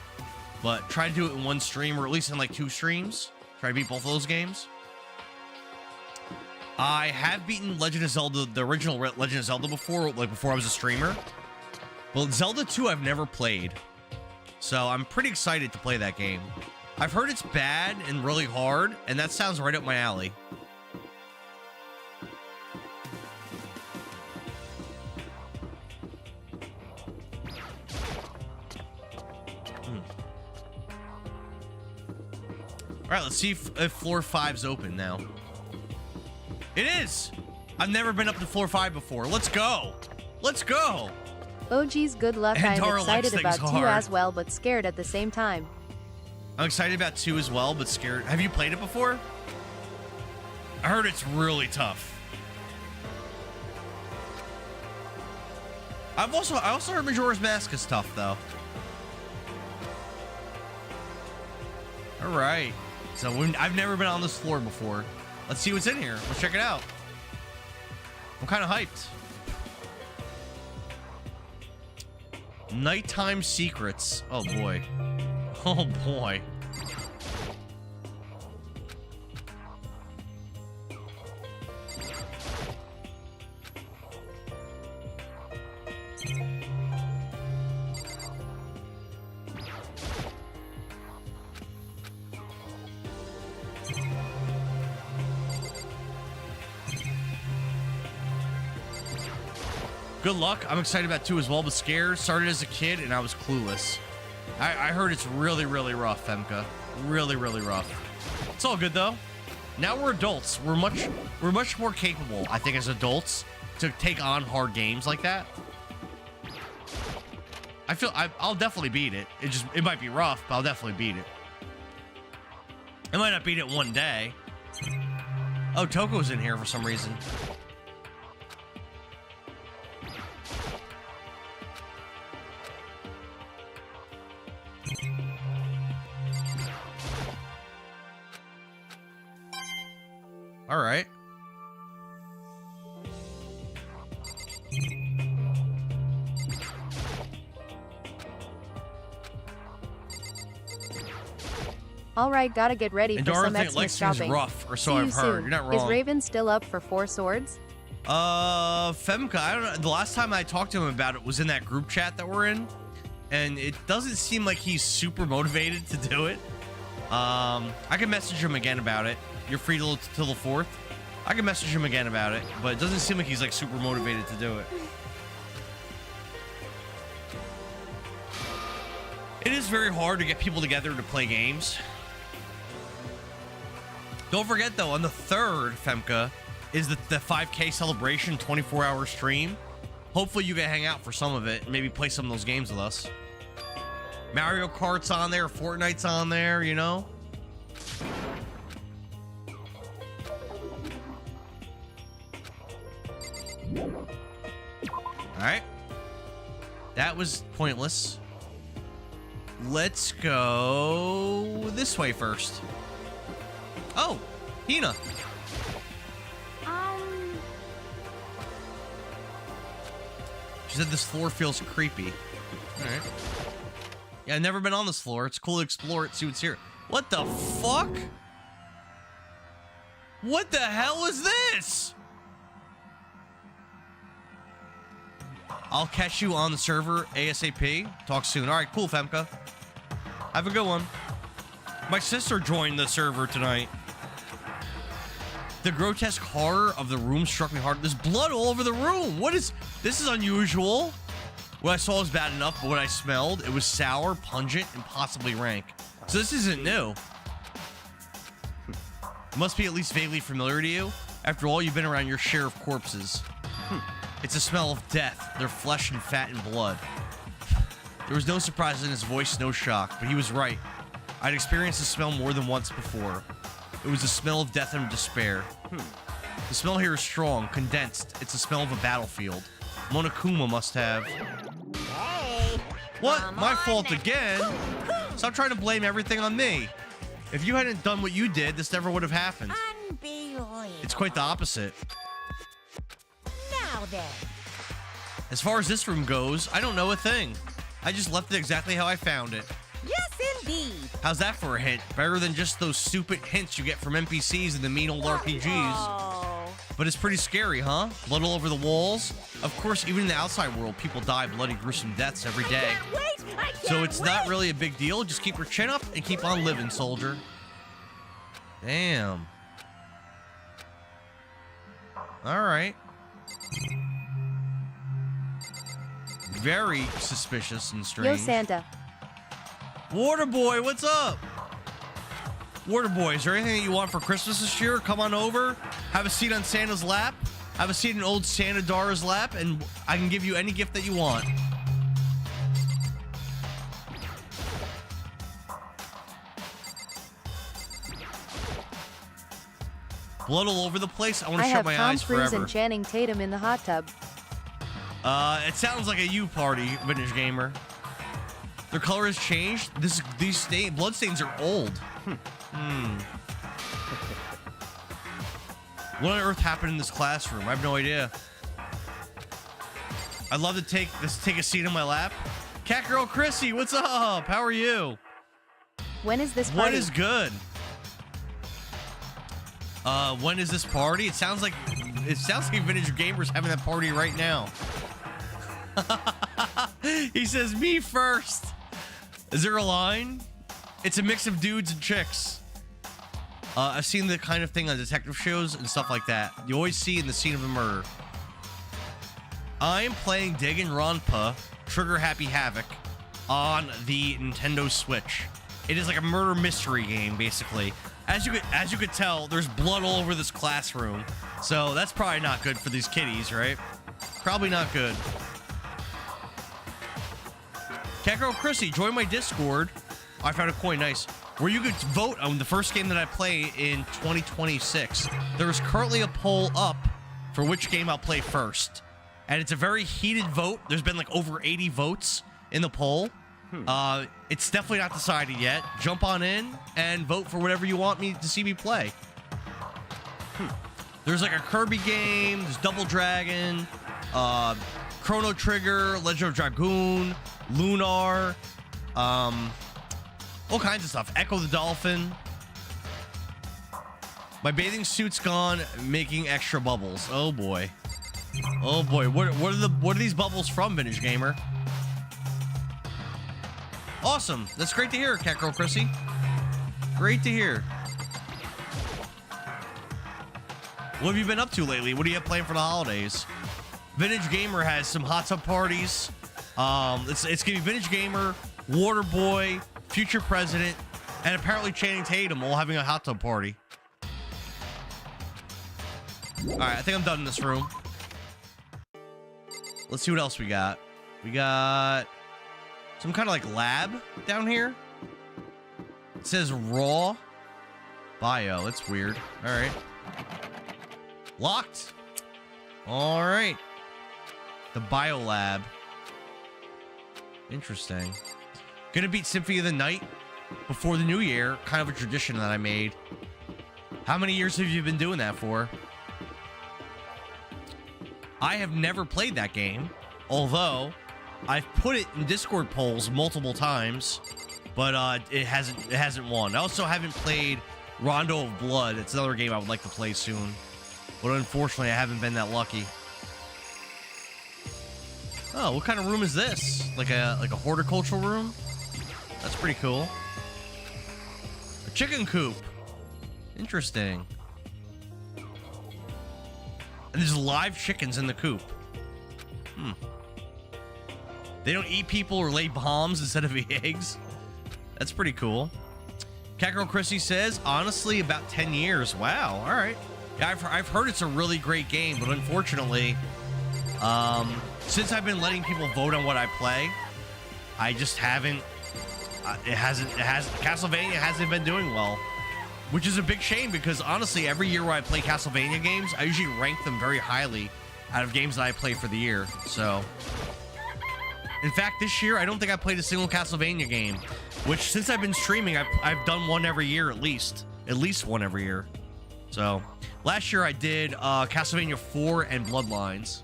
but try to do it in one stream, or at least in like 2 streams. Try to beat both of those games. I have beaten Legend of Zelda, the original Legend of Zelda before, like before I was a streamer. Well, Zelda 2 I've never played, so I'm pretty excited to play that game. I've heard it's bad and really hard, and that sounds right up my alley. All right, let's see if floor 5's open now. It is! I've never been up to floor 5 before. Let's go! Let's go! Oh geez, good luck. I'm Endara excited likes about things 2 hard. as well, but scared at the same time. I'm excited about 2 as well, but scared. Have you played it before? I heard it's really tough. I also heard Majora's Mask is tough, though. All right. So I've never been on this floor before. Let's see what's in here. Let's check it out. I'm kind of hyped. Nighttime Secrets. Oh, boy. Oh, boy. Good luck. I'm excited about 2 as well, but scared. Started as a kid, and I was clueless. I heard it's really, really rough, Femka. Really, really rough. It's all good, though. Now we're adults. We're much more capable, I think, as adults to take on hard games like that. I feel I'll definitely beat it. It might be rough, but I'll definitely beat it. I might not beat it one day. Oh, Toko's in here for some reason. All right. Alright, gotta get ready for Endara some likes Xmas things shopping. rough, or so See you I've heard. soon. You're not Is wrong. Raven still up for 4 swords? Femka, I don't know. The last time I talked to him about it was in that group chat that we're in, and it doesn't seem like he's super motivated to do it. I can message him again about it. You're free till the 4th. I can message him again about it, but it doesn't seem like he's like super motivated to do it. It is very hard to get people together to play games. Don't forget though, on the 3rd, Femka, is the 5K celebration 24-hour stream. Hopefully you can hang out for some of it and maybe play some of those games with us. Mario Kart's on there, Fortnite's on there, you know? Alright. That was pointless. Let's go this way first. Oh, Hina. She said this floor feels creepy. All right. Yeah, I've never been on this floor. It's cool to explore it, see what's here. What the fuck? What the hell is this? I'll catch you on the server ASAP. Talk soon. All right, cool, Femka. Have a good one. My sister joined the server tonight. The grotesque horror of the room struck me hard. There's blood all over the room. What is... This is unusual. What I saw was bad enough, but what I smelled, it was sour, pungent, and possibly rank. So this isn't new. It must be at least vaguely familiar to you. After all, you've been around your share of corpses. It's a smell of death, their flesh and fat and blood. There was no surprise in his voice, no shock, but he was right. I'd experienced the smell more than once before. It was the smell of death and despair. The smell here is strong, condensed. It's the smell of a battlefield. Monokuma must have... Hey! What? My fault again? Stop trying to blame everything on me. If you hadn't done what you did, this never would have happened. Unbelievable. It's quite the opposite. Now then. As far as this room goes, I don't know a thing. I just left it exactly how I found it. Yes, indeed. How's that for a hint? Better than just those stupid hints you get from NPCs in the mean old RPGs. But it's pretty scary, huh? Blood all over the walls. Of course, even in the outside world, people die bloody, gruesome deaths every day. So it's not really a big deal. Just keep your chin up and keep on living, soldier. Damn. All right. Very suspicious and strange. Yo, Santa. Water boy, what's up? Water boy, is there anything that you want for Christmas this year? Come on over, have a seat on Santa's lap, have a seat in old Santa Dara's lap, and I can give you any gift that you want. Blood all over the place. I want to shut my eyes forever. I have Tom Cruise and Channing Tatum in the hot tub. It sounds like a you party, vintage gamer. Their color has changed. These blood stains are old. What on earth happened in this classroom? I have no idea. I'd love to take a seat in my lap. Cat girl Chrissy, what's up? How are you? When is this party? What is good? When is this party? It sounds like vintage gamers having that party right now. He says me first. Is there a line? It's a mix of dudes and chicks. I've seen the kind of thing on detective shows and stuff like that. You always see in the scene of a murder. I'm playing Danganronpa Trigger Happy Havoc on the Nintendo Switch. It is like a murder mystery game, basically. As you could tell, there's blood all over this classroom. So that's probably not good for these kiddies, right? Probably not good. Catgirl Chrissy, join my Discord. Oh, I found a coin, nice. Where you could vote on the first game that I play in 2026. There is currently a poll up for which game I'll play first. And it's a very heated vote. There's been like over 80 votes in the poll. It's definitely not decided yet. Jump on in and vote for whatever you want me to see me play. There's like a Kirby game, there's Double Dragon, Chrono Trigger, Legend of Dragoon, Lunar, All kinds of stuff. Echo the Dolphin. My bathing suit's gone, making extra bubbles. Oh boy. Oh boy. What are these bubbles from, Vintage Gamer? Awesome. That's great to hear, Cat Girl Chrissy. Great to hear. What have you been up to lately? What do you have planned for the holidays? Vintage Gamer has some hot tub parties. It's gonna be Vintage Gamer, Waterboy, Future President, and apparently Channing Tatum all having a hot tub party. All right, I think I'm done in this room. Let's see what else we got. We got some kind of like lab down here. It says raw bio. That's weird. All right. Locked. All right. The bio lab. Interesting. Gonna beat Symphony of the Night before the new year. Kind of a tradition that I made. How many years have you been doing that for? I have never played that game, although I've put it in Discord polls multiple times, but it hasn't won. I also haven't played Rondo of Blood. It's another game I would like to play soon, but unfortunately I haven't been that lucky. Oh, what kind of room is this? Like a horticultural room? That's pretty cool. A chicken coop. Interesting. And there's live chickens in the coop. They don't eat people or lay bombs instead of eggs. That's pretty cool. Catgirl Chrissy says, honestly, about 10 years. Wow, all right. Yeah, I've heard it's a really great game, but unfortunately, since I've been letting people vote on what I play, I just haven't. Castlevania hasn't been doing well, which is a big shame because honestly, every year where I play Castlevania games, I usually rank them very highly out of games that I play for the year. So, in fact, this year I don't think I played a single Castlevania game, which since I've been streaming, I've done one every year at least one every year. So, last year I did Castlevania 4 and Bloodlines,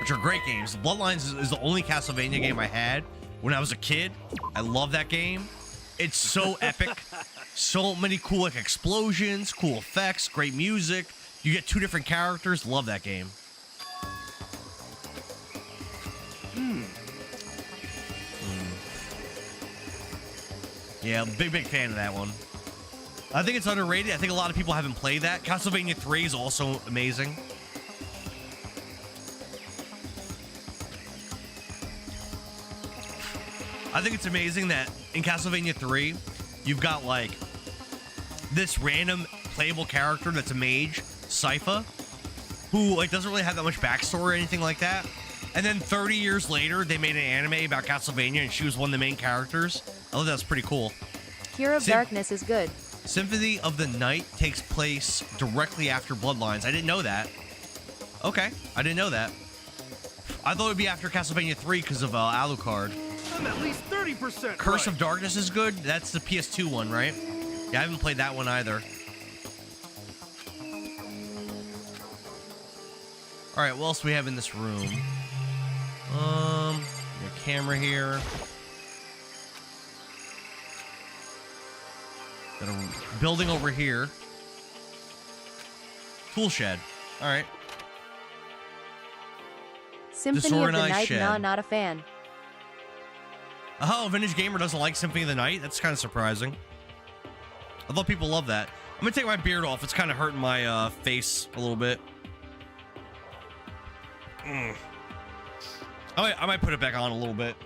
which are great games. Bloodlines is the only Castlevania game I had when I was a kid. I love that game. It's so epic. So many cool like explosions, cool effects, great music. You get 2 different characters. Love that game. Yeah, big fan of that one. I think it's underrated. I think a lot of people haven't played that. Castlevania 3 is also amazing. I think it's amazing that in Castlevania 3, you've got like this random playable character that's a mage, Sypha, who like doesn't really have that much backstory or anything like that. And then 30 years later, they made an anime about Castlevania, and she was one of the main characters. I thought that was pretty cool. Cure of Darkness is good. Symphony of the Night takes place directly after Bloodlines. I didn't know that. Okay, I didn't know that. I thought it would be after Castlevania 3 because of Alucard. I'm at least 30% Curse of Darkness is good. That's the PS2 one, right? Yeah, I haven't played that one either. All right, what else do we have in this room? Your camera here. Got a building over here. Tool shed. All right. Symphony of the Night, nah, not a fan. Oh, Vintage Gamer doesn't like Symphony of the Night? That's kind of surprising. I thought people love that. I'm gonna take my beard off. It's kind of hurting my face a little bit. I might put it back on a little bit.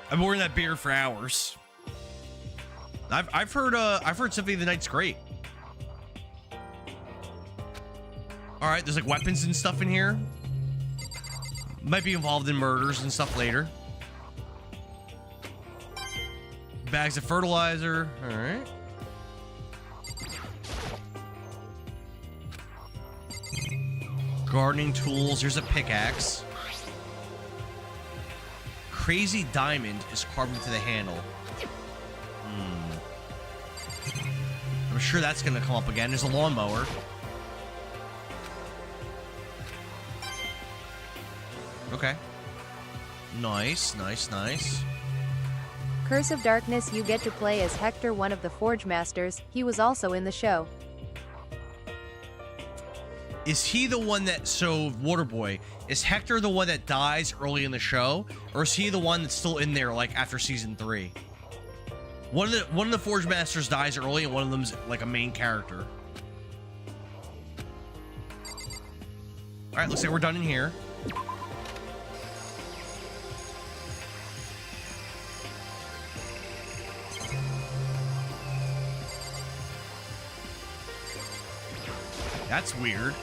I've been wearing that beard for hours. I've heard Symphony of the Night's great. All right, there's like weapons and stuff in here. Might be involved in murders and stuff later. Bags of fertilizer. All right. Gardening tools. Here's a pickaxe. Crazy diamond is carved into the handle. I'm sure that's going to come up again. There's a lawnmower. Okay. Nice, nice, nice. Curse of Darkness, you get to play as Hector, one of the Forge Masters. He was also in the show. Is he the one that, so Waterboy, is Hector the one that dies early in the show, or is he the one that's still in there like after season 3? One of the Forge Masters dies early, and one of them's like a main character. All right, looks like we're done in here. That's weird.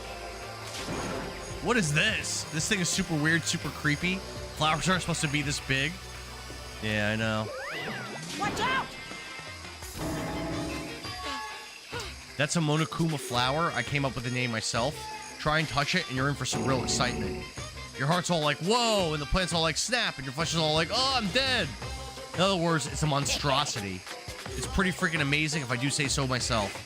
What is this? This thing is super weird, super creepy. Flowers aren't supposed to be this big. Yeah, I know. Watch out! That's a Monokuma flower. I came up with the name myself. Try and touch it, and you're in for some real excitement. Your heart's all like, whoa, and the plant's all like, snap, and your flesh is all like, oh, I'm dead. In other words, it's a monstrosity. It's pretty freaking amazing, if I do say so myself.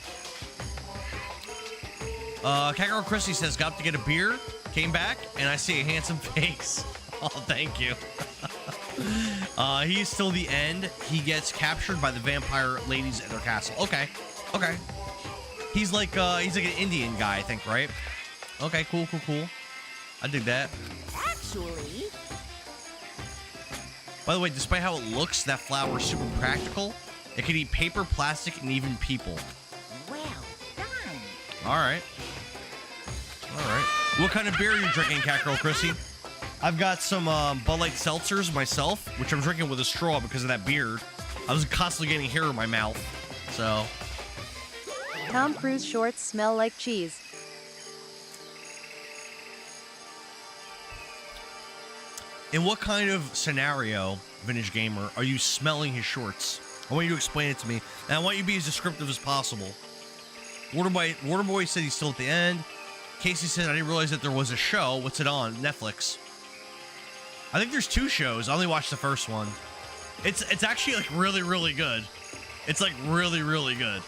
Kakarot Christie says, got up to get a beer, came back, and I see a handsome face. Oh, thank you. He's still the end. He gets captured by the vampire ladies at their castle. Okay, okay. He's like an Indian guy, I think, right? Okay, cool, cool, cool. I dig that. Actually... By the way, despite how it looks, that flower is super practical. It can eat paper, plastic, and even people. Well done. All right. All right. What kind of beer are you drinking, Kakarot Chrissy? I've got some Bud Light seltzers myself, which I'm drinking with a straw because of that beard. I was constantly getting hair in my mouth, so... Tom Cruise shorts smell like cheese. In what kind of scenario, Vintage Gamer, are you smelling his shorts? I want you to explain it to me, and I want you to be as descriptive as possible. Waterboy said he's still at the end. Casey said, I didn't realize that there was a show. What's it on? Netflix. I think there's 2 shows. I only watched the first one. It's actually like really, really good. It's like really, really good.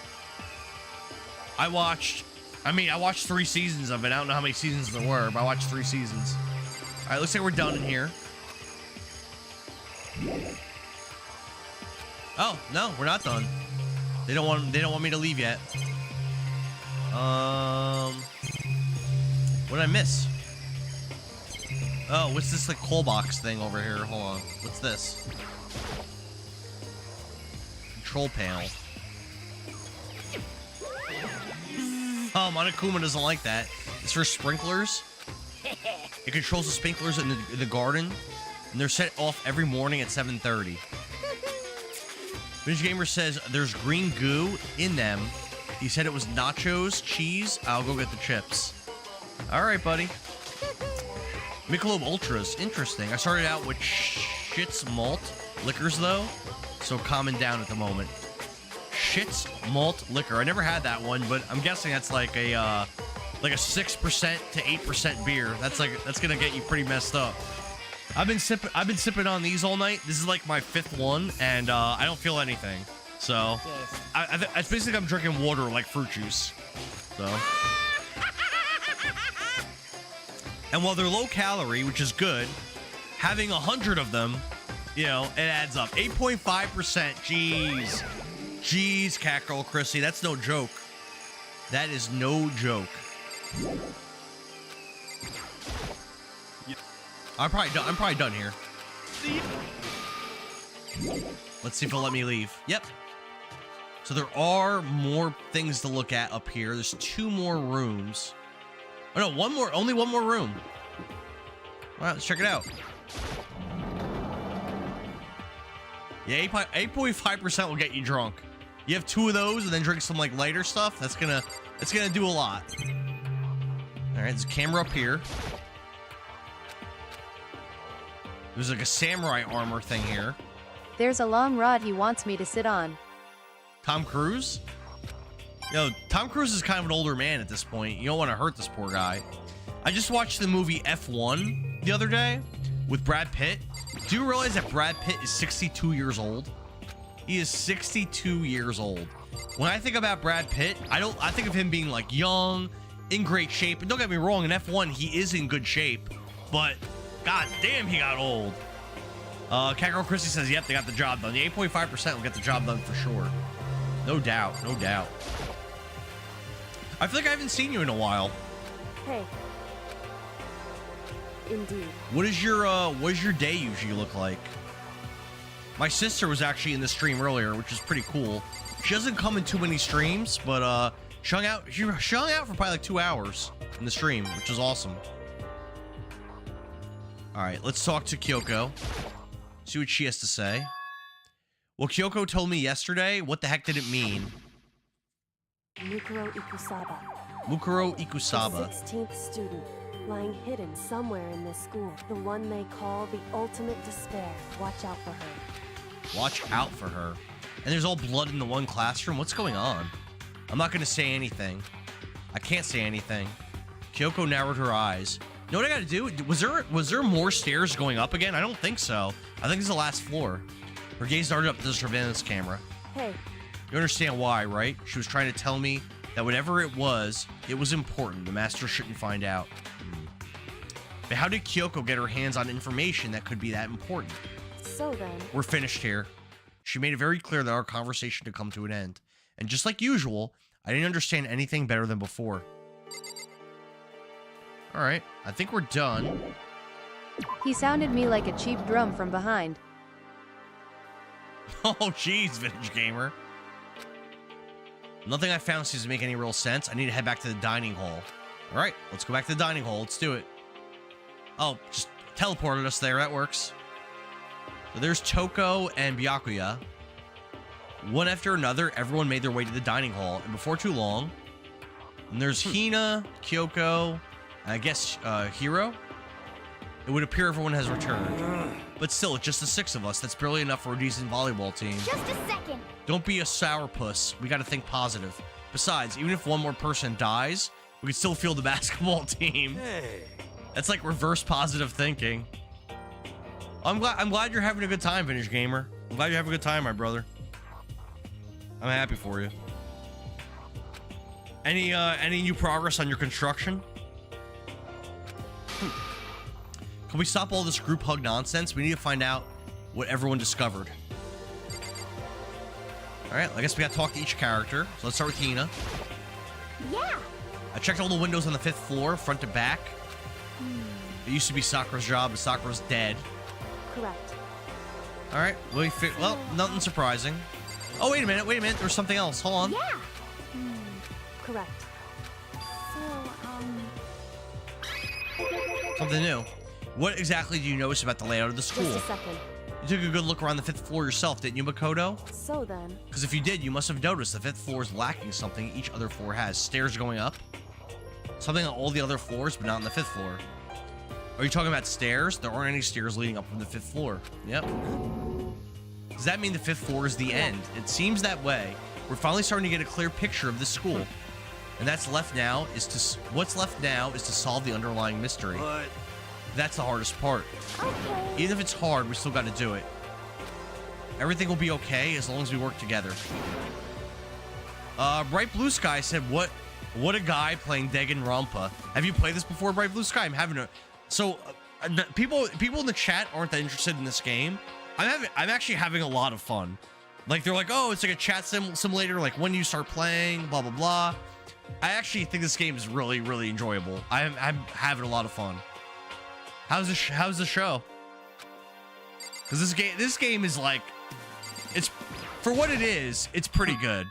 I watched 3 seasons of it. I don't know how many seasons there were, but I watched 3 seasons. All right, looks like we're done in here. Oh, no, we're not done. They don't want me to leave yet. What did I miss? Oh, what's this like coal box thing over here? Hold on. What's this? Control panel. Oh, Monokuma doesn't like that. It's for sprinklers. It controls the sprinklers in the garden, and they're set off every morning at 7:30. Vintage Gamer says there's green goo in them. He said it was nachos, cheese. I'll go get the chips. All right, buddy. Michelob Ultras, interesting. I started out with Shit's malt liquors though, so calming down at the moment. Shit's malt liquor. I never had that one, but I'm guessing that's like a 6% to 8% beer. That's gonna get you pretty messed up. I've been sipping on these all night. This is like my 5th one, and I don't feel anything. So it's basically I'm drinking water like fruit juice. So. And while they're low calorie, which is good, having 100 of them, you know, it adds up. 8.5%. Jeez. Jeez, Kakarot Chrissy. That's no joke. That is no joke. I'm probably done here. Let's see if it'll let me leave. Yep. So there are more things to look at up here. There's 2 more rooms. Oh no, one more. Only one more room. All right, let's check it out. Yeah, 8.5% will get you drunk. You have 2 of those and then drink some like lighter stuff. That's gonna do a lot. All right, there's a camera up here. There's like a samurai armor thing here. There's a long rod he wants me to sit on. Tom Cruise? Yo, Tom Cruise is kind of an older man at this point. You don't want to hurt this poor guy. I just watched the movie F1 the other day with Brad Pitt. Do you realize that Brad Pitt is 62 years old? He is 62 years old. When I think about Brad Pitt, I think of him being like young, in great shape. And don't get me wrong, in F1 he is in good shape, but God damn, he got old. Catgirl Chrissy says, yep, they got the job done. The 8.5% will get the job done for sure. No doubt, no doubt. I feel like I haven't seen you in a while. Hey. Indeed. What does your day usually look like? My sister was actually in the stream earlier, which is pretty cool. She doesn't come in too many streams, but she hung out for probably like 2 hours in the stream, which is awesome. All right, let's talk to Kyoko. See what she has to say. Well, Kyoko told me yesterday. What the heck did it mean? Mukuro Ikusaba. Mukuro Ikusaba. The 16th student, lying hidden somewhere in this school. The one they call the ultimate despair. Watch out for her. Watch out for her. And there's all blood in the one classroom. What's going on? I'm not gonna say anything. I can't say anything. Kyoko narrowed her eyes. You know what I gotta do? Was there more stairs going up again? I don't think so. I think it's the last floor. Her gaze darted up to the surveillance camera. Hey. You understand why, right? She was trying to tell me that whatever it was important. The master shouldn't find out. But how did Kyoko get her hands on information that could be that important? So then... We're finished here. She made it very clear that our conversation had come to an end. And just like usual, I didn't understand anything better than before. Alright, I think we're done. He sounded me like a cheap drum from behind. Oh, jeez, Vintage Gamer. Nothing I found seems to make any real sense. I need to head back to the dining hall. Alright, let's go back to the dining hall. Let's do it. Oh, just teleported us there. That works. So there's Toko and Byakuya. One after another, everyone made their way to the dining hall. And before too long, and there's Hina, Kyoko, and I guess Hiro. It would appear everyone has returned. But still, it's just the 6 of us. That's barely enough for a decent volleyball team. Just a second. Don't be a sourpuss. We gotta think positive. Besides, even if one more person dies, we can still field the basketball team. Hey. That's like reverse positive thinking. I'm glad you're having a good time, Vintage Gamer. I'm glad you're having a good time, my brother. I'm happy for you. Any new progress on your construction? Can we stop all this group hug nonsense? We need to find out what everyone discovered. All right, I guess we gotta talk to each character. So let's start with Hina. Yeah. I checked all the windows on the 5th floor, front to back. It used to be Sakura's job, but Sakura's dead. Correct. All right, well, nothing surprising. Oh, wait a minute, there's something else. Hold on. Yeah. Correct. So, Something new. What exactly do you notice about the layout of the school? Just a second. You took a good look around the 5th floor yourself, didn't you, Makoto? So then... Because if you did, you must have noticed the 5th floor is lacking something each other floor has. Stairs going up. Something on all the other floors, but not on the 5th floor. Are you talking about stairs? There aren't any stairs leading up from the 5th floor. Yep. Does that mean the 5th floor is the end? It seems that way. We're finally starting to get a clear picture of this school. And what's left now is to solve the underlying mystery. But that's the hardest part. Okay. Even if it's hard, we still got to do it. Everything will be okay as long as we work together. Bright Blue Sky said, what a guy playing Danganronpa. Have you played this before, Bright Blue Sky? I'm having a... So, people in the chat aren't that interested in this game. I'm actually having a lot of fun. Like, they're like, oh, it's like a chat simulator, like when you start playing, blah, blah, blah. I actually think this game is really, really enjoyable. I'm having a lot of fun. How's the show? Because this game is like, it's, for what it is, it's pretty good.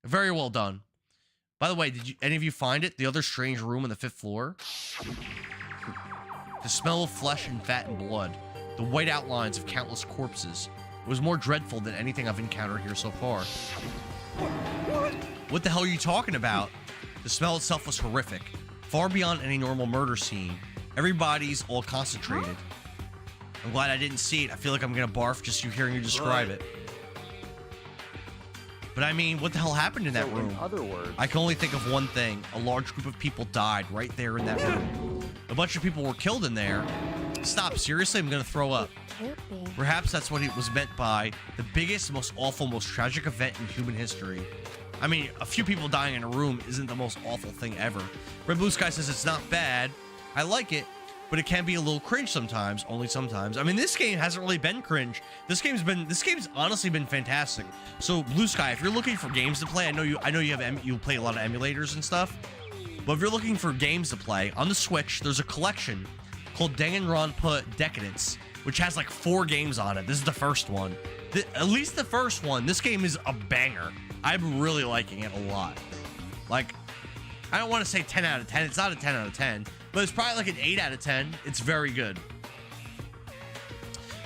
Very well done. By the way, did any of you find it? The other strange room on the 5th floor? The smell of flesh and fat and blood. The white outlines of countless corpses. It was more dreadful than anything I've encountered here so far. What the hell are you talking about? The smell itself was horrific. Far beyond any normal murder scene. Everybody's all concentrated. I'm glad I didn't see it. I feel like I'm gonna barf just hearing you describe it. But I mean, what the hell happened in that room? In other words, I can only think of one thing. A large group of people died right there in that room. A bunch of people were killed in there. Stop, seriously? I'm gonna throw up. Can't be. Perhaps that's what it was meant by the biggest, most awful, most tragic event in human history. I mean, a few people dying in a room isn't the most awful thing ever. Red Blue Sky says it's not bad. I like it, but it can be a little cringe sometimes, only sometimes. I mean, this game hasn't really been cringe. This game's honestly been fantastic. So Blue Sky, if you're looking for games to play, I know you you play a lot of emulators and stuff, but if you're looking for games to play on the Switch, there's a collection called Danganronpa Decadence, which has like 4 games on it. This is the first one. At least the first one. This game is a banger. I'm really liking it a lot. Like, I don't want to say 10 out of 10. It's not a 10 out of 10, but it's probably like an 8 out of 10. It's very good.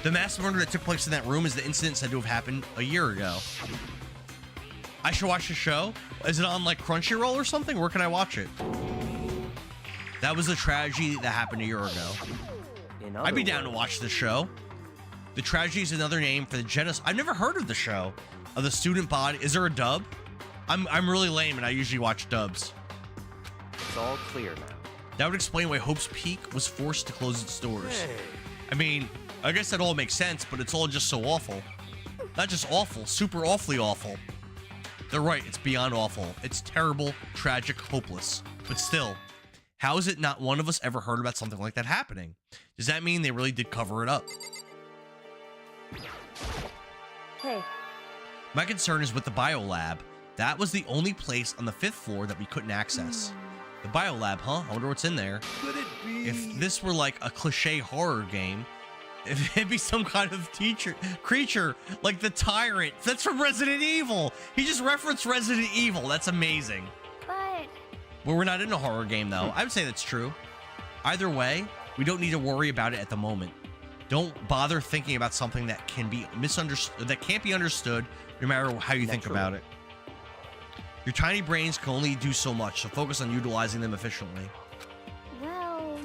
The mass murder that took place in that room is the incident said to have happened a year ago. I should watch the show. Is it on like Crunchyroll or something? Where can I watch it? That was a tragedy that happened a year ago. I'd be down to watch the show. The tragedy is another name for the genocide. I've never heard of the show. Of the student body. Is there a dub? I'm really lame and I usually watch dubs. It's all clear now. That would explain why Hope's Peak was forced to close its doors. Hey. I mean, I guess that all makes sense, but it's all just so awful. Not just awful, super awfully awful. They're right, it's beyond awful. It's terrible, tragic, hopeless. But still, how is it not one of us ever heard about something like that happening? Does that mean they really did cover it up? Hey. My concern is with the biolab. That was the only place on the 5th floor that we couldn't access. The biolab, huh? I wonder what's in there. Could it be? If this were like a cliche horror game, if it'd be some kind of creature like the Tyrant. That's from Resident Evil. He just referenced Resident Evil. That's amazing. But... Well, we're not in a horror game, though. I would say that's true. Either way, we don't need to worry about it at the moment. Don't bother thinking about something that can be misunderstood, that can't be understood, no matter how you think about it. Your tiny brains can only do so much, so focus on utilizing them efficiently. Well...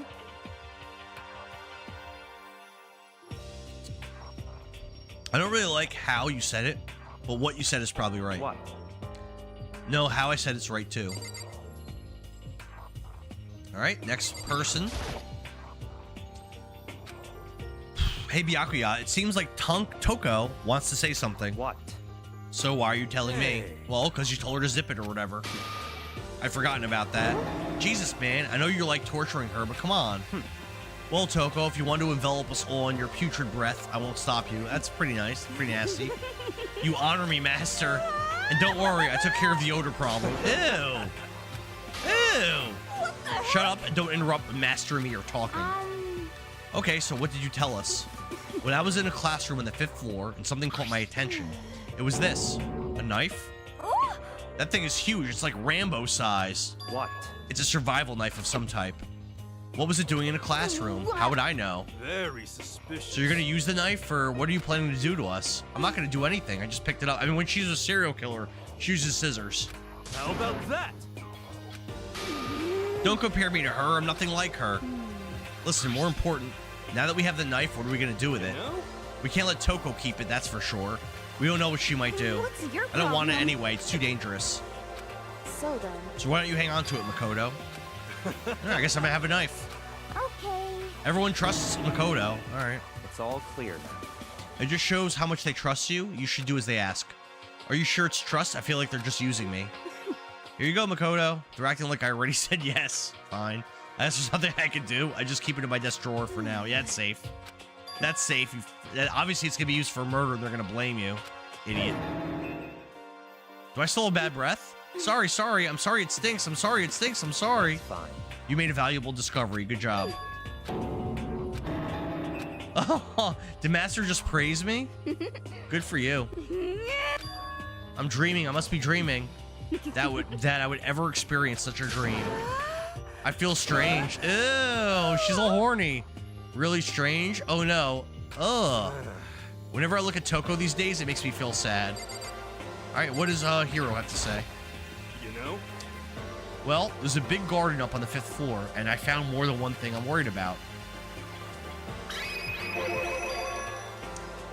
I don't really like how you said it, but what you said is probably right. What? No, how I said it's right too. All right, next person. Hey, Byakuya, it seems like Toko wants to say something. What? So why are you telling me? Well, because you told her to zip it or whatever. I've forgotten about that. Jesus, man, I know you're like torturing her, but come on. Well, Toko, if you want to envelop us all in your putrid breath, I won't stop you. That's pretty nice, pretty nasty. You honor me, master. And don't worry, I took care of the odor problem. Ew. Ew. Shut up and don't interrupt Master me or talking. Okay, so what did you tell us? When I was in a classroom on the 5th floor and something caught my attention, it was this. A knife? That thing is huge. It's like Rambo size. What? It's a survival knife of some type. What was it doing in a classroom? How would I know? Very suspicious. So you're going to use the knife, or what are you planning to do to us? I'm not going to do anything. I just picked it up. I mean, when she's a serial killer, she uses scissors. How about that? Don't compare me to her. I'm nothing like her. Listen, more important, now that we have the knife, what are we going to do with it? We can't let Toko keep it, that's for sure. We don't know what she might do. What's your I don't want it problem? anyway. It's too dangerous. So then. So why don't you hang on to it, Makoto? I guess I'm going to have a knife. Okay. Everyone trusts Makoto. All right. It's all clear now. It just shows how much they trust you. You should do as they ask. Are you sure it's trust? I feel like they're just using me. Here you go, Makoto. They're acting like I already said yes. Fine. That's just something I can do. I just keep it in my desk drawer for now. Yeah, it's safe. That's safe. Obviously, it's going to be used for murder. They're going to blame you. Idiot. Do I still have bad breath? Sorry. I'm sorry it stinks. I'm sorry it stinks. I'm sorry. Fine. You made a valuable discovery. Good job. Oh, did Master just praise me? Good for you. I'm dreaming. I must be dreaming. That I would ever experience such a dream. I feel strange. Ew, she's all horny. Really strange? Oh no. Ugh. Whenever I look at Toko these days, it makes me feel sad. Alright, what does Hiro have to say? You know? Well, there's a big garden up on the 5th floor, and I found more than one thing I'm worried about.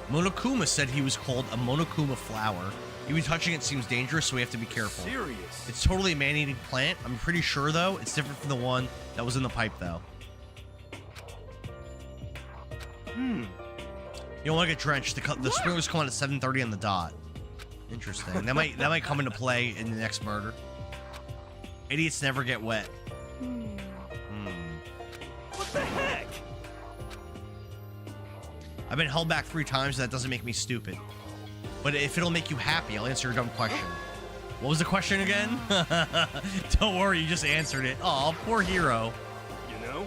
Monokuma said he was called a Monokuma flower. Even touching it seems dangerous, so we have to be careful. Serious? It's totally a man-eating plant. I'm pretty sure, though, it's different from the one that was in the pipe, though. You don't want to get drenched. The sprinklers come on at 7:30 on the dot. Interesting. That might come into play in the next murder. Idiots never get wet. What the heck? I've been held back 3 times, and that doesn't make me stupid. But if it'll make you happy, I'll answer your dumb question. What was the question again? Don't worry, you just answered it. Oh, poor hero. You know?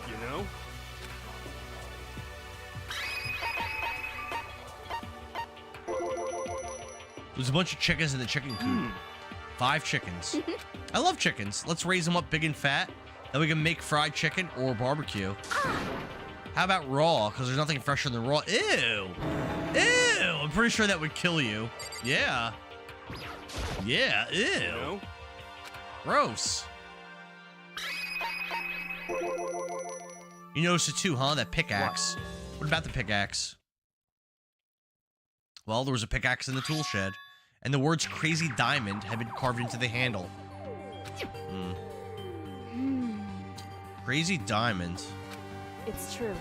You know? There's a bunch of chickens in the chicken coop. 5 chickens. I love chickens. Let's raise them up big and fat. Then we can make fried chicken or barbecue. How about raw? Because there's nothing fresher than raw. Ew. Ew. I'm pretty sure that would kill you. Yeah. Yeah. Ew. You know? Gross. You noticed it too, huh? That pickaxe. What about the pickaxe? Well, there was a pickaxe in the tool shed, and the words Crazy Diamond had been carved into the handle. Crazy Diamond. It's true.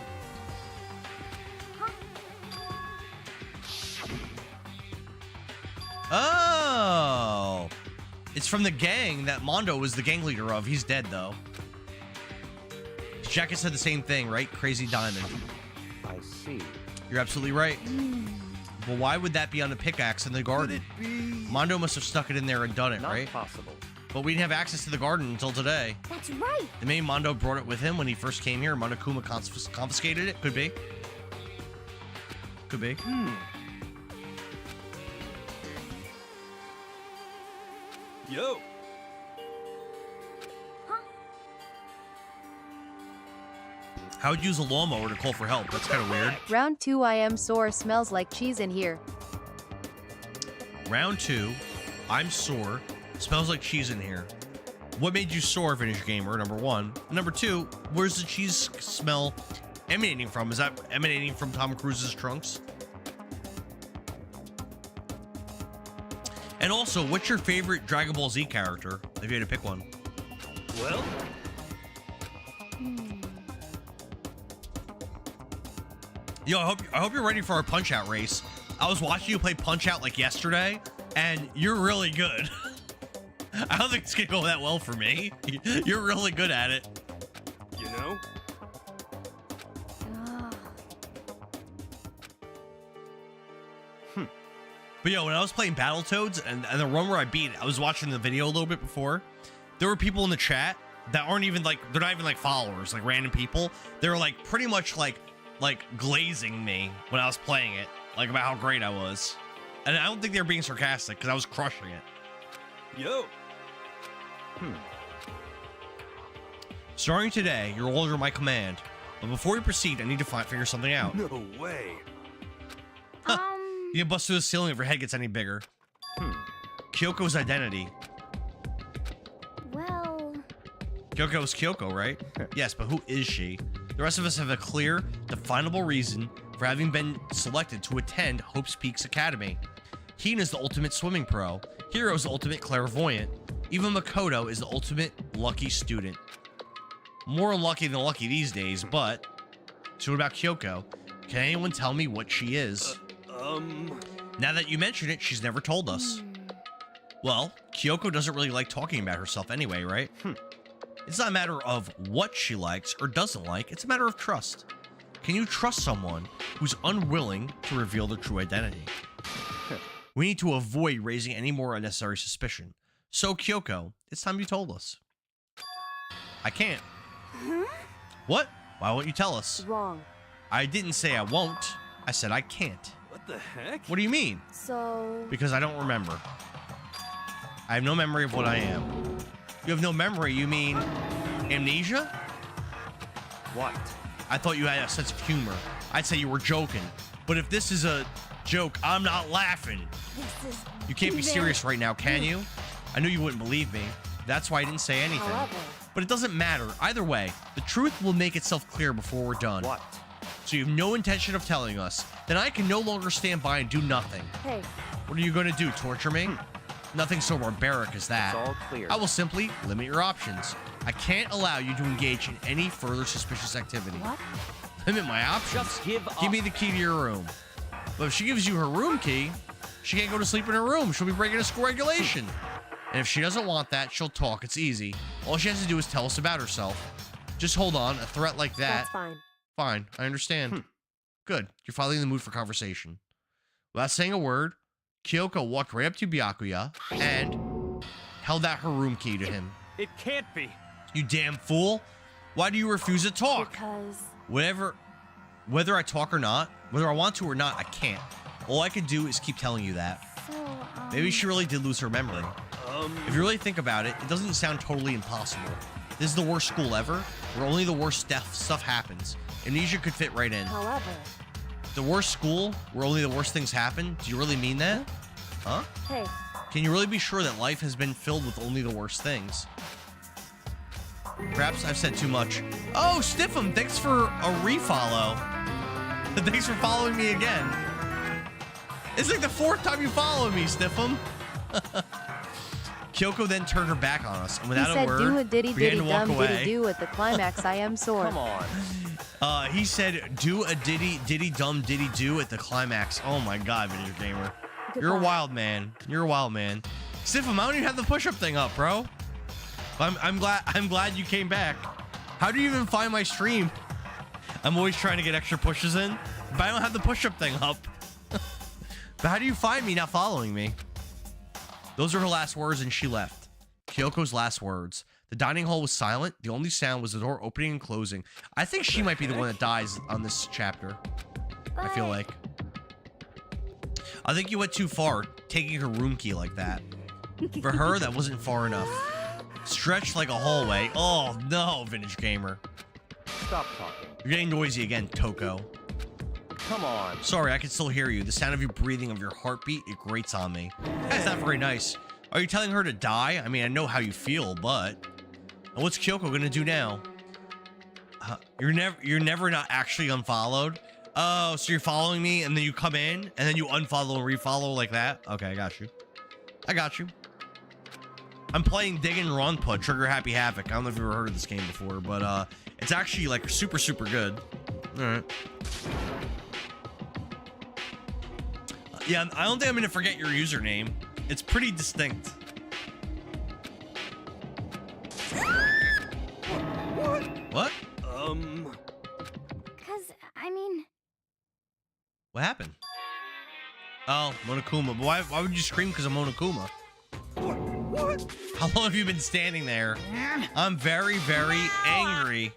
Oh! It's from the gang that Mondo was the gang leader of. He's dead, though. Jacket said the same thing, right? Crazy Diamond. I see. You're absolutely right. Well, why would that be on the pickaxe in the garden? Mondo must have stuck it in there and done it, right? Not possible. But we didn't have access to the garden until today. That's right. And maybe Mondo brought it with him when he first came here. Mondo Kuma confiscated it. Could be. Could be. Yo. How would you use a lawnmower to call for help? That's kind of weird. Round 2 I am sore, smells like cheese in here. Round 2, I'm sore, smells like cheese in here. What made you sore, Vintage Gamer, number 1? Number 2, where's the cheese smell emanating from? Is that emanating from Tom Cruise's trunks? And also, what's your favorite Dragon Ball Z character, if you had to pick one? Well? Yo, I hope you're ready for our Punch-Out race. I was watching you play Punch-Out like yesterday, and you're really good. I don't think it's gonna go that well for me. You're really good at it. You know? But yo, when I was playing Battletoads and the run where I beat it, I was watching the video a little bit before. There were people in the chat that aren't even like, they're not even like followers, like random people. They were like pretty much like glazing me when I was playing it, like about how great I was. And I don't think they were being sarcastic because I was crushing it. Yo. Starting today, you're all under my command. But before we proceed, I need to figure something out. No way. You can bust through the ceiling if your head gets any bigger. Kyoko's identity. Well... Kyoko is Kyoko, right? Yes, but who is she? The rest of us have a clear, definable reason for having been selected to attend Hope's Peaks Academy. Heen is the ultimate swimming pro. Hiro is the ultimate clairvoyant. Even Makoto is the ultimate lucky student. More unlucky than lucky these days, but... So what about Kyoko? Can anyone tell me what she is? Now that you mention it, she's never told us. Well, Kyoko doesn't really like talking about herself anyway, right? It's not a matter of what she likes or doesn't like, it's a matter of trust. Can you trust someone who's unwilling to reveal their true identity? We need to avoid raising any more unnecessary suspicion. So, Kyoko, it's time you told us. I can't. What? Why won't you tell us? Wrong. I didn't say I won't. I said I can't. What the heck? What do you mean? So... Because I don't remember. I have no memory of what I am. You have no memory, you mean amnesia? What? I thought you had a sense of humor. I'd say you were joking. But if this is a joke, I'm not laughing. This is You can't be serious right now, can you? I knew you wouldn't believe me. That's why I didn't say anything. However. But it doesn't matter. Either way, the truth will make itself clear before we're done. What? So you have no intention of telling us. Then I can no longer stand by and do nothing. Hey. What are you going to do, torture me? Nothing so barbaric as that. It's all clear. I will simply limit your options. I can't allow you to engage in any further suspicious activity. What? Limit my options. Just give up. Give me the key to your room. But if she gives you her room key, she can't go to sleep in her room. She'll be breaking a school regulation. And if she doesn't want that, she'll talk. It's easy. All she has to do is tell us about herself. Just hold on. A threat like that. That's fine. Fine. I understand. Good. You're finally in the mood for conversation. Without saying a word, Kyoko walked right up to Byakuya and held out her room key to him. It can't be. You damn fool. Why do you refuse to talk? Because... Whether I talk or not, whether I want to or not, I can't. All I can do is keep telling you that. So, Maybe she really did lose her memory. If you really think about it, it doesn't sound totally impossible. This is the worst school ever, where only the worst stuff happens. Amnesia could fit right in. However... The worst school, where only the worst things happen? Do you really mean that? Huh? Hey. Can you really be sure that life has been filled with only the worst things? Perhaps I've said too much. Oh, Stiff'em, thanks for a refollow. Thanks for following me again. It's like the 4th time you follow me, Stiff'em. Kyoko then turned her back on us, and without he said, a word, do a diddy began diddy to walk dum away. diddy do at the climax. I am sore. Come on. He said, do a diddy dum diddy do at the climax. Oh my God, Vintage Gamer. You're a wild man. You're a wild man. Stiff'em, I don't even have the push-up thing up, bro. I'm glad you came back. How do you even find my stream? I'm always trying to get extra pushes in, but I don't have the push-up thing up. But how do you find me not following me? Those are her last words, and she left. Kyoko's last words. The dining hall was silent. The only sound was the door opening and closing. I think she might be the one that dies on this chapter. I feel like. I think you went too far, taking her room key like that. For her, that wasn't far enough. Stretched like a hallway. Oh, no, Vintage Gamer. Stop talking. You're getting noisy again, Toko. Come on. Sorry, I can still hear you. The sound of you breathing, of your heartbeat, it grates on me. That's not very nice. Are you telling her to die? I mean, I know how you feel, but... And what's Kyoko gonna do now? You're never not actually unfollowed? Oh, so you're following me, and then you come in, and then you unfollow and refollow like that? Okay, I got you. I got you. I'm playing Danganronpa, Trigger Happy Havoc. I don't know if you've ever heard of this game before, but it's actually like super, super good. All right. Yeah, I don't think I'm gonna forget your username. It's pretty distinct. What? Because, I mean... What happened? Oh, Monokuma. But why would you scream because of Monokuma? What? How long have you been standing there? I'm very, very angry.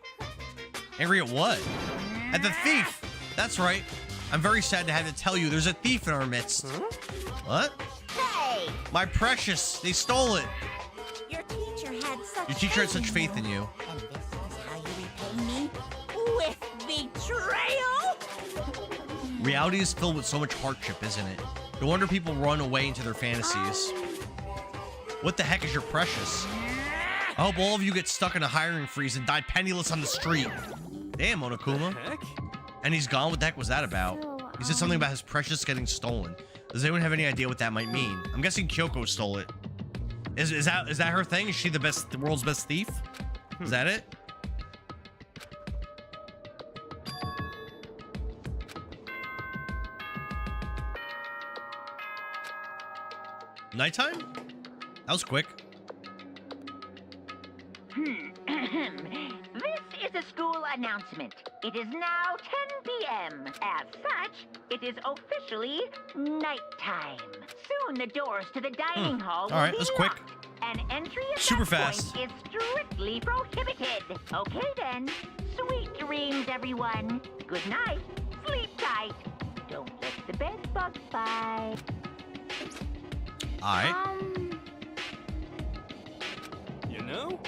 Angry at what? At the thief. That's right. I'm very sad to have to tell you there's a thief in our midst. What? Hey! My precious. They stole it. Your teacher had such faith in you. And this is how you repay me? With betrayal? Reality is filled with so much hardship, isn't it? No wonder people run away into their fantasies. What the heck is your precious? I hope all of you get stuck in a hiring freeze and die penniless on the street. Damn, Monokuma. And he's gone? What the heck was that about? He said something about his precious getting stolen. Does anyone have any idea what that might mean? I'm guessing Kyoko stole it. Is that her thing? Is she the world's best thief? Is that it? Nighttime? That was quick. This is a school announcement. It is now 10 p.m. As such, it is officially nighttime. Soon the doors to the dining hall will All right, be that's quick. locked. An entry at Super that fast. point is strictly prohibited. Okay then. Sweet dreams, everyone. Good night. Sleep tight. Don't let the bed bugs bite. All right. You know?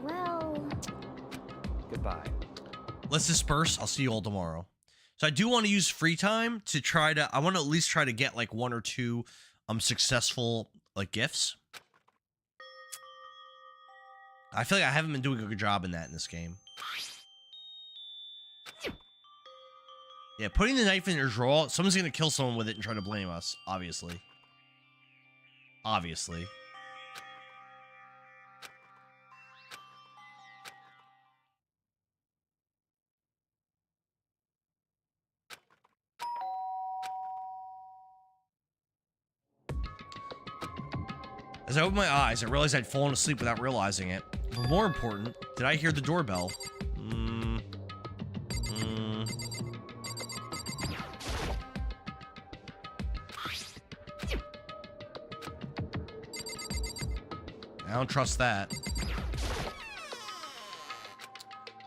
Well... Goodbye. Let's disperse. I'll see you all tomorrow. So I do want to use free time to try to, I want to at least try to get like 1 or 2 successful like gifts. I feel like I haven't been doing a good job in that in this game. Yeah, putting the knife in your drawer, someone's going to kill someone with it and try to blame us, obviously. Obviously. As I opened my eyes, I realized I'd fallen asleep without realizing it. But more important, did I hear the doorbell? I don't trust that.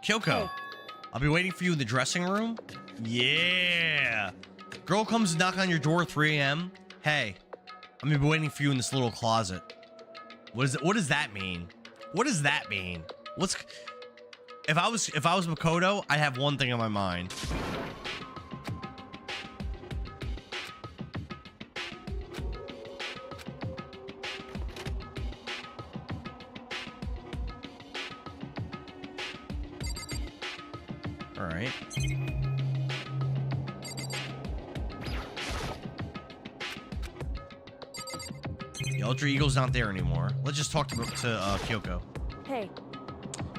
Kyoko, I'll be waiting for you in the dressing room. Yeah. Girl comes to knock on your door at 3 a.m. Hey, I'm gonna be waiting for you in this little closet. What does that mean? What does that mean? If I was Makoto, I'd have one thing on my mind. All right. The Ultra Eagle's not there anymore. Let's just talk to Kyoko. Hey.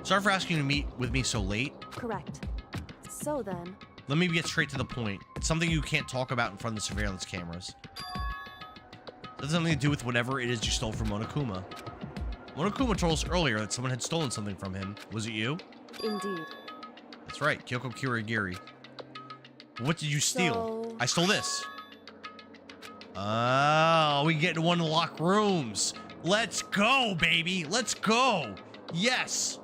Sorry for asking you to meet with me so late. Correct. So then... Let me get straight to the point. It's something you can't talk about in front of the surveillance cameras. It has something to do with whatever it is you stole from Monokuma. Monokuma told us earlier that someone had stolen something from him. Was it you? Indeed. That's right, Kyoko Kirigiri. What did you steal? I stole this. Oh, we get into one of the locked rooms. Let's go, baby. Let's go. Yes.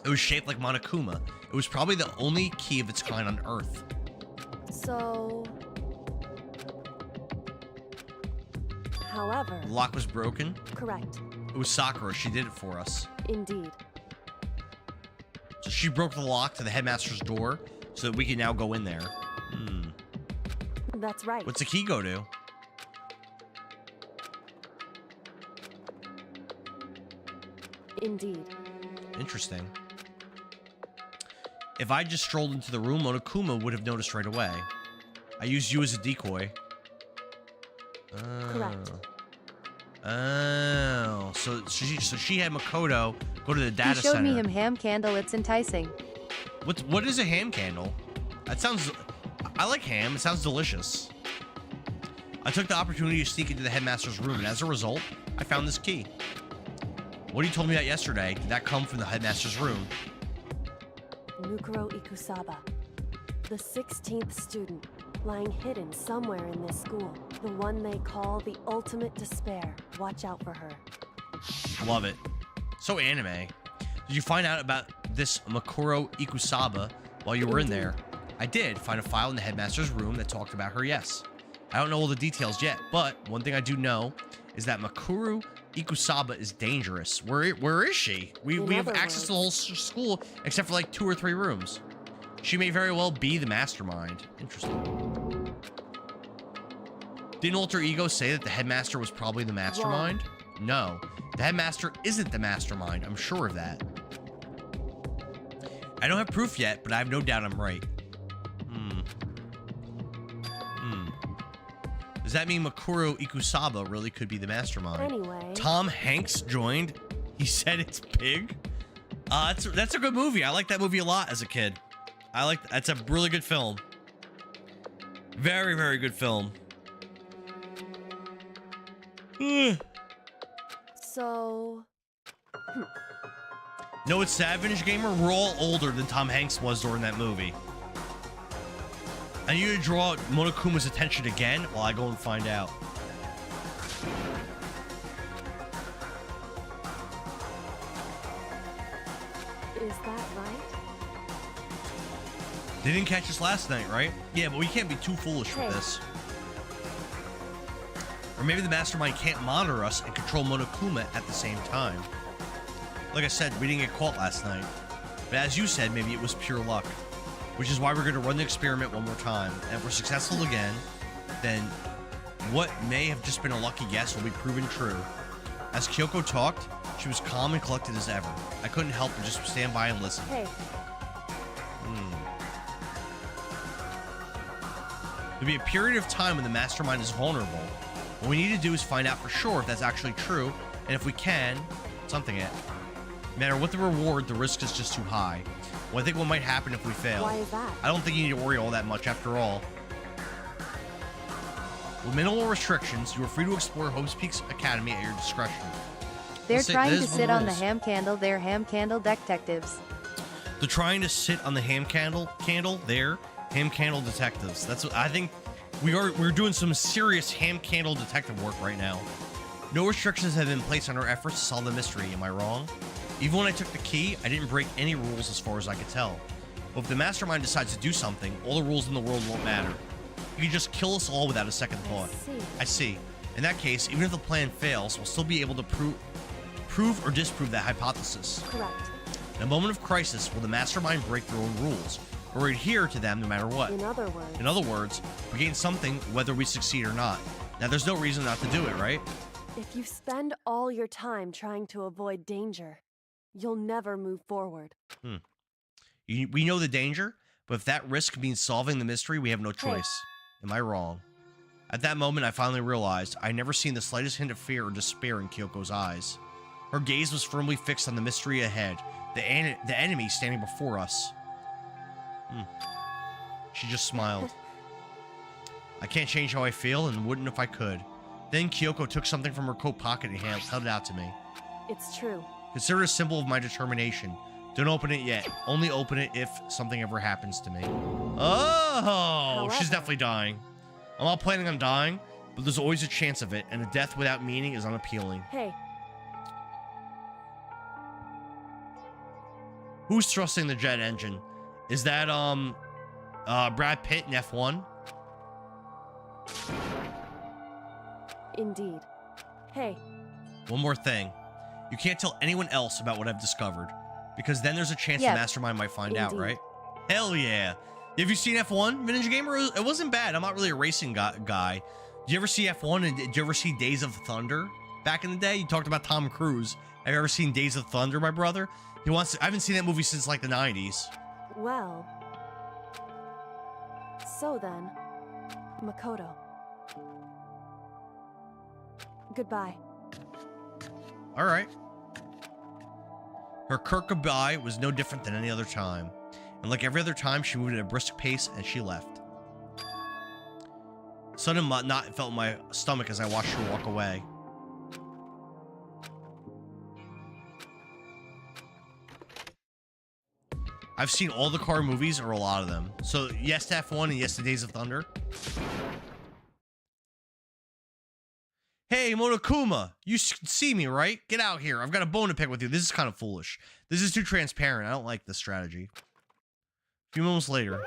It was shaped like Monokuma. It was probably the only key of its kind on Earth. So... However... The lock was broken? Correct. It was Sakura. She did it for us. Indeed. So she broke the lock to the headmaster's door so that we can now go in there. That's right. What's the key go to? Indeed. Interesting. If I just strolled into the room, Monokuma would have noticed right away. I used you as a decoy. Correct. Oh, so she had Makoto go to the data He showed center. me him ham candle. It's enticing. What is a ham candle? That sounds... I like ham. It sounds delicious. I took the opportunity to sneak into the headmaster's room, and as a result, I found this key. What you told me about yesterday, did that come from the headmaster's room? Mukuro Ikusaba, the 16th student, lying hidden somewhere in this school. The one they call the ultimate despair. Watch out for her. Love it. So anime. Did you find out about this Mukuro Ikusaba while you were in there? I did find a file in the headmaster's room that talked about her, yes. I don't know all the details yet, but one thing I do know is that Mukuro Ikusaba is dangerous. Where is she? We have access to the whole school except for like 2 or 3 rooms. She may very well be the mastermind. Interesting. Didn't Alter Ego say that the headmaster was probably the mastermind? No, the headmaster isn't the mastermind. I'm sure of that. I don't have proof yet, but I have no doubt I'm right. Does that mean Mukuro Ikusaba really could be the mastermind? Anyway. Tom Hanks joined. He said it's big. That's a good movie. I like that movie a lot as a kid. That's a really good film. Very, very good film. So... No, it's Savage Gamer. We're all older than Tom Hanks was during that movie. I need you to draw Monokuma's attention again while I go and find out. Is that right? They didn't catch us last night, right? Yeah, but we can't be too foolish with this. Or maybe the mastermind can't monitor us and control Monokuma at the same time. Like I said, we didn't get caught last night. But as you said, maybe it was pure luck. Which is why we're going to run the experiment one more time. And if we're successful again, then what may have just been a lucky guess will be proven true. As Kyoko talked, she was calm and collected as ever. I couldn't help but just stand by and listen. Hey. There'll be a period of time when the mastermind is vulnerable. What we need to do is find out for sure if that's actually true, and if we can, something it. No matter what the reward, the risk is just too high. Well, I think what might happen if we fail. Why is that? I don't think you need to worry all that much after all. With minimal restrictions, you are free to explore Hope's Peaks Academy at your discretion. They're Let's say- trying to there's sit on the rules. ham candle. They're ham candle detectives. They're trying to sit on the ham candle. There, ham candle detectives. That's what I think. We're doing some serious ham candle detective work right now. No restrictions have been placed on our efforts to solve the mystery. Am I wrong? Even when I took the key, I didn't break any rules as far as I could tell. But if the mastermind decides to do something, all the rules in the world won't matter. He can just kill us all without a second thought. I see. In that case, even if the plan fails, we'll still be able to prove or disprove that hypothesis. Correct. In a moment of crisis, will the mastermind break their own rules, or adhere to them no matter what? In other words, we gain something whether we succeed or not. Now, there's no reason not to do it, right? if you spend all your time trying to avoid danger, you'll never move forward. We know the danger, but if that risk means solving the mystery, we have no choice. Am I wrong? At that moment, I finally realized I'd never seen the slightest hint of fear or despair in Kyoko's eyes. Her gaze was firmly fixed on the mystery ahead, the enemy standing before us. She just smiled. I can't change how I feel and wouldn't if I could. Then Kyoko took something from her coat pocket and held it out to me. It's true. Consider it a symbol of my determination. Don't open it yet. Only open it if something ever happens to me. Oh, she's definitely dying. I'm not planning on dying, but there's always a chance of it, and a death without meaning is unappealing. Hey. Who's thrusting the jet engine? Is that, Brad Pitt in F1? Indeed. Hey. One more thing. You can't tell anyone else about what I've discovered, because then there's a chance the mastermind might find out, right? Hell yeah. Have you seen F1, Vintage Gamer? It wasn't bad. I'm not really a racing guy. Did you ever see F1 and did you ever see Days of Thunder back in the day? You talked about Tom Cruise. Have you ever seen Days of Thunder, my brother? I haven't seen that movie since like the 90s. Well. So then, Makoto. Goodbye. All right. Her curt goodbye was no different than any other time. And like every other time, she moved at a brisk pace and she left. Sudden knot felt in my stomach as I watched her walk away. I've seen all the car movies, or a lot of them. So yes to F1 and yes to Days of Thunder. Hey, Monokuma, you see me, right? Get out here. I've got a bone to pick with you. This is kind of foolish. This is too transparent. I don't like this strategy. A few moments later.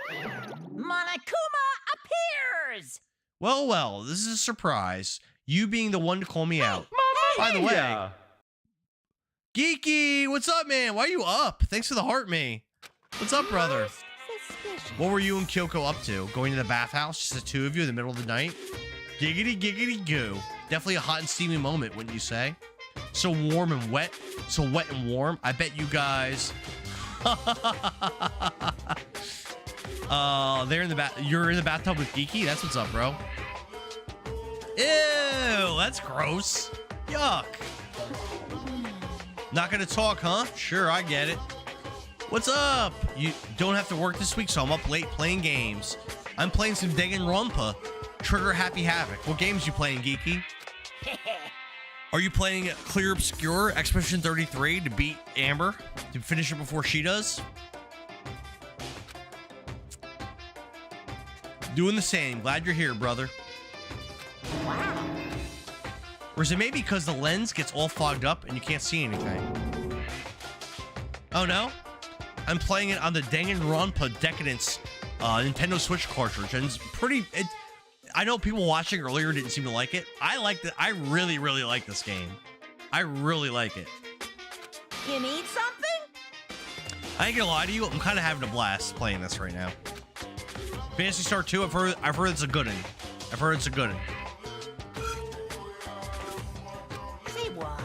Monokuma appears! Well, this is a surprise. You being the one to call me out. By the way, Geeky, what's up, man? Why are you up? Thanks for the heart, me. What's up, brother? What were you and Kyoko up to? Going to the bathhouse? Just the two of you in the middle of the night? Giggity, giggity, goo. Definitely a hot and steamy moment, wouldn't you say? So warm and wet. So wet and warm. I bet you guys... they're in the you're in the bathtub with Geeky? That's what's up, bro. Ew, that's gross. Yuck. Not gonna talk, huh? Sure, I get it. What's up? You don't have to work this week, so I'm up late playing games. I'm playing some Danganronpa. Trigger Happy Havoc. What games you playing, Geeky? Are you playing Clear Obscure Expedition 33 to beat Amber? To finish it before she does? Doing the same. Glad you're here, brother. Wow. Or is it maybe because the lens gets all fogged up and you can't see anything? Oh, no? I'm playing it on the Danganronpa Decadence Nintendo Switch cartridge, and it's pretty... I know people watching earlier didn't seem to like it. I liked it. I really, really like this game. I really like it. You need something? I ain't gonna lie to you. I'm kind of having a blast playing this right now. Phantasy Star 2, I've heard it's a good one. I've heard it's a good one. Say what?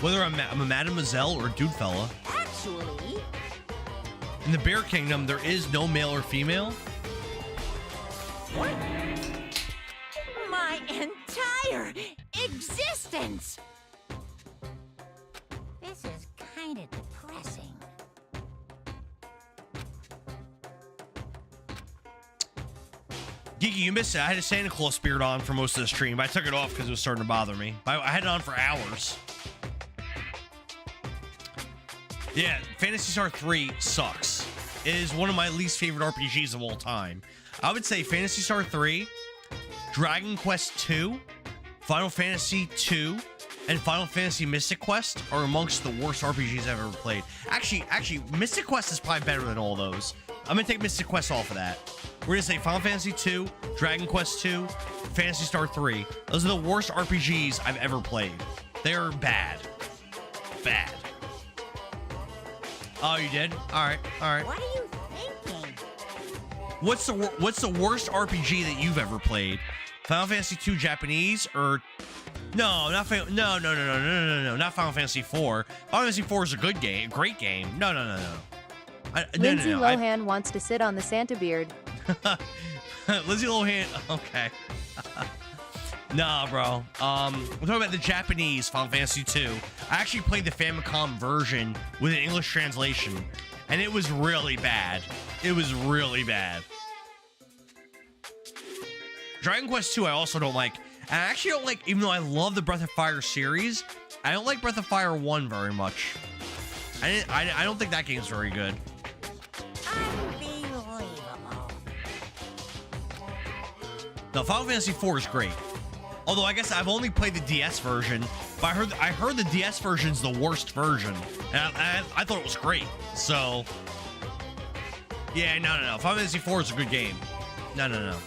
Whether I'm a mademoiselle or a dude fella. Actually... In the Bear Kingdom, there is no male or female. What? My entire existence! This is kind of depressing. Geeky, you missed it. I had a Santa Claus spirit on for most of the stream, but I took it off because it was starting to bother me. I had it on for hours. Yeah, Phantasy Star 3 sucks. It is one of my least favorite RPGs of all time. I would say Phantasy Star 3, Dragon Quest 2, Final Fantasy 2, and Final Fantasy Mystic Quest are amongst the worst RPGs I've ever played. Actually, Mystic Quest is probably better than all those. I'm gonna take Mystic Quest off of that. We're gonna say Final Fantasy 2, Dragon Quest 2, Phantasy Star 3. Those are the worst RPGs I've ever played. They're bad. Bad. Oh, you did? All right. What are you thinking? What's the worst RPG that you've ever played? Final Fantasy 2 Japanese or no, not not Final Fantasy 4. Final Fantasy 4 is a good game, great game. No. Lindsay Lohan wants to sit on the Santa beard. Lindsay Lohan, okay. Nah, bro. We're talking about the Japanese Final Fantasy 2. I actually played the Famicom version with an English translation, and it was really bad. It was really bad. Dragon Quest 2 I also don't like. And I actually don't like, even though I love the Breath of Fire series, I don't like Breath of Fire 1 very much. I don't think that game's very good. Unbelievable. No, Final Fantasy 4 is great. Although I guess I've only played the DS version, but I heard the DS version's the worst version, and I thought it was great. So, yeah, no. Final Fantasy 4 is a good game. No.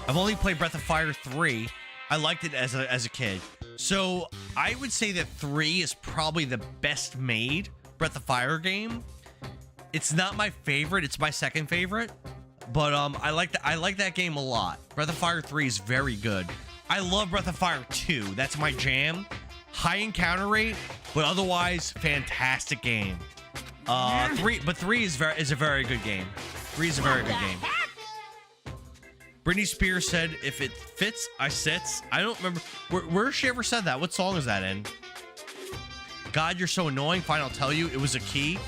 I've only played Breath of Fire 3. I liked it as a kid. So I would say that 3 is probably the best made Breath of Fire game. It's not my favorite. It's my second favorite. But I like that game a lot. Breath of Fire 3 is very good. I love Breath of Fire 2. That's my jam. High encounter rate, but otherwise fantastic game. 3 is a very good game. 3 is a very good game. Britney Spears said, "If it fits, I sits." I don't remember where she ever said that. What song is that in? God, you're so annoying. Fine, I'll tell you. It was a key.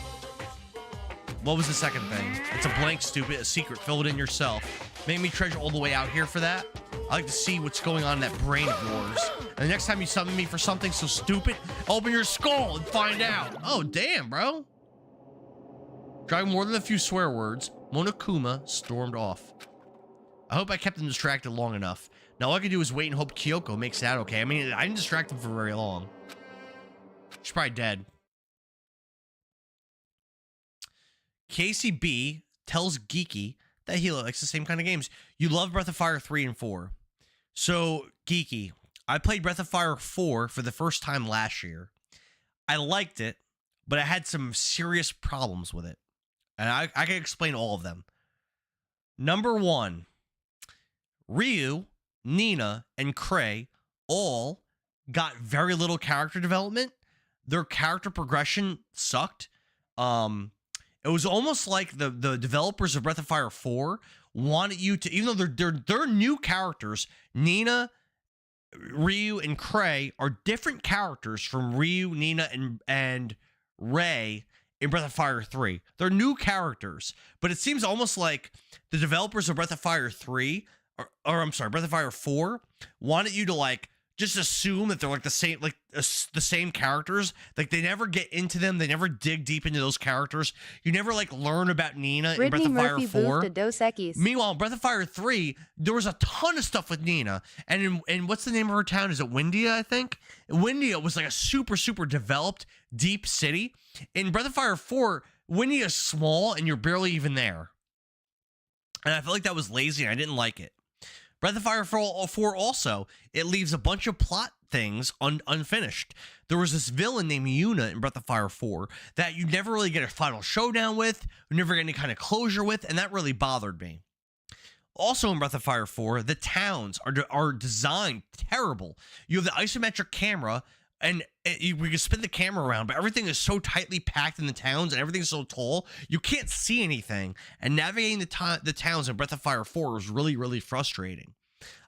What was the second thing? It's a blank, stupid, a secret. Fill it in yourself. Make me treasure all the way out here for that. I like to see what's going on in that brain of yours. And the next time you summon me for something so stupid, open your skull and find out. Oh, damn, bro. Driving more than a few swear words, Monokuma stormed off. I hope I kept him distracted long enough. Now all I can do is wait and hope Kyoko makes that okay. I mean, I didn't distract him for very long. She's probably dead. Casey B tells Geeky that he likes the same kind of games. You love Breath of Fire 3 and 4. So, Geeky, I played Breath of Fire 4 for the first time last year. I liked it, but I had some serious problems with it. And I can explain all of them. Number 1, Ryu, Nina, and Cray all got very little character development. Their character progression sucked. It was almost like the developers of Breath of Fire 4 wanted you to, even though they're new characters, Nina, Ryu, and Cray are different characters from Ryu, Nina, and Ray in Breath of Fire 3. They're new characters, but it seems almost like the developers of Breath of Fire 3, or I'm sorry, Breath of Fire 4, wanted you to like just assume that they're like the same characters. Like they never get into them. They never dig deep into those characters. You never like learn about Nina in Breath of Fire 4. Meanwhile, in Breath of Fire 3, there was a ton of stuff with Nina. And in what's the name of her town? Is it Windia, I think? Windia was like a super, super developed, deep city. In Breath of Fire 4, Windia is small and you're barely even there. And I felt like that was lazy and I didn't like it. Breath of Fire 4 also, it leaves a bunch of plot things unfinished. There was this villain named Yuna in Breath of Fire 4 that you never really get a final showdown with, you never get any kind of closure with, and that really bothered me. Also in Breath of Fire 4, the towns are designed terrible. You have the isometric camera, and we can spin the camera around, but everything is so tightly packed in the towns, and everything's so tall, you can't see anything. And navigating the towns in Breath of Fire 4 was really, really frustrating.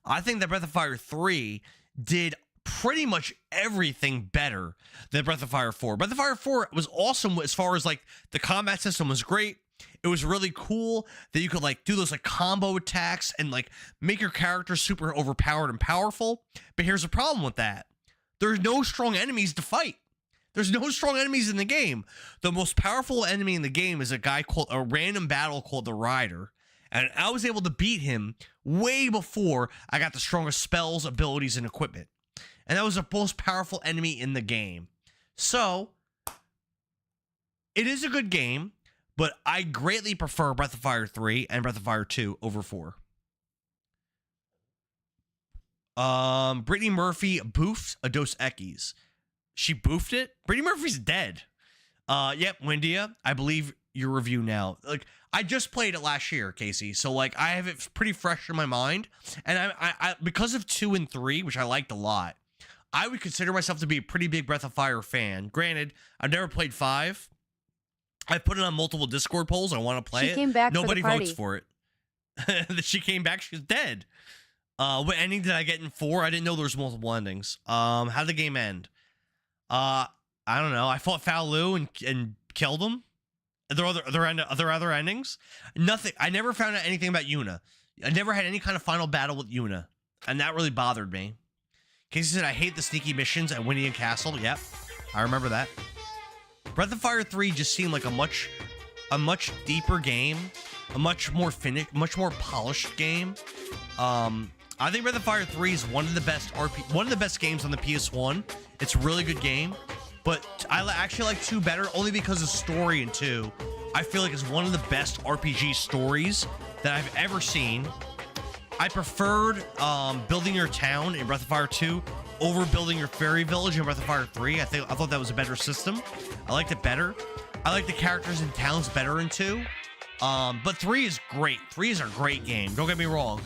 I think that Breath of Fire 3 did pretty much everything better than Breath of Fire 4. Breath of Fire 4 was awesome as far as like the combat system was great. It was really cool that you could like do those like combo attacks and like make your character super overpowered and powerful. But here's the problem with that. There's no strong enemies to fight. There's no strong enemies in the game. The most powerful enemy in the game is a random battle called the Rider. And I was able to beat him way before I got the strongest spells, abilities, and equipment. And that was the most powerful enemy in the game. So, it is a good game, but I greatly prefer Breath of Fire 3 and Breath of Fire 2 over 4. Brittany Murphy boofed a Dos Equis. She boofed it? Brittany Murphy's dead. Yep, Windia, I believe your review now. Like, I just played it last year, Casey, so like I have it pretty fresh in my mind. And I because of 2 and 3, which I liked a lot, I would consider myself to be a pretty big Breath of Fire fan. Granted, I've never played 5. I put it on multiple Discord polls. I want to play it. She came back Nobody for the votes for it. She came back. She's dead. What ending did I get in 4? I didn't know there was multiple endings. How did the game end? I don't know. I fought Fao Lu and killed him. Are there other endings? Nothing. I never found out anything about Yuna. I never had any kind of final battle with Yuna, and that really bothered me. Casey said, I hate the sneaky missions at Winnie and Castle. Yep, I remember that. Breath of Fire 3 just seemed like a much deeper game, a much more polished game. I think Breath of Fire 3 is one of the best games on the PS1. It's a really good game, but I actually like 2 better only because of story in 2. I feel like it's one of the best RPG stories that I've ever seen. I preferred building your town in Breath of Fire 2 over building your fairy village in Breath of Fire 3. I thought that was a better system. I liked it better. I like the characters and towns better in 2. But 3 is great. 3 is a great game. Don't get me wrong.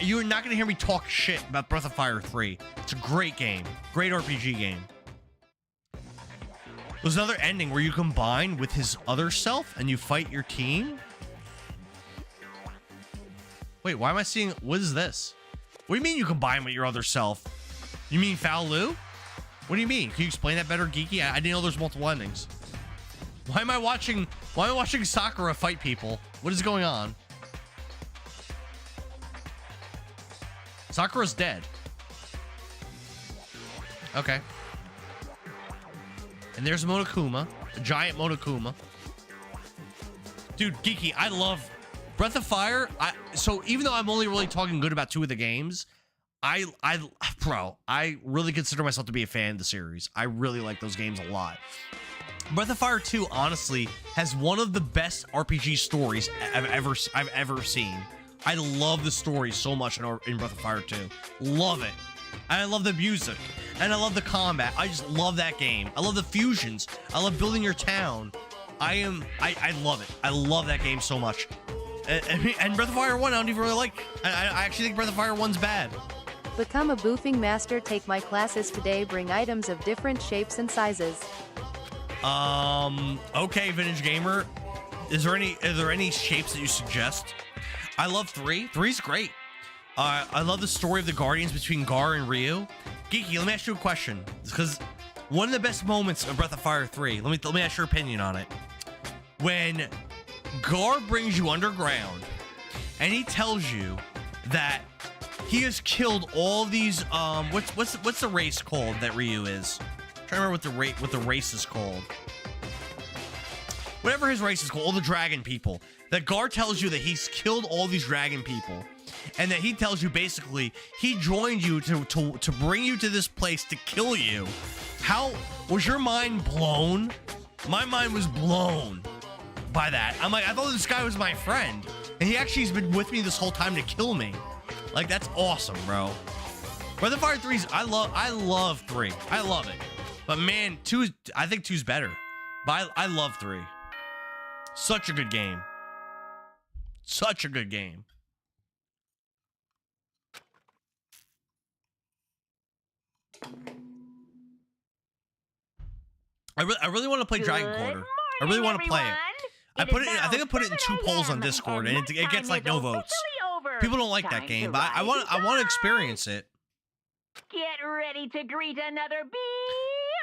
You're not going to hear me talk shit about Breath of Fire 3. It's a great game. Great RPG game. There's another ending where you combine with his other self and you fight your team. Wait, why am I seeing... What is this? What do you mean you combine with your other self? You mean Fao Lu? What do you mean? Can you explain that better, Geeky? I didn't know there's multiple endings. Why am I watching Sakura fight people? What is going on? Sakura's dead. Okay. And there's Monokuma, a giant Monokuma. Dude, Geeky, I love Breath of Fire. So even though I'm only really talking good about 2 of the games, I really consider myself to be a fan of the series. I really like those games a lot. Breath of Fire 2, honestly, has one of the best RPG stories I've ever seen. I love the story so much in Breath of Fire 2. Love it. I love the music. And I love the combat. I just love that game. I love the fusions. I love building your town. I love it. I love that game so much. And Breath of Fire 1, I don't even really like. I actually think Breath of Fire 1's bad. Become a boofing master. Take my classes today. Bring items of different shapes and sizes. Okay, Vintage Gamer. Are there any shapes that you suggest? I love 3. 3's great. I love the story of the Guardians between Gar and Ryu. Geeky, let me ask you a question. Because one of the best moments of Breath of Fire 3, let me ask your opinion on it. When Gar brings you underground and he tells you that he has killed all these what's the race called that Ryu is? I'm trying to remember what the race is called. Whatever his race is called, all the dragon people. That Gar tells you that he's killed all these dragon people. And that he tells you basically he joined you to bring you to this place to kill you. How was your mind blown? My mind was blown by that. I'm like, I thought this guy was my friend. And he actually has been with me this whole time to kill me. Like, that's awesome, bro. Breath of Fire 3's, I love 3. I love it. But man, I think 2's better. But I love 3. Such a good game. Such a good game. I really want to play Dragon Quarter. I really want to play it. I think I put it in 2 polls on Discord, and it gets like no votes. People don't like that game, but I want to experience it. Get ready to greet another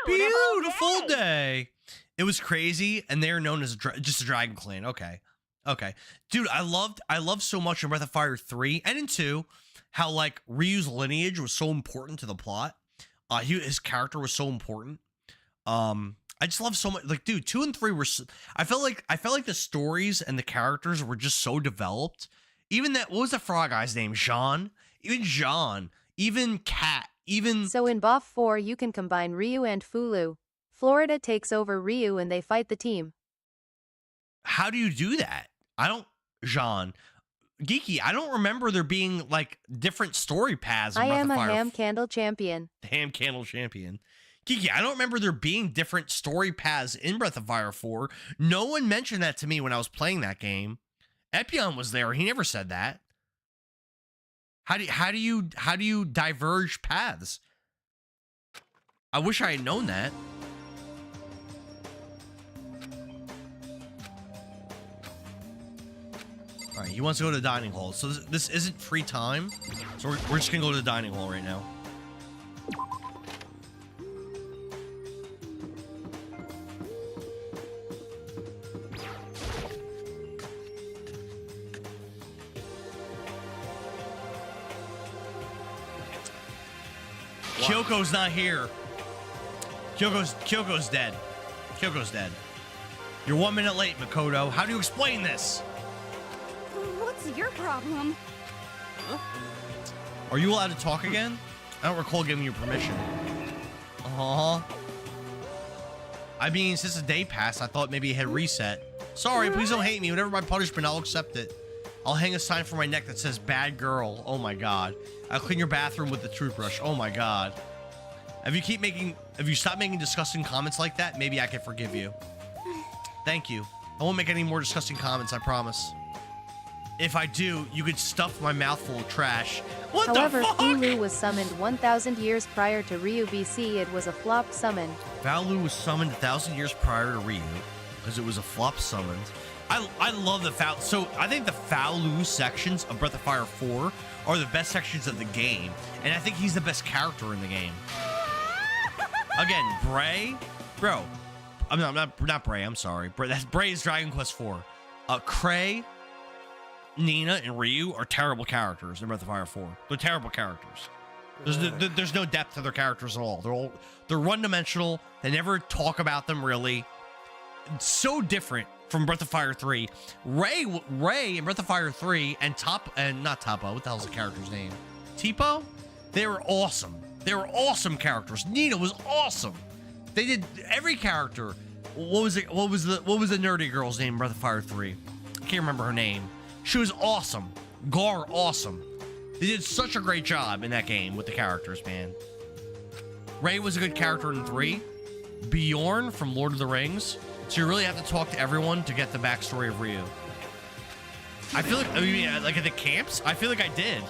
beautiful day. It was crazy, and they're known as just a Dragon Clan. Okay, Okay. Dude, I loved so much in Breath of Fire 3 and in 2 how like Ryu's lineage was so important to the plot. His character was so important. I just love so much. Like, dude, 2 and 3 were. I felt like the stories and the characters were just so developed. Even that, what was the frog guy's name? Jean. Even Kat. Even. So in BoF 4, you can combine Ryu and Fulu. Florida takes over Ryu and they fight the team. How do you do that? Jean. Geeky, I don't remember there being like different story paths. I am a ham candle champion. Ham candle champion. Geeky, I don't remember there being different story paths in Breath of Fire 4. No one mentioned that to me when I was playing that game. Epion was there. He never said that. How do you diverge paths? I wish I had known that. All right, he wants to go to the dining hall. So this isn't free time. So we're just gonna go to the dining hall right now. Kyoko's not here. Kyoko's dead. Kyoko's dead. You're 1 minute late, Makoto. How do you explain this? What's your problem? Are you allowed to talk again? I don't recall giving you permission. I mean, since the day passed, I thought maybe it had reset. Sorry, please don't hate me. Whatever my punishment, I'll accept it. I'll hang a sign for my neck that says bad girl. Oh my god. I'll clean your bathroom with the toothbrush. Oh my god. If you stop making disgusting comments like that, maybe I can forgive you. Thank you. I won't make any more disgusting comments, I promise. If I do, you could stuff my mouth full of trash. However, Fulu was summoned 1,000 years prior to Ryu BC. It was a flop summon. Valu was summoned 1,000 years prior to Ryu because it was a flop summon. I love the Foul. So I think the Faolu sections of Breath of Fire 4 are the best sections of the game, and I think he's the best character in the game. Again, Bray, bro. I'm not Bray. I'm sorry. Bray is Dragon Quest 4. Cray, Nina, and Ryu are terrible characters in Breath of Fire 4. They're terrible characters. There's no depth to their characters at all. They're one-dimensional. They never talk about them really. It's so different from Breath of Fire 3. Ray in Breath of Fire 3 and not Toppo. What the hell's the character's name? Tipo? They were awesome. They were awesome characters. Nina was awesome. They did every character. What was the nerdy girl's name in Breath of Fire 3? I can't remember her name. She was awesome. Gar, awesome. They did such a great job in that game with the characters, man. Ray was a good character in 3. Bjorn from Lord of the Rings. So you really have to talk to everyone to get the backstory of Ryu. I feel like, like at the camps, I feel like I did.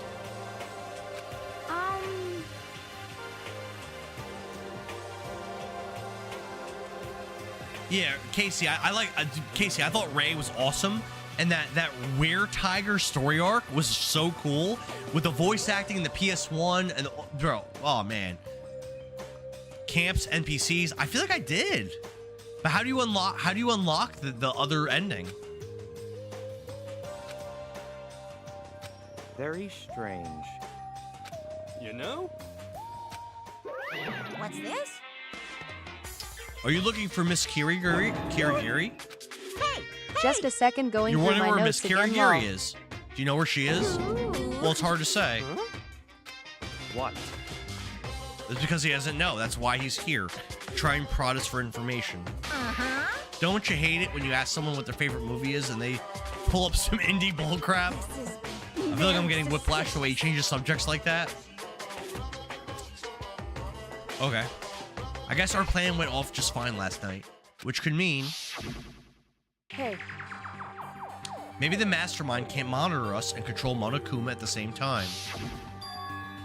Yeah, Casey, Casey, I thought Ray was awesome. And that Were Tiger story arc was so cool with the voice acting in the PS1 and bro, oh man. Camps, NPCs, I feel like I did. But how do you unlock the other ending? Very strange. You know? What's this? Are you looking for Miss Kirigiri? Just a second, going You're through wondering my where notes Miss again. Kirigiri is. Do you know where she is? Well, it's hard to say. What? It's because he doesn't know. That's why he's here. Try and prod us for information. Don't you hate it when you ask someone what their favorite movie is and they pull up some indie bullcrap? I feel like I'm getting whiplash the way he changes subjects like that. Okay. I guess our plan went off just fine last night, which could mean... Hey. Maybe the mastermind can't monitor us and control Monokuma at the same time.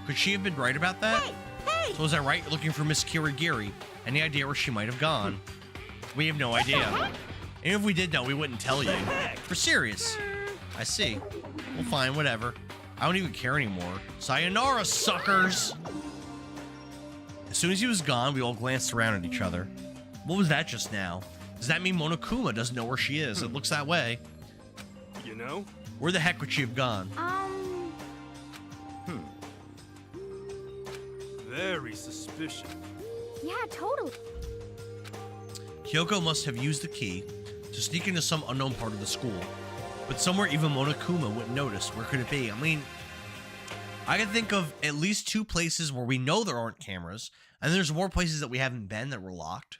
Could she have been right about that? Hey! So was I right looking for Miss Kirigiri? Any idea where she might have gone? We have no idea. And if we did know, we wouldn't tell you. We're serious. I see. Well, fine, whatever. I don't even care anymore. Sayonara, suckers! As soon as he was gone, we all glanced around at each other. What was that just now? Does that mean Monokuma doesn't know where she is? It looks that way. know? Where the heck would she have gone? Very suspicious. Yeah, totally. Kyoko must have used the key to sneak into some unknown part of the school. But somewhere even Monokuma wouldn't notice. Where could it be? I mean, I can think of at least 2 places where we know there aren't cameras, and there's more places that we haven't been that were locked.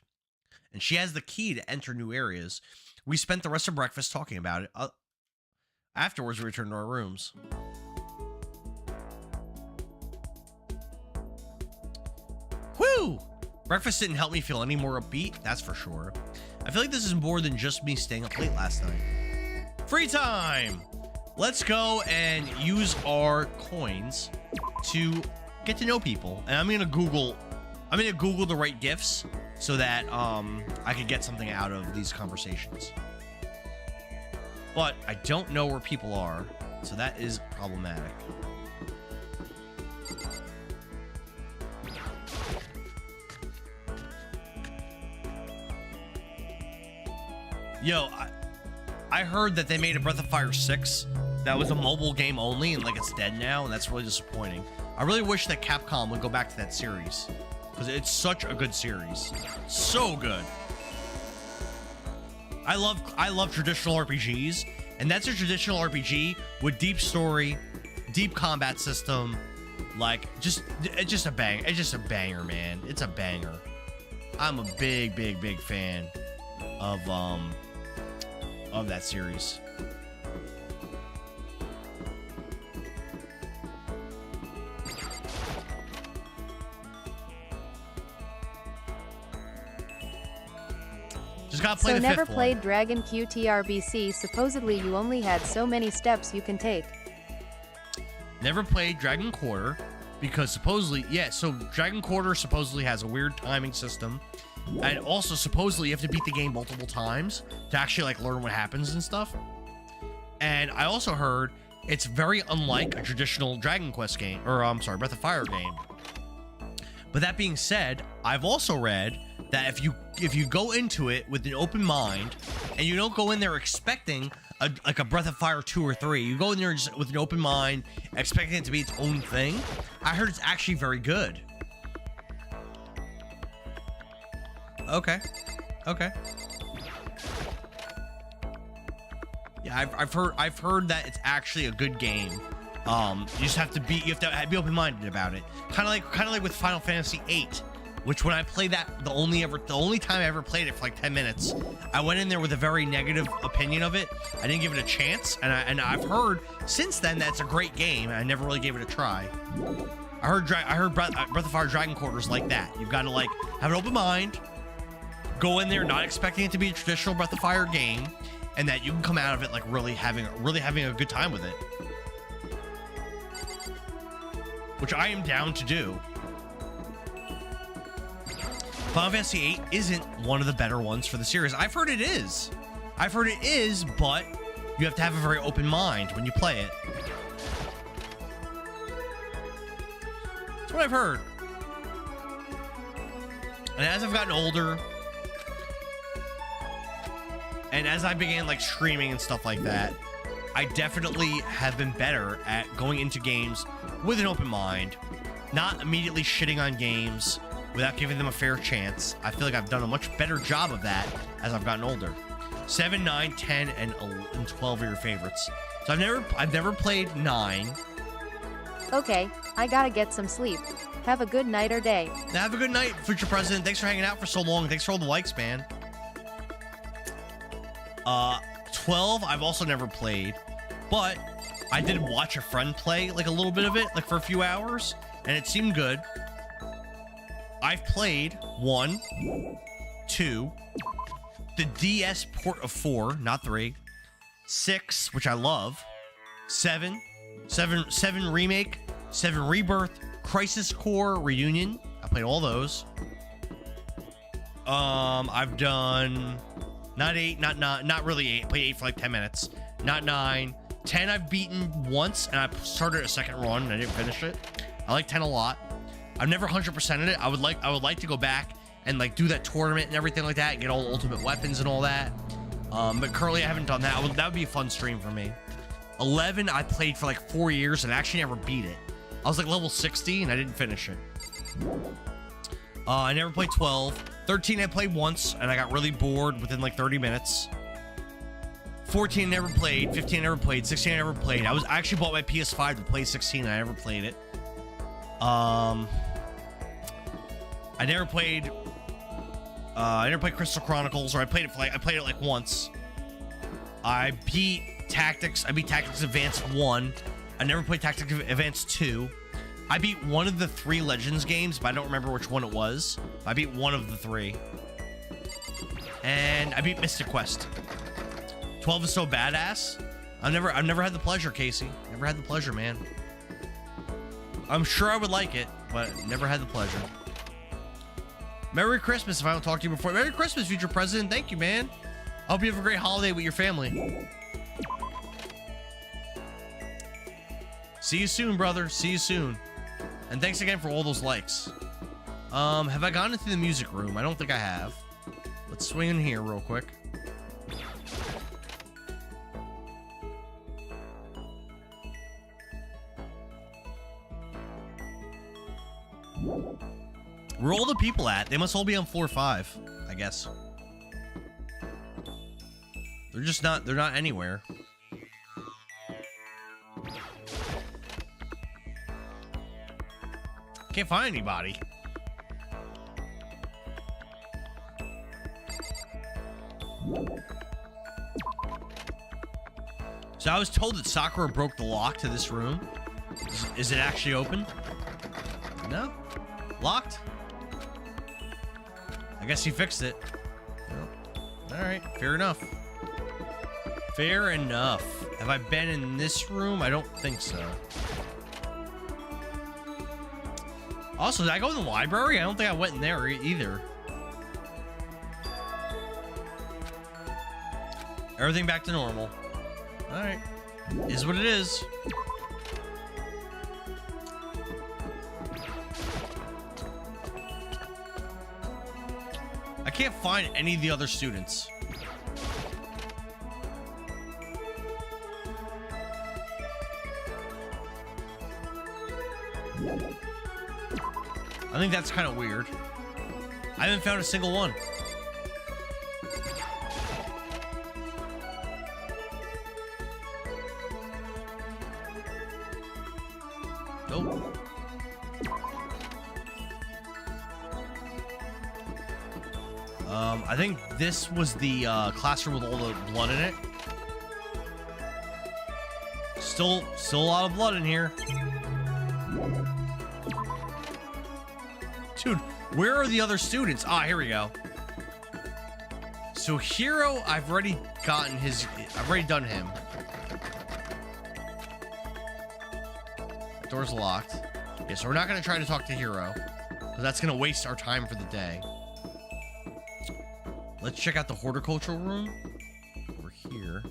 And she has the key to enter new areas. We spent the rest of breakfast talking about it. Afterwards, we returned to our rooms. Whew! Breakfast didn't help me feel any more upbeat, that's for sure. I feel like this is more than just me staying up late last night. Free time! Let's go and use our coins to get to know people. And I'm gonna Google the right gifts so that I can get something out of these conversations. But I don't know where people are, so that is problematic. Yo, I heard that they made a Breath of Fire 6 that was a mobile game only, and like it's dead now, and that's really disappointing. I really wish that Capcom would go back to that series, because it's such a good series. So good. I love traditional RPGs, and that's a traditional RPG with deep story, deep combat system, like it's just a banger, man. It's a banger. I'm a big fan of that series. Just gotta play the fifth one. So never played Dragon QTRBC. Supposedly you only had so many steps you can take. Never played Dragon Quarter because supposedly, yeah, so Dragon Quarter supposedly has a weird timing system. And also, supposedly, you have to beat the game multiple times to actually, like, learn what happens and stuff. And I also heard it's very unlike a traditional Dragon Quest game, or, Breath of Fire game. But that being said, I've also read that if you go into it with an open mind, and you don't go in there expecting a Breath of Fire 2 or 3, you go in there just with an open mind, expecting it to be its own thing, I heard it's actually very good. Okay. Yeah, I've heard that it's actually a good game. You just have to be open-minded about it. Kind of like with Final Fantasy VIII, which when I played that, the only time I ever played it for like 10 minutes, I went in there with a very negative opinion of it. I didn't give it a chance, and I've heard since then that it's a great game, and I never really gave it a try. I heard Breath of Fire Dragon Quarter's like that. You've got to like have an open mind. Go in there not expecting it to be a traditional Breath of Fire game, and that you can come out of it like really having a good time with it. Which I am down to do. Final Fantasy VIII isn't one of the better ones for the series. I've heard it is, but you have to have a very open mind when you play it. That's what I've heard. And as I've gotten older, and as I began like streaming and stuff like that, I definitely have been better at going into games with an open mind, not immediately shitting on games without giving them a fair chance. I feel like I've done a much better job of that as I've gotten older. 7, 9, 10, and 12 are your favorites. So I've never played 9. Okay, I gotta get some sleep. Have a good night or day. Now have a good night, future president. Thanks for hanging out for so long. Thanks for all the likes, man. 12, I've also never played, but I did watch a friend play like a little bit of it, like for a few hours, and it seemed good. I've played 1, 2, the DS port of 4, not 3, 6, which I love, 7 Remake, 7 Rebirth, Crisis Core Reunion. I played all those. I've done not 8, not really 8. I played 8 for like 10 minutes. Not 9. 10 I've beaten once, and I started a second run and I didn't finish it. I like 10 a lot. I've never 100%ed it. I would like to go back and like do that tournament and everything like that and get all the ultimate weapons and all that. But currently I haven't done that. That would be a fun stream for me. 11, I played for like 4 years and actually never beat it. I was like level 60 and I didn't finish it. I never played 12. 13, I played once and I got really bored within like 30 minutes. 14, I never played. 15, I never played. 16, I never played. I actually bought my PS5 to play 16 and I never played it. I never played Crystal Chronicles, or I played it like once. I beat Tactics Advanced 1. I never played Tactics Advanced 2. I beat one of the 3 Legends games, but I don't remember which one it was. I beat one of the 3. And I beat Mystic Quest. 12 is so badass. I've never had the pleasure, Casey. Never had the pleasure, man. I'm sure I would like it, but never had the pleasure. Merry Christmas if I don't talk to you before. Merry Christmas, future president. Thank you, man. I hope you have a great holiday with your family. See you soon, brother. See you soon. And thanks again for all those likes. Have I gone into the music room? I don't think I have. Let's swing in here real quick. Where are all the people at? They must all be on floor 5, I guess. They're not anywhere. Can't find anybody. So I was told that Sakura broke the lock to this room. Is it actually open? No? Locked? I guess he fixed it. Well, alright, fair enough. Fair enough. Have I been in this room? I don't think so. Also, did I go in the library? I don't think I went in there either. Everything back to normal. Alright. Is what it is. I can't find any of the other students. I think that's kind of weird. I haven't found a single one. Nope. I think this was the classroom with all the blood in it. Still a lot of blood in here. Dude, where are the other students? Ah, here we go. So Hero, I've already done him. Door's locked. Okay, so we're not gonna try to talk to Hero, because that's gonna waste our time for the day. Let's check out the horticultural room over here.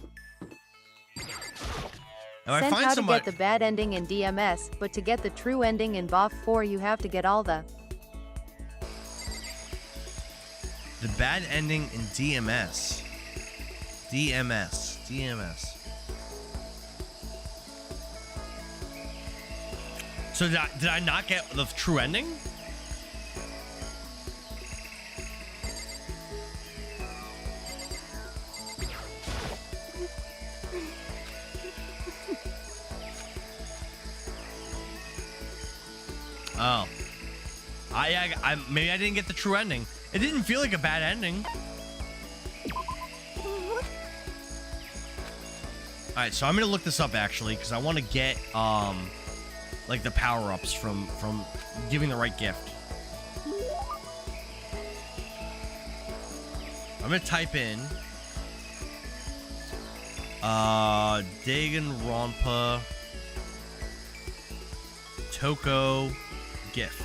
Sent how to get the bad ending in DMS, but to get the true ending in BoF 4 you have to get all the bad ending in DMS. DMS. So did I not get the true ending? Oh. I maybe I didn't get the true ending. It didn't feel like a bad ending. Alright, so I'm gonna look this up actually, because I want to get like the power-ups from giving the right gift. I'm gonna type in Danganronpa Toko gift.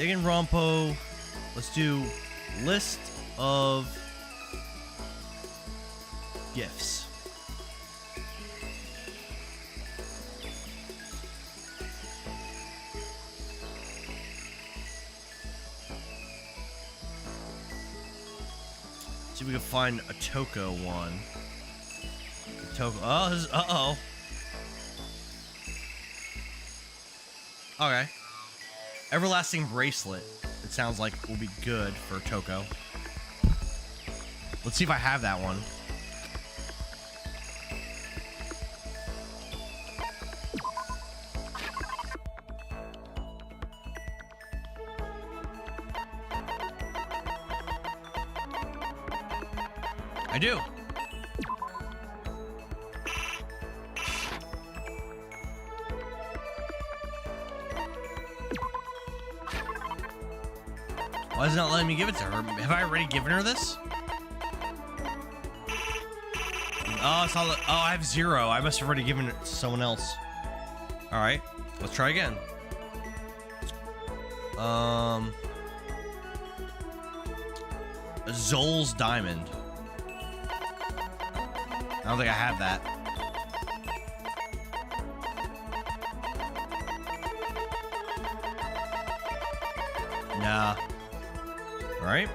Danganronpa. Let's do list of gifts. See if we can find a Toko one. Toko. Oh, this is, uh-oh. Okay. Everlasting bracelet. It sounds like will be good for Toko. Let's see if I have that one. I do. Why is it not letting me give it to her? Have I already given her this? Oh, it's not. Oh, I have 0. I must have already given it to someone else. All right, let's try again. Zol's diamond. I don't think I have that. Nah. All right.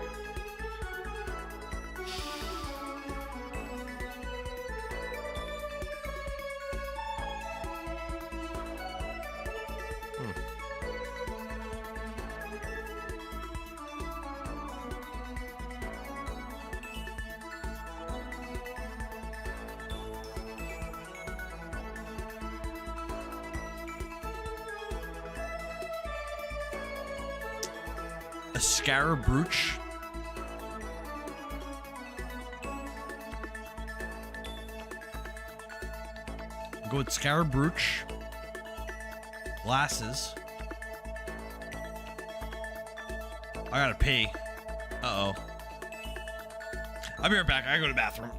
A scarab brooch. Go with scarab brooch. Glasses. I gotta pee. Uh-oh. I'll be right back. I gotta go to the bathroom.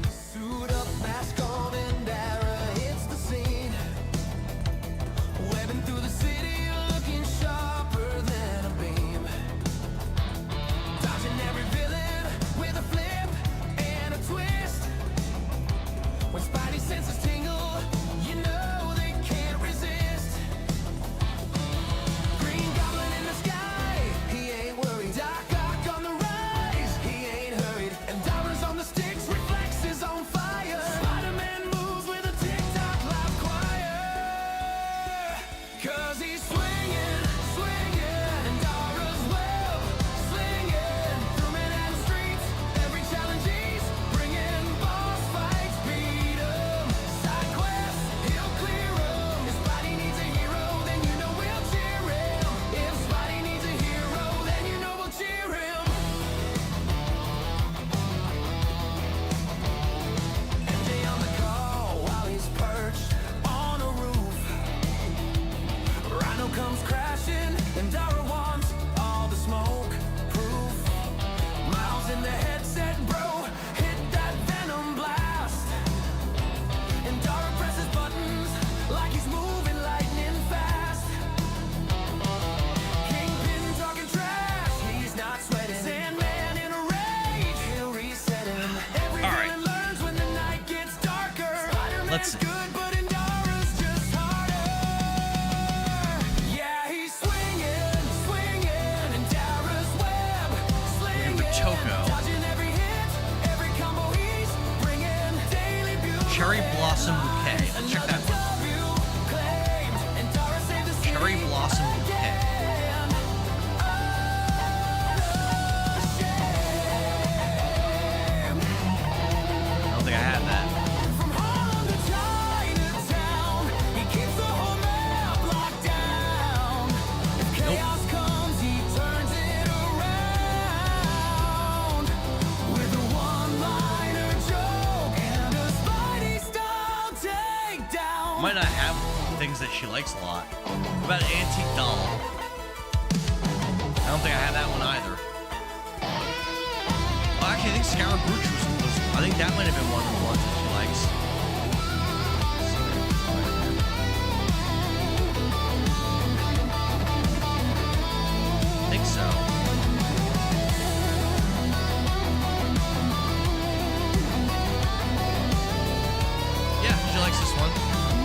Suit up, mask on, Endara hits the scene. Webbing through the city, looking sharper than a beam. Dodging every villain with a flip and a twist. When Spidey senses tingle, you know they can't resist. Green Goblin in the sky, he ain't worried. Doc Ock on the rise, he ain't hurried. And Endara's on the sticks, reflects his own fire. Spider-Man moves with a tick-tock loud choir. 'Cause he's swinging, swinging, Endara's web, slinging. Through Manhattan streets, every challenge he's bringing. Boss fights, beat 'em. Side quests, he'll clear 'em. If Spidey needs a hero, then you know we'll cheer him. If Spidey needs a hero, then you know we'll cheer him. MJ on the call while he's perched on a roof. Rhino comes crashing, and Dara wants all the smoke proof. Miles in the headset, bro, hit that venom blast. And Dara presses buttons like he's moving lightning fast. Kingpin talking trash, he's not sweating. Sandman in a rage, he'll reset him. Every All right. villain learns when the night gets darker. Spider-Man's Let's see. good, but Endara's just harder. Yeah, he's swinging, swinging, Endara's web, slinging. Toko. Dodging every hit, every combo he's bringing. Daily beauty. Cherry blossom bouquet. Let's check that one. Cherry blossom bouquet. I don't think I had that. Nope. might not have things that she likes a lot. What about an antique doll? I don't think I have that one either. Oh, actually, I think Scour Brooch was I think that might have been one of the ones that she likes. I think so. Yeah, she likes this one.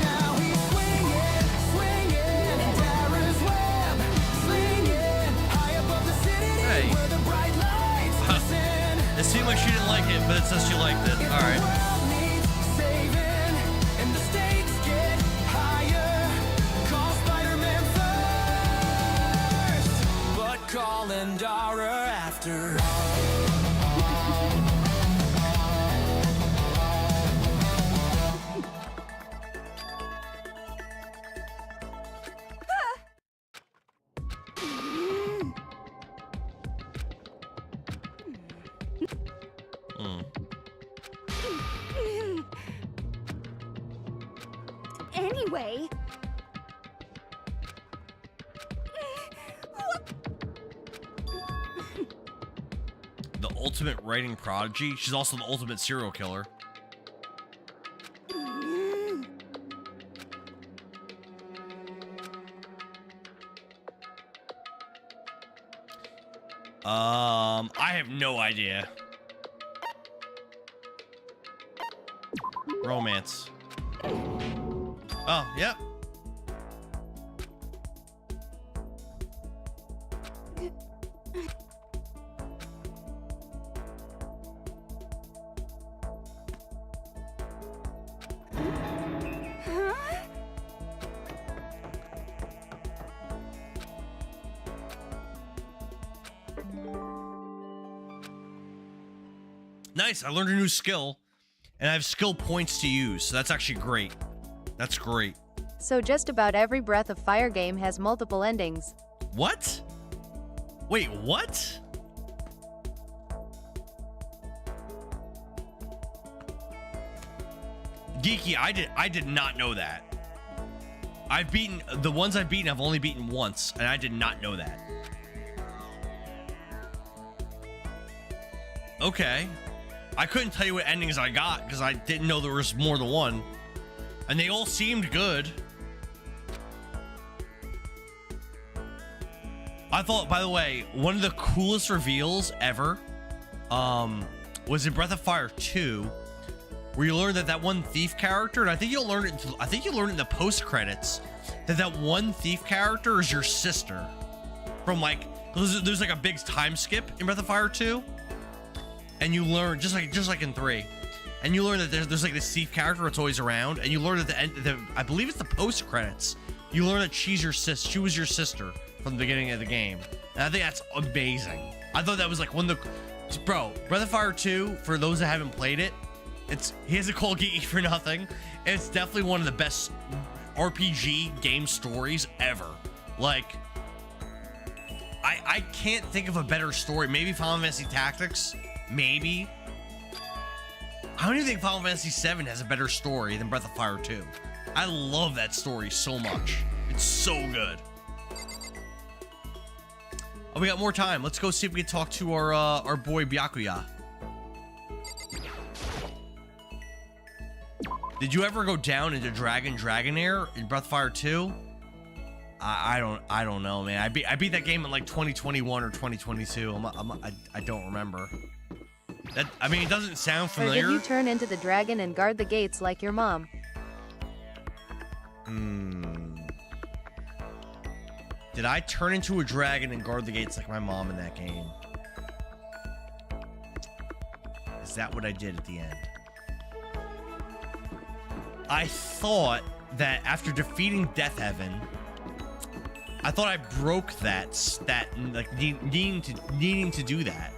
Now he's swinging, swinging, Endara's web, slinging high above the city Hey. where the bright lights glisten. It seemed like she didn't like it, but it says she liked it. All right. World needs saving, and the stakes get higher. Call Spider-Man first, but call Endara after. Anyway. The ultimate writing prodigy. She's also the ultimate serial killer. I have no idea. Romance. Oh, yep. Nice, I learned a new skill, and I have skill points to use, so that's actually great. That's great. So just about every Breath of Fire game has multiple endings. What? Wait, what? Geeky, I did not know that. I've beaten, the ones I've beaten, I've only beaten once, and I did not know that. Okay. I couldn't tell you what endings I got because I didn't know there was more than one. And they all seemed good. I thought, by the way, one of the coolest reveals ever was in Breath of Fire 2, where you learn that that one thief character, and I think you'll learn it in the post credits, that one thief character is your sister. From like, there's like a big time skip in Breath of Fire 2. And you learn just like in 3, and you learn that there's like this thief character that's always around, and you learn at the end, I believe it's the post credits, you learn that she was your sister from the beginning of the game, and I think that's amazing. I thought that was like one of the, bro, Breath of Fire 2, for those that haven't played it, he has a call geeky for nothing. It's definitely one of the best RPG game stories ever. Like, I can't think of a better story. Maybe Final Fantasy Tactics. Maybe. I don't even think Final Fantasy VII has a better story than Breath of Fire 2. I love that story so much. It's so good. Oh, we got more time. Let's go see if we can talk to our boy Byakuya. Did you ever go down into Dragonair in Breath of Fire 2? I don't know, man. I beat that game in like 2021 or 2022. I don't remember. That, I mean, it doesn't sound familiar. Or did you turn into the dragon and guard the gates like your mom? Did I turn into a dragon and guard the gates like my mom in that game? Is that what I did at the end? I thought that after defeating Death Heaven, I thought I broke that like needing to do that.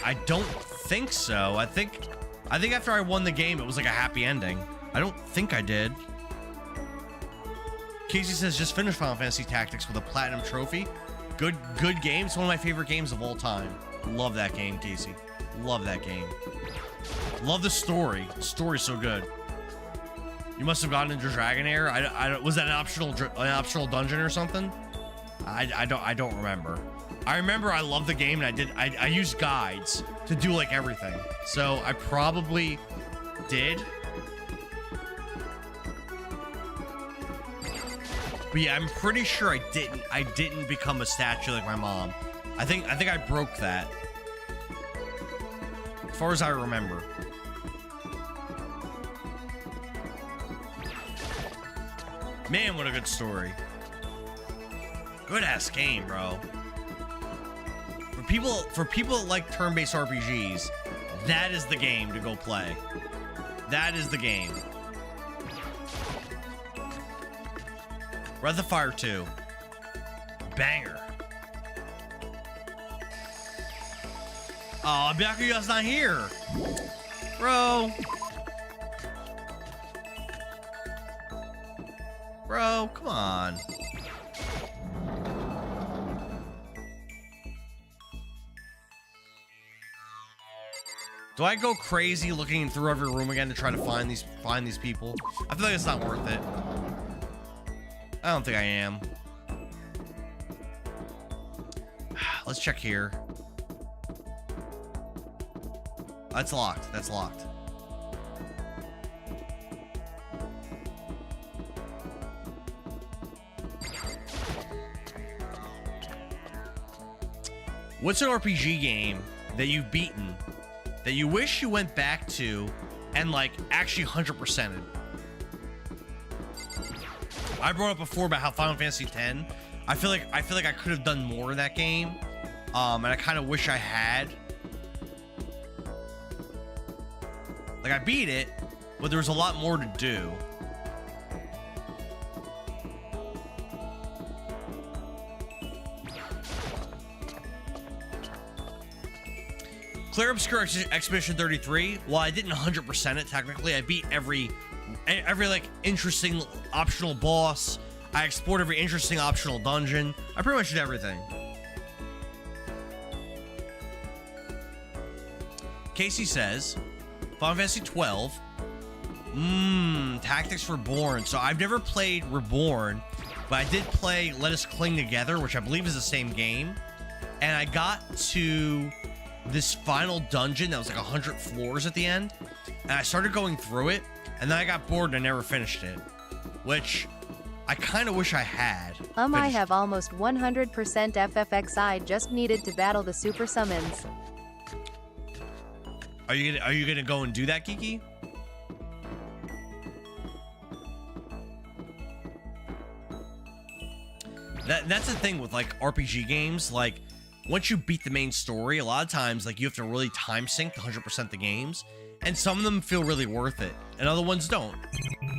I don't think so. I think after I won the game, it was like a happy ending. I don't think I did. Casey says, just finished Final Fantasy Tactics with a platinum trophy. Good game. It's one of my favorite games of all time. Love that game, Casey. Love that game. Love the story. The story's so good. You must have gotten into Dragonair. Was that an optional dungeon or something? I don't remember. I remember I loved the game and I used guides to do like everything. So I probably did. But yeah, I'm pretty sure I didn't become a statue like my mom. I think I broke that. As far as I remember. Man, what a good story. Good ass game, bro. For people that like turn-based RPGs, that is the game to go play. That is the game. Breath of Fire 2. Banger. Oh, Byakuya's not here. Bro. Bro, come on. Do I go crazy looking through every room again to try to find these people? I feel like it's not worth it. I don't think I am. Let's check here. That's locked. That's locked. What's an RPG game that you've beaten that you wish you went back to and like actually 100%ed? I brought up before about how Final Fantasy X, I feel like I could have done more in that game. And I kind of wish I had. Like I beat it, but there was a lot more to do. Clear Obscure Expedition 33. While I didn't 100% it technically, I beat every like interesting optional boss. I explored every interesting optional dungeon. I pretty much did everything. Casey says, Final Fantasy 12. Tactics Reborn. So I've never played Reborn, but I did play Let Us Cling Together, which I believe is the same game. And I got to this final dungeon that was like 100 floors at the end, and I started going through it, and then I got bored and I never finished it, which I kind of wish I had. I have almost 100% FFXI, just needed to battle the super summons. Are you gonna go and do that, Kiki? That's the thing with like RPG games, like once you beat the main story, a lot of times like you have to really time sync 100% the games, and some of them feel really worth it and other ones don't.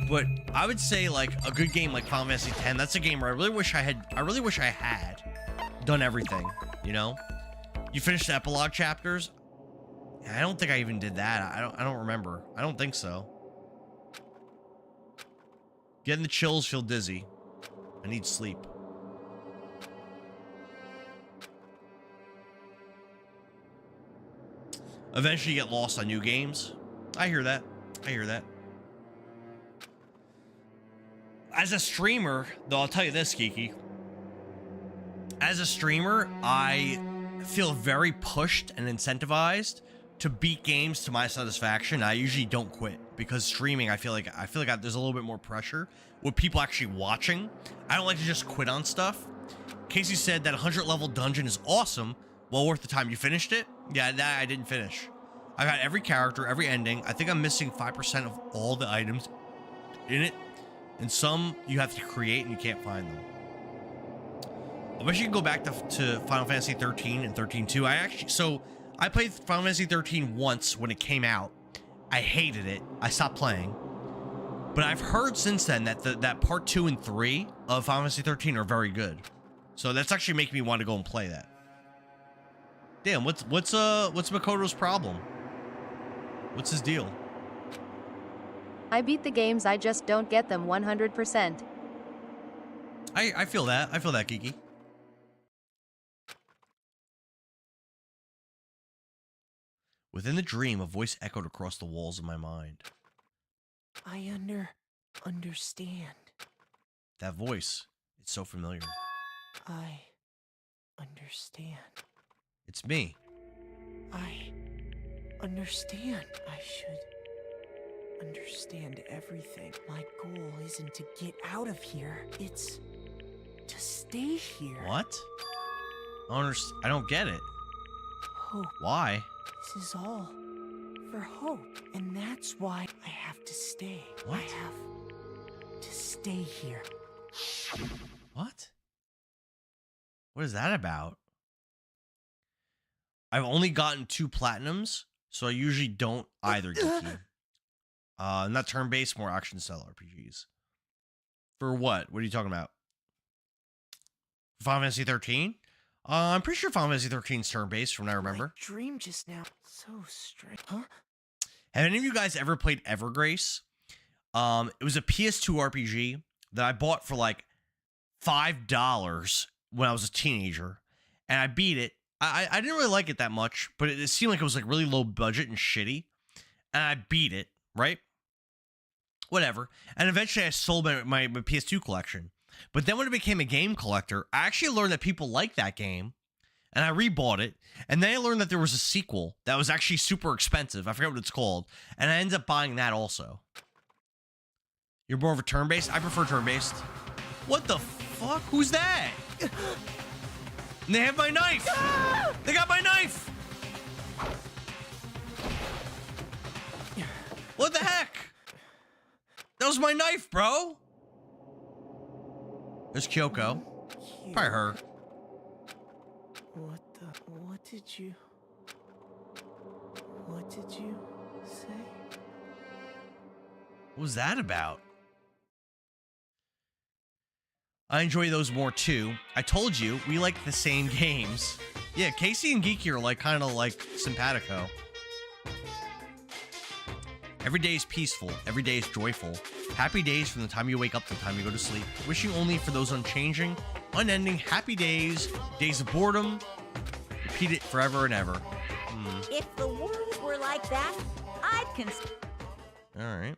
But I would say like a good game like Final Fantasy X, that's a game where I really wish I had done everything, you know? You finished the epilogue chapters? I don't think I even did that. I don't remember. I don't think so. Getting the chills, feel dizzy. I need sleep. Eventually you get lost on new games. I hear that. I hear that. As a streamer, though, I'll tell you this, Kiki. As a streamer, I feel very pushed and incentivized to beat games to my satisfaction. I usually don't quit because streaming, I feel like there's a little bit more pressure with people actually watching. I don't like to just quit on stuff. Casey said that 100 level dungeon is awesome. Well worth the time. You finished it? Yeah, that I didn't finish. I got every character, every ending. I think I'm missing 5% of all the items in it. And some you have to create and you can't find them. I wish you could go back to Final Fantasy 13 and 13-2. I played Final Fantasy 13 once when it came out. I hated it. I stopped playing. But I've heard since then that that part 2 and 3 of Final Fantasy 13 are very good. So that's actually making me want to go and play that. Damn, what's Makoto's problem? What's his deal? I beat the games, I just don't get them 100%. I feel that. I feel that, Kiki. Within the dream, a voice echoed across the walls of my mind. I understand. That voice, it's so familiar. I understand. It's me. I understand. I should understand everything. My goal isn't to get out of here. It's to stay here. What? I don't get it. Hope. Why? This is all for hope. And that's why I have to stay. What? I have to stay here. What? What is that about? I've only gotten 2 platinums, so I usually don't either, Geeky. Not turn-based, more action-style RPGs. For what? What are you talking about? Final Fantasy 13? I'm pretty sure Final Fantasy 13 is turn-based from what I remember. My dream just now. So strange. Huh? Have any of you guys ever played Evergrace? It was a PS2 RPG that I bought for like $5 when I was a teenager, and I beat it. I didn't really like it that much, but it seemed like it was like really low budget and shitty, and I beat it, right? Whatever. And eventually I sold my PS2 collection. But then when it became a game collector, I actually learned that people like that game, and I rebought it, and then I learned that there was a sequel that was actually super expensive. I forget what it's called, and I ended up buying that also. You're more of a turn-based? I prefer turn-based. What the fuck? Who's that? And they have my knife! They got my knife! What the heck? That was my knife, bro! There's Kyoko. Probably her. What did you say? What was that about? I enjoy those more too. I told you, we like the same games. Yeah, Casey and Geeky are like kind of like simpatico. Every day is peaceful. Every day is joyful. Happy days from the time you wake up to the time you go to sleep. Wishing only for those unchanging, unending happy days, days of boredom. Repeat it forever and ever. If the world were like that, I'd consider. All right.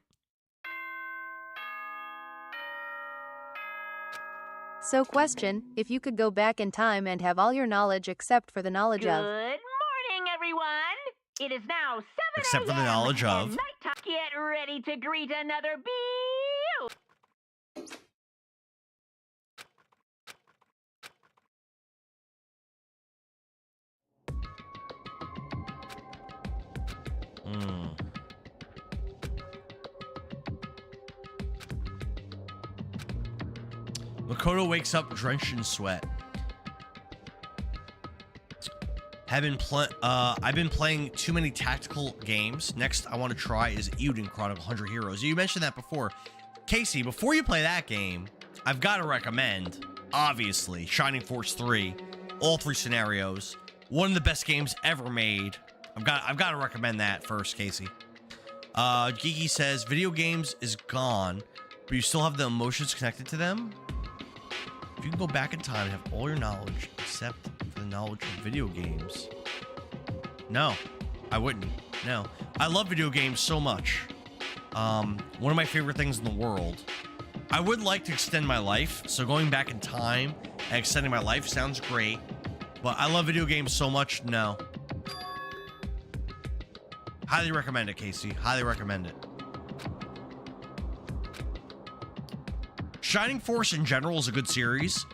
So question, if you could go back in time and have all your knowledge except for the knowledge Good of... morning, everyone. It is now 7 Except for the knowledge of... and nighttime. Get ready to greet another Makoto wakes up drenched in sweat. I've been playing too many tactical games. Next I want to try is Euden Chronicle 100 Heroes. You mentioned that before. Casey, before you play that game, I've got to recommend, obviously, Shining Force 3. All 3 scenarios. One of the best games ever made. I've got to recommend that first, Casey. Geeky says, video games is gone, but you still have the emotions connected to them? If you can go back in time and have all your knowledge except for the knowledge of video games. No, I wouldn't. No. I love video games so much. One of my favorite things in the world. I would like to extend my life, so going back in time and extending my life sounds great, but I love video games so much, no. Highly recommend it, Casey. Highly recommend it. Shining Force in general is a good series,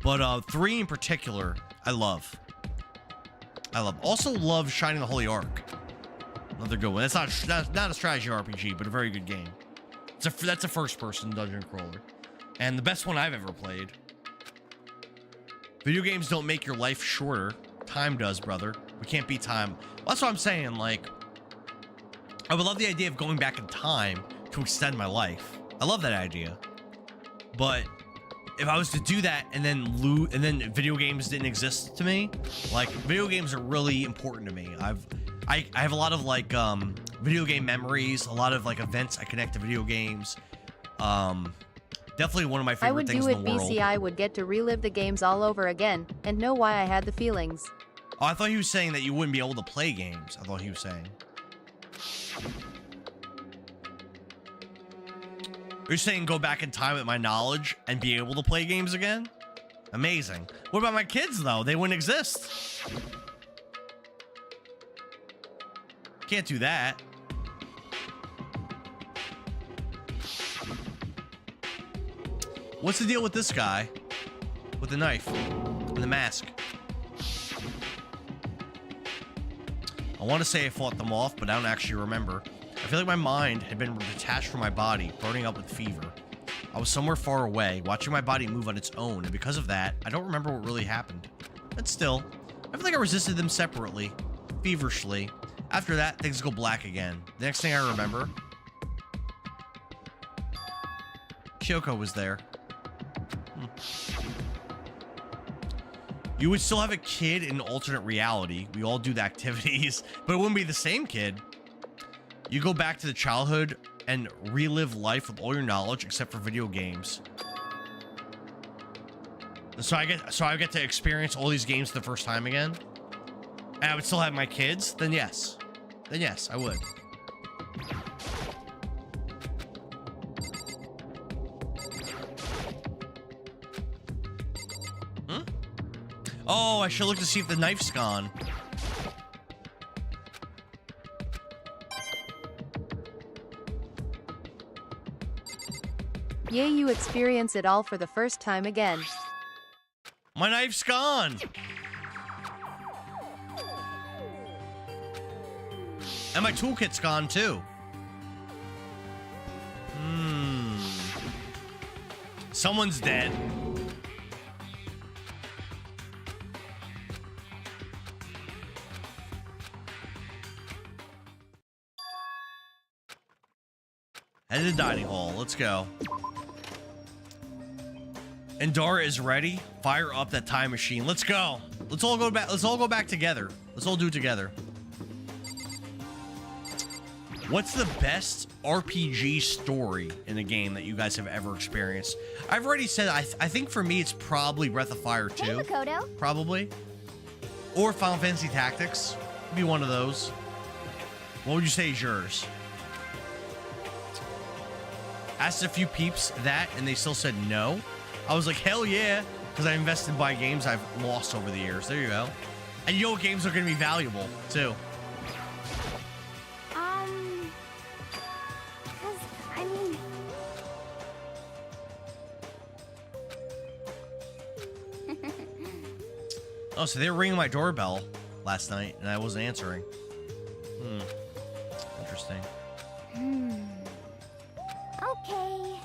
but 3 in particular, I love. Also love Shining the Holy Ark. Another good one. That's not a strategy RPG, but a very good game. That's a first-person dungeon crawler, and the best one I've ever played. Video games don't make your life shorter. Time does, brother. We can't beat time. Well, that's what I'm saying. Like, I would love the idea of going back in time to extend my life. I love that idea. But if I was to do that and then video games didn't exist to me, like, video games are really important to me. I have a lot of like video game memories, a lot of like events I connect to video games. Definitely one of my favorite things in the world. I would do it BCI would get to relive the games all over again and know why I had the feelings. Oh, I thought he was saying that you wouldn't be able to play games. I thought he was saying. You're saying go back in time with my knowledge and be able to play games again? Amazing. What about my kids, though? They wouldn't exist. Can't do that. What's the deal with this guy? With the knife and the mask? I want to say I fought them off, but I don't actually remember. I feel like my mind had been detached from my body, burning up with fever. I was somewhere far away, watching my body move on its own, and because of that, I don't remember what really happened. But still, I feel like I resisted them separately, feverishly. After that, things go black again. The next thing I remember, Kyoko was there. You would still have a kid in an alternate reality. We all do the activities, but it wouldn't be the same kid. You go back to the childhood and relive life with all your knowledge except for video games. So I get to experience all these games the first time again. And I would still have my kids. Then yes, I would. Oh, I should look to see if the knife's gone. Yay, you experience it all for the first time again. My knife's gone. And my toolkit's gone too. Someone's dead. Head to the dining hall. Let's go. Endara is ready. Fire up that time machine. Let's go. Let's all go back. Let's all go back together. Let's all do it together. What's the best RPG story in a game that you guys have ever experienced? I've already said I think for me it's probably Breath of Fire 2. Hey, Makoto. Probably. Or Final Fantasy Tactics. Be one of those. What would you say is yours? Asked a few peeps that, and they still said no. I was like, hell yeah, because I invested in buying games I've lost over the years. There you go. And you know what games are going to be valuable, too. Because, I mean... Oh, so they were ringing my doorbell last night, and I wasn't answering. Interesting. Okay.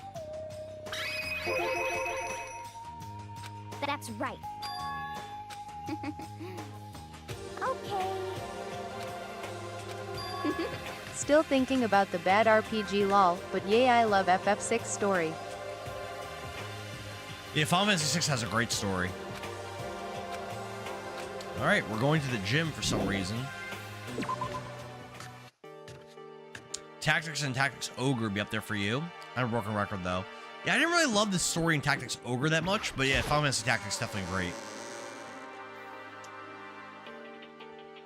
That's right. Okay. Still thinking about the bad RPG lol, but yay, I love FF6 story. Yeah, Final Fantasy 6 has a great story. All right, we're going to the gym for some reason. Tactics and Tactics Ogre be up there for you. I have a broken record, though. Yeah, I didn't really love the story in Tactics Ogre that much, but yeah, Final Fantasy Tactics definitely great.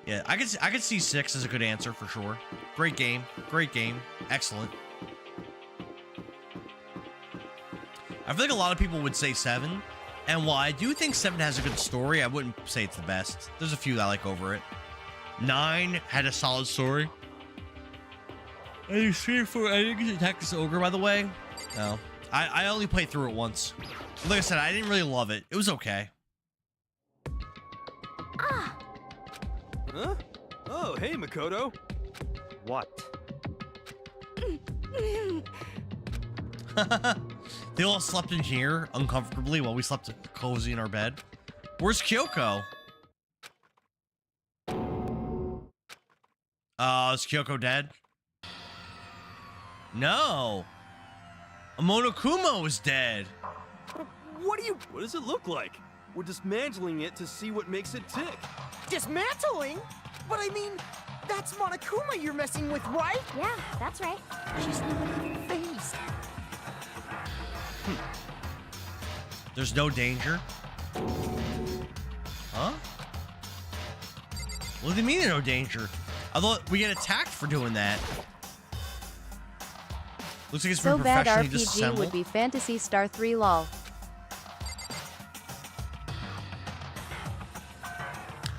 Yeah, I could see 6 as a good answer for sure. Great game, excellent. I feel like a lot of people would say 7, and while I do think 7 has a good story, I wouldn't say it's the best. There's a few that I like over it. 9 had a solid story. I didn't get to Tactics Ogre, by the way. No. I only played through it once. Like I said, I didn't really love it. It was okay. Huh? Oh, hey, Makoto. What? They all slept in here uncomfortably while we slept cozy in our bed. Where's Kyoko? Is Kyoko dead? No. Monokuma is dead. What does it look like? We're dismantling it to see what makes it tick. Dismantling? But I mean, that's Monokuma you're messing with, right? Yeah, that's right. She's faced. There's no danger? Huh? What do you mean there's no danger? I thought we get attacked for doing that. Looks like it's So been bad professionally RPG disassembled. would be Phantasy Star 3 lol.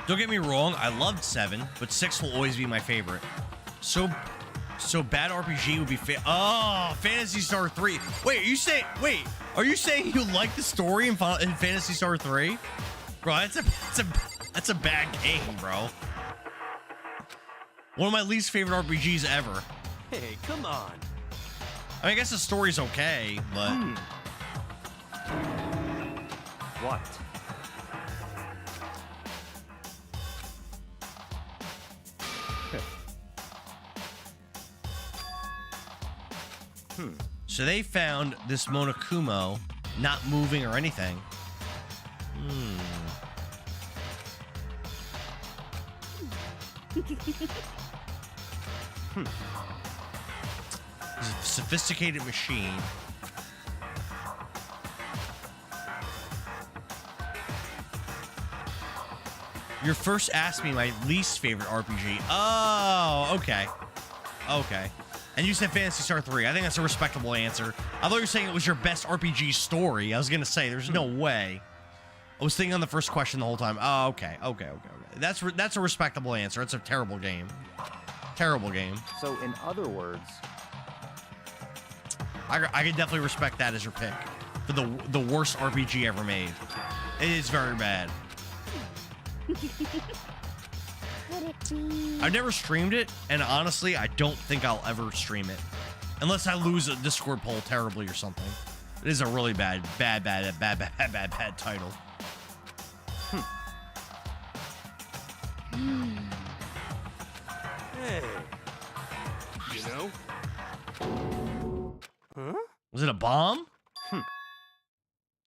Don't get me wrong, I loved 7, but 6 will always be my favorite. So bad RPG would be Phantasy Star 3. Wait, are you saying you like the story in Phantasy Star 3? Bro, that's a bad game, bro. One of my least favorite RPGs ever. Hey, come on. I mean, I guess the story's okay, but What? So they found this Monokumo not moving or anything. It's a sophisticated machine. You're first asked me my least favorite RPG. Oh, okay. Okay. And you said Phantasy Star 3. I think that's a respectable answer. I thought you were saying it was your best RPG story. I was going to say, there's no way. I was thinking on the first question the whole time. Oh, okay. Okay. That's a respectable answer. It's a terrible game. Terrible game. So, in other words... I can definitely respect that as your pick for the worst RPG ever made. It is very bad. Could it be? I've never streamed it, and honestly, I don't think I'll ever stream it. Unless I lose a Discord poll terribly or something. It is a really bad title. Hey. You know? Huh? Was it a bomb?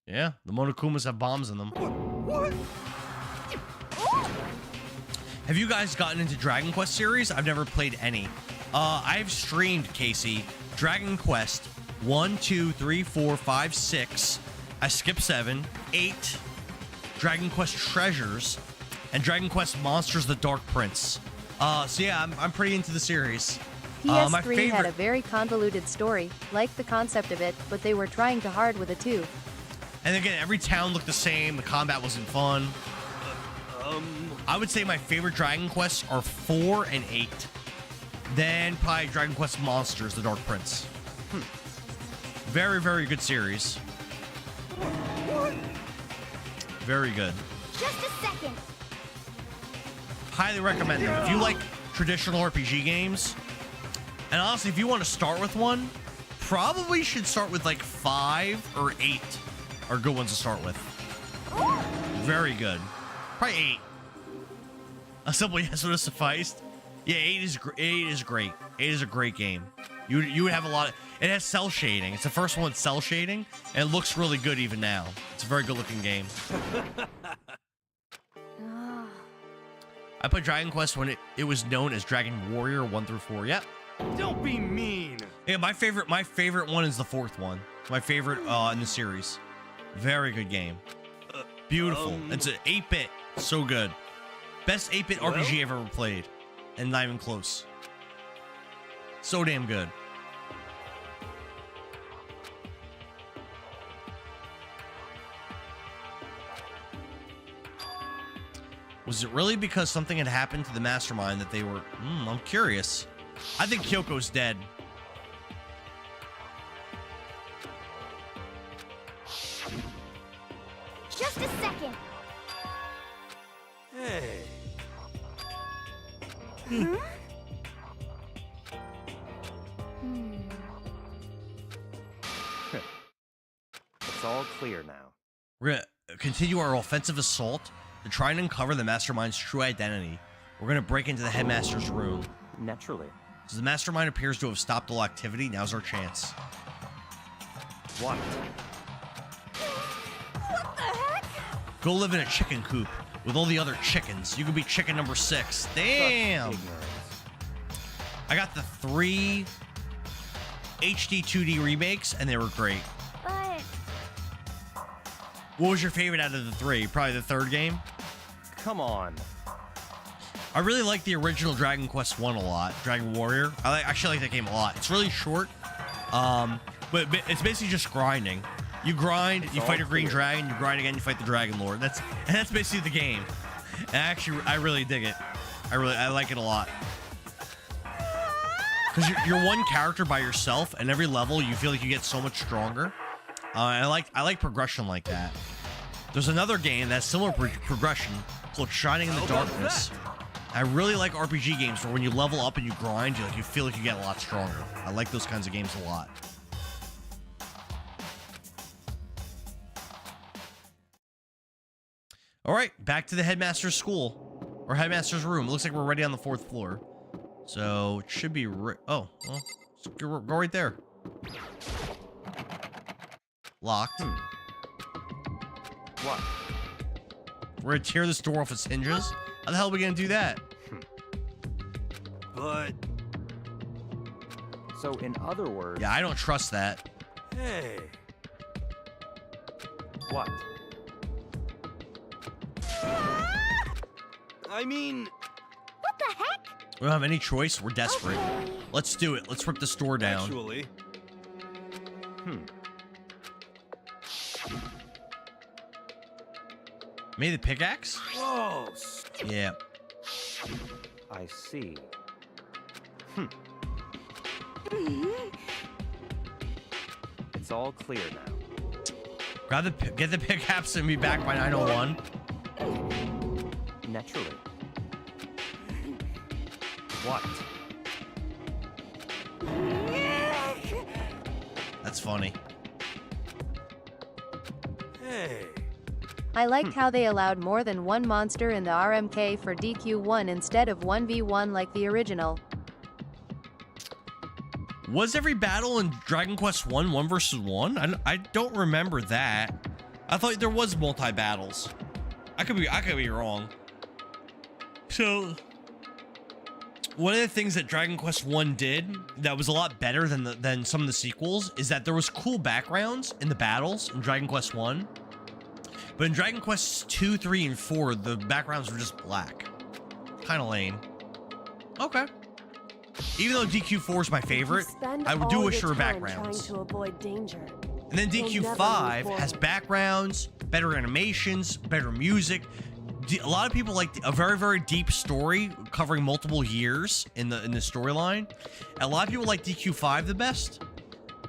Yeah, the Monokumas have bombs in them. What? Have you guys gotten into Dragon Quest series? I've never played any. I've streamed, Casey, Dragon Quest 1, 2, 3, 4, 5, 6. I skipped 7, 8, Dragon Quest Treasures, and Dragon Quest Monsters: The Dark Prince. So yeah, I'm pretty into the series. PS3 had a very convoluted story, liked the concept of it, but they were trying too hard with it too. And again, every town looked the same. The combat wasn't fun. I would say my favorite Dragon Quests are 4 and 8. Then probably Dragon Quest Monsters: The Dark Prince. Very, very good series. Very good. Just a second. Highly recommend them. If you like traditional RPG games, and honestly, if you want to start with one, probably should start with like 5 or 8 are good ones to start with. Very good. Probably 8. A simple yes would have sufficed. Yeah, 8 is great. 8 is a great game. You would have a lot of, it has cell shading. It's the first one with cell shading, and it looks really good even now. It's a very good looking game. I played Dragon Quest when it was known as Dragon Warrior 1 through 4. Yep. Don't be mean. Yeah, my favorite one is the 4th one. My favorite in the series. Very good game. Beautiful. It's an 8-bit. So good. Best 8-bit RPG I've ever played. And not even close. So damn good. Was it really because something had happened to the mastermind that they were... I'm curious. I think Kyoko's dead. Just a second. Hey. Huh? It's all clear now. We're going to continue our offensive assault to try and uncover the mastermind's true identity. We're going to break into the headmaster's room. Naturally. As the mastermind appears to have stopped all activity, now's our chance. What? What the heck? Go live in a chicken coop with all the other chickens. You could be chicken number 6. Damn! I got the 3 HD 2D remakes, and they were great. But... What was your favorite out of the 3? Probably the 3rd game? Come on. I really like the original Dragon Quest 1 a lot. Dragon Warrior. I actually like that game a lot. It's really short, But it's basically just grinding. You grind, you fight a green dragon, you grind again, you fight the dragon lord. That's basically the game. And actually, I really dig it. I like it a lot. Because you're one character by yourself, and every level you feel like you get so much stronger. I like progression like that. There's another game that's similar progression called Shining in the Darkness. I really like RPG games where when you level up and you grind, you feel like you get a lot stronger. I like those kinds of games a lot. All right, back to the headmaster's school or headmaster's room. It looks like we're already on the 4th floor, so it should be. Oh, well, go right there. Locked. What? We're gonna tear this door off its hinges? How the hell are we gonna do that? But... So, in other words... Yeah, I don't trust that. Hey. What? I mean... What the heck? We don't have any choice. We're desperate. Okay. Let's do it. Let's rip this door down. Actually... Maybe the pickaxe? Whoa. Yeah. I see. It's all clear now. Get the pickaxe and be back by 9:01. Naturally. What? That's funny. Hey. I liked how they allowed more than one monster in the RMK for DQ1 instead of 1v1 like the original. Was every battle in Dragon Quest 1 versus 1? I don't remember that. I thought there was multi-battles. I could be wrong. So one of the things that Dragon Quest 1 did that was a lot better than some of the sequels is that there was cool backgrounds in the battles in Dragon Quest 1. But in Dragon Quest 2, 3, and 4, the backgrounds were just black. Kind of lame. Okay. Even though DQ4 is my favorite, I do wish there were backgrounds. Trying to avoid danger. And then DQ5 has backgrounds, better animations, better music. A lot of people like a very, very deep story covering multiple years in the storyline. A lot of people like DQ5 the best.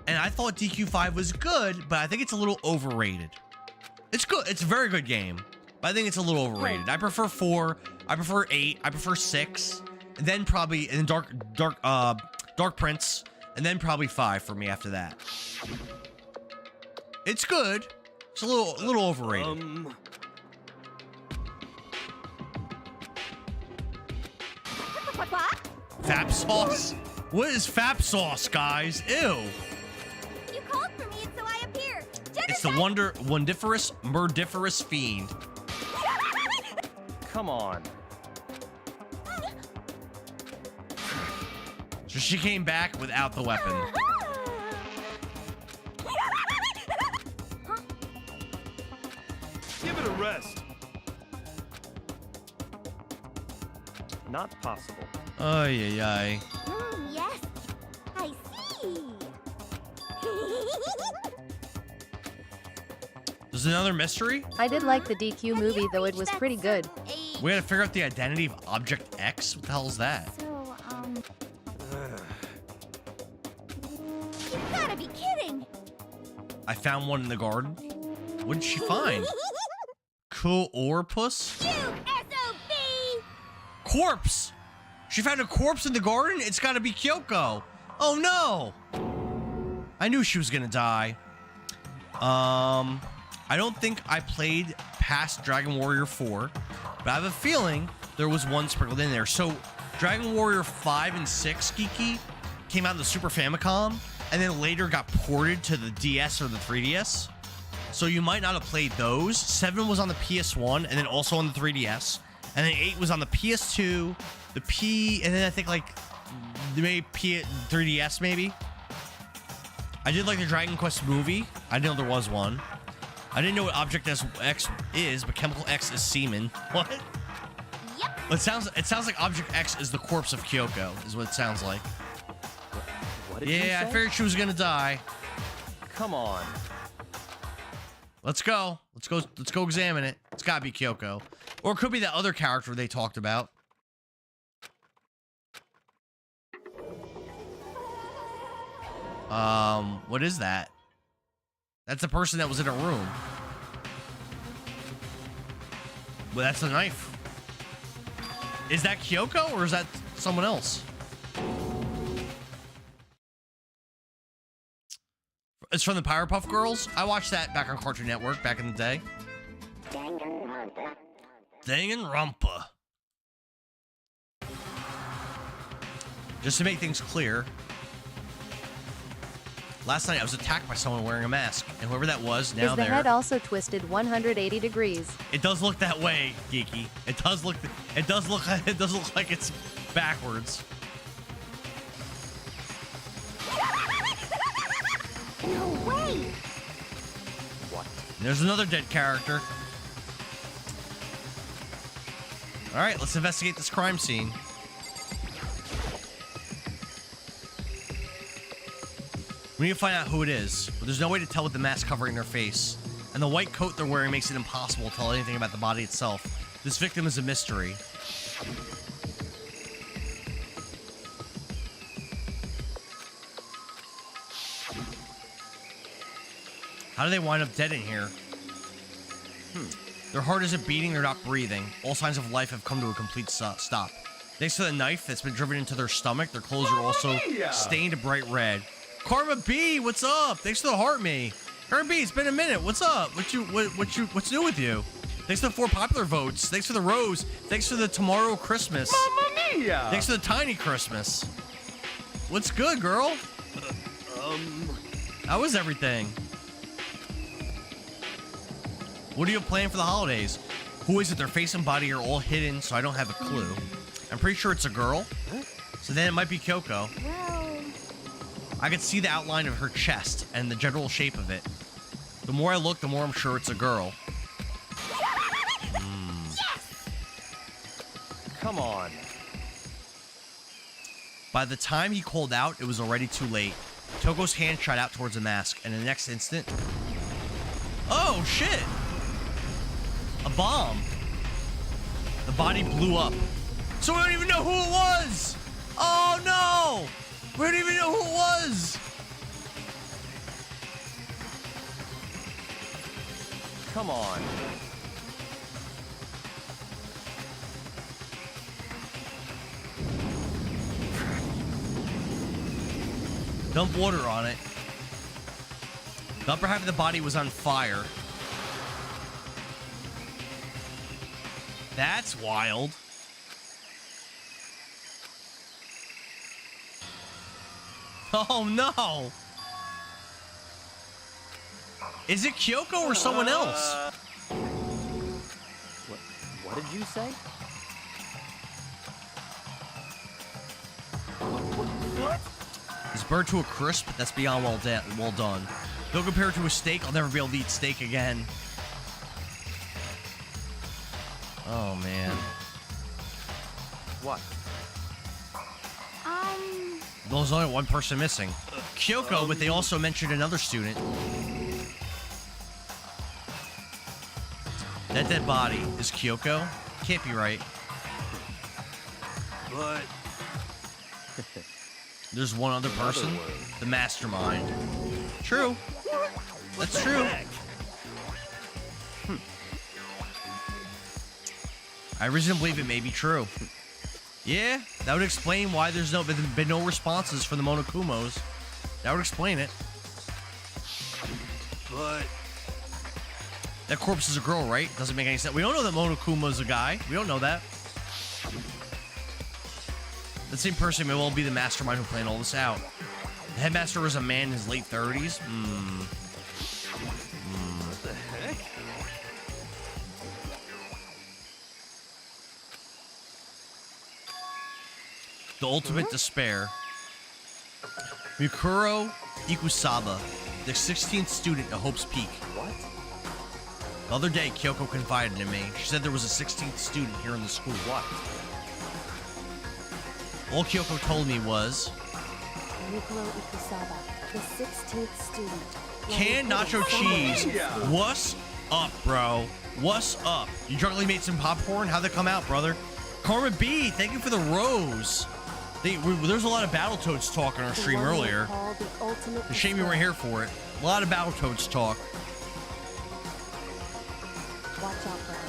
And I thought DQ5 was good, but I think it's a little overrated. It's good. It's a very good game, but I think it's a little overrated. I prefer 4. I prefer 8. I prefer 6. And then probably Dark Prince, and then probably 5 for me after that. It's good. It's a little overrated. Fap sauce? What is fap sauce, guys? Ew. You called for me, and so I appeared. It's the wondiferous, murdiferous fiend. Come on. So she came back without the weapon. Give it a rest. Not possible. Ay, ay, ay. Yes, I see. There's another mystery? I did like the DQ movie, though it was pretty good. We gotta figure out the identity of Object X? What the hell is that? So, you gotta be kidding. I found one in the garden. What did she find? Coorpus? You SOB! Corpse! She found a corpse in the garden? It's gotta be Kyoko. Oh no! I knew she was gonna die. I don't think I played past Dragon Warrior 4, but I have a feeling there was one sprinkled in there. So Dragon Warrior 5 and 6, Geeky, came out in the Super Famicom, and then later got ported to the DS or the 3DS. So you might not have played those. 7 was on the PS1, and then also on the 3DS. And then 8 was on the PS2, the P, and then I think like maybe 3DS maybe. I did like the Dragon Quest movie. I didn't know there was one. I didn't know what Object X is, but Chemical X is semen. What? Yep. It sounds like Object X is the corpse of Kyoko, is what it sounds like. What What did you say? Yeah, I figured she was gonna die. Come on. Let's go. Let's go examine it. It's gotta be Kyoko. Or it could be that other character they talked about. What is that? That's the person that was in a room. Well, that's a knife. Is that Kyoko or is that someone else? It's from the Powerpuff Girls. I watched that back on Cartoon Network back in the day. Danganronpa. Just to make things clear, last night I was attacked by someone wearing a mask, and whoever that was, now Is the head also twisted 180 degrees? It does look that way, Geeky. It does look like it's backwards. No way! What? There's another dead character. All right, let's investigate this crime scene. We need to find out who it is, but there's no way to tell with the mask covering their face. And the white coat they're wearing makes it impossible to tell anything about the body itself. This victim is a mystery. How do they wind up dead in here? Their heart isn't beating, they're not breathing. All signs of life have come to a complete stop. Thanks to the knife that's been driven into their stomach, their clothes are also stained a bright red. Karma B, what's up? Thanks for the heart, me. Karma B, it's been a minute. What's up? What's new with you? Thanks for the 4 popular votes. Thanks for the rose. Thanks for the tomorrow Christmas. Mamma mia! Thanks for the tiny Christmas. What's good, girl? How was everything? What do you have planned for the holidays? Who is it? Their face and body are all hidden, so I don't have a clue. I'm pretty sure it's a girl. So then it might be Kyoko. Well, I could see the outline of her chest and the general shape of it. The more I look, the more I'm sure it's a girl. Come on. By the time he called out, it was already too late. Toko's hand shot out towards the mask, and in the next instant... Oh, shit! A bomb. The body blew up. So we don't even know who it was! Oh, no! We don't even know who it was! Come on. Dump water on it. The upper half of the body was on fire. That's wild. Oh no! Is it Kyoko or someone else? What did you say? What? It's burnt to a crisp. That's beyond well done. Don't compare it to a steak. I'll never be able to eat steak again. Oh man. What? There's only one person missing. Kyoko, but they also mentioned another student. That dead body is Kyoko? Can't be right. But there's one other person, the mastermind. True. That's true. I reasonably believe it may be true. Yeah, that would explain why there's been no responses for the Monokumos. That would explain it. But that corpse is a girl, right? Doesn't make any sense. We don't know that Monokuma's a guy. We don't know that. The same person may well be the mastermind who planned all this out. The headmaster was a man in his late 30s. What the heck? The ultimate despair. Mikuro Ikusaba, the 16th student at Hope's Peak. What? The other day, Kyoko confided in me. She said there was a 16th student here in the school. What? All Kyoko told me was, Mikuro Ikusaba, the 16th student. Canned nacho cheese. What's up, bro? What's up? You drunkenly made some popcorn? How'd that come out, brother? Karma B, thank you for the rose. There's a lot of Battletoads talk on our stream earlier. It's a shame you weren't here for it. A lot of Battletoads talk. Watch out for her.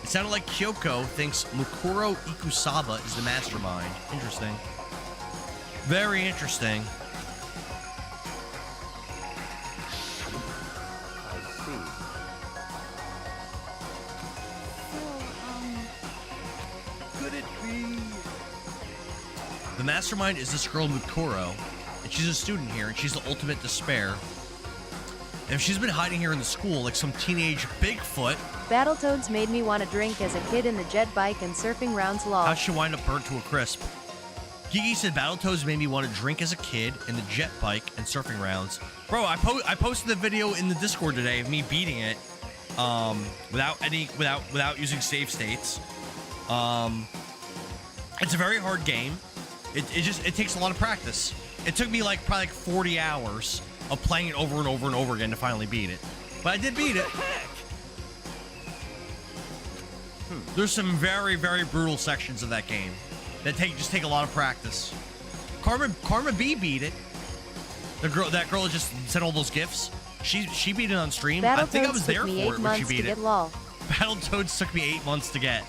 It sounded like Kyoko thinks Mikuro Ikusaba is the mastermind. Interesting. Very interesting. I see. Could it be? The mastermind is this girl Mikuro, and she's a student here, and she's the ultimate despair. And she's been hiding here in the school like some teenage Bigfoot. Battletoads made me want to drink as a kid in the jet bike and surfing rounds lol. How'd she wind up burnt to a crisp? Gigi said Battletoads made me want to drink as a kid in the jet bike and surfing rounds. Bro, I posted the video in the Discord today of me beating it without using save states. It's a very hard game. It takes a lot of practice. It took me probably 40 hours of playing it over and over and over again to finally beat it. But I did beat it. There's some very, very brutal sections of that game that just take a lot of practice. Karma B beat it. That girl that just sent all those gifs. She beat it on stream. I think I was there for it when she beat it. Battletoads took me 8 months to get.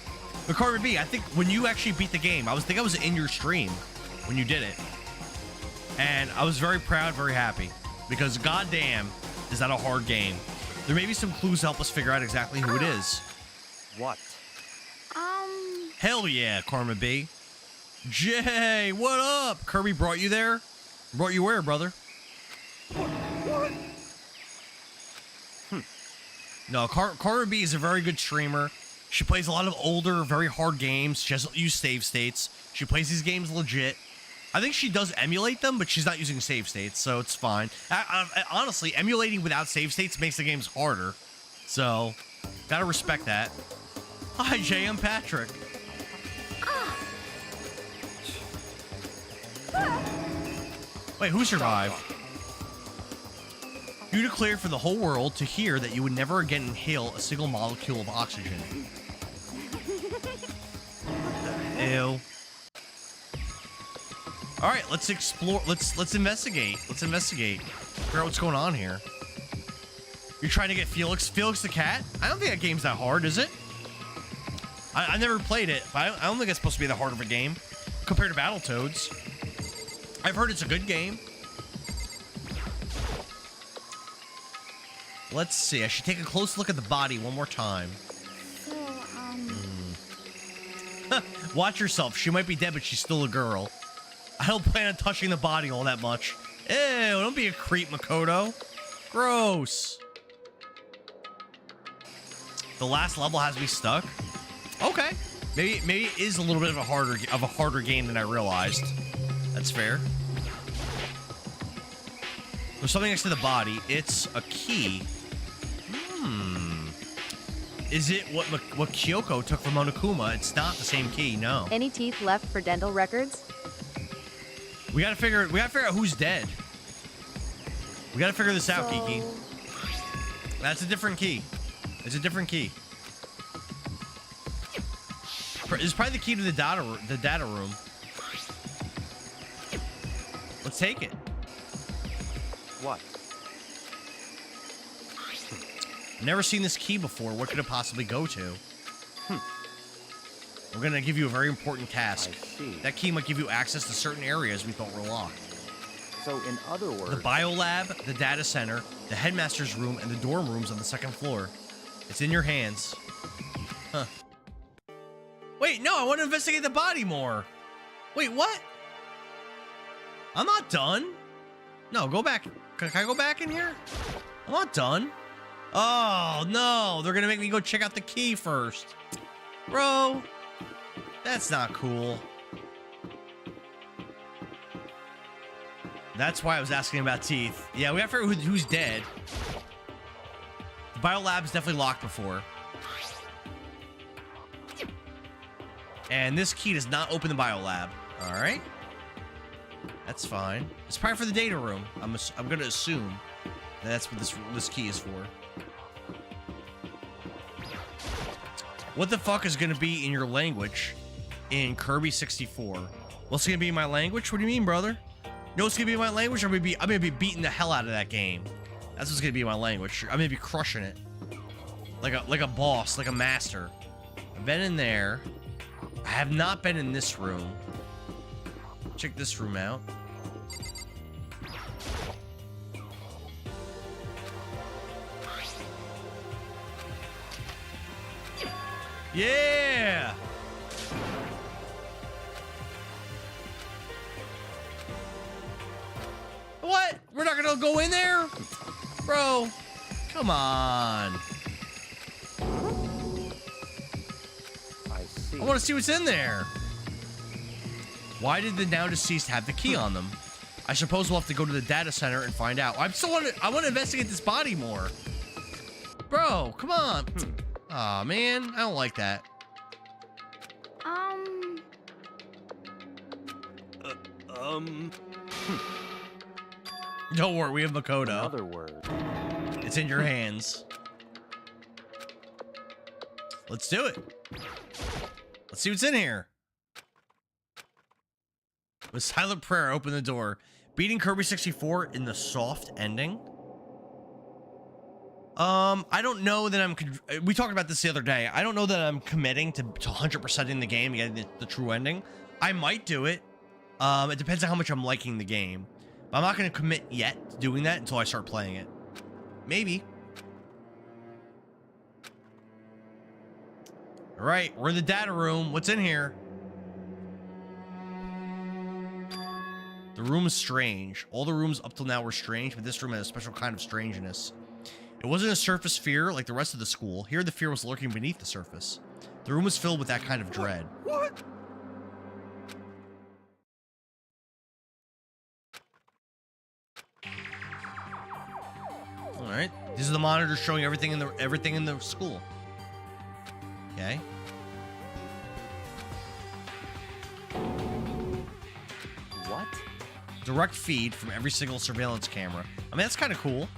But Karma B, I think when you actually beat the game, I think I was in your stream when you did it. And I was very proud, very happy. Because goddamn, is that a hard game. There may be some clues to help us figure out exactly who it is. What? Hell yeah, Karma B. Jay, what up? Kirby brought you there? Brought you where, brother? What? No, Karma B is a very good streamer. She plays a lot of older, very hard games. She doesn't use save states. She plays these games legit. I think she does emulate them, but she's not using save states, so it's fine. Honestly, emulating without save states makes the games harder. So, gotta respect that. Hi, Jay, I'm Patrick. Wait, who survived? You declared for the whole world to hear that you would never again inhale a single molecule of oxygen. Ew. All right, let's explore. Let's investigate. Let's investigate. Figure out what's going on here. You're trying to get Felix the cat? I don't think that game's that hard, is it? I never played it, but I don't think it's supposed to be that hard of a game compared to Battletoads. I've heard it's a good game. Let's see. I should take a close look at the body one more time. Watch yourself. She might be dead, but she's still a girl. I don't plan on touching the body all that much. Ew, don't be a creep, Makoto. Gross. The last level has me stuck. Okay. Maybe it is a little bit of a harder game than I realized. That's fair. There's something next to the body. It's a key. Is it what Kyoko took from Monokuma? It's not the same key, no. Any teeth left for dental records? We gotta figure out who's dead. We gotta figure this out, Kiki. That's a different key. It's a different key. It's probably the key to the data room. Let's take it. What? Never seen this key before. What could it possibly go to? We're gonna give you a very important task. I see. That key might give you access to certain areas we thought were locked. So, in other words... The biolab, the data center, the headmaster's room, and the dorm rooms on the second floor. It's in your hands. Huh. Wait, no, I want to investigate the body more. Wait, what? I'm not done. No, go back. Can I go back in here? I'm not done. Oh, no. They're going to make me go check out the key first. Bro, that's not cool. That's why I was asking about teeth. Yeah, we have to figure out who's dead. The biolab's definitely locked before. And this key does not open the biolab. All right. That's fine. It's probably for the data room. I'm gonna assume that that's what this key is for. What the fuck is gonna be in your language in Kirby 64? What's gonna be in my language? What do you mean, brother? You know what's gonna be in my language? I'm gonna be beating the hell out of that game. That's what's gonna be in my language. I'm gonna be crushing it. Like a boss, like a master. I've been in there. I have not been in this room. Check this room out. Yeah! What? We're not gonna go in there? Bro, come on. I see. I want to see what's in there. Why did the now deceased have the key on them? I suppose we'll have to go to the data center and find out. I want to investigate this body more. Bro, come on. Aw, man, I don't like that. Don't worry, we have Makoto. Another word. It's in your hands. Let's do it. Let's see what's in here. With silent prayer, open the door. Beating Kirby 64 in the soft ending. I don't know that we talked about this the other day. I don't know that I'm committing to 100%ing the game, getting the true ending. I might do it. It depends on how much I'm liking the game. But I'm not going to commit yet to doing that until I start playing it. Maybe. All right, we're in the data room. What's in here? The room is strange. All the rooms up till now were strange, but this room had a special kind of strangeness. It wasn't a surface fear like the rest of the school. Here, the fear was lurking beneath the surface. The room was filled with that kind of dread. What? All right, these are the monitors showing everything in the school. Okay. What? Direct feed from every single surveillance camera. I mean, that's kind of cool.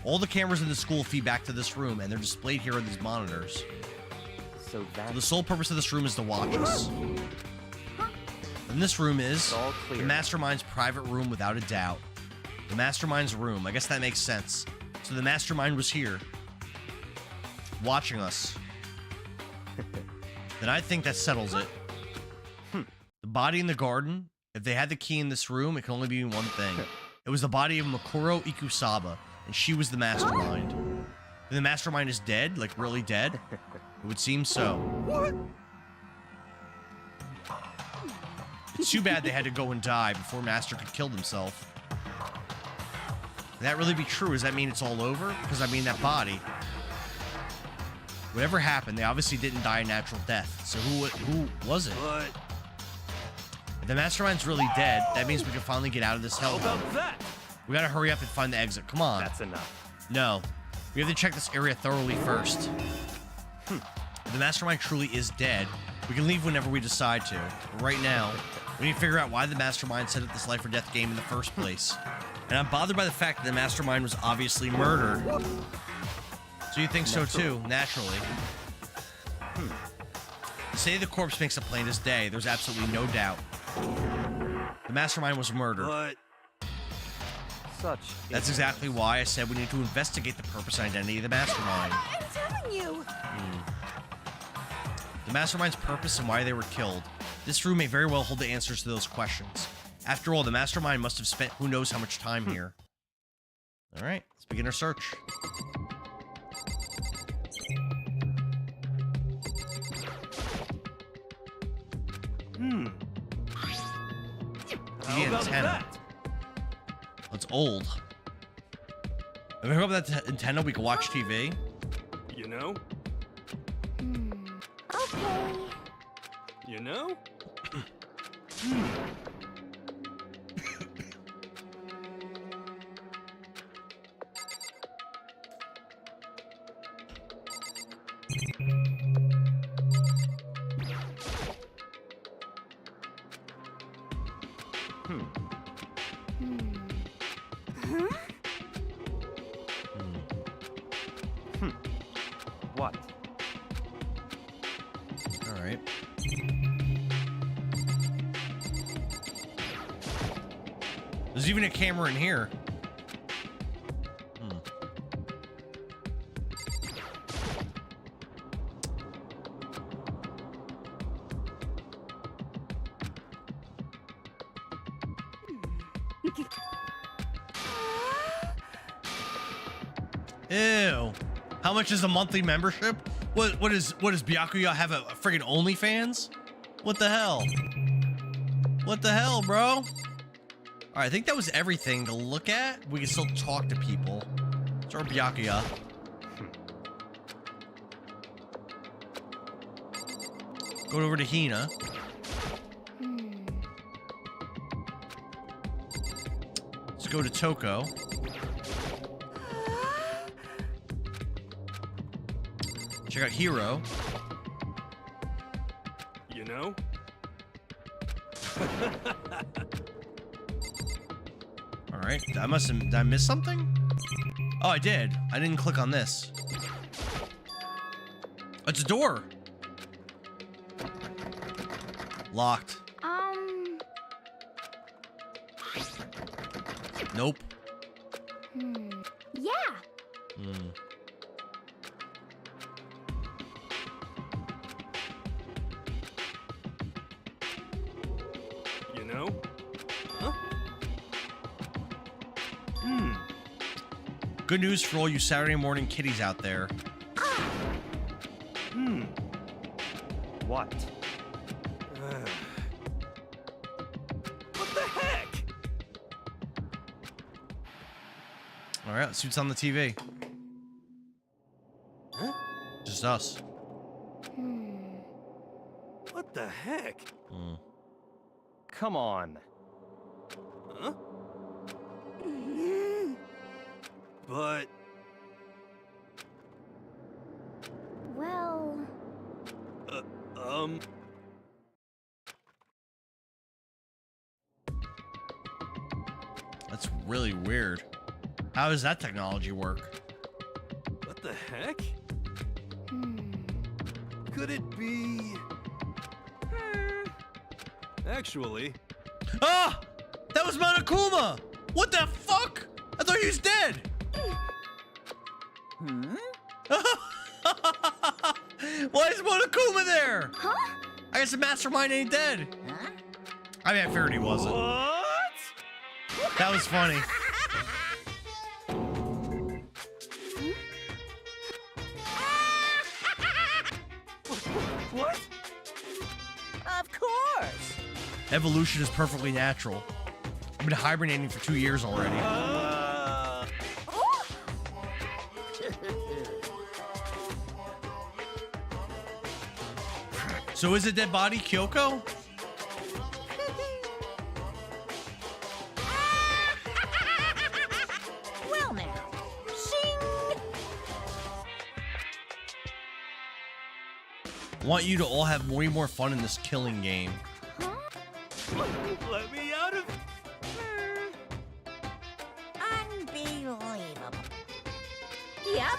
All the cameras in the school feed back to this room, and they're displayed here on these monitors. So the sole purpose of this room is to watch us. And this room is the Mastermind's private room, without a doubt. The Mastermind's room. I guess that makes sense. So the Mastermind was here, watching us. Then I think that settles it. The body in the garden. If they had the key in this room, it can only be one thing. It was the body of Makuro Ikusaba, and she was the Mastermind. And the Mastermind is dead, like really dead. It would seem so. What? It's too bad they had to go and die before Master could kill himself. Can that really be true? Does that mean it's all over? Because I mean, that body. Whatever happened, they obviously didn't die a natural death. So who was it? What? If the Mastermind's really dead, that means we can finally get out of this hell. How about that? We gotta hurry up and find the exit. Come on. That's enough. No. We have to check this area thoroughly first. If the Mastermind truly is dead, we can leave whenever we decide to. But right now, we need to figure out why the Mastermind set up this life or death game in the first place. And I'm bothered by the fact that the Mastermind was obviously murdered. So you think so too, naturally. Say the corpse makes it plain as day. There's absolutely no doubt. The Mastermind was murdered. But that's exactly why I said we need to investigate the purpose and identity of the Mastermind. I'm telling you! The Mastermind's purpose and why they were killed. This room may very well hold the answers to those questions. After all, the Mastermind must have spent who knows how much time here. Alright, let's begin our search. The antenna. It's old. If we hook up that antenna, we can watch TV. You know? Okay. You know? What? All right. There's even a camera in here. Ew. How much is a monthly membership? What does Byakuya have a friggin' OnlyFans? What the hell? What the hell, bro? All right, I think that was everything to look at. We can still talk to people. It's our Byakuya. Go over to Hina. Let's go to Toko. Check out Hero. You know? All right, did I miss something? Oh, I did. I didn't click on this. It's a door. Locked. Nope. Yeah. You know? Huh? Good news for all you Saturday morning kiddies out there. What? What the heck? All right, let's see what's on the TV. Huh? Just us. What the heck? Come on. Huh? But... Well... That's really weird. How does that technology work? What the heck? Could it be... Actually... Ah! That was Monokuma! What the fuck? I thought he was dead! Why is Monokuma there? Huh? I guess the mastermind ain't dead. Huh? I mean, I figured he wasn't. What? That was funny. What? Of course. Evolution is perfectly natural. I've been hibernating for 2 years already. So is it dead body Kyoko? Well now, sing. Want you to all have way more fun in this killing game. Let me out of... Unbelievable. Yep.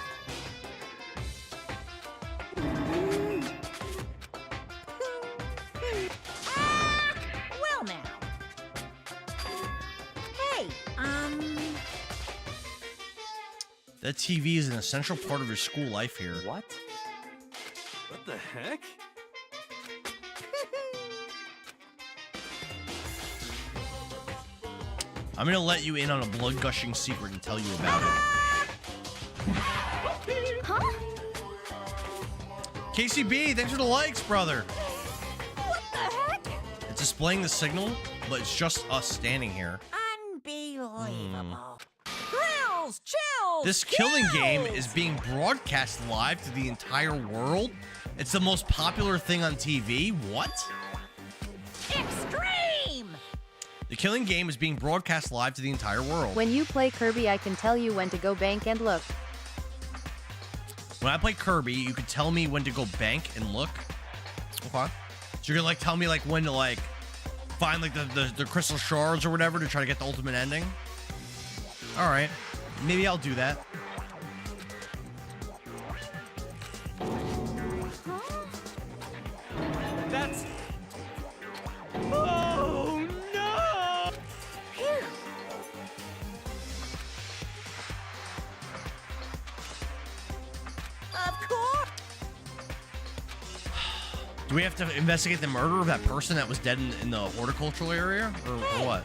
Well now. Hey, That TV is an essential part of your school life here. What? What the heck? I'm gonna let you in on a blood-gushing secret and tell you about it. Huh? KCB, thanks for the likes, brother. What the heck? It's displaying the signal, but it's just us standing here. unbelievable. Thrills, chills, This killing game kills. is being broadcast live to the entire world. It's the most popular thing on TV. What? Extreme! The killing game is being broadcast live to the entire world. When you play Kirby, I can tell you when to go bank and look. When I play Kirby, you can tell me when to go bank and look. Okay. So you're gonna like tell me like when to like find like the crystal shards or whatever to try to get the ultimate ending. All right, maybe I'll do that. That's... Oh, no! Of course. Do we have to investigate the murder of that person that was dead in the horticultural area, or what?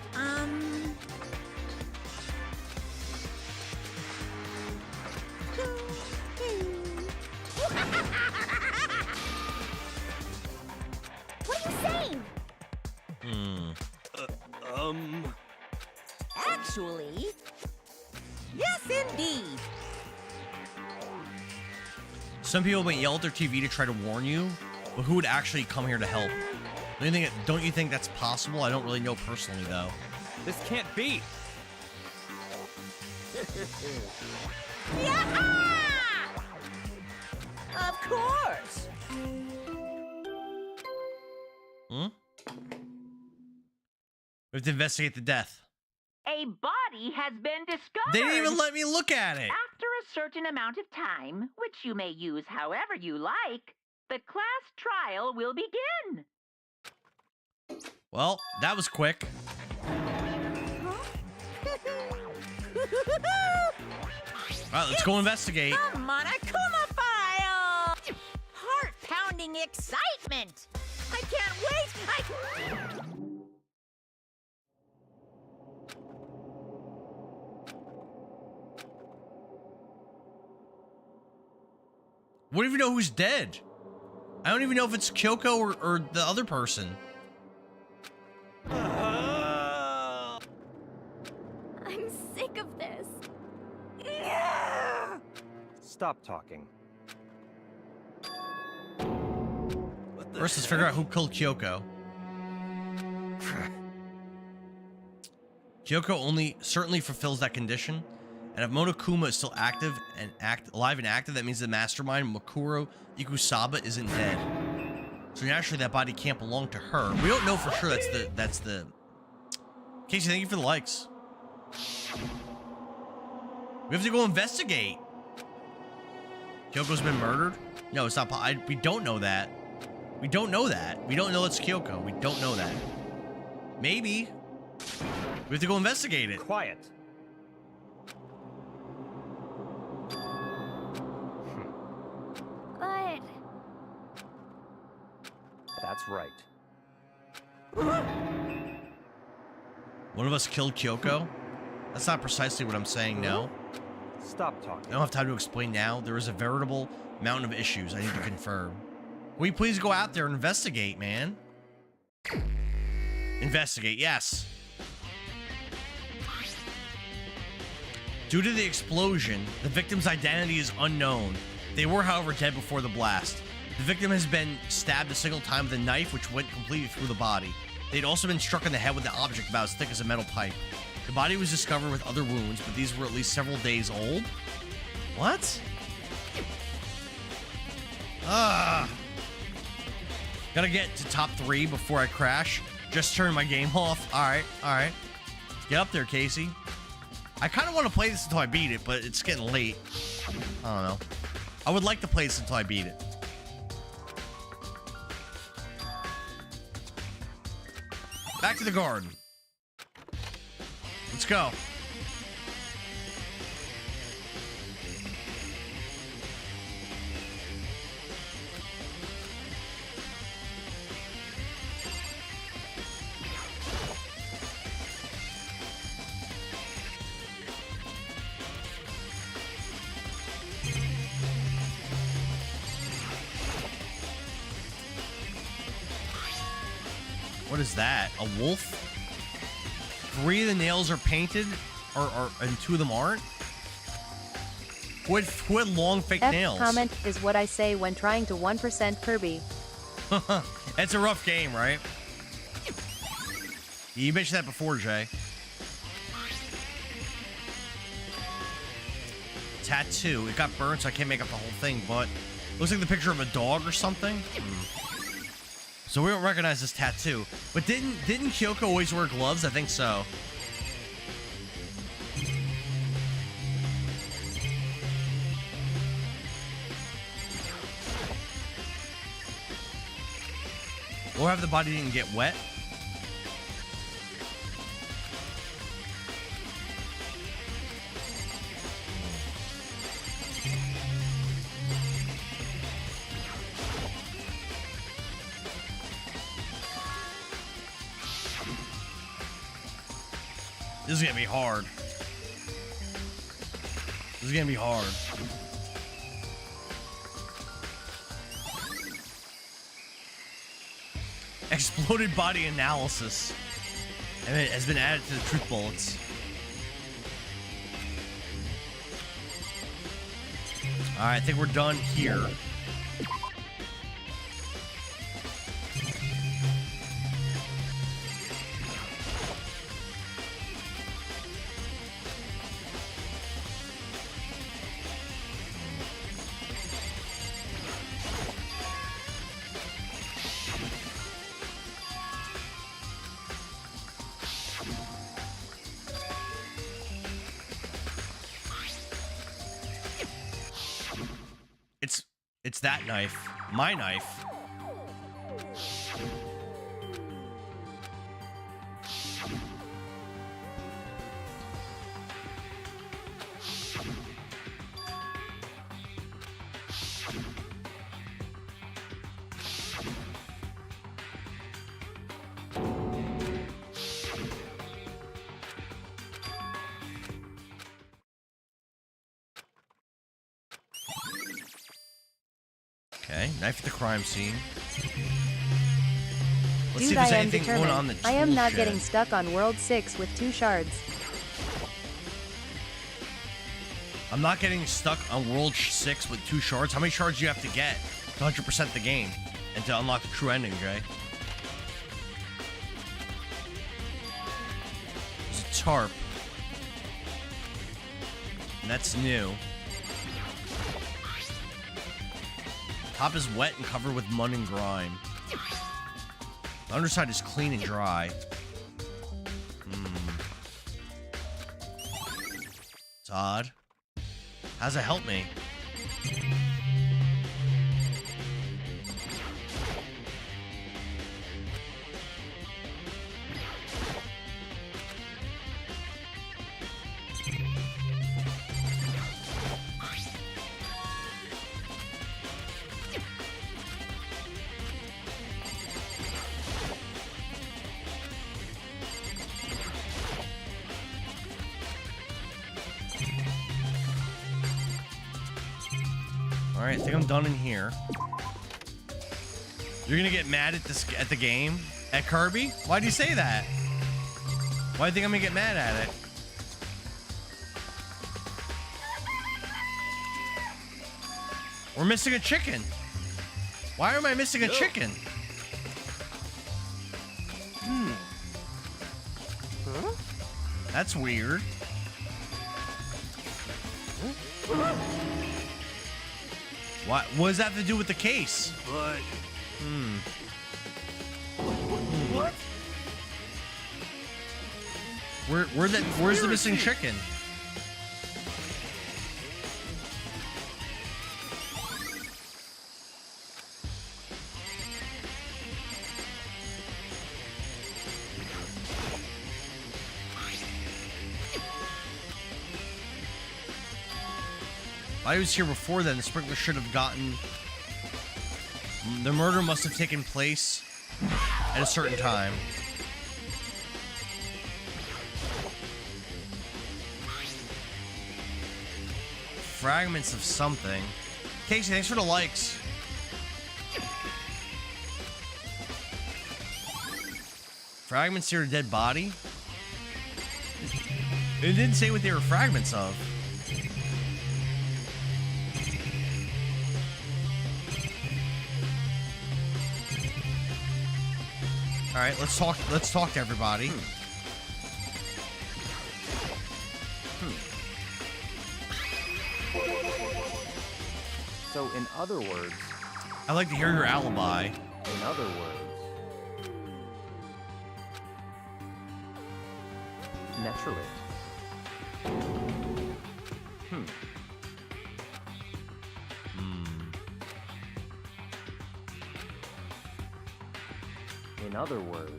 What are you saying? Actually, yes, indeed. Some people might yell at their TV to try to warn you, but who would actually come here to help? Don't you think that's possible? I don't really know personally, though. This can't be. Yeah! Of course. We have to investigate the death. A body has been discovered. They didn't even let me look at it. After a certain amount of time, which you may use however you like, the class trial will begin. Well, that was quick. All right, let's go investigate. Come on, Akuma file! Heart-pounding excitement! I can't wait! We don't even know who's dead. I don't even know if it's Kyoko or the other person. I'm sick of this. Stop talking. First, let's figure out who killed Kyoko. Kyoko only certainly fulfills that condition. And if Monokuma is still alive and active, that means the mastermind, Makuro Ikusaba, isn't dead. So naturally, that body can't belong to her. We don't know for sure that's the... Casey, thank you for the likes. We have to go investigate. Kyoko's been murdered? No, it's not. We don't know that. We don't know that. We don't know it's Kyoko. We don't know that. Maybe. We have to go investigate it. Quiet. But... That's right. One of us killed Kyoko? That's not precisely what I'm saying, no. Stop talking. I don't have time to explain now. There is a veritable mountain of issues I need to confirm. Will you please go out there and investigate, man? Investigate, yes. Due to the explosion, the victim's identity is unknown. They were, however, dead before the blast. The victim has been stabbed a single time with a knife, which went completely through the body. They'd also been struck in the head with an object about as thick as a metal pipe. The body was discovered with other wounds, but these were at least several days old. What? Gotta get to top 3 before I crash. Just turn my game off. Alright. Get up there, Casey. I kind of want to play this until I beat it, but it's getting late. I don't know. I would like to play this until I beat it. Back to the garden. Let's go. What is that? A wolf? 3 of the nails are painted, and 2 of them aren't? Who had long fake nails? Comment is what I say when trying to 1% Kirby. It's a rough game, right? You mentioned that before, Jay. Tattoo. It got burned, so I can't make up the whole thing, but looks like the picture of a dog or something. So we don't recognize this tattoo. But didn't Kyoko always wear gloves? I think so. Or have the body didn't get wet? This is gonna be hard. This is gonna be hard. Exploded body analysis. And it has been added to the truth bullets. Alright, I think we're done here. It's that knife. My knife. Okay, knife at the crime scene. Let's see if there's anything going on the tool I am not shed. getting stuck on World 6 with 2 shards. I'm not getting stuck on World 6 with 2 shards. How many shards do you have to get to 100% the game and to unlock the true ending, Jay? There's a tarp. And that's new. Top is wet and covered with mud and grime. The underside is clean and dry. It's odd. How does it help me? Alright, I think I'm done in here. You're gonna get mad at the game? At Kirby? Why do you say that? Why do you think I'm gonna get mad at it? We're missing a chicken. Why am I missing a chicken? Huh? That's weird. What does that have to do with the case? But... What? Where's the missing chicken? If I was here before then, the sprinkler should have gotten... The murder must have taken place at a certain time. Fragments of something. Casey, thanks for the likes. Fragments near a dead body? It didn't say what they were fragments of. All right, let's talk to everybody. So, in other words... I'd like to hear your alibi. In other words... naturally. In other words...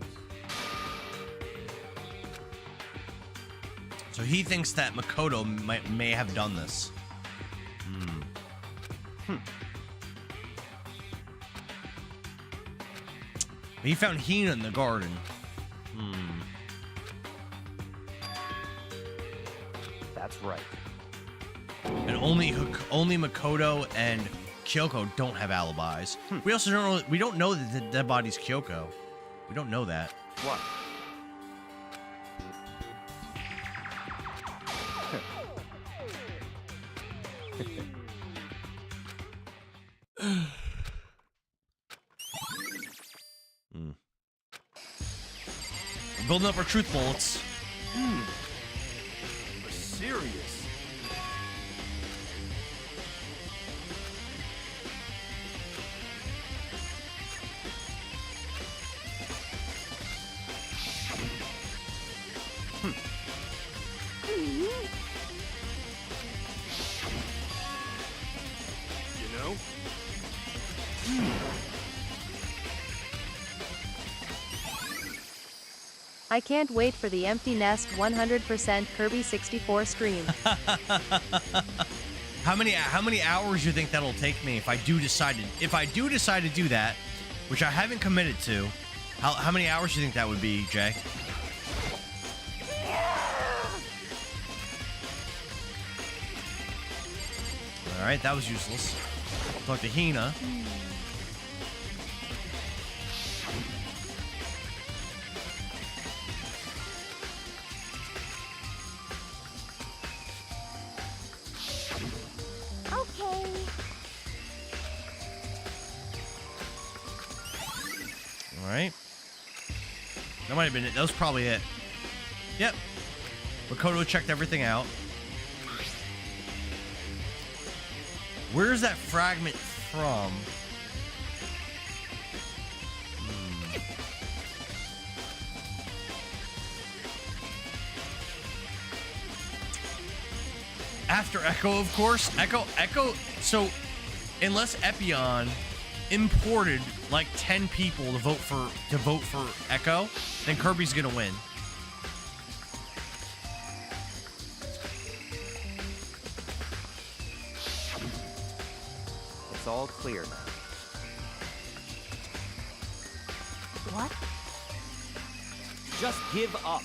So he thinks that Makoto may have done this. He found Hina in the garden. That's right. And only Makoto and Kyoko don't have alibis. We also don't know that the dead body's Kyoko. We don't know that. What? Building up our truth bullets. We're serious. You know? I can't wait for the Empty Nest 100% Kirby 64 stream. How many hours do you think that'll take me if I do decide to do that, which I haven't committed to? How many hours do you think that would be, Jay? All right, that was useless. Talk to Hina. Alright. That might have been it. That was probably it. Yep. Makoto checked everything out. Where's that fragment from? After Echo, of course. Echo. So, unless Epion imported like 10 people to vote for Echo, then Kirby's gonna win. It's all clear now. What? Just give up.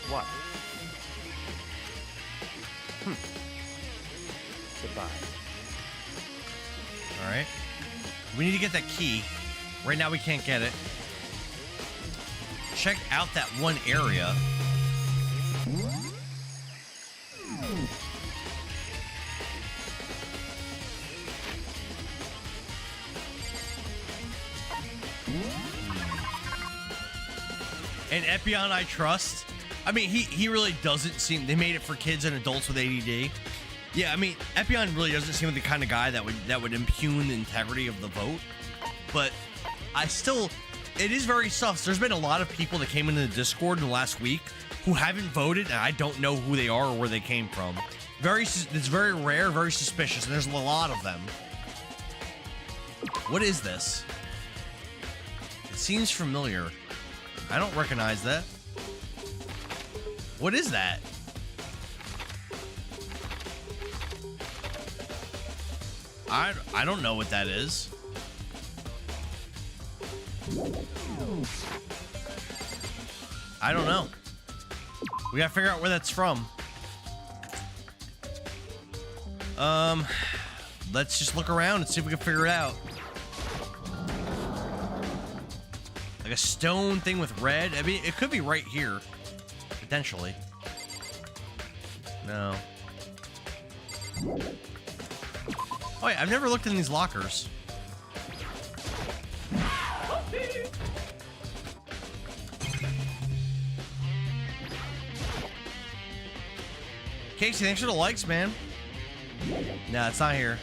What? Goodbye. Alright. We need to get that key. Right now we can't get it. Check out that one area. And Epion I trust. I mean, he really doesn't seem... They made it for kids and adults with ADD. Yeah, I mean, Epion really doesn't seem like the kind of guy that would impugn the integrity of the vote. But I still... It is very sus. There's been a lot of people that came into the Discord in the last week who haven't voted, and I don't know who they are or where they came from. It's very rare, very suspicious, and there's a lot of them. What is this? It seems familiar. I don't recognize that. What is that? I don't know what that is. I don't know. We gotta figure out where that's from. Let's just look around and see if we can figure it out. Like a stone thing with red. I mean, it could be right here. Potentially. No. Oh yeah, I've never looked in these lockers. Casey, thanks for the likes, man. Nah, it's not here.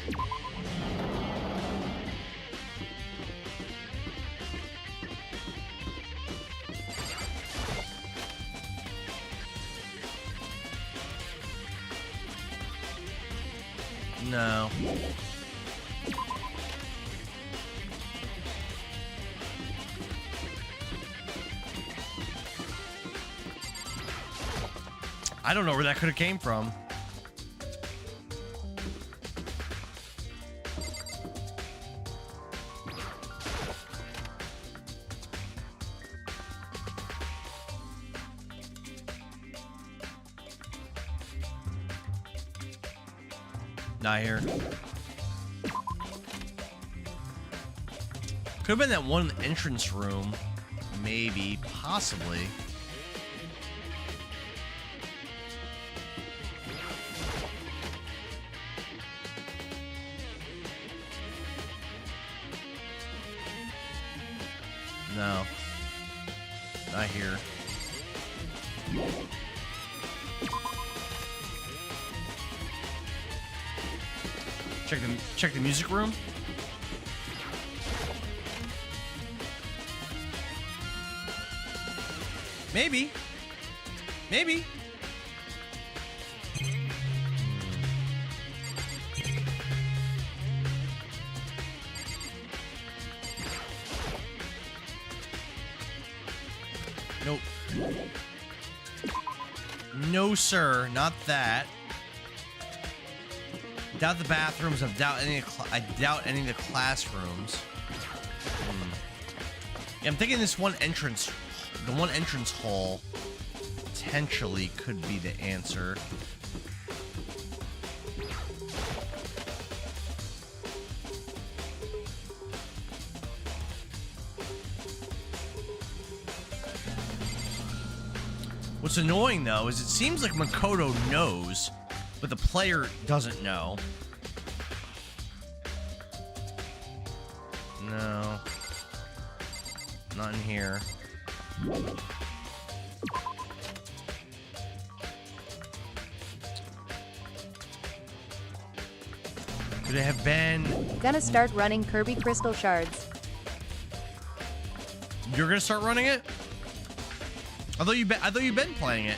No. I don't know where that could have came from. Not here. Could have been that one entrance room. Maybe. Possibly. No. Not here. Check the music room. Maybe. Maybe. Nope. No, sir, not that. Doubt the bathrooms. I doubt any of the classrooms. Yeah, I'm thinking this one entrance, the one entrance hall, potentially could be the answer. What's annoying though is it seems like Makoto knows, but the player doesn't know. No. Not in here. Could it have been... Gonna start running Kirby Crystal Shards. You're gonna start running it? I thought you've been playing it.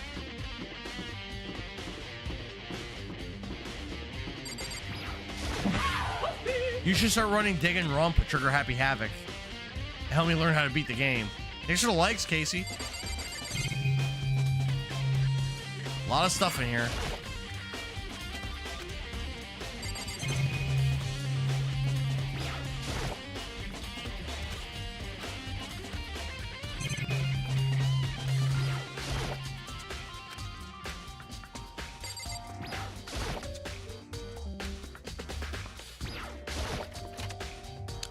You should start running Danganronpa Trigger Happy Havoc. Help me learn how to beat the game. Thanks for the likes, Casey. A lot of stuff in here.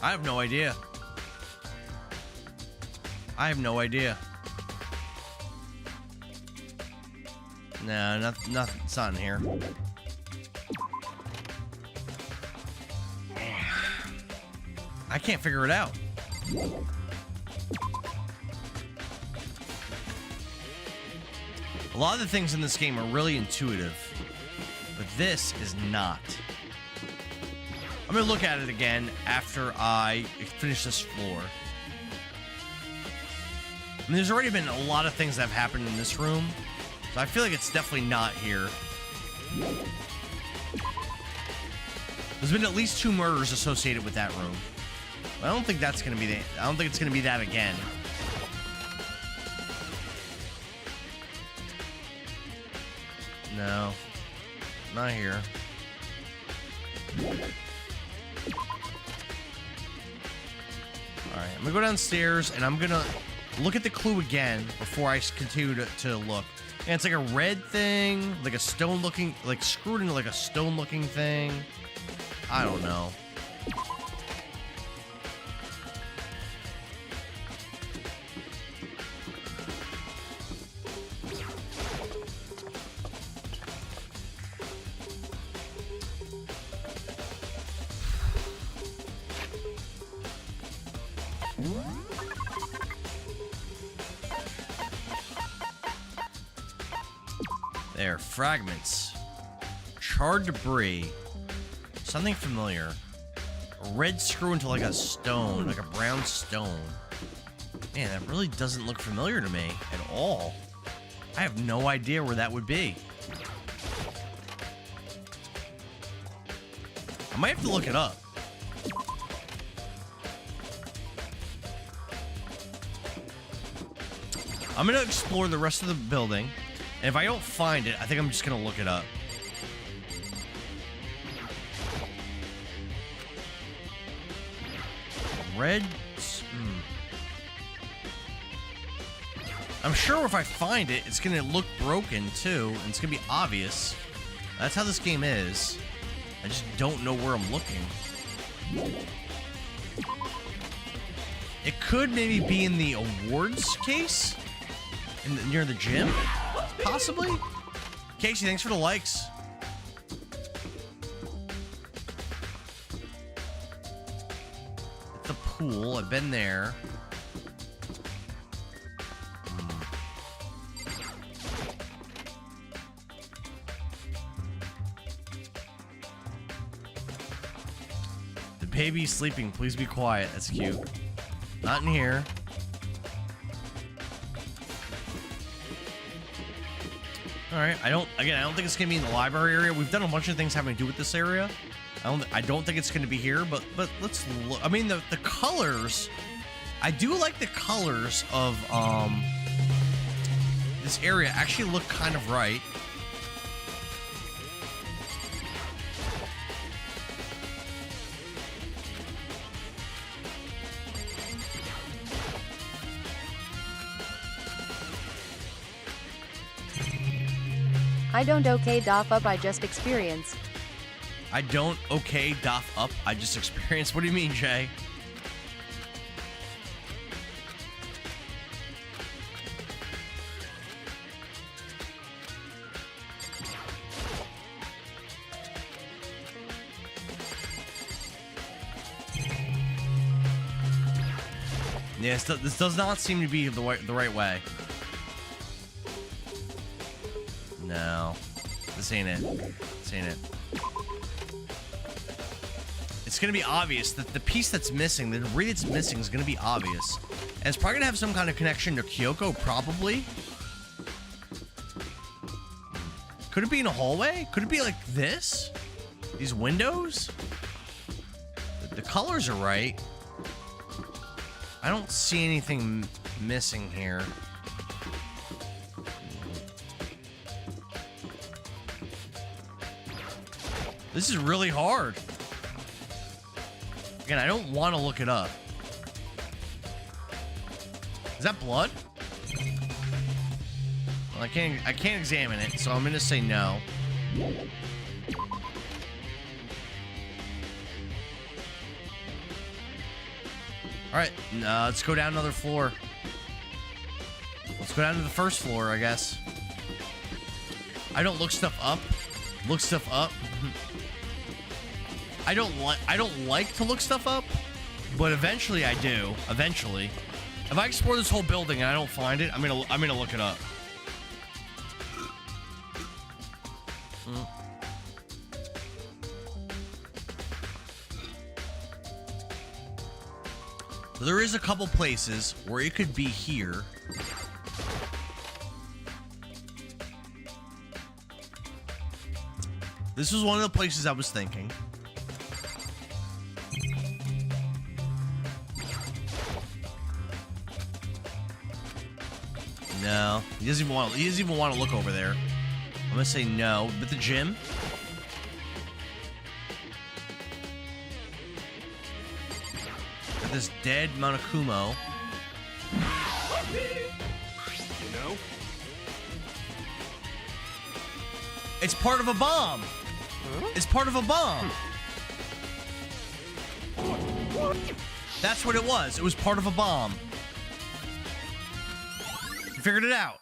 I have no idea. I have no idea. No, nothing. It's not in here. I can't figure it out. A lot of the things in this game are really intuitive, but this is not. I'm gonna look at it again after I finish this floor. I mean, there's already been a lot of things that have happened in this room, so I feel like it's definitely not here. There's been at least 2 murders associated with that room. I don't think that's gonna be I don't think it's gonna be that again. No, not here. Alright, I'm gonna go downstairs and I'm gonna look at the clue again before I continue to look. And it's like a red thing, like a stone looking, like screwed into like a stone looking thing. I don't know. There, fragments. Charred debris. Something familiar. A red screw into like a stone, like a brown stone. Man, that really doesn't look familiar to me at all. I have no idea where that would be. I might have to look it up. I'm gonna explore the rest of the building, and if I don't find it, I think I'm just gonna look it up. Red. I'm sure if I find it, it's gonna look broken too, and it's gonna be obvious. That's how this game is. I just don't know where I'm looking. It could maybe be in the awards case? Near the gym? Possibly? Casey, thanks for the likes. The pool, I've been there. The baby's sleeping, please be quiet. That's cute. Not in here. Alright, I don't think it's gonna be in the library area. We've done a bunch of things having to do with this area. I don't think it's gonna be here, but let's look. I mean, the colors, I do like the colors of this area actually look kind of right. I don't okay doff up, I just experienced. I don't okay doff up, I just experienced. What do you mean, Jay? Yes, this does not seem to be the right way. No, this ain't it. This ain't it. It's gonna be obvious that the piece that's missing, the debris that's missing, is gonna be obvious, and it's probably gonna have some kind of connection to Kyoko. Probably. Could it be in a hallway? Could it be like this? These windows? The colors are right. I don't see anything missing here. This is really hard. Again, I don't want to look it up. Is that blood? Well, I can't examine it, so I'm gonna say no. All right, let's go down another floor. Let's go down to the first floor, I guess. I don't look stuff up. Look stuff up. I don't like to look stuff up, but eventually I do. Eventually, if I explore this whole building and I don't find it, I'm gonna look it up. So there is a couple places where it could be here. This was one of the places I was thinking. No, he doesn't even want to look over there. I'm gonna say no, but the gym. Got this dead Monokumo. You know? It's part of a bomb. It's part of a bomb. That's what it was. It was part of a bomb. Figured it out.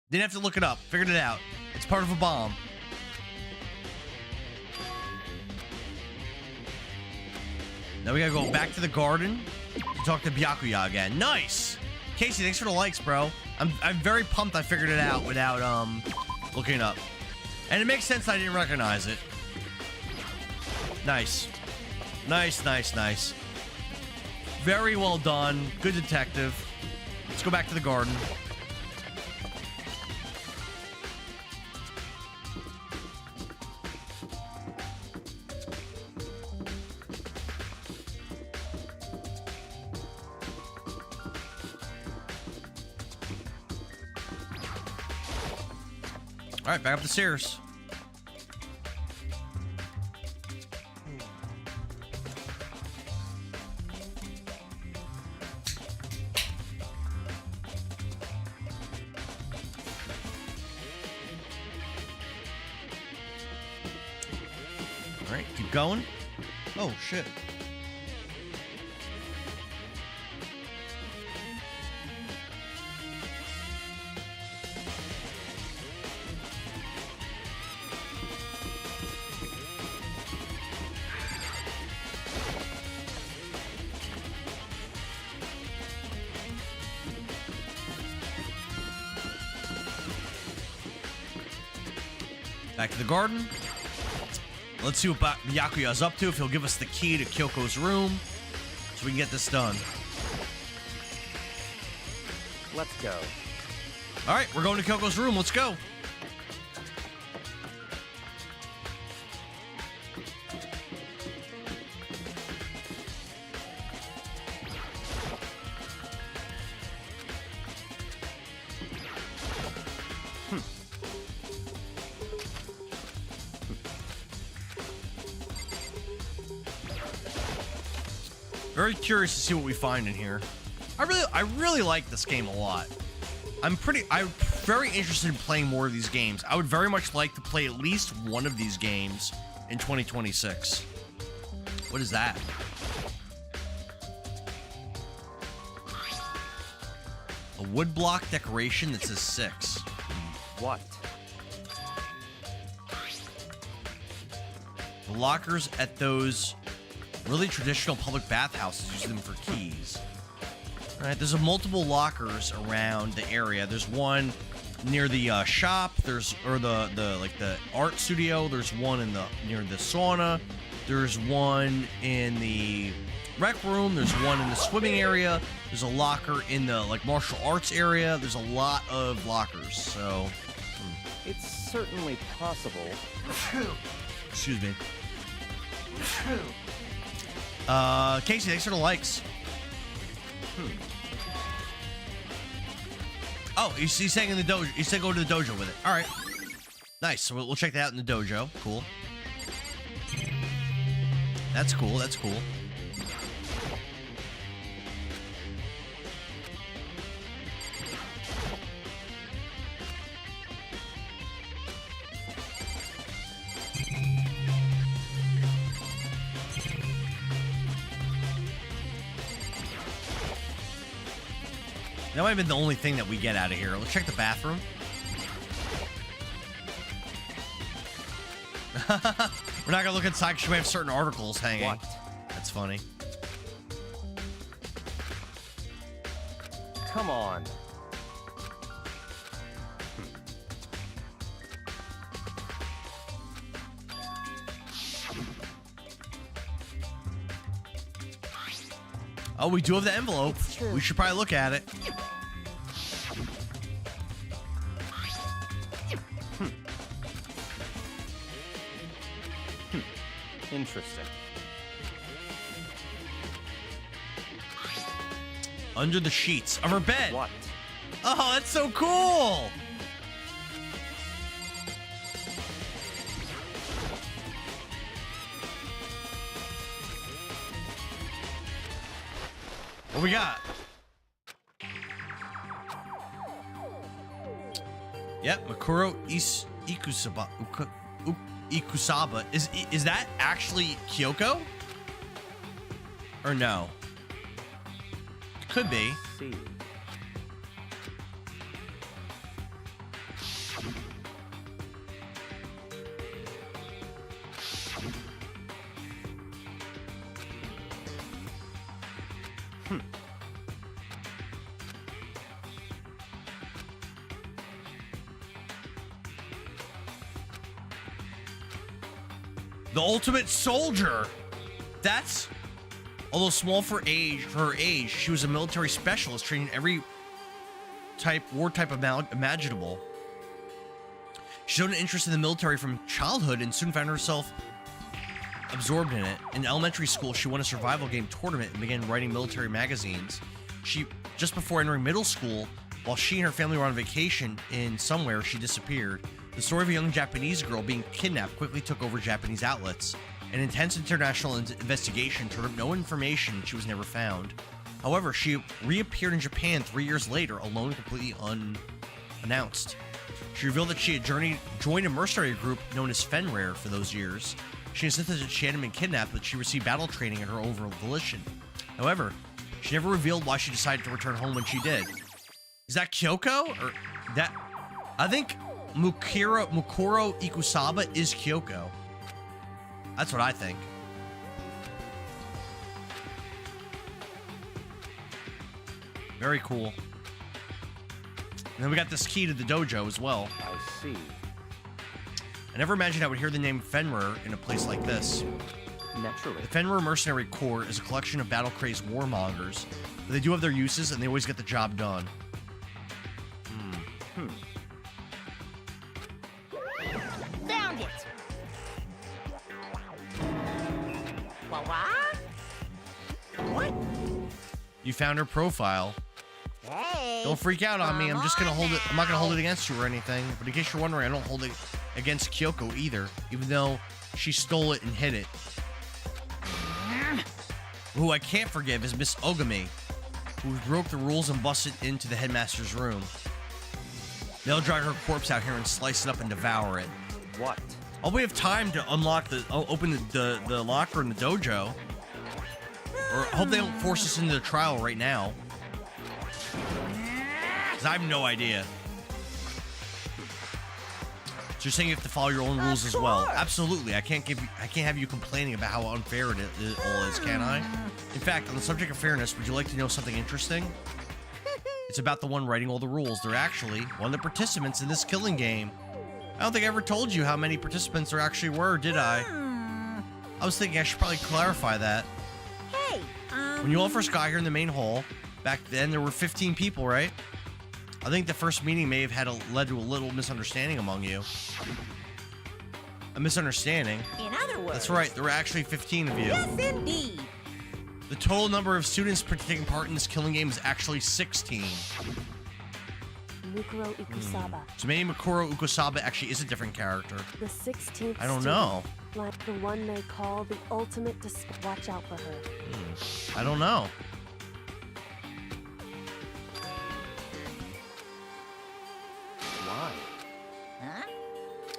Didn't have to look it up. Figured it out. It's part of a bomb. Now we gotta go back to the garden to talk to Byakuya again. Nice! Casey, thanks for the likes, bro. I'm very pumped I figured it out without looking it up. And it makes sense I didn't recognize it. Nice. Nice, nice, nice. Very well done. Good detective. Let's go back to the garden. All right, back up the stairs. All right, keep going. Oh, shit. Back to the garden. Let's see what Byakuya's up to, if he'll give us the key to Kyoko's room, so we can get this done. Let's go. All right, we're going to Kyoko's room. Let's go. Very curious to see what we find in here. I really like this game a lot. I'm very interested in playing more of these games. I would very much like to play at least one of these games in 2026. What is that? A woodblock decoration that says 6. What? The lockers at those really traditional public bathhouses use them for keys. All right, there's multiple lockers around the area. There's one near the shop. There's the art studio. There's one near the sauna. There's one in the rec room. There's one in the swimming area. There's a locker in the martial arts area. There's a lot of lockers. So It's certainly possible. excuse me. Casey, thanks for the likes. Oh, he's saying in the dojo. He said go to the dojo with it. All right. Nice. So we'll check that out in the dojo. Cool. That's cool. That's cool. That might have been the only thing that we get out of here. Let's check the bathroom. We're not gonna look inside because we have certain articles hanging. What? That's funny. Come on. Oh, we do have the envelope. We should probably look at it. Interesting. Under the sheets of her bed. What? Oh, that's so cool. What we got? Yep, Makuro Ikusaba. Is that actually Kyoko? Or no? Could be. See. The ultimate soldier. That's, although small for her age, she was a military specialist training every war type imaginable. She showed an interest in the military from childhood and soon found herself absorbed in it. In elementary school, she won a survival game tournament and began writing military magazines. Just before entering middle school, while she and her family were on vacation in somewhere, she disappeared. The story of a young Japanese girl being kidnapped quickly took over Japanese outlets. An intense international investigation turned up no information. She was never found. However, she reappeared in Japan 3 years later, alone, completely unannounced. She revealed that she had joined a mercenary group known as Fenrir for those years. She insisted that she hadn't been kidnapped, but she received battle training at her own volition. However, she never revealed why she decided to return home when she did. Is that Kyoko? Or that? I think Mukuro Ikusaba is Kyoko. That's what I think. Very cool. And then we got this key to the dojo as well. I see. I never imagined I would hear the name Fenrir in a place like this. Naturally. The Fenrir Mercenary Corps is a collection of battle-crazed warmongers, but they do have their uses and they always get the job done. Found it! What? You found her profile. Hey! Don't freak out on me. I'm just gonna hold it. I'm not gonna hold it against you or anything. But in case you're wondering, I don't hold it against Kyoko either, even though she stole it and hid it. Who I can't forgive is Miss Ogami, who broke the rules and busted into the headmaster's room. They'll drag her corpse out here and slice it up and devour it. What? Oh, we have time to unlock open the locker in the dojo. Or I hope they don't force us into the trial right now. Because I have no idea. So you're saying you have to follow your own rules as well? Absolutely. I can't have you complaining about how unfair it all is, can I? In fact, on the subject of fairness, would you like to know something interesting? It's about the one writing all the rules. They're actually one of the participants in this killing game. I don't think I ever told you how many participants there actually were, did I? I was thinking I should probably clarify that. Hey, When you all first got here in the main hall, back then there were 15 people, right? I think the first meeting may have led to a little misunderstanding among you. A misunderstanding? In other words... That's right, there were actually 15 of you. Yes, indeed. The total number of students taking part in this killing game is actually 16. Mukuro Ikusaba. So maybe Mukuro Ikusaba actually is a different character. The 16th I don't know. Like the one they call the ultimate watch out for her. I don't know. Why? Huh?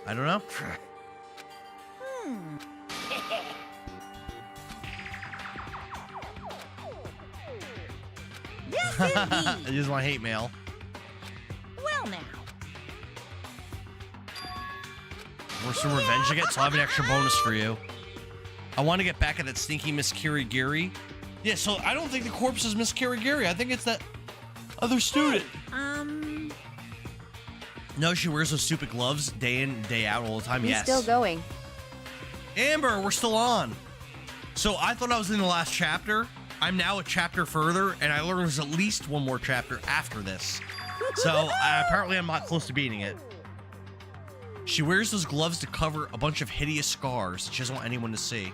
I don't know. Yes, I indeed. just want hate mail. Well, now. We're some revenge again, so I have an extra bonus for you. I want to get back at that stinky Miss Kirigiri. Yeah, so I don't think the corpse is Miss Kirigiri. I think it's that other student. No, she wears those stupid gloves day in, day out all the time. He's yes. still going. Amber, we're still on. So I thought I was in the last chapter. I'm now a chapter further, and I learned there's at least one more chapter after this. So apparently I'm not close to beating it. She wears those gloves to cover a bunch of hideous scars that she doesn't want anyone to see.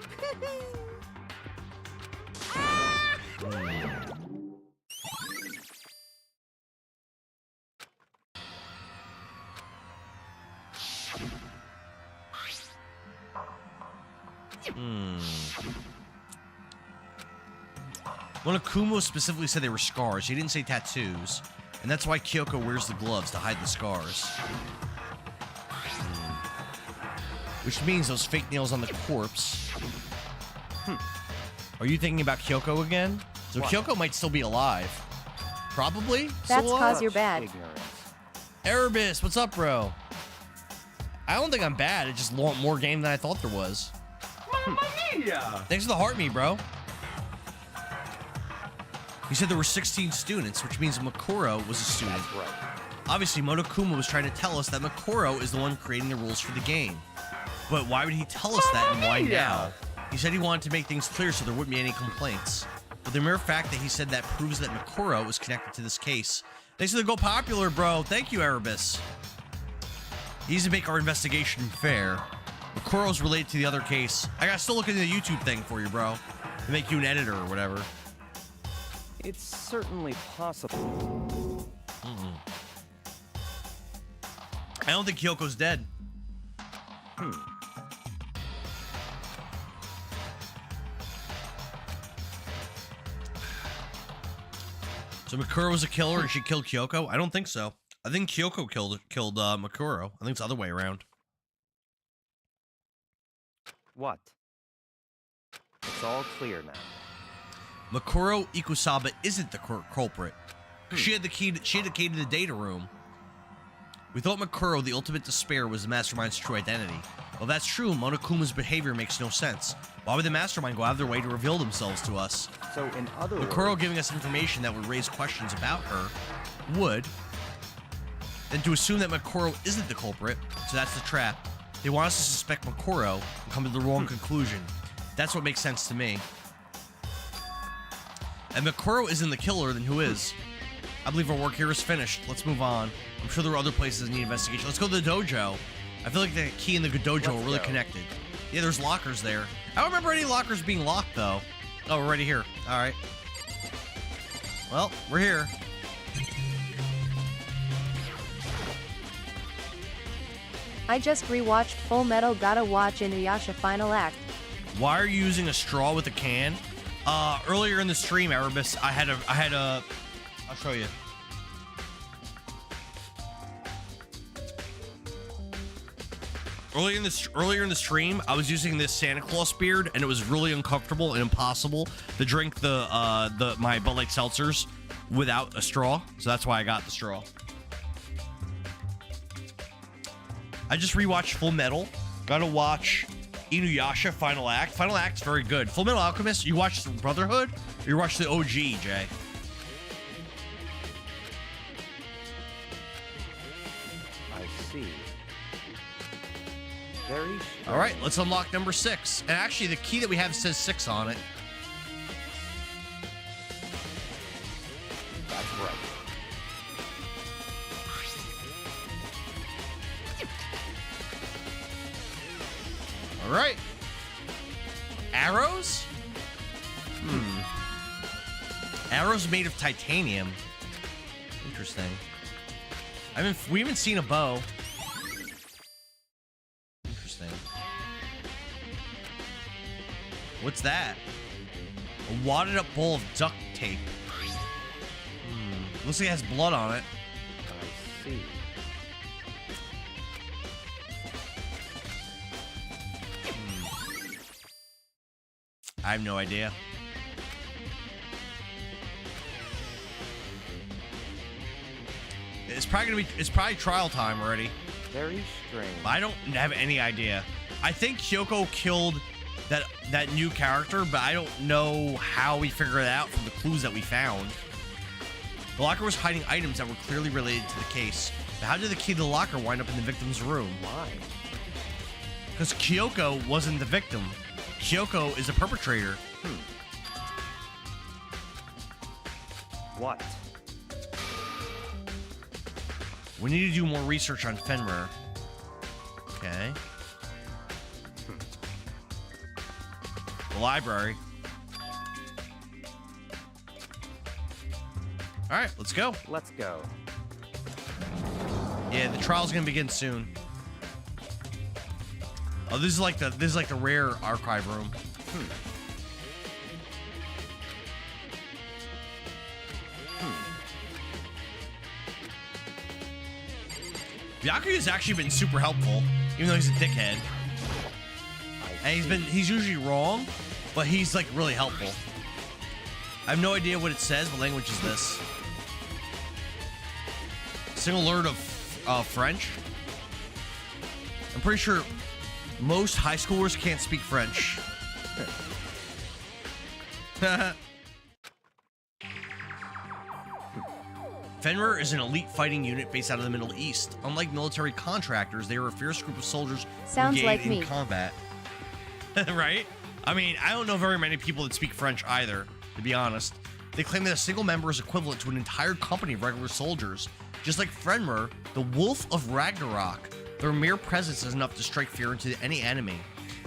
Well, Akumo specifically said they were scars. He didn't say tattoos. And that's why Kyoko wears the gloves to hide the scars. Which means those fake nails on the corpse. Are you thinking about Kyoko again? So What? Kyoko might still be alive. Probably? That's Still cause alive? you're bad. Erebus, what's up, bro? I don't think I'm bad. It's just more game than I thought there was. Thanks for the heart me, bro. You said there were 16 students, which means Makuro was a student. That's right. Obviously, Monokuma was trying to tell us that Makuro is the one creating the rules for the game. But why would he tell us that and why now? He said he wanted to make things clear so there wouldn't be any complaints. But the mere fact that he said that proves that Makuro was connected to this case. Thanks for the Go Popular, bro. Thank you, Erebus. He needs to make our investigation fair. Makuro's related to the other case. I gotta still look into the YouTube thing for you, bro. To make you an editor or whatever. It's certainly possible. I don't think Kyoko's dead. So Makuro was a killer and she killed Kyoko? I don't think so. I think Kyoko killed Makuro. I think it's the other way around. What? It's all clear now. Makuro Ikusaba isn't the culprit. She had the key. She had the key to the data room. We thought Makuro, the ultimate despair, was the mastermind's true identity. Well, that's true. Monokuma's behavior makes no sense. Why would the mastermind go out of their way to reveal themselves to us? So, in other words, Makuro giving us information that would raise questions about her would. Then to assume that Makuro isn't the culprit, so that's the trap. They want us to suspect Makuro and come to the wrong conclusion. That's what makes sense to me. And Makuro isn't the killer, then who is? I believe our work here is finished. Let's move on. I'm sure there are other places that need investigation. Let's go to the dojo. I feel like the key and the dojo are really connected. Yeah, there's lockers there. I don't remember any lockers being locked, though. Oh, we're already here. All right. Well, we're here. I just rewatched Full Metal. Gotta watch Inuyasha Final Act. Why are you using a straw with a can? Earlier in the stream, Erebus, I had a. I'll show you. Earlier in the stream, I was using this Santa Claus beard, and it was really uncomfortable and impossible to drink my Bud Light seltzers without a straw. So that's why I got the straw. I just rewatched Full Metal. Gotta watch Inuyasha Final Act. Final Act's very good. Full Metal Alchemist. You watched Brotherhood, or you watched the OG, Jay? I see. Very. All right, let's unlock number 6. And actually, the key that we have says 6 on it. That's right. All right. Arrows? Arrows made of titanium. Interesting. We haven't seen a bow. Interesting. What's that? A wadded up bowl of duct tape. Looks like it has blood on it. I see. I have no idea. It's probably trial time already. Very strange. I don't have any idea. I think Kyoko killed that new character, but I don't know how we figure it out from the clues that we found. The locker was hiding items that were clearly related to the case. But how did the key to the locker wind up in the victim's room? Why? Because Kyoko wasn't the victim. Kyoko is the perpetrator. What? We need to do more research on Fenrir. Okay. The library. All right, let's go. Let's go. Yeah, the trial's gonna begin soon. Oh, this is like the rare archive room. Byakuya's actually been super helpful, even though he's a dickhead. And he's usually wrong, but he's like really helpful. I have no idea what it says. What language is this? Single word of French. I'm pretty sure most high schoolers can't speak French. Fenrir is an elite fighting unit based out of the Middle East. Unlike military contractors, they are a fierce group of soldiers Sounds engaged like in me. combat. Right? I mean, I don't know very many people that speak French either, to be honest. They claim that a single member is equivalent to an entire company of regular soldiers. Just like Fenrir, the Wolf of Ragnarok, their mere presence is enough to strike fear into any enemy.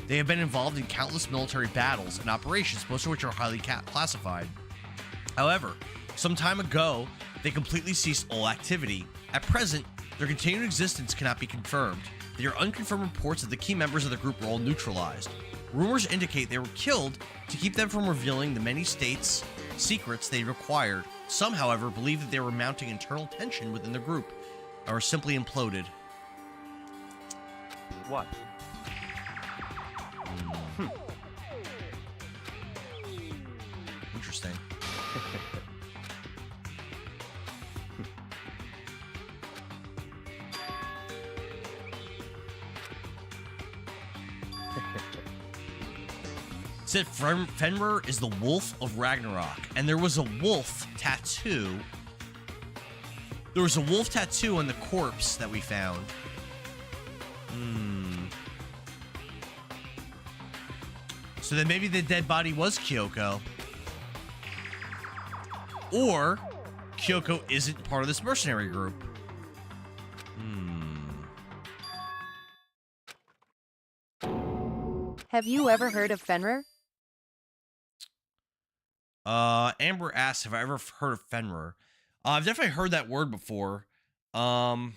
They have been involved in countless military battles and operations, most of which are highly classified. However, some time ago, they completely ceased all activity. At present, their continued existence cannot be confirmed. There are unconfirmed reports that the key members of the group were all neutralized. Rumors indicate they were killed to keep them from revealing the many secrets they required. Some, however, believe that they were mounting internal tension within the group, or simply imploded. What? Interesting. It said Fenrir is the Wolf of Ragnarok, and there was a wolf tattoo. There was a wolf tattoo on the corpse that we found. So then maybe the dead body was Kyoko. Or Kyoko isn't part of this mercenary group. Have you ever heard of Fenrir? Amber asks, have I ever heard of Fenrir? I've definitely heard that word before. I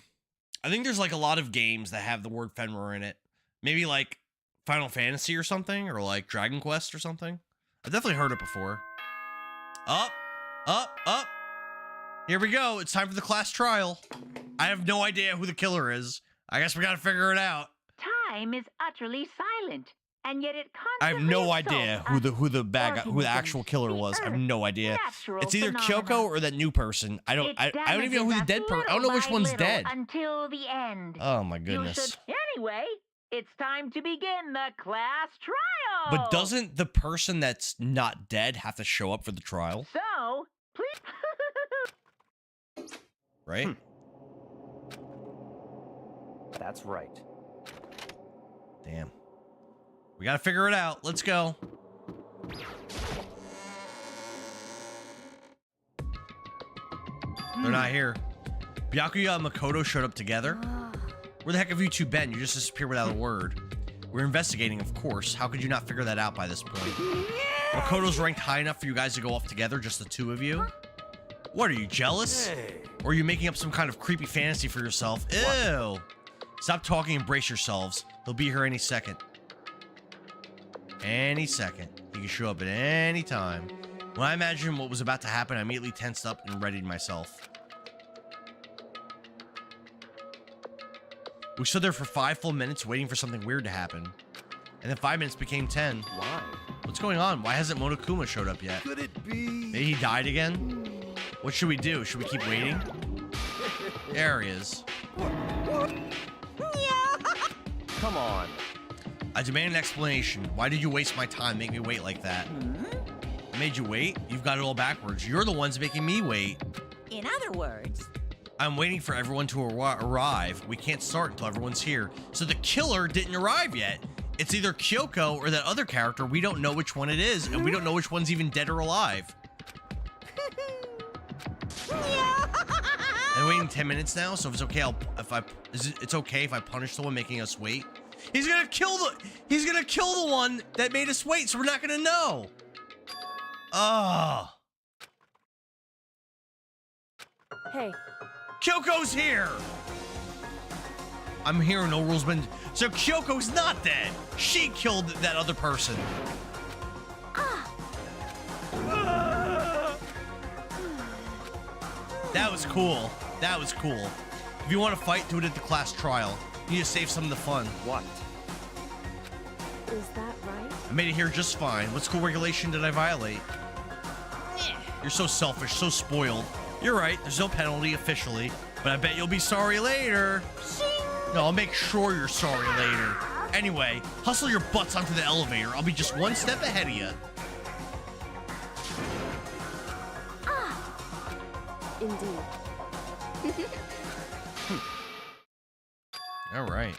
think there's like a lot of games that have the word Fenrir in it. Maybe like Final Fantasy or something, or like Dragon Quest or something. I've definitely heard it before. Up. Here we go. It's time for the class trial. I have no idea who the killer is. I guess we gotta figure it out. Time is utterly silent, and yet it I have constantly no idea who the actual killer was. I have no idea. It's either Kyoko or that new person. I don't even know who the dead person. I don't know which one's dead. Until the end. Oh my goodness. Anyway, it's time to begin the class trial. But doesn't the person that's not dead have to show up for the trial? So, please. Right? That's right. Damn. We gotta figure it out. Let's go. They're not here. Byakuya and Makoto showed up together. Where the heck have you two been? You just disappeared without a word. We're investigating, of course. How could you not figure that out by this point? Makoto's ranked high enough for you guys to go off together, just the two of you? What, are you jealous? Or are you making up some kind of creepy fantasy for yourself? Ew! Stop talking and brace yourselves. He'll be here any second. Any second. He can show up at any time. When I imagined what was about to happen, I immediately tensed up and readied myself. We stood there for 5 full minutes waiting for something weird to happen. And then 5 minutes became 10. Why? What's going on? Why hasn't Monokuma showed up yet? Could it be? Maybe he died again? What should we do? Should we keep waiting? There he is. Come on. I demand an explanation. Why did you waste my time, make me wait like that? I made you wait? You've got it all backwards. You're the ones making me wait. In other words, I'm waiting for everyone to arrive. We can't start until everyone's here. So the killer didn't arrive yet. It's either Kyoko or that other character. We don't know which one it is, and we don't know which one's even dead or alive. I'm waiting 10 minutes now, so if it's okay, it's okay if I punish the one making us wait. He's gonna kill the one that made us wait, so we're not gonna know. Oh. Hey. Kyoko's here. I'm hearing no rules been. So Kyoko's not dead. She killed that other person. That was cool. That was cool. If you want to fight, do it at the class trial. You need to save some of the fun. What? Is that right? I made it here just fine. What school regulation did I violate? You're so selfish, so spoiled. You're right, there's no penalty officially, but I bet you'll be sorry later. No, I'll make sure you're sorry later. Anyway, hustle your butts onto the elevator. I'll be just one step ahead of you. Indeed. All right.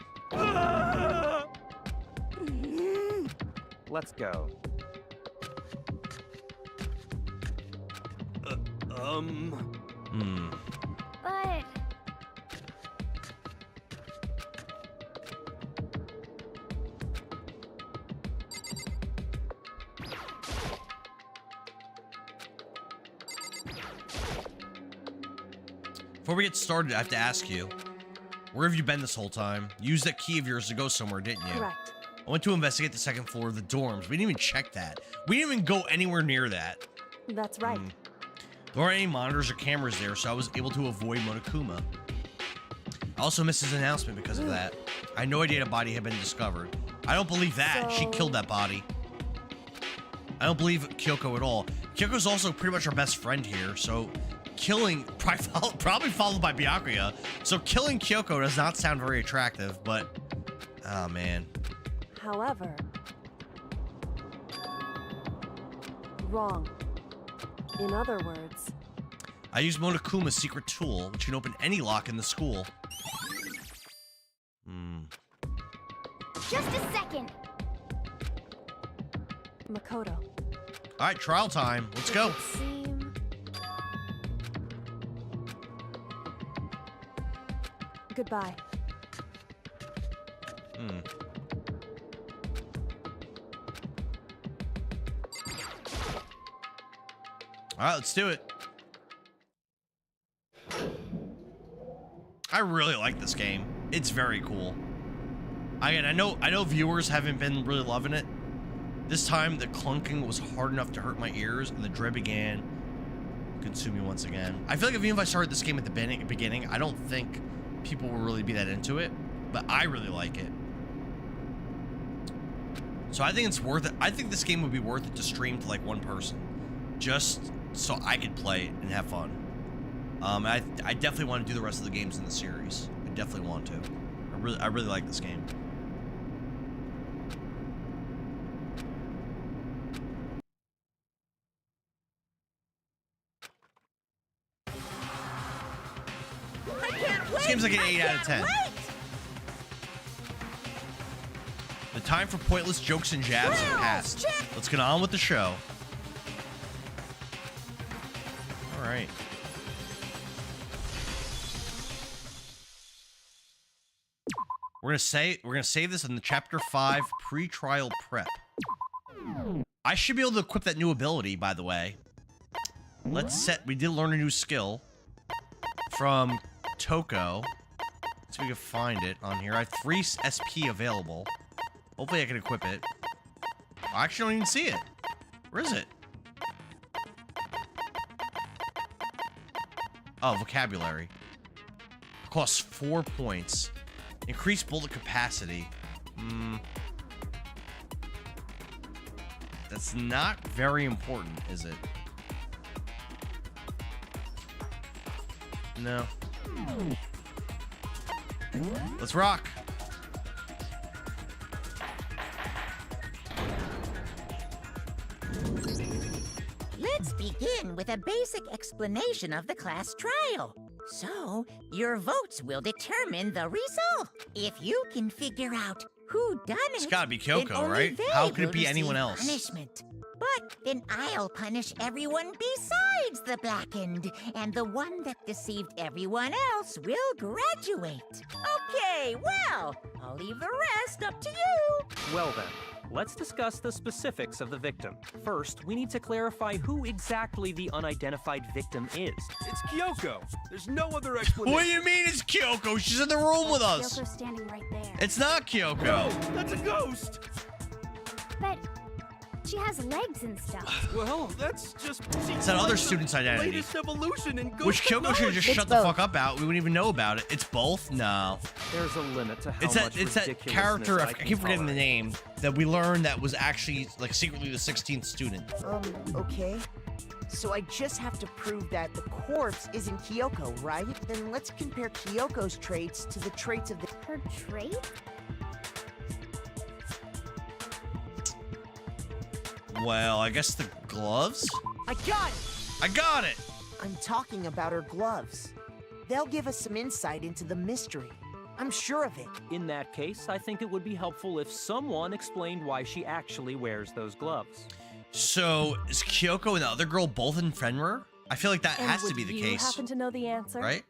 Let's go. But Before we get started, I have to ask you, where have you been this whole time? You used that key of yours to go somewhere, didn't you? Correct. I went to investigate the second floor of the dorms. We didn't even check that. We didn't even go anywhere near that. That's right. There aren't any monitors or cameras there, so I was able to avoid Monokuma. I also missed his announcement because of that. I had no idea a body had been discovered. I don't believe that. She killed that body. I don't believe Kyoko at all. Kyoko's also pretty much our best friend here, so killing, probably followed by Byakuya, so killing Kyoko does not sound very attractive, but, oh man. However, wrong. In other words, I used Monokuma's secret tool, which can open any lock in the school. just a second. Makoto. All right, trial time. Let's go. Goodbye. All right, let's do it. I really like this game. It's very cool. Again, I know viewers haven't been really loving it. This time, the clunking was hard enough to hurt my ears, and the dread began to consume me once again. I feel like even if I started this game at the beginning, I don't think people will really be that into it, but I really like it. So I think it's worth it. I think this game would be worth it to stream to like one person, just so I could play it and have fun. I definitely want to do the rest of the games in the series. I definitely want to. I really like this game. This game's like an 8 out of 10. The time for pointless jokes and jabs has passed. Let's get on with the show. All right. We're gonna save this in the Chapter 5 pre-trial prep. I should be able to equip that new ability, by the way. We did learn a new skill from Toko. So we can find it on here. I have 3 SP available. Hopefully I can equip it. I actually don't even see it. Where is it? Oh, vocabulary. Costs 4 points. Increase bullet capacity. That's not very important, is it? No. Let's rock. Let's begin with a basic explanation of the class trial. So, your votes will determine the result. If you can figure out who done it, It's gotta be then Kyoko, only right? they How could it will be anyone receive else? Punishment. But then I'll punish everyone besides the blackened, and the one that deceived everyone else will graduate. Okay, well, I'll leave the rest up to you. Well then, let's discuss the specifics of the victim. First, we need to clarify who exactly the unidentified victim is. It's Kyoko. There's no other explanation. What do you mean it's Kyoko? She's in the room with us. Kyoko's standing right there. It's not Kyoko. No, that's a ghost. But she has legs and stuff. Well, that's just... It's that other student's identity. Latest evolution in ghost Which Kyoko should have just technology. shut the fuck up about. We wouldn't even know about it. It's both? No. There's a limit to how It's much that character, I keep forgetting the name, that we learned that was actually, like, secretly the 16th student. Okay. So I just have to prove that the corpse isn't Kyoko, right? Then let's compare Kyoko's traits to the traits of the... Her traits? Well, I guess the gloves? I got it! I got it! I'm talking about her gloves. They'll give us some insight into the mystery. I'm sure of it. In that case, I think it would be helpful if someone explained why she actually wears those gloves. So, is Kyoko and the other girl both in Fenrir? I feel like that And has to would be the you case. happen to know the answer? Right?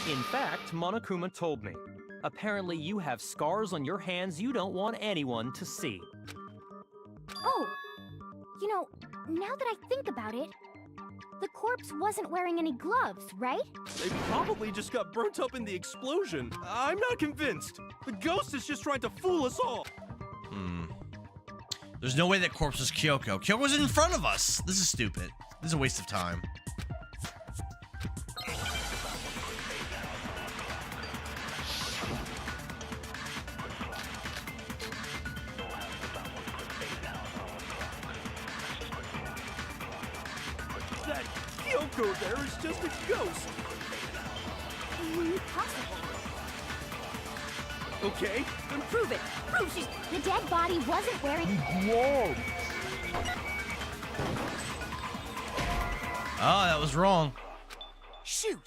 In fact, Monokuma told me. Apparently, you have scars on your hands you don't want anyone to see. Oh, you know, now that I think about it, the corpse wasn't wearing any gloves, right? They probably just got burnt up in the explosion. I'm not convinced. The ghost is just trying to fool us all. There's no way that corpse was Kyoko. Kyoko's in front of us. This is stupid. This is a waste of time. That Kyoko there is just a ghost. Impossible. Okay, then prove it. Prove she's... The dead body wasn't wearing... gloves. Oh, that was wrong. Shoot.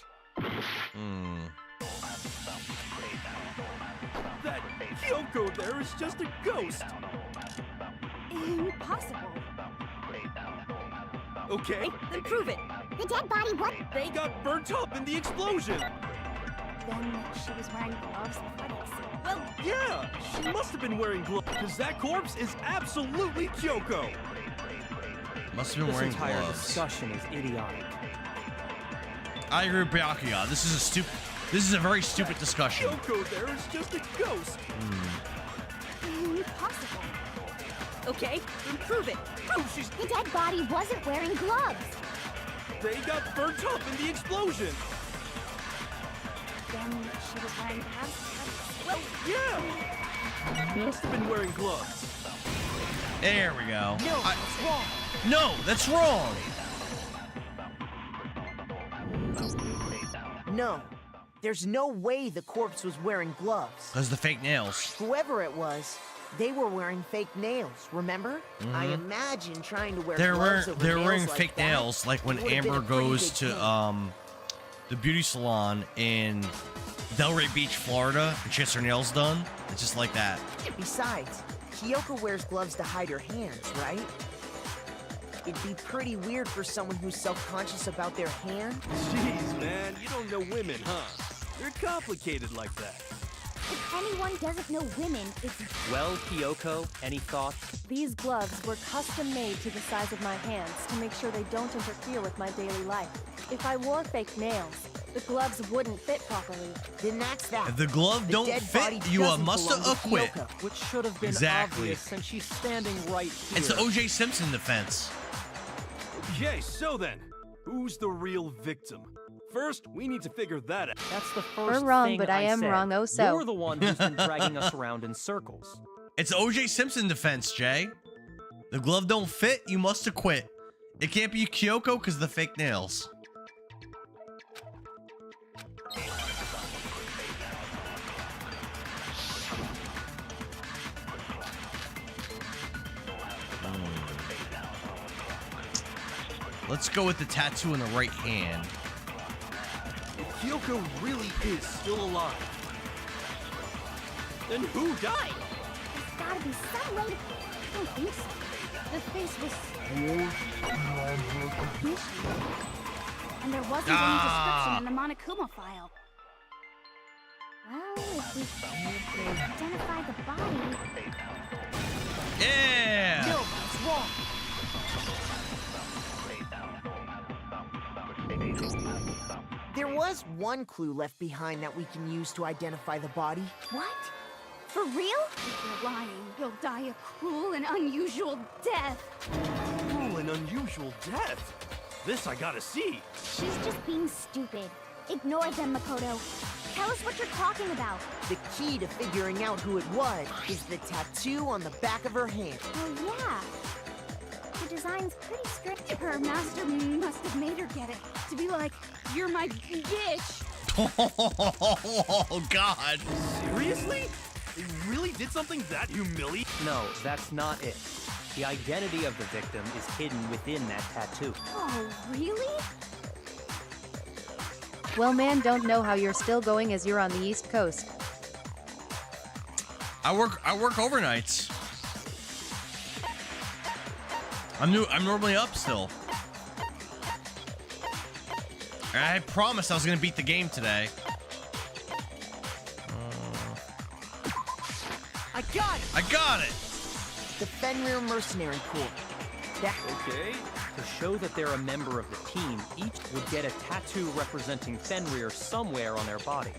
That Kyoko there is just a ghost. Impossible. Okay, then prove it. The dead body what? They got burnt up in the explosion. Then she was wearing gloves before the accident. Well, yeah, she must have been wearing gloves, because that corpse is absolutely Kyoko. Must have been This wearing entire gloves. discussion is idiotic. I agree with Byakuya. This is a very stupid discussion. Kyoko there is just a ghost. Impossible. Okay, then prove it. Prove she's... The dead body wasn't wearing gloves. They got burnt up in the explosion. Then she was wearing gloves? Well, yeah. Must have been wearing gloves. There we go. No, that's wrong. No, that's wrong. No. There's no way the corpse was wearing gloves. Because the fake nails. Whoever it was, they were wearing fake nails, remember? I imagine trying to wear They're gloves wearing over they're nails wearing like fake that, nails, like when it would've been Amber a pretty goes big to thing. the beauty salon in Delray Beach, Florida, and she gets her nails done. It's just like that. Besides, Kyoko wears gloves to hide her hands, right? It'd be pretty weird for someone who's self-conscious about their hand. Jeez, man, you don't know women, huh? They're complicated like that. If anyone doesn't know women, it's... Well, Kyoko, any thoughts? These gloves were custom made to the size of my hands to make sure they don't interfere with my daily life. If I wore fake nails, the gloves wouldn't fit properly. Then that's that. If the glove The don't dead fit, body you doesn't must belong to acquit. Kyoko. Which should have been Exactly. obvious since she's standing right here. It's the O.J. Simpson defense. Okay, so then, who's the real victim? First, we need to figure that out. That's the 1st We're wrong, thing but I am said. wrong, oh so. You're the one who's been dragging us around in circles. It's O.J. Simpson defense, Jay. The glove don't fit, you must acquit. It can't be Kyoko because of the fake nails. Let's go with the tattoo in the right hand. If Kyoko really is still alive, then who died? There's gotta be some way to... I don't think so. The face was... And there wasn't any description in the Monokuma file. Well, if we identify the body... Yeah! No, that's wrong. There was one clue left behind that we can use to identify the body. What? For real? If you're lying, you'll die a cruel and unusual death. Cruel and unusual death. This I gotta see. She's just being stupid. Ignore them, Makoto. Tell us what you're talking about. The key to figuring out who it was is the tattoo on the back of her hand. Oh, yeah. The design's pretty strict. Her master must have made her get it. To be like, you're my bitch. Oh, God. Seriously? They really did something that humiliating? No, that's not it. The identity of the victim is hidden within that tattoo. Oh, really? Well, man, don't know how you're still going as you're on the East Coast. I work overnights. I'm normally up still. I promised I was gonna beat the game today. I got it! I got it! The Fenrir Mercenary Corps. Okay. To show that they're a member of the team, each would get a tattoo representing Fenrir somewhere on their body.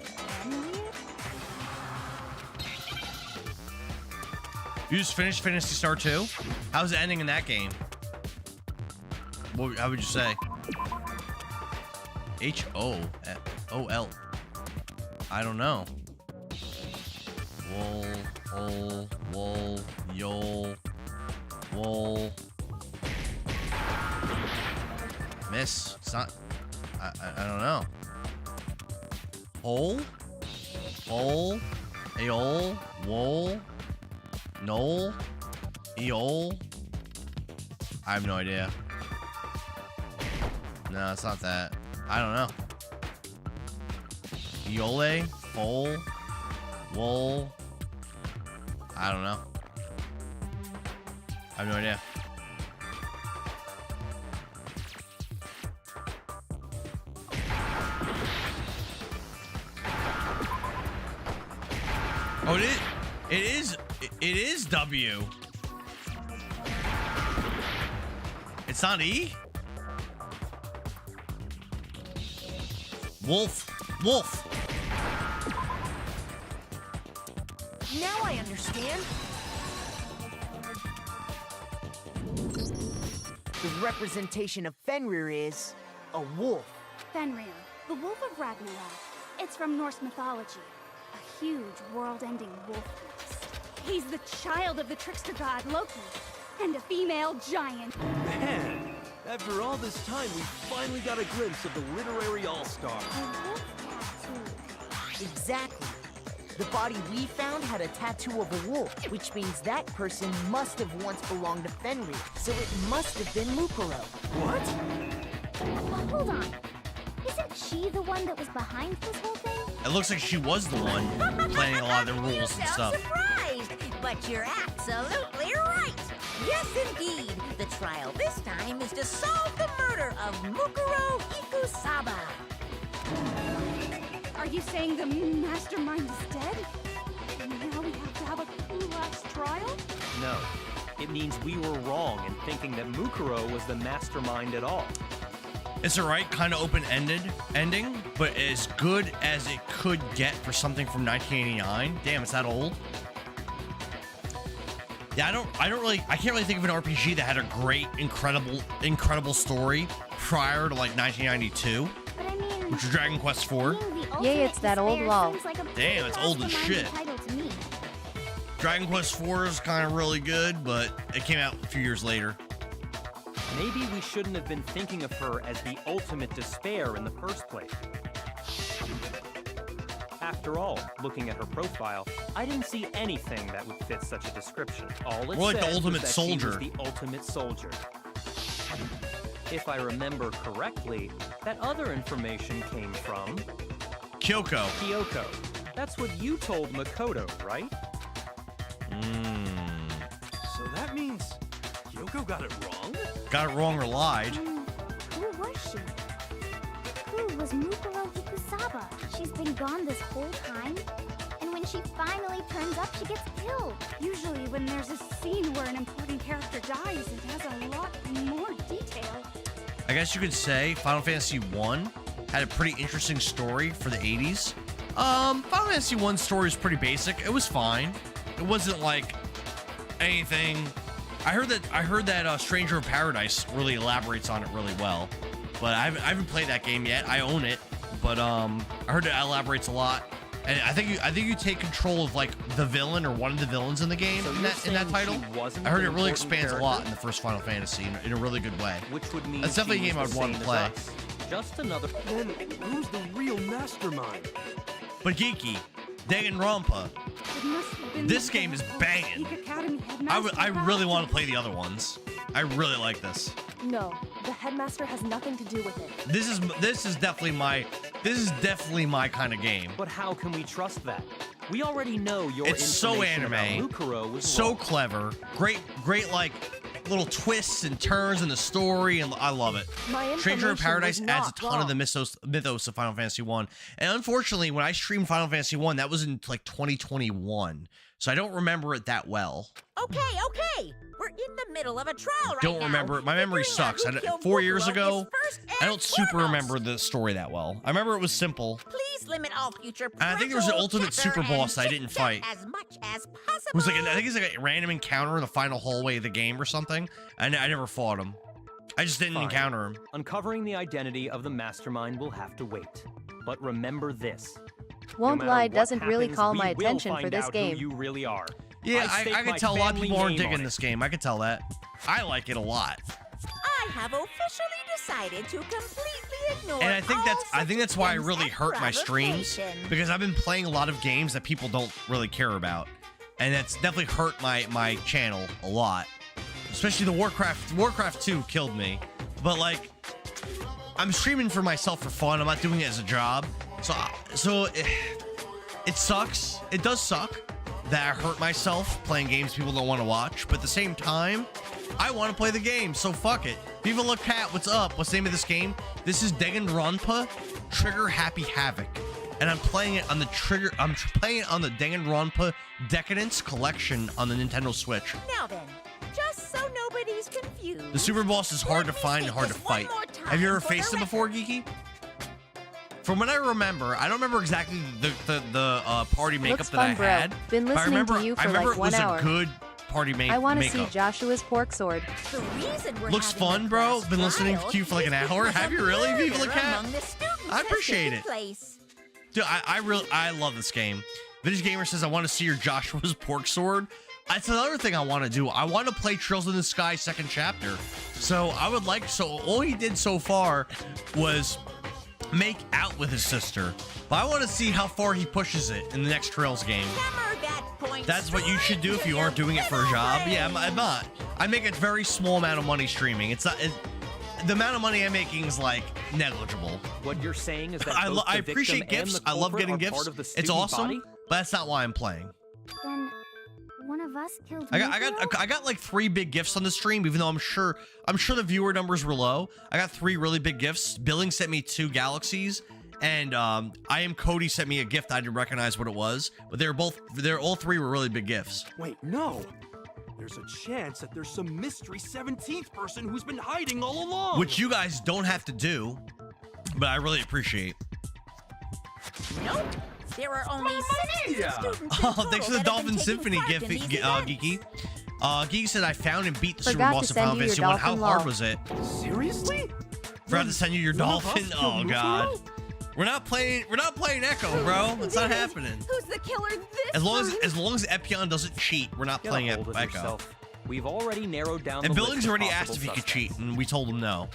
You just finished Phantasy Star 2? How's the ending in that game? How would you say? H-O-O-L. I don't know. Wool, yol, wool. Miss. It's not. I don't know. Hole, aol, wool, knoll, eol. I have no idea. No, it's not that. I don't know. Eole, foal, wool. I don't know. I have no idea. Oh, it is W. It's not E? Wolf. Now I understand. The representation of Fenrir is a wolf. Fenrir, the wolf of Ragnarok. It's from Norse mythology. A huge, world-ending wolf beast. He's the child of the trickster god Loki, and a female giant. Man, after all this time, we finally got a glimpse of the literary all-star. A wolf tattoo. Exactly. The body we found had a tattoo of a wolf, which means that person must have once belonged to Fenrir, so it must have been Mukuro. What? Hold on. Isn't she the one that was behind this whole thing? It looks like she was the one planning a lot of the rules and stuff. Surprised, but you're absolutely right. Yes, indeed. The trial this time is to solve the murder of Mukuro Ikusaba. Are you saying the mastermind is dead? And now we have to have a last trial? No. It means we were wrong in thinking that Mukuro was the mastermind at all. It's the right kind of open-ended ending, but as good as it could get for something from 1989. Damn, it's that old. Yeah, I can't really think of an RPG that had a great, incredible story prior to like 1992, But I mean, which was Dragon Quest IV. Yay, it's that old lol. Damn, it's old as shit. Dragon Quest IV is kind of really good, but it came out a few years later. Maybe we shouldn't have been thinking of her as the ultimate despair in the first place. After all, looking at her profile, I didn't see anything that would fit such a description. All it More like the said ultimate was that soldier. She was the ultimate soldier. If I remember correctly, that other information came from... Kyoko. That's what you told Makoto, right? So that means Kyoko got it wrong? Got it wrong or lied. Who was she? Who was Mukuro Ikusaba? She's been gone this whole time? And when she finally turns up, she gets killed. Usually when there's a scene where an important character dies, it has a lot more detail. I guess you could say Final Fantasy 1 had a pretty interesting story for the 80s. Final Fantasy 1's story is pretty basic. It was fine. It wasn't like anything. I heard that Stranger of Paradise really elaborates on it really well, but I haven't played that game yet. I own it, but I heard it elaborates a lot, and I think you take control of like the villain or one of the villains in the game So in that title. I heard it really expands a lot in the first Final Fantasy in a really good way. Which would mean That's definitely a game I would want to play. Just another. Then who's the real mastermind? But Geeky, Danganronpa. It must have been This game is banging. Geek Academy headmaster. I really want to play the other ones. I really like this. No, the headmaster has nothing to do with it. This is definitely my This is definitely my kind of game. But how can we trust that? We already know your It's so information anime, about Mukuro was so wrong. clever, great like little twists and turns in the story, and I love it. My Stranger in information Paradise was adds a not ton of the wrong. mythos of Final Fantasy 1. And unfortunately, when I streamed Final Fantasy 1, that was in like 2021. So I don't remember it that well. Okay. We're in the middle of a trial right Don't now. remember it. My memory Figuring out sucks. who killed 4 years Mukuro ago, is first I and don't super foremost. remember the story that well. I remember it was simple. Please limit all future And I think there was an prattle, ultimate chatter, super boss and I didn't chit-chat fight. as much as It possible. was like I think it's like a random encounter in the final hallway of the game or something. And I never fought him. I just didn't Fine. encounter him. Uncovering the identity of the mastermind will have to wait. But remember this. Won't no matter lie what doesn't really happens, call we my will attention for find this out game. Who you really are. Yeah, I I can tell a lot of people aren't digging this. this game. I can tell that. I like it a lot. I have officially decided to completely ignore And I think that's why I suggestions really and hurt my streams, provocation. because I've been playing a lot of games that people don't really care about. And that's definitely hurt my channel a lot. Especially the Warcraft 2 killed me. But like, I'm streaming for myself for fun. I'm not doing it as a job. So it sucks. It does suck that I hurt myself playing games people don't want to watch. But at the same time, I want to play the game, so fuck it. Viva La Cat, what's up? What's the name of this game? This is Danganronpa Trigger Happy Havoc. And I'm playing it on the Danganronpa Decadence Collection on the Nintendo Switch. Now then, just so nobody's confused. The super boss is hard to find and hard to fight. Have you ever faced it before, Geeky? From what I remember, I don't remember exactly the party makeup Looks that I fun, bro. had. Been but listening to you I for remember like it was 1 hour. a good party I want to see makeup. Joshua's pork sword. The reason we're Looks having fun, the bro. class Been listening trial to you for like an is hour. because Have a you really, Viva La murder Cat? among the students I has appreciate taken it. place. Dude, I love this game. Vintage Gamer says I want to see your Joshua's pork sword. That's another thing I want to do. I want to play Trails in the Sky second chapter. So I would like, so all he did so far was make out with his sister. But I want to see how far he pushes it in the next Trails game. That's what you should do if you aren't doing it for a job. Yeah, I'm not. I make a very small amount of money streaming. It's not, the amount of money I'm making is like negligible. What you're saying is that I both the appreciate victim and gifts. the I love culprit getting are gifts. part of the It's student awesome, body? but that's not why I'm playing. Then one of us killed I got like 3 big gifts on the stream, even though I'm sure the viewer numbers were low. I got 3 really big gifts. Billing sent me 2 galaxies, and I Am Cody sent me a gift. I didn't recognize what it was, but all 3 were really big gifts. Wait, no. There's a chance that there's some mystery 17th person who's been hiding all along. Which you guys don't have to do, but I really appreciate. Nope. There are only 60 students in Oh, total thanks for the that have Dolphin been taking Symphony part gift, in these events. Geeky. Geeky said I found and beat the super Forgot boss to of Final send you Fantasy your 1. How dolphin hard lol. was it? Seriously? Forgot to send you your One of us dolphin. killed Oh god. Mukuro? We're not playing Echo, bro. It's not happening. Who's the killer this As long time? as Epion doesn't cheat, we're not Get playing a hold of Echo. yourself. We've already narrowed down And the Billings list of already possible asked if he could suspects. cheat, and we told him no.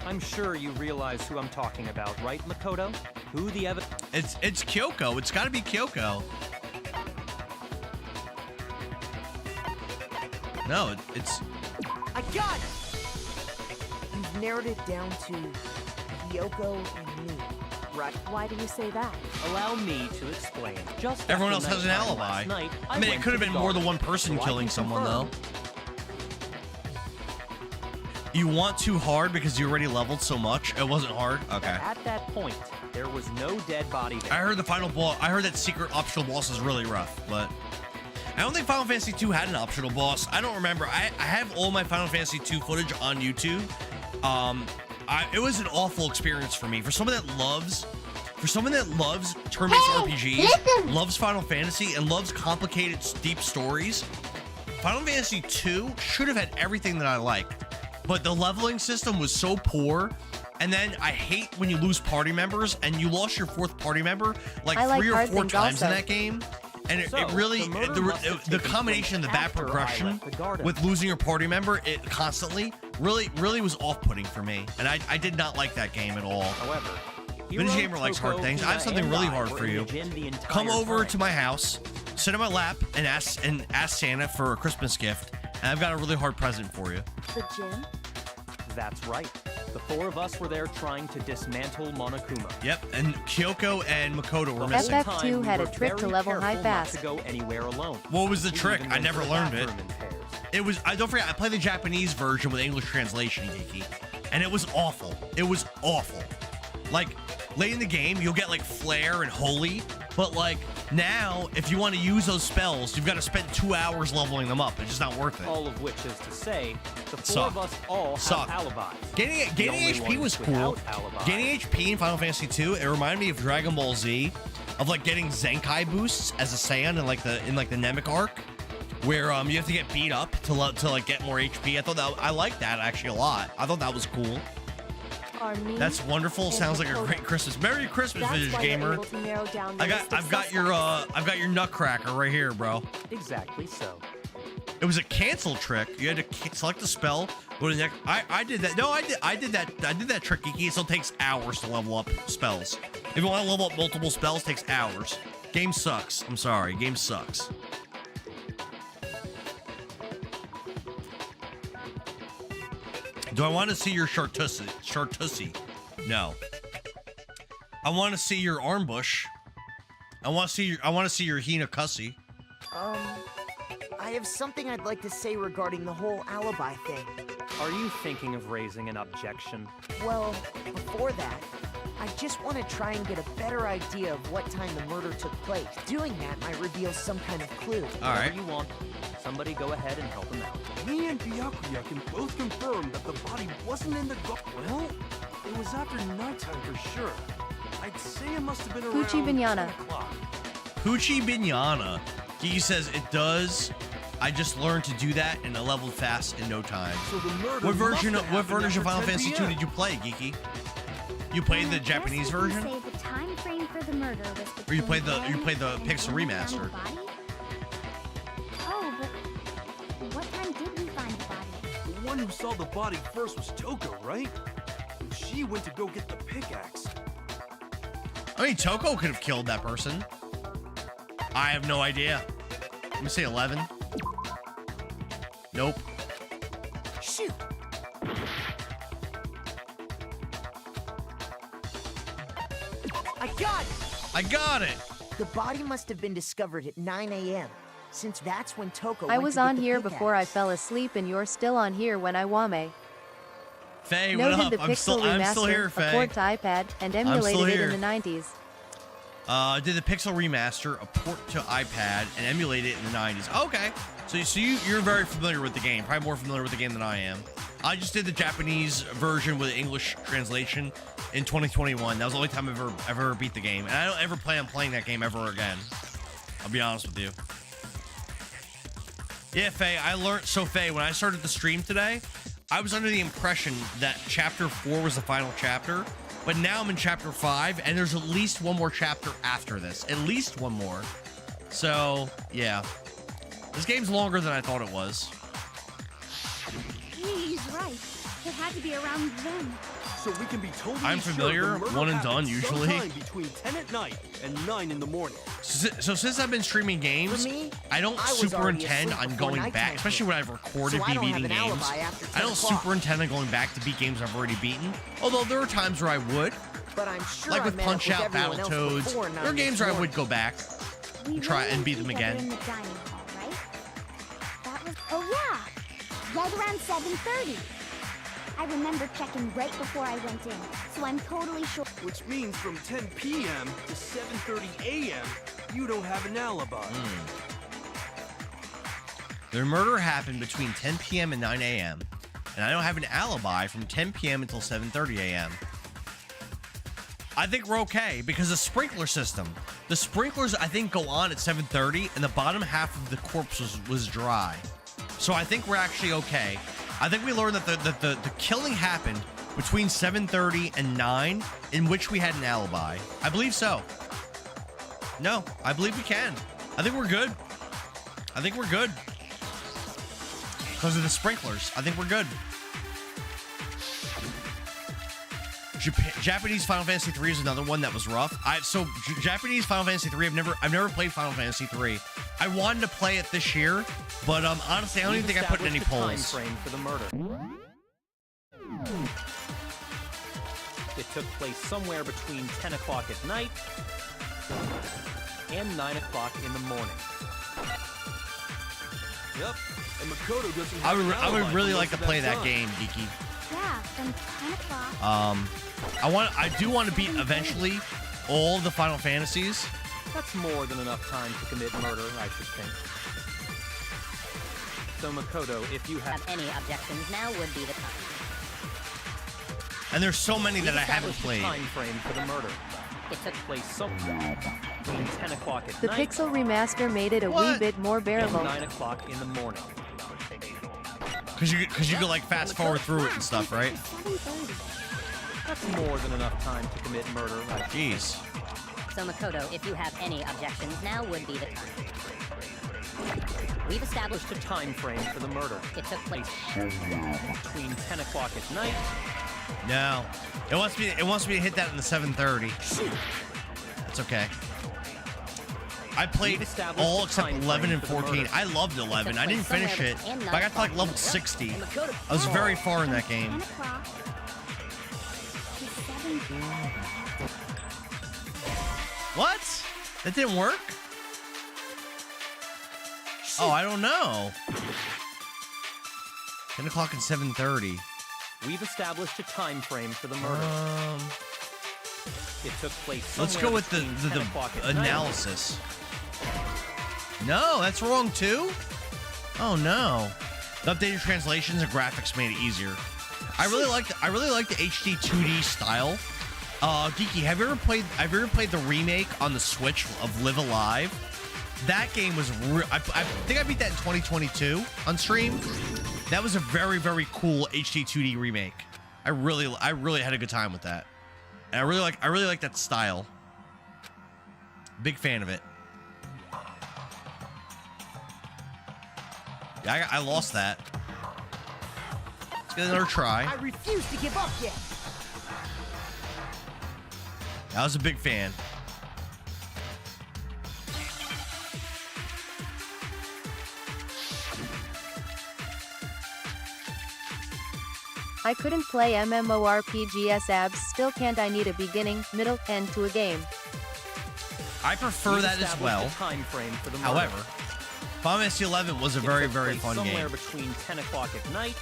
I'm sure you realize who I'm talking about, right, Makoto? Who the evidence? It's Kyoko. It's got to be Kyoko. No, it's. I got it! You've narrowed it down to Kyoko and me, right? Why do you say that? Allow me to explain. Just Everyone after else has an nighttime alibi. last night, I mean, it went could have to been the more than garden, one person so I killing can someone, though. confirm. You want too hard because you already leveled so much? It wasn't hard? Okay. At that point, there was no dead body there. I heard the final boss. I heard that secret optional boss is really rough, but I don't think Final Fantasy 2 had an optional boss. I don't remember. I have all my Final Fantasy 2 footage on YouTube. It was an awful experience for me. For someone that loves turn-based RPGs, loves Final Fantasy, and loves complicated, deep stories, Final Fantasy 2 should have had everything that I liked. But the leveling system was so poor. And then I hate when you lose party members, and you lost your 4th party member like I like 3 or hard 4 things times in also. that game. And it So, really, the murder must have the taken combination of the place bad after I progression left the garden. with losing your party member it constantly really was off-putting for me. And I did not like that game at all. However, Vintage Hiro, Gamer likes hard Toko, things. I have Hina, something and really I hard were for in you. the gym the entire Come over time. to my house, sit on my lap, and ask Santa for a Christmas gift. And I've got a really hard present for you. The gym? That's right. The four of us were there trying to dismantle Monokuma. Yep, and Kyoko and Makoto were missing. FF2 had a trick to level high fast. Not to go anywhere alone. What was the trick? I never learned it. In pairs. It was, don't forget, I played the Japanese version with English translation, Geeky, and it was awful. It was awful. Like, late in the game, you'll get like Flare and Holy, but like now, if you want to use those spells, you've got to spend 2 hours leveling them up. It's just not worth it. All of which is to say, the four of us all have alibis. Gaining HP was cool. Gaining HP in Final Fantasy 2, it reminded me of Dragon Ball Z, of like getting Zenkai boosts as a Saiyan in like the Namek arc, where you have to get beat up to like get more HP. I liked that actually a lot. I thought that was cool. That's wonderful. Sounds like a great Christmas. Merry Christmas, Vintage Gamer. I've got your Nutcracker right here, bro. Exactly so. It was a cancel trick. You had to select a spell, go to the next. I did that. No, I did that trick, Geeky. It still takes hours to level up spells. If you want to level up multiple spells, it takes hours. Game sucks. I'm sorry. Game sucks. Do I want to see your Chartussi? No. I want to see your Armbush. I want to see your Hinakasi. I have something I'd like to say regarding the whole alibi thing. Are you thinking of raising an objection? Well, before that, I just want to try and get a better idea of what time the murder took place. Doing that might reveal some kind of clue. All right. Whatever you want. Somebody go ahead and help him out. Me and Byakuya can both confirm that the body wasn't in the Well, it was after nighttime for sure. I'd say it must have been around Hoochie Binyana. 10 o'clock. Hoochie Binyana. Geeky says it does. I just learned to do that and I leveled fast in no time. So the murder What version of after Final 10 Fantasy 2 PM? did you play, Geeky? You played the Japanese version? Say the time frame for the murder was Or you played the between Pixel and remaster? the body? Oh, but what time did we find the body? The one who saw the body first was Toko, right? And she went to go get the pickaxe. I mean, Toko could have killed that person. I have no idea. Let me say 11. Nope. Shoot. I got it! I got it! The body must have been discovered at 9 a.m., since that's when Toko I went was to get on the here pickaxe. before I fell asleep and you're still on here when I wame. Faye, what Noted up? the I'm still Pixel here, remaster, Faye. a port to iPad, and emulated it in the 90s. Did the Pixel remaster, a port to iPad, and emulate it in the 90s. Okay, so you're very familiar with the game. Probably more familiar with the game than I am. I just did the Japanese version with English translation in 2021. That was the only time I've ever beat the game, and I don't ever plan on playing that game ever again. I'll be honest with you. Yeah, Faye, I learned. So, Faye, when I started the stream today, I was under the impression that Chapter 4 was the final chapter, but now I'm in Chapter 5, and there's at least one more chapter after this. At least one more. So, yeah. This game's longer than I thought it was. He's right. It had to be around then. So we can be totally I'm familiar, sure the murder one and happened done, usually. sometime between 10 at night and 9 in the morning. So since I've been streaming games, I don't superintend on going back, especially when I've recorded me beating games. I don't superintend on going back to beat games I've already beaten. Although there are times where I would, But I'm sure like I with met up Punch with Out, everyone else Battletoads. before There are 9 games this where I would morning. go back and try and beat them again. In the dining hall, right? That was. Oh yeah, right around 7:30. I remember checking right before I went in, so I'm totally sure. Which means from 10 p.m. to 7:30 a.m., you don't have an alibi. The murder happened between 10 p.m. and 9 a.m., and I don't have an alibi from 10 p.m. until 7:30 a.m. I think we're okay because the sprinkler system. The sprinklers, I think, go on at 7:30, and the bottom half of the corpse was dry. So I think we're actually okay. I think we learned that the killing happened between 7:30 and 9, in which we had an alibi. I believe so. No, I believe we can. I think we're good. I think we're good. Because of the sprinklers. I think we're good. Japanese Final Fantasy 3 is another one that was rough. Japanese Final Fantasy 3, I've never played Final Fantasy 3. I wanted to play it this year, but honestly, I don't even think I put in any polls. Time frame for the murder. It took place somewhere between 10 o'clock at night and 9 o'clock in the morning. Yep, and Makoto doesn't I have an would alibi for really most like to of play that time. game, Geeky. Yeah, from 10 o'clock. I do want to beat eventually all the Final Fantasies. That's more than enough time to commit murder, I should think. So Makoto, if you have Any objections, now would be the time. And there's so many that I haven't established a played. time frame for the murder. It took place somewhere between 10 o'clock at The night Pixel remaster made it a wee bit more and bearable. 9 o'clock in the morning. Because you could like fast forward through it and stuff, right? That's more than enough time to commit murder, I should think. Jeez. So Makoto, if you have any objections, now would be the time. We've established A time frame for the murder. it took place. Between 10 o'clock at night No. It wants me to hit that in the 7:30. That's okay. I played all except 11 and 14. I loved 11. I didn't finish it, but I got to like level 60. I was very far in that game. 10 o'clock to 7 What? That didn't work? Oh, I don't know. 10 o'clock and 7:30. we've established a time frame for the murder. It took place Let's go with the between 10 o'clock at night. analysis. No, that's wrong too. Oh no. The updated translations and graphics made it easier. I really like the HD 2D style. Geeky, have you ever played the remake on the Switch of Live Alive? That game was I think I beat that in 2022 on stream. That was a very, very cool HD 2D remake. I really had a good time with that. And I really like that style. Big fan of it. Yeah, I lost that. Let's get another try. I refuse to give up yet. I was a big fan. I couldn't play MMORPGs abs, still can't. I need a beginning, middle, end to a game. I prefer We've that as established well. a time frame for the murder. However, Final Fantasy 11 was a It very, took very place fun somewhere game. between 10 o'clock at night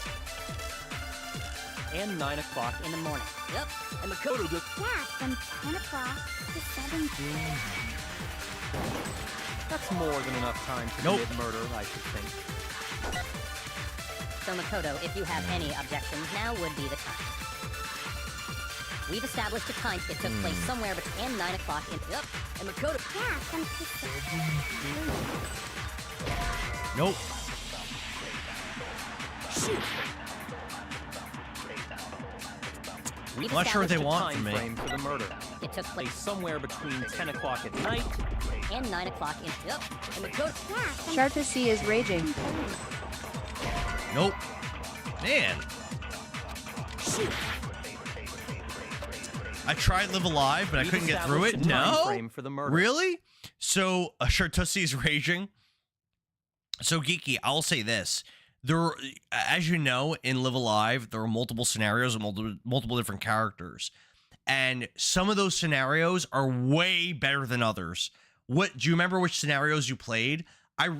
and 9 o'clock in the morning. Yep. And Makoto just... Yeah, from 10 o'clock to 7 That's more than enough time to Nope. commit murder, I should think. So Makoto, if you have any objections, now would be the time. We've established a time. It took place somewhere between 9 o'clock in. Yep. And Makoto. Yeah, from 6 Nope. We've I'm not sure what they established a want from time me. frame for the murder. It took place Somewhere between 10 o'clock at night and 9 o'clock in. Yep. And Makoto. Chartasy is raging. Nope. Man. I tried Live Alive, but I We've couldn't get through it. established a time No? frame for the murder. Really? So, Chartussi's raging. So, Geeky, I'll say this. There, as you know, in Live Alive, there are multiple scenarios and multiple different characters. And some of those scenarios are way better than others. Do you remember which scenarios you played?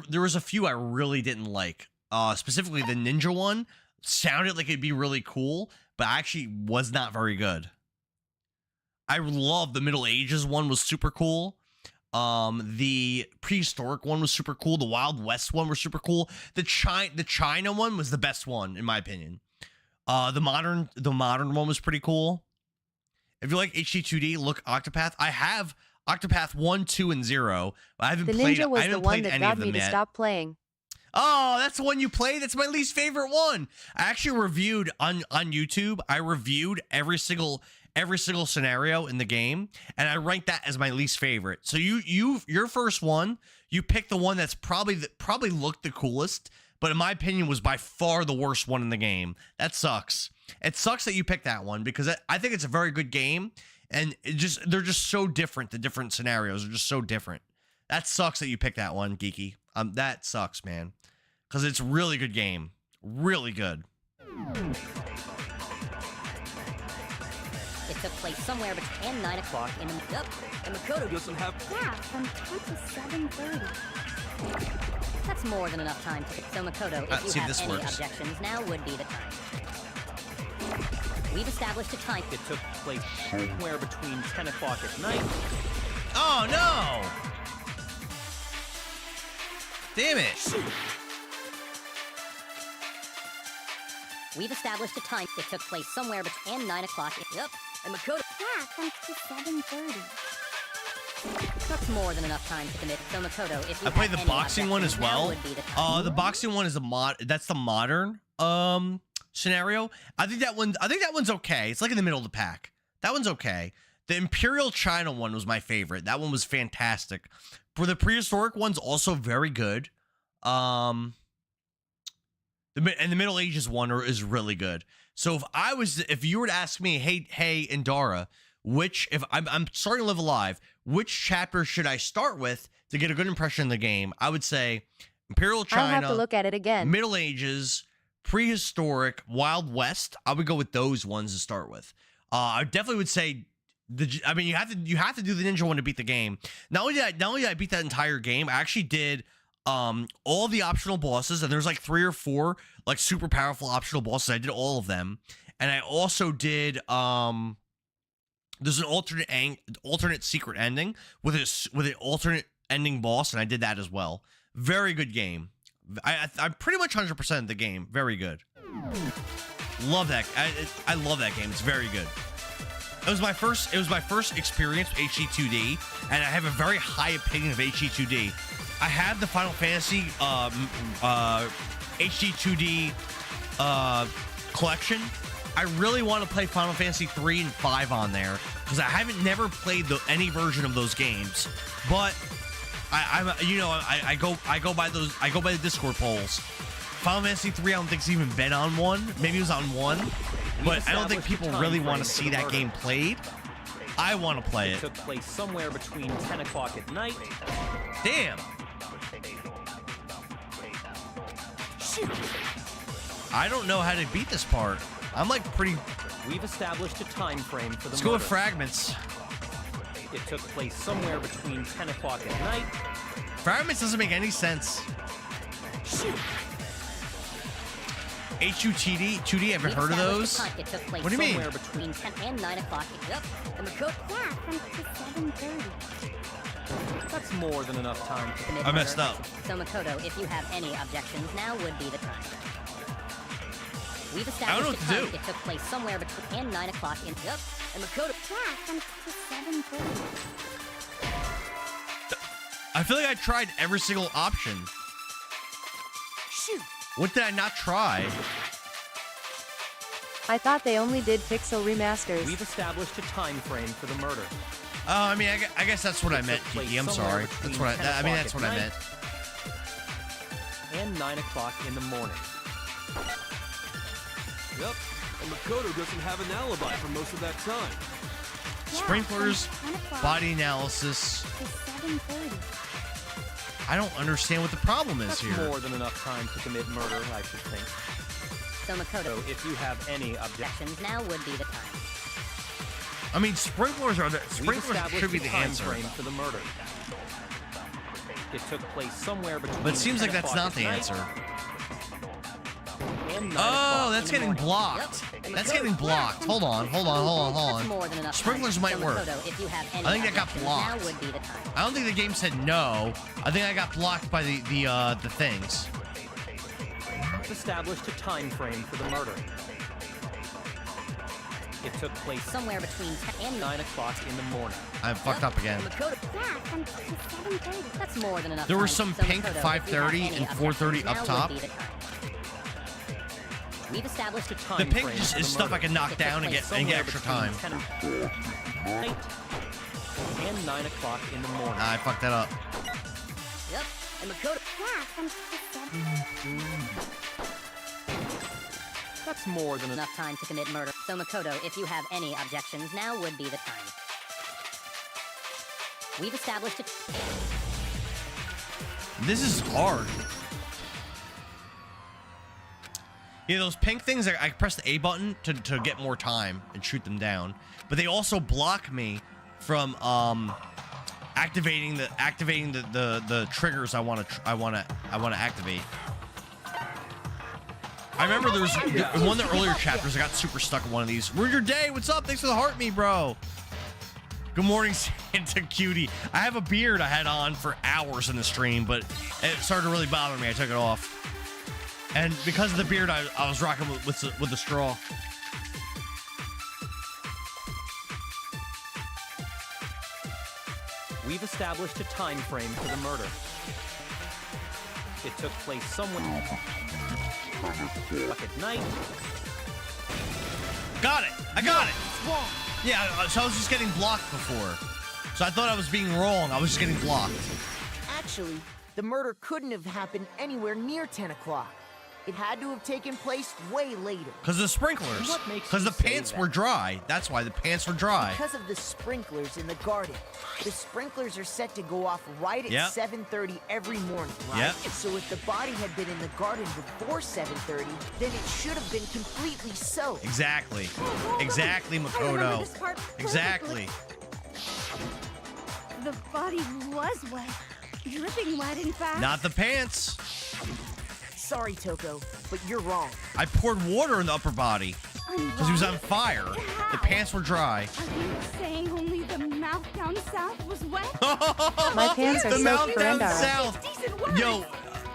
There was a few I really didn't like. Specifically, the ninja one sounded like it'd be really cool, but actually was not very good. I love the Middle Ages one, was super cool. The prehistoric one was super cool. The Wild West one was super cool. The China one was the best one, in my opinion. The modern one was pretty cool. If you like HD2D, look Octopath. I have Octopath 1, 2, and 0. I haven't The played. ninja was I haven't the one played that any got of them me to yet. stop playing. Oh, that's the one you played? That's my least favorite one. I actually reviewed on YouTube. I reviewed every single scenario in the game, and I ranked that as my least favorite. So your first one, you picked the one that's probably looked the coolest, but in my opinion was by far the worst one in the game. That sucks. It sucks that you picked that one because I think it's a very good game, and they're just so different. The different scenarios are just so different. That sucks that you picked that one, Geeky. That sucks, man, because it's a really good game. Really good. It took place somewhere between 9 o'clock in the... Yep, and Makoto doesn't have... Yeah, from 10 to 7:30. That's more than enough time to... So Makoto, if see you if have this any works. objections, now would be the time. We've established a time... It took place somewhere between 10 o'clock at night. Oh, no! Damn it! We've established a time. It took place somewhere between 9 o'clock... Yep, and Makoto... Yeah, from 7:30. That's more than enough time to commit. So Makoto, if you I played have the any boxing one as objections, now well. would be the time. The boxing one is that's the modern scenario. I think that one's okay. It's like in the middle of the pack. That one's okay. The Imperial China one was my favorite. That one was fantastic. For the prehistoric one's also very good. And the Middle Ages one is really good. So if you were to ask me, hey, Endara, if I'm starting to live alive, which chapter should I start with to get a good impression of the game? I would say Imperial China. I'll have to look at it again. Middle Ages, prehistoric, Wild West. I would go with those ones to start with. I definitely would say you have to do the ninja one to beat the game. Not only did I beat that entire game, I actually did all the optional bosses, and there's like 3 or 4 like super powerful optional bosses. I did all of them, and I also did there's an alternate secret ending with an alternate ending boss, and I did that as well. Very good game. I'm pretty much 100% the game. Very good. Love that. I love that game. It's very good. It was my first experience with HD2D, and I have a very high opinion of HD2D. I have the Final Fantasy HD2D collection. I really want to play Final Fantasy 3 and 5 on there because I haven't never played any version of those games. But I go by the Discord polls. Final Fantasy 3, I don't think it's even been on one. Maybe it was on one, but I don't think people really want to see that game played. I want to play it. It took place somewhere between 10 o'clock at night. Damn. I don't know how to beat this part. I'm like pretty... We've established a time frame for the Let's go with fragments. It took place somewhere between 10 o'clock at night. Fragments doesn't make any sense. HUTD? 2D? Have you heard of those? It took place What do you mean? somewhere between 10 and 9 o'clock. Yep, and Makoto... Yeah, from 7:30. That's more than enough time to commit I messed murder. up. So Makoto, if you have any objections, now would be the time. We've established I don't know what a to time. do. It took place somewhere between 9 o'clock in... Yep, and Makoto... Yeah, from 7:30. I feel like I tried every single option. What did I not try? I thought they only did pixel remasters. We've established a time frame for the murder. Oh, I mean, I guess that's what I meant, Kiki. I'm sorry. That's what I mean, that's what I meant. And 9 o'clock in the morning. Yep, and Makoto doesn't have an alibi for most of that time. Sprinklers, body analysis. To 7:30. I don't understand what the problem is That's here. more than enough time to commit murder, I should think. So Makoto, if you have any objections, now would be the time. I mean, sprinklers should be the time answer. frame for the murder. It took place somewhere between. But it seems 10 like that's o'clock not the at night answer. and 9 Oh, o'clock that's in the getting morning. blocked. That's getting blocked. Hold on. That's more than enough Sprinklers time. might So work. Makoto, if you have any I think that got objections, blocked. Now would be the time. I don't think the game said no. I think I got blocked by the things. Established a time frame for the murder. It took place somewhere between 10 and 9 o'clock in the morning. I fucked up again. Makoto, Yeah, from 7:30. that's more than enough There time. were some So pink Makoto, if you 5:30 have any and 4:30 objections, up now top. would be the time. We've established a time The pink frame just for is the stuff I murder. can knock It took down and place get somewhere extra between time. 10 and 9 o'clock in the morning. I fucked that up. Yep, and Makoto. Yeah, from 7. That's more than enough time to commit murder. So Makoto, if you have any objections, now would be the time. We've established a... This is hard. Yeah, those pink things, I press the A button to get more time and shoot them down. But they also block me from activating the triggers I want to activate. I remember there was in one of the earlier chapters I got super stuck in one of these. Ruined your day. What's up? Thanks for the heart me, bro. Good morning, Santa Cutie. I have a beard I had on for hours in the stream, but it started to really bother me. I took it off. And because of the beard, I was rocking with the straw. We've established a time frame for the murder. It took place somewhere like at night. Got it. I got it. Yeah, so I was just getting blocked before. So I thought I was being wrong. I was just getting blocked. Actually, the murder couldn't have happened anywhere near 10 o'clock. It had to have taken place way later. Because of the sprinklers. Because the pants were dry. That's why the pants were dry. Because of the sprinklers in the garden. The sprinklers are set to go off right at 7:30 every morning, right? Yep. So if the body had been in the garden before 7:30, then it should have been completely soaked. Exactly. Exactly, Makoto. Exactly. The body was wet. Dripping wet, in fact. Not the pants. Sorry, Toko, but you're wrong. I poured water in the upper body because he was on fire. The pants were dry. Are you saying only the mouth down south was wet? My pants are the soaked mouth for down Endara. south. Yo,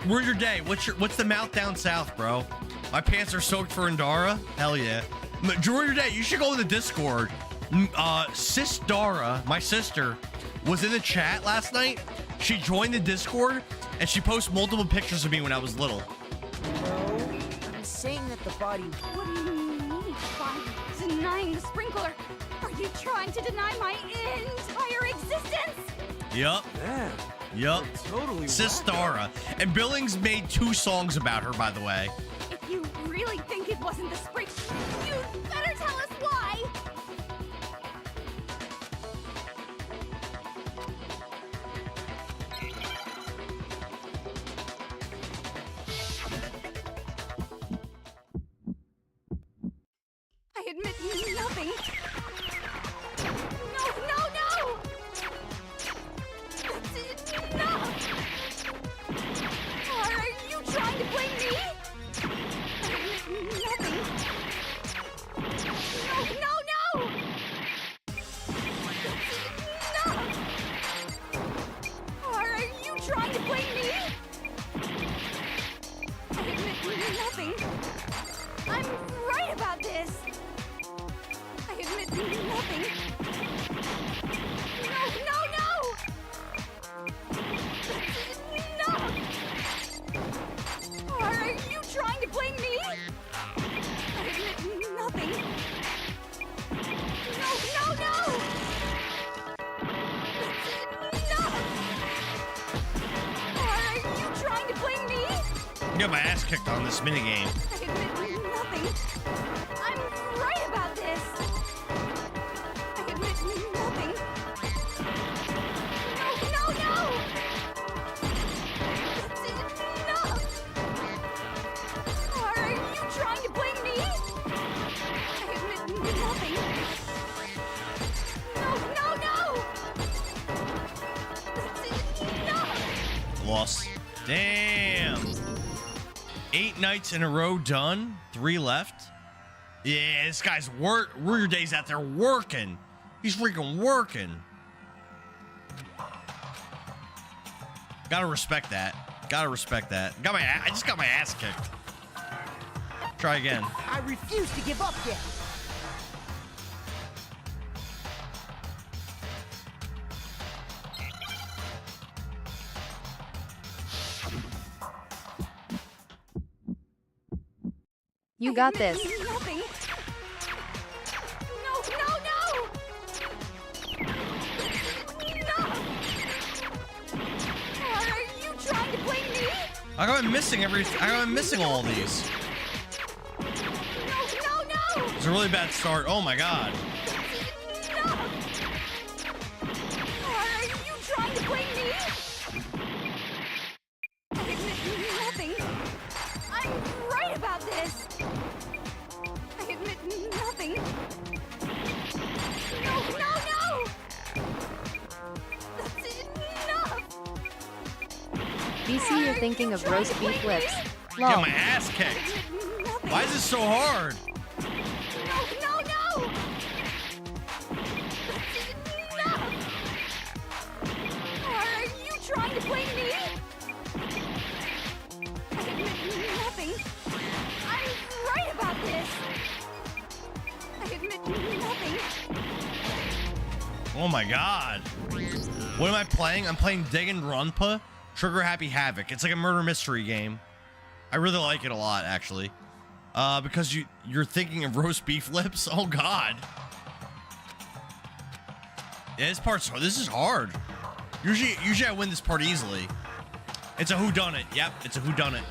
we're your day. What's the mouth down south, bro? My pants are soaked for Endara. Hell yeah. Drew your day. You should go in the Discord. Sis Dara, my sister, was in the chat last night. She joined the Discord and she posted multiple pictures of me when I was little. No, I'm saying that the body... What do you mean by denying the sprinkler? Are you trying to deny my entire existence? Yup. Yeah. Yup. Totally. Sis Dara. And Billings made 2 songs about her, by the way. If you really think it wasn't the sprinkler, you'd better tell us why. I admit nothing. No! That's enough! Are you trying to blame me? I admit nothing. No! That's enough! Are you trying to blame me? I admit nothing. I'm right about this. I admit nothing. No! That's enough! Are you trying to blame me? I admit nothing. No! That's enough! Are you trying to blame me? I got my ass kicked on this minigame. I admit nothing. I'm right about this. I admit nothing. No! That's enough! Are you trying to blame me? I admit nothing. No! That's enough! Lost. Damn. 8 nights in a row done. 3 left. Yeah, this guy's Warrior Day's out there working. He's freaking working. Gotta respect that. I just got my ass kicked. Try again. I refuse to give up yet. You got this. Nothing. No! Are you trying to blame me? I'm missing all these. No! It's a really bad start. Oh my god. Are you trying to blame me? I admit nothing. I'm right about this. thinking of roast beef lips. Lol. Get my ass kicked. Why is this so hard? No! Are you trying to blame me? I admit nothing. I'm right about this. I admit nothing. Oh my god. What am I playing? I'm playing Danganronpa Trigger Happy Havoc. It's like a murder mystery game. I really like it a lot, actually. Because you're thinking of roast beef lips. Oh god. Yeah, this is hard. Usually I win this part easily. It's a whodunit. Yep, it's a whodunit.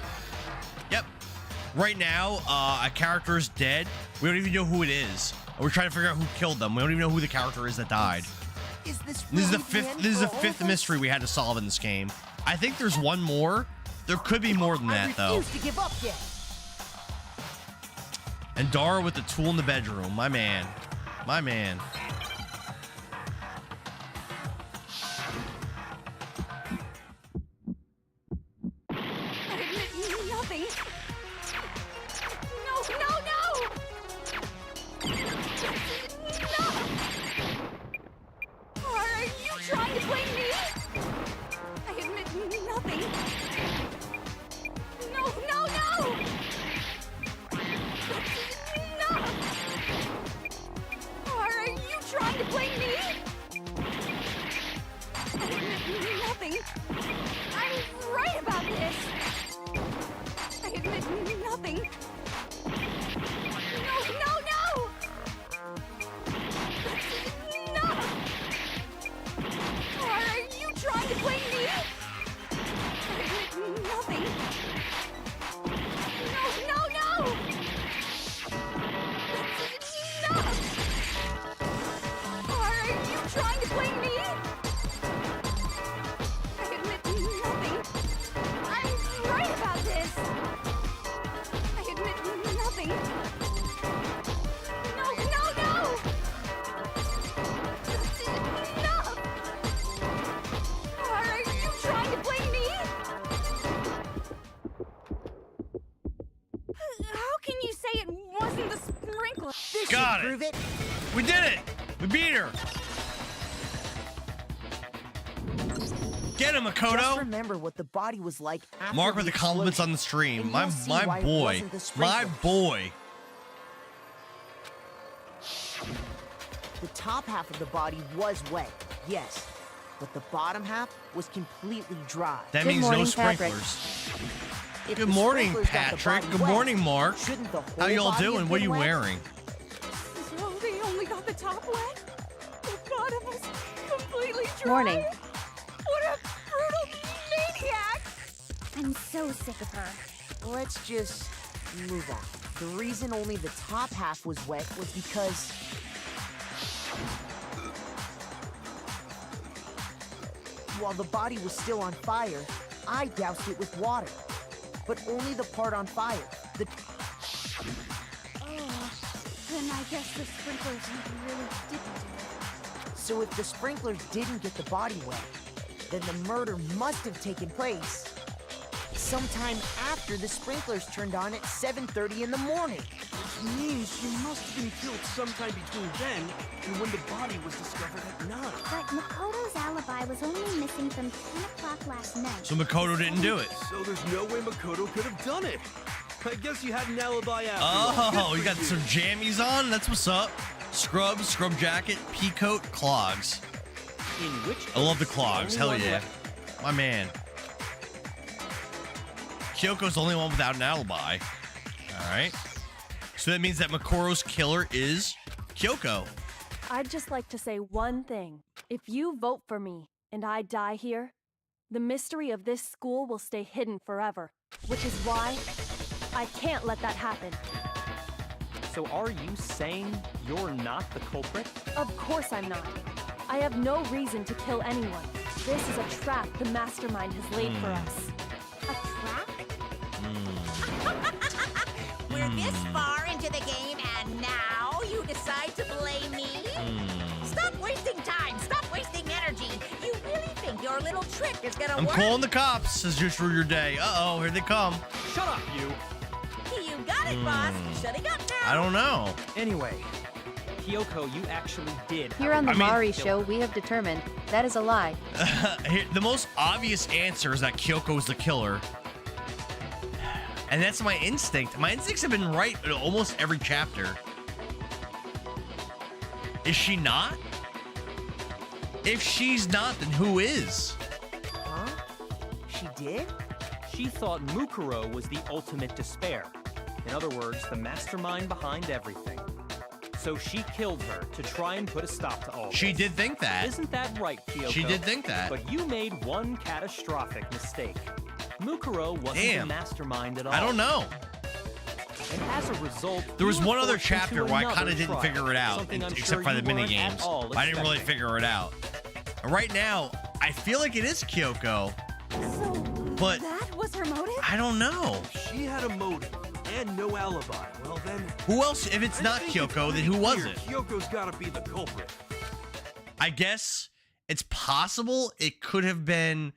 Yep. Right now, a character is dead. We don't even know who it is. We're trying to figure out who killed them. We don't even know who the character is that died. This is the fifth mystery we had to solve in this game. I think there's one more. There could be more than that, though. To give up yet. Endara with the tool in the bedroom. My man. My man. I admit nothing. No! Are you trying to blame me? I admit nothing. No! Are you trying to blame me? I admit nothing. I'm right about this. I admit nothing. No! Are you trying to blame me? I admit nothing. No! Are you trying to blame me? I admit nothing. I'm right about this. I admit nothing. No! Enough! Are you trying to blame me? How can you say it wasn't the sprinkler? Got it. We did it. We beat her. Get him, Makoto. Just remember what the body was like after Mark with the compliments on the stream. My boy. My boy. The top half of the body was wet, yes, but the bottom half was completely dry. That means no sprinklers. Good morning, Patrick. Good morning, Mark. How y'all doing? What are you wearing? So they only got the top wet? The bottom was completely dry? Morning. What a brutal maniac! I'm so sick of her. Let's just move on. The reason only the top half was wet was because while the body was still on fire, I doused it with water. But only the part on fire. Oh, then I guess the sprinklers really didn't do it. So if the sprinklers didn't get the body wet, then the murder must have taken place sometime after the sprinklers turned on at 7:30 in the morning. Which means she must have been killed sometime between then and when the body was discovered at 9. But Makoto's alibi was only missing from 10 o'clock last night. So Makoto didn't do it. So there's no way Makoto could have done it. I guess you had an alibi after all. Oh, you got some jammies on? That's what's up. Scrubs, scrub jacket, pea coat, clogs. In which I love the clogs. Hell yeah. My man. Kyoko's the only one without an alibi. All right. So that means that Makoto's killer is Kyoko. I'd just like to say one thing. If you vote for me and I die here, the mystery of this school will stay hidden forever, which is why I can't let that happen. So are you saying you're not the culprit? Of course I'm not. I have no reason to kill anyone. This is a trap the mastermind has laid for us. A trap? We're this far into the game and now you decide to blame me? Stop wasting time! Stop wasting energy! You really think you're our little trick is gonna I'm work. calling the cops, says just for your day. Uh-oh, here they come. Shut up, you. You got it, boss. Shutting up now. I don't know. Anyway, Kyoko, you actually did. Here on the Mari show, we have determined that is a lie. The most obvious answer is that Kyoko is the killer. And that's my instinct. My instincts have been right in almost every chapter. Is she not? If she's not, then who is? Huh? She did? She thought Mukuro was the ultimate despair. In other words, the mastermind behind everything. So she killed her to try and put a stop to all She this. did think that. Isn't that right, Kyoko? She did think that. But you made one catastrophic mistake. Mukuro wasn't the mastermind at all. I don't know. And as a result, There was you were one other forced into chapter where I kind another of didn't trial, figure it out, something I'm except sure for the you mini weren't at games. all I didn't really expecting. figure it out. Right now, I feel like it is Kyoko. But That was her motive? I don't know. She had a motive and no alibi. Well then, Who else? If it's not Kyoko, then who was it? Kyoko's gotta be the culprit. I guess it's possible it could have been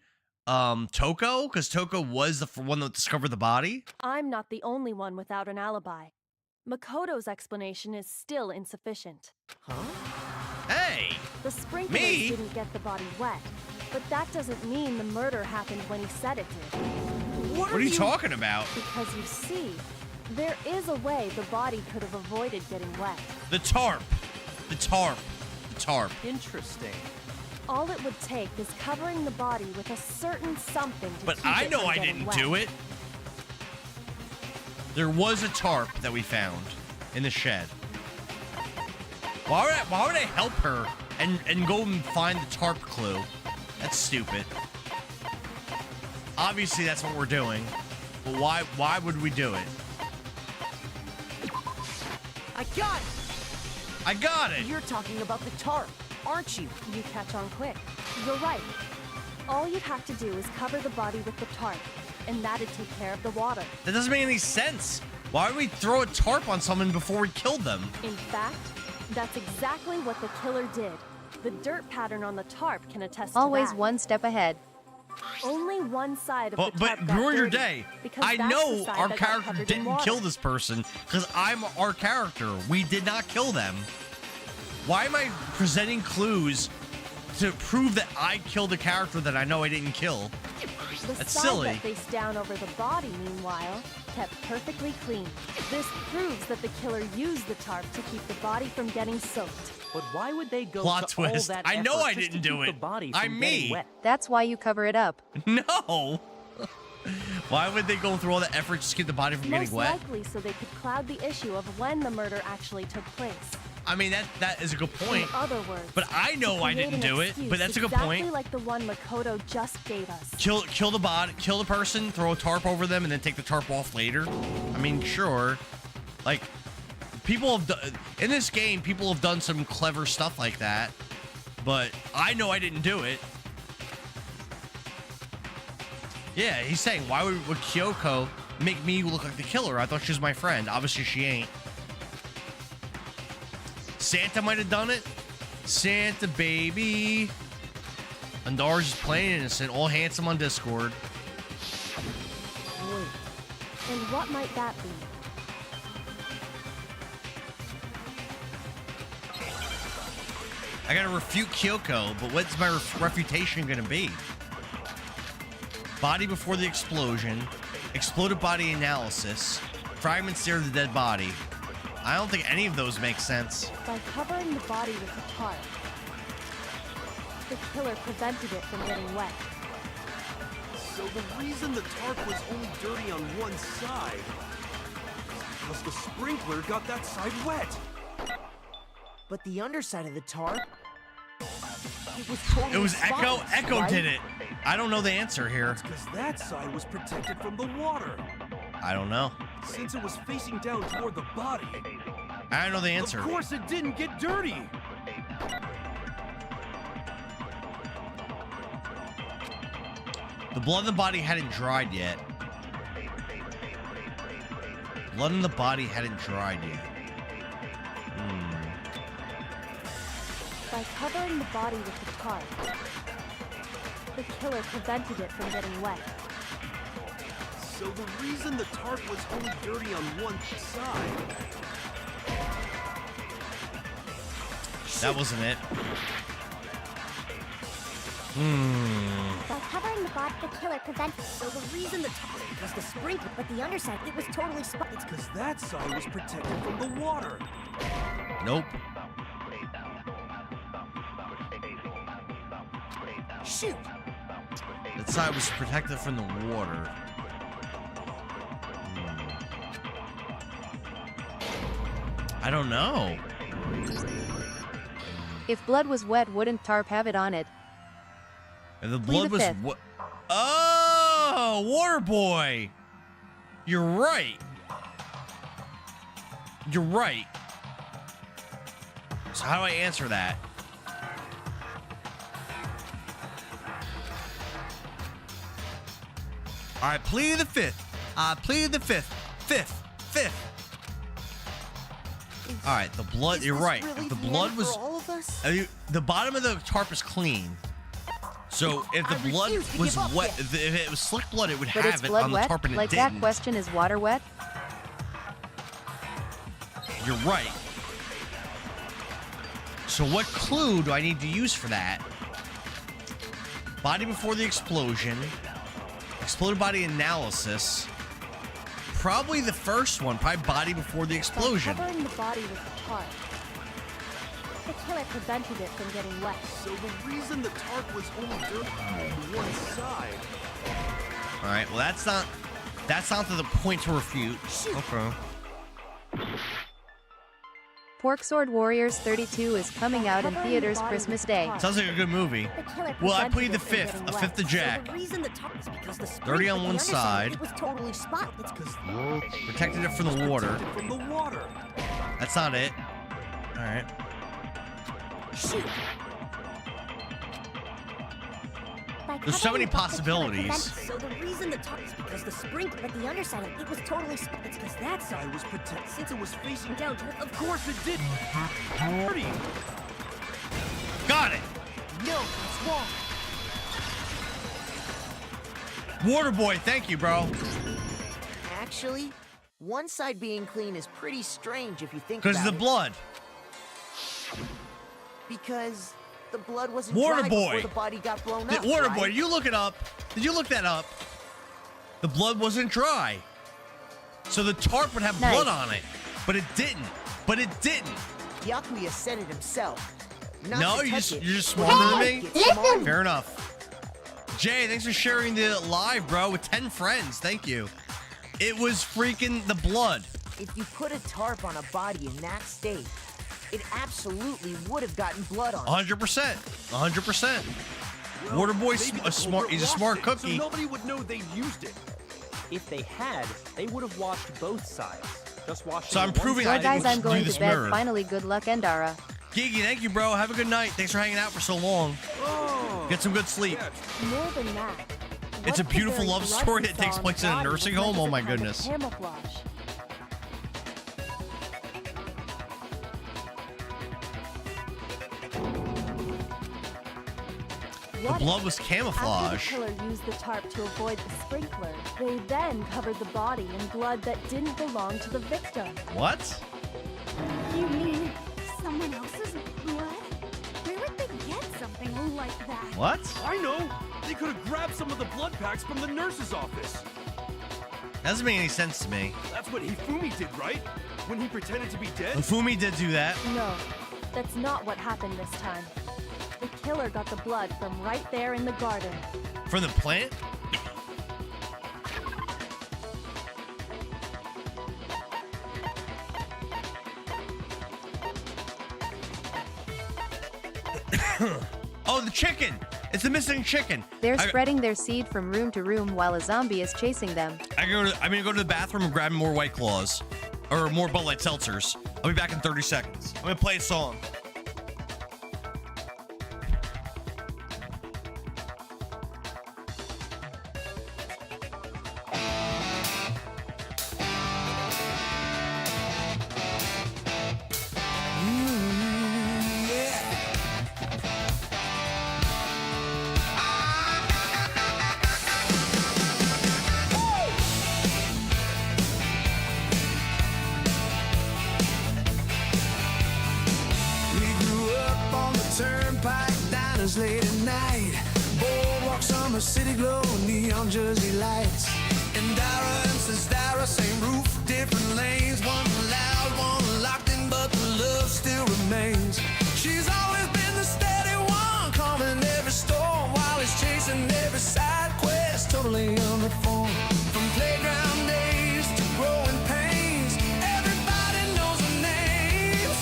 Toko, because Toko was the one that discovered the body. I'm not the only one without an alibi. Makoto's explanation is still insufficient. Hey! The sprinklers Me? didn't get the body wet, but that doesn't mean the murder happened when he said it did. What are you talking about? Because you see, there is a way the body could have avoided getting wet. The tarp. The tarp. The tarp. Interesting. All it would take is covering the body with a certain something to But keep I it know from I getting didn't wet. do it. There was a tarp that we found in the shed. Why would I help her and go and find the tarp clue? That's stupid. Obviously, that's what we're doing. But why would we do it? I got it! I got it! You're talking about the tarp, aren't you? You catch on quick. You're right. All you'd have to do is cover the body with the tarp, and that'd take care of the water. That doesn't make any sense. Why would we throw a tarp on someone before we killed them? In fact, that's exactly what the killer did. The dirt pattern on the tarp can attest Always to that. one step ahead. Only one side of But the tarp got ruin your dirty, day. because I that's know the side our that got character covered in didn't water. kill this person because I'm our character. We did not kill them. Why am I presenting clues to prove that I killed a character that I know I didn't kill? The That's side silly. that faced down over the body, meanwhile, kept perfectly clean. This proves that the killer used the tarp to keep the body from getting soaked. But why would they go Plot to twist. all that I know effort I just to didn't do keep it. The body I'm from getting me. wet? That's why you cover it up. No. Why would they go through all the effort just to get the body from Most getting wet? likely so they could cloud the issue of when the murder actually took place. I mean, that is a good point. In other words, But I know to I create didn't an do it. excuse But that's a good exactly point. like the one Makoto just gave us. Kill the body, kill the person, throw a tarp over them, and then take the tarp off later. I mean, sure. Like, people have done in this game. People have done some clever stuff like that. But I know I didn't do it. Yeah, he's saying, why would Kyoko make me look like the killer? I thought she was my friend. Obviously, she ain't. Santa might have done it. Santa, baby. Endara's just plain innocent, all handsome on Discord. And what might that be? I gotta refute Kyoko, but what's my refutation gonna be? Body before the explosion, exploded body analysis, fragments near the dead body. I don't think any of those make sense. By covering the body with a tarp, the killer prevented it from getting wet. So the reason the tarp was only dirty on one side is because the sprinkler got that side wet. But the underside of the tarp, it was totally It was Echo. spotless, Echo right? did it. I don't know the answer here. Because that side was protected from the water. I don't know. Since it was facing down toward the body. I don't know the answer. Of course it didn't get dirty. The blood in the body hadn't dried yet. Blood in the body hadn't dried yet. By covering the body with the tarp, The killer prevented it from getting wet. So the reason the tarp was only dirty on one side... That wasn't it. By covering the body, the killer prevented. So the reason the tarp was the sprinkler, but the underside, it was totally spotted. It's because that side was protected from the water. Nope. Shoot! That side was protected from the water. I don't know. If blood was wet, wouldn't tarp have it on it? If the Plead blood the was fifth. what? Oh, water boy. You're right. You're right. So how do I answer that? All right, plead the fifth. Plead the fifth. Fifth. All right, the blood. You're right. Really If the the blood end was. for all of us? The bottom of the tarp is clean. So if the I blood refuse to was give up wet, yet. if it was slick blood, it would But have it's it blood on the wet? tarp and Like it that didn't. question, is water wet? You're right. So what clue do I need to use for that? Body before the explosion. Exploded body analysis. Probably the first one. Probably body before the explosion. By covering the body with the tarp, the killer prevented it from getting wet. So the reason the tarp was only dirty on one side... All right. Well, that's not to the point to refute. Okay. Pork Sword Warriors 32 is coming out in theaters Christmas Day. Sounds like a good movie. Well, I plead the fifth. A fifth of Jack. So the reason the tarp is because the Dirty on sprinkler, one the underside, side. It was totally spotted. It's because Protected it from the water. From the water. That's not it. All right. shoot. There's so many possibilities. So the reason the tarp is because the sprinkler, but the underside of it was totally spotted. It's because that side was protected. Since it was facing down to it, of course it did. Dirty. Got it. No, it's wrong. Water boy, thank you, bro. Actually, one side being clean is pretty strange if you think about Because it. the blood. Because the blood wasn't Water dry boy. before the body got blown up, Water right? boy, did you look it up? Did you look that up? The blood wasn't dry. So the tarp would have Nice. blood on it. But it didn't. Yakuya said it himself. Not No, to you're touch it. just smarter than me? Get smarter. Fair enough. Jay, thanks for sharing the live, bro, with 10 friends. Thank you. It was freaking the blood. If you put a tarp on a body in that state, it absolutely would have gotten blood on it. 100%. 100%. Water boy's maybe a the smart. culprit He's a washed smart it, cookie. So nobody would know they used it. If they had, they would have washed both sides. Just washing So I'm one proving So I side guys, didn't I'm going do to this bed. nerd. Finally, good luck, Endara. Gigi, thank you, bro. Have a good night. Thanks for hanging out for so long. Oh, Get some good sleep. More than that, It's a what beautiful the love very story blood that takes we saw place in on a the body nursing was home. meant Oh as my a kind of goodness. Camouflage. The blood was camouflage. After the killer used the tarp to avoid the sprinkler, they then covered the body in blood that didn't belong to the victim. What? You mean someone else's blood? Where would they get something like that? What? I know. They could have grabbed some of the blood packs from the nurse's office. Doesn't make any sense to me. That's what Hifumi did, right? When he pretended to be dead? Fumi did do that. No, that's not what happened this time. The killer got the blood from right there in the garden. From the plant? Oh, the chicken! It's the missing chicken. They're I- spreading their seed from room to room while a zombie is chasing them. I'm gonna go to the bathroom and grab more White Claws. Or more Bud Light Seltzers. I'll be back in 30 seconds. I'm gonna play a song. diners late at night. Boardwalk, summer city glow, neon Jersey lights. Endara and Endara, same roof, different lanes. One loud, one locked in, but the love still remains. She's always been the steady one, calming every storm while he's chasing every side quest, totally unreformed. From playground days to growing pains, everybody knows her names.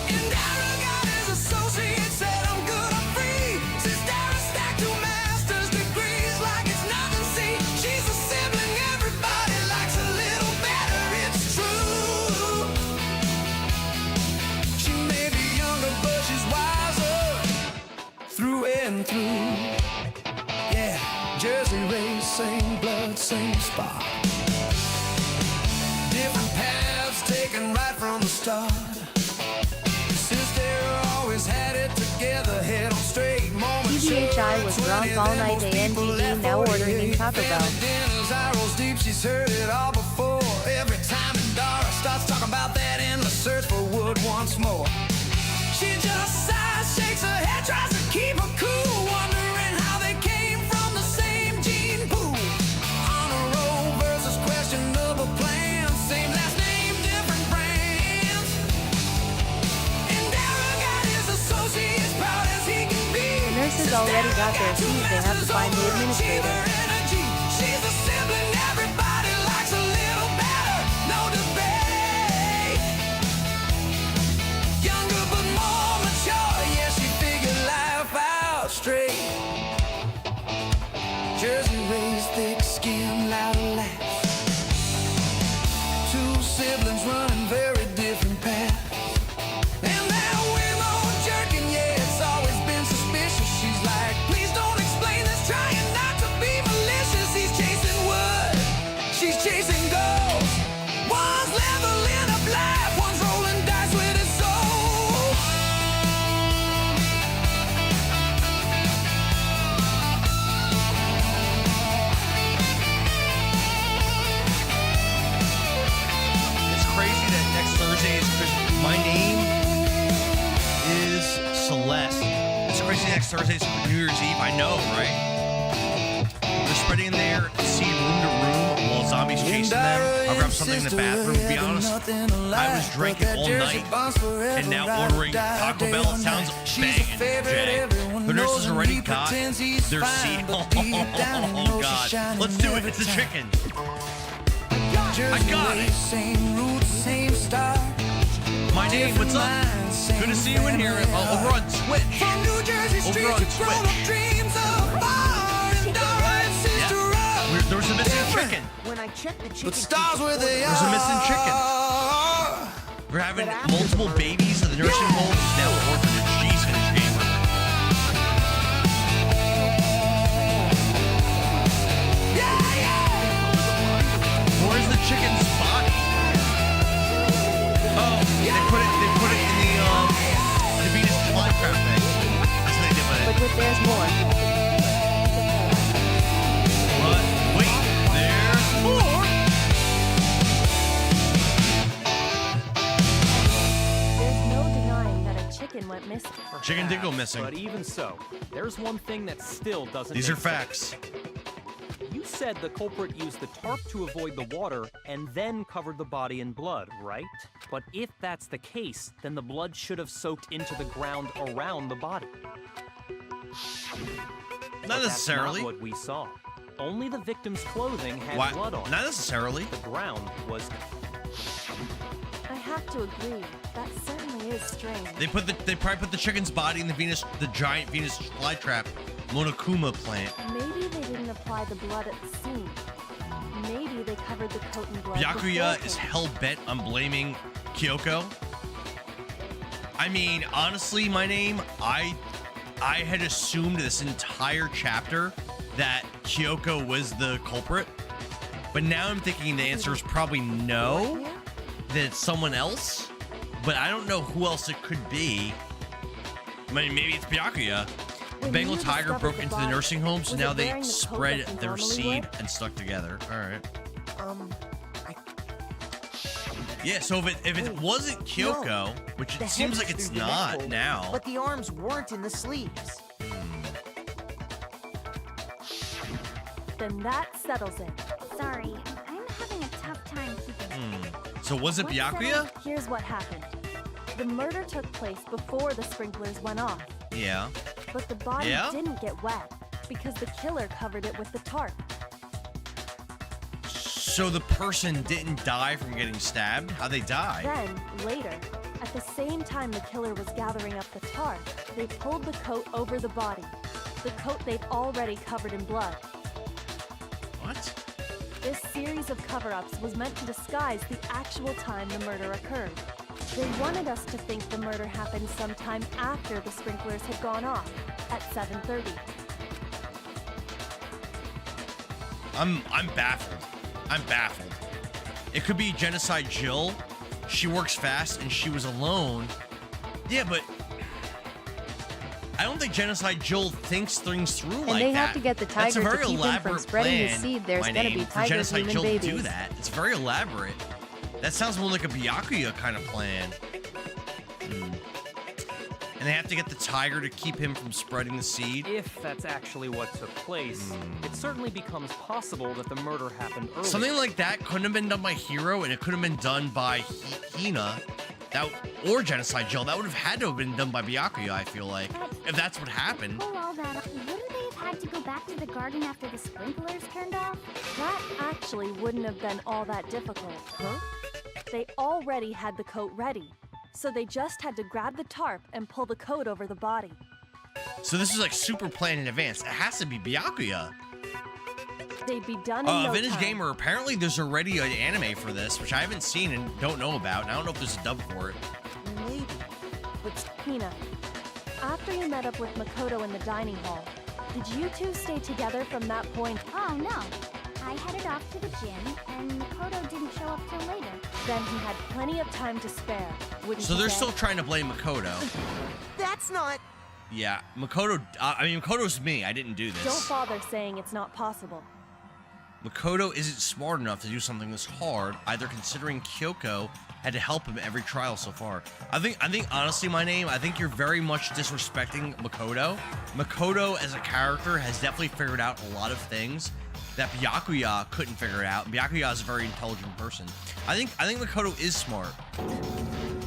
Endara got his associate, said I'm good, I'm free. Since Dara stacked 2 master's degrees like it's nothing, see. She's a sibling everybody likes a little better, it's true. She may be younger, but she's wiser through and through. Yeah, Jersey race, same blood, same spot. Different paths taken right from the start. Sister always had it together, head on straight. TBHI was drunk all night ANDD, now ordering in Taco Bell. Dinners, eye rolls deep, she's heard it all before. Every time Endara starts talking about that endless search for wood once more. She just sighs, shakes her head, tries to keep her cool, wondering how they came from the same gene pool. Honor roll versus questionable plans, same last name, different brands. Endara got his associates proud as he can be. The nurses already got their seat, they have to find the administrator. She's a sibling everybody likes a little better, no debate. Younger but more mature, yeah, she figured life out straight. Jersey raised, thick skin, loud laughs. 2 siblings running very different paths. And that Willow jerking, yeah, it's always been suspicious. She's like, please don't explain this, trying not to be malicious. He's chasing wood, she's chasing goals. One's leveling up life, one's rolling dice with his soul. It's crazy that next Thursday is Christmas. My name is Celeste. It's crazy next Thursday is New Year's Eve. I know, right? They're spreading their seed room to room while zombies chasing them. I'll grab something in the bathroom. To be honest, I was drinking all night and now ordering Taco Bell. It sounds banging, Jay. The nurses already got their seed. Oh God, let's do it. It's the chicken. I got it. Same roots, same star. My name, what's up? Good to see you in here. Over on Twitch. From New Jersey Over streets on to grown up Twitch. dreams of far. Endara and sister Yeah. There was a missing chicken. When I checked the chicken, but stars where they There's a missing chicken. We're having multiple babies in the nursing home. Now an orphanage. She's gonna shame her. Where's the chicken's body? Oh, they put it in the Venus flytrap thing. That's what they did with it. But there's more. But wait, there's more. There's no denying that a chicken went missing. Chicken did go missing. But even so, there's one thing that still doesn't These make are facts. sense. You said the culprit used the tarp to avoid the water and then covered the body in blood, right? But if that's the case, then the blood should have soaked into the ground around the body. Not necessarily. That's not what we saw. Only the victim's clothing had Why? blood on it. Not necessarily. The ground was... I have to agree. That certainly is strange. They probably put the chicken's body in the giant Venus flytrap Monokuma plant. Maybe they didn't apply the blood at the scene. Maybe they covered the coat in blood. Byakuya is beforehand. hell-bent on blaming Kyoko. I mean, honestly, my name, I had assumed this entire chapter that Kyoko was the culprit. But now I'm thinking the answer is probably no, that it's someone else. But I don't know who else it could be. I mean, maybe it's Byakuya. The Bengal tiger broke into the nursing home, so now they spread their seed and stuck together. All right. Yeah, so if it wasn't Kyoko, which it The seems head like was it's through the not neck hole, now. But the arms weren't in the sleeves. Then that settles it. Sorry, I'm having a tough time keeping So was it What Byakuya? settles- Here's what happened. The murder took place before the sprinklers went off, Yeah. but the body Yeah? didn't get wet because the killer covered it with the tarp. So the person didn't die from getting stabbed? How'd they die? Then, later, at the same time the killer was gathering up the tarp, they pulled the coat over the body, the coat they'd already covered in blood. What? This series of cover-ups was meant to disguise the actual time the murder occurred. They wanted us to think the murder happened sometime after the sprinklers had gone off, at 7:30. I'm baffled. I'm baffled. It could be Genocide Jill. She works fast and she was alone. Yeah, but I don't think Genocide Jill thinks things through like that. And they have to get the That's a tiger to very keep him from elaborate spreading his plan, seed. There's my gonna name, be for tiger Genocide human Jill to babies. do that. It's very elaborate. That sounds more like a Byakuya kind of plan. And they have to get the tiger to keep him from spreading the seed. If that's actually what took place, it certainly becomes possible that the murder happened earlier. Something like that couldn't have been done by Hero, and it could have been done by Hina, or Genocide Jill. That would have had to have been done by Byakuya, I feel like, if that's what happened. pull all that up. Wouldn't they have had to go back to the garden after the sprinklers turned off? That actually wouldn't have been all that difficult. Huh? They already had the coat ready, so they just had to grab the tarp and pull the coat over the body. So this is like super planned in advance. It has to be Byakuya. They'd be done in no Vintage time. Gamer, apparently there's already an anime for this, which I haven't seen and don't know about. And I don't know if there's a dub for it. Maybe. But Hina, after you met up with Makoto in the dining hall, did you two stay together from that point? Oh no. I headed off to the gym, and Makoto didn't show up till later. Then he had plenty of time to spare, wouldn't So you they're say? still trying to blame Makoto. That's not... Yeah, Makoto, Makoto's me. I didn't do this. Don't bother saying it's not possible. Makoto isn't smart enough to do something this hard, either considering Kyoko had to help him every trial so far. I think honestly, my name, I think you're very much disrespecting Makoto. Makoto as a character has definitely figured out a lot of things that Byakuya couldn't figure it out. Byakuya is a very intelligent person. I think Makoto is smart.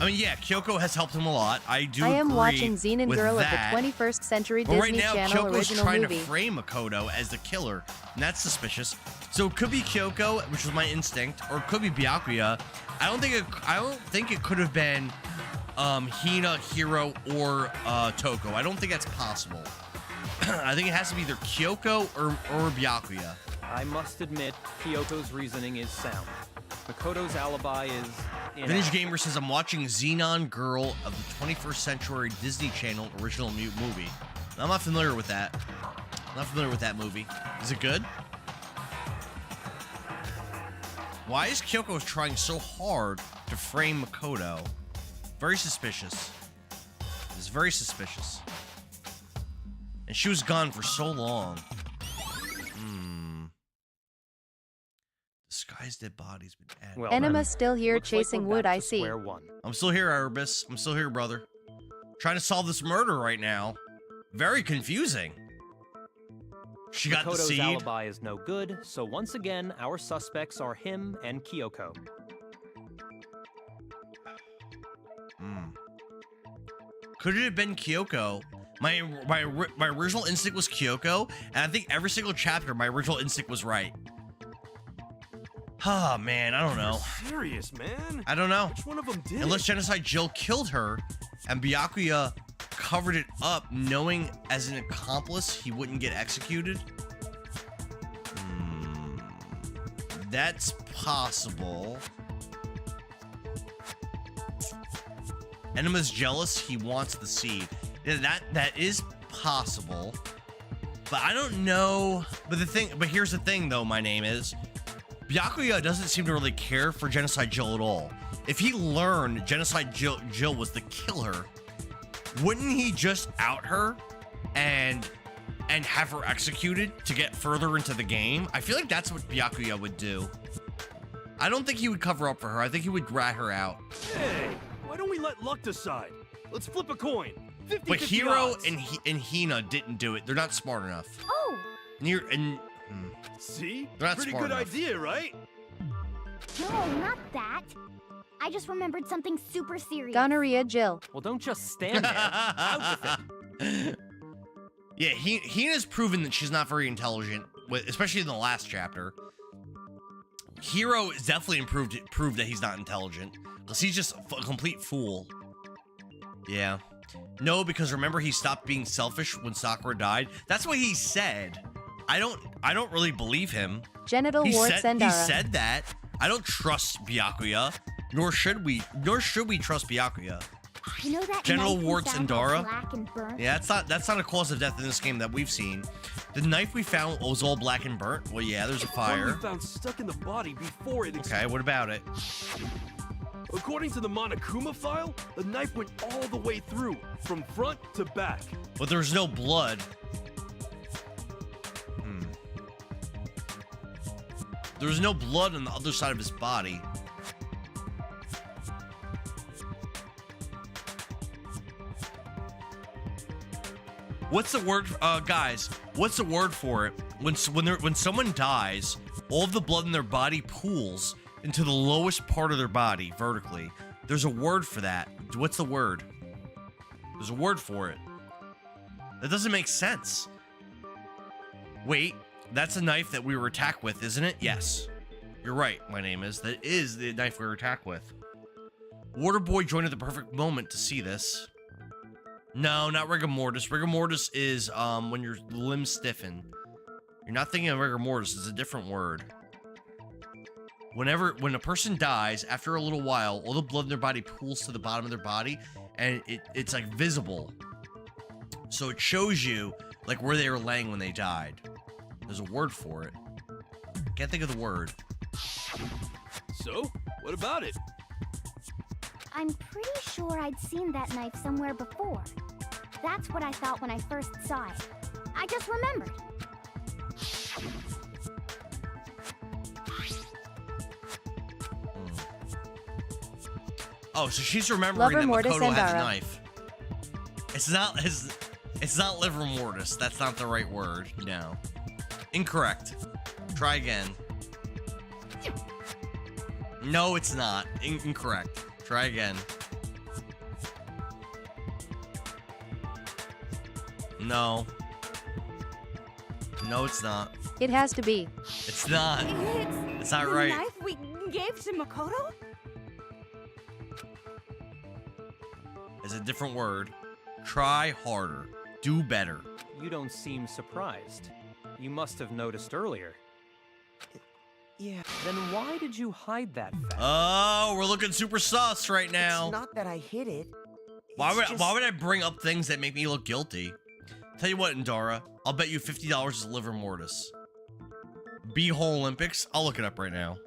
I mean, yeah, Kyoko has helped him a lot. I do I am agree watching Xenon with Girl that. of the 21st Century But Disney right now, Channel Kyoko's original trying movie. to frame Makoto as the killer, and that's suspicious. So it could be Kyoko, which was my instinct, or it could be Byakuya. I don't think it could have been Hina, Hiro, or Toko. I don't think that's possible. I think it has to be either Kyoko or Byakuya. I must admit, Kyoko's reasoning is sound. Makoto's alibi is Vintage inadequate. Gamer says, I'm watching Xenon Girl of the 21st Century Disney Channel original movie. I'm not familiar with that. I'm not familiar with that movie. Is it good? Why is Kyoko trying so hard to frame Makoto? Very suspicious. It's very suspicious. And she was gone for so long. Disguised dead bodies been added. Well, Enema still here looks like chasing we're wood, back I to see. square one. I'm still here, Erebus. I'm still here, brother. Trying to solve this murder right now. Very confusing. She got the Makoto's seed. alibi is no good, so once again, our suspects are him and Kyoko. Could it have been Kyoko? My original instinct was Kyoko, and I think every single chapter, my original instinct was right. Oh, man, I don't know. Serious, man. I don't know. Which one of them did Unless it? Genocide Jill killed her, and Byakuya covered it up, knowing as an accomplice he wouldn't get executed. That's possible. Enema's jealous. He wants the seed. Yeah, that is possible. But I don't know. But here's the thing, though. My name is Byakuya doesn't seem to really care for Genocide Jill at all. If he learned Genocide Jill was the killer, wouldn't he just out her and have her executed to get further into the game? I feel like that's what Byakuya would do. I don't think he would cover up for her. I think he would rat her out. Hey, why don't we let luck decide? Let's flip a coin. 50-50 But Hiro odds. and Hina didn't do it. They're not smart enough. Oh! See? They're not Pretty smart good enough. idea, right? No, not that. I just remembered something super serious. Gonorrhea Jill. Well, don't just stand there. Out with it. Yeah, Hina's proven that she's not very intelligent, especially in the last chapter. Hiro is definitely proved that he's not intelligent, because he's just a complete fool. Yeah. No, because remember he stopped being selfish when Sakura died? That's what he said. I don't really believe him. Genital warts and He said that. I don't trust Byakuya, nor should we trust Byakuya. You know that Genital knife we warts found and all Dara? black and burnt? Yeah, that's not a cause of death in this game that we've seen. The knife we found was all black and burnt. Well, yeah, there's a One fire. we found stuck in the body before it Okay, what about it? According to the Monokuma file, the knife went all the way through, from front to back. But there's no blood. There's no blood on the other side of his body. What's the word, guys? What's the word for it? When someone dies, all of the blood in their body pools into the lowest part of their body vertically. There's a word for that. What's the word? There's a word for it. That doesn't make sense. Wait, that's a knife that we were attacked with, isn't it? Yes. You're right, my name is. That is the knife we were attacked with. Waterboy joined at the perfect moment to see this. No, not rigor mortis. Rigor mortis is when your limbs stiffen. You're not thinking of rigor mortis. It's a different word. When a person dies, after a little while, all the blood in their body pools to the bottom of their body, and it's like visible. So it shows you like where they were laying when they died. There's a word for it. Can't think of the word. So, what about it? I'm pretty sure I'd seen that knife somewhere before. That's what I thought when I first saw it. I just remembered. Oh, so she's remembering that mortis Makoto has a Endara. knife. It's not liver mortis. That's not the right word. No. Incorrect. Try again. No, it's not. Incorrect. Try again. No. No, it's not. It has to be. It's not. It's not the right. knife we gave to Makoto? It's a different word. Try harder. Do better. You don't seem surprised. You must have noticed earlier. Yeah. Then why did you hide that fact? Oh, we're looking super sus right now. It's not that I hid it. Why would I bring up things that make me look guilty? Tell you what, Endara, I'll bet you $50 is liver mortis. B-hole Olympics. I'll look it up right now.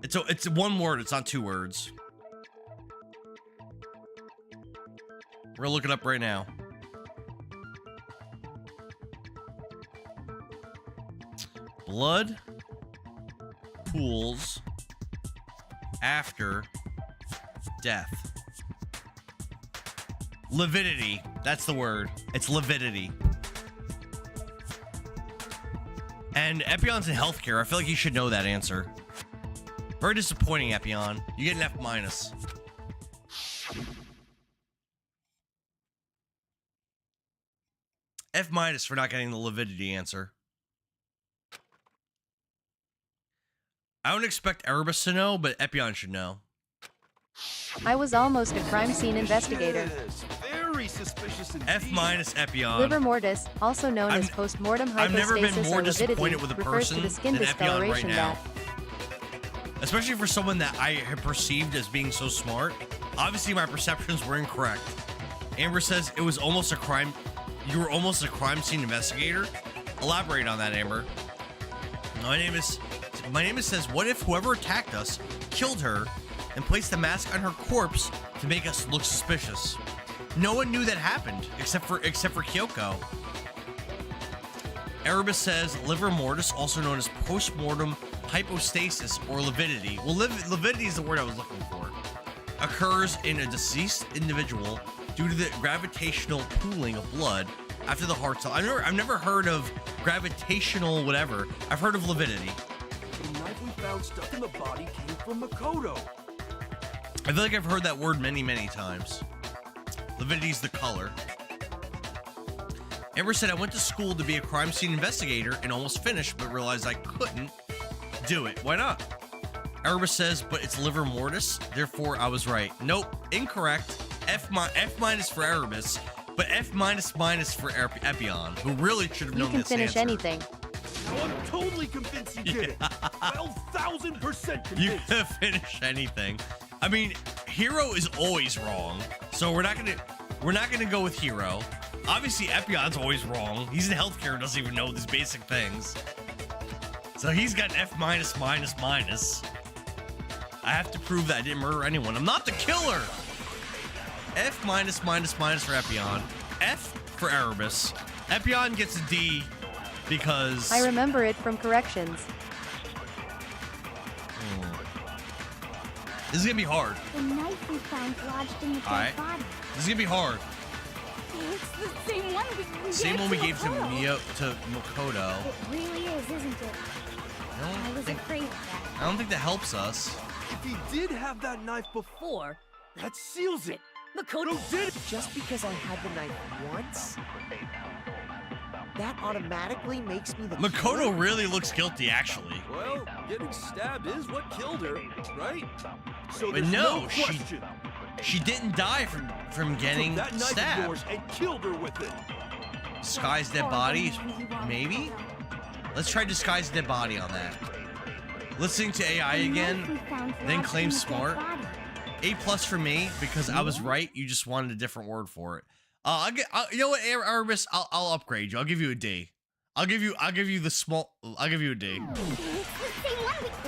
It's one word. It's not two words. We're gonna look it up right now. Blood pools after death. Lividity. That's the word. It's lividity. And Epion's in healthcare. I feel like you should know that answer. Very disappointing, Epion. You get an F minus. F minus for not getting the lividity answer. I don't expect Erebus to know, but Epion should know. I was almost a crime scene investigator. Yes, very suspicious indeed. F minus Epion. Liver mortis, also known as postmortem hypostasis I've never been more or lividity, disappointed with a refers to person the skin than Epion right discoloration now. that Especially for someone that I have perceived as being so smart. Obviously, my perceptions were incorrect. Amber says it was almost a crime. You were almost a crime scene investigator. Elaborate on that, Amber. My name is says, what if whoever attacked us killed her and placed a mask on her corpse to make us look suspicious? No one knew that happened except for Kyoko. Erebus says liver mortis, also known as postmortem hypostasis or lividity. Well, lividity is the word I was looking for. Occurs in a deceased individual due to the gravitational pooling of blood after the heart cell. I've never heard of gravitational whatever. I've heard of lividity. The knife we found stuck in the body came from Makoto. I feel like I've heard that word many, many times. Lividity's the color. Amber said, I went to school to be a crime scene investigator and almost finished, but realized I couldn't do it. Why not? Erebus says, but it's livor mortis, therefore I was right. Nope, incorrect. F minus for Erebus, but F minus for Epion, who really should have known this answer. You can finish anything. Now I'm totally convinced you did it. 12,000% convinced. You can finish anything. I mean, Hero is always wrong, so we're not gonna go with Hero. Obviously, Epion's always wrong. He's in healthcare and doesn't even know these basic things. So he's got an F minus minus minus. I have to prove that I didn't murder anyone. I'm not the killer. F minus minus minus for Epion. F for Erebus. Epion gets a D because... I remember it from corrections. This is gonna be hard. The knife we found lodged in the dead body. This is gonna be hard. It's the same one we gave to Makoto. It really is, isn't it? I was afraid of that. I don't think that helps us. If he did have that knife before, that seals it. Makoto did it. Just because I had the knife once, that automatically makes me the Makoto killer? really looks guilty, actually. Well, getting stabbed is what killed her, right? So But there's no, question. she didn't die from getting Took that knife of stabbed. yours and killed her with it. Disguise dead body, maybe? Let's try disguise dead body on that. Listening to AI again, then claim smart. A+ for me because I was right. You just wanted a different word for it. You know what, Erebus? I'll upgrade you. I'll give you a D. I'll give you the small. I'll give you a D.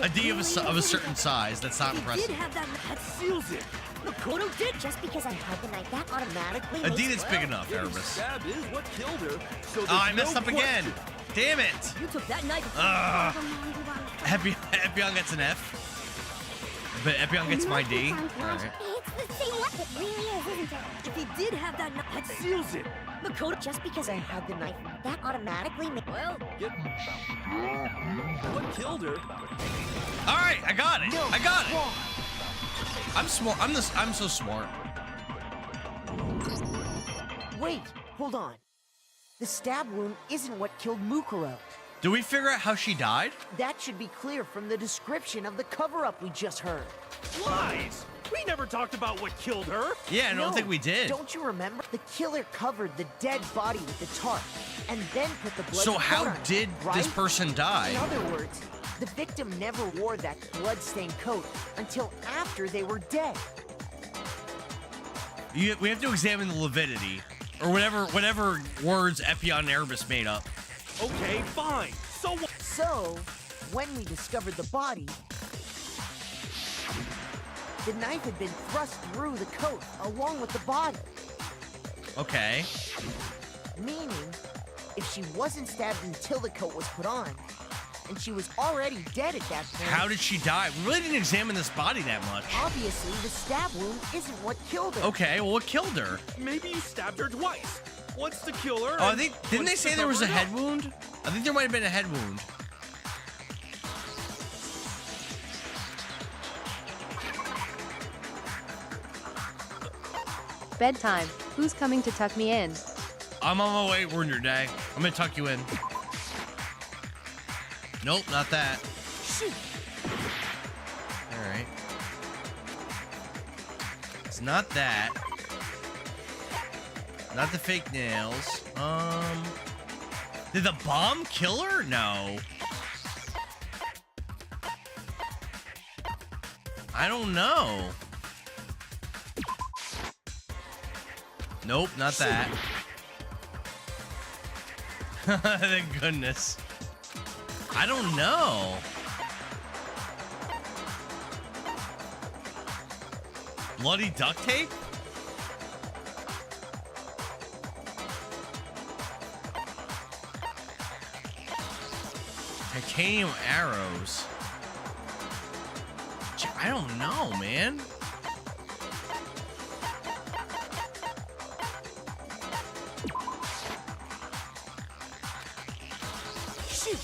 A D of a certain size. That's not impressive. Did have that seals it. Makoto did. Just because I had the knife, that automatically. A D that's big enough, Erebus. Stab is what killed her. So Oh, I messed up again. Damn it. You took that knife. Epion gets an F. But Epion gets my D. Alright. It's the same one. It really is, isn't it? If he did have that knife, that seals it. Makoto, just because I had the knife, that automatically made. Well, what killed her? All right, I got it. I got it. I'm smart. I'm so smart. Wait, hold on. The stab wound isn't what killed Mukuro. Do we figure out how she died? That should be clear from the description of the cover-up we just heard. Lies! We never talked about what killed her. Yeah, I don't think we did. Don't you remember? The killer covered the dead body with the tarp and then put the blood. So how did this person die? In other words, the victim never wore that blood-stained coat until after they were dead. We have to examine the lividity, or whatever words Epion and Erebus made up. Okay, fine. So, when we discovered the body, the knife had been thrust through the coat along with the body. Okay. Meaning, if she wasn't stabbed until the coat was put on, and she was already dead at that point. How did she die? We really didn't examine this body that much. Obviously, the stab wound isn't what killed her. Okay, well, what killed her? Maybe you stabbed her twice. Once to kill her. Oh, I think didn't they say there was a head wound? I think there might have been a head wound. Bedtime. Who's coming to tuck me in? I'm on my way. Ruin your day. I'm gonna tuck you in. Nope, not that. Shoot. All right. It's not that. Not the fake nails. Did the bomb kill her? No. I don't know. Nope, not that. Thank goodness. I don't know. Bloody duct tape? Titanium arrows. I don't know, man. Shoot.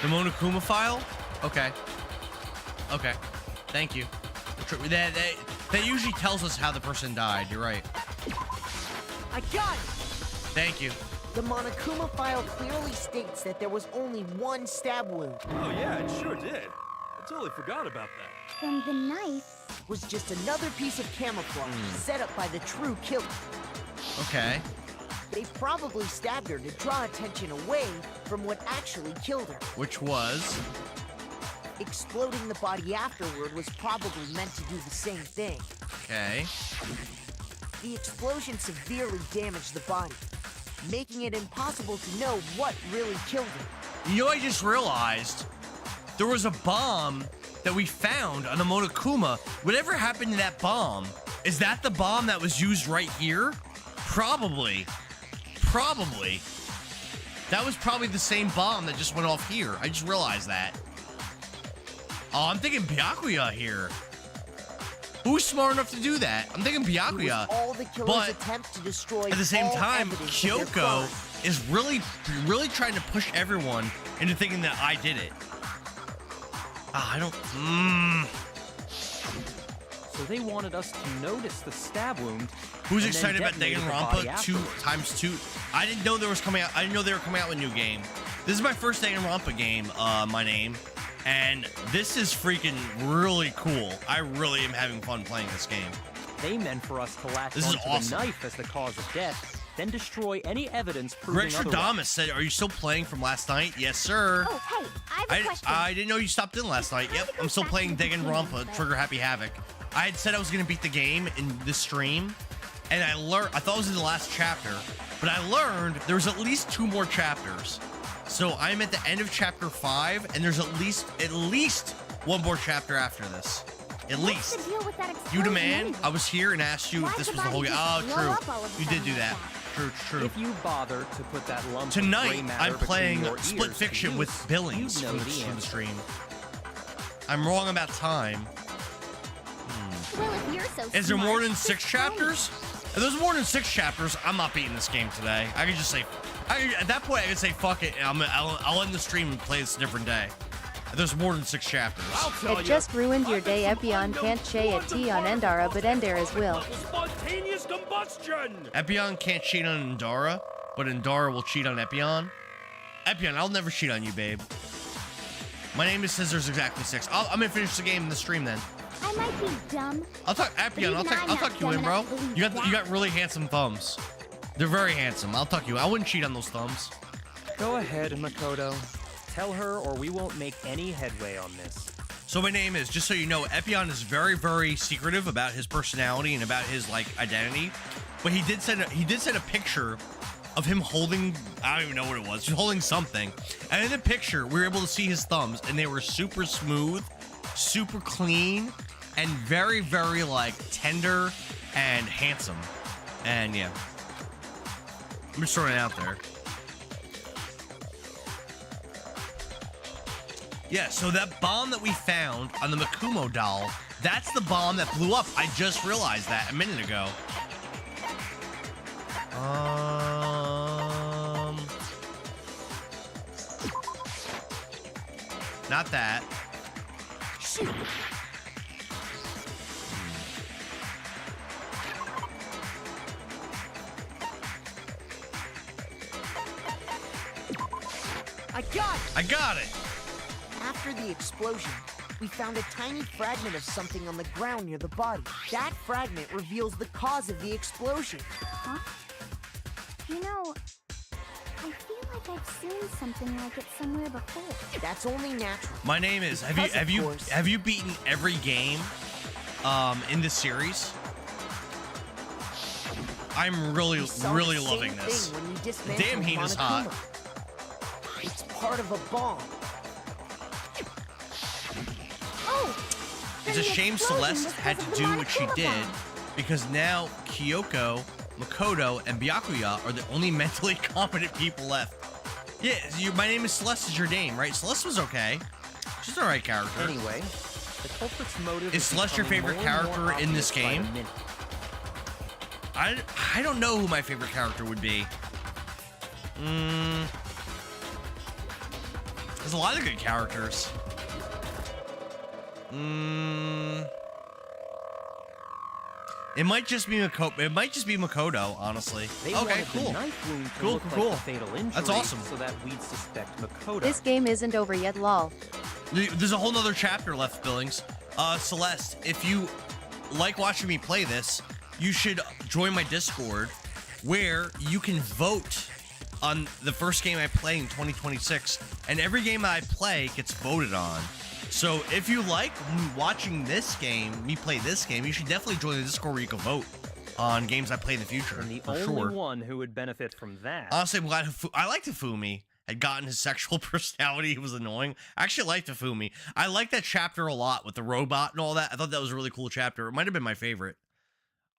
The Monokuma file? Okay. Okay. Thank you. That usually tells us how the person died. You're right. I got it! Thank you. The Monokuma file clearly states that there was only one stab wound. Oh yeah, it sure did. I totally forgot about that. Then the knife was just another piece of camouflage set up by the true killer. Okay. They probably stabbed her to draw attention away from what actually killed her. Which was? Exploding the body afterward was probably meant to do the same thing. Okay. The explosion severely damaged the body, making it impossible to know what really killed her. You know, I just realized there was a bomb that we found on the Monokuma. Whatever happened to that bomb? Is that the bomb that was used right here? Probably. Probably. That was probably the same bomb that just went off here. I just realized that. Oh, I'm thinking Byakuya here. Who's smart enough to do that? I'm thinking Byakuya. All the killer's attempt to destroy at the same all time, evidence of their Kyoko crime. is really trying to push everyone into thinking that I did it. I don't. So they wanted us to notice the stab wound. Who's and then excited about detonated the body Danganronpa 2 afterwards. × 2? I didn't know they was coming out. I didn't know they were coming out with a new game. This is my first Danganronpa game. My name, and this is freaking really cool. I really am having fun playing this game. They meant for us to latch This is onto awesome. the knife as the cause of death, then destroy any evidence proving Greg otherwise. Stradamus said, "Are you still playing from last night?" Yes, sir. Oh, hey, I have a question. I didn't know you stopped in last night. Yep, I'm still playing Danganronpa, Trigger Happy Havoc. I had said I was gonna beat the game in this stream, and I thought it was in the last chapter, but I learned there was at least 2 more chapters. So I'm at the end of chapter 5, and there's at least 1 more chapter after this. At least. What's the deal with that You explosion demand. anyway? I was here and asked you if Why'd this the was the whole body game. just Oh, blow up all true. of a You did sudden do like that. True, true. If you bother to put that lump of gray Tonight, matter I'm between playing your Split ears Fiction to with use, Billings you'd from know the, the from the answer. stream. I'm wrong about time. Well, if you're so Is there smart, more than just 6 tell me. chapters? If there's more than 6 chapters, I'm not beating this game today. I could just say, at that point, I could say, fuck it, and I'll end the stream and play this a different day. If there's more than 6 chapters. It just ruined your day. Epion can't cheat a T on Endara, but Endara's will. Spontaneous combustion! Epion can't cheat on Endara, but Endara will cheat on Epion. Epion, I'll never cheat on you, babe. My name is Scissors Exactly 6. I'm gonna finish the game in the stream then. I might be dumb. I'll talk Epion. I'll talk you in, bro. You got really handsome thumbs. They're very handsome. I'll tuck you. I wouldn't cheat on those thumbs. Go ahead, Makoto. Tell her or we won't make any headway on this. So my name is, just so you know, Epion is very, very secretive about his personality and about his identity. But he did send a picture of him holding, I don't even know what it was, just holding something. And in the picture, we were able to see his thumbs, and they were super smooth, super clean, and very, very tender and handsome. And yeah, I'm just throwing it out there. Yeah, so that bomb that we found on the Makumo doll, that's the bomb that blew up. I just realized that a minute ago. Not that. Shoot. I got it! I got it! After the explosion, we found a tiny fragment of something on the ground near the body. That fragment reveals the cause of the explosion. Huh? You know, I feel like I've seen something like it somewhere before. That's only natural. My name is. Have you beaten every game in this series? I'm really loving this. Damn, Hina's hot. It's part of a bomb. Oh! It's a shame Celeste had to do what she did, because now Kyoko, Makoto, and Byakuya are the only mentally competent people left. Yeah, my name is Celeste is your name, right? Celeste was okay. She's an alright character. Anyway, The culprit's motive Is Celeste your becoming favorite more and more character in this obvious by the game? minute. I don't know who my favorite character would be. There's a lot of good characters. It might just be Makoto, honestly. They Okay, wanted the cool. knife wound to Cool, look cool. like a fatal injury, That's awesome. so that we'd suspect Makoto. This game isn't over yet, lol. There's a whole nother chapter left, Billings. Celeste, if you like watching me play this, you should join my Discord, where you can vote on the first game I play in 2026, and every game I play gets voted on. So if you like watching this game, me play this game, you should definitely join the Discord where you can vote on games I play in the future. And the for only sure. one who would benefit from that. Honestly, I'm glad I liked Hifumi had gotten his sexual personality. He was annoying. I actually liked Hifumi. I liked that chapter a lot with the robot and all that. I thought that was a really cool chapter. It might have been my favorite.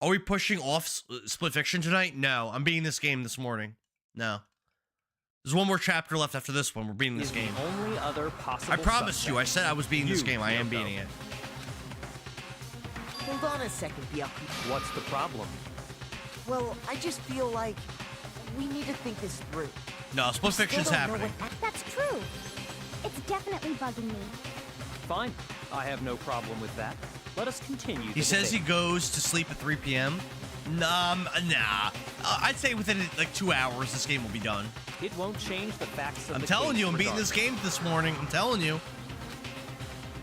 Are we pushing off Split Fiction tonight? No, I'm beating this game this morning. No. There's one more chapter left after this one. We're beating this game. The only other possible I promised you. I said I was beating this You, game. I am Yoko. beating it. Hold on a second, Byakuya. What's the problem? Well, I just feel like we need to think this through. No, Split Fiction's Still don't know happening. That's true. It's definitely bugging me. Fine. I have no problem with that. Let us continue. He says he goes to sleep at 3 p.m. Nah. I'd say within like 2 hours, this game will be done. It won't change the facts of I'm the telling case you, I'm beating this game this morning. I'm telling you.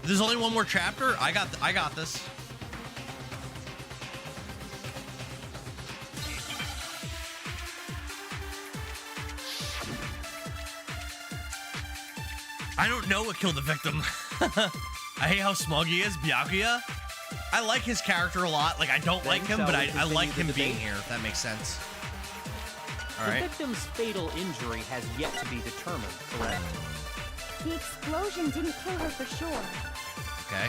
There's only one more chapter. I got this. I don't know what killed the victim. I hate how smug he is, Byakuya. I like his character a lot. Like, I don't like him, but I like him being here, if that makes sense. All right. The victim's fatal injury has yet to be determined, correct? The explosion didn't kill her for sure. Okay.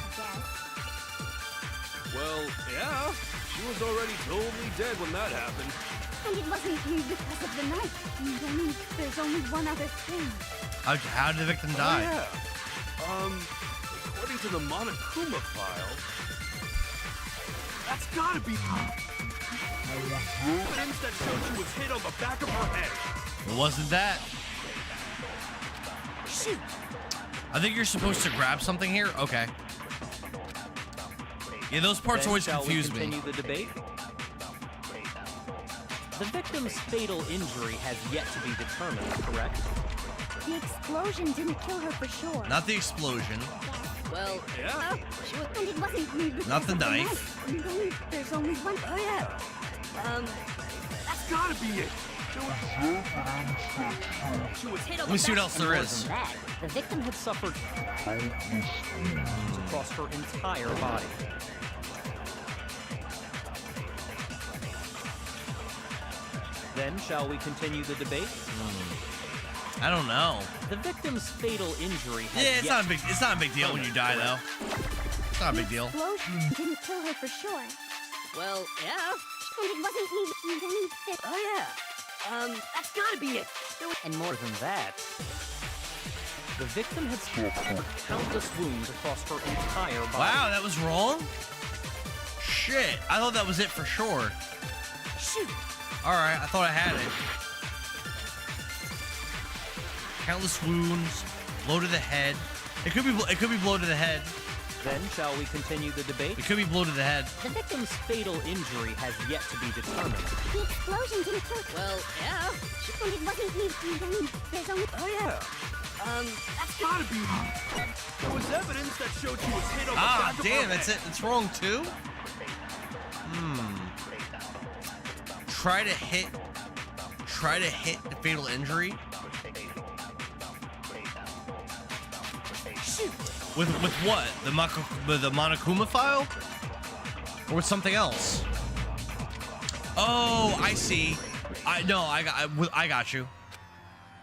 Well, yeah. She was already totally dead when that happened. And it wasn't because of the knife. And then there's only one other thing. How did the victim die? Oh, yeah. According to the Monokuma file, that's gotta be evidence that showed she was hit on the back of her head. It wasn't that. Shoot! I think you're supposed to grab something here. Okay. Yeah, those parts Then always shall confuse we me. continue the debate? The victim's fatal injury has yet to be determined, correct? The explosion didn't kill her for sure. Not the explosion. Well, yeah. And it wasn't because Not the of knife. And then there's only one. Oh yeah. That's gotta be it. She was hit Let me see what else there is. That, the victim had suffered across her entire body. Then, shall we continue the debate? I don't know. The victim's fatal injury has Yeah, it's yet not a big. It's not a big deal when you die, though. It's not a big deal. The explosion didn't kill her for sure. Well, yeah. And it wasn't even. Oh, yeah. That's gotta be it. And more than that, the victim had suffered countless wounds across her entire body. Wow, that was wrong? Shit, I thought that was it for sure. Shoot. Alright, I thought I had it. Countless wounds, blow to the head. It could be blow to the head. Then, shall we continue the debate? It could be blow to the head. The victim's fatal injury has yet to be determined. The explosion didn't kill her. Well, yeah. And it wasn't even. There's only. Oh, yeah. That's gotta be. There was evidence that showed she was hit on the back of damn, her that's head. it. It's wrong too. Try to hit the fatal injury. Shoot. With what? The Monokuma file? Or with something else? Oh, I see. I got you.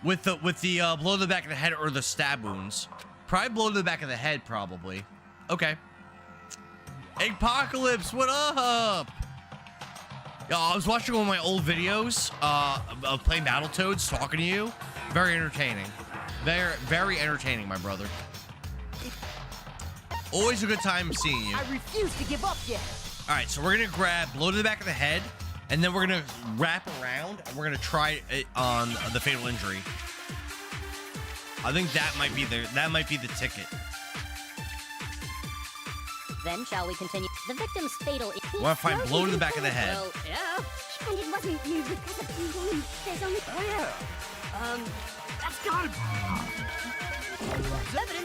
With the blow to the back of the head or the stab wounds. Probably blow to the back of the head, probably. Okay. Apocalypse, what up? Yo, I was watching one of my old videos of playing Battletoads, talking to you. Very entertaining. Very, very entertaining, my brother. Always a good time seeing you. I refuse to give up yet. All right, so we're gonna grab blow to the back of the head, and then we're gonna wrap around, and we're gonna try it on the fatal injury. I think that might be the ticket. Then shall we continue? The victim's fatal. Want to find blow to the back of the head? Well, yeah. And it wasn't you because of you. There's only. Oh yeah. That's gotta.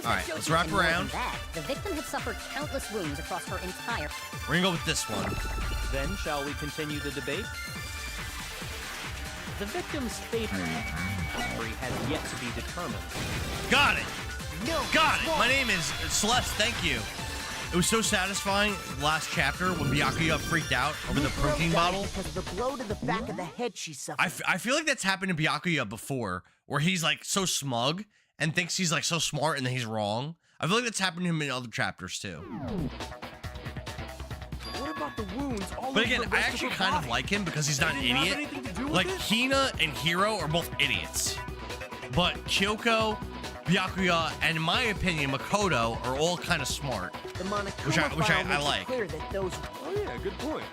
All right, let's wrap And more than around. that, the victim had suffered countless wounds across her entire. We're gonna go with this one. Then shall we continue the debate? The victim's fatal injury has yet to be determined. Got it. No. Got it. My name is Celeste. Thank you. It was so satisfying last chapter when Byakuya freaked out over the protein bottle. Because of the blow to the back of the head she suffered. I feel like that's happened to Byakuya before, where he's like so smug and thinks he's like so smart and then he's wrong. I feel like that's happened to him in other chapters too. What about the wounds all But over again, the I rest actually of her kind of body? like him because he's not an Does it have idiot. anything to do with Like it? Hina and Hiro are both idiots, but Kyoko, Byakuya, and in my opinion, Makoto are all kind of smart. The Monokuma Which I file makes it like. clear that those. Oh yeah, good point.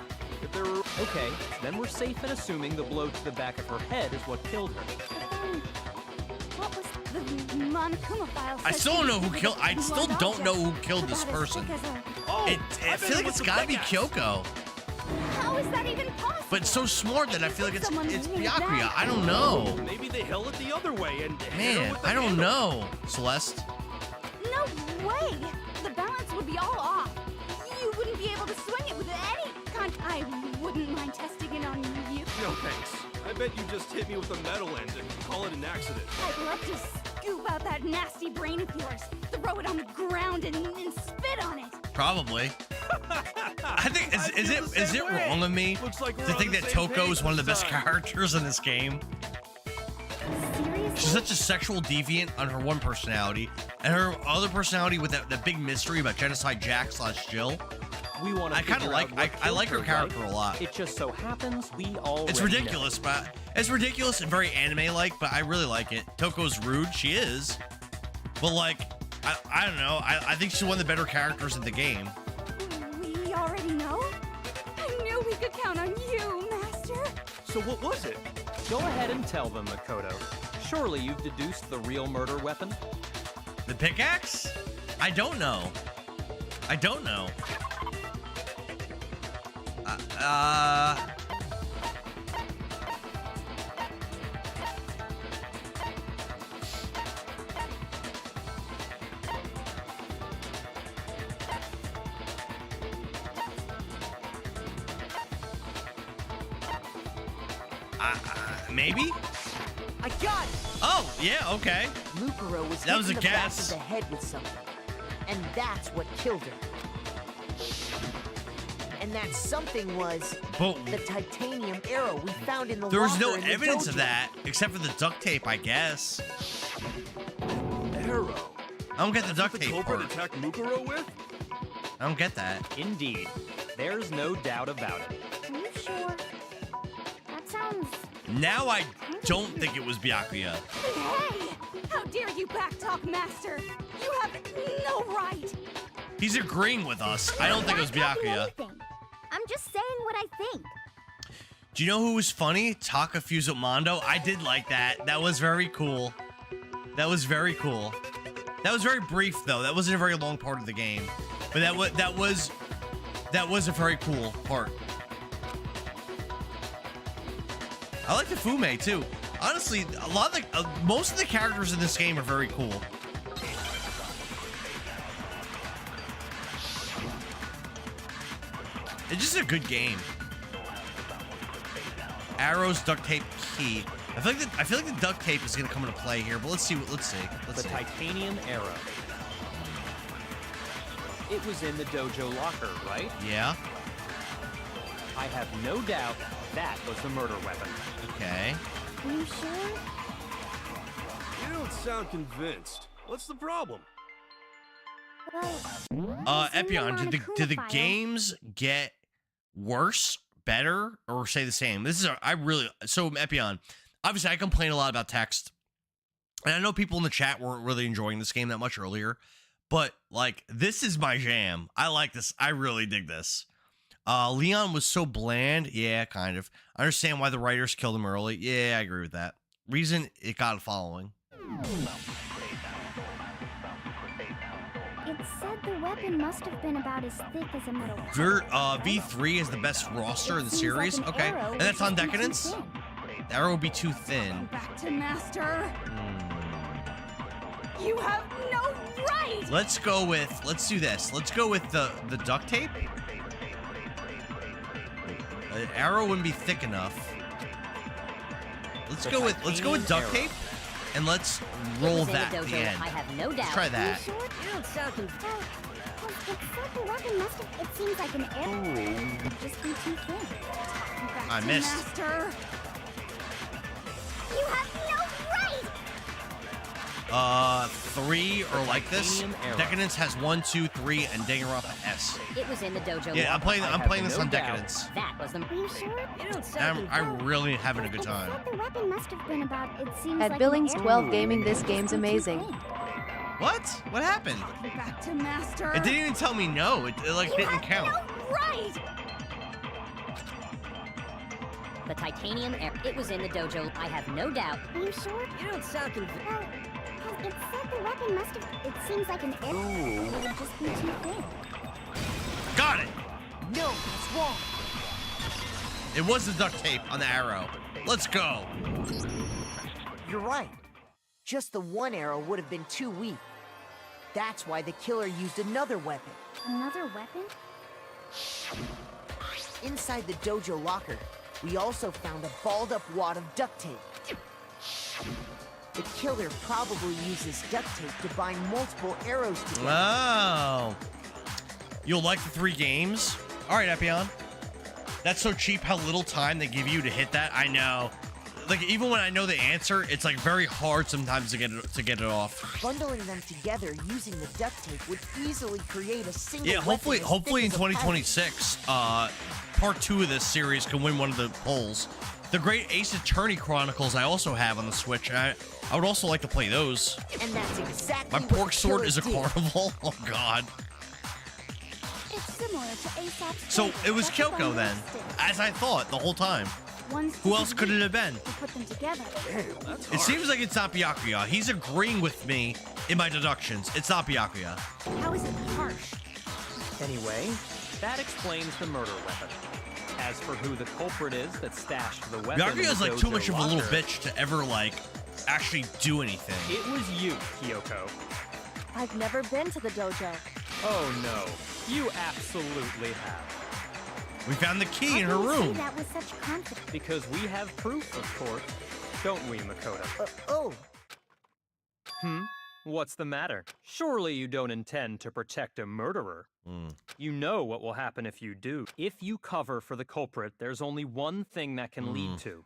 If there were. Okay, then we're safe in assuming the blow to the back of her head is what killed her. What was the Monokuma file? I still don't know who killed. I still don't know who killed this About as person. thick as a- Oh, I feel like it's gotta be Kyoko, How is that even possible? but so smart that I feel like it's Someone it's made Byakuya. that. I don't know. Maybe they held it the other way and. hit her Man, with the I don't handle. know, Celeste. No way! The balance would be all off. You wouldn't be able to swing it with any kind. I wouldn't mind testing it on you. No thanks. I bet you just hit me with a metal end and call it an accident. I'd love to scoop out that nasty brain of yours, throw it on the ground, and spit on it. Probably. I think is feel the it same way. wrong of me Looks like we're to on think the that same Toko page is one of the this best time. characters in this game? Seriously? She's such a sexual deviant on her one personality, and her other personality with that big mystery about Genocide Jack / Jill. We want to. I kind of like I like her character a lot. It just so happens we all. It's ridiculous, but it's ridiculous and very anime-like, but I really like it. Toko's rude, she is, but like I don't know. I think she's one of the better characters in the game. We already know? I knew we could count on you, Master. So what was it? Go ahead and tell them, Makoto. Surely you've deduced the real murder weapon? The pickaxe? I don't know. I don't know. Maybe? I got it. Oh, yeah, okay. Mukuro was That hit was in a the back guess. of the head with something, and that's what killed her. And that something was But the titanium arrow we found in the there was no locker in the evidence of dojo. that except for the duct tape, I guess. Arrow. I don't get the duct The tape culprit part. attacked Mukuro with? I don't get that. Indeed. There's no doubt about it. Are you sure? That sounds. Now I don't think it was Byakuya. Hey! How dare you backtalk, Master? You have no right! He's agreeing with us. I don't think it was Byakuya. I'm just saying what I think. Do you know who was funny? Taka Fuzomondo. I did like that. That was very cool. That was very cool. That was very brief though. That wasn't a very long part of the game, but that was a very cool part. I like the Fume too. Honestly, most of the characters in this game are very cool. It's just a good game. Arrows, duct tape, key. I feel like the duct tape is gonna come into play here, but let's see. Let's The see. titanium arrow. It was in the dojo locker, right? Yeah. I have no doubt that was the murder weapon. Okay. Are you sure? You don't sound convinced. What's the problem? Well, Epion, did the games get worse, better, or stay the same? This is so Epion. Obviously, I complain a lot about text, and I know people in the chat weren't really enjoying this game that much earlier, but like this is my jam. I like this. I really dig this. Leon was so bland. Yeah, kind of. I understand why the writers killed him early. Yeah, I agree with that. Reason it got a following. It said the weapon must have been about as thick as a metal. V3 is the best roster in the series. Okay, and that's on Decadence. The arrow would be too thin. Back to Master. You have no right. Let's do this. Let's go with the duct tape. The arrow wouldn't be thick enough. Let's go with duct tape, and let's roll that at the end. I have no doubt. Let's try that. You don't sound convinced. It said the weapon must have. It seems like an arrow. It would just be too thin. I missed. Master. You have no right. 3 or like this. Decadence has 1, 2, 3, and Danganronpa S. It was in the dojo. Yeah, I'm playing this on Decadence. That was the. Are you sure? You don't sound I'm really having a good time. The weapon must have been about. It seems At like Billings an 12 arrow. Gaming, this game's amazing. What? What happened? Back to Master. It didn't even tell me no. It like didn't count. No right. The titanium air. It was in the dojo. I have no doubt. Are you sure? You don't sound convinced. Well, it said the weapon must have. It seems like an arrow. It would just be too thin. Got it. No, it's wrong. It was the duct tape on the arrow. Let's go. You're right. Just the one arrow would have been too weak. That's why the killer used another weapon. Another weapon? Inside the dojo locker, we also found a balled-up wad of duct tape. The killer probably uses duct tape to bind multiple arrows together. Oh. You'll like the 3 games? All right, Epion. That's so cheap how little time they give you to hit that. I know. Like, even when I know the answer, it's like very hard sometimes to get it off. Bundling them together using the duct tape would easily create a single Yeah, hopefully weapon as thick in as a pipe. 2026, part 2 of this series can win one of the polls. The Great Ace Attorney Chronicles I also have on the Switch, and I would also like to play those. And that's exactly My what pork the sword killer is a did. carnival. Oh God. It's similar to Aesop's So fable. it was That's what Kyoko I then, noticed. as I thought the whole time. One's Who else could it have been? to put them together. It seems like it's not Byakuya. He's agreeing with me in my deductions. It's not Byakuya. How is it harsh? Anyway, that explains the murder weapon. As for who the culprit is that stashed the weapon, Byakuya's in the like too dojo much of a little locker, bitch to ever like actually do anything. It was you, Kyoko. I've never been to the dojo. Oh no, you absolutely have. We found the key in her How can you say room. that with such confidence? Because we have proof, of course. Don't we, Makoto? Oh. What's the matter? Surely you don't intend to protect a murderer. You know what will happen if you do. If you cover for the culprit, there's only one thing that can lead to.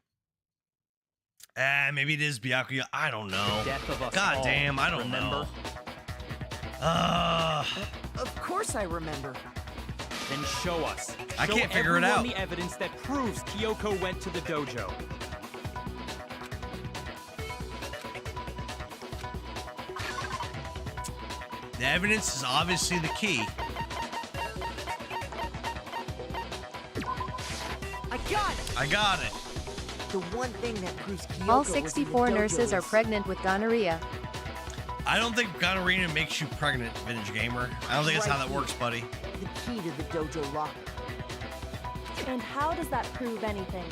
Maybe it is Byakuya. I don't know. The death of us God all, damn, I don't remember? know. Of course I remember. Then show us. I Show can't figure it everyone out. the evidence that proves Kyoko went to the dojo. The evidence is obviously the key. I got it. I got it. The one thing that proves Kyoko All was in the 64 dojo nurses are is- pregnant with gonorrhea. I don't think gonorrhea makes you pregnant, Vintage Gamer. I don't think that's how that works, buddy. The key to the dojo locker. And how does that prove anything?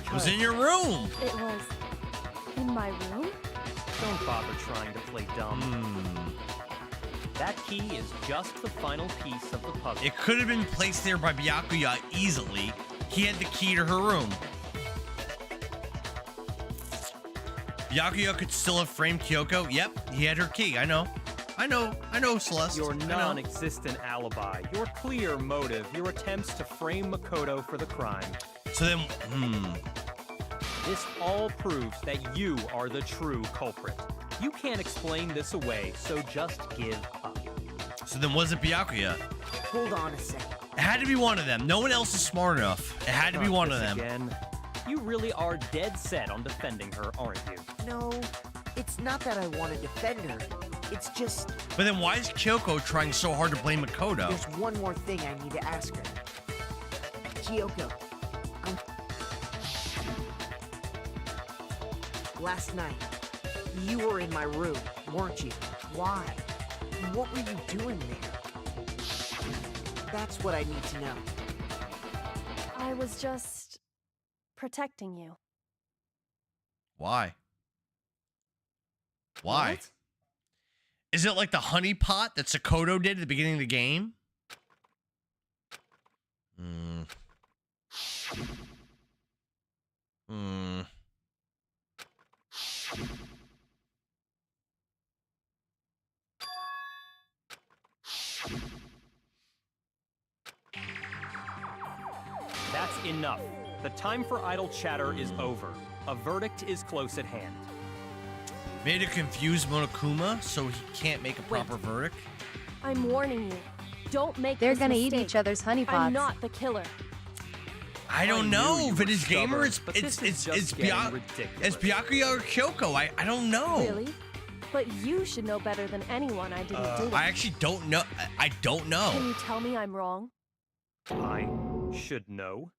It was in your room. It was in my room? Don't bother trying to play dumb. That key is just the final piece of the puzzle. It could have been placed there by Byakuya easily. He had the key to her room. Byakuya could still have framed Kyoko. Yep, he had her key. I know, Celeste. Your I know. non-existent alibi, your clear motive, your attempts to frame Makoto for the crime. So then, This all proves that you are the true culprit. You can't explain this away, so just give up. So then was it Byakuya? Hold on a second. It had to be one of them. No one else is smart enough. It had to be Not one of this them. Again. You really are dead set on defending her, aren't you? No, it's not that I want to defend her. It's just... But then why is Kyoko trying so hard to blame Makoto? There's one more thing I need to ask her. Kyoko, last night, you were in my room, weren't you? Why? What were you doing there? That's what I need to know. I was just protecting you. Why? Why? What? Is it like the honey pot that Sakoto did at the beginning of the game? That's enough. The time for idle chatter is over. A verdict is close at hand. Made to confuse Monokuma so he can't make a proper verdict? I'm warning you. Don't make They're this gonna eat mistake. each other's honey pots. I'm not the killer. I don't know if it is Gamer, it's getting ridiculous. Byakuya or Kyoko. I don't know. Really? But you should know better than anyone I didn't do it. I actually don't know. I don't know. Can you tell me I'm wrong? I should know.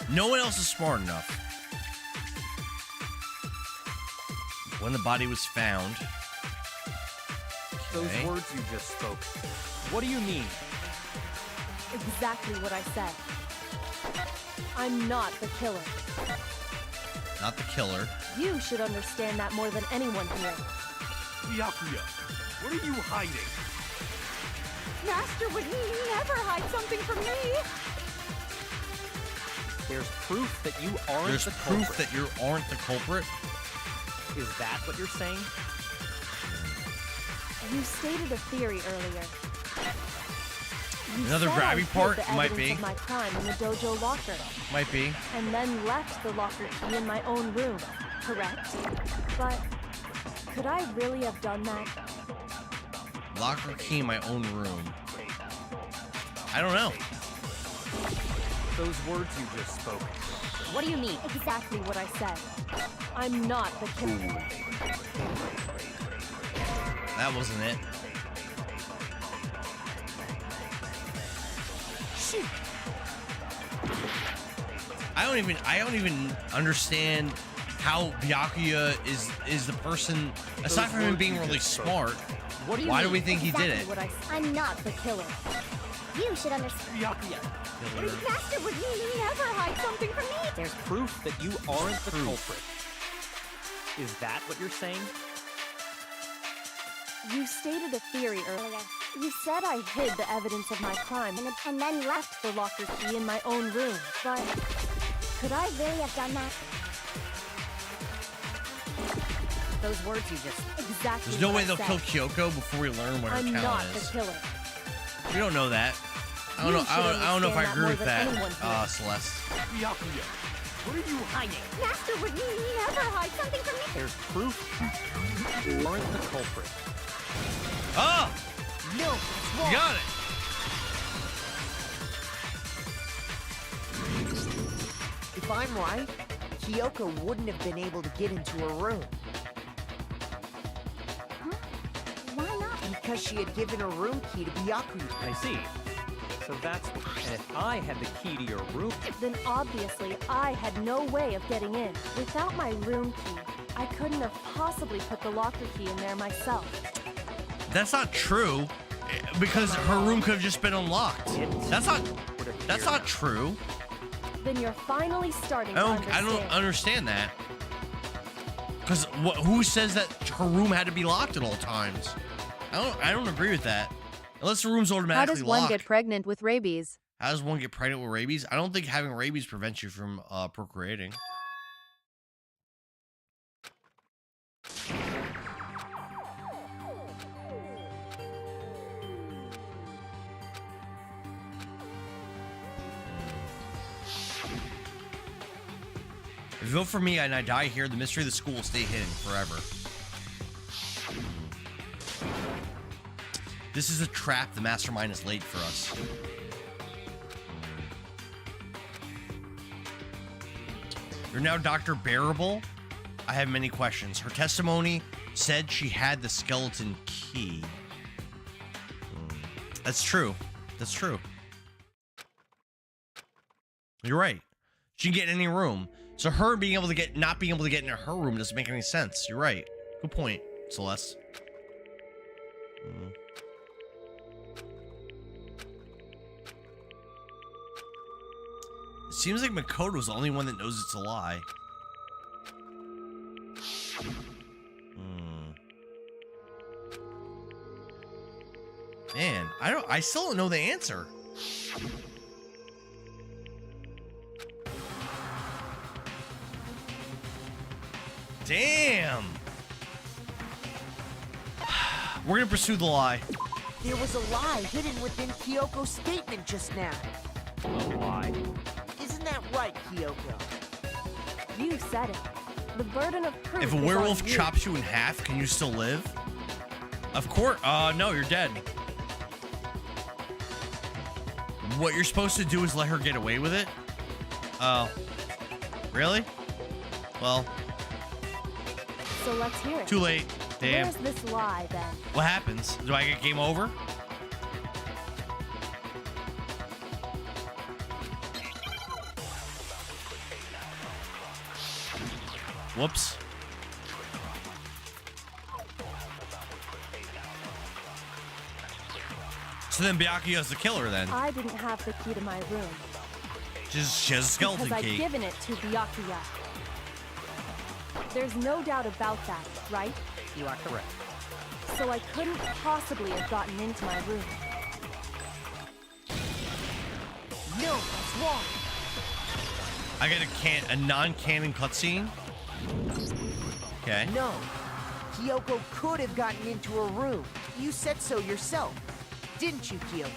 No one else is smart enough. When the body was found. Those Okay. words you just spoke. What do you mean? Exactly what I said. I'm not the killer. Not the killer. You should understand that more than anyone here. Byakuya, what are you hiding? Master would never hide something from me. There's proof that you aren't There's the proof culprit. that you aren't the culprit. Is that what you're saying? You stated a theory earlier. You Another said I grabby hid part? the Might evidence be. of my crime in the dojo locker, Might be. and then left the locker key in my own room, correct? But could I really have done that? Locker key in my own room. I don't know. Those words you just spoke. What do you mean? Exactly what I said. I'm not the killer. That wasn't it. Shoot. I don't even understand how Byakuya is the person, aside from him being really smart. What do you Why do mean? we think he did Exactly it? what I said. I'm not the killer. You should understand. Byakuya. Master would never hide something from me. There's proof that you aren't the culprit. Is that what you're saying? You stated a theory earlier. You said I hid the evidence of my crime and then left the locker key in my own room. But could I really have done that? Those words you just... Exactly. There's no what way I they'll said. kill Kyoko before we learn what her I'm not talent the is. killer. We don't know that. I don't You know. should I don't know if I understand agree that with more that, than anyone here. Celeste. Byakuya, what are you hiding? Master would never hide something from me. There's proof you aren't the culprit. Oh! No, You got it. if I'm right, Kyoko wouldn't have been able to get into her room. Why not? Because she had given her room key to Byakuya. I see. So that's... And if I had the key to your room... Then obviously I had no way of getting in. Without my room key, I couldn't have possibly put the locker key in there myself. That's not true, because her room could have just been unlocked. That's not true. Then you're finally starting I to don't understand. understand that. Because who says that her room had to be locked at all times? I don't agree with that. Unless the room's How automatically does one locked. get pregnant with rabies? How does one get pregnant with rabies? I don't think having rabies prevents you from procreating. If you vote for me and I die here, the mystery of the school will stay hidden forever. This is a trap. The mastermind is late for us. You're now Dr. Bearable? I have many questions. Her testimony said she had the skeleton key. That's true. That's true. You're right. She can get in any room. So her being able to get, not being able to get into her room doesn't make any sense. You're right. Good point, Celeste. It seems like Makoto's the only one that knows it's a lie. Man, I still don't know the answer. Damn. We're gonna pursue the lie. There was a lie hidden within Kyoko's statement just now. A lie? Isn't that right, Kyoko? You said it. The burden of proof If a is werewolf on you. chops you in half, can you still live? Of course. No, you're dead. What you're supposed to do is let her get away with it? Oh. Really? Well. So let's hear it. Too late. Damn. Where's this lie, then? What happens? Do I get game over? Whoops. So then Byakuya's the killer then. I didn't have the key to my room. She has a skeleton because key. I'd given it to Byakuya. There's no doubt about that, right? You are correct. So I couldn't possibly have gotten into my room. No, that's wrong. I get a non-canon cutscene. Okay. No. Kyoko could have gotten into her room. You said so yourself. Didn't you, Kyoko?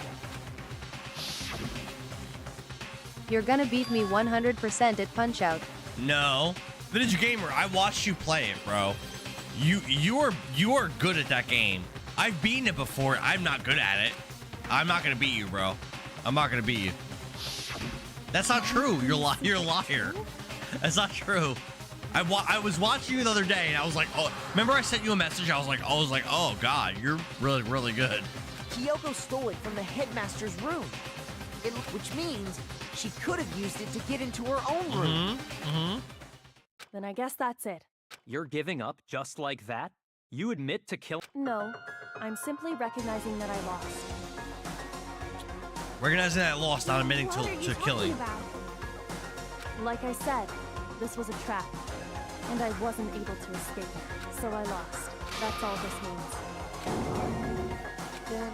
You're gonna beat me 100% at Punch-Out. No. Vintage Gamer, I watched you play it, bro. You are good at that game. I've beaten it before. I'm not good at it. I'm not gonna beat you, bro. I'm not gonna beat you. That's not true. You're a liar. That's not true. I was watching you the other day and I was like, oh, remember I sent you a message? I was like, oh God, you're really, really good. Kyoko stole it from the headmaster's room. Which means she could have used it to get into her own room. Then I guess that's it. You're giving up just like that? You admit to kill— No, I'm simply recognizing that I lost. Recognizing that I lost, not admitting to killing. Like I said, this was a trap, and I wasn't able to escape it, so I lost. That's all this means. Then,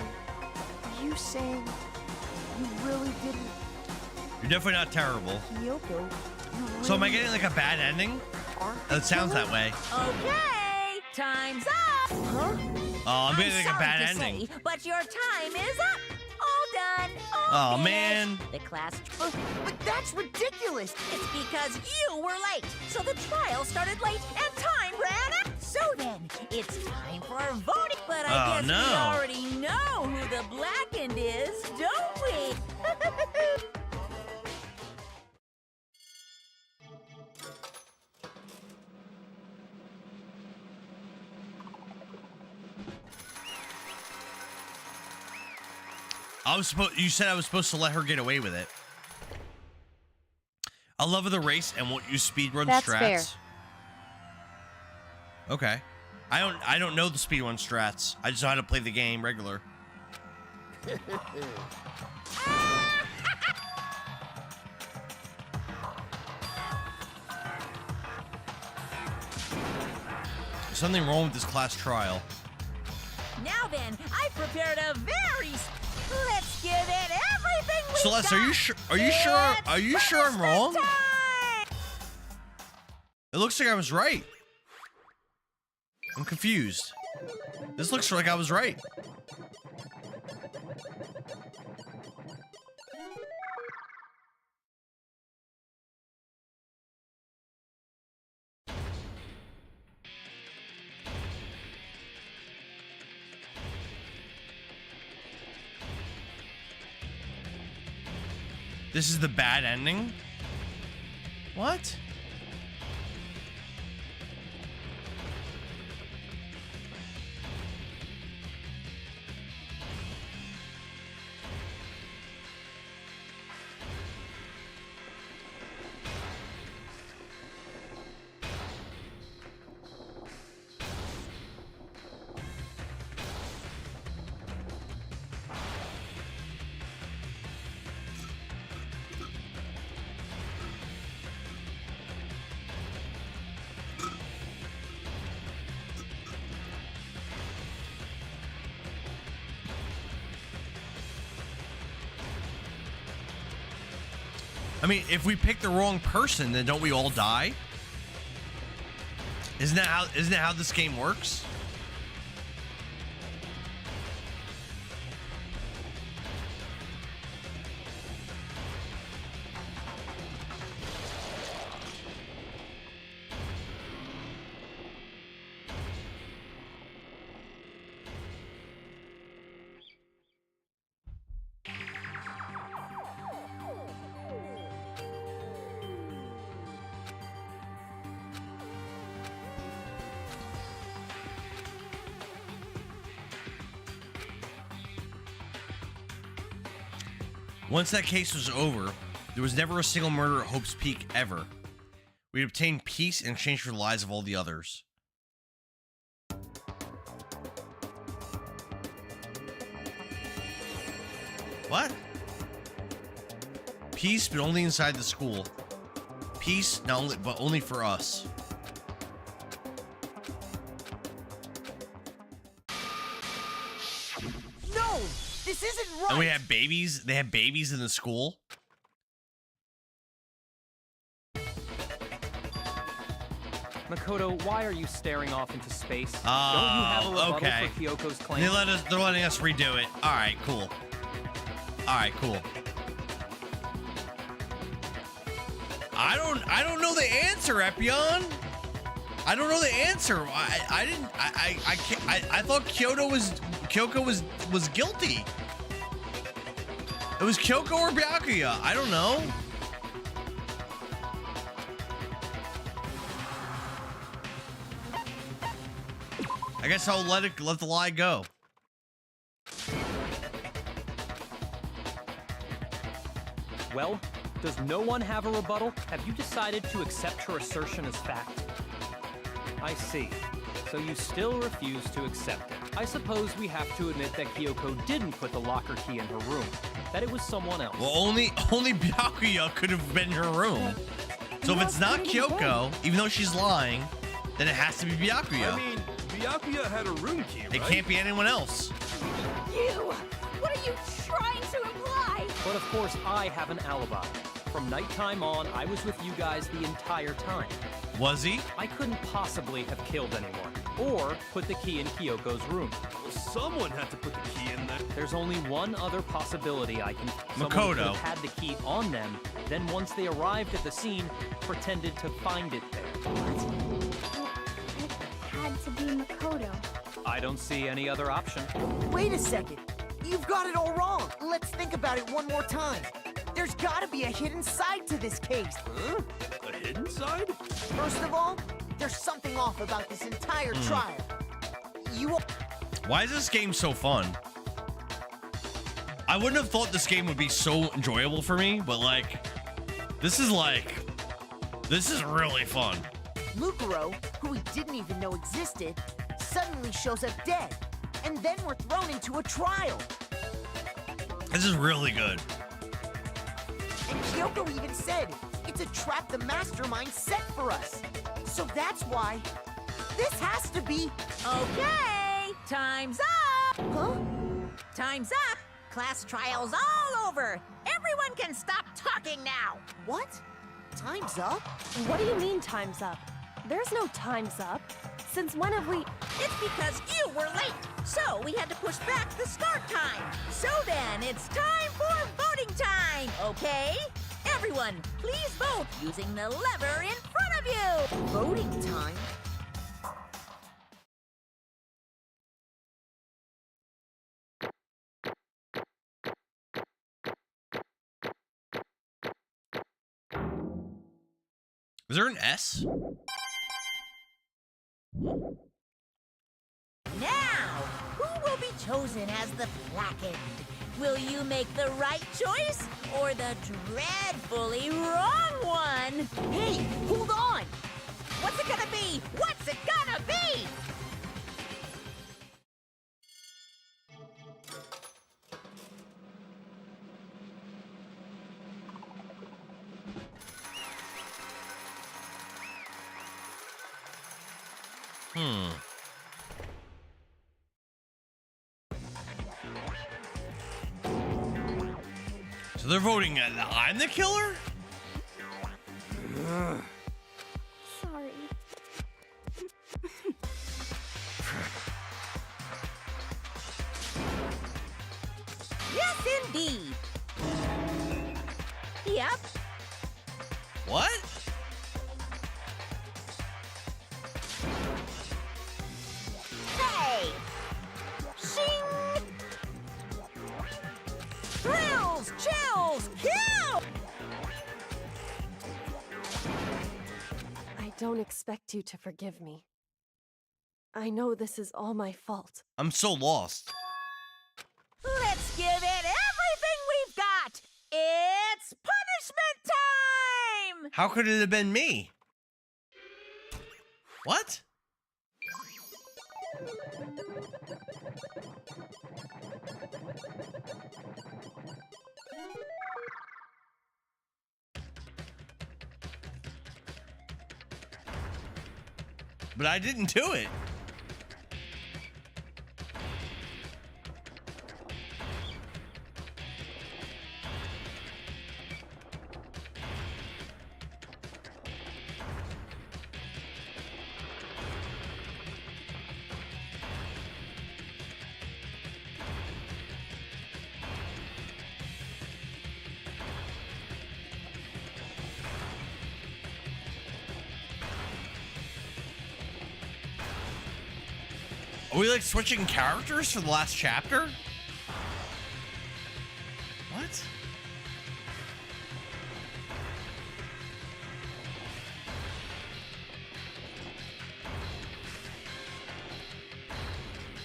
are you saying you really didn't? You're definitely not terrible. Kyoko, So am I getting like a bad ending? It sounds that way. Okay, time's up. Huh? Oh, I'm getting like a bad Sorry to ending. say, but your time is up. All done. All Oh finished. man. The class. But that's ridiculous. It's because you were late. So the trial started late and time ran out. So then, it's time for voting. But I guess no. we already know who the blackened is, don't we? You said I was supposed to let her get away with it. I love the race and won't use speedrun That's strats. fair. Okay. I don't know the speedrun strats. I just know how to play the game regular. There's something wrong with this class trial. Now then, I've prepared a very. Let's give it everything we Celeste, got. are you sure? Are you sure I'm wrong? It looks like I was right. I'm confused. This looks like I was right. This is the bad ending? What? I mean, if we pick the wrong person, then don't we all die? Isn't that how this game works? Once that case was over, there was never a single murder at Hope's Peak ever. We'd obtained peace in exchange for the lives of all the others. What? Peace, but only inside the school. Peace, not only, but only for us. No! This isn't right! And we have babies? They have babies in the school? Makoto, why are you staring off into space? Don't you have a rebuttal okay. for Kyoko's claim? They're letting us redo it. All right, cool. All right, cool. I don't know the answer, Epion. I don't know the answer. I thought Kyoko was guilty. It was Kyoko or Byakuya. I don't know. I guess I'll let the lie go. Well, does no one have a rebuttal? Have you decided to accept her assertion as fact? I see. So you still refuse to accept it. I suppose we have to admit that Kyoko didn't put the locker key in her room. That it was someone else. Well, only Byakuya could have been in her room. So if it's not Kyoko, even though she's lying, then it has to be Byakuya. I mean, Byakuya had a room key, right? It can't be anyone else. You! What are you trying to imply? But of course, I have an alibi. From nighttime on, I was with you guys the entire time. Was he? I couldn't possibly have killed anyone, or put the key in Kyoko's room. Well, someone had to put the key in there. There's only one other possibility I can... Makoto. Someone could have had the key on them, then once they arrived at the scene, pretended to find it there. It had to be Makoto. I don't see any other option. Wait a second. You've got it all wrong. Let's think about it one more time. There's gotta be a hidden side to this case. Huh? A hidden side? First of all, there's something off about this entire trial. Why is this game so fun? I wouldn't have thought this game would be so enjoyable for me, but this is really fun. Mukuro, who we didn't even know existed, suddenly shows up dead, and then we're thrown into a trial. This is really good. And Kyoko even said it's a trap the mastermind set for us. So that's why this has to be... Okay, time's up! Huh? Time's up! Class trial's all over! Everyone can stop talking now! What? Time's up? What do you mean time's up? There's no time's up. Since when have we... It's because you were late, so we had to push back the start time. So then, it's time for voting time, okay? Everyone, please vote using the lever in front of you! Voting time? Is there an S? Now, who will be chosen as the placard? Will you make the right choice or the dreadfully wrong one? Hey, hold on! What's it gonna be? What's it gonna be? So they're voting I'm the killer? indeed. Yep. What? Hey! Shing! Thrills, chills, kill! I don't expect you to forgive me. I know this is all my fault. I'm so lost. Let's give it everything we've got! It's punishment time! How could it have been me? What? But I didn't do it. Are we like switching characters for the last chapter? What?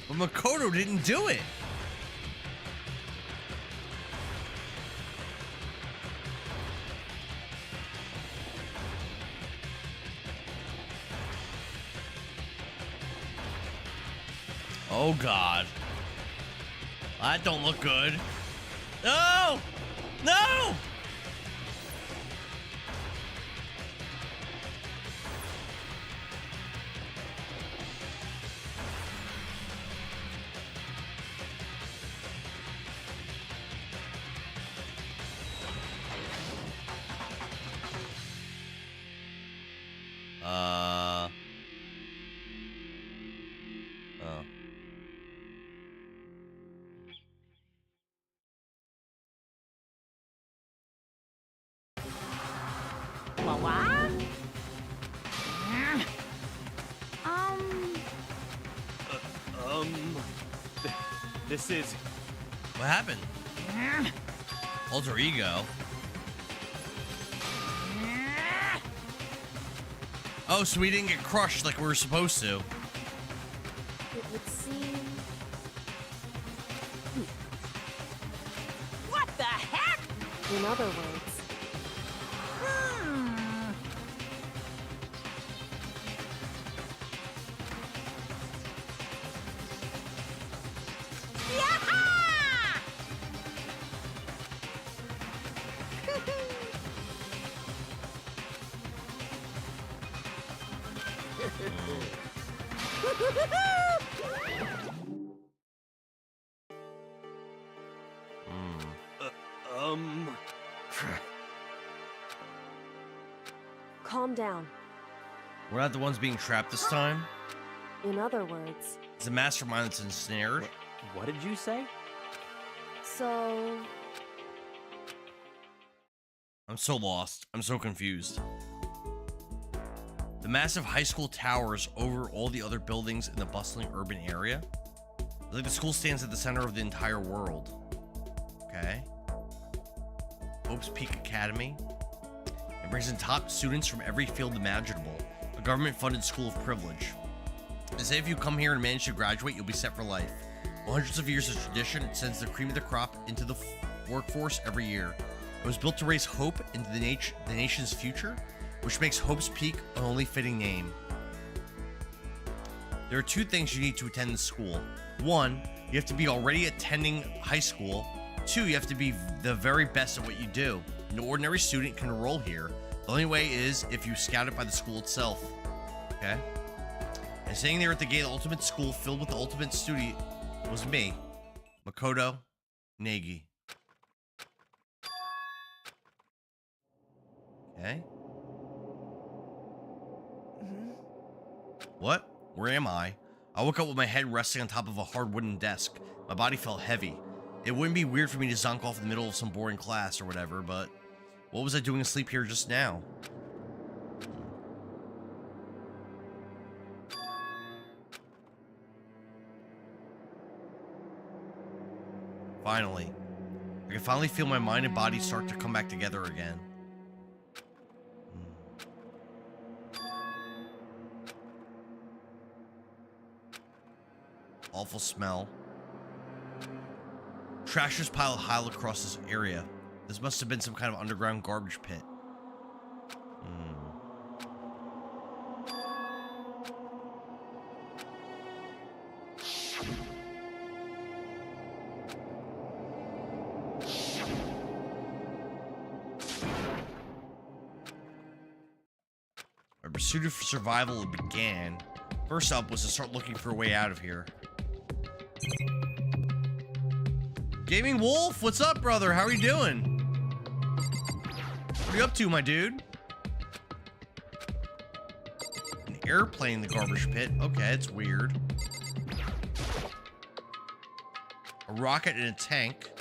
But Makoto didn't do it. Oh God. That don't look good. No! No! Oh. This is... What happened? Alter ego. Oh, so we didn't get crushed like we were supposed to. It would seem... What the heck? In other words... Calm down. We're not the ones being trapped this time. In other words... It's a mastermind that's ensnared. What did you say? So... I'm so lost. I'm so confused. The massive high school towers over all the other buildings in the bustling urban area. Like the school stands at the center of the entire world. Okay. Hope's Peak Academy. It brings in top students from every field imaginable. A government-funded school of privilege. They say if you come here and manage to graduate, you'll be set for life. Well, hundreds of years of tradition, it sends the cream of the crop into the workforce every year. It was built to raise hope into the nation's future, which makes Hope's Peak an only fitting name. There are two things you need to attend this school. One, you have to be already attending high school. Two, you have to be the very best at what you do. No ordinary student can enroll here. The only way is if you scout it by the school itself. Okay? And sitting there at the gate of the ultimate school filled with the ultimate student was me, Makoto Negi. Okay? What? Where am I? I woke up with my head resting on top of a hard wooden desk. My body felt heavy. It wouldn't be weird for me to zonk off in the middle of some boring class or whatever, but what was I doing asleep here just now? Finally. I can finally feel my mind and body start to come back together again. Awful smell. Trash is piled high across this area. This must have been some kind of underground garbage pit. My pursuit of survival began. First up was to start looking for a way out of here. Gaming Wolf, what's up, brother? How are you doing? What are you up to, my dude? An airplane in the garbage pit. Okay, it's weird. A rocket in a tank.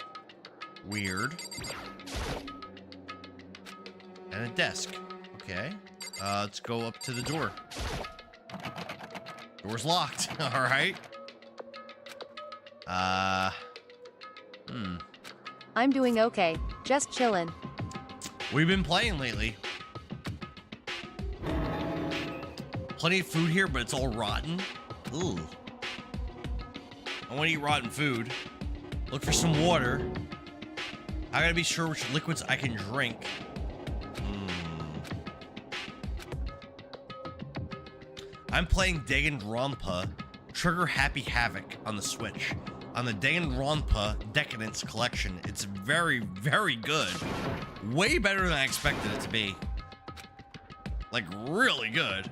Weird. And a desk. Okay. Let's go up to the door. Door's locked. All right. I'm doing okay. Just chillin'. We've been playing lately. Plenty of food here, but it's all rotten. Ooh. I want to eat rotten food. Look for some water. I gotta be sure which liquids I can drink. I'm playing Danganronpa Trigger Happy Havoc on the Switch. On the Danganronpa Decadence Collection. It's very, very good. Way better than I expected it to be. Like, really good.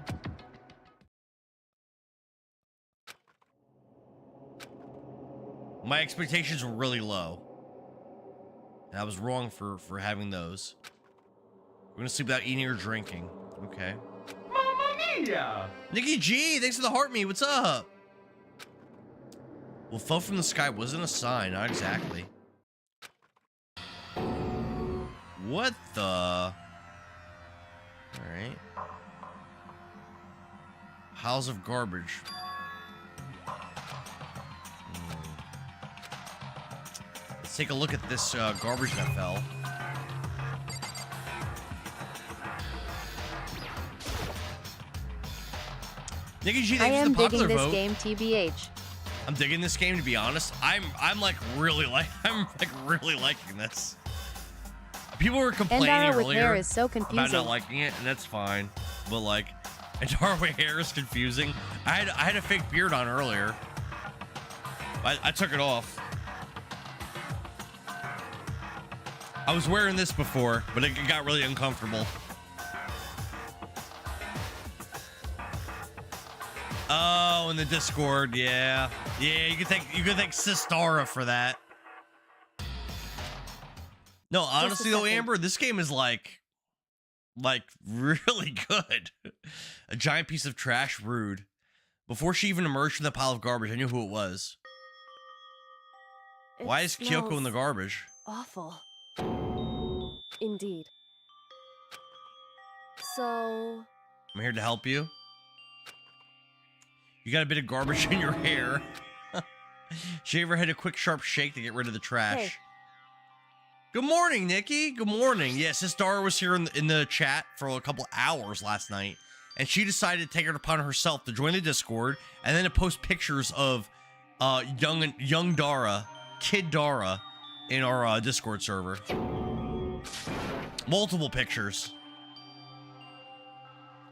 My expectations were really low. And I was wrong for having those. We're gonna sleep without eating or drinking. Okay. Mamma mia! Nikki G, thanks for the heart me. What's up? Well, fell from the sky wasn't a sign, not exactly. What the? All right. Piles of garbage. Let's take a look at this garbage that fell. Nikki G, I thanks for am the popular digging this vote. game, TBH. I'm digging this game, to be honest. I'm really liking this. People were complaining Endara with earlier hair is so about confusing. not liking it, and that's fine. But like, Endara with hair is confusing. I had a fake beard on earlier. I took it off. I was wearing this before, but it got really uncomfortable. Oh, in the Discord, yeah. Yeah, you can thank Sistara for that. No, honestly though, Amber, this game is like really good. A giant piece of trash, rude. Before she even emerged from the pile of garbage, I knew who it was. Why is Kyoko in the garbage? Awful. Indeed. So... I'm here to help you. You got a bit of garbage in your hair. Shave her head a quick sharp shake to get rid of the trash. Hey. Good morning, Nikki. Good morning. Yes, Dara was here in the chat for a couple hours last night, and she decided to take it upon herself to join the Discord and then to post pictures of young Dara, kid Dara, in our Discord server. Multiple pictures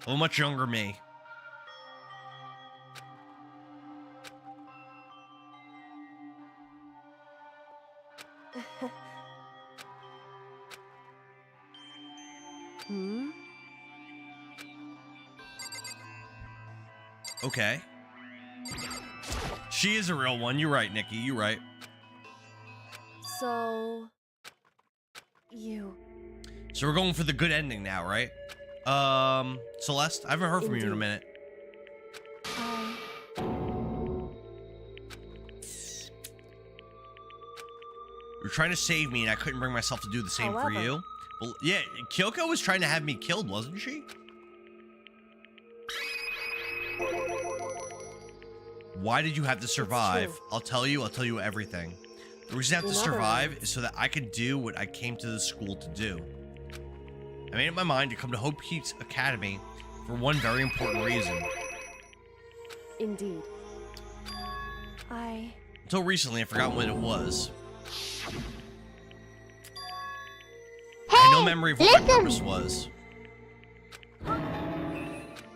of a much younger me. Okay. She is a real one. You're right, Nikki. You're right. So... So we're going for the good ending now, right? Celeste, I haven't heard from you in a minute. You're trying to save me, and I couldn't bring myself to do the same for However- you. Well, yeah, Kyoko was trying to have me killed, wasn't she? Why did you have to survive? true. I'll tell you everything. The reason I have to In other survive words- is so that I could do what I came to the school to do. I made up my mind to come to Hope Peaks Academy for one very important reason. Indeed. Until recently, I forgot what it was. I had no memory of what my purpose was.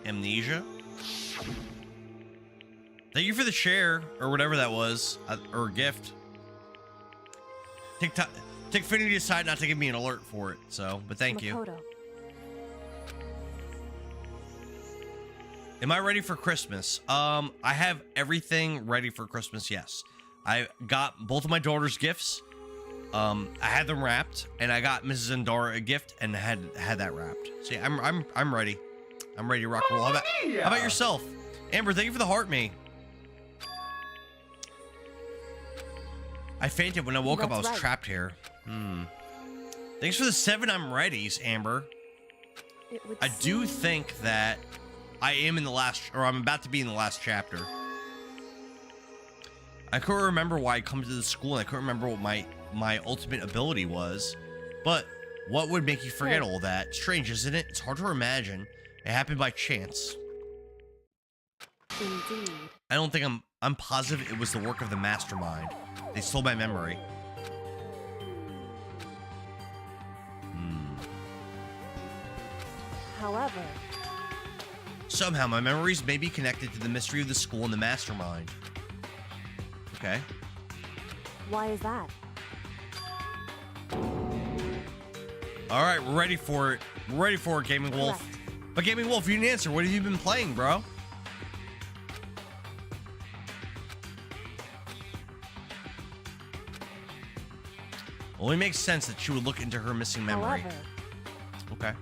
Amnesia? Thank you for the share, or whatever that was, or a gift. Take Finity to decide not to give me an alert for it, so, but thank you. Makoto. Am I ready for Christmas? I have everything ready for Christmas, yes. I got both of my daughter's gifts. I had them wrapped, and I got Mrs. Endara a gift and had that wrapped. See, I'm ready. I'm ready to rock and roll. How about yourself? Amber, thank you for the heart me. I fainted when I woke up. I was That's right. trapped here. Thanks for the 7 I'm readies, Amber. It would I do seem- think that I am in the last, or I'm about to be in the last chapter. I couldn't remember why I come to the school, and I couldn't remember what my ultimate ability was. But what would make you forget all that? Strange, isn't it? It's hard to imagine. It happened by chance. Indeed. I don't think I'm positive it was the work of the mastermind. They stole my memory. However, Somehow, my memories may be connected to the mystery of the school and the mastermind. Okay. why is that? All right, we're ready for it. We're ready for it, Gaming Wolf. Correct. But Gaming Wolf, you didn't answer. What have you been playing, bro? Only makes sense that she would look into her missing memory. However, Okay.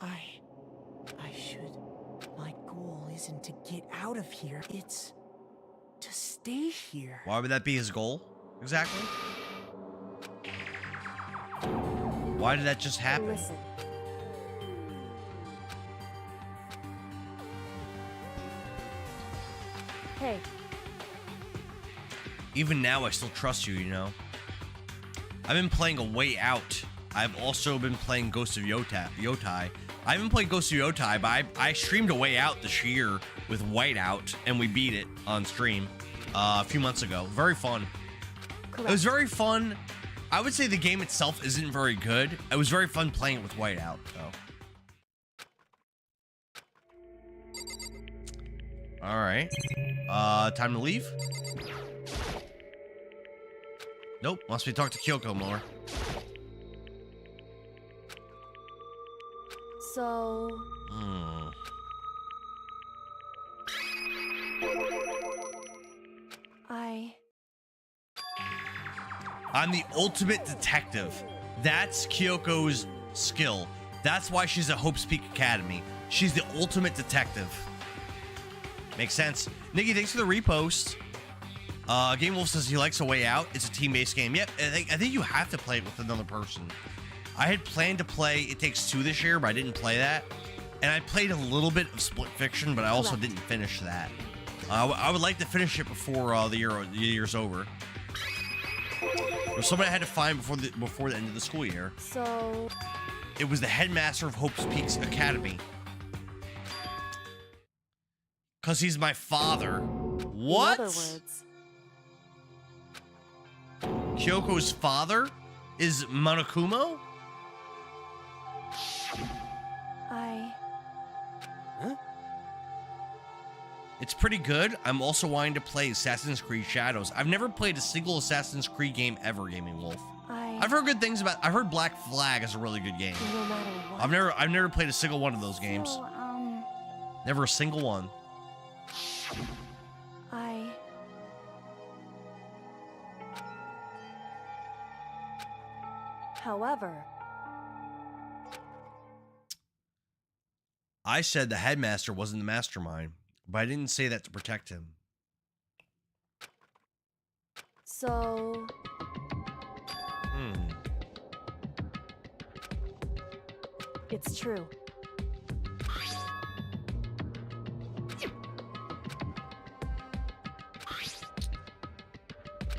I should. My goal isn't to get out of here. It's to stay here. Why would that be his goal? Exactly. Why did that just happen? listen. Hey, Even now, I still trust you, you know? I've been playing A Way Out. I've also been playing Ghost of Yotai. I haven't played Ghost of Yotai, but I streamed A Way Out this year with Whiteout, and we beat it on stream a few months ago. Very fun. correct. It was very fun. I would say the game itself isn't very good. It was very fun playing it with Whiteout, though. All right. Time to leave? Nope. Must be talk to Kyoko more. So, I'm the ultimate detective. That's Kyoko's skill. That's why she's at Hope's Peak Academy. She's the ultimate detective. Makes sense. Nikki, thanks for the repost. Game Wolf says he likes A Way Out. It's a team-based game. Yep, I think you have to play it with another person. I had planned to play It Takes Two this year, but I didn't play that. And I played a little bit of Split Fiction, but I also didn't finish that. I would like to finish it before the year's over. There's somebody I had to find before the end of the school year. so It was the headmaster of Hope's Peaks Academy. Because he's my father. What? in other words, Kyoko's father is Monokumo? It's pretty good. I'm also wanting to play Assassin's Creed Shadows. I've never played a single Assassin's Creed game ever, Gaming Wolf. I've heard good things about. I've heard Black Flag is a really good game. no matter what. I've never played a single one of those games. So, Never a single one. However, I said the headmaster wasn't the mastermind, but I didn't say that to protect him. So... It's true.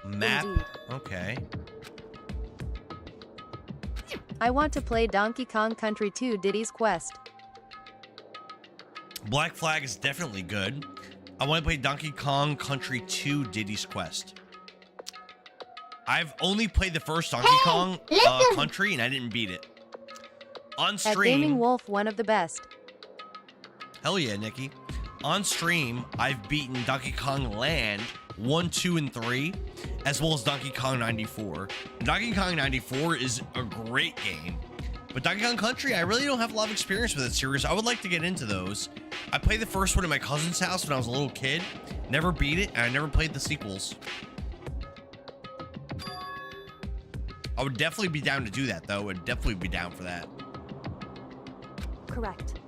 Map? Indeed. Okay. I want to play Donkey Kong Country 2 Diddy's Quest. Black Flag is definitely good. I want to play Donkey Kong Country 2 Diddy's Quest. I've only played the first Donkey Kong Country, and I didn't beat it. On At stream... Gaming Wolf, one of the best. Hell yeah, Nikki. On stream, I've beaten Donkey Kong Land 1, 2, and 3, as well as Donkey Kong 94. Donkey Kong 94 is a great game, but Donkey Kong Country, I really don't have a lot of experience with that series. I would like to get into those. I played the first one at my cousin's house when I was a little kid, never beat it, and I never played the sequels. I would definitely be down to do that, though. I'd definitely be down for that. Correct.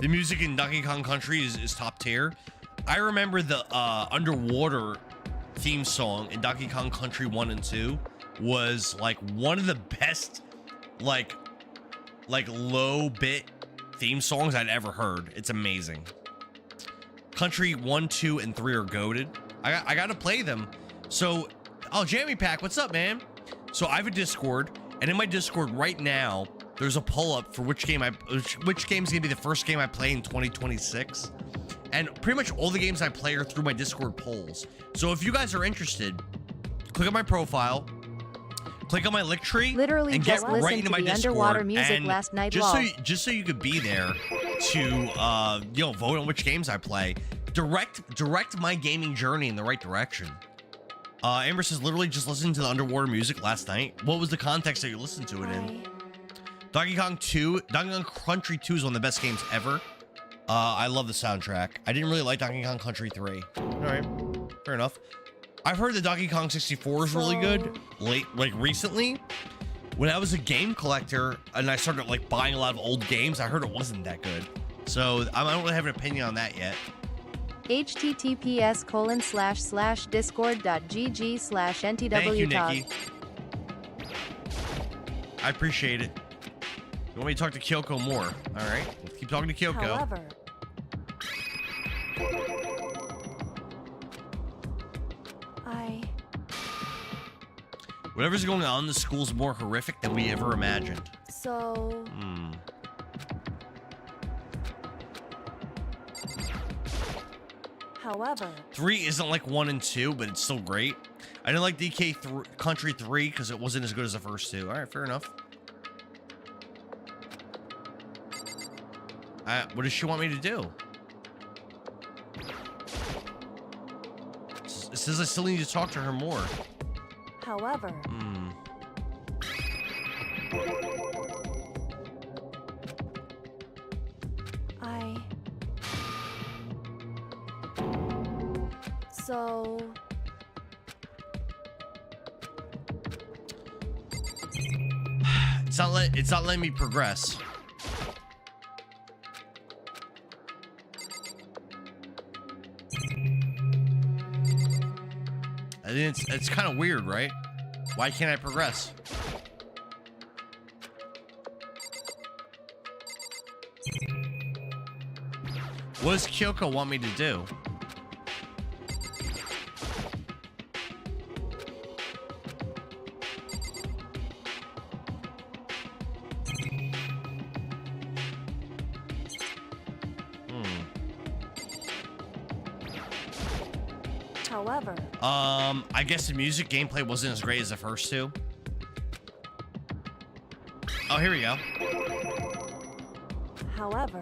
The music in Donkey Kong Country is top tier. I remember the underwater theme song in Donkey Kong Country 1 and 2 was like one of the best like low bit theme songs I'd ever heard. It's amazing. Country 1, 2, and 3 are goated. I gotta play them. So, oh, Jammy Pack, what's up, man? So I have a Discord, and in my Discord right now, there's a poll up for which game is gonna be the first game I play in 2026. And pretty much all the games I play are through my Discord polls. So if you guys are interested, click on my profile, click on my link tree, Literally and get just right listen into to my the Discord. underwater music and last night. Just so you could be there to vote on which games I play. Direct my gaming journey in the right direction. Amber says literally just listening to the underwater music last night. What was the context that you listened to it in? Donkey Kong Country 2 is one of the best games ever. I love the soundtrack. I didn't really like Donkey Kong Country 3. All right, fair enough. I've heard the Donkey Kong 64 is really good. Recently, when I was a game collector and I started like buying a lot of old games, I heard it wasn't that good. So I don't really have an opinion on that yet. https://discord.gg/ntwtalk. Thank you, Nikki. I appreciate it. You want me to talk to Kyoko more? All right, let's keep talking to Kyoko. However, Whatever's going on in the school's more horrific than we ever imagined. So... However... 3 isn't like 1 and 2, but it's still great. I didn't like Country 3 because it wasn't as good as the first two. All right, fair enough. What does she want me to do? It says I still need to talk to her more. However... So... It's not letting me progress. I think it's kind of weird, right? Why can't I progress? What does Kyoko want me to do? However... I guess the music gameplay wasn't as great as the first two. Oh, here we go. However...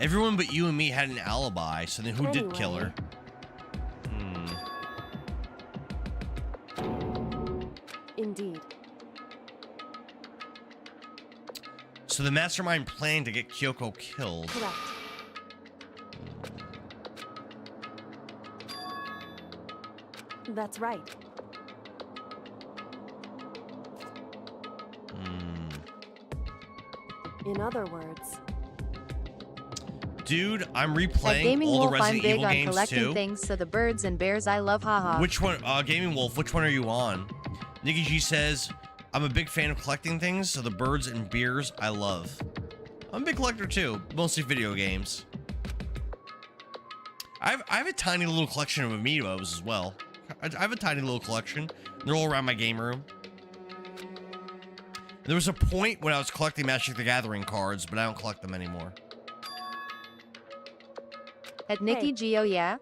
Everyone but you and me had an alibi, so then who did kill her? Indeed. So the mastermind planned to get Kyoko killed. Correct. That's right. In other words, Dude, I'm At replaying Gaming all the Wolf, I'm Resident big Evil on games collecting too. things, so the birds and bears I love, haha. Which one? Gaming Wolf, which one are you on? Nikki G says, I'm a big fan of collecting things, so the birds and beers I love. I'm a big collector too, mostly video games. I have a tiny little collection of amiibos as well. I have a tiny little collection. They're all around my game room. There was a point when I was collecting Magic the Gathering cards, but I don't collect them anymore. At Nikki G, oh yeah?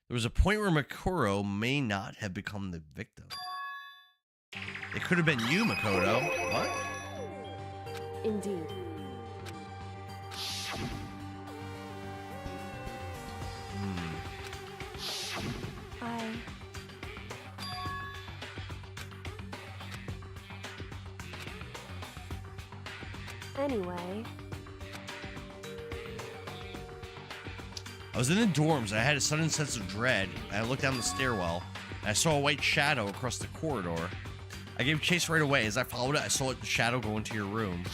There was a point where Makuro may not have become the victim. It could have been you, Makoto. What? indeed. Anyway. I was in the dorms. I had a sudden sense of dread. I looked down the stairwell, and I saw a white shadow across the corridor. I gave chase right away. As I followed it, I saw the shadow go into your room.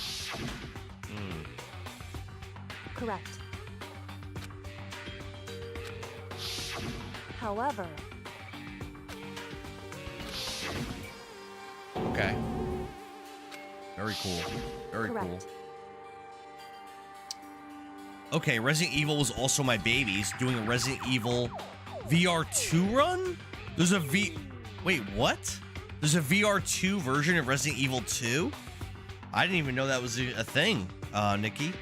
Correct. However. Okay. Very cool. Very Correct. cool. Okay, Resident Evil was also my baby's doing a Resident Evil VR2 run? There's a Wait, what? There's a VR2 version of Resident Evil 2? I didn't even know that was a thing, Nikki.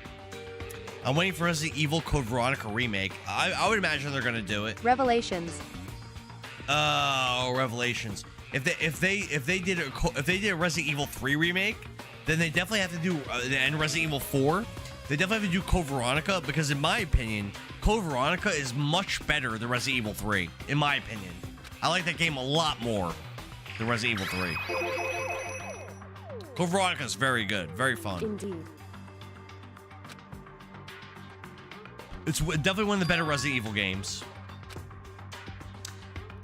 I'm waiting for Resident Evil Code Veronica remake. I would imagine they're gonna do it. Revelations. Oh, Revelations. If they did a Resident Evil 3 remake, then they definitely have to do and Resident Evil 4. They definitely have to do Code Veronica because, in my opinion, Code Veronica is much better than Resident Evil 3. In my opinion, I like that game a lot more than Resident Evil 3. Code Veronica is very good, very fun. Indeed. It's definitely one of the better Resident Evil games.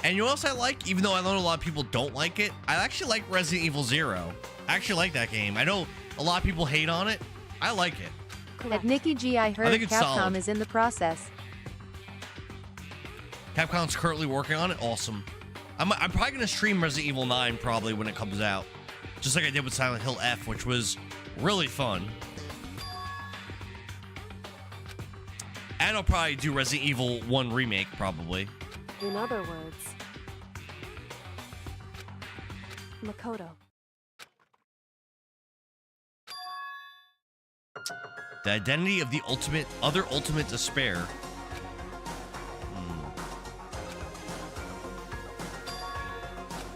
And you know what else I like? Even though I know a lot of people don't like it, I actually like Resident Evil 0. I actually like that game. I know a lot of people hate on it. I like it. At Nikki G, I heard think it's Capcom solid. is in the process. Capcom's currently working on it. Awesome. I'm probably going to stream Resident Evil 9 probably when it comes out. Just like I did with Silent Hill F, which was really fun. And I'll probably do Resident Evil 1 remake probably. In other words, Makoto. The identity of the other ultimate despair.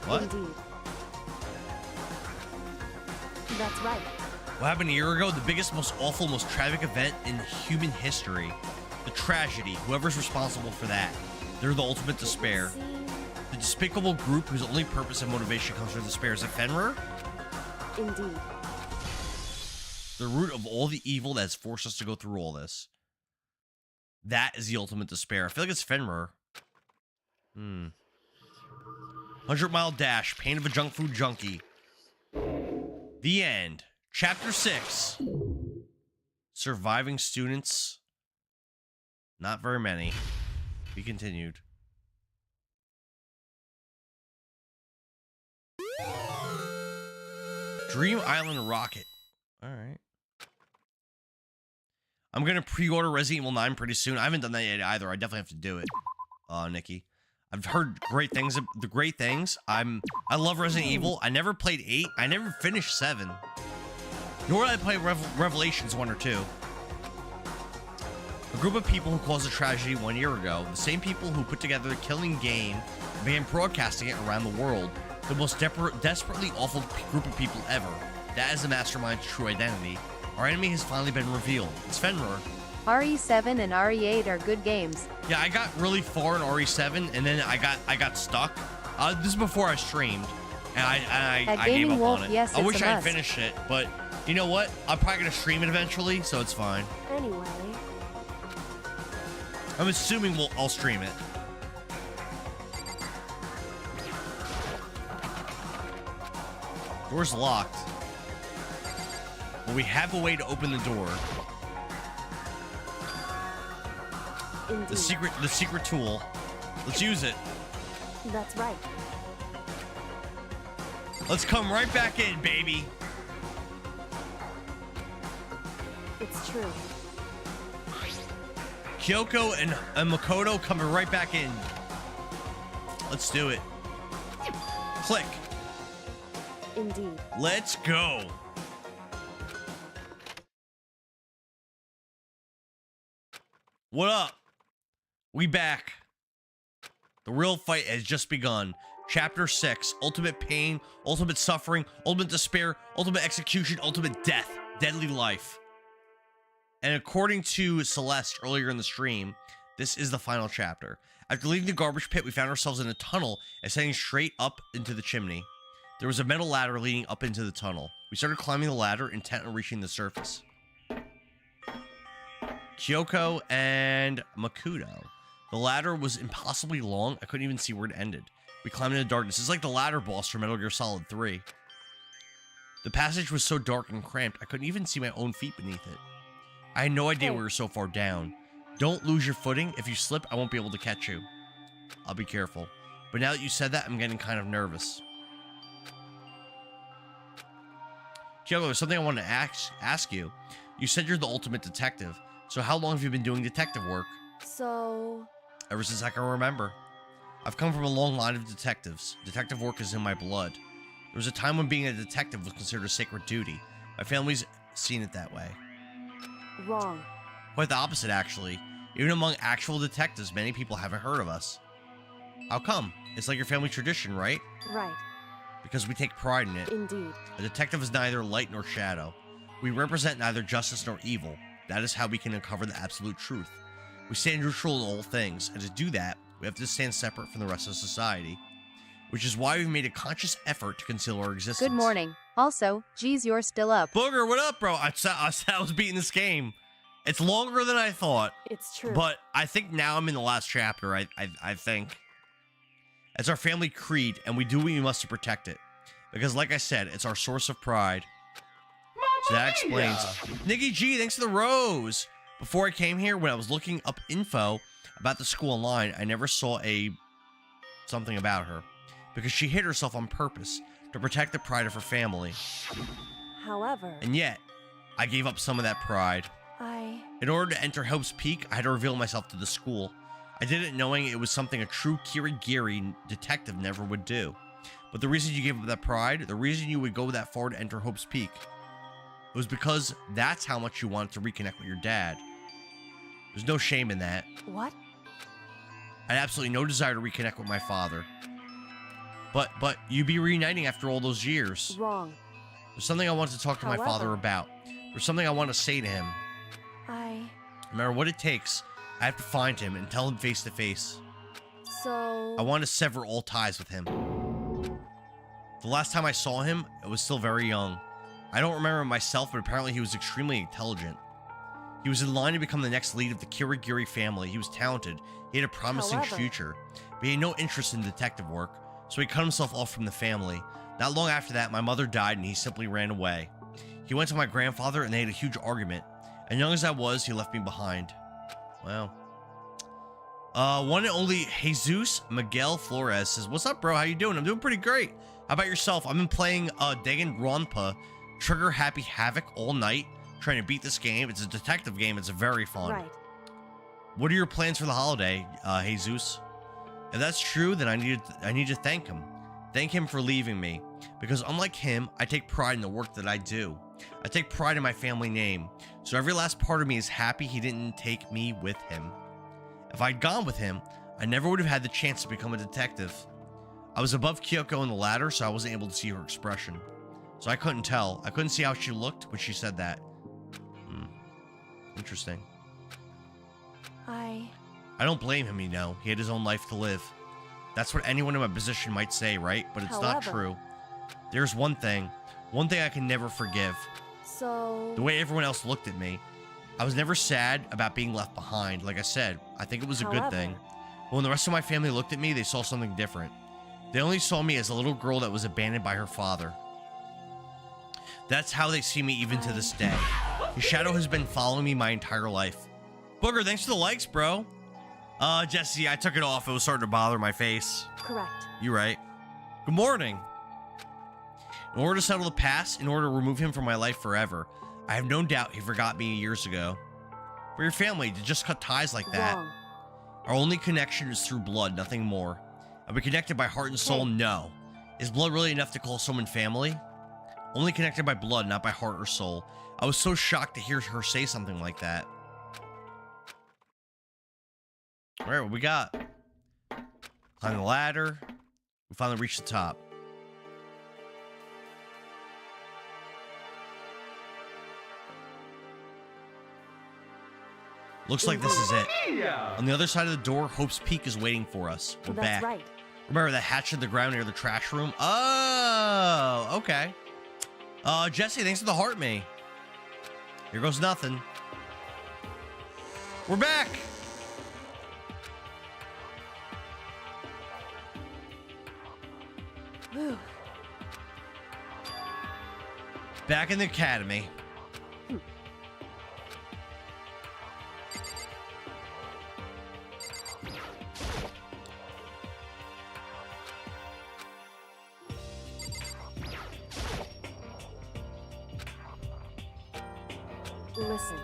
What? Indeed. That's right. What happened a year ago? The biggest, most awful, most tragic event in human history. The tragedy. Whoever's responsible for that. They're the ultimate despair. The despicable group whose only purpose and motivation comes from despair. Is it Fenrir? Indeed. The root of all the evil that has forced us to go through all this. That is the ultimate despair. I feel like it's Fenrir. 100-Mile Dash. Pain of a Junk Food Junkie. The end. Chapter 6. Surviving students. Not very many. Be continued. Dream Island Rocket. Alright. I'm going to pre-order Resident Evil 9 pretty soon. I haven't done that yet either. I definitely have to do it, Nikki. I've heard great things. I love Resident Evil. I never played 8. I never finished 7. Nor did I play Revelations 1 or 2. A group of people who caused a tragedy 1 year ago. The same people who put together the killing game and began broadcasting it around the world. The most desperately awful group of people ever. That is the mastermind's true identity. Our enemy has finally been revealed. It's Fenrir. RE7 and RE8 are good games. Yeah, I got really far in RE7, and then I got stuck. This is before I streamed, and I gave up Wolf, on it. yes, I it's wish a I had must. finished it, but you know what? I'm probably gonna stream it eventually, so it's fine. Anyway. I'm assuming I'll stream it. Door's locked. Well, we have a way to open the door. Indeed. The secret tool. Let's use it. That's right. Let's come right back in, baby. It's true. Kyoko and Makoto coming right back in. Let's do it. Click. Indeed. Let's go. What up? We back. The real fight has just begun. Chapter 6, ultimate pain, ultimate suffering, ultimate despair, ultimate execution, ultimate death, deadly life. And according to Celeste earlier in the stream, this is the final chapter. After leaving the garbage pit, we found ourselves in a tunnel ascending straight up into the chimney. There was a metal ladder leading up into the tunnel. We started climbing the ladder, intent on reaching the surface. Kyoko and Makoto. The ladder was impossibly long. I couldn't even see where it ended. We climbed into darkness. It's like the ladder boss from Metal Gear Solid 3. The passage was so dark and cramped, I couldn't even see my own feet beneath it. I had no idea we were so far down. Don't lose your footing. If you slip, I won't be able to catch you. I'll be careful. But now that you said that, I'm getting kind of nervous. Kyoko, there's something I wanted to ask you. You said you're the ultimate detective. So how long have you been doing detective work? So... Ever since I can remember. I've come from a long line of detectives. Detective work is in my blood. There was a time when being a detective was considered a sacred duty. My family's seen it that way. Wrong. Quite the opposite, actually. Even among actual detectives, many people haven't heard of us. How come? It's like your family tradition, right? Right. Because we take pride in it. Indeed. A detective is neither light nor shadow. We represent neither justice nor evil. That is how we can uncover the absolute truth. We stand neutral in all things, and to do that, we have to stand separate from the rest of society. Which is why we've made a conscious effort to conceal our existence. Good morning. Also, geez, you're still up. Booger, what up, bro? I was beating this game. It's longer than I thought. It's true. But I think now I'm in the last chapter, I think. It's our family creed, and we do what we must to protect it. Because like I said, it's our source of pride. So that explains. Nikki G, thanks for the rose. Before I came here, when I was looking up info about the school online, I never saw something about her. Because she hid herself on purpose to protect the pride of her family. However... And yet, I gave up some of that pride. In order to enter Hope's Peak, I had to reveal myself to the school. I did it knowing it was something a true Kirigiri detective never would do. But the reason you gave up that pride, the reason you would go that far to enter Hope's Peak, it was because that's how much you wanted to reconnect with your dad. There's no shame in that. What? I had absolutely no desire to reconnect with my father. But you'd be reuniting after all those years. Wrong. There's something I want to talk to my father about. There's something I want to say to him. No matter what it takes, I have to find him and tell him face to face. So... I want to sever all ties with him. The last time I saw him, I was still very young. I don't remember him myself, but apparently he was extremely intelligent. He was in line to become the next lead of the Kirigiri family. He was talented. He had a promising future, but he had no interest in detective work, so he cut himself off from the family. Not long after that, my mother died and he simply ran away. He went to my grandfather and they had a huge argument. And young as I was, he left me behind. Wow. One and only Jesus Miguel Flores says, "What's up, bro? How you doing?" I'm doing pretty great. How about yourself? I've been playing Danganronpa, Trigger Happy Havoc all night, trying to beat this game. It's a detective game. It's very fun. Right. What are your plans for the holiday, Jesus? If that's true, then I need to thank him. Thank him for leaving me. Because unlike him, I take pride in the work that I do. I take pride in my family name. So every last part of me is happy he didn't take me with him. If I'd gone with him, I never would have had the chance to become a detective. I was above Kyoko on the ladder, so I wasn't able to see her expression. So I couldn't tell. I couldn't see how she looked when she said that. Interesting. I don't blame him, you know. He had his own life to live. That's what anyone in my position might say, right? But it's not true. There's one thing I can never forgive. So... The way everyone else looked at me. I was never sad about being left behind. Like I said, I think it was a good thing. But when the rest of my family looked at me, they saw something different. They only saw me as a little girl that was abandoned by her father. That's how they see me even to this day. His shadow has been following me my entire life. Booger, thanks for the likes, bro. Jesse, I took it off. It was starting to bother my face. Correct. You're right. Good morning. In order to settle the past, in order to remove him from my life forever, I have no doubt he forgot me years ago. For your family to just cut ties like that. Wrong. Our only connection is through blood, nothing more. Are we connected by heart and soul? No. Is blood really enough to call someone family? Only connected by blood, not by heart or soul. I was so shocked to hear her say something like that. All right, what we got? Climb the ladder. We finally reached the top. Looks like this is it. On the other side of the door, Hope's Peak is waiting for us. We're back. That's right. Remember that hatch in the ground near the trash room? Oh, okay. Jesse, thanks for the heart, me. Here goes nothing. We're back. Whew. Back in the academy. Listen.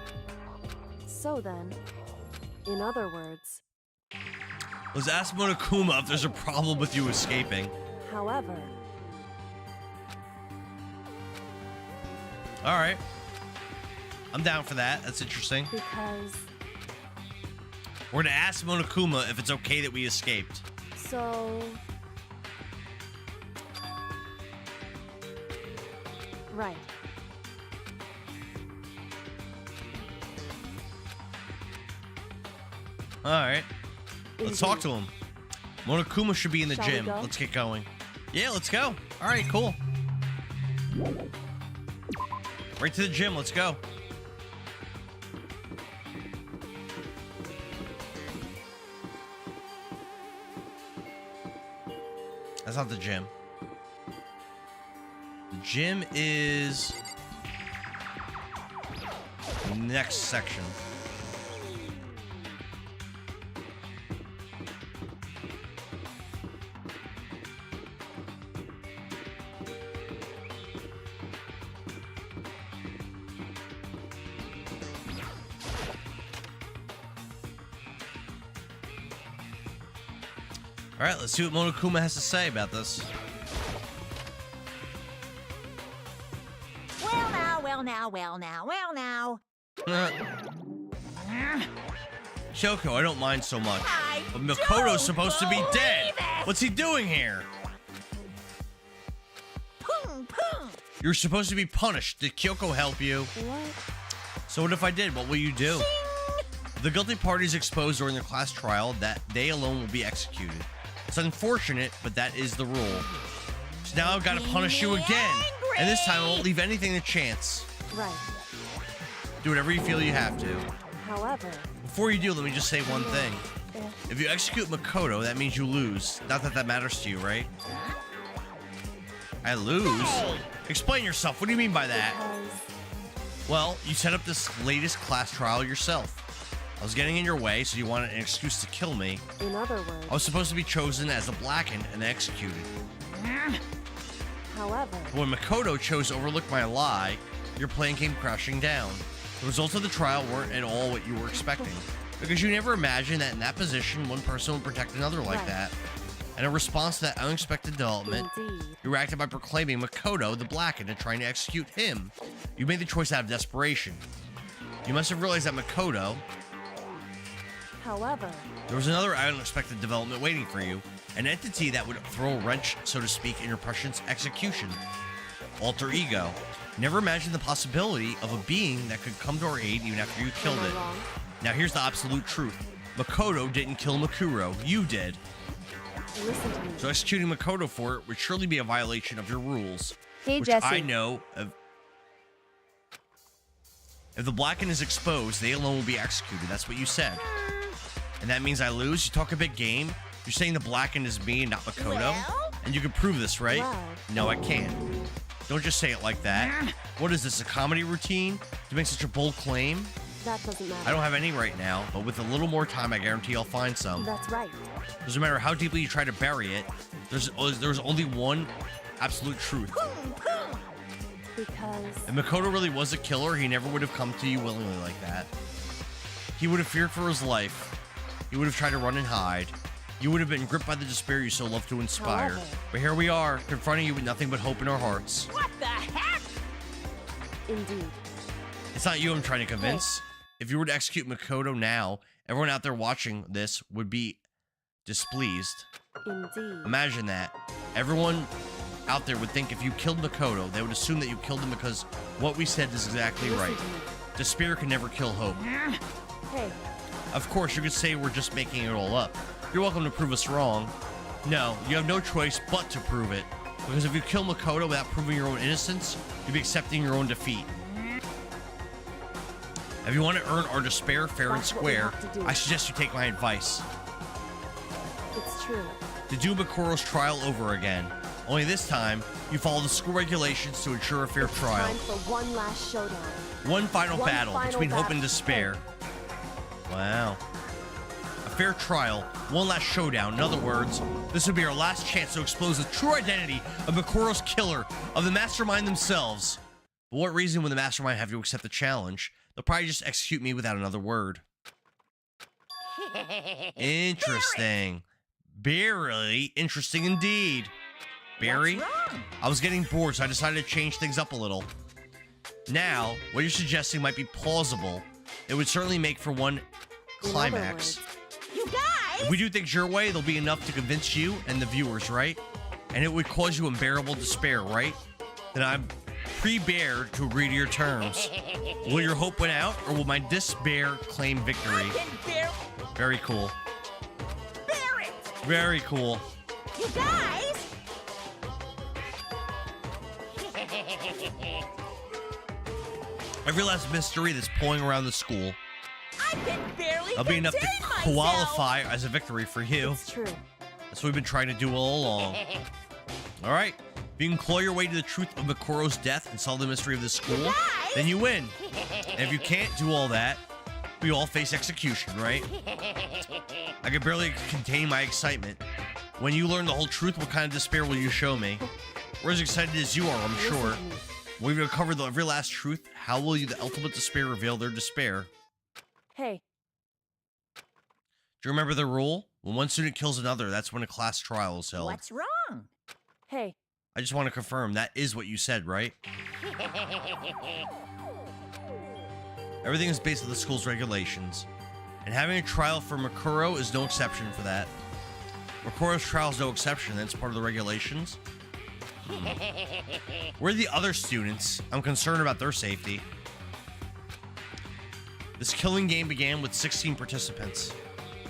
So then, in other words, Let's ask Monokuma if there's a problem with you escaping. however, All right. I'm down for that. That's interesting. because, We're going to ask Monokuma if it's okay that we escaped. so... Right. All right. Let's talk to him. Monokuma should be in the Shall we gym. go? Let's get going. Yeah, let's go. All right, cool. Right to the gym. Let's go. That's not the gym. The gym is the next section. All right, let's see what Monokuma has to say about this. Well now, well now, well now, well now. Kyoko, I don't mind so much. I But Makoto's don't supposed to be dead. believe it. What's he doing here? Boom, boom. You're supposed to be punished. Did Kyoko help you? What? So what if I did? What will you do? The guilty parties exposed during the class trial, that they alone will be executed. It's unfortunate, but that is the rule. So now I've got to punish you again. And this time I won't leave anything to chance. Right. Do whatever you feel you have to. However, Before you do, let me just say one thing. if If you execute Makoto, that means you lose. Not that that matters to you, right? I lose? Explain yourself. What do you mean by that? Well, you set up this latest class trial yourself. I was getting in your way, so you wanted an excuse to kill me. in other words, I was supposed to be chosen as the blackened and executed. however, But when Makoto chose to overlook my lie, your plan came crashing down. The results of the trial weren't at all what you were expecting, because you never imagined that in that position, one person would protect another like Right. that. And in response to that unexpected development, indeed, you reacted by proclaiming Makoto the blackened and trying to execute him. You made the choice out of desperation. You must have realized that Makoto, however, there was another unexpected development waiting for you, an entity that would throw a wrench, so to speak, in your prescience execution. Alter ego. Never imagined the possibility of a being that could come to our aid even after you killed am I it. wrong? Now here's the absolute truth. Makoto didn't kill Makuro, you did. Listen to me. So executing Makoto for it would surely be a violation of your rules. Hey, which Jesse. I know of. If the blackened is exposed, they alone will be executed. That's what you said. And that means I lose? You talk a big game? You're saying the blackened is me and not Makoto? Well? And you can prove this, right? Well. No, I can't. Don't just say it like that. What is this, a comedy routine? To make such a bold claim? That doesn't matter. I don't have any right now, but with a little more time, I guarantee I'll find some. That's right. Doesn't matter how deeply you try to bury it, there's only one absolute truth. Because... If Makoto really was a killer, he never would have come to you willingly like that. He would have feared for his life. He would have tried to run and hide. You would have been gripped by the despair you so love to inspire. However, but here we are, confronting you with nothing but hope in our hearts. What the heck? Indeed. It's not you I'm trying to convince. If you were to execute Makoto now, everyone out there watching this would be displeased. Indeed. Imagine that. Everyone out there would think if you killed Makoto, they would assume that you killed him because what we said is exactly right. Despair can never kill hope. Hey. Of course, you could say we're just making it all up. You're welcome to prove us wrong. No, you have no choice but to prove it. Because if you kill Makoto without proving your own innocence, you'd be accepting your own defeat. If you want to earn our despair fair and square, I suggest you take my advice. It's true. To do Makoro's trial over again. Only this time, you follow the school regulations to ensure a fair trial. Time for one last showdown. One final battle between hope and battle. despair. Wow. A fair trial, one last showdown. In other words, this would be our last chance to expose the true identity of Makoro's killer, of the mastermind themselves. For what reason would the mastermind have to accept the challenge? They'll probably just execute me without another word. Interesting. Very interesting indeed. Barry? I was getting bored, so I decided to change things up a little. Now, what you're suggesting might be plausible. It would certainly make for one climax. You guys! If we do things your way, there'll be enough to convince you and the viewers, right? And it would cause you unbearable despair, right? Then I'm prepared to agree to your terms. Will your hope win out, or will my despair claim victory? Very cool. Very cool. You guys! Every last mystery that's pulling around the school, I can barely that'll be enough to contain myself. qualify as a victory for you. It's true. That's what we've been trying to do all along. All right. If you can claw your way to the truth of Makoro's death and solve the mystery of this school, then you win. And if you can't do all that, we all face execution, right? I can barely contain my excitement. When you learn the whole truth, what kind of despair will you show me? We're as excited as you are, I'm sure. We've uncovered the every last truth. How will you, the ultimate despair, reveal their despair? Hey. Do you remember the rule? When one student kills another, that's when a class trial is held. What's wrong? Hey. I just want to confirm, that is what you said, right? Everything is based on the school's regulations. And having a trial for Makoro is no exception for that. Makoro's trial is no exception, that's part of the regulations. Where are the other students? I'm concerned about their safety. This killing game began with 16 participants.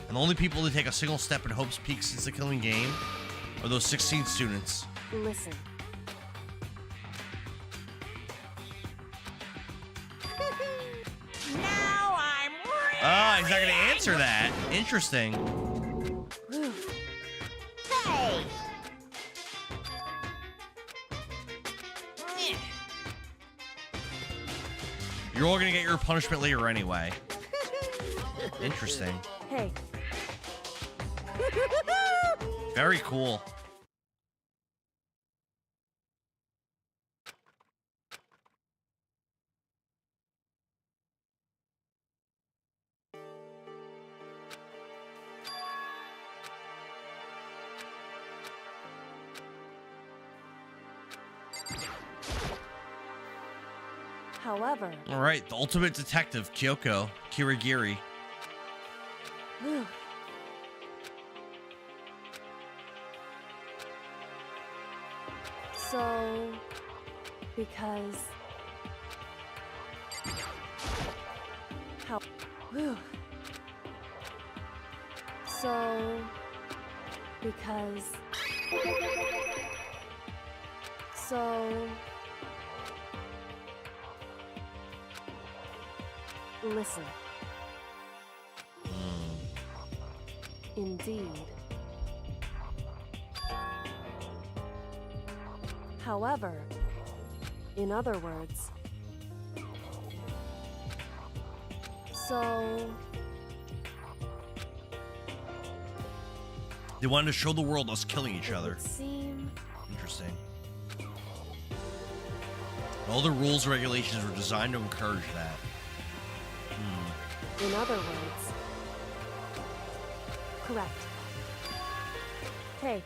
And the only people to take a single step in Hope's Peak since the killing game are those 16 students. Listen. Now I'm ready. Ah, he's not going to answer that. Interesting. Hey. You're all going to get your punishment later anyway. Interesting. Hey. Very cool. However. All right, the ultimate detective, Kyoko Kirigiri. Whew. So, because how? Whew. So, because listen. Indeed. However, In other words... So... They wanted to show the world us killing each other. Seem... Interesting. All the rules and regulations were designed to encourage that. In other words... Correct. Hey.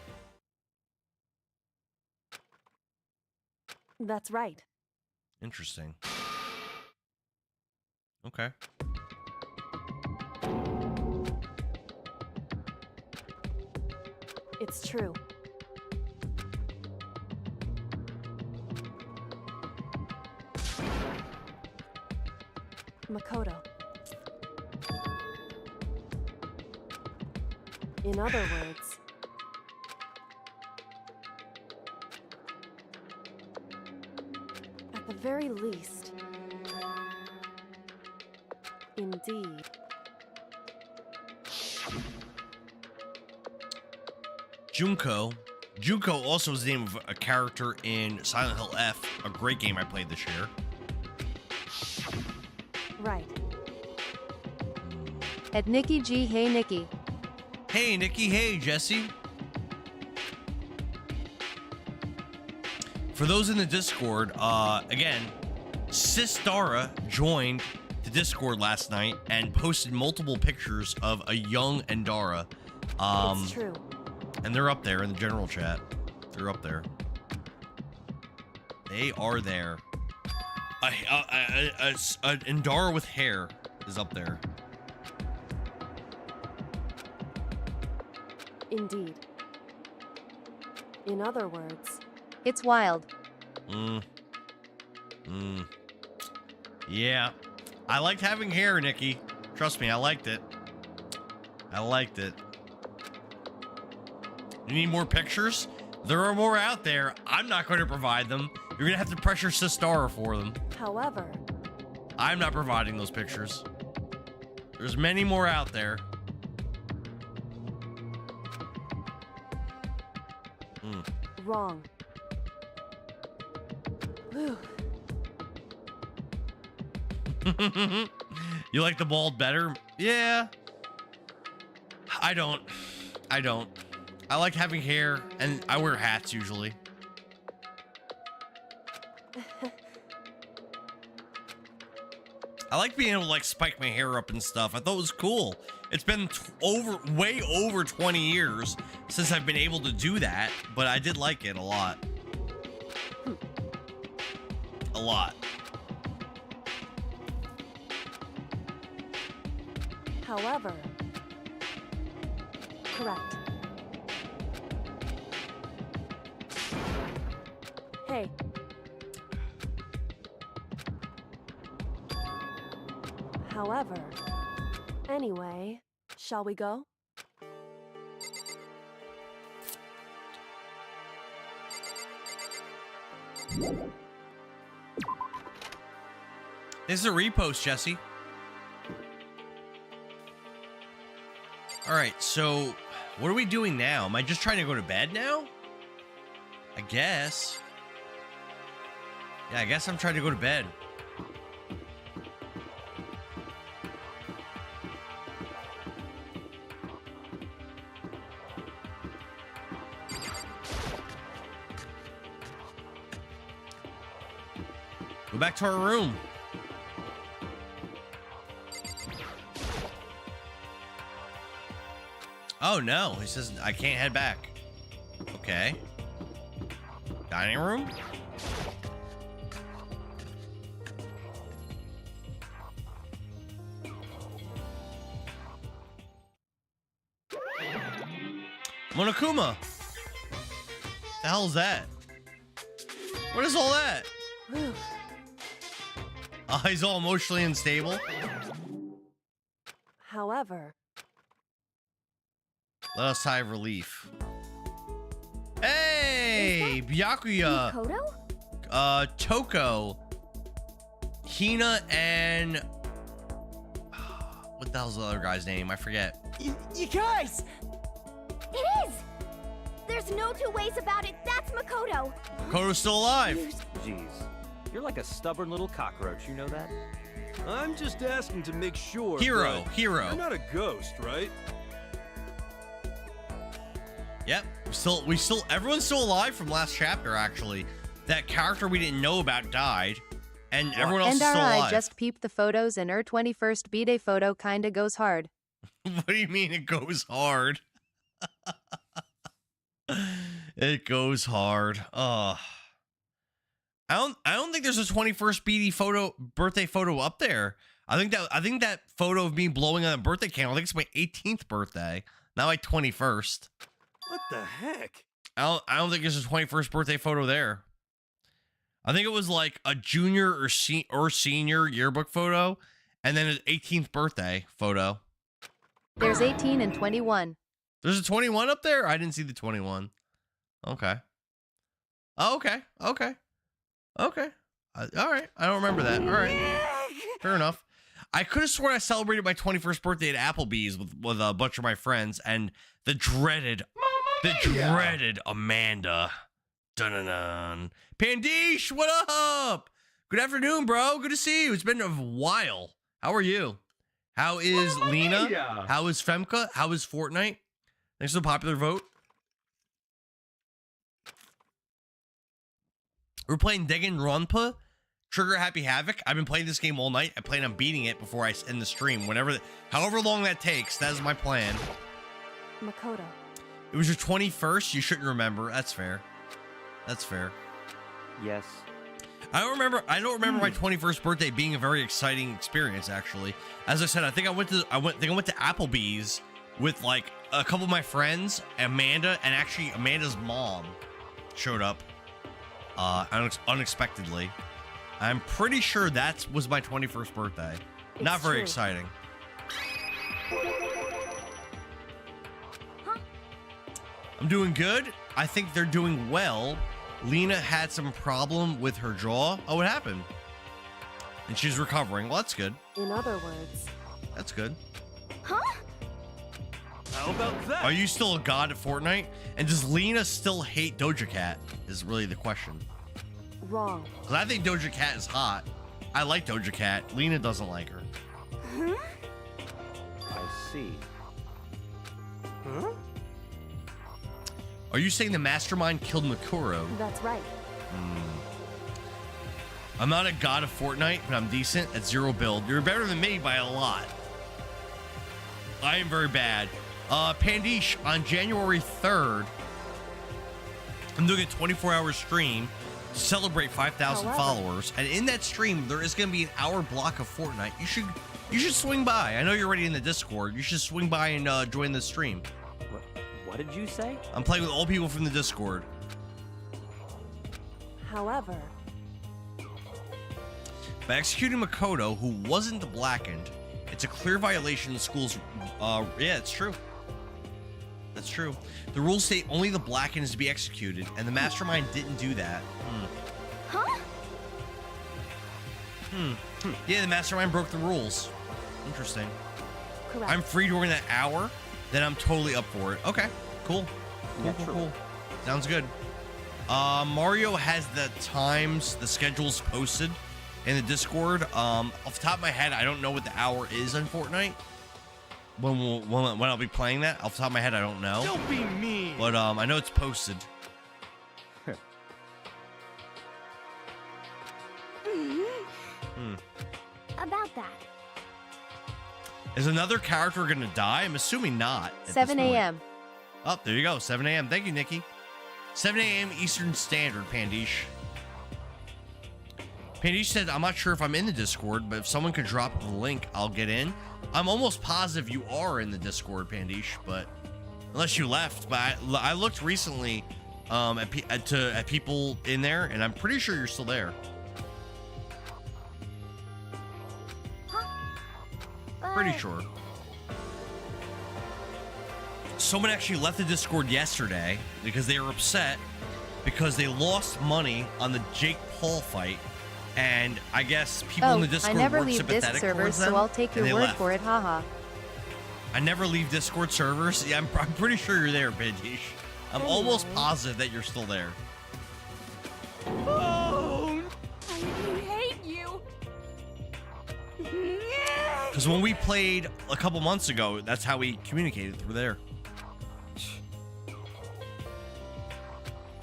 That's right. Interesting. Okay. It's true. Makoto. In other words... At the very least... Indeed. Junko. Junko also is the name of a character in Silent Hill F, a great game I played this year. Right. At Nikki G. Hey, Nikki. Hey, Nikki. Hey, Jesse. For those in the Discord, again, Endara joined the Discord last night and posted multiple pictures of a young Endara. It's true. And they're up there in the general chat. They're up there. They are there. An Endara with hair is up there. Indeed. In other words... It's wild. Yeah. I liked having hair, Nikki. Trust me, I liked it. I liked it. You need more pictures? There are more out there. I'm not going to provide them. You're going to have to pressure Endara for them. However... I'm not providing those pictures. There's many more out there. Wrong. Whew. You like the bald better? Yeah. I don't. I like having hair, and I wear hats usually. I like being able to like spike my hair up and stuff. I thought it was cool. It's been way over 20 years since I've been able to do that, but I did like it a lot. A lot. However... Correct. Hey. However... Anyway, shall we go? This is a repost, Jesse. All right, so what are we doing now? Am I just trying to go to bed now? I guess. Yeah, I guess I'm trying to go to bed. Go back to our room. Oh no, he says I can't head back. Okay. Dining room? Monokuma! The hell is that? What is all that? He's all emotionally unstable. However... Let us sigh of relief. Hey! Byakuya! Makoto? Toko. Hina and... What the hell's the other guy's name? I forget. You guys! It is! There's no two ways about it. That's Makoto. Makoto's still alive. Jeez. You're like a stubborn little cockroach, you know that? I'm just asking to make sure. Hero, but hero. You're not a ghost, right? Yep. Everyone's still alive from last chapter, actually. That character we didn't know about died, and everyone else is still Endara, alive. I just peeped the photos and 21st B-Day photo kinda goes hard. What do you mean it goes hard? It goes hard. I don't think there's a 21st birthday photo up there. I think that photo of me blowing on a birthday candle, I think it's my 18th birthday, not my 21st. What the heck? I don't think there's a 21st birthday photo there. I think it was like a junior or senior yearbook photo, and then an 18th birthday photo. There's 18 and 21. There's a 21 up there? I didn't see the 21. Okay. Oh, okay. Okay. Okay. All right. I don't remember that. All right. Fair enough. I could have sworn I celebrated my 21st birthday at Applebee's with a bunch of my friends, and the dreaded Amanda. Dun-dun-dun. Pandish, what up? Good afternoon, bro. Good to see you. It's been a while. How are you? How is Lena? How is Femka? How is Fortnite? Thanks for the popular vote. We're playing Danganronpa, Trigger Happy Havoc. I've been playing this game all night. I plan on beating it before I end the stream. However long that takes, that is my plan. Makoto. It was your 21st. You shouldn't remember. That's fair. That's fair. Yes. I don't remember my 21st birthday being a very exciting experience. Actually, as I said, I think I went to Applebee's with like a couple of my friends, Amanda, and actually Amanda's mom showed up unexpectedly. I'm pretty sure that was my 21st birthday. Not very exciting. I'm doing good. I think they're doing well. Lena had some problem with her jaw. Oh, what happened? And she's recovering. Well, that's good. In other words. That's good. Huh? How about that? Are you still a god at Fortnite? And does Lena still hate Doja Cat? Is really the question. Wrong. Because I think Doja Cat is hot. I like Doja Cat. Lena doesn't like her. Huh? I see. Huh? Are you saying the mastermind killed Makuro? That's right. I'm not a god of Fortnite, but I'm decent at 0 build. You're better than me by a lot. I am very bad. Pandish, on January 3rd, I'm doing a 24-hour stream to celebrate 5,000 followers. And in that stream, there is going to be an hour block of Fortnite. You should swing by. I know you're already in the Discord. You should swing by and join the stream. What did you say? I'm playing with all people from the Discord. However, by executing Makoto, who wasn't the blackened, it's a clear violation of the school's... yeah, it's true. That's true. The rules state only the blackened is to be executed, and the mastermind didn't do that. Huh? Yeah, the mastermind broke the rules. Interesting. correct. I'm free during that hour, then I'm totally up for it. Okay, cool. Cool. Sounds good. Mario has the times, the schedules posted in the Discord. Off the top of my head, I don't know what the hour is on Fortnite. When I'll be playing that, off the top of my head, I don't know. Don't be mean. But I know it's posted. About that. Is another character gonna die? I'm assuming not. 7 a.m. Oh, there you go. 7 a.m. Thank you, Nikki. 7 a.m. Eastern Standard, Pandish. Pandish said, I'm not sure if I'm in the Discord, but if someone could drop the link, I'll get in. I'm almost positive you are in the Discord, Pandish, but unless you left. But I looked recently at people in there, and I'm pretty sure you're still there. Pretty sure. Someone actually left the Discord yesterday because they were upset because they lost money on the Jake Paul fight, and I guess people in the Discord I never weren't leave sympathetic Disc servers, towards them, so I'll take your and they word left. for it, haha. I never leave Discord servers. Yeah, I'm pretty sure you're there, Pandish. I'm almost positive that you're still there. Oh! I Because when we played a couple months ago, that's how we communicated through there.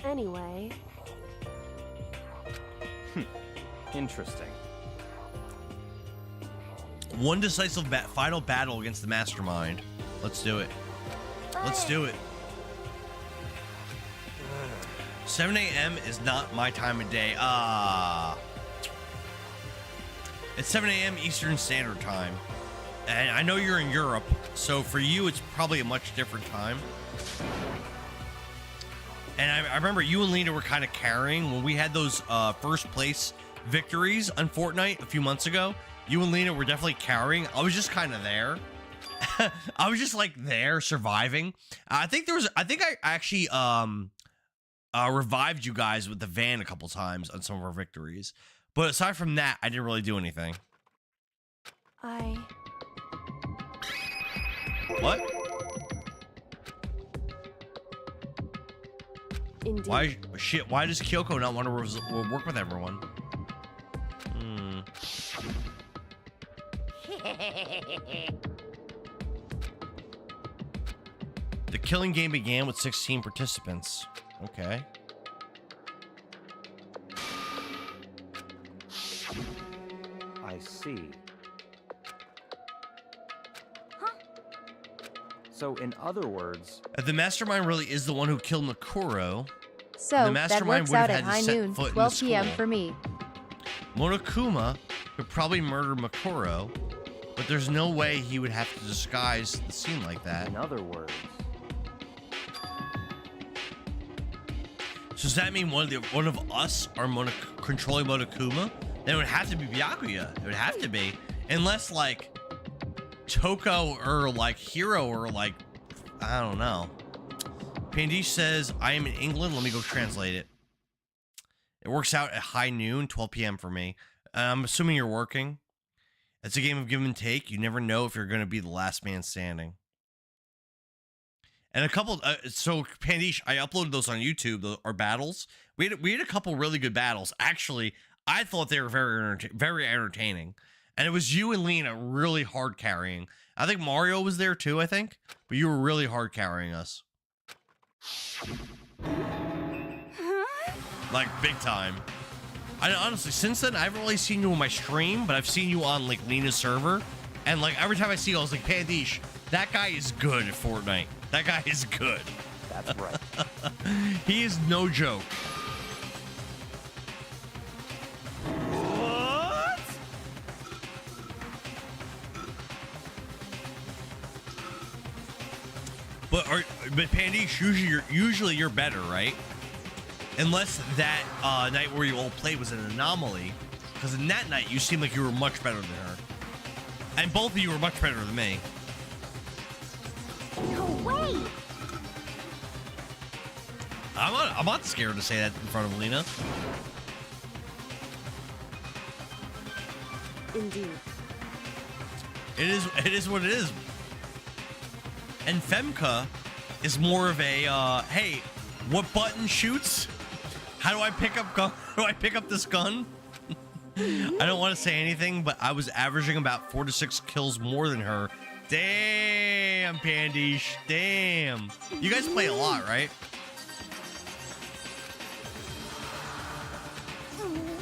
Anyway. Interesting. One decisive final battle against the mastermind. Let's do it. Let's do it. 7 a.m. is not my time of day. It's 7 a.m. Eastern Standard Time. And I know you're in Europe, so for you, it's probably a much different time. And I remember you and Lena were kind of carrying when we had those first place victories on Fortnite a few months ago. You and Lena were definitely carrying. I was just kind of there. I was just like there surviving. I think I actually revived you guys with the van a couple times on some of our victories. But aside from that, I didn't really do anything. What? Indeed. Why does Kyoko not want to work with everyone? The killing game began with 16 participants. Okay. I see. So, in other words, If the mastermind really is the one who killed Makuro, So, the that mastermind works would have out had at to high set noon, foot in 12 the p.m. school. for me. Monokuma could probably murder Makuro, but there's no way he would have to disguise the scene like that. in other words, So does that mean one of us are controlling Monokuma? Then it would have to be Byakuya. It would have to be. Unless, like, Toko or, like, Hiro or, like, I don't know. Pandish says, I am in England. Let me go translate it. It works out at high noon, 12 p.m. for me. I'm assuming you're working. It's a game of give and take. You never know if you're going to be the last man standing. And a couple, so Pandish, I uploaded those on YouTube, our battles. We had a couple really good battles. Actually, I thought they were very entertaining. And it was you and Lena really hard carrying. I think Mario was there too, I think. But you were really hard carrying us. Like, big time. I honestly, since then, I haven't really seen you on my stream, but I've seen you on, like, Lena's server. And, like, every time I see you, I was like, Pandish, that guy is good at Fortnite. That guy is good. That's right. He is no joke. What? But Pandish, usually you're better, right? Unless that night where you all played was an anomaly, because in that night you seemed like you were much better than her, and both of you were much better than me. No way! I'm not scared to say that in front of Lena. Indeed. It is what it is. And Femka is more of a hey, what button shoots? How do I pick up gun? How do I pick up this gun? I don't want to say anything, but I was averaging about 4 to 6 kills more than her. Damn, Pandish. Damn. You guys play a lot, right?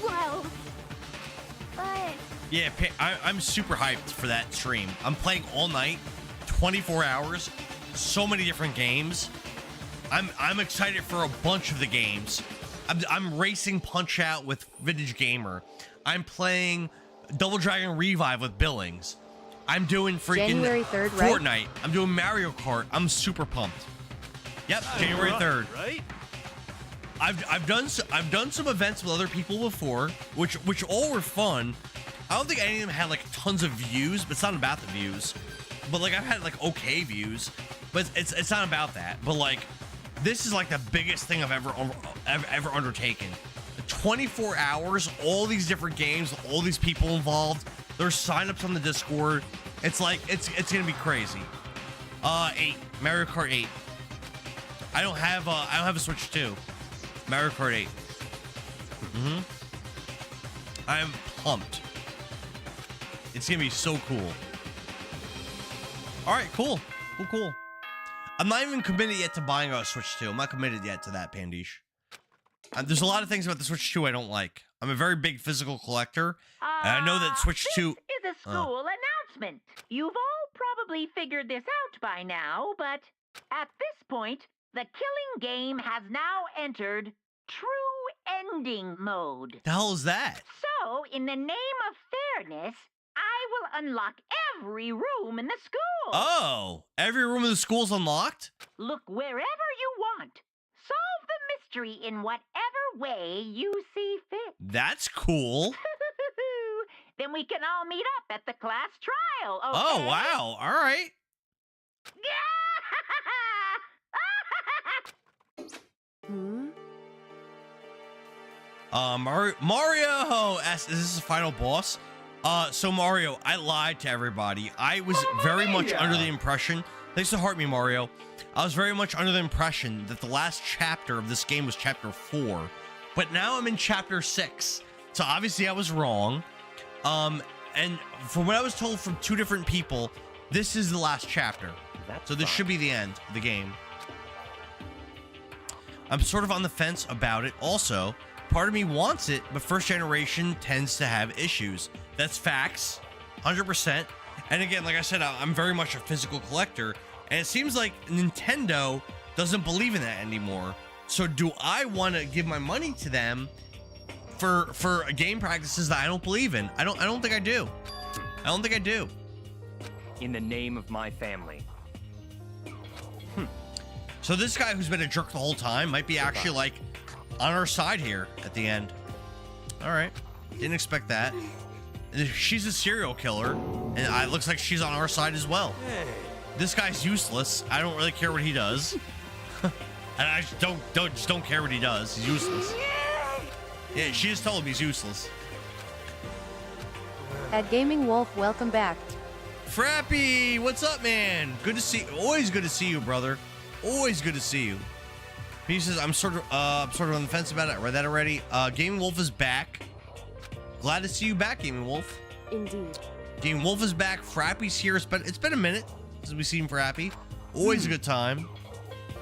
Well, but Yeah, I'm super hyped for that stream. I'm playing all night, 24 hours, so many different games. I'm excited for a bunch of the games. I'm racing Punch Out with Vintage Gamer. I'm playing Double Dragon Revive with Billings. I'm doing freaking January 3rd, right? Fortnite. I'm doing Mario Kart. I'm super pumped. Yep, January 3rd. Right? I've done some events with other people before, which all were fun. I don't think any of them had like tons of views, but it's not about the views. But like I've had like okay views, but it's not about that. But like this is like the biggest thing I've ever undertaken. 24 hours, all these different games, all these people involved. There's signups on the Discord. It's like it's gonna be crazy. 8 Mario Kart 8. I don't have a Switch 2. Mario Kart 8. I'm pumped. It's gonna be so cool. All right, cool. Cool. I'm not even committed yet to buying a Switch 2. I'm not committed yet to that, Pandish. There's a lot of things about the Switch 2 I don't like. I'm a very big physical collector, and I know that Switch 2... This is a school announcement. You've all probably figured this out by now, but at this point, the killing game has now entered true ending mode. The hell is that? So, in the name of fairness, I will unlock every room in the school. Oh, every room in the school's unlocked? Look wherever you want. Solve the mystery in whatever way you see fit. That's cool. Then we can all meet up at the class trial, okay? Oh, wow. All right. Mario asks, is this the final boss? So Mario, I lied to everybody. I was very much under the impression, thanks to Heart Me, Mario. I was very much under the impression that the last chapter of this game was chapter 4, but now I'm in chapter 6. So obviously I was wrong. And from what I was told from 2 different people, this is the last chapter. So this should be the end of the game. I'm sort of on the fence about it. Also, part of me wants it, but first generation tends to have issues. That's facts, 100%. And again, like I said, I'm very much a physical collector, and it seems like Nintendo doesn't believe in that anymore. So do I want to give my money to them for game practices that I don't believe in? I don't think I do. I don't think I do. In the name of my family. So this guy who's been a jerk the whole time might be actually like on our side here at the end. All right, didn't expect that. She's a serial killer, and it looks like she's on our side as well. This guy's useless. I don't really care what he does. And I just don't care what he does. He's useless. Yeah, she just told him he's useless. At Gaming Wolf, welcome back. Frappy, what's up, man? Good to see. Always good to see you, brother. Always good to see you. He says, I'm sort of on the fence about it. I read that already. Gaming Wolf is back. Glad to see you back, Gaming Wolf. Indeed. Gaming Wolf is back. Frappy's here. It's been a minute since we've seen Frappy. Always a good time.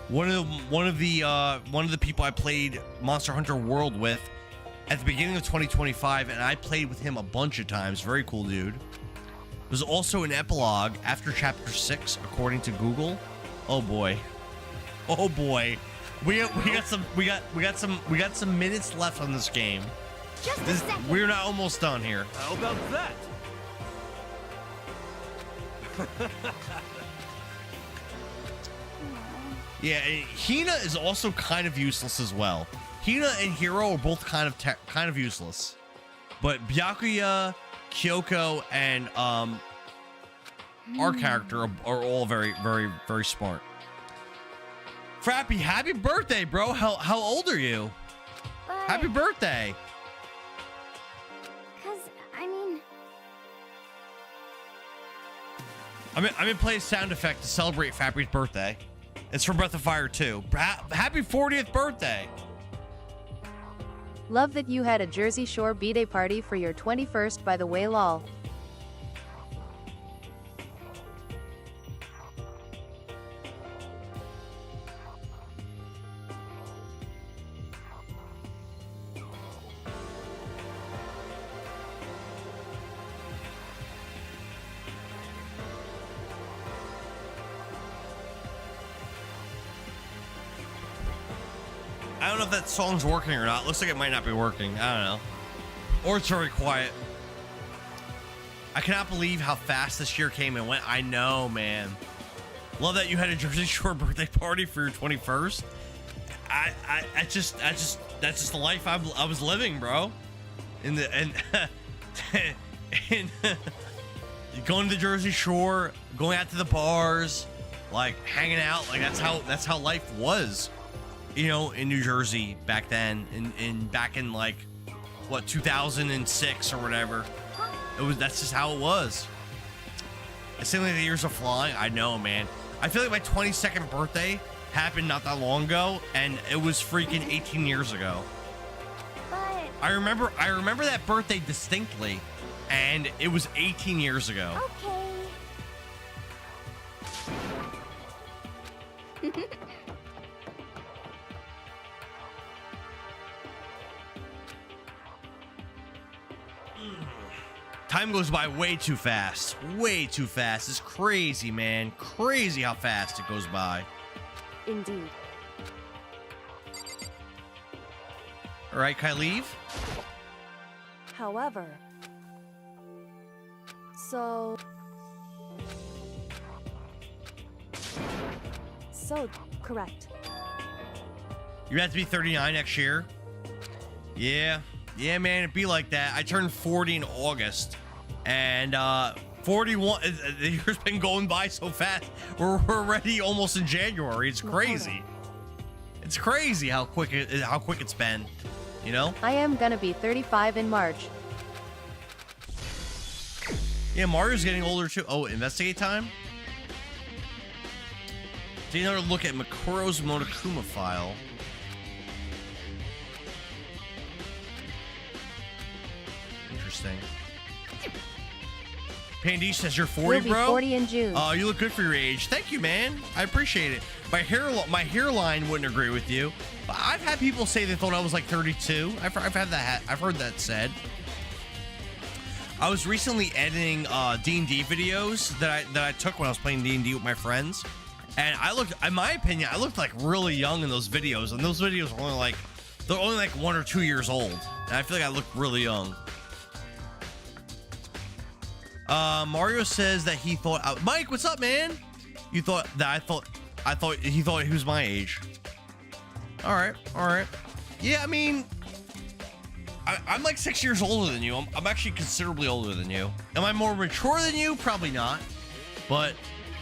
One of the people I played Monster Hunter World with at the beginning of 2025, and I played with him a bunch of times. Very cool dude. There's also an epilogue after chapter 6, according to Google. Oh boy. Oh boy. We got some minutes left on this game. Just a second. We're not almost done here. How about that? Yeah, and Hina is also kind of useless as well. Hina and Hiro are both kind of useless, but Byakuya, Kyoko, and our character are all very, very, very smart. Frappy, happy birthday, bro! How old are you? Happy birthday! I'm gonna play a sound effect to celebrate Frappy's birthday. It's from Breath of Fire 2. Happy 40th birthday! Love that you had a Jersey Shore B-Day party for your 21st, by the way, lol. I don't know if that song's working or not. Looks like it might not be working. I don't know. Or it's very quiet. I cannot believe how fast this year came and went. I know, man. Love that you had a Jersey Shore birthday party for your 21st. That's just the life I was living, bro. And going to the Jersey Shore, going out to the bars, like hanging out, like that's how life was. You know, in New Jersey back then, back in like what 2006 or whatever. That's just how it was. It seemed like the years are flying. I know, man. I feel like my 22nd birthday happened not that long ago, and it was freaking 18 years ago. But I remember that birthday distinctly, and it was 18 years ago. okay. Time goes by way too fast. Way too fast. It's crazy, man. Crazy how fast it goes by. Indeed. All right, can I leave? However, so correct. You have to be 39 next year. Yeah, man, it'd be like that. I turned 40 in August, and 41. The year's been going by so fast. We're already almost in January. It's crazy. It's crazy how quick it's been. You know? I am gonna be 35 in March. Yeah, Mario's getting older too. Oh, investigate time? Take another look at Makuro's Monokuma file. Interesting. Pandy says you're 40, We'll be bro. 40 in June. Oh, you look good for your age. Thank you, man. I appreciate it. My hairline wouldn't agree with you. I've had people say they thought I was like 32. I've had that. I've heard that said. I was recently editing D&D videos that I took when I was playing D&D with my friends, and I looked, in my opinion, I looked like really young in those videos, and those videos were they're only like 1 or 2 years old, and I feel like I looked really young. Mario says that he thought, Mike, what's up, man? You thought that I thought he was my age. All right. Yeah, I mean, I'm like 6 years older than you. I'm actually considerably older than you. Am I more mature than you? Probably not, but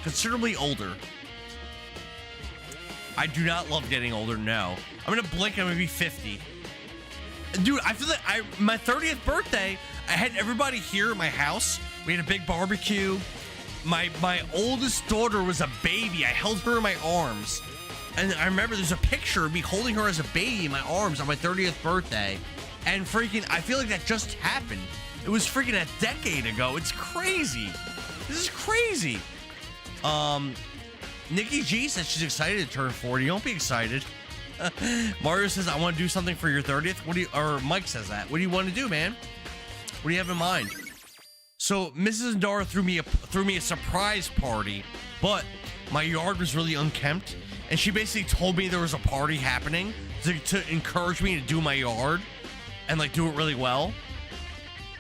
considerably older. I do not love getting older, no. I'm gonna blink, I'm gonna be 50. Dude, I feel like my 30th birthday, I had everybody here at my house. We had a big barbecue. My oldest daughter was a baby. I held her in my arms. And I remember there's a picture of me holding her as a baby in my arms on my 30th birthday. And freaking, I feel like that just happened. It was freaking a decade ago. It's crazy. This is crazy. Nikki G says she's excited to turn 40. Don't be excited. Mario says, I want to do something for your 30th. Or Mike says that. What do you want to do, man? What do you have in mind? So Mrs. Endara threw me a surprise party, but my yard was really unkempt, and she basically told me there was a party happening to encourage me to do my yard and like do it really well.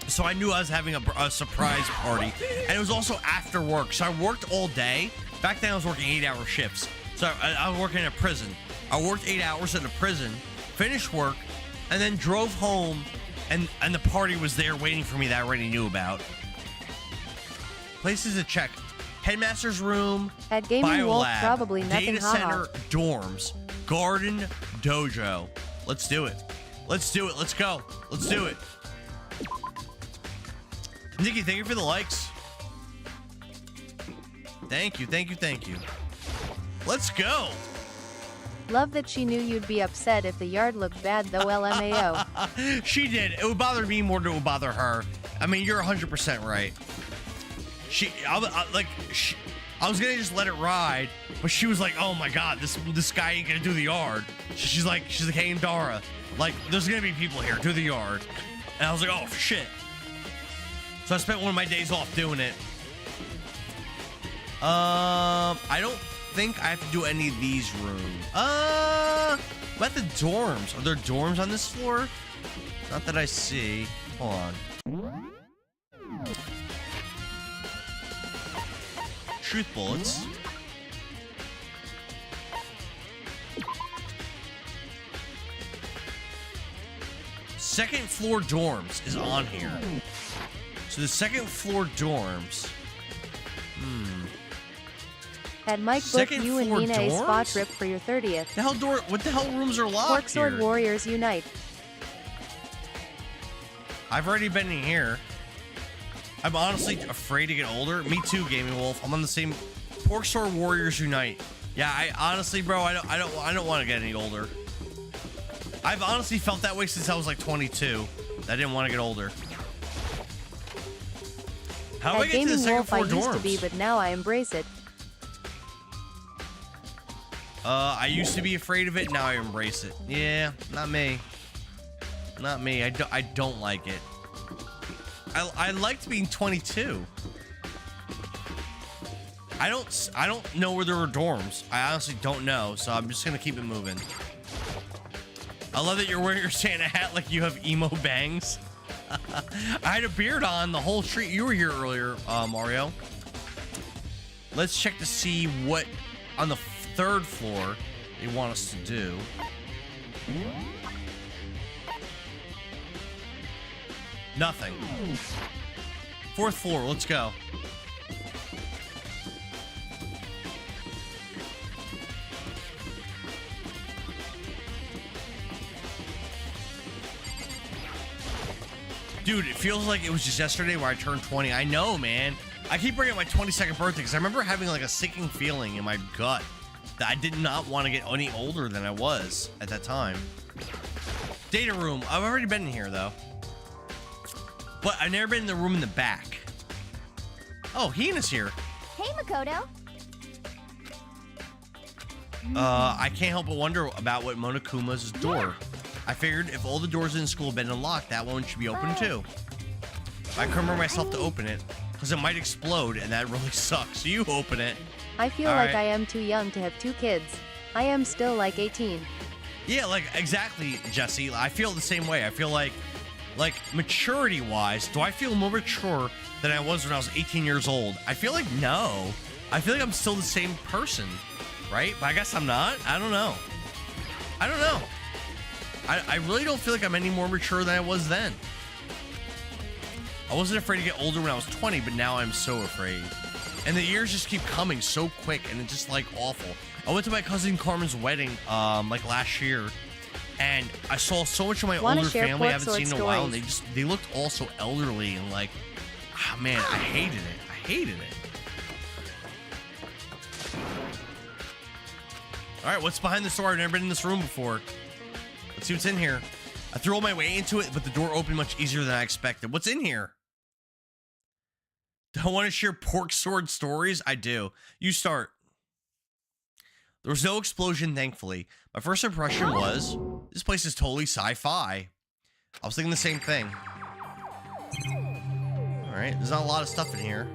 So I knew I was having a surprise party, and it was also after work. So I worked all day. Back then I was working 8-hour shifts. So I was working in a prison. I worked 8 hours in a prison, finished work, and then drove home, and the party was there waiting for me that I already knew about. Places to check: headmaster's room, at Gaming Wolf, biolab, probably nothing. data center, dorms, garden, dojo. Let's do it. Let's do it. Let's go. Let's do it. Nikki, thank you for the likes. Thank you. Let's go. Love that she knew you'd be upset if the yard looked bad, though. LMAO. She did. It would bother me more than it would bother her. I mean, you're 100% right. I was gonna just let it ride, but she was like, "Oh my God, this guy ain't gonna do the yard." She's like, "Hey, Endara, like, there's gonna be people here. Do the yard." And I was like, "Oh shit." So I spent one of my days off doing it. I don't think I have to do any of these rooms. About the dorms. Are there dorms on this floor? Not that I see. Hold on. Truth bullets. Second floor dorms is on here. So the second floor dorms. At Mike book you and Nina a spa trip for your 30th. What the hell rooms are locked Fork Sword here? Warriors Unite. I've already been in here. I'm honestly afraid to get older. Me too, Gaming Wolf. I'm on the same. Pork Sword Warriors Unite. Yeah, I honestly, bro, I don't want to get any older. I've honestly felt that way since I was like 22. I didn't want to get older. How do I get to the second floor dorms? I used to be, but now I embrace it. I used to be afraid of it, now I embrace it. Yeah, not me. Not me. I don't like it. I liked being 22. I don't know where there were dorms. I honestly don't know, so I'm just gonna keep it moving. I love that you're wearing your Santa hat like you have emo bangs. I had a beard on the whole street. You were here earlier, Mario. Let's check to see what on the 3rd floor they want us to do. Nothing. 4th floor, let's go. Dude, it feels like it was just yesterday where I turned 20. I know, man. I keep bringing up my 22nd birthday because I remember having like a sinking feeling in my gut that I did not want to get any older than I was at that time. Data room. I've already been in here, though. But I've never been in the room in the back. Oh, Hina's here. Hey, Makoto. I can't help but wonder about what Monokuma's door. I figured if all the doors in the school have been unlocked, that one should be open too. I couldn't bring myself to open it because it might explode, and that really sucks. So you open it. I feel All like right. I am too young to have 2 kids. I am still like 18. Yeah, like exactly, Jesse. I feel the same way. I feel like maturity-wise, do I feel more mature than I was when I was 18 years old? I feel like no. I feel like I'm still the same person, right? But I guess I'm not. I don't know. I don't know. I really don't feel like I'm any more mature than I was then. I wasn't afraid to get older when I was 20, but now I'm so afraid. And the years just keep coming so quick, and it's just like awful. I went to my cousin Carmen's wedding like last year, and I saw so much of my older family I haven't seen in a while, and they looked all so elderly and like, ah, man, I hated it. I hated it. All right, what's behind this door? I've never been in this room before. Let's see what's in here. I threw all my way into it, but the door opened much easier than I expected. What's in here? Do I want to share pork sword stories? I do. You start. There was no explosion, thankfully. My first impression was, this place is totally sci-fi. I was thinking the same thing. All right, there's not a lot of stuff in here.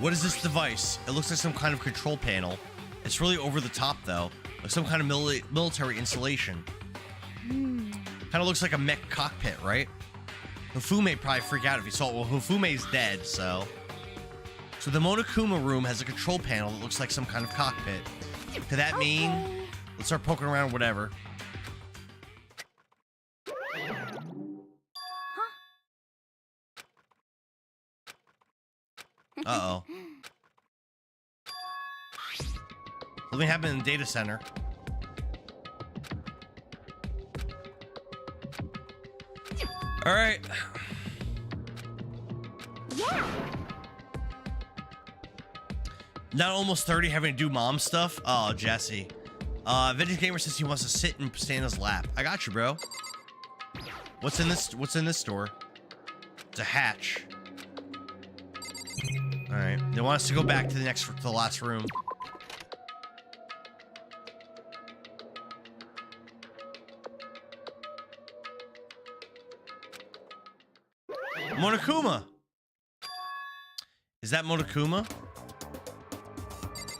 What is this device? It looks like some kind of control panel. It's really over the top, though. Like some kind of military installation. Kind of looks like a mech cockpit, right? Hifume probably freak out if he saw it. Well, Hifume's dead, so... So the Monokuma room has a control panel that looks like some kind of cockpit. Could that mean... Let's start poking around, whatever. Uh-oh. Something happened in the data center. All right. Yeah. Not almost 30, having to do mom stuff. Oh, Jesse. Vintage Gamer says he wants to sit and stay in his lap. I got you, bro. What's in this store? It's a hatch. All right. They want us to go back to the last room. Monokuma. Is that Monokuma?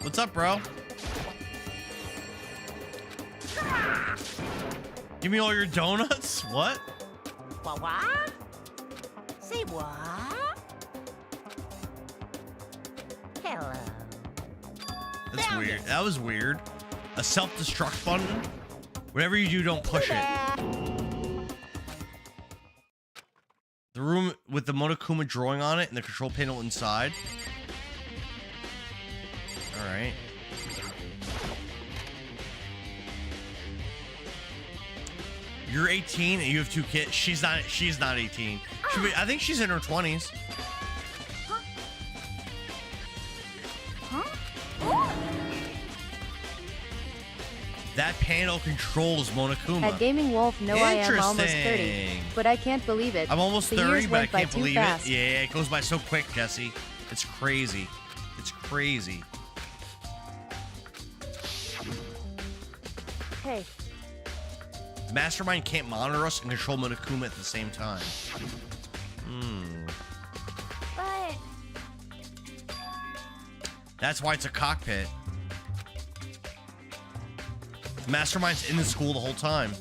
What's up, bro? Give me all your donuts? What? What? Say what? Hello. That's weird. That was weird. A self-destruct button? Whatever you do, don't push it. The room with the Monokuma drawing on it and the control panel inside. All right. You're 18 and you have 2 kids. She's not 18. I think she's in her 20s. That panel controls Monokuma. At Gaming Wolf, no, I am almost 30, Interesting. but I can't believe it. I'm almost The 30, years but I went by can't too believe fast. it. Yeah, it goes by so quick, Jesse. It's crazy. It's crazy. okay. The mastermind can't monitor us and control Monokuma at the same time. But That's why it's a cockpit. The mastermind's in the school the whole time.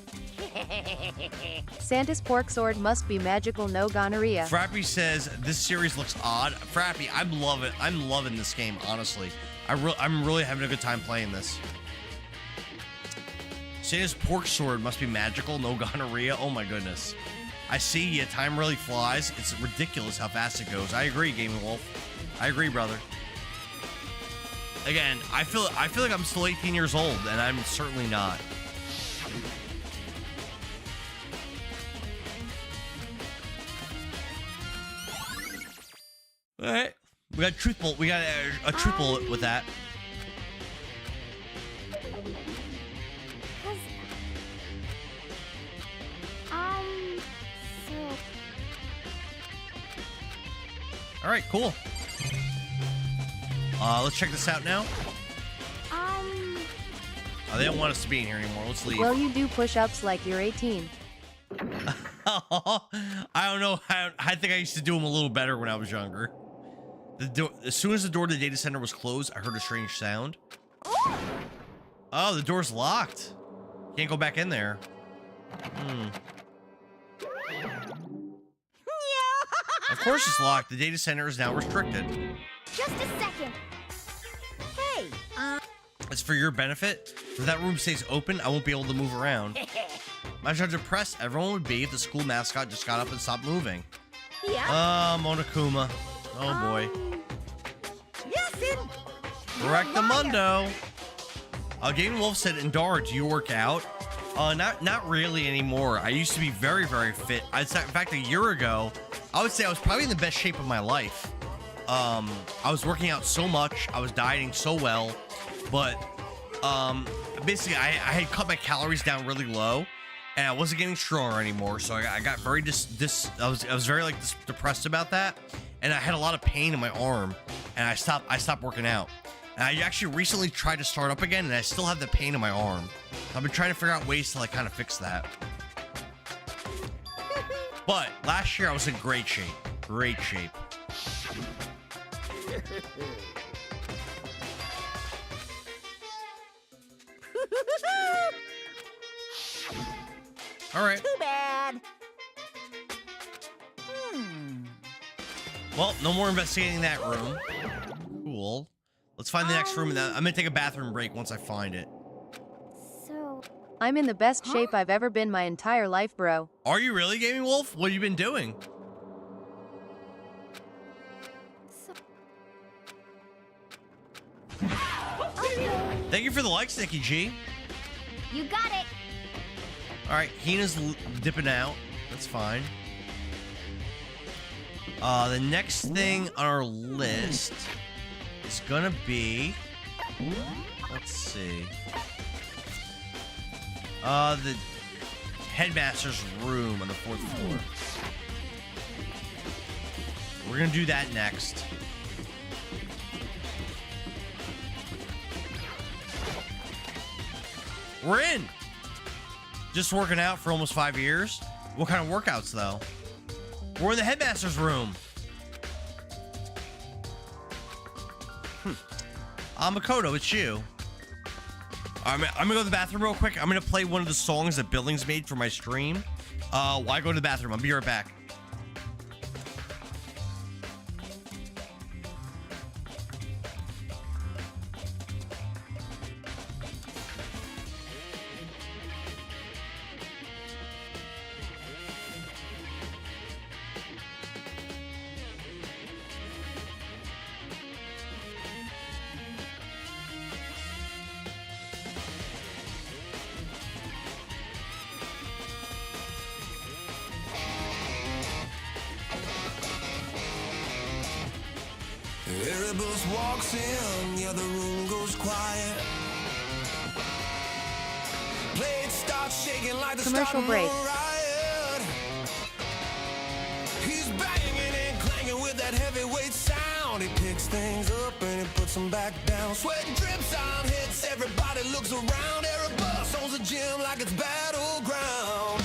Santa's pork sword must be magical, no gonorrhea. Frappy says this series looks odd. Frappy, I'm loving this game, honestly. I'm really having a good time playing this. Santa's pork sword must be magical, no gonorrhea. Oh my goodness. I see ya. Time really flies. It's ridiculous how fast it goes. I agree, Gaming Wolf. I agree, brother. Again, I feel like I'm still 18 years old, and I'm certainly not. All right, we got truth bullet. We got a truth bullet with that. All right, cool. Let's check this out now. Oh, they don't want us to be in here anymore. Let's leave. Well, you do push-ups like you're 18. I don't know. I think I used to do them a little better when I was younger. As soon as the door to the data center was closed, I heard a strange sound. Oh, the door's locked. Can't go back in there. Of course it's locked. The data center is now restricted. just a second. Hey, It's for your benefit. If that room stays open, I won't be able to move around. Imagine how depressed everyone would be if the school mascot just got up and stopped moving. Yeah. Monokuma. Oh boy. Yes, Rectamundo. Gaming Wolf said, Endara, do you work out? Not really anymore. I used to be very, very fit. In fact, a year ago, I would say I was probably in the best shape of my life. I was working out so much. I was dieting so well. But basically, I had cut my calories down really low. And I wasn't getting stronger anymore. So I got very I was very depressed about that. And I had a lot of pain in my arm. And I stopped working out. And I actually recently tried to start up again, and I still have the pain in my arm. I've been trying to figure out ways to kind of fix that. But last year I was in great shape. Great shape. All right. Too bad. Well, no more investigating that room. Cool. Let's find the next room, and I'm gonna take a bathroom break once I find it. So, I'm in the best shape I've ever been my entire life, bro. Are you really, Gaming Wolf? What have you been doing? Thank you for the likes, Nikki G. you got it. All right, Hina's dipping out. That's fine. The next thing on our list is gonna be, let's see, the headmaster's room on the 4th floor. We're gonna do that next. We're in. Just working out for almost 5 years. What kind of workouts though? We're in the headmaster's room. Makoto, it's you. I'm gonna go to the bathroom real quick. I'm gonna play one of the songs that Billings made for my stream. While I go to the bathroom, I'll be right back. Erebus walks in, the other room goes quiet. Blade starts shaking like the Commercial break. riot. He's banging and clanging with that heavyweight sound. He picks things up and he puts them back down. Sweat drips on hits, everybody looks around. Erebus owns a gym like it's battleground.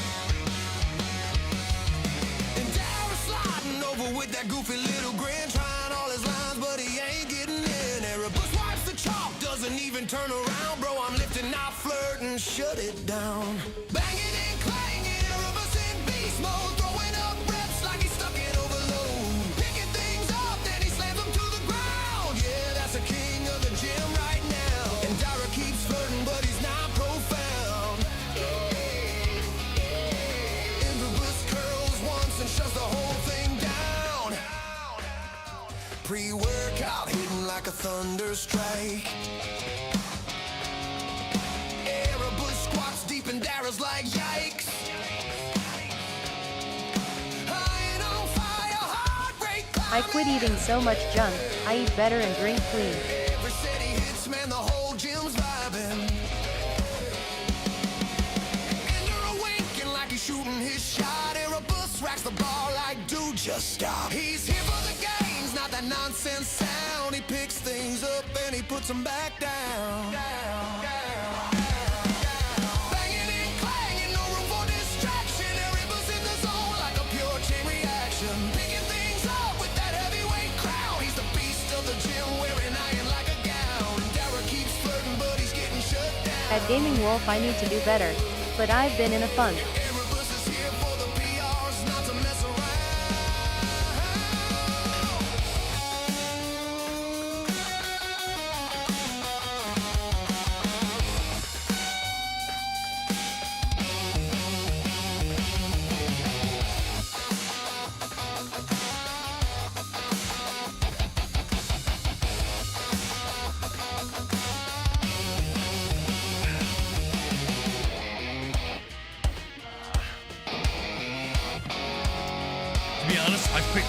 Endara sliding over with that goofy little grin, trying all his lines, but he ain't getting in. Erebus wipes the chalk, doesn't even turn around. Bro, I'm lifting, not flirting, shut it down. Banging and clanging, Erebus in beast mode, throwing up reps like he's stuck in overload. Picking things up, then he slams them to the ground. Yeah, that's the king of the gym right now. Endara keeps flirting, but he's not profound. Erebus curls once and shuts the whole thing down. Pre-workout hitting like a thunder strike. Erebus squats deep and Dara's like yikes. I quit eating so much junk. I eat better and drink clean. Every set he hits, man, the whole gym's vibing. Endara winking like he's shooting his shot. Erebus racks the bar like, dude, just stop. He's here for the games, not that nonsense sound. He picks things up and he puts them back down. Banging and clanging, no room for distraction. Erebus in the zone like a pure chain reaction. Picking things up with that heavyweight crown. He's the beast of the gym, wearing iron like a gown. Dara keeps flirting, but he's getting shut down. At Gaming Wolf I need to do better, but I've been in a funk. Erebus is here for the PRs, not to mess around. To be honest, I've quit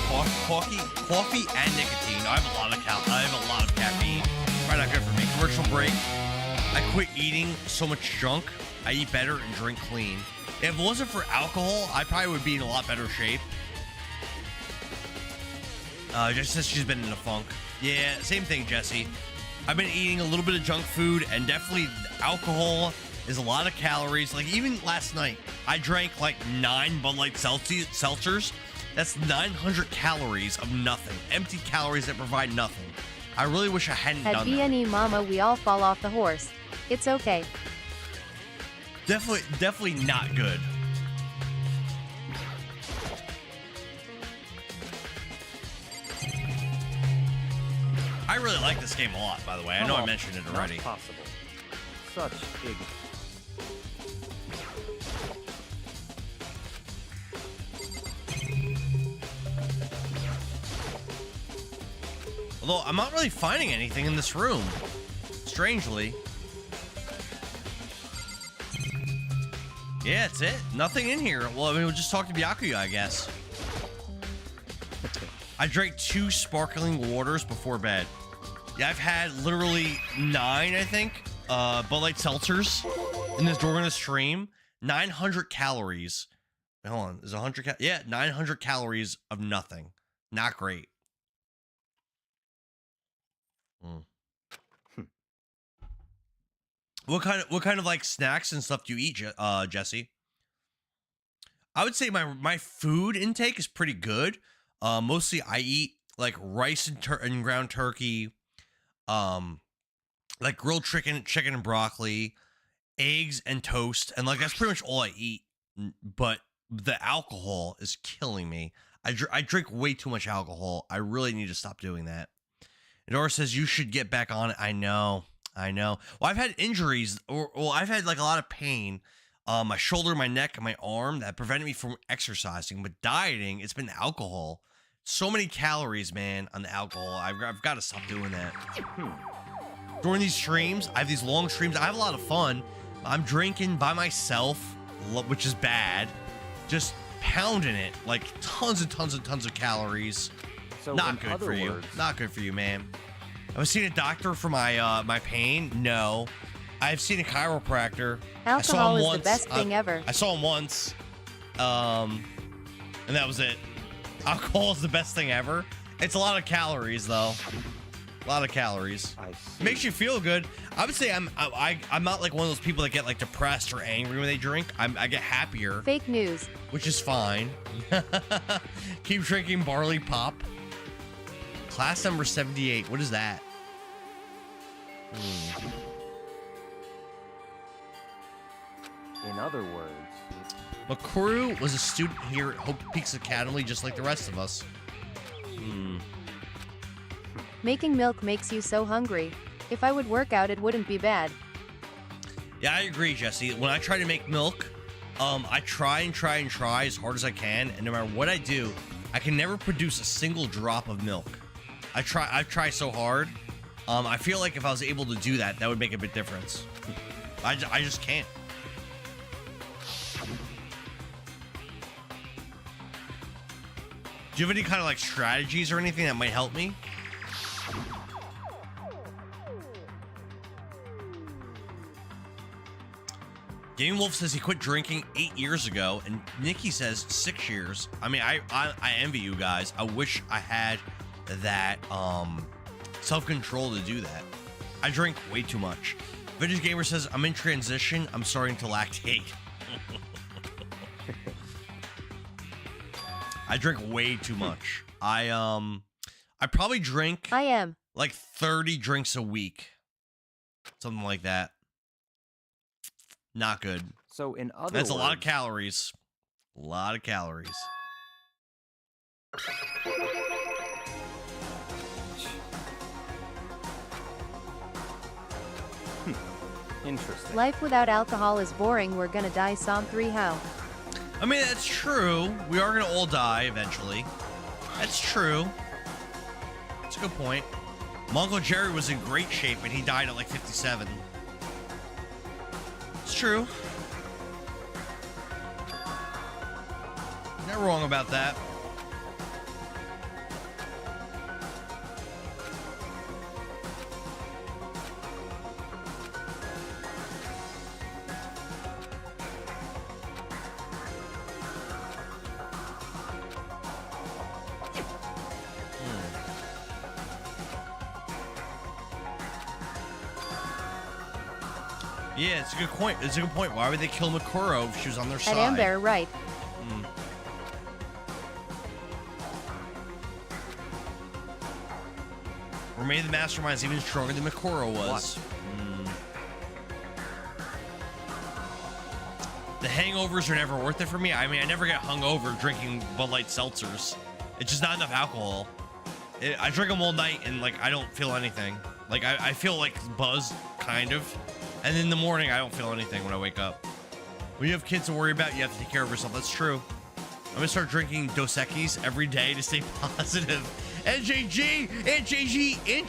coffee and nicotine. I have a lot of caffeine. Probably not good for me. Commercial break. I quit eating so much junk. I eat better and drink clean. If it wasn't for alcohol, I probably would be in a lot better shape. Just since she's been in a funk. Yeah, same thing, Jesse. I've been eating a little bit of junk food, and definitely alcohol is a lot of calories. Like, even last night, I drank like 9 Bud Light seltzers. That's 900 calories of nothing. Empty calories that provide nothing. I really wish I hadn't At done that. BNE Mama we all fall off the horse. It's okay. Definitely not good. I really like this game a lot, by the way. I know I mentioned it already. Not possible. Such ignorance. Although, I'm not really finding anything in this room. Strangely. Yeah, that's it. Nothing in here. Well, I mean, we'll just talk to Byakuya, I guess. I drank 2 sparkling waters before bed. Yeah, I've had literally 9, I think, Bud Light seltzers during the stream. 900 calories. Hold on, is 100? Yeah, 900 calories of nothing. Not great. What kind of like snacks and stuff do you eat, Jesse? I would say my food intake is pretty good. Mostly I eat like rice and ground turkey, like grilled chicken and broccoli, eggs and toast, and like that's pretty much all I eat. But the alcohol is killing me. I drink way too much alcohol. I really need to stop doing that. Endara says you should get back on it. I know. Well, I've had injuries, I've had like a lot of pain, my shoulder, my neck, and my arm that prevented me from exercising. But dieting, it's been alcohol. So many calories, man, on the alcohol. I've got to stop doing that. During these streams, I have these long streams. I have a lot of fun. I'm drinking by myself, which is bad. Just pounding it, like tons and tons and tons of calories. So not good for you. Not good for you, man. I was seeing a doctor for my my pain. No, I've seen a chiropractor. Alcohol is the best thing ever. I saw him once, and that was it. Alcohol is the best thing ever. It's a lot of calories, though. A lot of calories. I see. Makes you feel good. I would say I'm not like one of those people that get like depressed or angry when they drink. I get happier. Fake news. Which is fine. Keep drinking barley pop. Class number 78. What is that? In other words, Makuru was a student here at Hope Peaks Academy, just like the rest of us. Making milk makes you so hungry. If I would work out, it wouldn't be bad. Yeah, I agree, Jesse. When I try to make milk, I try as hard as I can, and no matter what I do, I can never produce a single drop of milk. I try so hard. I feel like if I was able to do that, that would make a big difference. I just can't. Do you have any kind of like strategies or anything that might help me? Game Wolf says he quit drinking 8 years ago, and Nikki says 6 years. I mean, I envy you guys. I wish I had that self-control to do that. I drink way too much. Vintage Gamer says I'm in transition. I'm starting to lactate. I drink way too much. I probably drink like 30 drinks a week. Something like that. Not good. So in other That's words, a lot of calories. A lot of calories. Interesting. Life without alcohol is boring. We're gonna die. Psalm 3 how? I mean, that's true. We are going to all die eventually. That's true. That's a good point. My Uncle Jerry was in great shape and he died at like 57. It's true. Not wrong about that. Yeah, it's a good point. It's a good point. Why would they kill Makuro if she was on their side? At Amber, right. Remain the Mastermind's even stronger than Makuro was. The hangovers are never worth it for me. I mean, I never get hungover drinking Bud Light seltzers. It's just not enough alcohol. I drink them all night and like I don't feel anything. Like I feel like buzzed, kind of. And in the morning, I don't feel anything when I wake up. When you have kids to worry about, you have to take care of yourself. That's true. I'm gonna start drinking Dos Equis every day to stay positive. NJG, and